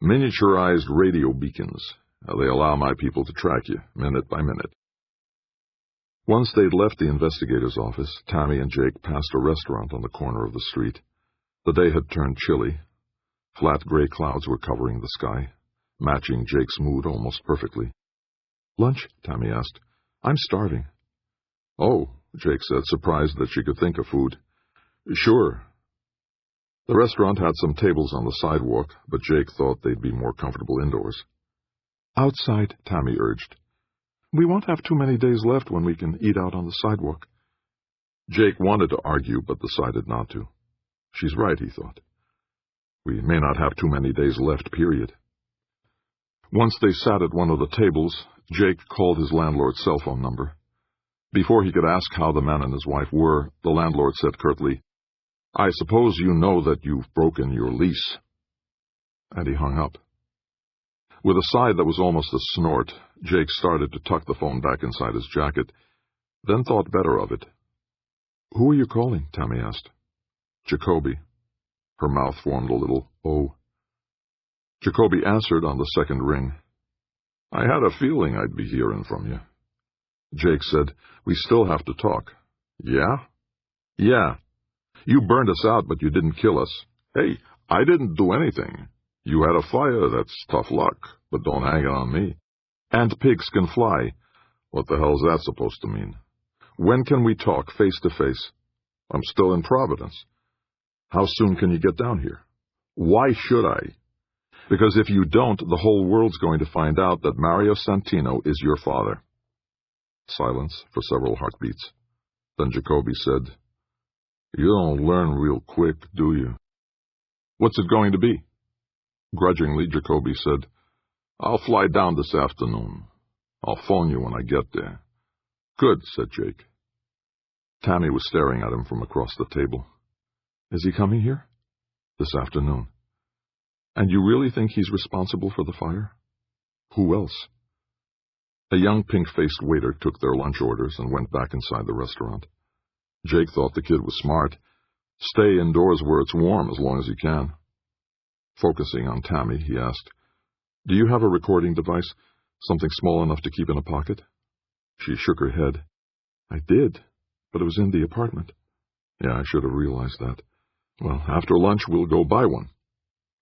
[SPEAKER 1] Miniaturized radio beacons. They allow my people to track you, minute by minute. Once they'd left the investigator's office, Tammy and Jake passed a restaurant on the corner of the street. The day had turned chilly. Flat gray clouds were covering the sky, matching Jake's mood almost perfectly. Lunch? Tammy asked. I'm starving. Oh, Jake said, surprised that she could think of food. Sure. The restaurant had some tables on the sidewalk, but Jake thought they'd be more comfortable indoors. Outside, Tammy urged. We won't have too many days left when we can eat out on the sidewalk. Jake wanted to argue, but decided not to. She's right, he thought. We may not have too many days left, period. Once they sat at one of the tables, Jake called his landlord's cell phone number. Before he could ask how the man and his wife were, the landlord said curtly, I suppose you know that you've broken your lease. And he hung up. With a sigh that was almost a snort, Jake started to tuck the phone back inside his jacket, then thought better of it. Who are you calling? Tammy asked. Jacoby. Her mouth formed a little O. Jacoby answered on the second ring. I had a feeling I'd be hearing from you. Jake said, we still have to talk. Yeah? Yeah. You burned us out, but you didn't kill us. Hey, I didn't do anything. You had a fire, that's tough luck, but don't hang it on me. And pigs can fly. What the hell's that supposed to mean? When can we talk face to face? I'm still in Providence. How soon can you get down here? Why should I? Because if you don't, the whole world's going to find out that Mario Santino is your father. Silence for several heartbeats. Then Jacoby said, You don't learn real quick, do you? What's it going to be? Grudgingly, Jacoby said, I'll fly down this afternoon. I'll phone you when I get there. Good, said Jake. Tammy was staring at him from across the table. Is he coming here? This afternoon. And you really think he's responsible for the fire? Who else? A young pink-faced waiter took their lunch orders and went back inside the restaurant. Jake thought the kid was smart. Stay indoors where it's warm as long as you can. Focusing on Tammy, he asked, "Do you have a recording device, something small enough to keep in a pocket?" She shook her head. "I did, but it was in the apartment." "Yeah, I should have realized that." "Well, after lunch we'll go buy one."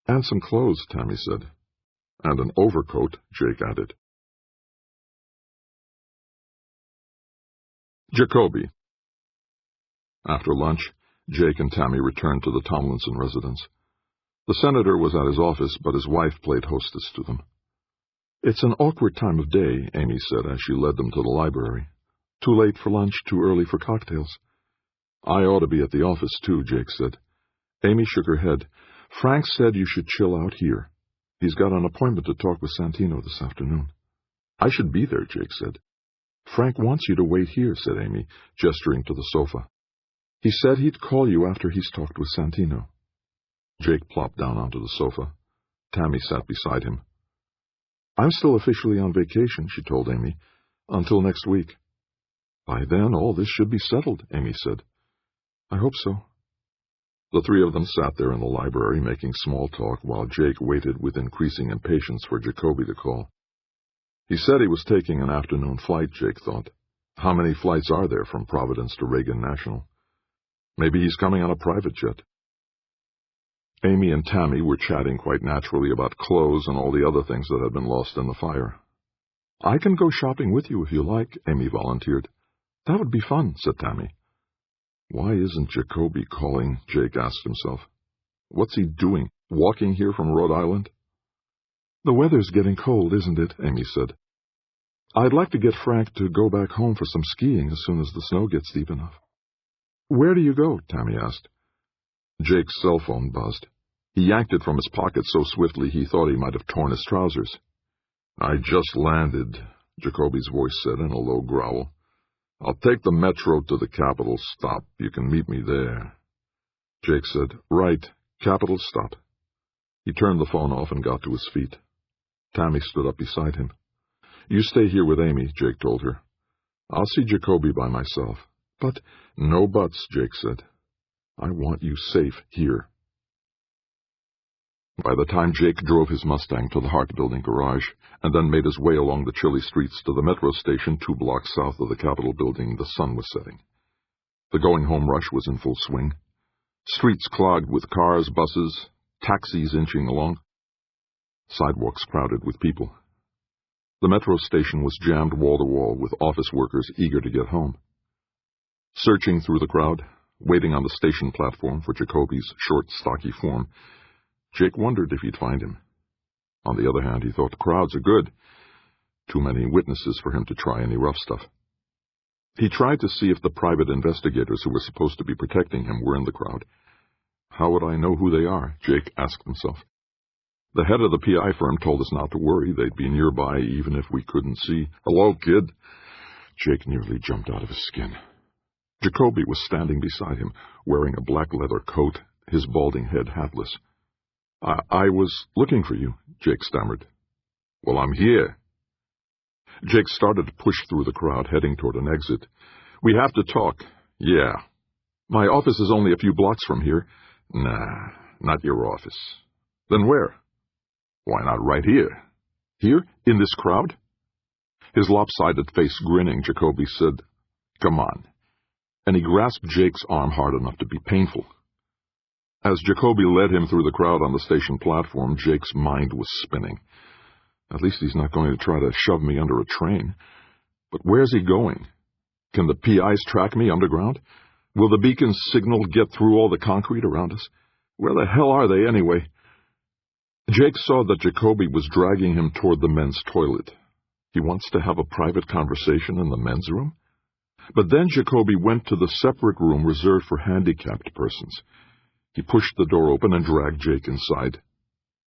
[SPEAKER 1] "And some clothes," Tammy said. "And an overcoat," Jake added. Jacoby. After lunch, Jake and Tammy returned to the Tomlinson residence. The senator was at his office, but his wife played hostess to them. "It's an awkward time of day," Amy said as she led them to the library. "Too late for lunch, too early for cocktails." "I ought to be at the office, too," Jake said. Amy shook her head. "Frank said you should chill out here. He's got an appointment to talk with Santino this afternoon." "I should be there," Jake said. "Frank wants you to wait here," said Amy, gesturing to the sofa. "He said he'd call you after he's talked with Santino." Jake plopped down onto the sofa. Tammy sat beside him. "I'm still officially on vacation," she told Amy, "until next week." "By then, all this should be settled," Amy said. "I hope so." The three of them sat there in the library making small talk while Jake waited with increasing impatience for Jacoby to call. He said he was taking an afternoon flight, Jake thought. How many flights are there from Providence to Reagan National? Maybe he's coming on a private jet. Amy and Tammy were chatting quite naturally about clothes and all the other things that had been lost in the fire. "I can go shopping with you if you like," Amy volunteered. "That would be fun," said Tammy. Why isn't Jacoby calling? Jake asked himself. What's he doing, walking here from Rhode Island? The weather's getting cold, isn't it? Amy said. I'd like to get Frank to go back home for some skiing as soon as the snow gets deep enough. Where do you go? Tammy asked. Jake's cell phone buzzed. He yanked it from his pocket so swiftly he thought he might have torn his trousers. I just landed, Jacoby's voice said in a low growl. I'll take the metro to the Capitol stop. You can meet me there. Jake said, Right, Capitol stop. He turned the phone off and got to his feet. Tammy stood up beside him. You stay here with Amy, Jake told her. I'll see Jacoby by myself. But no buts, Jake said. I want you safe here. By the time Jake drove his Mustang to the Hart Building garage and then made his way along the chilly streets to the metro station 2 blocks south of the Capitol building, the sun was setting. The going-home rush was in full swing. Streets clogged with cars, buses, taxis inching along. Sidewalks crowded with people. The metro station was jammed wall-to-wall with office workers eager to get home. Searching through the crowd, waiting on the station platform for Jacoby's short, stocky form, Jake wondered if he'd find him. On the other hand, he thought the crowds are good. Too many witnesses for him to try any rough stuff. He tried to see if the private investigators who were supposed to be protecting him were in the crowd. How would I know who they are? Jake asked himself. The head of the PI firm told us not to worry. They'd be nearby even if we couldn't see. Hello, kid. Jake nearly jumped out of his skin. Jacoby was standing beside him, wearing a black leather coat, his balding head hatless. I was looking for you, Jake stammered. Well, I'm here. Jake started to push through the crowd, heading toward an exit. We have to talk. Yeah. My office is only a few blocks from here. Nah, not your office. Then where? Why not right here? Here? In this crowd? His lopsided face grinning, Jacoby said, Come on. And he grasped Jake's arm hard enough to be painful. As Jacoby led him through the crowd on the station platform, Jake's mind was spinning. At least he's not going to try to shove me under a train. But where's he going? Can the PIs track me underground? Will the beacon's signal get through all the concrete around us? Where the hell are they anyway? Jake saw that Jacoby was dragging him toward the men's toilet. He wants to have a private conversation in the men's room? But then Jacoby went to the separate room reserved for handicapped persons. He pushed the door open and dragged Jake inside.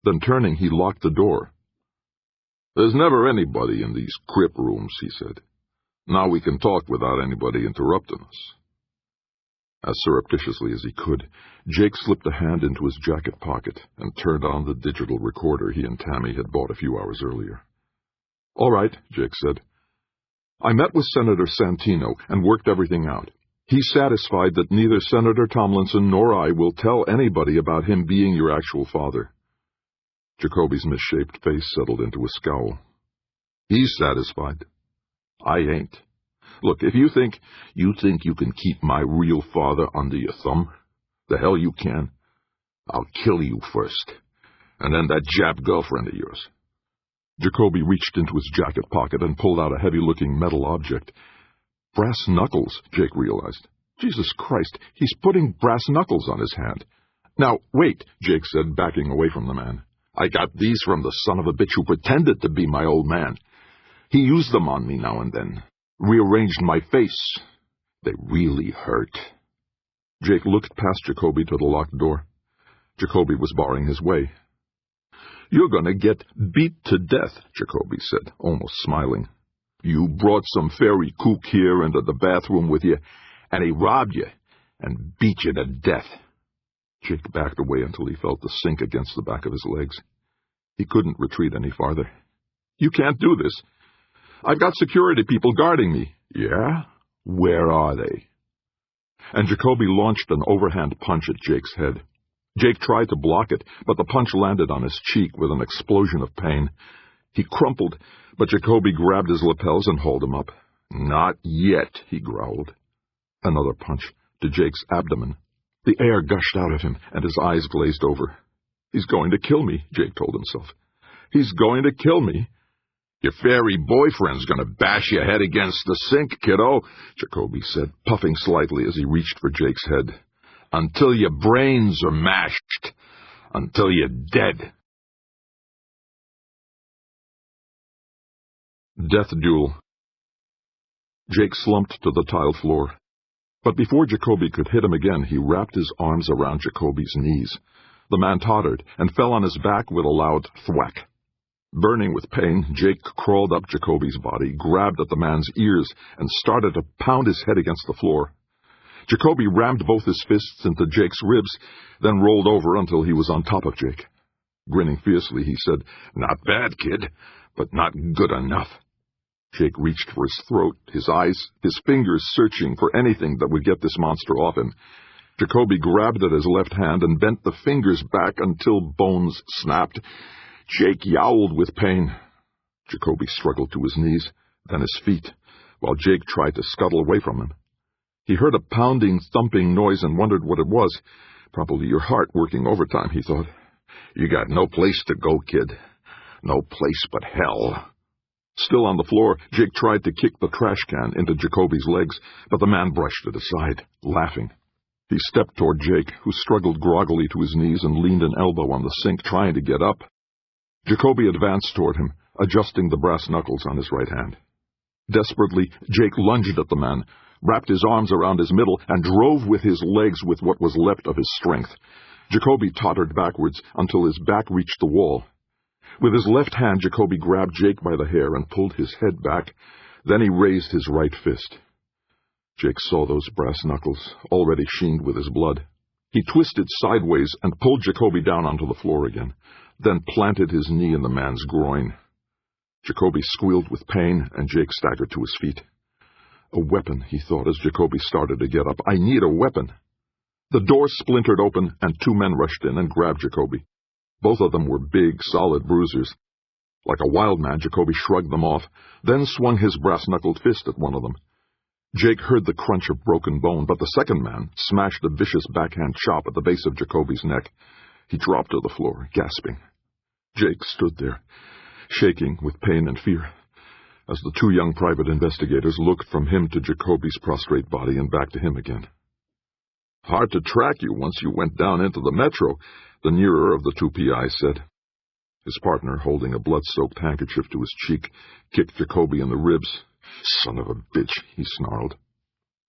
[SPEAKER 1] Then turning, he locked the door. There's never anybody in these crip rooms, he said. Now we can talk without anybody interrupting us. As surreptitiously as he could, Jake slipped a hand into his jacket pocket and turned on the digital recorder he and Tammy had bought a few hours earlier. "All right," Jake said. "I met with Senator Santino and worked everything out. He's satisfied that neither Senator Tomlinson nor I will tell anybody about him being your actual father." Jacoby's misshaped face settled into a scowl. "He's satisfied. I ain't. Look, if you think you can keep my real father under your thumb, the hell you can. I'll kill you first, and then that Jap girlfriend of yours." Jacoby reached into his jacket pocket and pulled out a heavy-looking metal object. Brass knuckles, Jake realized. Jesus Christ, he's putting brass knuckles on his hand. "Now, wait," Jake said, backing away from the man. "I got these from the son of a bitch who pretended to be my old man. He used them on me now and then. Rearranged my face. They really hurt." Jake looked past Jacoby to the locked door. Jacoby was barring his way. "You're going to get beat to death," Jacoby said, almost smiling. "You brought some fairy kook here into the bathroom with you, and he robbed you and beat you to death." Jake backed away until he felt the sink against the back of his legs. He couldn't retreat any farther. "You can't do this. I've got security people guarding me." "Yeah? Where are they?" And Jacoby launched an overhand punch at Jake's head. Jake tried to block it, but the punch landed on his cheek with an explosion of pain. He crumpled, but Jacoby grabbed his lapels and hauled him up. "Not yet," he growled. Another punch to Jake's abdomen. The air gushed out of him, and his eyes glazed over. "He's going to kill me," Jake told himself. "He's going to kill me." "Your fairy boyfriend's going to bash your head against the sink, kiddo," Jacoby said, puffing slightly as he reached for Jake's head. "Until your brains are mashed. Until you're dead." Death duel. Jake slumped to the tiled floor. But before Jacoby could hit him again, he wrapped his arms around Jacoby's knees. The man tottered and fell on his back with a loud thwack. Burning with pain, Jake crawled up Jacoby's body, grabbed at the man's ears, and started to pound his head against the floor. Jacoby rammed both his fists into Jake's ribs, then rolled over until he was on top of Jake. Grinning fiercely, he said, "Not bad, kid, but not good enough." Jake reached for his throat, his eyes, his fingers searching for anything that would get this monster off him. Jacoby grabbed at his left hand and bent the fingers back until bones snapped. Jake yowled with pain. Jacoby struggled to his knees, then his feet, while Jake tried to scuttle away from him. He heard a pounding, thumping noise and wondered what it was. Probably your heart working overtime, he thought. "You got no place to go, kid. No place but hell." Still on the floor, Jake tried to kick the trash can into Jacoby's legs, but the man brushed it aside, laughing. He stepped toward Jake, who struggled groggily to his knees and leaned an elbow on the sink, trying to get up. Jacoby advanced toward him, adjusting the brass knuckles on his right hand. Desperately, Jake lunged at the man, wrapped his arms around his middle, and drove with his legs with what was left of his strength. Jacoby tottered backwards until his back reached the wall. With his left hand, Jacoby grabbed Jake by the hair and pulled his head back. Then he raised his right fist. Jake saw those brass knuckles, already sheened with his blood. He twisted sideways and pulled Jacoby down onto the floor again, then planted his knee in the man's groin. Jacoby squealed with pain, and Jake staggered to his feet. A weapon, he thought as Jacoby started to get up. "I need a weapon." The door splintered open, and two men rushed in and grabbed Jacoby. Both of them were big, solid bruisers. Like a wild man, Jacoby shrugged them off, then swung his brass-knuckled fist at one of them. Jake heard the crunch of broken bone, but the second man smashed a vicious backhand chop at the base of Jacoby's neck. He dropped to the floor, gasping. Jake stood there, shaking with pain and fear, as the two young private investigators looked from him to Jacoby's prostrate body and back to him again. "Hard to track you once you went down into the metro," the nearer of the two PIs said. His partner, holding a blood-soaked handkerchief to his cheek, kicked Jacoby in the ribs. "Son of a bitch," he snarled.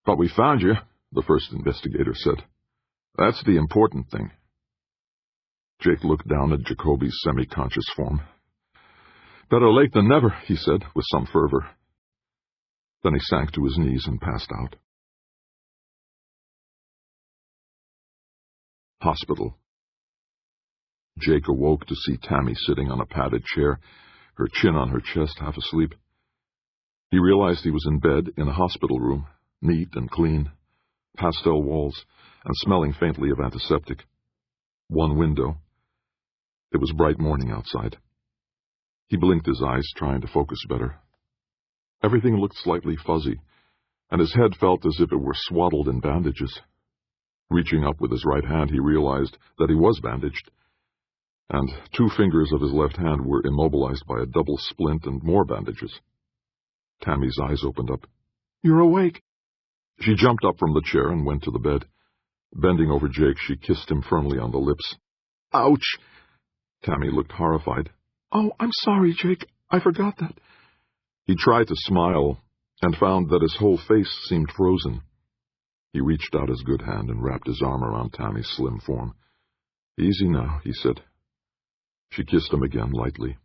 [SPEAKER 1] "But we found you," the first investigator said. "That's the important thing." Jake looked down at Jacoby's semi-conscious form. "Better late than never," he said, with some fervor. Then he sank to his knees and passed out. Hospital. Jake awoke to see Tammy sitting on a padded chair, her chin on her chest, half asleep. He realized he was in bed in a hospital room, neat and clean, pastel walls, and smelling faintly of antiseptic. One window. It was bright morning outside. He blinked his eyes, trying to focus better. Everything looked slightly fuzzy, and his head felt as if it were swaddled in bandages. Reaching up with his right hand, he realized that he was bandaged, and 2 fingers of his left hand were immobilized by a double splint and more bandages. Tammy's eyes opened up. "You're awake." She jumped up from the chair and went to the bed. Bending over Jake, she kissed him firmly on the lips. "Ouch!" Tammy looked horrified. "Oh, I'm sorry, Jake. I forgot that." He tried to smile and found that his whole face seemed frozen. He reached out his good hand and wrapped his arm around Tammy's slim form. "Easy now," he said. She kissed him again, lightly.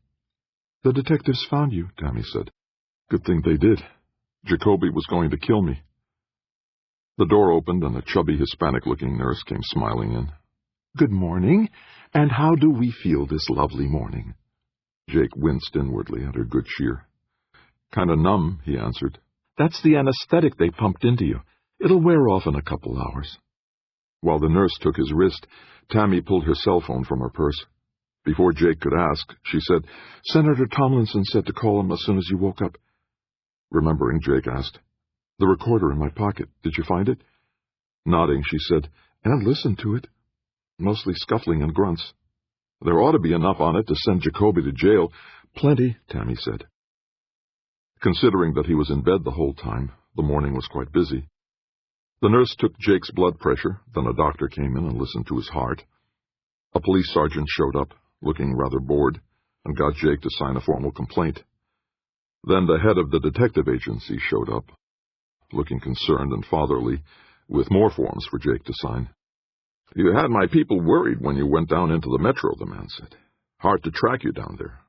[SPEAKER 1] "The detectives found you," Tammy said. "Good thing they did. Jacoby was going to kill me." The door opened, and a chubby Hispanic-looking nurse came smiling in. "Good morning, and how do we feel this lovely morning?" Jake winced inwardly at her good cheer. "Kinda numb," he answered. "That's the anesthetic they pumped into you. It'll wear off in a couple hours." While the nurse took his wrist, Tammy pulled her cell phone from her purse. Before Jake could ask, she said, "Senator Tomlinson said to call him as soon as you woke up." Remembering, Jake asked, "The recorder in my pocket, did you find it?" Nodding, she said, "And listen to it. Mostly scuffling and grunts. There ought to be enough on it to send Jacoby to jail." "Plenty," Tammy said. Considering that he was in bed the whole time, the morning was quite busy. The nurse took Jake's blood pressure, then a doctor came in and listened to his heart. A police sergeant showed up, looking rather bored, and got Jake to sign a formal complaint. Then the head of the detective agency showed up, looking concerned and fatherly, with more forms for Jake to sign. "You had my people worried when you went down into the metro," the man said. "Hard to track you down there."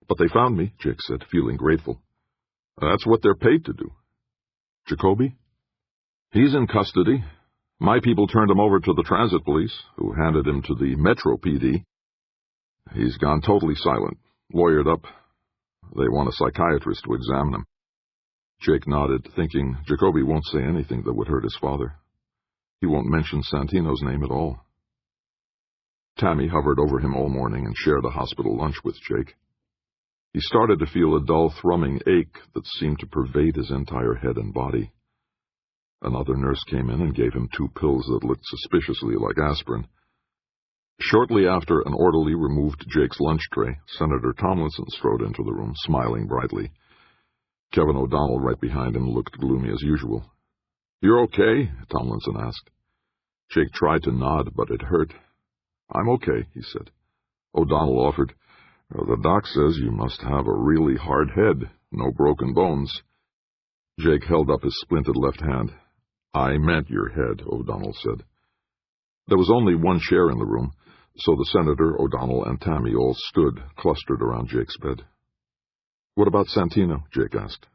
[SPEAKER 1] "But they found me," Jake said, feeling grateful. "That's what they're paid to do." "Jacoby?" "He's in custody. My people turned him over to the transit police, who handed him to the Metro PD. He's gone totally silent, lawyered up. They want a psychiatrist to examine him." Jake nodded, thinking Jacoby won't say anything that would hurt his father. He won't mention Santino's name at all. Tammy hovered over him all morning and shared a hospital lunch with Jake. He started to feel a dull thrumming ache that seemed to pervade his entire head and body. Another nurse came in and gave him 2 pills that looked suspiciously like aspirin. Shortly after an orderly removed Jake's lunch tray, Senator Tomlinson strode into the room, smiling brightly. Kevin O'Donnell, right behind him, looked gloomy as usual. "You're okay?" Tomlinson asked. Jake tried to nod, but it hurt. "I'm okay," he said. O'Donnell offered, "The doc says you must have a really hard head, no broken bones." Jake held up his splinted left hand. "I meant your head," O'Donnell said. There was only one chair in the room, so the senator, O'Donnell, and Tammy all stood, clustered around Jake's bed. "What about Santino?" Jake asked.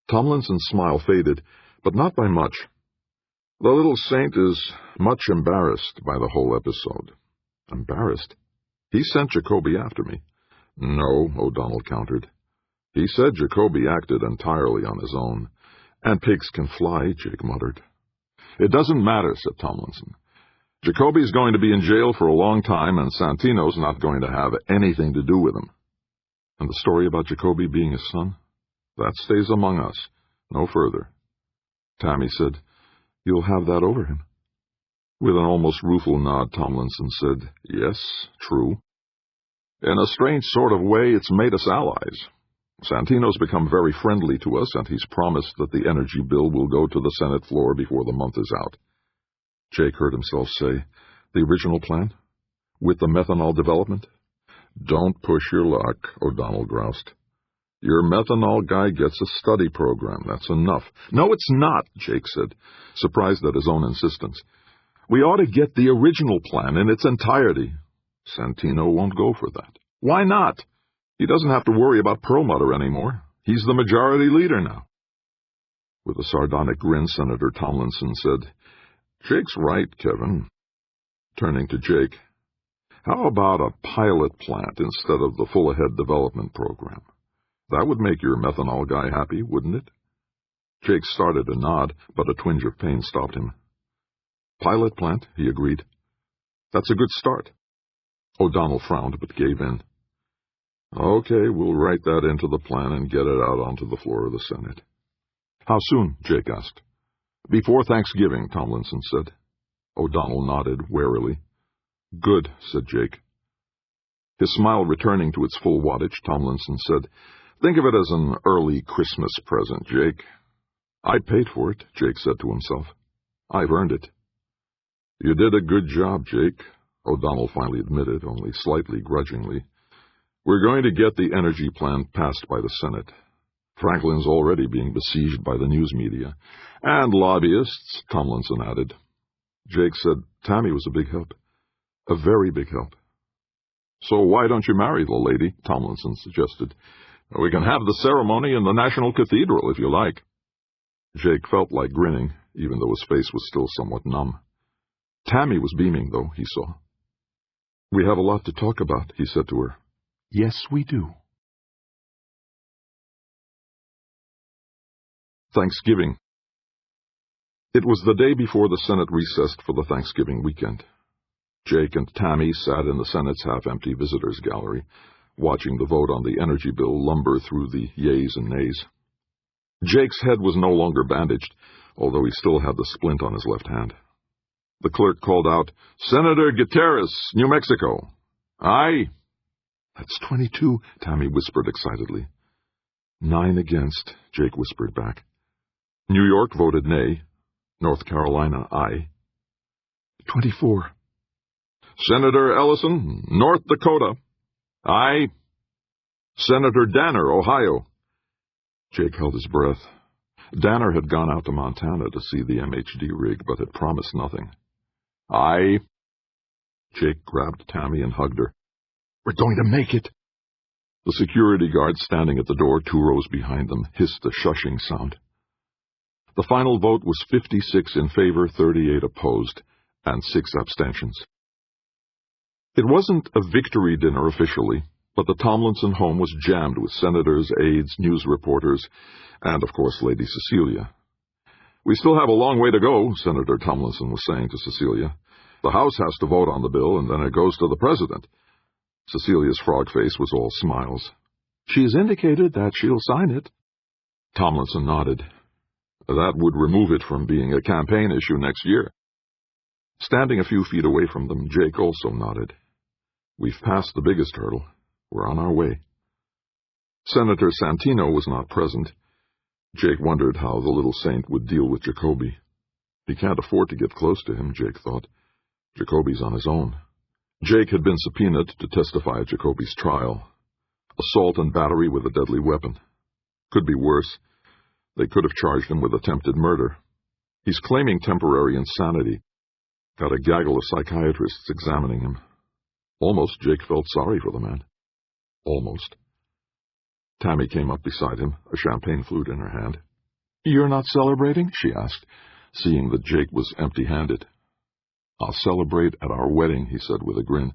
[SPEAKER 1] Tomlinson's smile faded, but not by much. "The little saint is much embarrassed by the whole episode." "Embarrassed? He sent Jacoby after me." "No," O'Donnell countered. "He said Jacoby acted entirely on his own." "And pigs can fly," Jake muttered. "It doesn't matter," said Tomlinson. "Jacoby's going to be in jail for a long time, and Santino's not going to have anything to do with him." "And the story about Jacoby being his son?" "That stays among us. No further." Tammy said, "You'll have that over him?" With an almost rueful nod, Tomlinson said, "Yes, true. In a strange sort of way, it's made us allies. Santino's become very friendly to us, and he's promised that the energy bill will go to the Senate floor before the month is out." Jake heard himself say, "The original plan? With the methanol development?" "Don't push your luck," O'Donnell groused. "Your methanol guy gets a study program. That's enough." "No, it's not," Jake said, surprised at his own insistence. "We ought to get the original plan in its entirety." "Santino won't go for that." "Why not? He doesn't have to worry about Perlmutter anymore. He's the majority leader now." With a sardonic grin, Senator Tomlinson said, "Jake's right, Kevin. turning to Jake. How about a pilot plant instead of the full-ahead development program? That would make your methanol guy happy, wouldn't it? Jake started to nod, but a twinge of pain stopped him. Pilot plant, he agreed. That's a good start. O'Donnell frowned, but gave in. Okay, we'll write that into the plan and get it out onto the floor of the Senate. How soon? Jake asked. Before Thanksgiving, Tomlinson said. O'Donnell nodded warily. Good, said Jake. His smile returning to its full wattage, Tomlinson said, Think of it as an early Christmas present, Jake. I paid for it, Jake said to himself. I've earned it. You did a good job, Jake, O'Donnell finally admitted, only slightly grudgingly. We're going to get the energy plan passed by the Senate. Franklin's already being besieged by the news media. And lobbyists, Tomlinson added. Jake said Tammy was a big help. A very big help. So why don't you marry the lady? Tomlinson suggested. We can have the ceremony in the National Cathedral, if you like. Jake felt like grinning, even though his face was still somewhat numb. Tammy was beaming, though, he saw. We have a lot to talk about, he said to her. Yes, we do. Thanksgiving. It was the day before the Senate recessed for the Thanksgiving weekend. Jake and Tammy sat in the Senate's half-empty visitors' gallery, watching the vote on the energy bill lumber through the yeas and nays. Jake's head was no longer bandaged, although he still had the splint on his left hand. The clerk called out, Senator Gutierrez, New Mexico. Aye. That's 22, Tammy whispered excitedly. 9 against, Jake whispered back. New York voted nay. North Carolina, aye. 24. Senator Ellison, North Dakota. Aye. Senator Danner, Ohio. Jake held his breath. Danner had gone out to Montana to see the MHD rig, but had promised nothing. Aye. Jake grabbed Tammy and hugged her. We're going to make it. The security guard standing at the door 2 rows behind them hissed a shushing sound. The final vote was 56 in favor, 38 opposed, and 6 abstentions. It wasn't a victory dinner officially, but the Tomlinson home was jammed with senators, aides, news reporters, and, of course, Lady Cecilia. We still have a long way to go, Senator Tomlinson was saying to Cecilia. The House has to vote on the bill, and then it goes to the President. Cecilia's frog face was all smiles. She's indicated that she'll sign it. Tomlinson nodded. That would remove it from being a campaign issue next year. Standing a few feet away from them, Jake also nodded. We've passed the biggest hurdle. We're on our way. Senator Santino was not present. Jake wondered how the little saint would deal with Jacoby. He can't afford to get close to him, Jake thought. Jacoby's on his own. Jake had been subpoenaed to testify at Jacoby's trial. Assault and battery with a deadly weapon. Could be worse. They could have charged him with attempted murder. He's claiming temporary insanity. Got a gaggle of psychiatrists examining him. Almost Jake felt sorry for the man. Almost. Tammy came up beside him, a champagne flute in her hand. You're not celebrating? She asked, seeing that Jake was empty-handed. I'll celebrate at our wedding, he said with a grin.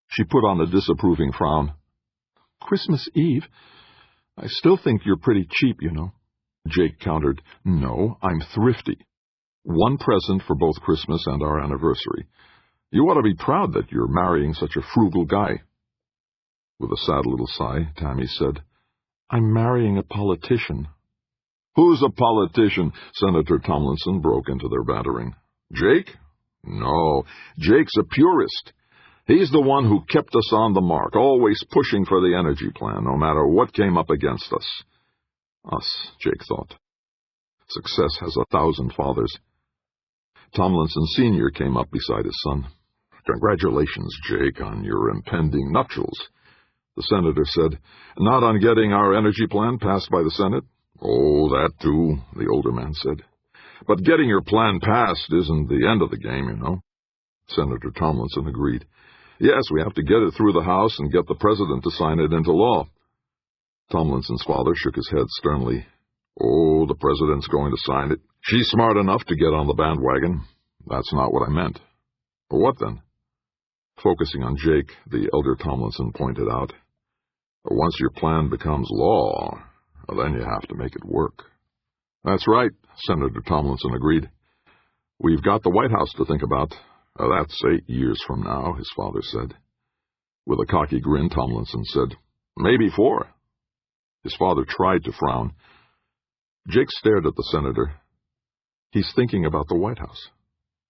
[SPEAKER 1] She put on a disapproving frown. Christmas Eve? I still think you're pretty cheap, you know. Jake countered, No, I'm thrifty. 1 present for both Christmas and our anniversary. You ought to be proud that you're marrying such a frugal guy. With a sad little sigh, Tammy said, I'm marrying a politician. Who's a politician? Senator Tomlinson broke into their bantering. Jake? No, Jake's a purist. He's the one who kept us on the mark, always pushing for the energy plan, no matter what came up against us. Us, Jake thought. Success has 1,000 fathers. Tomlinson Sr. came up beside his son. Congratulations, Jake, on your impending nuptials. The senator said, Not on getting our energy plan passed by the Senate? Oh, that too, the older man said. But getting your plan passed isn't the end of the game, you know. Senator Tomlinson agreed. Yes, we have to get it through the House and get the President to sign it into law. Tomlinson's father shook his head sternly. Oh, the President's going to sign it. She's smart enough to get on the bandwagon. That's not what I meant. What then? Focusing on Jake, the elder Tomlinson pointed out. Once your plan becomes law, then you have to make it work. That's right, Senator Tomlinson agreed. We've got the White House to think about. That's 8 years from now, his father said. With a cocky grin, Tomlinson said, Maybe 4. His father tried to frown. Jake stared at the senator. He's thinking about the White House.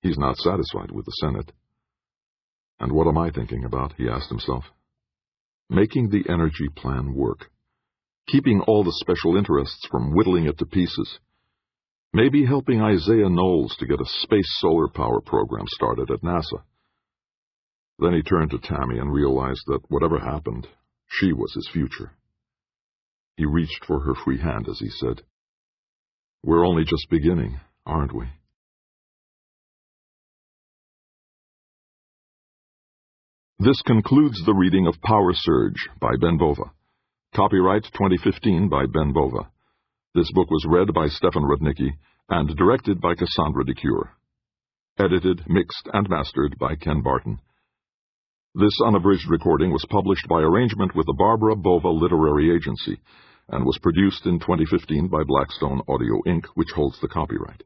[SPEAKER 1] He's not satisfied with the Senate. And what am I thinking about, he asked himself. Making the energy plan work. Keeping all the special interests from whittling it to pieces. Maybe helping Isaiah Knowles to get a space solar power program started at NASA. Then he turned to Tammy and realized that whatever happened, she was his future. He reached for her free hand as he said, We're only just beginning, aren't we? This concludes the reading of Power Surge by Ben Bova. Copyright 2015 by Ben Bova. This book was read by Stefan Rudnicki and directed by Cassandra DeCure. Edited, mixed, and mastered by Ken Barton. This unabridged recording was published by arrangement with the Barbara Bova Literary Agency and was produced in 2015 by Blackstone Audio Inc., which holds the copyright.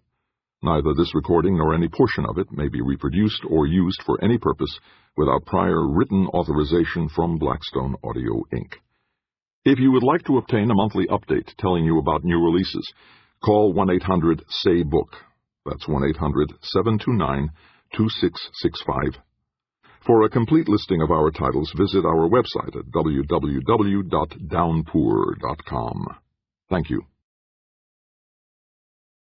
[SPEAKER 1] Neither this recording nor any portion of it may be reproduced or used for any purpose without prior written authorization from Blackstone Audio Inc. If you would like to obtain a monthly update telling you about new releases, call 1-800-SAY-BOOK. That's 1-800-729-2665. For a complete listing of our titles, visit our website at www.downpour.com. Thank you.